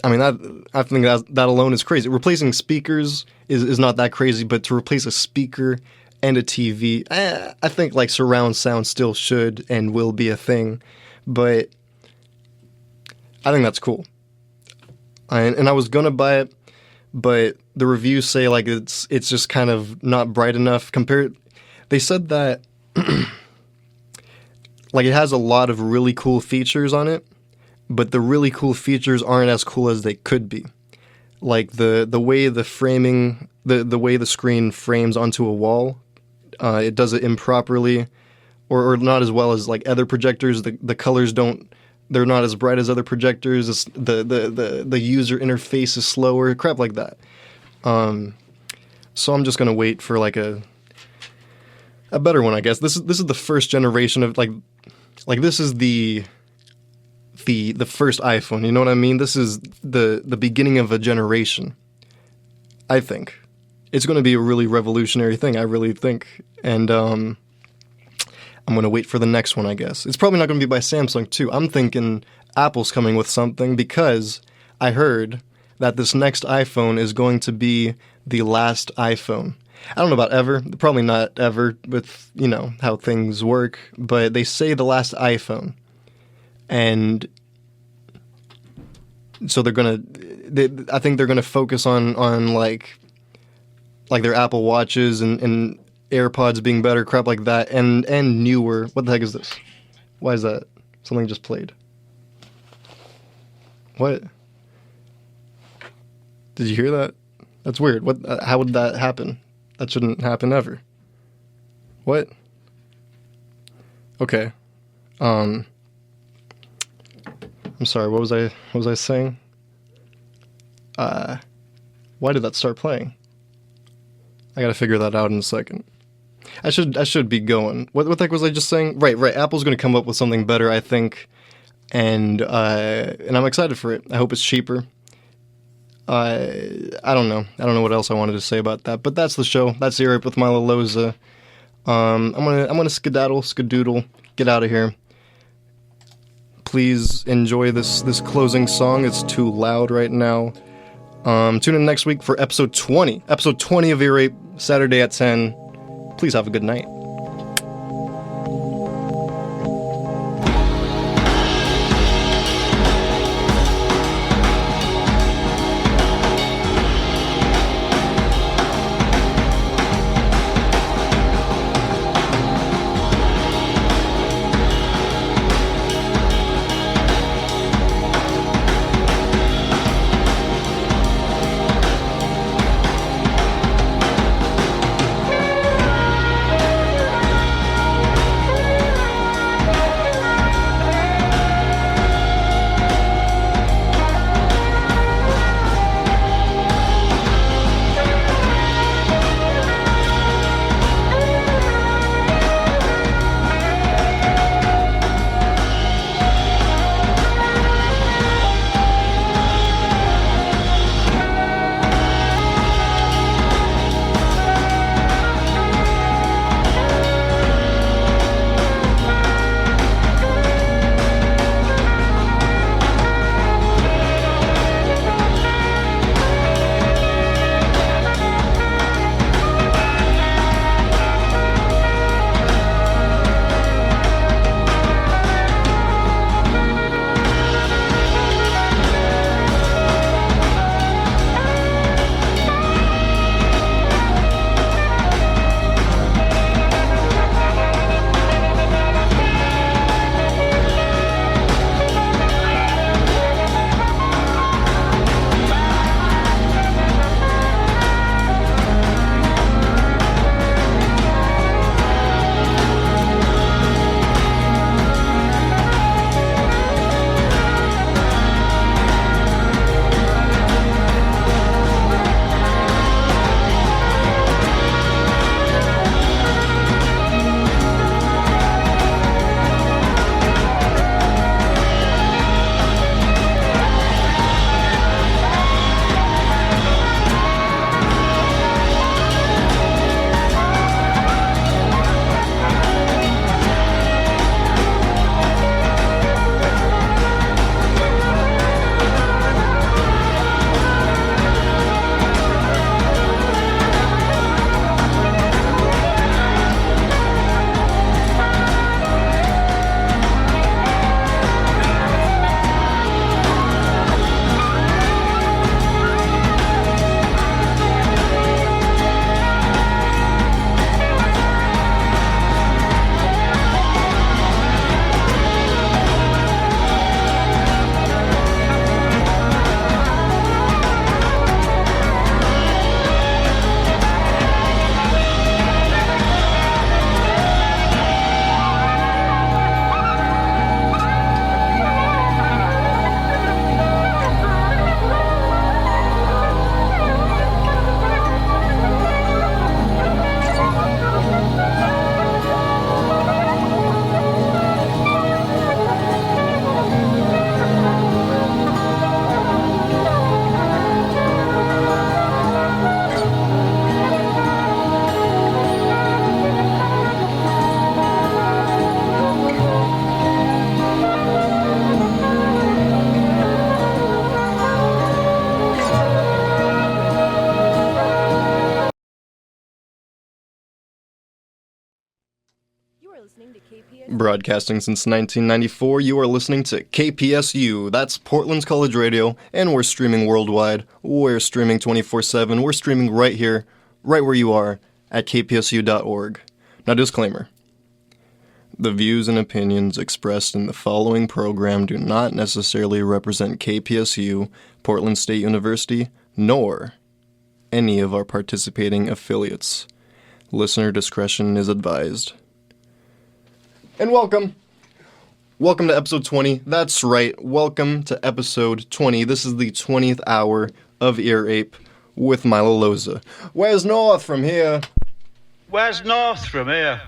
think that alone is crazy. Replacing speakers is not that crazy, but to replace a speaker and a TV. I think like surround sound still should and will be a thing, but I think that's cool. And I was gonna buy it, but the reviews say like it's just kind of not bright enough compared. They said that like it has a lot of really cool features on it, but the really cool features aren't as cool as they could be. Like the way the framing, the way the screen frames onto a wall, it does it improperly, or not as well as like other projectors. The colors they're not as bright as other projectors. The user interface is slower, crap like that. So I'm just gonna wait for like a better one, I guess. This is the first generation of like this is the first iPhone. You know what I mean? This is the beginning of a generation. I think it's going to be a really revolutionary thing. I really think, and I'm going to wait for the next one. I guess it's probably not going to be by Samsung too. I'm thinking Apple's coming with something because I heard that this next iPhone is going to be the last iPhone. I don't know about ever, probably not ever with, you know, how things work, but they say the last iPhone. And so I think they're going to focus on like their Apple Watches and AirPods being better, crap like that, and newer. What the heck is this? Why is that? Something just played. What? Did you hear that? That's weird. What? How would that happen? That shouldn't happen ever. What? Okay. I'm sorry. What was I saying? Why did that start playing? I gotta figure that out in a second. I should be going. What the heck was I just saying? Right. Apple's gonna come up with something better, I think, and I'm excited for it. I hope it's cheaper. I don't know. I don't know what else I wanted to say about that. But that's the show. That's Europe with Milo Loza. I'm gonna skedaddle, get out of here. Please enjoy this closing song. It's too loud right now. Tune in next week for episode 20. Episode 20 of Earape, Saturday at 10. Please have a good night. Broadcasting since 1994, you are listening to KPSU. That's Portland's College Radio, and we're streaming worldwide. We're streaming 24/7. We're streaming right here, right where you are, at kpsu.org. Now, disclaimer. The views and opinions expressed in the following program do not necessarily represent KPSU, Portland State University, nor any of our participating affiliates. Listener discretion is advised. And welcome. Welcome to episode 20. That's right. Welcome to episode 20. This is the 20th hour of Ear Ape with Milo Loza. Where's north from here? Where's north from here?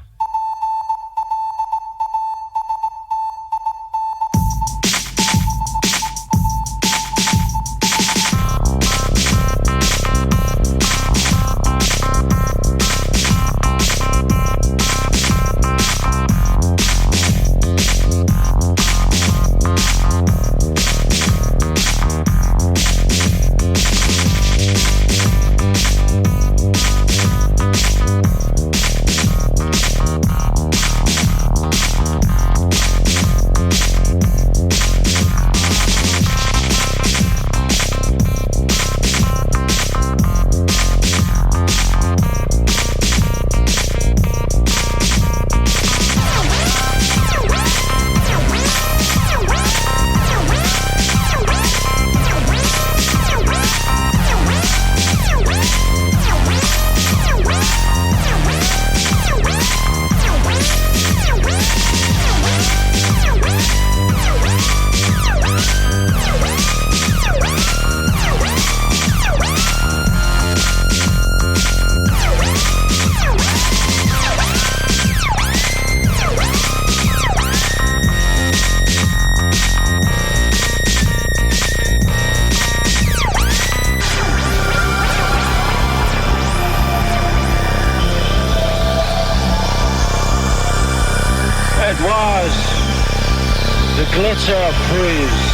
Glitter Breeze,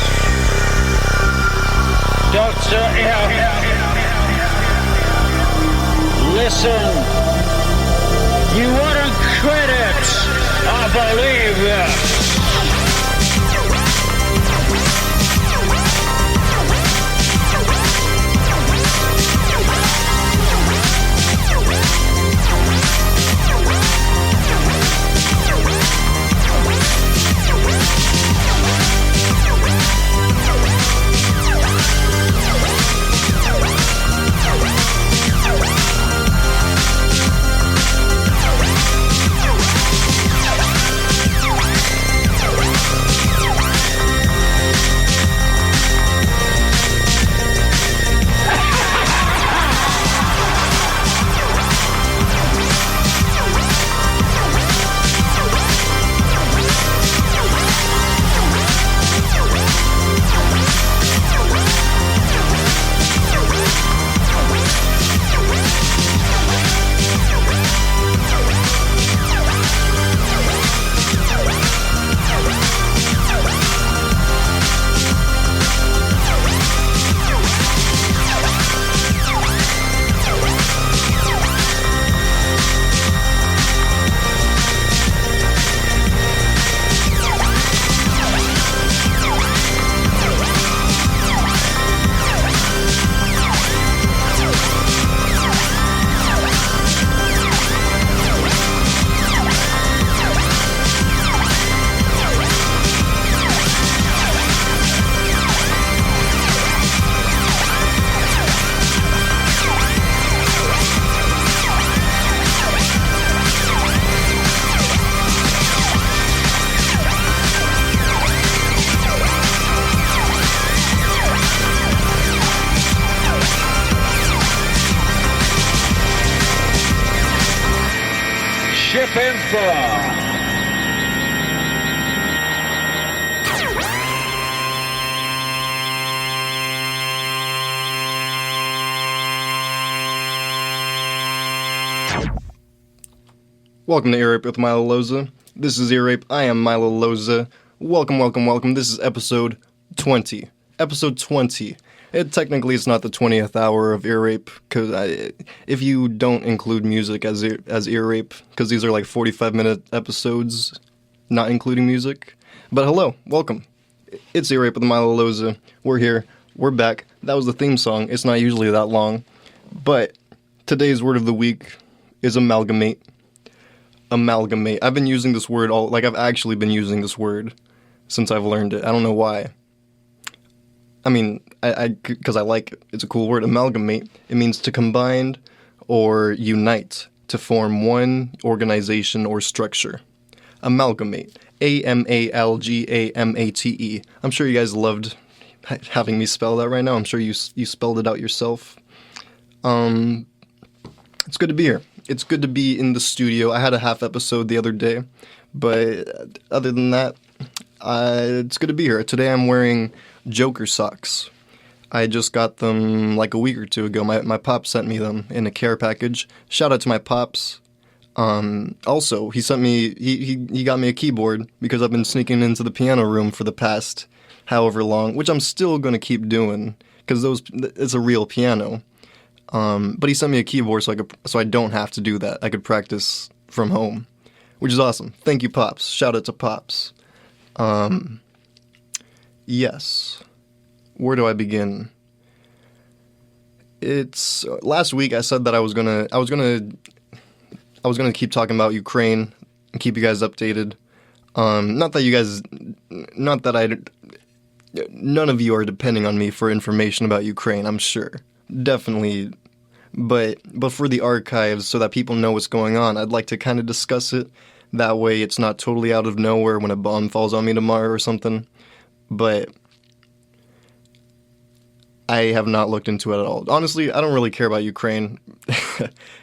Dr. M. Listen, you wouldn't credit, I believe you. Welcome to Ear Ape with Milo Loza. This is Ear Ape. I am Milo Loza. Welcome, welcome, welcome. This is episode 20. Episode 20. Technically, it's not the 20th hour of ear rape, because if you don't include music as ear rape, because these are like 45-minute episodes, not including music. But hello, welcome. It's ear rape with Milo Loza. We're here. We're back. That was the theme song. It's not usually that long. But today's word of the week is amalgamate. Amalgamate. I've been using this word I've actually been using this word since I've learned it. I don't know why. I mean, because I like it. It's a cool word. Amalgamate. It means to combine or unite to form one organization or structure. Amalgamate. Amalgamate. I'm sure you guys loved having me spell that right now. I'm sure you spelled it out yourself. It's good to be here. It's good to be in the studio. I had a half episode the other day, but other than that, it's good to be here. Today I'm wearing Joker socks. I just got them like a week or two ago. My pop sent me them in a care package. Shout out to my pops. Also, he sent me, he got me a keyboard because I've been sneaking into the piano room for the past however long, which I'm still going to keep doing because it's a real piano. But he sent me a keyboard so I don't have to do that. I could practice from home, which is awesome. Thank you, Pops. Shout out to Pops. Yes. Where do I begin? It's last week I said that I was gonna keep talking about Ukraine and keep you guys updated. None of you are depending on me for information about Ukraine, I'm sure. Definitely. But for the archives, so that people know what's going on, I'd like to kind of discuss it. That way it's not totally out of nowhere when a bomb falls on me tomorrow or something. But I have not looked into it at all. Honestly, I don't really care about Ukraine.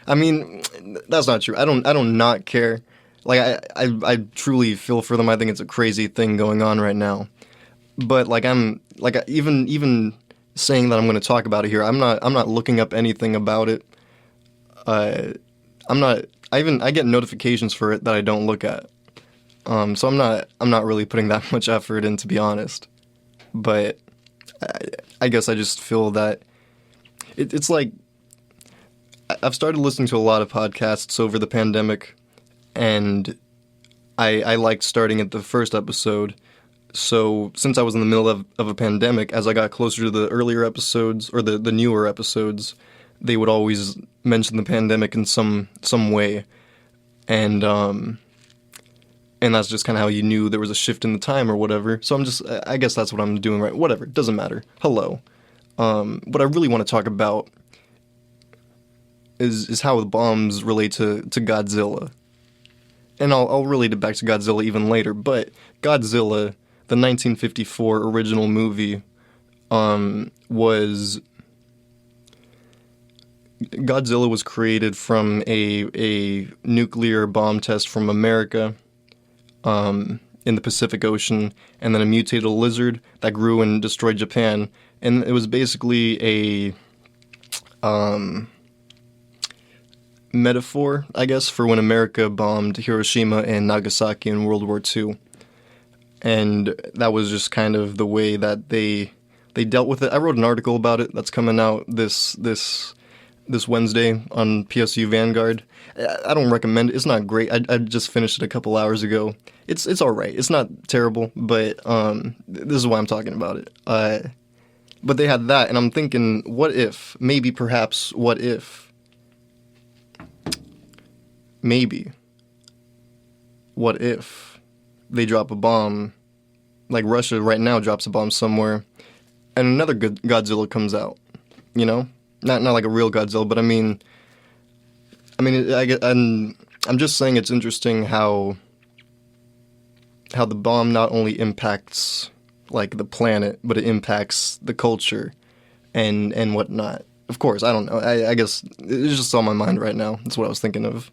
I mean, that's not true. I don't not care. Like I truly feel for them. I think it's a crazy thing going on right now. But even saying that I'm going to talk about it here, I'm not looking up anything about it. I get notifications for it that I don't look at. So I'm not really putting that much effort in, to be honest. But I guess I just feel that it's like I've started listening to a lot of podcasts over the pandemic, and I liked starting at the first episode. So since I was in the middle of a pandemic, as I got closer to the earlier episodes or the newer episodes, they would always mention the pandemic in some way, and that's just kind of how you knew there was a shift in the time or whatever. So I guess that's what I'm doing right. Whatever, it doesn't matter. Hello. What I really want to talk about is how the bombs relate to Godzilla. And I'll relate it back to Godzilla even later, but Godzilla, the 1954 original movie, Godzilla was created from a nuclear bomb test from America in the Pacific Ocean, and then a mutated lizard that grew and destroyed Japan. And it was basically a metaphor, I guess, for when America bombed Hiroshima and Nagasaki in World War II. And that was just kind of the way that they dealt with it. I wrote an article about it that's coming out this Wednesday on PSU Vanguard. I don't recommend it. It's not great. I just finished it a couple hours ago. It's all right. It's not terrible, but this is why I'm talking about it. But they had that, and I'm thinking, what if? Maybe, perhaps, what if? Maybe. What if they drop a bomb, like Russia right now drops a bomb somewhere, and another Godzilla comes out, you know? Not like a real Godzilla, but I'm just saying it's interesting how the bomb not only impacts like the planet, but it impacts the culture and whatnot. Of course, I don't know. I guess it's just on my mind right now. That's what I was thinking of.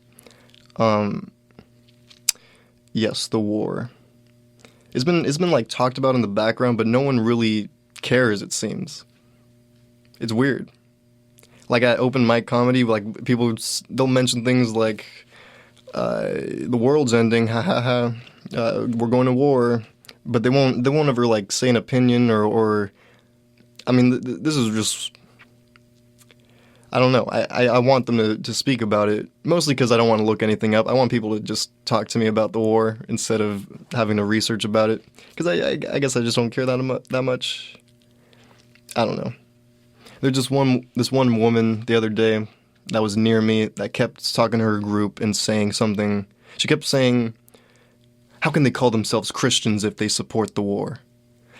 Yes, the war. It's been like talked about in the background, but no one really cares, it seems. It's weird. Like at open mic comedy, like they'll mention things like the world's ending, ha ha ha. We're going to war, but they won't ever like say an opinion or I mean, this is just, I don't know. I want them to speak about it, mostly because I don't want to look anything up. I want people to just talk to me about the war instead of having to research about it, because I guess I just don't care that much. I don't know. There's just this one woman the other day that was near me that kept talking to her group and saying something. She kept saying, how can they call themselves Christians if they support the war?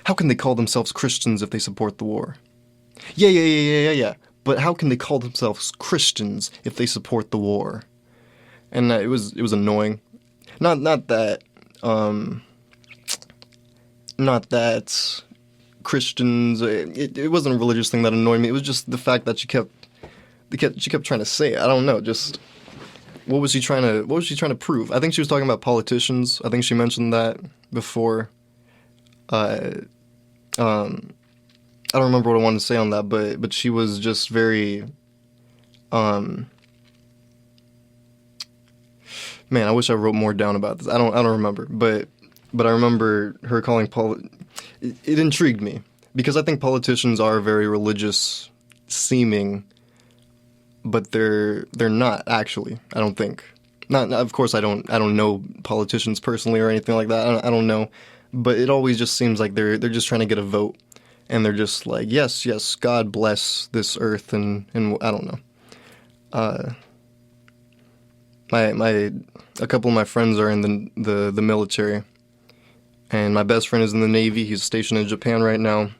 How can they call themselves Christians if they support the war? Yeah. But how can they call themselves Christians if they support the war? And it was annoying. Not that Christians. It wasn't a religious thing that annoyed me. It was just the fact that she kept trying to say it. I don't know. Just what was she trying to prove? I think she was talking about politicians. I think she mentioned that before. I don't remember what I wanted to say on that, but she was just very, man, I wish I wrote more down about this. I don't remember, but I remember her calling it intrigued me, because I think politicians are very religious seeming, but they're not actually. I don't think. Not of course I don't know politicians personally or anything like that. I don't know, but it always just seems like they're just trying to get a vote. And they're just like, yes, God bless this earth, and I don't know. A couple of my friends are in the military, and my best friend is in the Navy. He's stationed in Japan right now,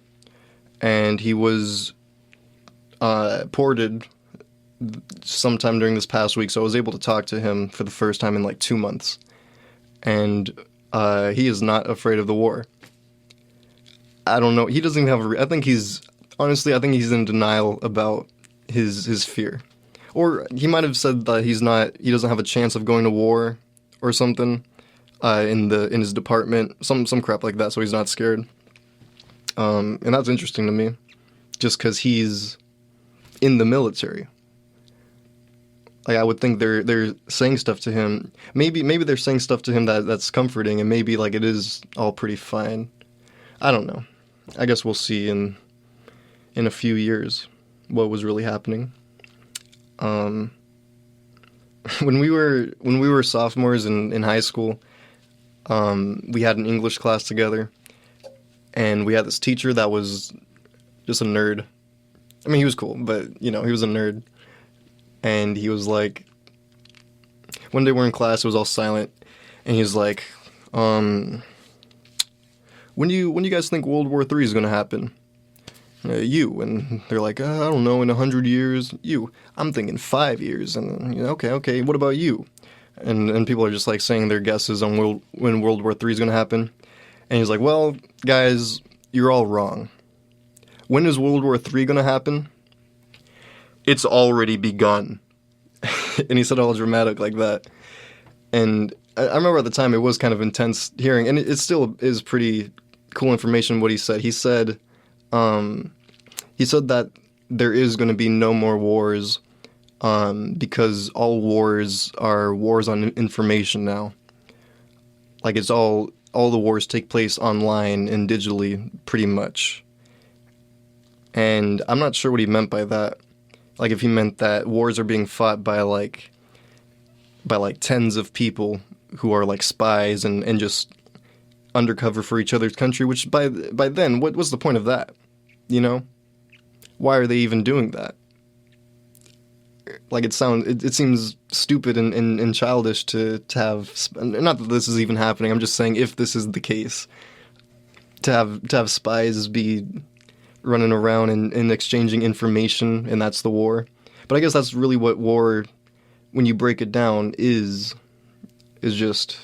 and he was ported sometime during this past week, so I was able to talk to him for the first time in like 2 months, and he is not afraid of the war. I don't know. He doesn't even have I think he's in denial about his fear. Or he might have said that he doesn't have a chance of going to war or something in his department, some crap like that, so he's not scared. And that's interesting to me, just because he's in the military. Like, I would think they're saying stuff to him. Maybe they're saying stuff to him that's comforting, and maybe like it is all pretty fine. I don't know. I guess we'll see in a few years what was really happening. When we were sophomores in high school, we had an English class together, and we had this teacher that was just a nerd. I mean, he was cool, but he was a nerd. And he was like, one day we're in class, it was all silent, and he was like, when do you guys think World War III is going to happen? You. And they're like, I don't know, in 100 years. You. I'm thinking 5 years. And, okay, what about you? And people are just like saying their guesses on when World War III is going to happen. And he's like, well, guys, you're all wrong. When is World War III going to happen? It's already begun. And he said all dramatic like that. And I remember at the time it was kind of intense hearing, and it still is pretty cool information what he said. He said that there is going to be no more wars because all wars are wars on information now. Like, it's all the wars take place online and digitally, pretty much. And I'm not sure what he meant by that. Like, if he meant that wars are being fought by tens of people who are like spies and just undercover for each other's country, which by then, what was the point of that? Why are they even doing that? Like, it seems stupid and childish to have, not that this is even happening, I'm just saying if this is the case, to have spies be running around and exchanging information, and that's the war. But I guess that's really what war, when you break it down, is just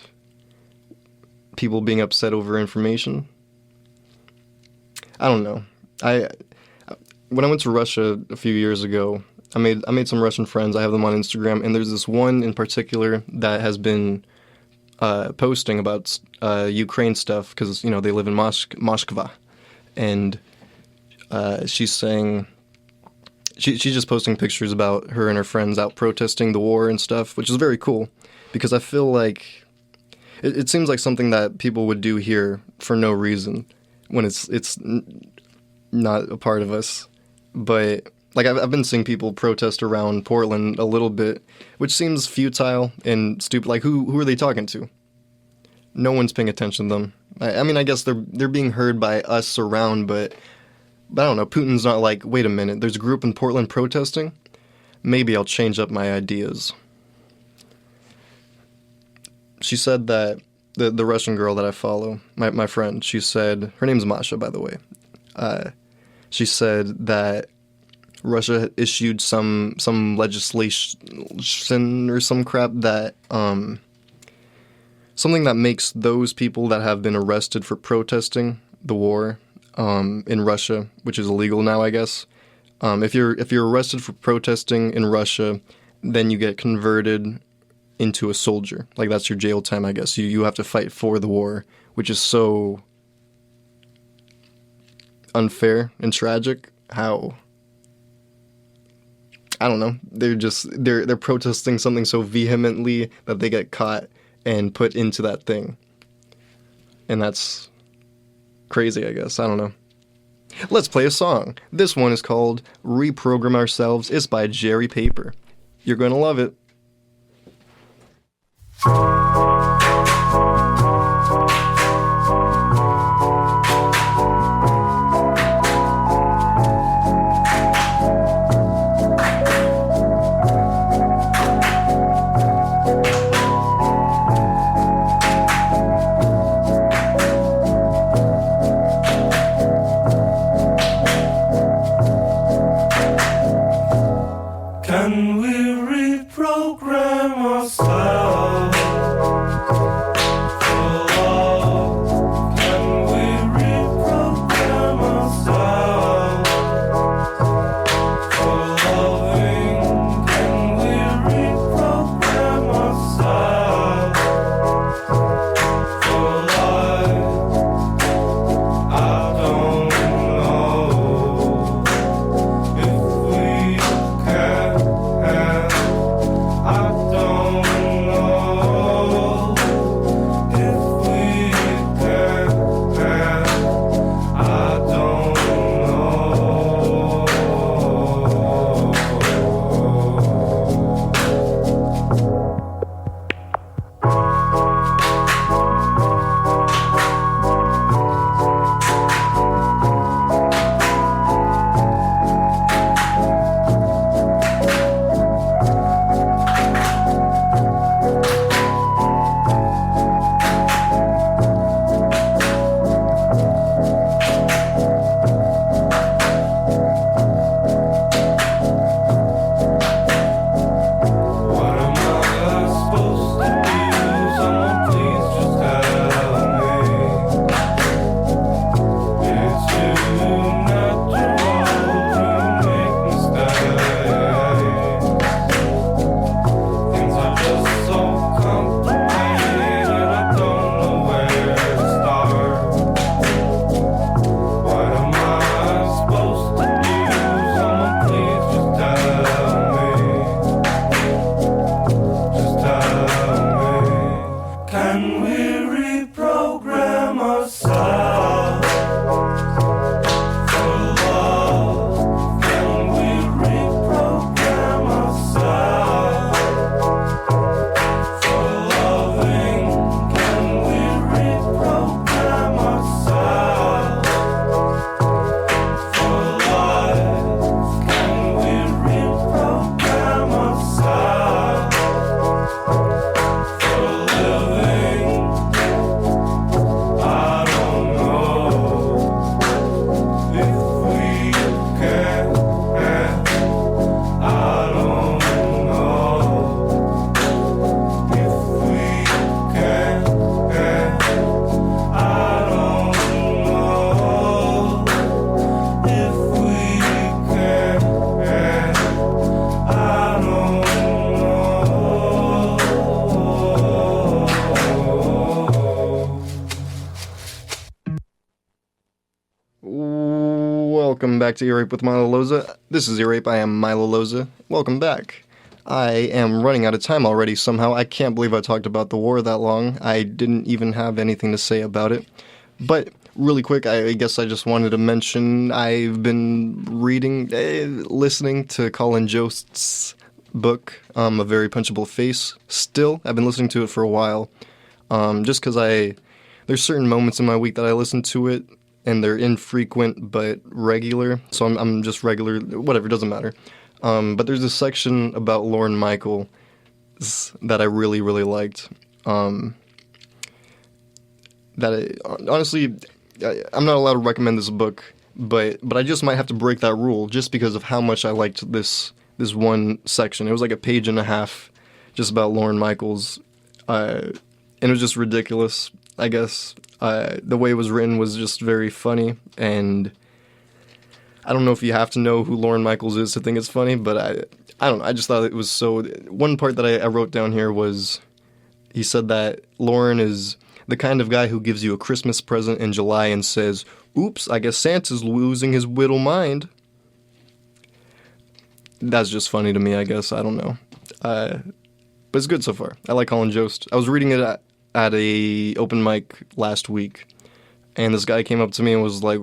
people being upset over information. I don't know. When I went to Russia a few years ago, I made some Russian friends. I have them on Instagram, and there's this one in particular that has been posting about Ukraine stuff, because they live in Moskva, and she's saying she's just posting pictures about her and her friends out protesting the war and stuff, which is very cool, because I feel like it seems like something that people would do here for no reason, when it's not a part of us. But like I've been seeing people protest around Portland a little bit, which seems futile and stupid. Like who are they talking to? No one's paying attention to them. I mean, I guess they're being heard by us around, but I don't know. Putin's not like, wait a minute, there's a group in Portland protesting? Maybe I'll change up my ideas. She said that the Russian girl that I follow, my friend, she said, her name's Masha, by the way. She said that Russia issued some legislation or some crap that, something that makes those people that have been arrested for protesting the war, in Russia, which is illegal now, I guess. If you're arrested for protesting in Russia, then you get converted into a soldier. Like, that's your jail time, I guess. You have to fight for the war, which is so unfair and tragic. How? I don't know. They're protesting something so vehemently that they get caught and put into that thing. And that's crazy, I guess. I don't know. Let's play a song. This one is called Reprogram Ourselves. It's by Jerry Paper. You're going to love it. Can we reprogram ourselves for love? Can we reprogram ourselves for loving? Can we reprogram ourselves for life? I don't know if we can. I don't know if we can. I don't Welcome back to Ear Rape with Milo Loza. This is Ear Rape. I am Milo Loza. Welcome back. I am running out of time already somehow. I can't believe I talked about the war that long. I didn't even have anything to say about it. But really quick, I guess I just wanted to mention I've been listening to Colin Jost's book, A Very Punchable Face. Still, I've been listening to it for a while, just because there's certain moments in my week that I listen to it, and they're infrequent but regular, so I'm just regular, whatever, doesn't matter. But there's a section about Lorne Michaels that I really, really liked. Honestly, I'm not allowed to recommend this book, but I just might have to break that rule just because of how much I liked this one section. It was like a page and a half just about Lorne Michaels, and it was just ridiculous, I guess. The way it was written was just very funny, and I don't know if you have to know who Lorne Michaels is to think it's funny, but I don't know. I just thought it was so... One part that I wrote down here was, he said that Lorne is the kind of guy who gives you a Christmas present in July and says, "Oops, I guess Santa's losing his whittle mind." That's just funny to me, I guess. I don't know. But it's good so far. I like Colin Jost. I was reading it at a open mic last week, and this guy came up to me and was like,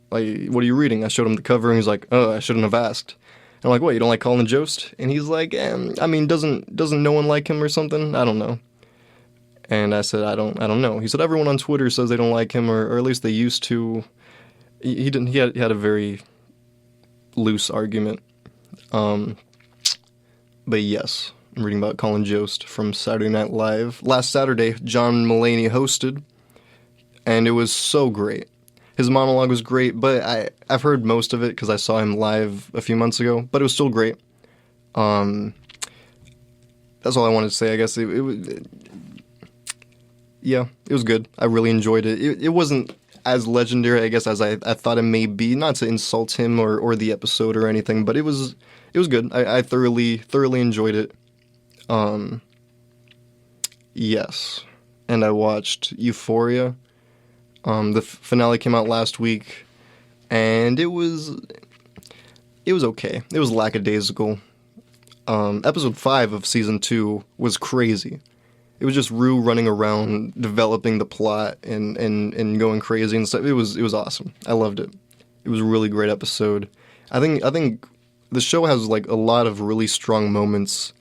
what are you reading? I showed him the cover, and he's like, "Oh, I shouldn't have asked." And I'm like, "What, you don't like Colin Jost?" And he's like, I mean, doesn't no one like him or something? I don't know. And I said, I don't know. He said everyone on Twitter says they don't like him, or at least they used to. He didn't. He had a very loose argument. But yes, I'm reading about Colin Jost from Saturday Night Live. Last Saturday, John Mulaney hosted, and it was so great. His monologue was great, but I've heard most of it because I saw him live a few months ago, but it was still great. That's all I wanted to say, I guess. It was good. I really enjoyed it. It wasn't as legendary, I guess, as I thought it may be. Not to insult him or the episode or anything, but it was good. I thoroughly enjoyed it. Yes. And I watched Euphoria. The finale came out last week, and it was okay. It was lackadaisical. Episode 5 of season 2 was crazy. It was just Rue running around, developing the plot, and going crazy and stuff. It was awesome. I loved it. It was a really great episode. I think the show has like a lot of really strong moments,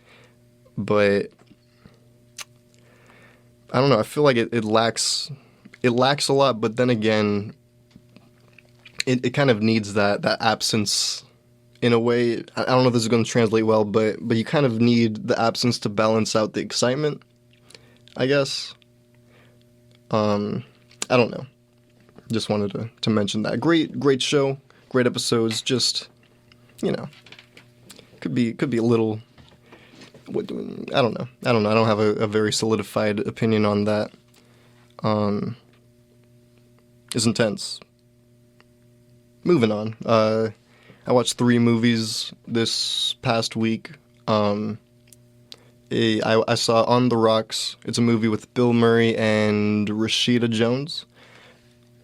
but I don't know. I feel like it lacks a lot. But then again, it kind of needs that absence in a way. I don't know if this is going to translate well, but you kind of need the absence to balance out the excitement, I guess. I don't know. Just wanted to mention that. Great show, great episodes. Just, could be a little. I don't know. I don't have a very solidified opinion on that. It's intense. Moving on. I watched 3 movies this past week. I saw On the Rocks. It's a movie with Bill Murray and Rashida Jones,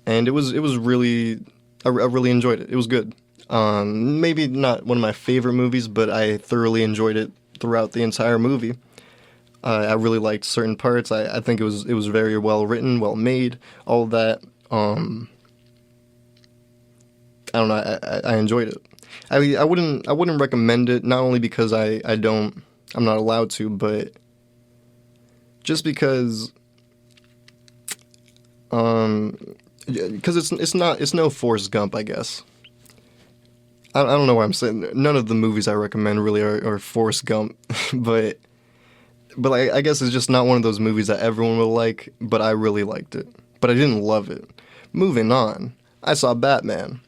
and it was really. I really enjoyed it. It was good. Maybe not one of my favorite movies, but I thoroughly enjoyed it throughout the entire movie. I really liked certain parts. I think it was very well written, well made, all of that. I don't know. I enjoyed it. I wouldn't recommend it, not only because I'm not allowed to, but just because it's no Forrest Gump, I guess. I don't know why I'm saying none of the movies I recommend really are Forrest Gump, but I guess it's just not one of those movies that everyone will like, but I really liked it. But I didn't love it. Moving on, I saw Batman,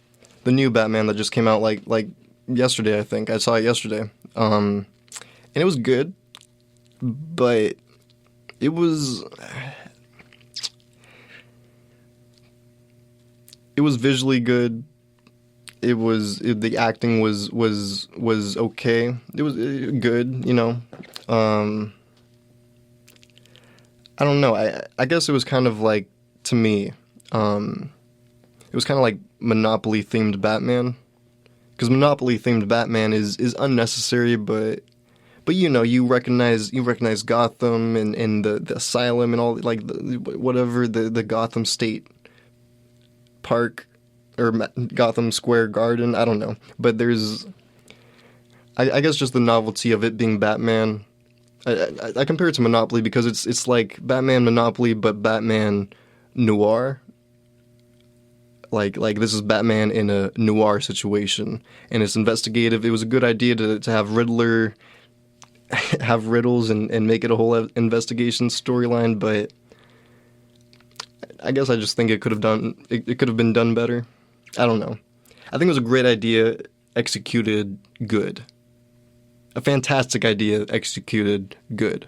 the new Batman that just came out like yesterday, I think. I saw it yesterday. And it was good, but it was visually good. The acting was okay. It was good, I don't know. I guess it was kind of like, to me, it was kind of like Monopoly themed Batman, because Monopoly themed Batman is unnecessary, but you recognize Gotham and the asylum and all, like whatever the Gotham state Park or Gotham Square Garden. I don't know, but there's, I guess, just the novelty of it being Batman. I compare it to Monopoly because it's like Batman Monopoly, but Batman noir. Like this is Batman in a noir situation, and it's investigative. It was a good idea to have Riddler have riddles and make it a whole investigation storyline, but I guess I just think it could have been done better. I don't know. I think it was a great idea executed good. A fantastic idea executed good.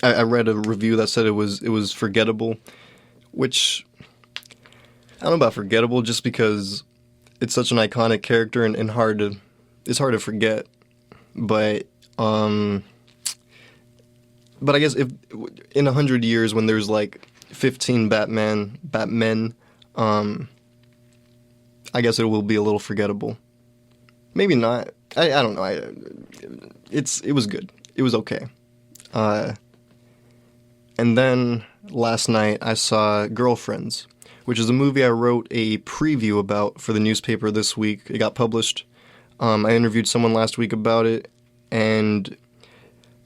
I read a review that said it was forgettable, which I don't know about forgettable, just because it's such an iconic character and it's hard to forget. But I guess if in 100 years when there's like 15 Batmen, I guess it will be a little forgettable. Maybe not. I don't know. It was good. It was okay. And then last night I saw Girlfriends, which is a movie I wrote a preview about for the newspaper this week. It got published. I interviewed someone last week about it, and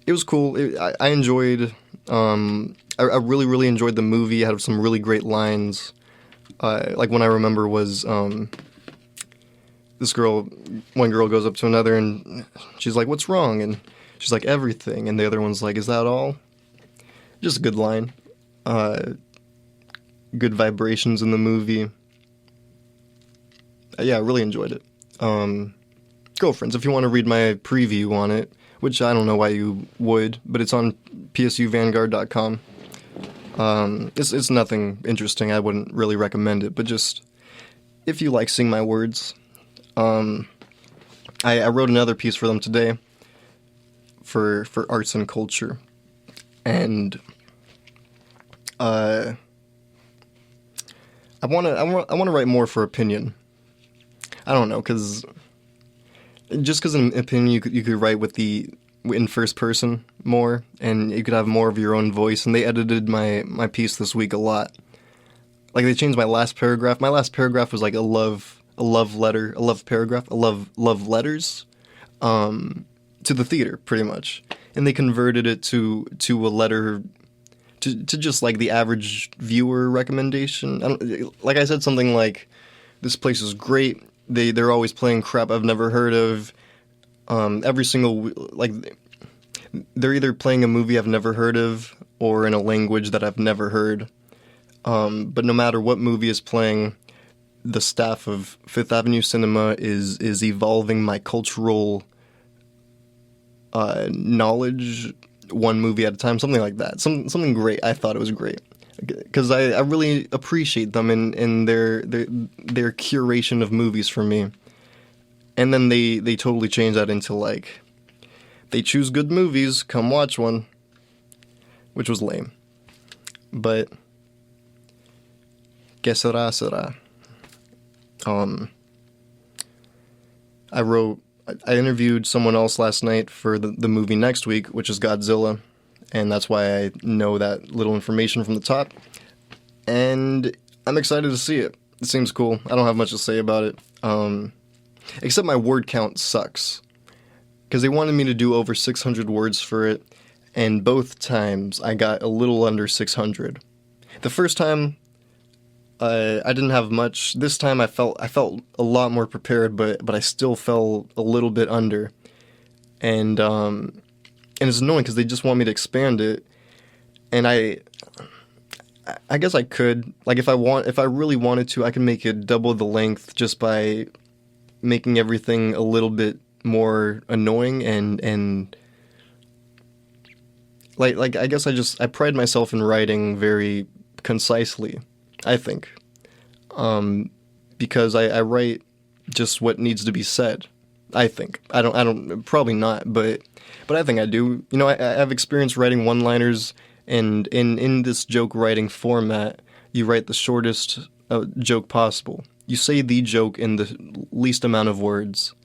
it was cool. I enjoyed. I really, really enjoyed the movie. It had some really great lines. Like one I remember was one girl goes up to another and she's like, "What's wrong?" And she's like, "Everything." And the other one's like, "Is that all?" Just a good line. Good vibrations in the movie. Yeah, I really enjoyed it. Girlfriends, if you want to read my preview on it, which I don't know why you would, but it's on psuvanguard.com. It's nothing interesting. I wouldn't really recommend it, but just if you like seeing my words. I wrote another piece for them today for arts and culture, and I want to write more for opinion. I don't know, because in opinion you could write in first person more, and you could have more of your own voice. And they edited my piece this week a lot. Like, they changed my last paragraph. My last paragraph was like a love letters to the theater, pretty much. And they converted it to a letter to just like the average viewer recommendation. Like I said something like, "This place is great. They're always playing crap I've never heard of. Every single, like, they're either playing a movie I've never heard of or in a language that I've never heard. But no matter what movie is playing, the staff of Fifth Avenue Cinema is evolving my cultural knowledge one movie at a time," something like that. Something great. I thought it was great. Because I really appreciate them in their curation of movies for me. And then they totally change that into like, they choose good movies, come watch one. Which was lame. But que sera, sera. I interviewed someone else last night for the movie next week, which is Godzilla, and that's why I know that little information from the top. And I'm excited to see it. It seems cool. I don't have much to say about it, except my word count sucks, because they wanted me to do over 600 words for it, and both times I got a little under 600. The first time I didn't have much. This time I felt a lot more prepared, but I still fell a little bit under. And it's annoying because they just want me to expand it. And I guess I could, like, if I really wanted to, I can make it double the length just by making everything a little bit more annoying and like I guess I pride myself in writing very concisely. I think, because I write just what needs to be said. I think I don't probably not, but I think I do. You know, I have experience writing one-liners, and in this joke writing format, you write the shortest joke possible. You say the joke in the least amount of words,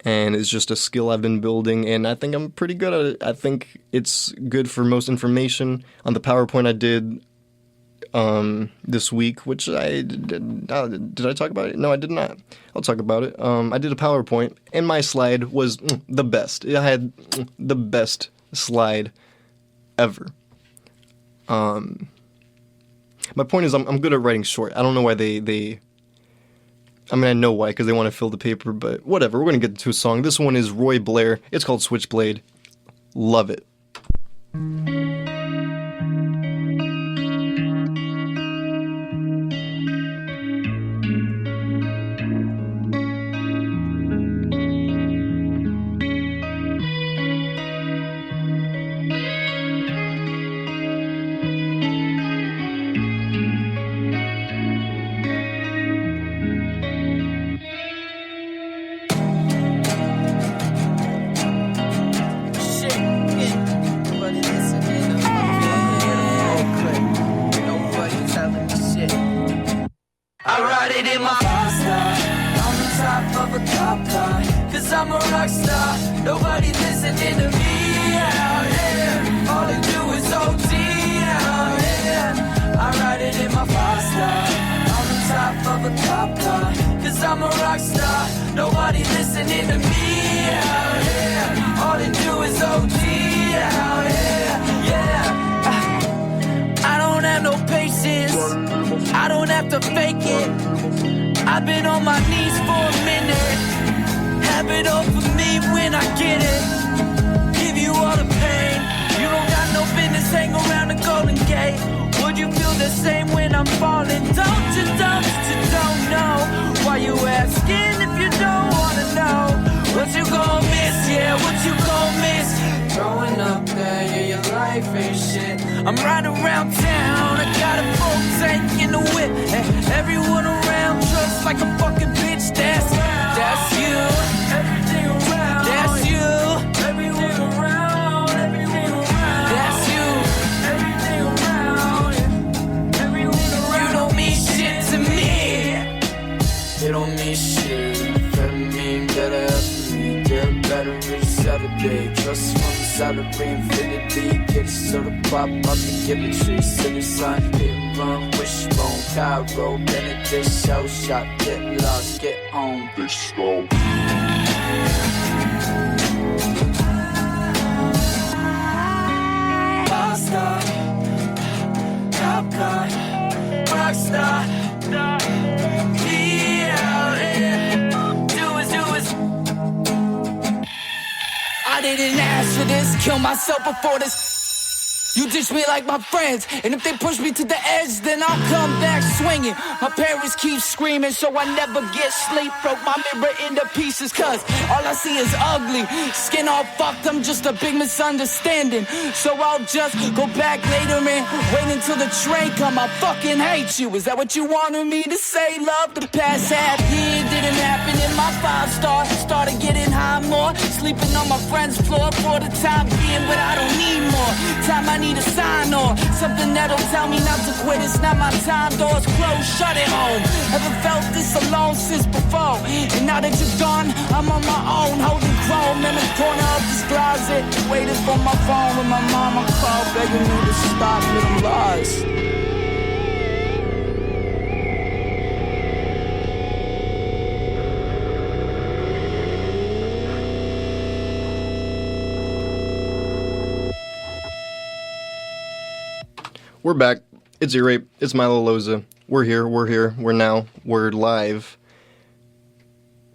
and it's just a skill I've been building, and I think I'm pretty good at it. I think it's good for most information. On the PowerPoint I did this week, which did I talk about it? No, I did not. I'll talk about it. I did a PowerPoint, and my slide was the best. I had the best slide ever. My point is, I'm good at writing short. I don't know why they I mean, I know why, because they want to fill the paper, but whatever. We're going to get into a song. This one is Roy Blair. It's called Switchblade. Love it. I ride it in my Fiesta on the top of a cop car, 'cause I'm a rock star. Nobody listening to me out here. All they do is OT out here. I ride it in my Fiesta on the top of a cop car, 'cause I'm a rock star. Nobody listening to me out here. All they do is OT out here. Yeah. I don't have no patience. I don't have to fake it. I've been on my knees for a minute. Have it all for me when I get it. Give you all the pain. You don't got no business hang around the Golden Gate. Would you feel the same when I'm falling? Don't you don't know. Why you asking if you don't wanna know? What you gon' miss? Yeah, what you gon' miss? Growing up there, yeah, your life ain't shit. I'm riding around town, I got a full tank in the whip, and everyone around dressed like a fucking bitch. That's you. Everything around. That's you. Everyone around. Everything around. That's you. Everything around. Everyone around. You don't mean shit to me. You don't mean shit. Amphetamine, better after me. Get better every Saturday. Trust from the salary, infinity. Get a soda pop up and give it tree. City sign, hit and run, wishbone, Cairo, Benedict, shell shot, get lost, get home. They slow. Rockstar, cop car, rockstar, be out here. Do it. I didn't ask for this, kill myself before this. You ditch me like my friends, and if they push me to the edge, then I'll come back swinging. My parents keep screaming, so I never get sleep. Broke my mirror into pieces, 'cause all I see is ugly. Skin all fucked, I'm just a big misunderstanding. So I'll just go back later and wait until the train come. I fucking hate you. Is that what you wanted me to say, love? The past half year didn't happen in my 5-star. Started getting high more, sleeping on my friend's floor for the time being, but I don't need more time. I need a sign or something that'll tell me not to quit. It's not my time, doors closed, shut it home. Ever felt this alone since before? And now that you're gone, I'm on my own, holding chrome in the corner of this closet, waiting for my phone when my mama called, begging me to stop little lies. We're back. It's E-Rape. It's Milo Loza. We're here. We're live.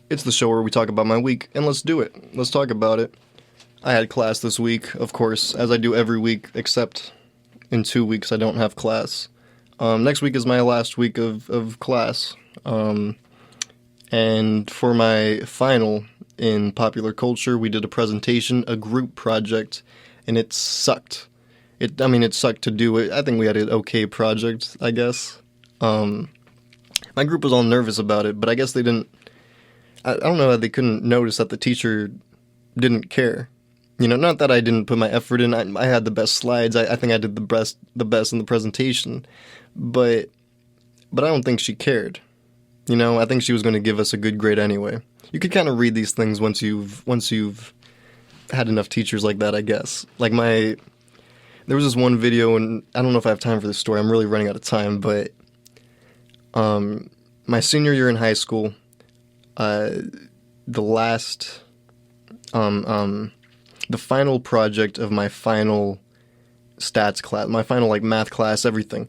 It's the show where we talk about my week, and let's do it. Let's talk about it. I had class this week, of course, as I do every week, except in 2 weeks I don't have class. Next week is my last week of class. And for my final in popular culture, we did a presentation, a group project, and it sucked. It sucked to do it. I think we had an okay project, I guess. My group was all nervous about it, but I guess they didn't... I don't know, they couldn't notice that the teacher didn't care. You know, not that I didn't put my effort in. I had the best slides. I think I did the best in the presentation. But I don't think she cared. You know, I think she was going to give us a good grade anyway. You could kind of read these things once you've had enough teachers like that, I guess. Like There was this one video, and I don't know if I have time for this story. I'm really running out of time, but my senior year in high school, the final project of my final stats class, my final like math class, everything.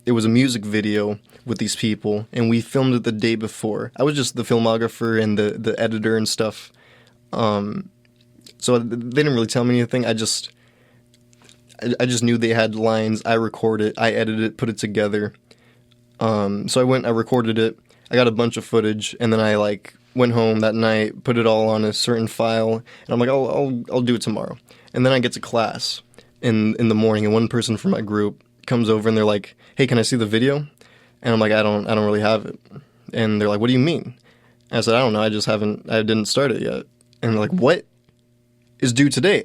It was a music video with these people, and we filmed it the day before. I was just the filmographer and the editor and stuff. So they didn't really tell me anything. I just knew they had lines. I recorded it, I edited it, put it together. So I recorded it. I got a bunch of footage, and then I like went home that night, put it all on a certain file, and I'm like, I'll do it tomorrow. And then I get to class in the morning, and one person from my group comes over, and they're like, "Hey, can I see the video?" And I'm like, I don't really have it. And they're like, "What do you mean?" And I said, "I don't know. I didn't start it yet." And they're like, "What is due today?"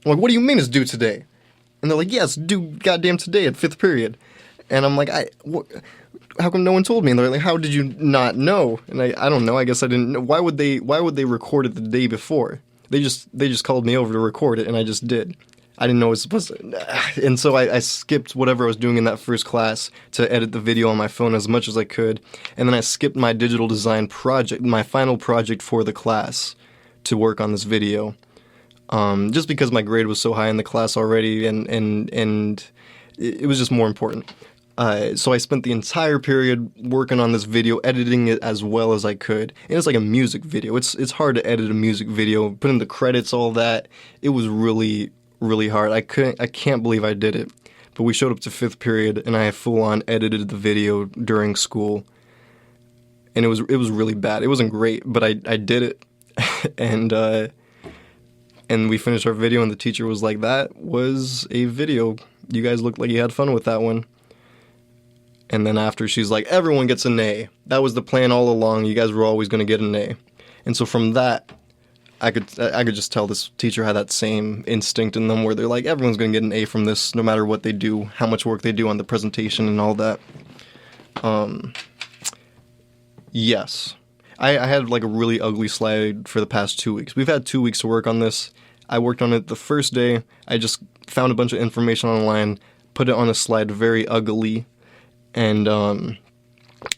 I'm like, "What do you mean it's due today?" And they're like, "Yes, due goddamn today at 5th period." And I'm like, how come no one told me? And they're like, "How did you not know?" And I don't know. I guess I didn't know. Why would they record it the day before? They just called me over to record it, and I just did. I didn't know it was supposed to. And so I skipped whatever I was doing in that first class to edit the video on my phone as much as I could. And then I skipped my digital design project, my final project for the class, to work on this video. Just because my grade was so high in the class already, and it was just more important. So I spent the entire period working on this video, editing it as well as I could. And it's like a music video. It's hard to edit a music video, put in the credits, all that. It was really, really hard. I can't believe I did it. But we showed up to 5th period, and I full on edited the video during school. And it was really bad. It wasn't great, but I did it. And we finished our video, and the teacher was like, "That was a video. You guys looked like you had fun with that one." And then after, she's like, "Everyone gets an A. That was the plan all along. You guys were always going to get an A." And so from that, I could just tell this teacher had that same instinct in them where they're like, everyone's going to get an A from this no matter what they do, how much work they do on the presentation and all that. Yes. I had like a really ugly slide for the past 2 weeks. We've had 2 weeks to work on this. I worked on it the first day. I just found a bunch of information online, put it on a slide very ugly, and then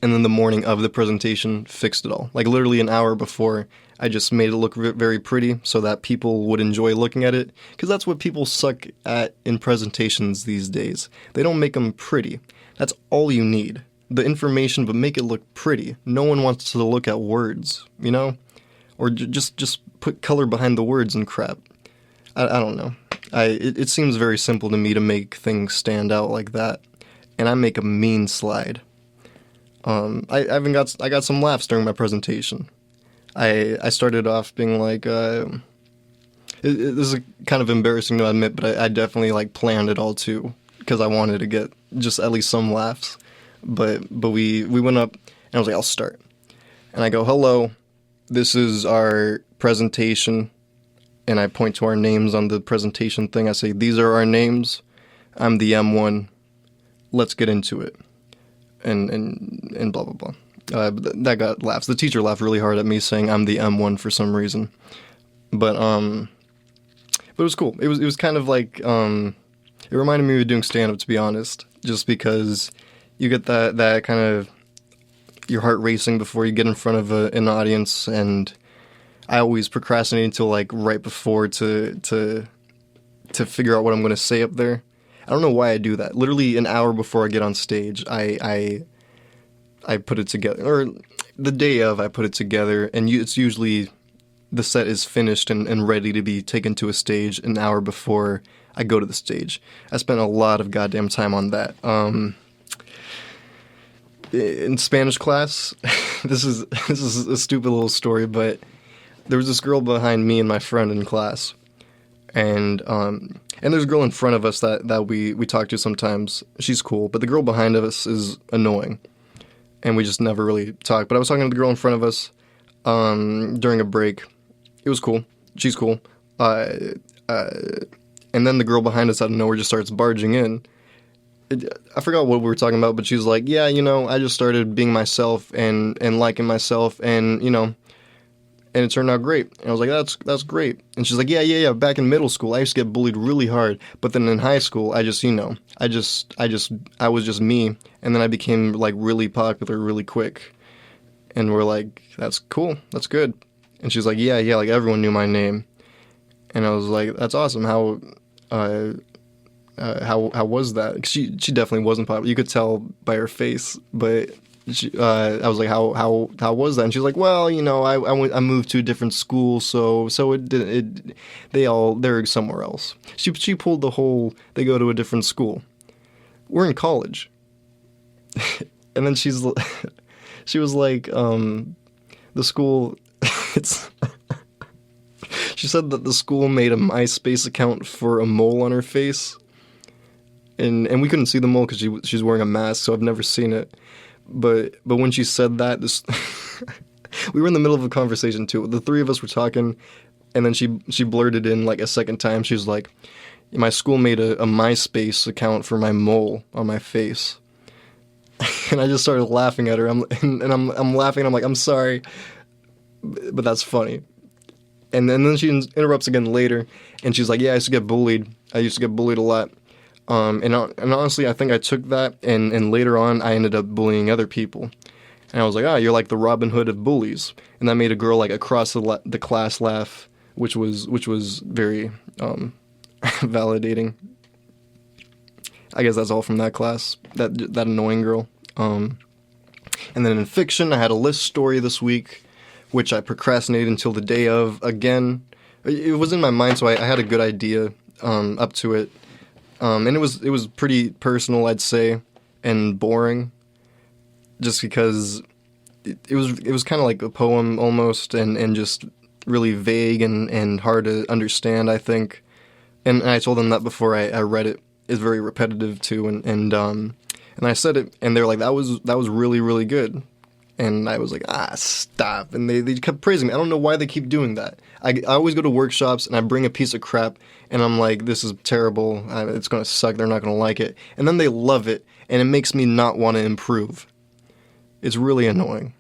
the morning of the presentation fixed it all. Like literally an hour before, I just made it look very pretty so that people would enjoy looking at it, because that's what people suck at in presentations these days. They don't make them pretty. That's all you need. The information, but make it look pretty. No one wants to look at words, you know? Or just put color behind the words and crap. I don't know. It seems very simple to me to make things stand out like that. And I make a mean slide. I got some laughs during my presentation. I started off being like, this is kind of embarrassing to admit, but I definitely like planned it all too, because I wanted to get just at least some laughs. But we went up, and I was like, I'll start. And I go, "Hello, this is our presentation." And I point to our names on the presentation thing. I say, "These are our names. I'm the M1. Let's get into it." And blah, blah, blah. But that got laughs. The teacher laughed really hard at me saying I'm the M1 for some reason. But it was cool. It was kind of like, it reminded me of doing stand-up, to be honest. Just because you get that kind of, your heart racing before you get in front of an audience, and I always procrastinate until like right before to figure out what I'm going to say up there. I don't know why I do that. Literally an hour before I get on stage, I put it together, or the day of I put it together, and it's usually the set is finished and ready to be taken to a stage an hour before I go to the stage. I spent a lot of goddamn time on that. In Spanish class, this is a stupid little story, but there was this girl behind me and my friend in class, and there's a girl in front of us that we talk to sometimes. She's cool, but the girl behind us is annoying, and we just never really talk. But I was talking to the girl in front of us during a break. It was cool. She's cool. And then the girl behind us out of nowhere just starts barging in. I forgot what we were talking about, but she was like, "Yeah, I just started being myself and liking myself, and and it turned out great. And I was like, that's great. And she's like, yeah. Back in middle school, I used to get bullied really hard, but then in high school, I was just me, and then I became like really popular really quick. And we're like, that's cool, that's good. And she's like, yeah, like everyone knew my name. And I was like, that's awesome. How was that? She definitely wasn't popular. You could tell by her face, but I was like, how was that? And she's like, well, I moved to a different school, so they're somewhere else. She pulled the whole, they go to a different school. We're in college. And then she was like, the school, she said that the school made a MySpace account for a mole on her face. And we couldn't see the mole because she's wearing a mask, so I've never seen it. But when she said that, we were in the middle of a conversation too. The three of us were talking, and then she blurted in like a second time. She was like, "My school made a MySpace account for my mole on my face," and I just started laughing at her. I'm laughing. I'm like, "I'm sorry, but that's funny." And then she interrupts again later, and she's like, "Yeah, I used to get bullied. I used to get bullied a lot." And honestly, I think I took that, and later on, I ended up bullying other people. And I was like, you're like the Robin Hood of bullies. And that made a girl like across the class laugh, which was very validating. I guess that's all from that class, that annoying girl. And then in fiction, I had a list story this week, which I procrastinated until the day of. Again, it was in my mind, so I had a good idea up to it. And it was pretty personal, I'd say, and boring, just because it was kind of like a poem almost, and just really vague and hard to understand, I think. And I told them that before I read it. It's very repetitive too, and I said it, and they're like, that was really, really good. And I was like, stop. And they kept praising me. I don't know why they keep doing that. I always go to workshops, and I bring a piece of crap, and I'm like, this is terrible. It's going to suck. They're not going to like it. And then they love it, and it makes me not want to improve. It's really annoying.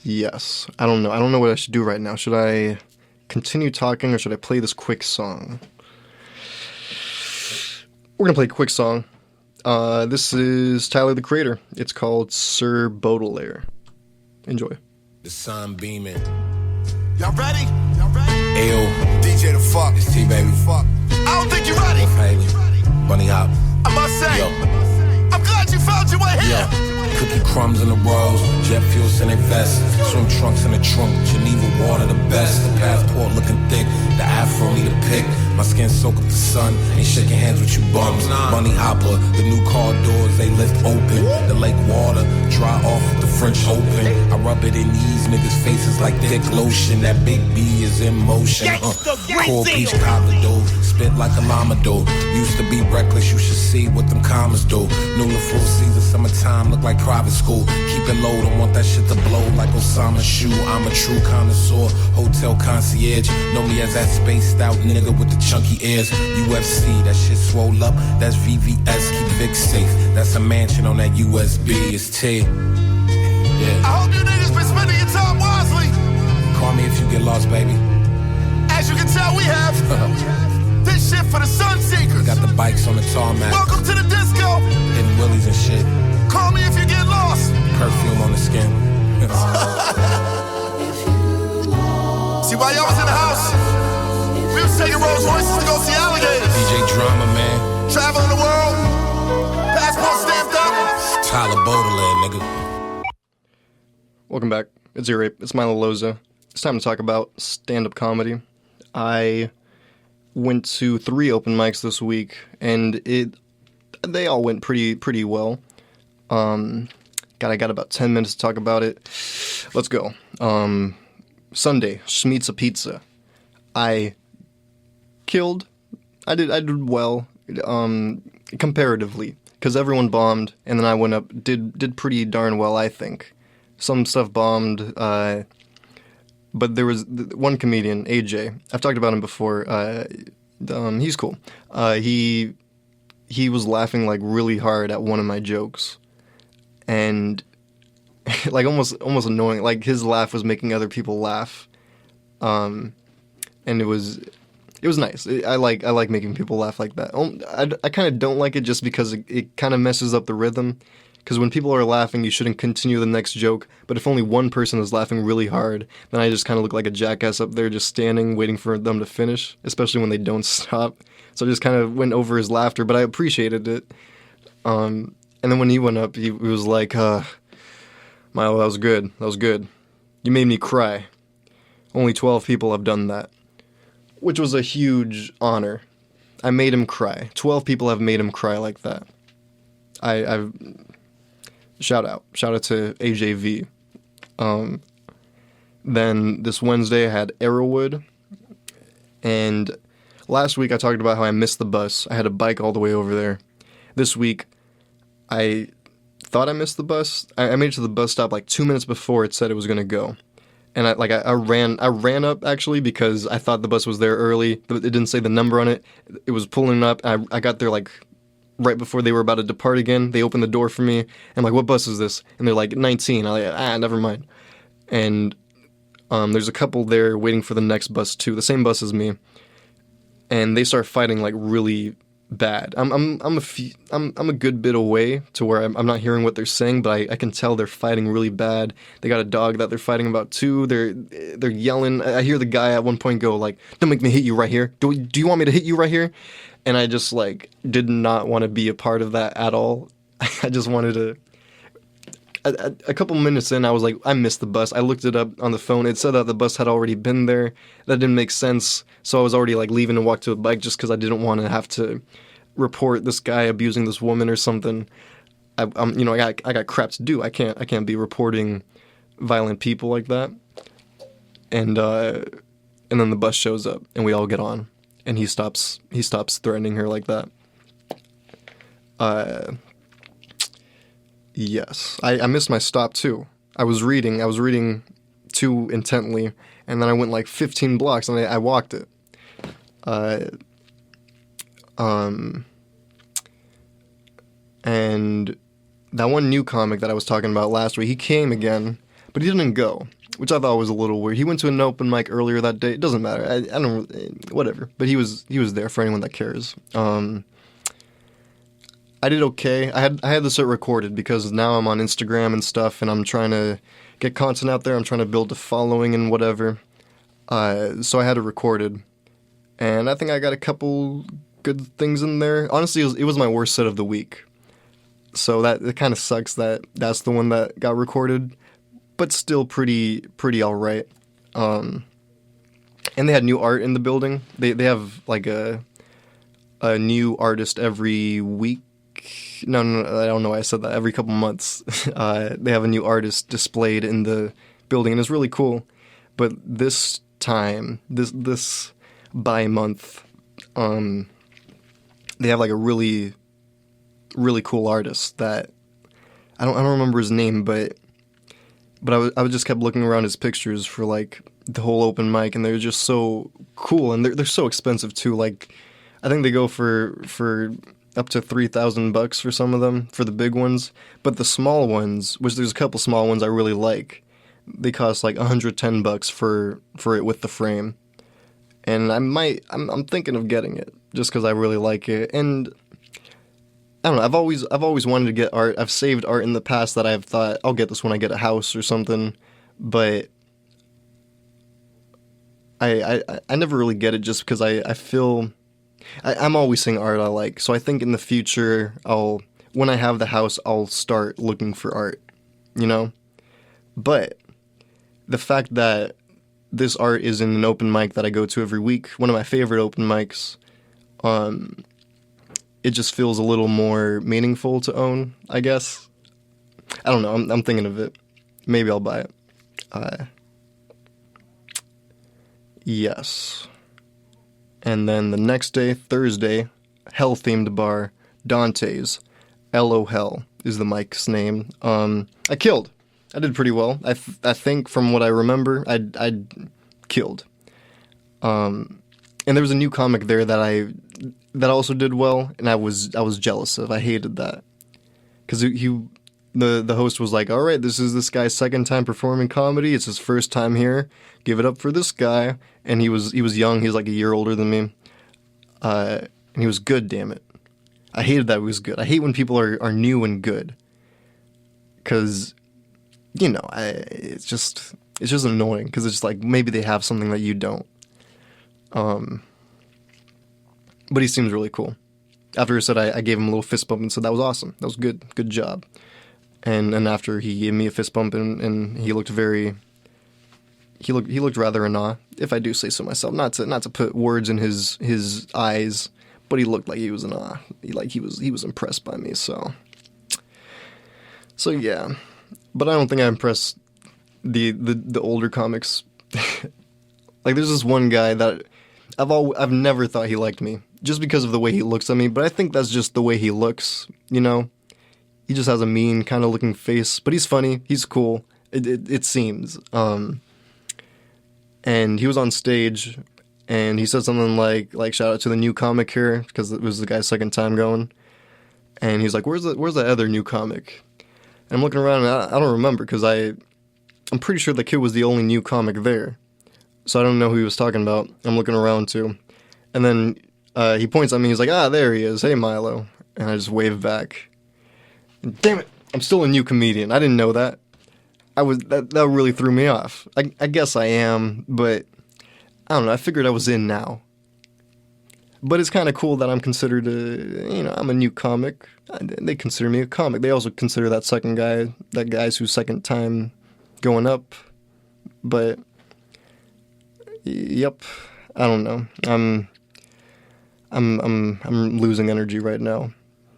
Yes. I don't know. I don't know what I should do right now. Should I continue talking, or should I play this quick song? We're going to play a quick song. This is Tyler, the Creator. It's called Sir Baudelaire. Enjoy. The sun beaming. Y'all ready? Ayo. DJ the fuck. It's T, baby. Fuck. I don't think you're ready. Haley. Bunny Hop. I must say. Yo. I'm glad you found your way here. Yo. Cookie crumbs in the rolls. Jet fuels in their vests. Swim trunks in the trunk. Geneva water the best. The passport looking thick. The afro need a pick. My skin soak up the sun, ain't shaking hands with you bums. Bunny hopper, the new car doors, they lift open. The lake water, dry off with the French Open. I rub it in these niggas' faces like thick lotion. That big B is in motion. Cold peach cobbler dough, spit like a llama dough. Used to be reckless, you should see what them commas do. Newly full season, summertime, look like private school. Keep it low, don't want that shit to blow like Osama's shoe. I'm a true connoisseur, hotel concierge. Know me as that spaced out nigga with the chunky ears. UFC, that shit swole up. That's VVS, keep Vic safe. That's a mansion on that USB. It's T. Yeah. I hope you niggas been spending your time wisely. Call me if you get lost, baby. As you can tell, we have this shit for the sun seekers. Got the bikes on the tarmac. Welcome to the disco. Hitting willies and shit. Call me if you get lost. Perfume on the skin. See, while y'all was in the house, we was taking Rolls Royces to go see alligators. DJ Drama, man. Traveling the world. Passport stamped up. Tyler Baudelaire, nigga. Welcome back. It's Ear Rape. It's Milo Loza. It's time to talk about stand-up comedy. I went to 3 open mics this week, and they all went pretty well. I got about 10 minutes to talk about it. Let's go. Sunday, Schmeatza Pizza. I killed. I did well, comparatively, because everyone bombed, and then I went up, did pretty darn well, I think. Some stuff bombed, but there was one comedian, AJ. I've talked about him before. He's cool. He was laughing like really hard at one of my jokes, and like almost annoying. Like his laugh was making other people laugh, and it was nice. I like making people laugh like that. I kind of don't like it just because it kind of messes up the rhythm. Because when people are laughing, you shouldn't continue the next joke. But if only one person is laughing really hard, then I just kind of look like a jackass up there just standing, waiting for them to finish, especially when they don't stop. So I just kind of went over his laughter, but I appreciated it. And then when he went up, he was like, Milo, that was good. That was good. You made me cry. Only 12 people have done that. Which was a huge honor. I made him cry. 12 people have made him cry like that. I've... Shout out to AJV. Then this Wednesday I had Arrowwood, and last week I talked about how I missed the bus. I had to bike all the way over there. This week, I thought I missed the bus. I made it to the bus stop like 2 minutes before it said it was gonna go, and I ran up actually because I thought the bus was there early. It didn't say the number on it. It was pulling up. I got there like right before they were about to depart again. They opened the door for me. I'm like, what bus is this? And they're like, 19. I'm like, never mind. And there's a couple there waiting for the next bus too, the same bus as me. And they start fighting like really bad. I'm a good bit away to where I'm not hearing what they're saying, but I can tell they're fighting really bad. They got a dog that they're fighting about too. They're yelling. I hear the guy at one point go like, "Don't make me hit you right here. Do you want me to hit you right here?" And I just like did not want to be a part of that at all. I just wanted to. A couple minutes in, I was like, I missed the bus. I looked it up on the phone. It said that the bus had already been there. That didn't make sense. So I was already like leaving to walk to a bike just because I didn't want to have to report this guy abusing this woman or something. I got crap to do. I can't be reporting violent people like that. And then the bus shows up and we all get on. And he stops threatening her like that. Yes. I missed my stop too. I was reading too intently, and then I went like 15 blocks and I walked it. And that one new comic that I was talking about last week, he came again, but he didn't go, which I thought was a little weird. He went to an open mic earlier that day. It doesn't matter. I don't, whatever. But he was there for anyone that cares. I did okay. I had this recorded because now I'm on Instagram and stuff, and I'm trying to get content out there. I'm trying to build a following and whatever. So I had it recorded, and I think I got a couple good things in there. Honestly, it was my worst set of the week. So it kind of sucks that that's the one that got recorded, but still pretty all right. And they had new art in the building. They have like a new artist every week. No, I don't know why I said that. Every couple months, they have a new artist displayed in the building, and it's really cool. But this time, this bi-month, they have like a really, really cool artist that I don't remember his name, but I just kept looking around his pictures for like the whole open mic, and they're just so cool, and they're so expensive too. Like, I think they go for up to $3,000 for some of them, for the big ones. But the small ones, which there's a couple small ones I really like, they cost like $110 for it with the frame. And I'm thinking of getting it just because I really like it. And I don't know, I've always wanted to get art. I've saved art in the past that I've thought I'll get this when I get a house or something, but I never really get it just because I feel I'm always seeing art I like. So I think in the future when I have the house, I'll start looking for art, you know? But the fact that this art is in an open mic that I go to every week, one of my favorite open mics, it just feels a little more meaningful to own, I guess. I don't know, I'm thinking of it. Maybe I'll buy it. Yes. And then the next day, Thursday, hell-themed bar, Dante's. LOL is the mic's name. I killed. I did pretty well. I think from what I remember, I killed. And there was a new comic there that also did well, and I was jealous of. I hated that. Because the host was like, all right, this is this guy's second time performing comedy. It's his first time here. Give it up for this guy. And he was young. He was like a year older than me. And he was good, damn it. I hated that he was good. I hate when people are new and good. Because, you know, it's just annoying. Because it's just like, maybe they have something that you don't. But he seems really cool. After he said, I gave him a little fist bump and said, that was awesome. That was good. Good job. And after he gave me a fist bump and he looked he looked rather in awe, if I do say so myself. Not to put words in his eyes, but he looked like he was in awe. He was impressed by me, so yeah. But I don't think I impressed the older comics. Like there's this one guy that I've never thought he liked me just because of the way he looks at me, but I think that's just the way he looks, you know? He just has a mean kind of looking face, but he's funny, he's cool. It seems. And he was on stage and he said something like shout out to the new comic here, because it was the guy's second time going. And he's like, where's the other new comic? And I'm looking around and I don't remember, because I'm pretty sure the kid was the only new comic there. So I don't know who he was talking about. I'm looking around too. And then he points at me, he's like, there he is, hey Milo. And I just wave back. And damn it, I'm still a new comedian. I didn't know that. That really threw me off. I guess I am, but I don't know, I figured I was in now. But it's kind of cool that I'm considered I'm a new comic. They consider me a comic. They also consider that guy's who's second time going up. But yep, I don't know. I'm losing energy right now.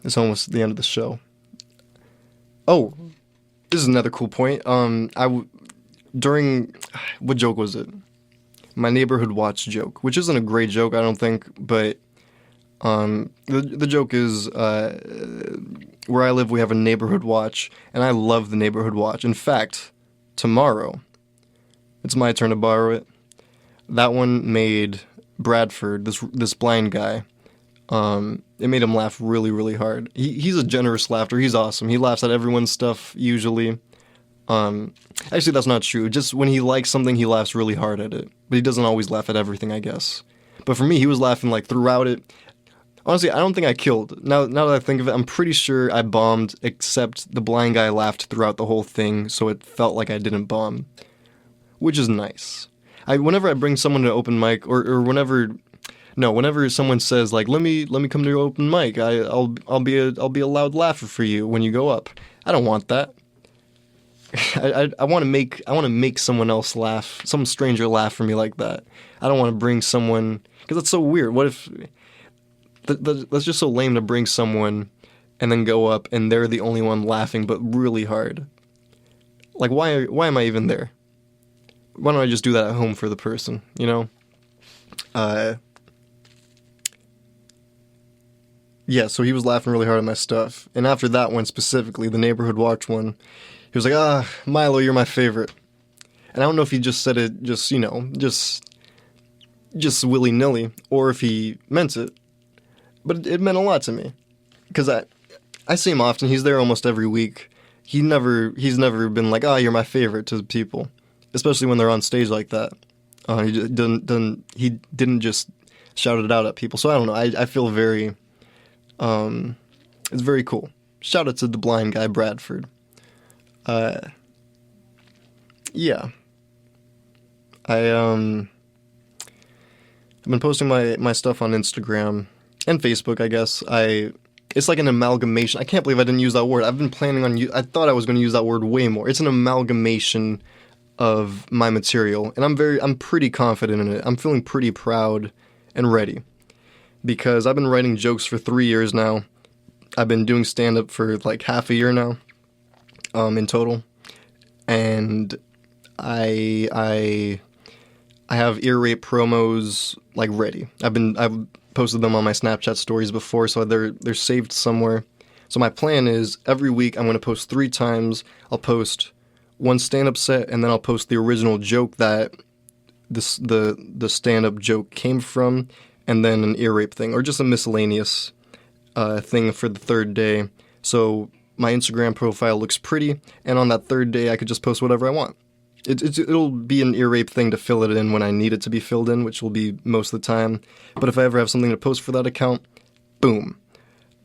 It's almost the end of the show. Oh, this is another cool point. During what joke was it? My neighborhood watch joke, which isn't a great joke, I don't think, but the joke is where I live we have a neighborhood watch, and I love the neighborhood watch. In fact, tomorrow it's my turn to borrow it. That one made Bradford, this blind guy, it made him laugh really, really hard. He's a generous laughter. He's awesome. He laughs at everyone's stuff usually. Actually, that's not true. Just when he likes something, he laughs really hard at it. But he doesn't always laugh at everything, I guess. But for me, he was laughing like throughout it. Honestly, I don't think I killed. Now that I think of it, I'm pretty sure I bombed, except the blind guy laughed throughout the whole thing, so it felt like I didn't bomb. Which is nice. Whenever I bring someone to open mic, or whenever someone says like, let me come to your open mic, I'll be a loud laugher for you when you go up. I don't want that. I want to make someone else laugh, some stranger laugh for me like that. I don't want to bring someone, because that's so weird. What if that's just so lame to bring someone and then go up and they're the only one laughing, but really hard. Like why am I even there? Why don't I just do that at home for the person, you know? Yeah, so he was laughing really hard at my stuff. And after that one specifically, the neighborhood watch one, he was like, Milo, you're my favorite. And I don't know if he just said it just willy-nilly, or if he meant it. But it meant a lot to me. Because I see him often. He's there almost every week. He's never been like, you're my favorite to people. Especially when they're on stage like that. He didn't just shout it out at people. So I don't know. I feel very... it's very cool. Shout out to the blind guy, Bradford. Yeah. I've been posting my stuff on Instagram and Facebook, I guess. It's like an amalgamation. I can't believe I didn't use that word. I've been planning on I thought I was going to use that word way more. It's an amalgamation of my material, and I'm pretty confident in it. I'm feeling pretty proud and ready, because I've been writing jokes for 3 years now. I've been doing stand-up for like half a year now, in total, and I have ear rape promos like ready. I've posted them on my Snapchat stories before, so they're saved somewhere. So my plan is every week I'm going to post 3 times. I'll post one stand-up set, and then I'll post the original joke that the stand-up joke came from, and then an ear rape thing, or just a miscellaneous thing for the third day. So my Instagram profile looks pretty, and on that third day I could just post whatever I want. It'll be an ear rape thing to fill it in when I need it to be filled in, which will be most of the time. But if I ever have something to post for that account, boom.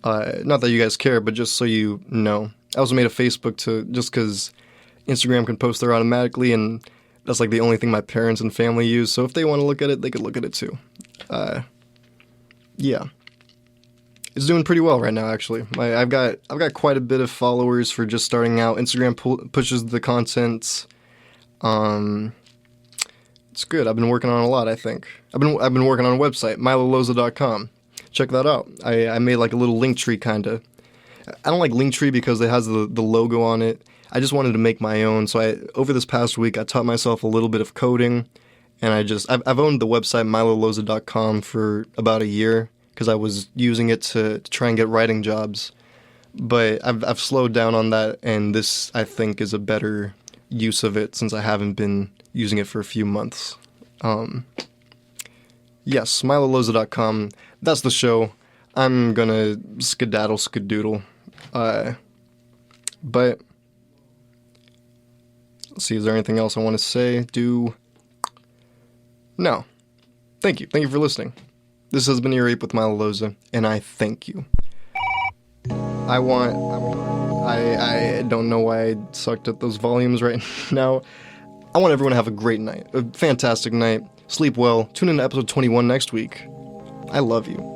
Not that you guys care, but just so you know. I also made a Facebook just because Instagram can post there automatically, and that's like the only thing my parents and family use. So if they want to look at it, they could look at it too. Yeah. It's doing pretty well right now, actually. I've got quite a bit of followers for just starting out. Instagram pushes the content. It's good. I've been working on a lot, I think. I've been working on a website, miloloza.com. Check that out. I made like a little link tree kinda. I don't like Linktree because it has the logo on it. I just wanted to make my own. So over this past week, I taught myself a little bit of coding, and I've owned the website miloloza.com for about a year because I was using it to try and get writing jobs. But I've slowed down on that, and this I think is a better use of it since I haven't been using it for a few months. Yes, miloloza.com. That's the show. I'm gonna skedaddle. But let's see, is there anything else I want to say? No. Thank you. Thank you for listening. This has been Ear Rape with Milo Loza, and I thank you. I don't know why I sucked at those volumes right now. I want everyone to have a great night, a fantastic night. Sleep well. Tune in to episode 21 next week. I love you.